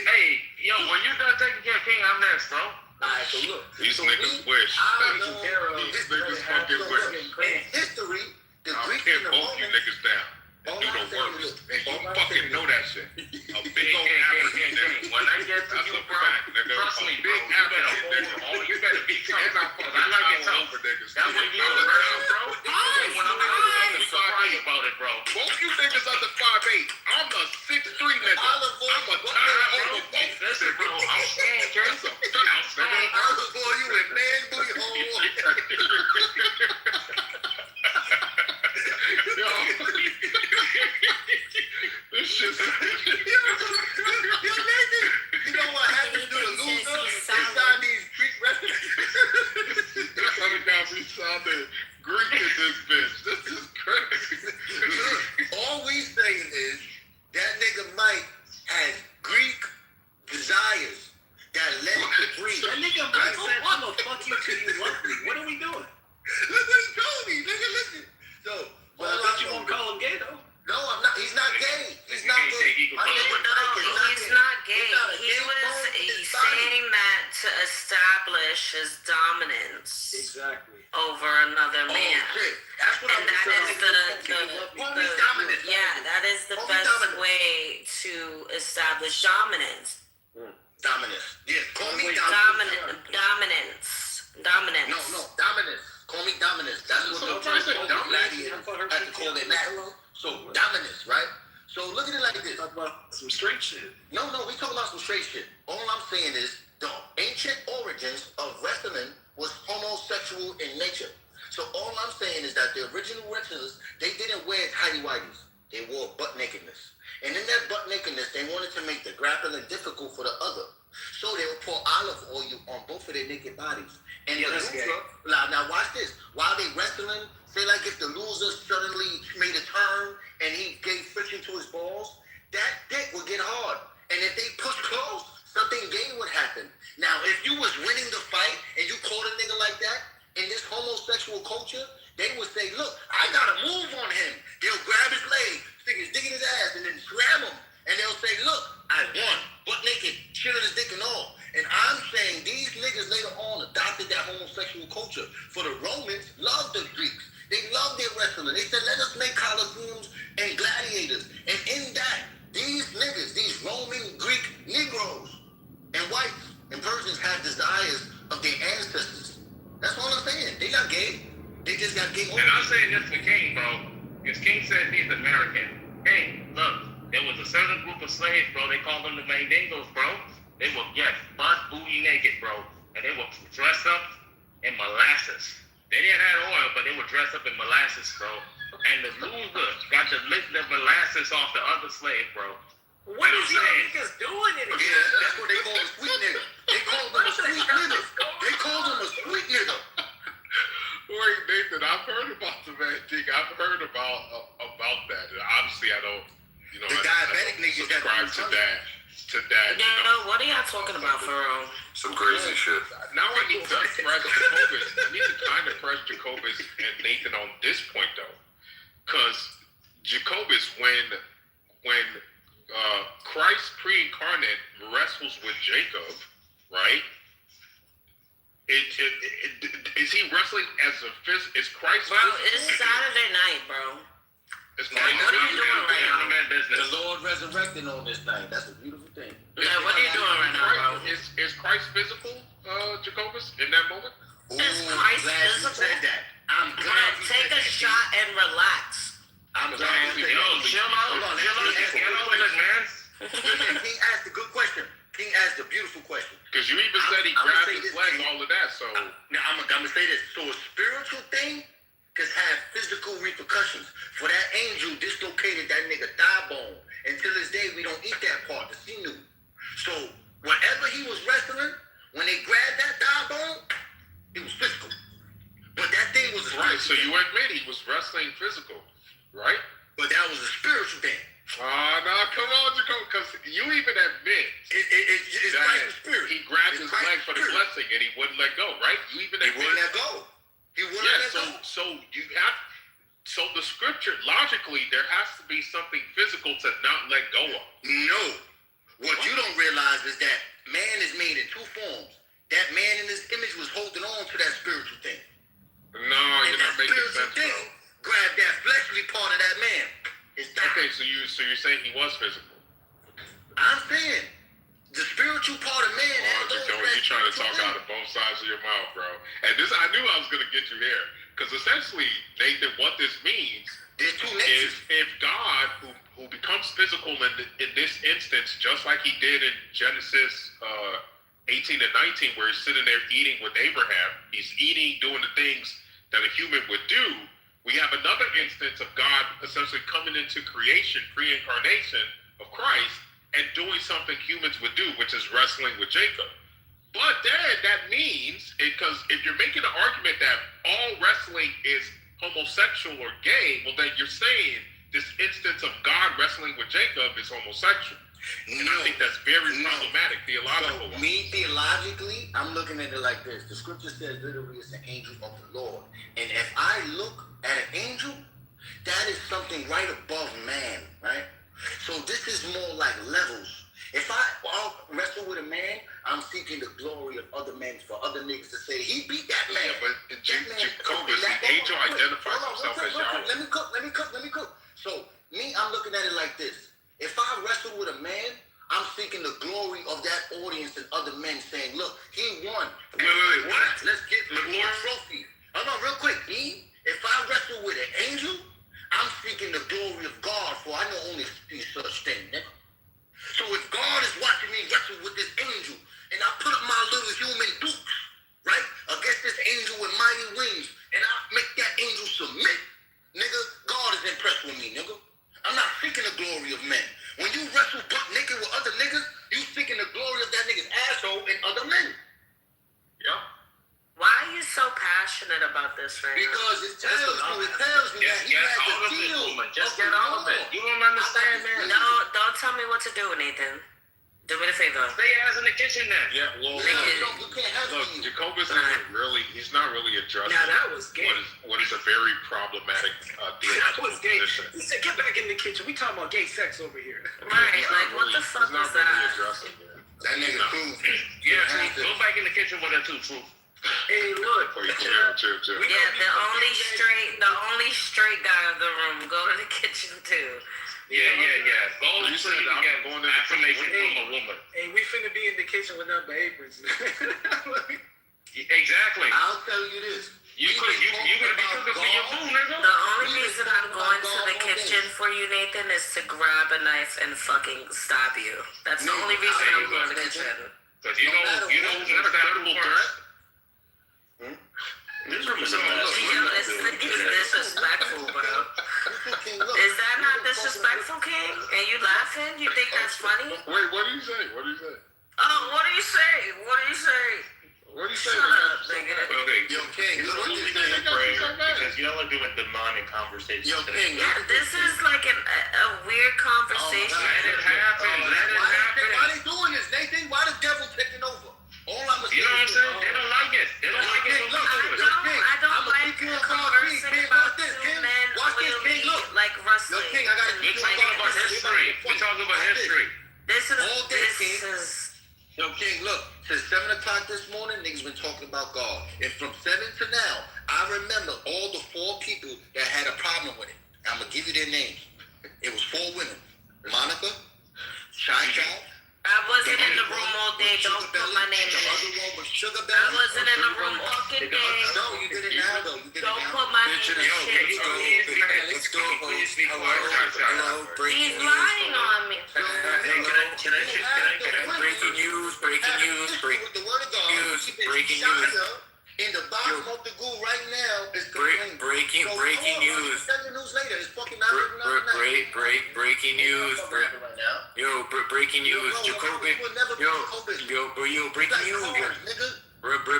Hey, yo, when you done taking care of King, I'm next, bro. Alright, so look. These niggas wish. These niggas fucking wish. In history, the I'll Greeks tear and the both you Romans. niggas down. And do the worst. And you fucking know that shit. A big African nigga. When I get to you, bro, trust me, big African nigga. You better be something. I like it tough. That's when you know wrestle, bro. When I'm out, you sorry about it, bro. Both you niggas under 5'8". I'm a 6'3" nigga. I'm a tie over both. Listen, bro, I'm staying, Chris. I'm staying. Olive oil, you in man booty hole. This shit's... You know what happens to the loser inside these Greek restaurants? Coming down, we sounded Greek in this bitch. This is crazy. All we saying is that nigga Mike has Greek desires that led him to breathe. That nigga Mike said, I'm gonna fuck you till you love me. What are we doing? Look what he told me, nigga, listen. So, well, I thought you won't call him gay, though. No, I'm not. He's not gay. He's not gay. He's not gay. He's saying that to establish his dominance over another man. That's what and that is the best way to establish dominance. Dominance. Yeah, call me dominance. No, dominance. Call me dominance. That's what the gladiators had to call their match. So, dominance, right? So, look at it like this. Talk about some straight shit. No, we talking about some straight shit. All I'm saying is the ancient origins of wrestling was homosexual in nature. So, all I'm saying is that the original wrestlers, they didn't wear tighty-whities. They wore butt nakedness. And in that butt nakedness, they wanted to make the grappling difficult for the other. So, they would pour olive oil on both of their naked bodies. And the loser, now watch this. While they wrestling, say like if the loser suddenly made a turn and he gave friction to his balls, that dick would get hard. And if they push close, something gay would happen. Now, if you was winning the fight and you caught a nigga like that, in this homosexual culture, they would say, look, I got a move on him. They'll grab his leg, stick his dick in his ass, and then slam him. And they'll say, look, I won. Butt naked, shit on his dick and all. And I'm saying these niggas later on adopted that homosexual culture. For the Romans, loved the Greeks. They loved their wrestling. They said, let us make colosseums and gladiators. And in that, these niggas, these Roman, Greek, Negroes, and whites and Persians had desires of their ancestors. That's all I'm saying. They not gay. They just got gay. And I'm saying this for King, bro. Because King said he's American. King, look, there was a certain group of slaves, bro. They called them the Mandingos, bro. They were, butt booty naked, bro. And they were dressed up in molasses. They didn't have oil, but they were dressed up in molasses, bro. And the loser got to lick the molasses off the other slave, bro. What is y'all niggas doing in here? Yeah, that's what they call a sweet nigga. They called them a sweet nigga. They called him a sweet nigga. Wait, Nathan, I've heard about the Mandingos. I've heard about that. Obviously, I don't. You know, The diabetic niggas that subscribe to that. What are y'all talking about for real? Some crazy shit. Now I need to press Jacobus. I need to kind of press Jacobus and Nathan on this point though, because Jacobus, when Christ pre-incarnate wrestles with Jacob, right? Is he wrestling as a is Christ? Bro, it's Saturday night, bro. It's what are you doing right now? The Lord resurrected on this thing. That's a beautiful thing. Yeah, what are you doing right now, bro? Is Christ physical, Jacobus, in that moment? Is Christ physical? Said that. I'm glad you take said a that. shot and relax. I'm glad you said that. Chill out, man. King asked a good question. King asked a beautiful question. Because you even said he grabbed his leg, all of that. So now I'm gonna say this. So a spiritual thing could have physical repercussions. For that angel dislocated that nigga thigh bone. Until this day, we don't eat that part, the sinew. So whatever he was wrestling, when they grabbed that thigh bone, it was physical. But that thing was a right. So spiritual you thing. admit he was wrestling physical, right? But that was a spiritual thing. No, come on, Jacob, because you even admit it's that Christ's spirit. he grabbed his It's leg Christ's for the spirit. blessing and he wouldn't let go, right? You even admit He wouldn't let go. He wouldn't let go. So you have. So the scripture, logically, there has to be something physical to not let go of. No. What you don't realize is that man is made in two forms. That man in his image was holding on to that spiritual thing. No, and you're not that making spiritual sense, thing bro. grabbed that fleshly part of that man. Okay, so you're saying he was physical. I'm saying the spiritual part of man. You're trying to talk out of both sides of your mouth, bro. And this, I knew I was gonna get you here, because essentially, Nathan, what this means is if God, who becomes physical in this instance, just like he did in Genesis 18 and 19, where he's sitting there eating with Abraham, he's eating, doing the things that a human would do. We have another instance of God essentially coming into creation, pre-incarnation of Christ, and doing something humans would do, which is wrestling with Jacob. But then that means, because if you're making an argument that all wrestling is homosexual or gay, well then you're saying this instance of God wrestling with Jacob is homosexual. And I think that's very problematic theologically. So me, theologically, I'm looking at it like this. The scripture says literally it's an angel of the Lord. And if I look at an angel, that is something right above man, right? So this is more like levels. If I'll wrestle with a man, I'm seeking the glory of other men for other niggas to say, he beat that man. Yeah, but Jacobus, the angel identifies himself as Yahweh. Let me cook. So me, I'm looking at it like this. If I wrestle with a man, I'm seeking the glory of that audience and other men saying, look, he won. Wait, what? Let's get the trophy. Hold on, real quick. If I wrestle with an angel, I'm seeking the glory of God, for I know only such thing, nigga. So if God is watching me wrestle with this angel, and I put up my little human dukes, right, against this angel with mighty wings, and I make that angel submit, nigga, God is impressed with me, nigga. I'm not seeking the glory of men. When you wrestle butt naked with other niggas, you seeking the glory of that nigga's asshole and other men. Yeah. Why are you so passionate about this right Because now? it tells me that he has the deal. Just get all of it. You don't understand, man. Don't tell me what to do, Nathan. Do me a favor. Stay ass in the kitchen then. Yeah, well, you can't have look, Jacobus isn't really, he's not really addressing that was gay. what is a very problematic That was gay. position. He said, get back in the kitchen. We talking about gay sex over here. Right, like what the fuck He's not is really that? addressing it. That nigga cool. Yeah, go back in the kitchen with that too, Truth. Hey, look. Chill. Yeah, the only straight guy of the room. Go to the kitchen too. Yeah. Go You so said you can get I'm affirmation from a woman. Hey, we finna be in the kitchen with nothing but aprons. Exactly. I'll tell you this. You gonna be cooking for your boo, nigga. The only reason I'm going to the kitchen for you, Nathan, is to grab a knife and fucking stab you. That's the only reason I'm going to the kitchen. Because you know who's not a credible threat? This room is a mess. This is disrespectful, bro. Is that not disrespectful, King? And you laughing? You think that's funny? Wait, what do you say? Oh, what do you say? What do you say? Shut up, nigga. Okay, Yo, King, because you know what to do with demonic conversations. Yo, King, Yeah, this is like a weird conversation. Let it happen. Let it happen. Why they doing this, Nathan? Why the devil taking over? All I'm You know what I'm saying? They don't like it. They don't like it. So I don't like conversing about two men really like wrestling. Yo, King, I gotta We're talking about history. We're talking about history. This King. is. Yo, King, look, since 7 o'clock this morning, niggas been talking about God. And from 7 to now, I remember all the 4 people that had a problem with it. I'm going to give you their names. It was 4 women. Monica, Shy. I wasn't in the room all day. Don't put my name in The other it. one was Sugar Belly. I wasn't in the room all day. No, you did it now, though. You did it Don't now. put my name in shit. Let's go. Hello. He's lying on me. Can I breaking news. The word of God. Breaking news. In the bottom of the goo right now is Breaking news. Tell you news later. It's fucking Breaking news. Yo, breaking news. Jacoby. Yo, breaking news.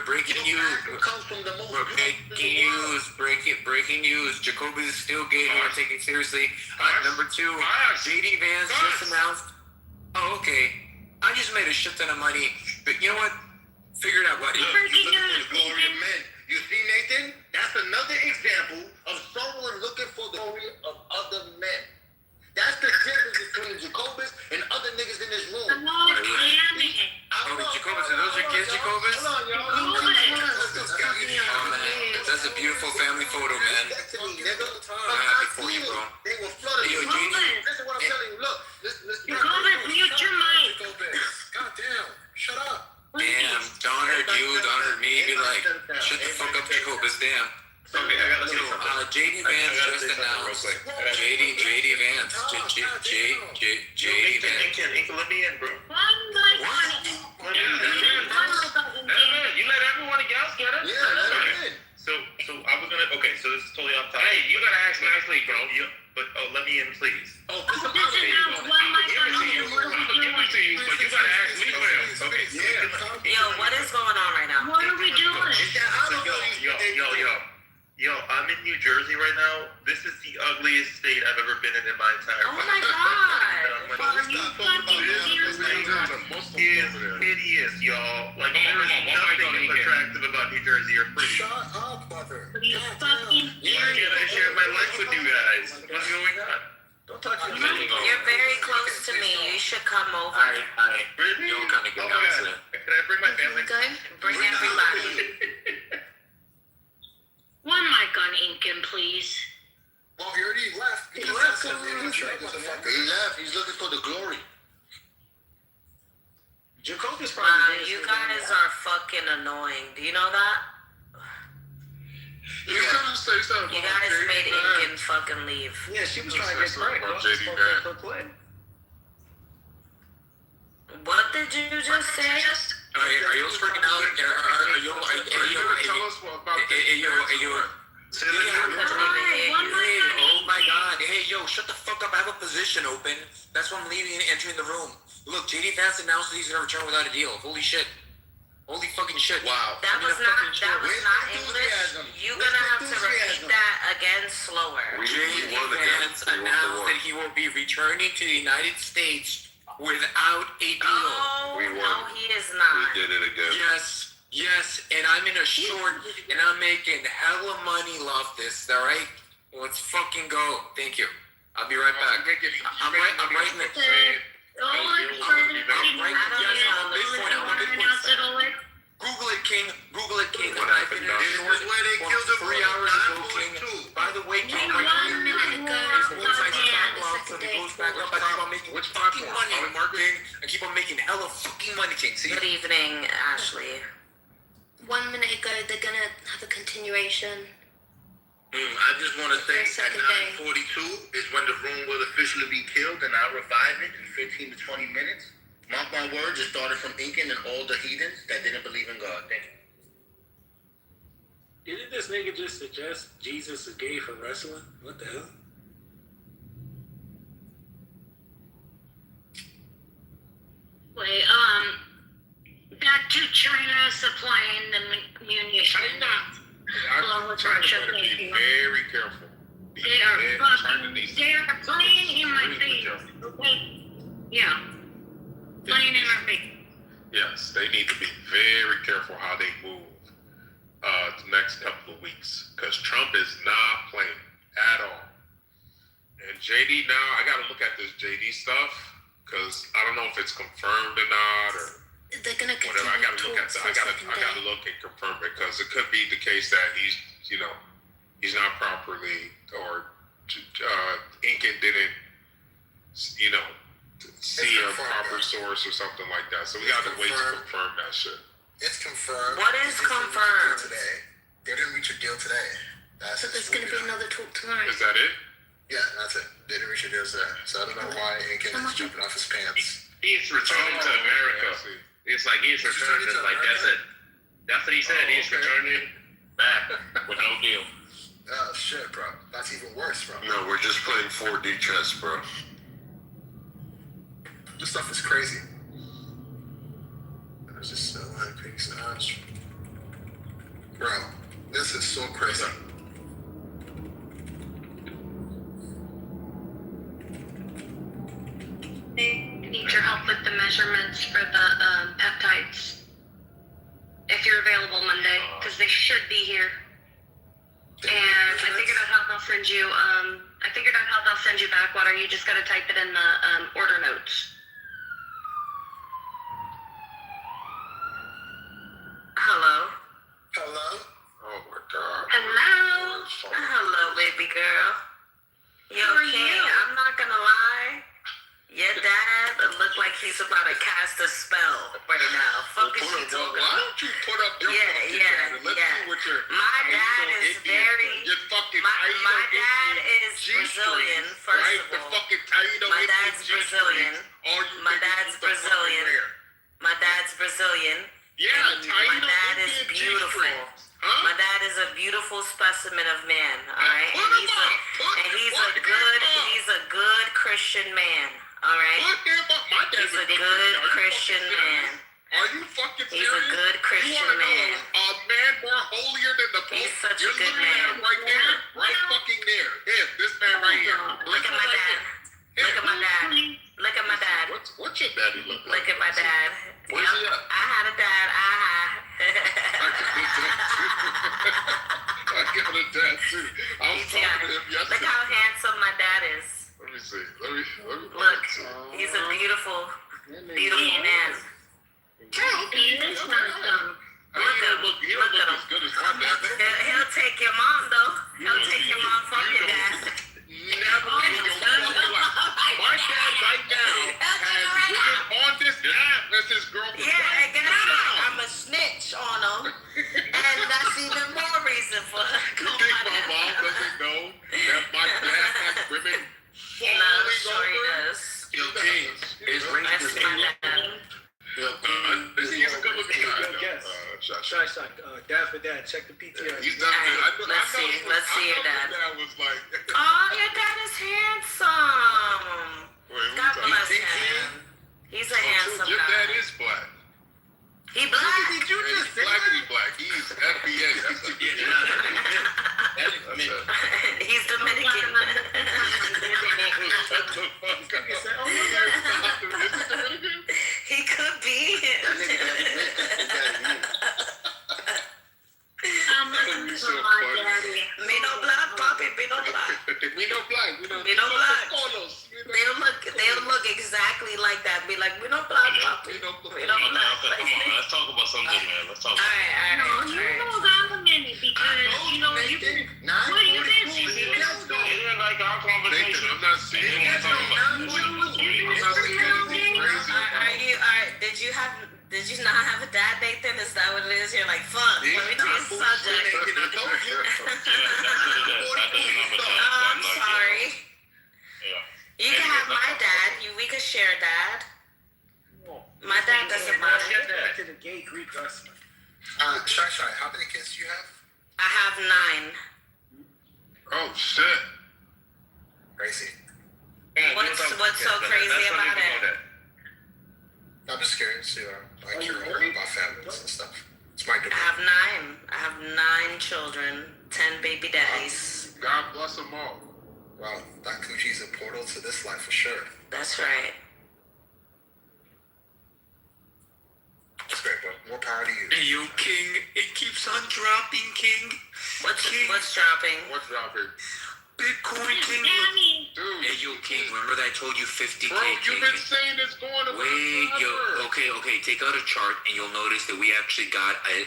Breaking news. Breaking news. Jacoby is still gay. We're taking seriously. Number 2, JD Vance just announced. Oh, okay. I just made a shit ton of money, but you know what? Figure it out, buddy. You see, Nathan? That's another example of someone looking for the glory of other men. That's the difference between Jacobus and other niggas in this room. Jacobus, are those your kids, Jacobus? Oh, man. That's a beautiful family photo, man. I'm happy for you, bro. They were flooded. Hey, yo, JD. Listen what I'm telling you. Look, listen. Jacobus, mute your mic. God damn. Shut up. Damn, Don heard you, Don heard me. Be like, shut the fuck up, Jacobus. Damn. Okay, I gotta say something. JD Vance just announced. JD Vance. JD Vance. Let me in, bro. You let everyone else get it? Yeah, So I was gonna. Okay, so this is totally off topic. Hey, you gotta ask nicely, bro. But let me in, please. Oh, This is now one mic on you. What are we Give it to you, but you gotta ask me first. Okay. Yo, what is going on right now? What are we doing? Yo, I'm in New Jersey right now. This is the ugliest state I've ever been in my entire Oh life. my god. Are you fucking serious? It's hideous, y'all. Like, there is nothing attractive about New Jersey. You're pretty. Shut up, mother. Are you fucking Why can't I share my life with you guys? What's going on? Don't touch me. You're very close to me. You should come over. Really? You're kind of good. Can I bring my family? Bring everybody. one mic on Incan, please? Well, he already left. He left. He's looking for the glory. Jacobus Wow, probably. you guys are fucking annoying. Do you know that? You couldn't say something. You guys made Incan fucking leave. Yeah, she was trying to get pregnant. JD Vance. What did you just say? Are you freaking out? Are you? Tell us about Oh my god. Hey, yo, shut the fuck up. I have a position open. That's why I'm leaving and entering the room. Look, JD Vance announced that he's gonna return without a deal. Holy shit. Holy fucking shit. Wow. That was not English. You're gonna have to repeat that again slower. JD Vance announced that he will be returning to the United States without a deal. Oh, no, he is not. did it again. Yes, and I'm in a short, and I'm making hella money off this, alright? Let's fucking go. Thank you. I'll be right back. I'm writing it. Google it, King. I've been in a short for 3 hours ago, King. By the way, King, I keep on making hella fucking money, King. See? Good evening, Ashley. 1 minute ago, they're gonna have a continuation. I just want to say Second at day. 9:42 is when the room will officially be killed, and I'll revive it in 15 to 20 minutes. Mark my words, it started from Incan and all the heathens that didn't believe in God. Thank you. Didn't this nigga just suggest Jesus is gay for wrestling? What the hell? Wait, back to China supplying the munitions. I'm trying to be very careful. They are playing in my face. Okay? Yeah. Playing in my face. Yes, they need to be very careful how they move the next couple of weeks, because Trump is not playing at all. And JD now, I got to look at this JD stuff, because I don't know if it's confirmed or not, or They're gonna whatever. I got to look at that. I got to look and confirm it, because it could be the case that he's not properly, or Incan didn't, see a proper source or something like that. So we got to wait to confirm that shit. It's confirmed. What is confirmed? Today. They didn't reach a deal today. So there's gonna be another talk tomorrow. Is that it? Yeah, that's it. They didn't reach a deal today. So I don't know why Incan is jumping off his pants. He's returning to America. It's like he's returning. Like that's it. That's what he said. He's returning back with no deal. Oh shit, bro. That's even worse, bro. No, we're just playing 4D chess, bro. This stuff is crazy. There's just so many pigs and odds. Bro, this is so crazy. They need your help with the measurements for the peptides. If you're available Monday, because they should be here. And I figured out how they'll send you. I figured out how they'll send you backwater. You just gotta type it in the order notes. Hello. Hello. Oh my God. Hello. Hello, baby girl. You How are okay? you? I'm not gonna lie. Your dad looked like he's about to cast a spell right now. Fuck is she talking Why about? don't you put up your fucking Yeah, hand and let's see what your My dad is very. your fucking My dad is Brazilian. First right? of The all, fucking Taino my dad's G-strings. Brazilian. All you My niggas dad's need to fucking Brazilian. wear. My dad's Brazilian. Yeah, and my Taino dad is Indian beautiful. G-strings. Huh? My dad is a beautiful specimen of man. All right, Put and him he's up. he's a good Christian man. All right. Put him up. My dad's He's a good Christian man. Are you fucking He's serious? a good Christian You wanna man. know a man more holier than the Pope? He's such a You're good looking at man. him right there. Right fucking there. Him. This man right here. Look at my dad. Look at my dad. Look at my dad. What's your daddy look like? Look at my dad. Where's he at? I had a dad. I got a dad too. I was talking to him Look yesterday. how handsome my dad is. Let me see. Let me Look, he's a beautiful man. He is handsome. He don't look as good as my dad. He'll take your mom though. He'll take your mom from your dad. Never in your fucking life. My dad right now has been on this app as his girlfriend. Yeah, and guess what? I'm a snitch on him. And that's even more reason for her to You call think my my dad. mom doesn't know that my dad has women falling No, sure he over? does. Yo, King, is That's my dad. He's a good looking guy. Shy, dad for dad. Check the PTR. He's definitely. Let's see your dad. That was like. Oh, your dad is handsome. God bless him. He's a handsome Your guy. dad is black. He black. Did you just say blackity black? He's FBA. That's a good. He's Dominican. He could be. I'm looking for my daddy. Me no black, papi. Me no black. We no black. We no Me no black. Polos. They'll look exactly like that. Be like, we no black, papi. We no black. Let's talk about something, man. Let's talk. No, you know how many because you know you can. What do you miss? Even like our conversation. I'm not saying Did you not have a dad, Nathan? Is that what it is? You're like, fuck, let me change the subject. I'm sorry. You can have my dad. We could share dad. My dad doesn't mind. To the gay Greek wrestler. Shy, how many kids do you have? I have 9. Oh shit. Crazy. What's so crazy about it? I'm just curious, like you're all about families and stuff. It's my I have 9. I have 9 children, 10 baby daddies. God bless them all. Wow, that coochie's a portal to this life for sure. That's right. That's great, bro. More power to you. Hey, yo, King, it keeps on dropping, King. What's dropping? What's dropping? Bitcoin, King. Dude. Hey, yo, King, remember that I told you 50K? Bro, you've been King? saying it's going to Wait, yo, okay, take out a chart and you'll notice that we actually got a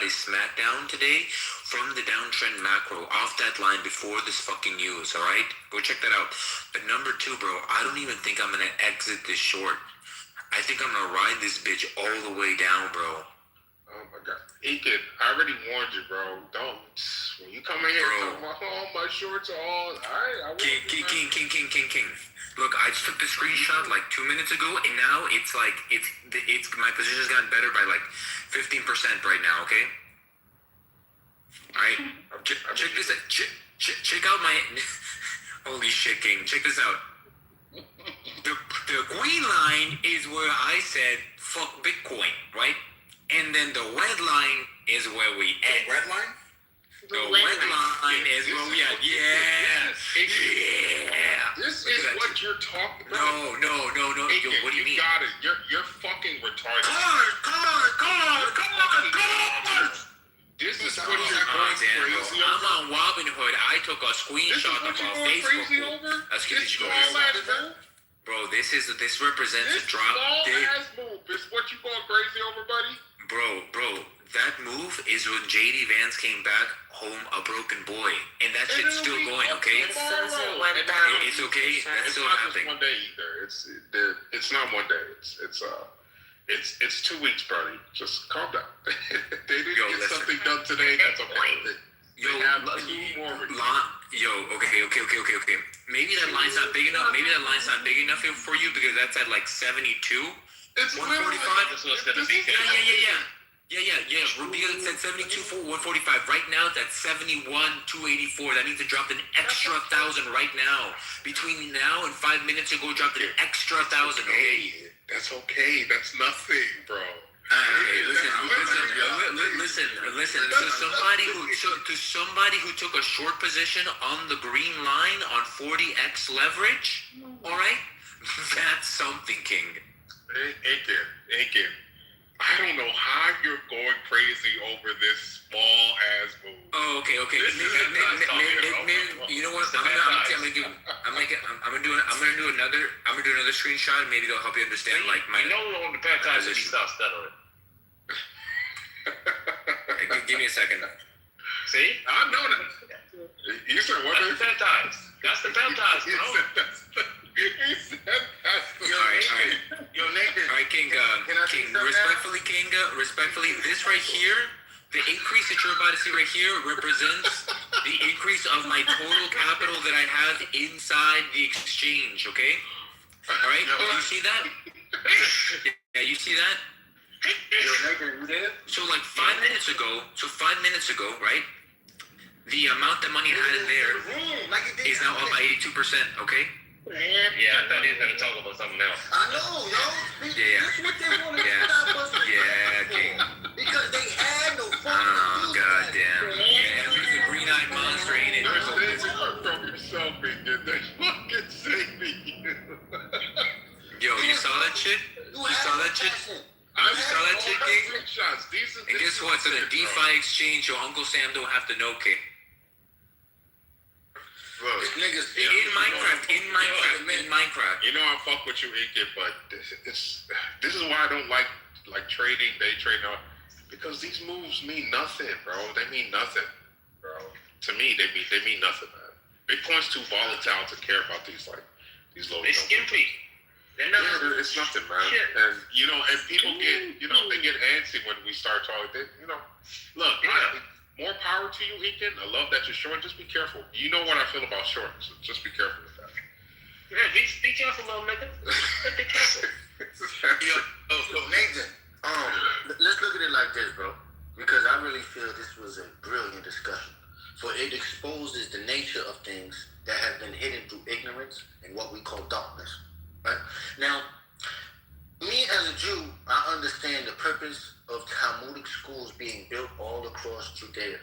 smackdown today from the downtrend macro off that line before this fucking news, alright? Go check that out. But number 2, bro, I don't even think I'm gonna exit this short. I think I'm gonna ride this bitch all the way down, bro. Oh my God. Aiken, I already warned you, bro. Don't. When you come in here, talking about, oh, my shorts are all. Alright, King. Look, I just took the screenshot like 2 minutes ago, and now it's like, it's my position's gotten better by like 15% right now, okay? Alright? Check this out. Check out my. Holy shit, King. Check this out. The green line is where I said, fuck Bitcoin, right? And then the red line is where we end. The red line? The red line is where we at. Yeah. This is what you're talking about. No. Aiken, Yo, what do you mean? got it. You're fucking retarded. Cars! This is what you're going crazy over. I'm on Robinhood. I took a screenshot of our Facebook group. Excuse me, bro, this represents a drop. This move is what you going crazy over, buddy? Bro, that move is when JD Vance came back home a broken boy, and that shit's still going, okay? It says it went down. It's okay. That's still not happening. just one day either. It's not one day. It's 2 weeks, buddy. Just calm down. They didn't get something done today. That's okay. Yo, okay. Maybe that line's not big enough. For you because that's at like 72. It's 145. So it's gonna be. Yeah. Rubio said 72 for 145. Right now, that's 71 284. That means it dropped an extra 1,000 right now. Between now and 5 minutes ago, dropped an extra 1,000. Okay. That's okay. That's nothing, bro. Listen. To somebody who took a short position on the green line on 40x leverage, all right, that's something, King. Aiken, I don't know how you're going crazy over this small ass move. Oh, okay. You know what? I'm gonna do another screenshot. And maybe it'll help you understand. Like my. You know, on the peptides, he stopped stuttering. Give me a second. See? I know that. You said what? That's the peptides. That's the peptides, bro. He said that's the. All right. Yo, Nathan. All right, King. Respectfully, this right here, the increase that you're about to see right here represents the increase of my total capital that I have inside the exchange. Okay. All right. You see that? Yeah, you see that? So like 5 minutes ago, right? The amount that money had in there is now up by 82%, okay? Yeah, I thought he was going to talk about something else. I know, yo. Yeah. That's what they want to stop us from. Yeah, King. Because they had no fun. Oh, goddamn. Yeah, there's a green-eyed monster, ain't it? From yourself, Aiken. They fucking saving you. Yo, you saw that shit? You saw that shit? I saw that shit, King? And guess what? So the DeFi exchange, your Uncle Sam don't have to know, King. Look, in Minecraft. You know I fuck with you, Aiken, but this is why I don't like trading, day trading, because these moves mean nothing, bro. They mean nothing, bro. To me, they mean nothing, man. Bitcoin's too volatile to care about these low numbers. Skimpy. Yeah, it's nothing, man. Shit. And and people get antsy when we start talking. Look, more power to you, Aiken. I love that you're short. Just be careful. You know what I feel about short, so just be careful with that. Yeah, be careful, little nigga. Be careful. So Nathan, let's look at it like this, bro. Because I really feel this was a brilliant discussion. For it exposes the nature of things that have been hidden through ignorance and what we call darkness. Right? Now, me as a Jew, I understand the purpose of Talmudic schools being built all across Judea.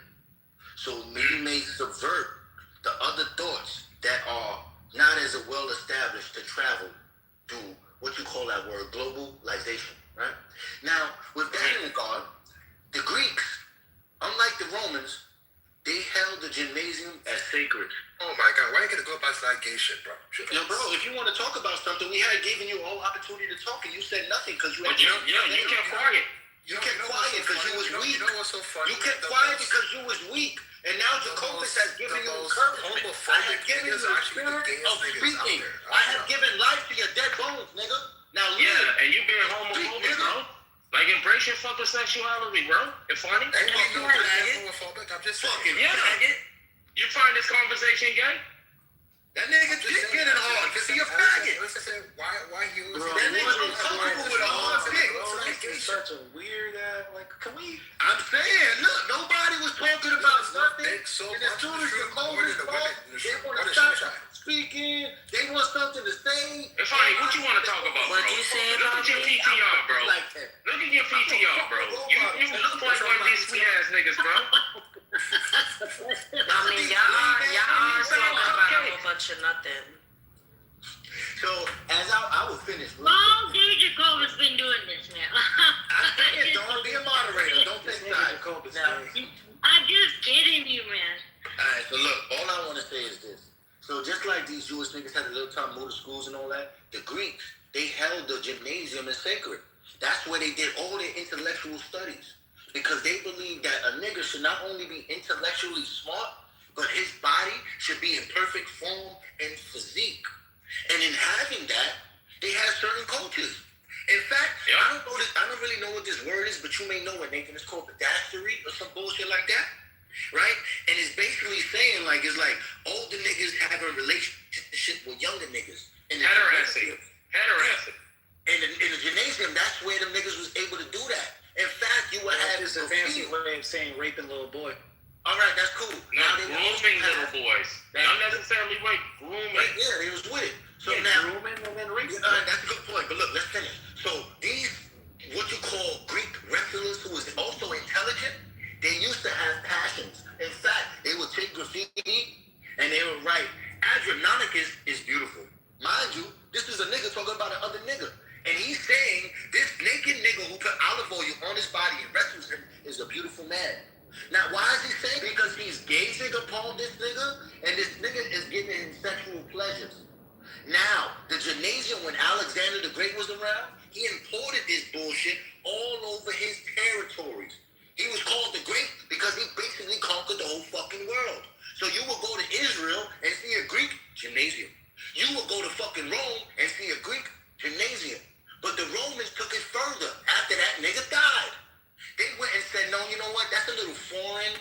So you may subvert the other thoughts that are not as well established to travel through what you call that word, globalization, right? Now, with that in regard, the Greeks, unlike the Romans, they held the gymnasium as sacred. Oh my God, why are you gonna go about that gay shit, bro? Yo, bro, if you want to talk about something, we had given you all opportunity to talk, and you said nothing because you. But you kept quiet. You kept quiet because you was weak. You know what's so funny? You kept quiet because you was weak, and now Jacobus has given you encouragement. I have given you the spirit of speaking. I have given life to your dead bones, nigga. Now live. Yeah, and you being homophobic, bro. Like, embrace your fucking sexuality, bro. It's funny. Ain't no homophobic. I'm just fucking yeah. faggot. You find this conversation gay? That nigga dick getting hard because he a faggot. Why he was that nigga uncomfortable with a hard dick. It's such a weird can we? I'm saying, look, nobody was talking about nothing. And as soon as the COVID spoke, they want to stop speaking. They want something to say. It's funny. What you want to talk about, bro? What you say Look about at your me? PTR, bro. Like that. Look at your PTR, bro. You look like one of these sweet ass niggas, bro. I mean, y'all are talking about a whole bunch of nothing. So, as I will finish. Long day Jacobus been doing this now. Don't be a moderator. Don't take sides. I'm just kidding you, man. Alright, so look, all I want to say is this. So just like these Jewish niggas had the little Talmudic schools and all that, the Greeks, they held the gymnasium as sacred. That's where they did all their intellectual studies. Because they believed that a nigga should not only be intellectually smart, but his body should be in perfect form and physique. And in having that, they had certain cultures. In fact, I don't really know what this word is, but you may know it, Nathan. It's called pedestrian or some bullshit like that, right? And it's basically saying it's like older niggas have a relationship with younger niggas. Heterasy. And in the gymnasium, that's where the niggas was able to do that. In fact, you would have just a fancy way of saying raping little boy. All right, that's cool. No, grooming little boys. Not necessarily rape. Grooming. Right, yeah, they was with it. So now, grooming and then raping. That's a good point. But look, let's finish. So these, what you call Greek wrestlers who was also intelligent, they used to have passions. In fact, they would take graffiti and they would write, Adrianomicus is beautiful. Mind you, this is a nigga talking about another nigga. And he's saying this naked nigga who put olive oil on his body and wrestles him is a beautiful man. Now, why is he saying? Because he's gazing upon this nigga, and this nigga is giving him sexual pleasures. Now, the gymnasium, when Alexander the Great was around, he imported this bullshit all over his territories. He was called the Great because he basically conquered the whole fucking world. So you will go to Israel and see a Greek gymnasium. You will go to fucking Rome and see a Greek gymnasium. But the Romans took it further. After that nigga died. They went and said, no, you know what? That's a little foreign.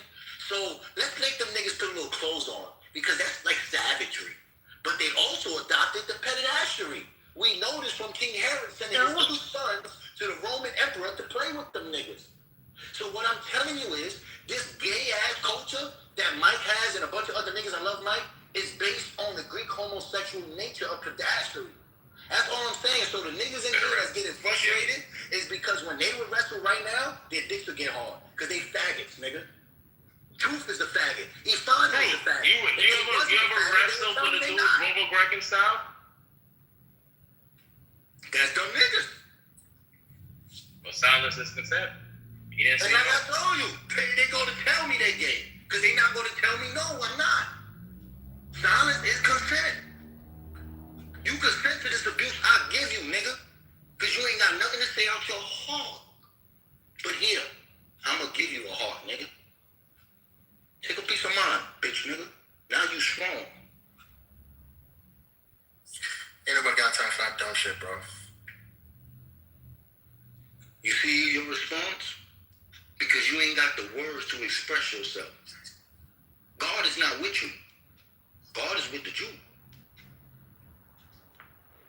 So let's make them niggas put a little clothes on. Because that's like savagery. But they also adopted the pederastery. We know this from King Herod sending his two sons to the Roman emperor to play with them niggas. So what I'm telling you is, this gay-ass culture that Mike has and a bunch of other niggas, I love Mike, is based on the Greek homosexual nature of pederastery. That's all I'm saying. So the niggas in here that's getting frustrated is because when they would wrestle right now, their dicks would get hard. Because they faggots, nigga. Truth is a faggot. Ifan is a faggot. You ever wrestle with a dude Robo-Grecan style? That's them niggas. Well, silence is consent. You didn't say and like I told you, they gonna tell me they gay. Because they not gonna tell me no, I'm not. Silence is consent. You consent to this abuse I give you, nigga. Because you ain't got nothing to say out your heart. But here, I'm going to give you a heart, nigga. Take a piece of mine, bitch, nigga. Now you strong. Ain't nobody got time for that dumb shit, bro. You see your response? Because you ain't got the words to express yourself. God is not with you. God is with the Jew.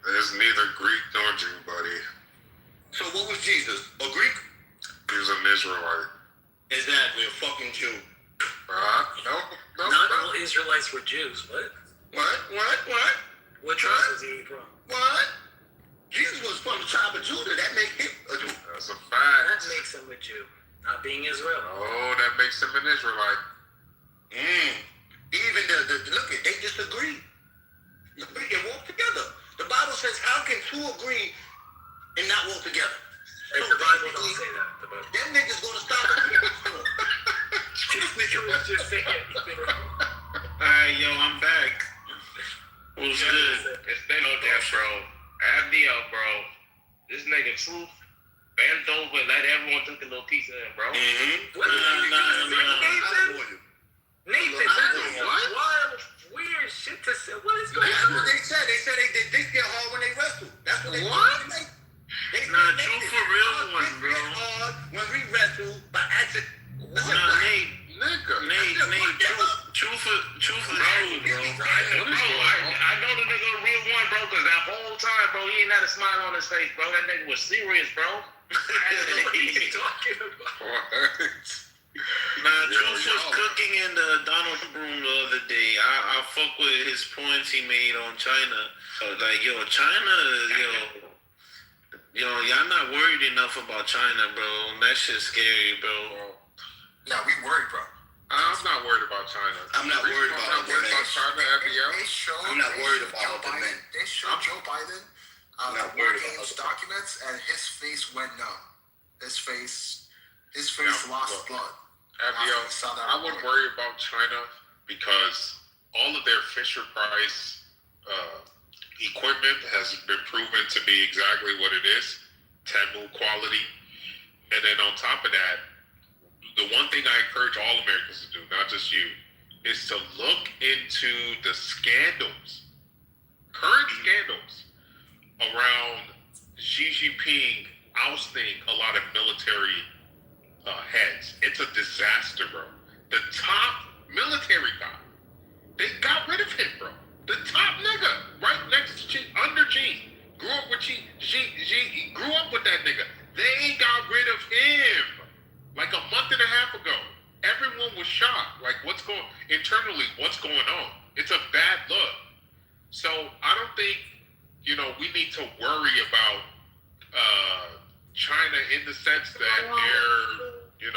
There's neither Greek nor Jew, buddy. So what was Jesus? A Greek? He was an Israelite. Exactly, a fucking Jew. No. Not all Israelites were Jews. What? What tribe was he from? What? Jesus was from the tribe of Judah. That makes him a Jew. That's a makes him a Jew, not being Israel. Oh, that makes him an Israelite. Even look at they disagree. Agree and walk together. The Bible says, "How can two agree and not walk together?" If the Bible don't say that. The Bible. Them niggas gonna stop agreeing. This nigga was just saying anything. Alright, yo, I'm back. What's good? It's been on that, bro. Abdiel, bro. This nigga Truth bent over and let everyone take a little piece of him, bro. Nathan, that's wild, weird shit to say. What is going That's on? what they said. They said they dick get hard when they wrestle. That's what they What? They Nah, Truth a real one, bro. hard when we wrestle by accident. Nah, Nate, Truth is true, bro. I know the nigga a real one, bro, because that whole time, bro, he ain't had a smile on his face, bro. That nigga was serious, bro. What are you talking about? Nah, Truth was cooking in the Donald Trump room the other day. I fuck with his points he made on China. Like, yo, China, y'all not worried enough about China, bro. That shit's scary, bro. Yeah, we worried, bro. I'm not worried about China. I'm not worried about China, Abdiel. I'm not worried about Joe the Biden. man. They showed Joe Biden not the worried War about Games the- documents, and his face went numb. His face lost blood. Abdiel, I wouldn't worry about China because all of their Fisher Price equipment has been proven to be exactly what it is, Temu quality. And then on top of that, the one thing I encourage all Americans to do, not just you, is to look into the scandals, current scandals around Xi Jinping ousting a lot of military heads. It's a disaster, bro. The top military guy, they got rid of him, bro. The top nigga, right next to Xi, under Xi, grew up with Xi, grew up with that nigga. They got rid of him like a month and a half ago. Everyone was shocked. Like, what's going on? It's a bad look. So I don't think, we need to worry about China in the sense that they're,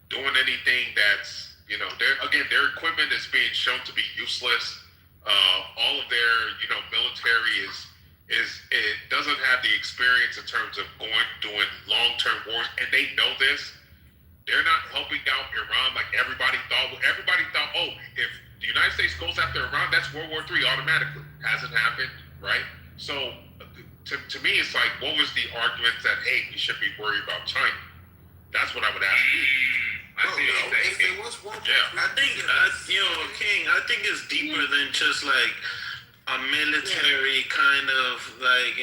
doing anything that's, their equipment is being shown to be useless. All of their, military it doesn't have the experience in terms of doing long-term wars, and they know this. They're not helping out Iran like everybody thought. Everybody thought, oh, if the United States goes after Iran, that's World War III automatically. Hasn't happened, right? So to me, it's like, what was the argument that, hey, we should be worried about China? That's what I would ask you. I think, I think, King, I think it's deeper than just like a military kind of like,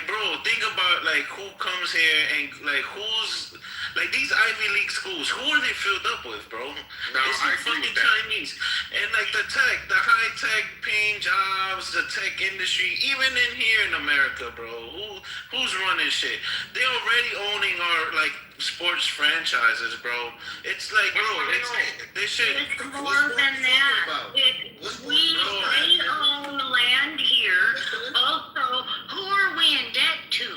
bro, think about like who comes here and like who's like these Ivy League schools, who are they filled up with, bro? It's the fucking Chinese. And like the high tech paying jobs, the tech industry, even in here in America, bro, who's running shit? They already owning our like sports franchises, bro. It's like, bro, this shit. It's more than that. They own land here. Also, who are we in debt to?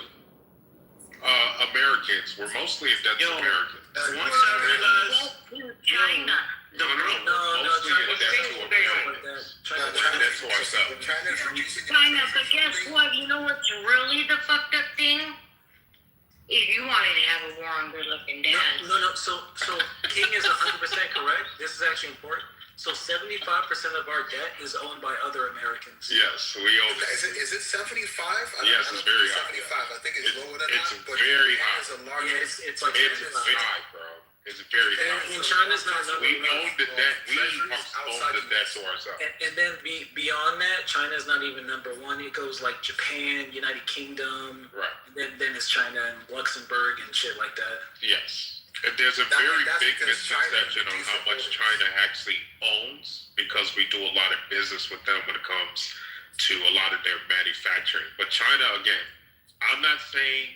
Americans. We're mostly in debt to Americans. Once I realized, China. China, but guess what? You know what's really the fucked up thing? If you wanted to have a war on good-looking dads. No. So King is 100% correct. This is actually important. So 75% of our debt is owned by other Americans. Yes, we own it. Is it 75? Yes, it's very high. 75. I think it's lower than it's that. But very high. It's a large. It's like It's high, bro. It's very high. And China's not number We one. own the debt. We own the debt to ourselves. And then beyond that, China's not even number one. It goes like Japan, United Kingdom, right? And then it's China and Luxembourg and shit like that. Yes. And there's a very big misconception on how much China actually owns because we do a lot of business with them when it comes to a lot of their manufacturing. But China, again, I'm not saying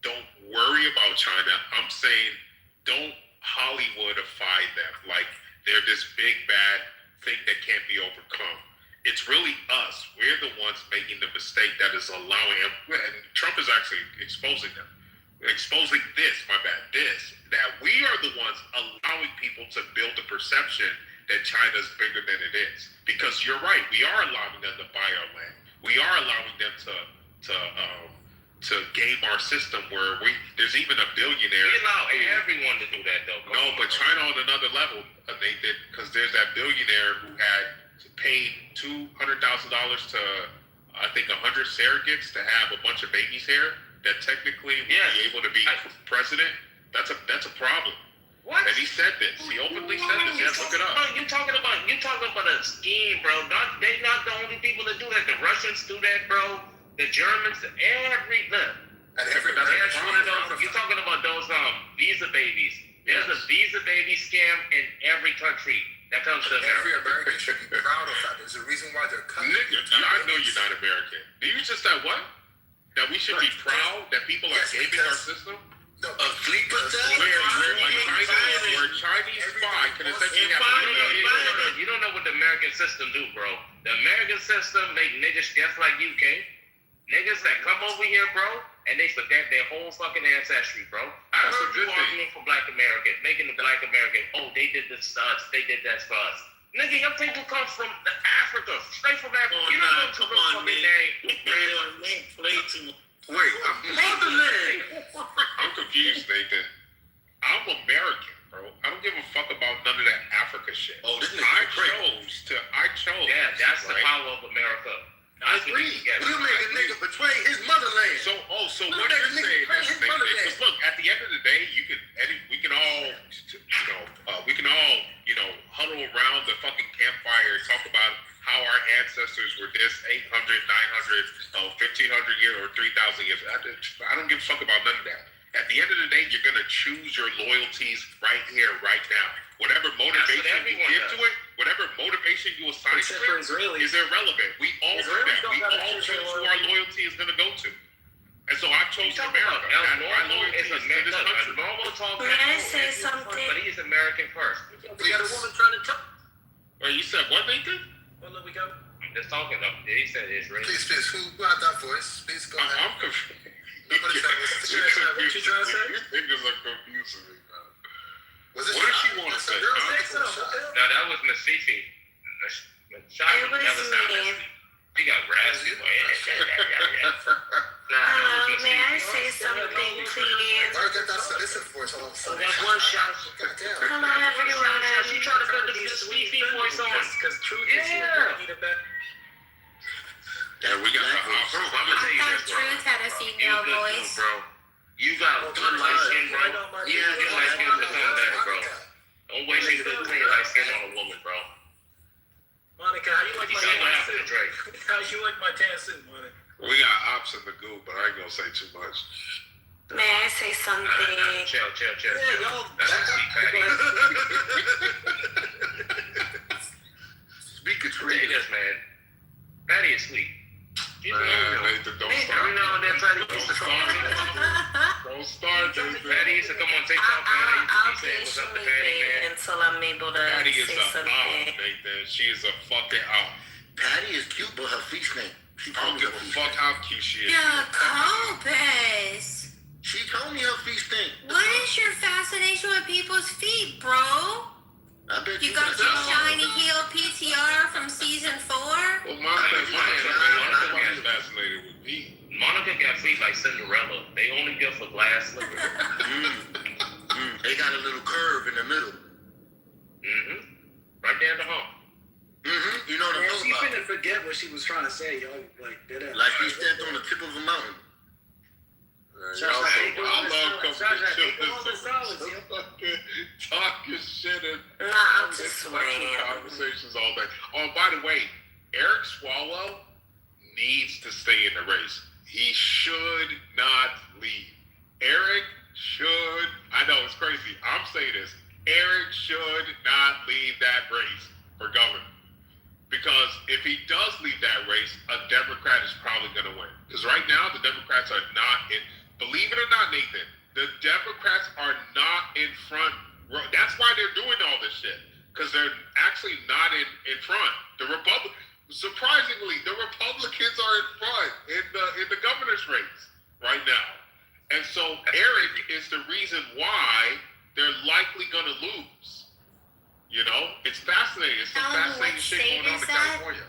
don't worry about China. I'm saying don't Hollywoodify them like they're this big bad thing that can't be overcome. It's really us. We're the ones making the mistake that is allowing them, and Trump is actually exposing them. exposing this, that we are the ones allowing people to build a perception that China's bigger than it is. Because you're right, we are allowing them to buy our land. We are allowing them to game our system where there's even a billionaire. We allow everyone to do that though. No, but China on another level, they did, because there's that billionaire who had paid $200,000 to, I think, 100 surrogates to have a bunch of babies here that technically would be able to be president. That's a problem. What? And he said this. He openly said this. Yeah, look it up. You talking about a scheme, bro. They're not the only people that do that. The Russians do that, bro. The Germans, you're talking about those visa babies. There's a visa baby scam in every country that comes to America. Every American should be proud of that. There's a reason why they're cutting. Nigga, I know you're not American. You just said what? That we should be proud that people are gaming our system? No, a fleet where Chinese spy can essentially have You don't know what the American system do, bro. The American system make niggas just like you, King. Niggas that come over here, bro, and they forget their whole fucking ancestry, bro. I heard you arguing for Black American, making the Black American, they did this to us, they did that for us. Nigga, your people come from Africa, straight from Africa. You don't know come on, man. Wait, I'm confused, Nathan. I'm American, bro. I don't give a fuck about none of that Africa shit. I chose. Yeah, that's the power of America. I agree. You make a nigga betray his motherland. So what you're saying is, because look, at the end of the day, we can all huddle around the fucking campfire and talk about how our ancestors were this 800, 900, 1500 years or 3,000 years. I don't give a fuck about none of that. At the end of the day, you're gonna choose your loyalties right here, right now. Whatever motivation you give to it, whatever motivation you assign to it, is irrelevant. We all do that. We all choose who our loyalty is gonna go to. And so I've chosen America. My loyalty is to this country. May I say something? But he's American first. We got a woman trying to talk. Well, you said what, Nathan? Well, let me go. I'm just talking. He said it's racist. Please, who got that voice? Please go ahead. I'm confused. Nobody said What you trying to say? These niggas are confusing me, man. Was this What does she want to say? No, that was Nasifi. It was me. He got raspy. May I say something, please? Why get that submissive voice all of a sudden? That's one shot. Hello, everyone. She tried to put the Nasifi voice on. Because truth is here. We need a better. Yeah, we got the I'm gonna tell you this, bro. Truth had a female voice. Bro. You got good light skin, bro. Yeah, your light skin is become better, bro. Don't waste your good clean light skin on a woman, bro. Monica, how you like my tan suit? Drake. How you like my tan suit, Monica? We got ops in the goo, but I ain't gonna say too much. May I say something? Chill. Yeah, y'all. That's a sweet patty. Speak of Say this, man. Patty is sweet. Nathan, don't start. Every now and then, Patty used to come on. Don't start, Nathan. Patty used to come on TikTok, man. I used to be saying, what's up to Patty, man? Until I'm able to Patty is say a something. Nathan. She is a fucking op. Patty is cute, but her feet stink. She I told don't me give her a feet fuck stink. how cute she is. Yeah, Copus. She told me her feet stink. What is your fascination with people's feet, bro? I bet You got your shiny heel PTR from season 4? Well, Monica is fascinated with me. Monica got feet like Cinderella. They only good for glass slippers. They got a little curve in the middle. Right there in the hump. You know what I'm She talking about? couldn't forget what she was trying to say, yo. Like, Like he stepped on the tip of a mountain. I love Talking shit and I'm just swaying. conversations all day. Oh, by the way, Eric Swallow needs to stay in the race. He should not leave. Eric should. I know it's crazy. I'm saying this. Eric should not leave that race for governor. Because if he does leave that race, a Democrat is probably going to win. Because right now, the Democrats are not in. Believe it or not, Nathan, the Democrats are not in front. That's why they're doing all this shit. Because they're actually not in front. Surprisingly, the Republicans are in front in the governor's race right now. And so Eric is the reason why they're likely going to lose. You know, it's fascinating. It's some fascinating shit going on in California.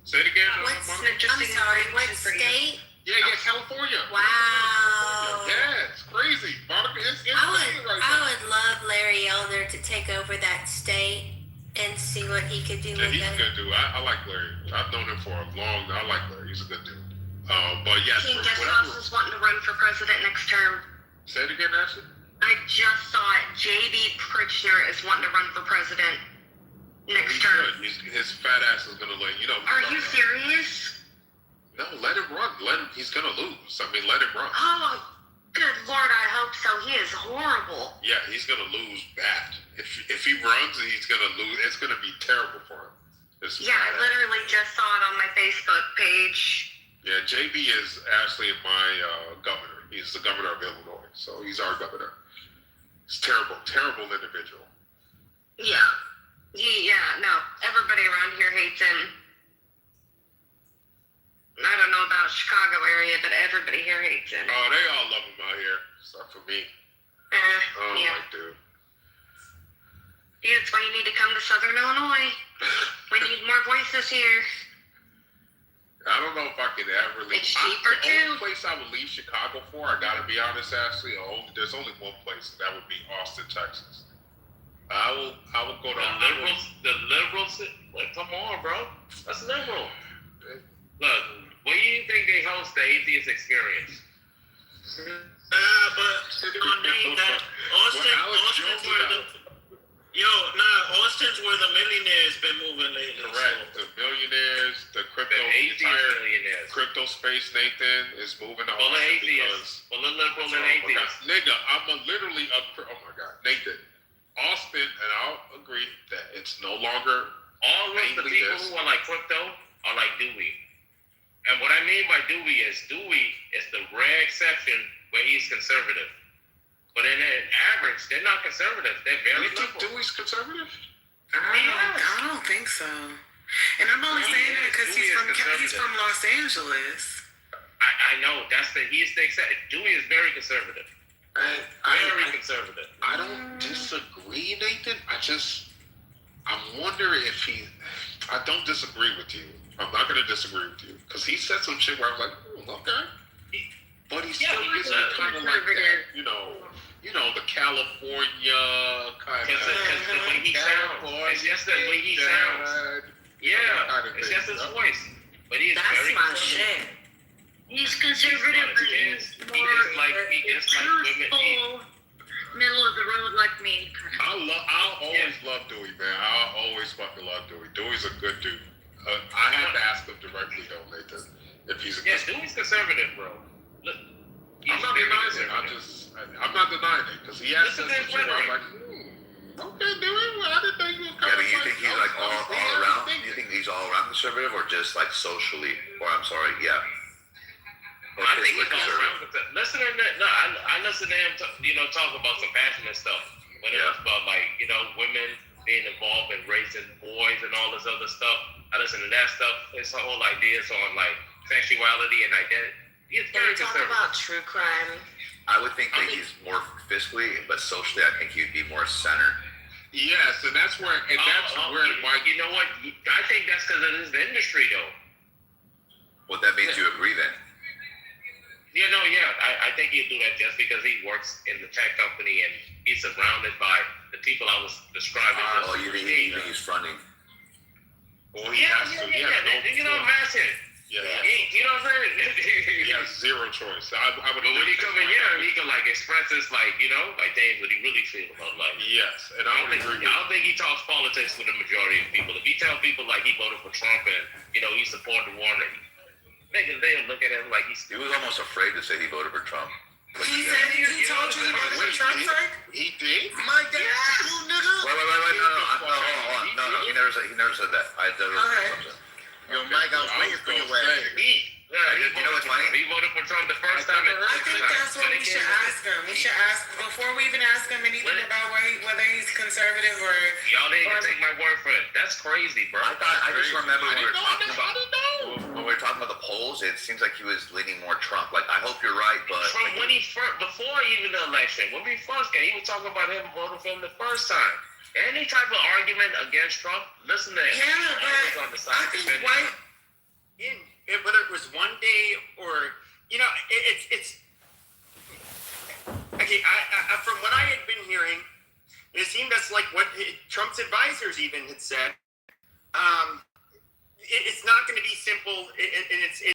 Say it again. I'm sorry, what state? Yeah, California. Wow. Yeah, it's crazy. Monica, it's insane right now. I would love Larry Elder to take over that state and see what he could do Yeah, with he's it. a good dude. I like Larry. I've known him for a long. I like Larry. He's a good dude. But yes, King, guess who else is wanting to run for president next term? Say it again, Ashley. I just saw it. J.B. Pritchner is wanting to run for president next term. His fat ass is gonna let you know. Are you serious? No, let him run. He's gonna lose. I mean, let him run. Oh, good Lord, I hope so. He is horrible. Yeah, he's gonna lose bad. If he runs, he's gonna lose. It's gonna be terrible for him. Yeah, I literally just saw it on my Facebook page. Yeah, JB is actually my governor. He's the governor of Illinois, so he's our governor. He's terrible, terrible individual. Yeah. Yeah, no. Everybody around here hates him. I don't know about Chicago area, but everybody here hates him. Oh, they all love him out here, except for me. Yeah. My dude. Yeah, that's why you need to come to Southern Illinois. We need more voices here. I don't know if I could ever leave. It's cheaper the only place I would leave Chicago for, I gotta be honest, Ashley, there's only one place, and that would be Austin, Texas. I will go to the liberals. Like, come on, bro. That's liberal. Look, where do you think they host the atheist experience? But Austin's where the millionaires been moving lately. Correct. So. The millionaires, the crypto, millionaires. Crypto space, Nathan is moving to Full of Austin atheists. Full of liberal and atheists. Nigga, literally oh my God, Nathan, Austin, and I'll agree that it's no longer all of the people who are like crypto are like Dewey. And what I mean by Dewey is the rare exception where he's conservative. But in an average, they're not conservative. They're very liberal. You think Dewey's conservative? I don't think so. And I'm only saying that because he's from Los Angeles. I know he's the exception. Dewey is very conservative. Very conservative. I don't disagree, Nathan. I wonder if I don't disagree with you. I'm not going to disagree with you because he said some shit where I was like, okay. But he still isn't kind of like that, you know, the California kind of. Because the way he sounds. It's just the way he sounds. Yeah, it's just his voice. But he is very conservative. He's conservative, but he's more truthful, middle of the road like me. I'll always love Dewey, man. I'll always fucking love Dewey. Dewey's a good dude. I had to ask him directly though, Nathan, if he's a Dewey's conservative, bro. Look, I'm not denying it. I'm not denying it because he has said some shit where I'm like, okay, Dewey, I didn't think you were Yeah, but you think he's like all around? You think he's all around conservative or just like socially? Or I'm sorry, yeah. I think he's all around. Listen to that. No, I listen to him, talk about some passionate stuff. When it was about women being involved in raising boys and all this other stuff. I listen to that stuff. His whole ideas on like sexuality and identity. He's very conservative. Talk about true crime. I would think that he's more fiscally, but socially, I think he'd be more center. Yes, and that's where, Mike. You know what? I think that's because of his industry, though. Well, that means you agree then. I think he'd do that just because he works in the tech company and he's surrounded by the people I was describing. Oh, you think he's fronting? Well, he has to. Imagine. Yeah. You know what I'm saying? He has zero choice. I would. But when he come in here, he can express his things what he really feel about life. Yes, and I don't think he talks politics with the majority of people. If he tell people he voted for Trump and he supported the war, they'll look at him like he's. He was almost afraid to say he voted for Trump. He said he told you he voted for Trump, sir? He did? My God, you nigga. Wait, no, he never said that. Okay. Yo, Mike, I was waiting for your ass. You know what's funny? He voted for Trump the first time. I think that's what we should ask him. We should ask, before we even ask him anything about whether he's conservative conservative or Y'all didn't even take my word for it. That's crazy, bro. I just remember when we were talking about when we were talking about the polls, it seems like he was leaning more Trump. Like, I hope you're right, but from when he first, before even the election, when we first came, he was talking about him voting for him the first time. Any type of argument against Trump, listen to him. Yeah, but I think white. Whether it was one day or it's okay. I from what I had been hearing, it seemed that's like what Trump's advisors even had said. It's not going to be simple, and it's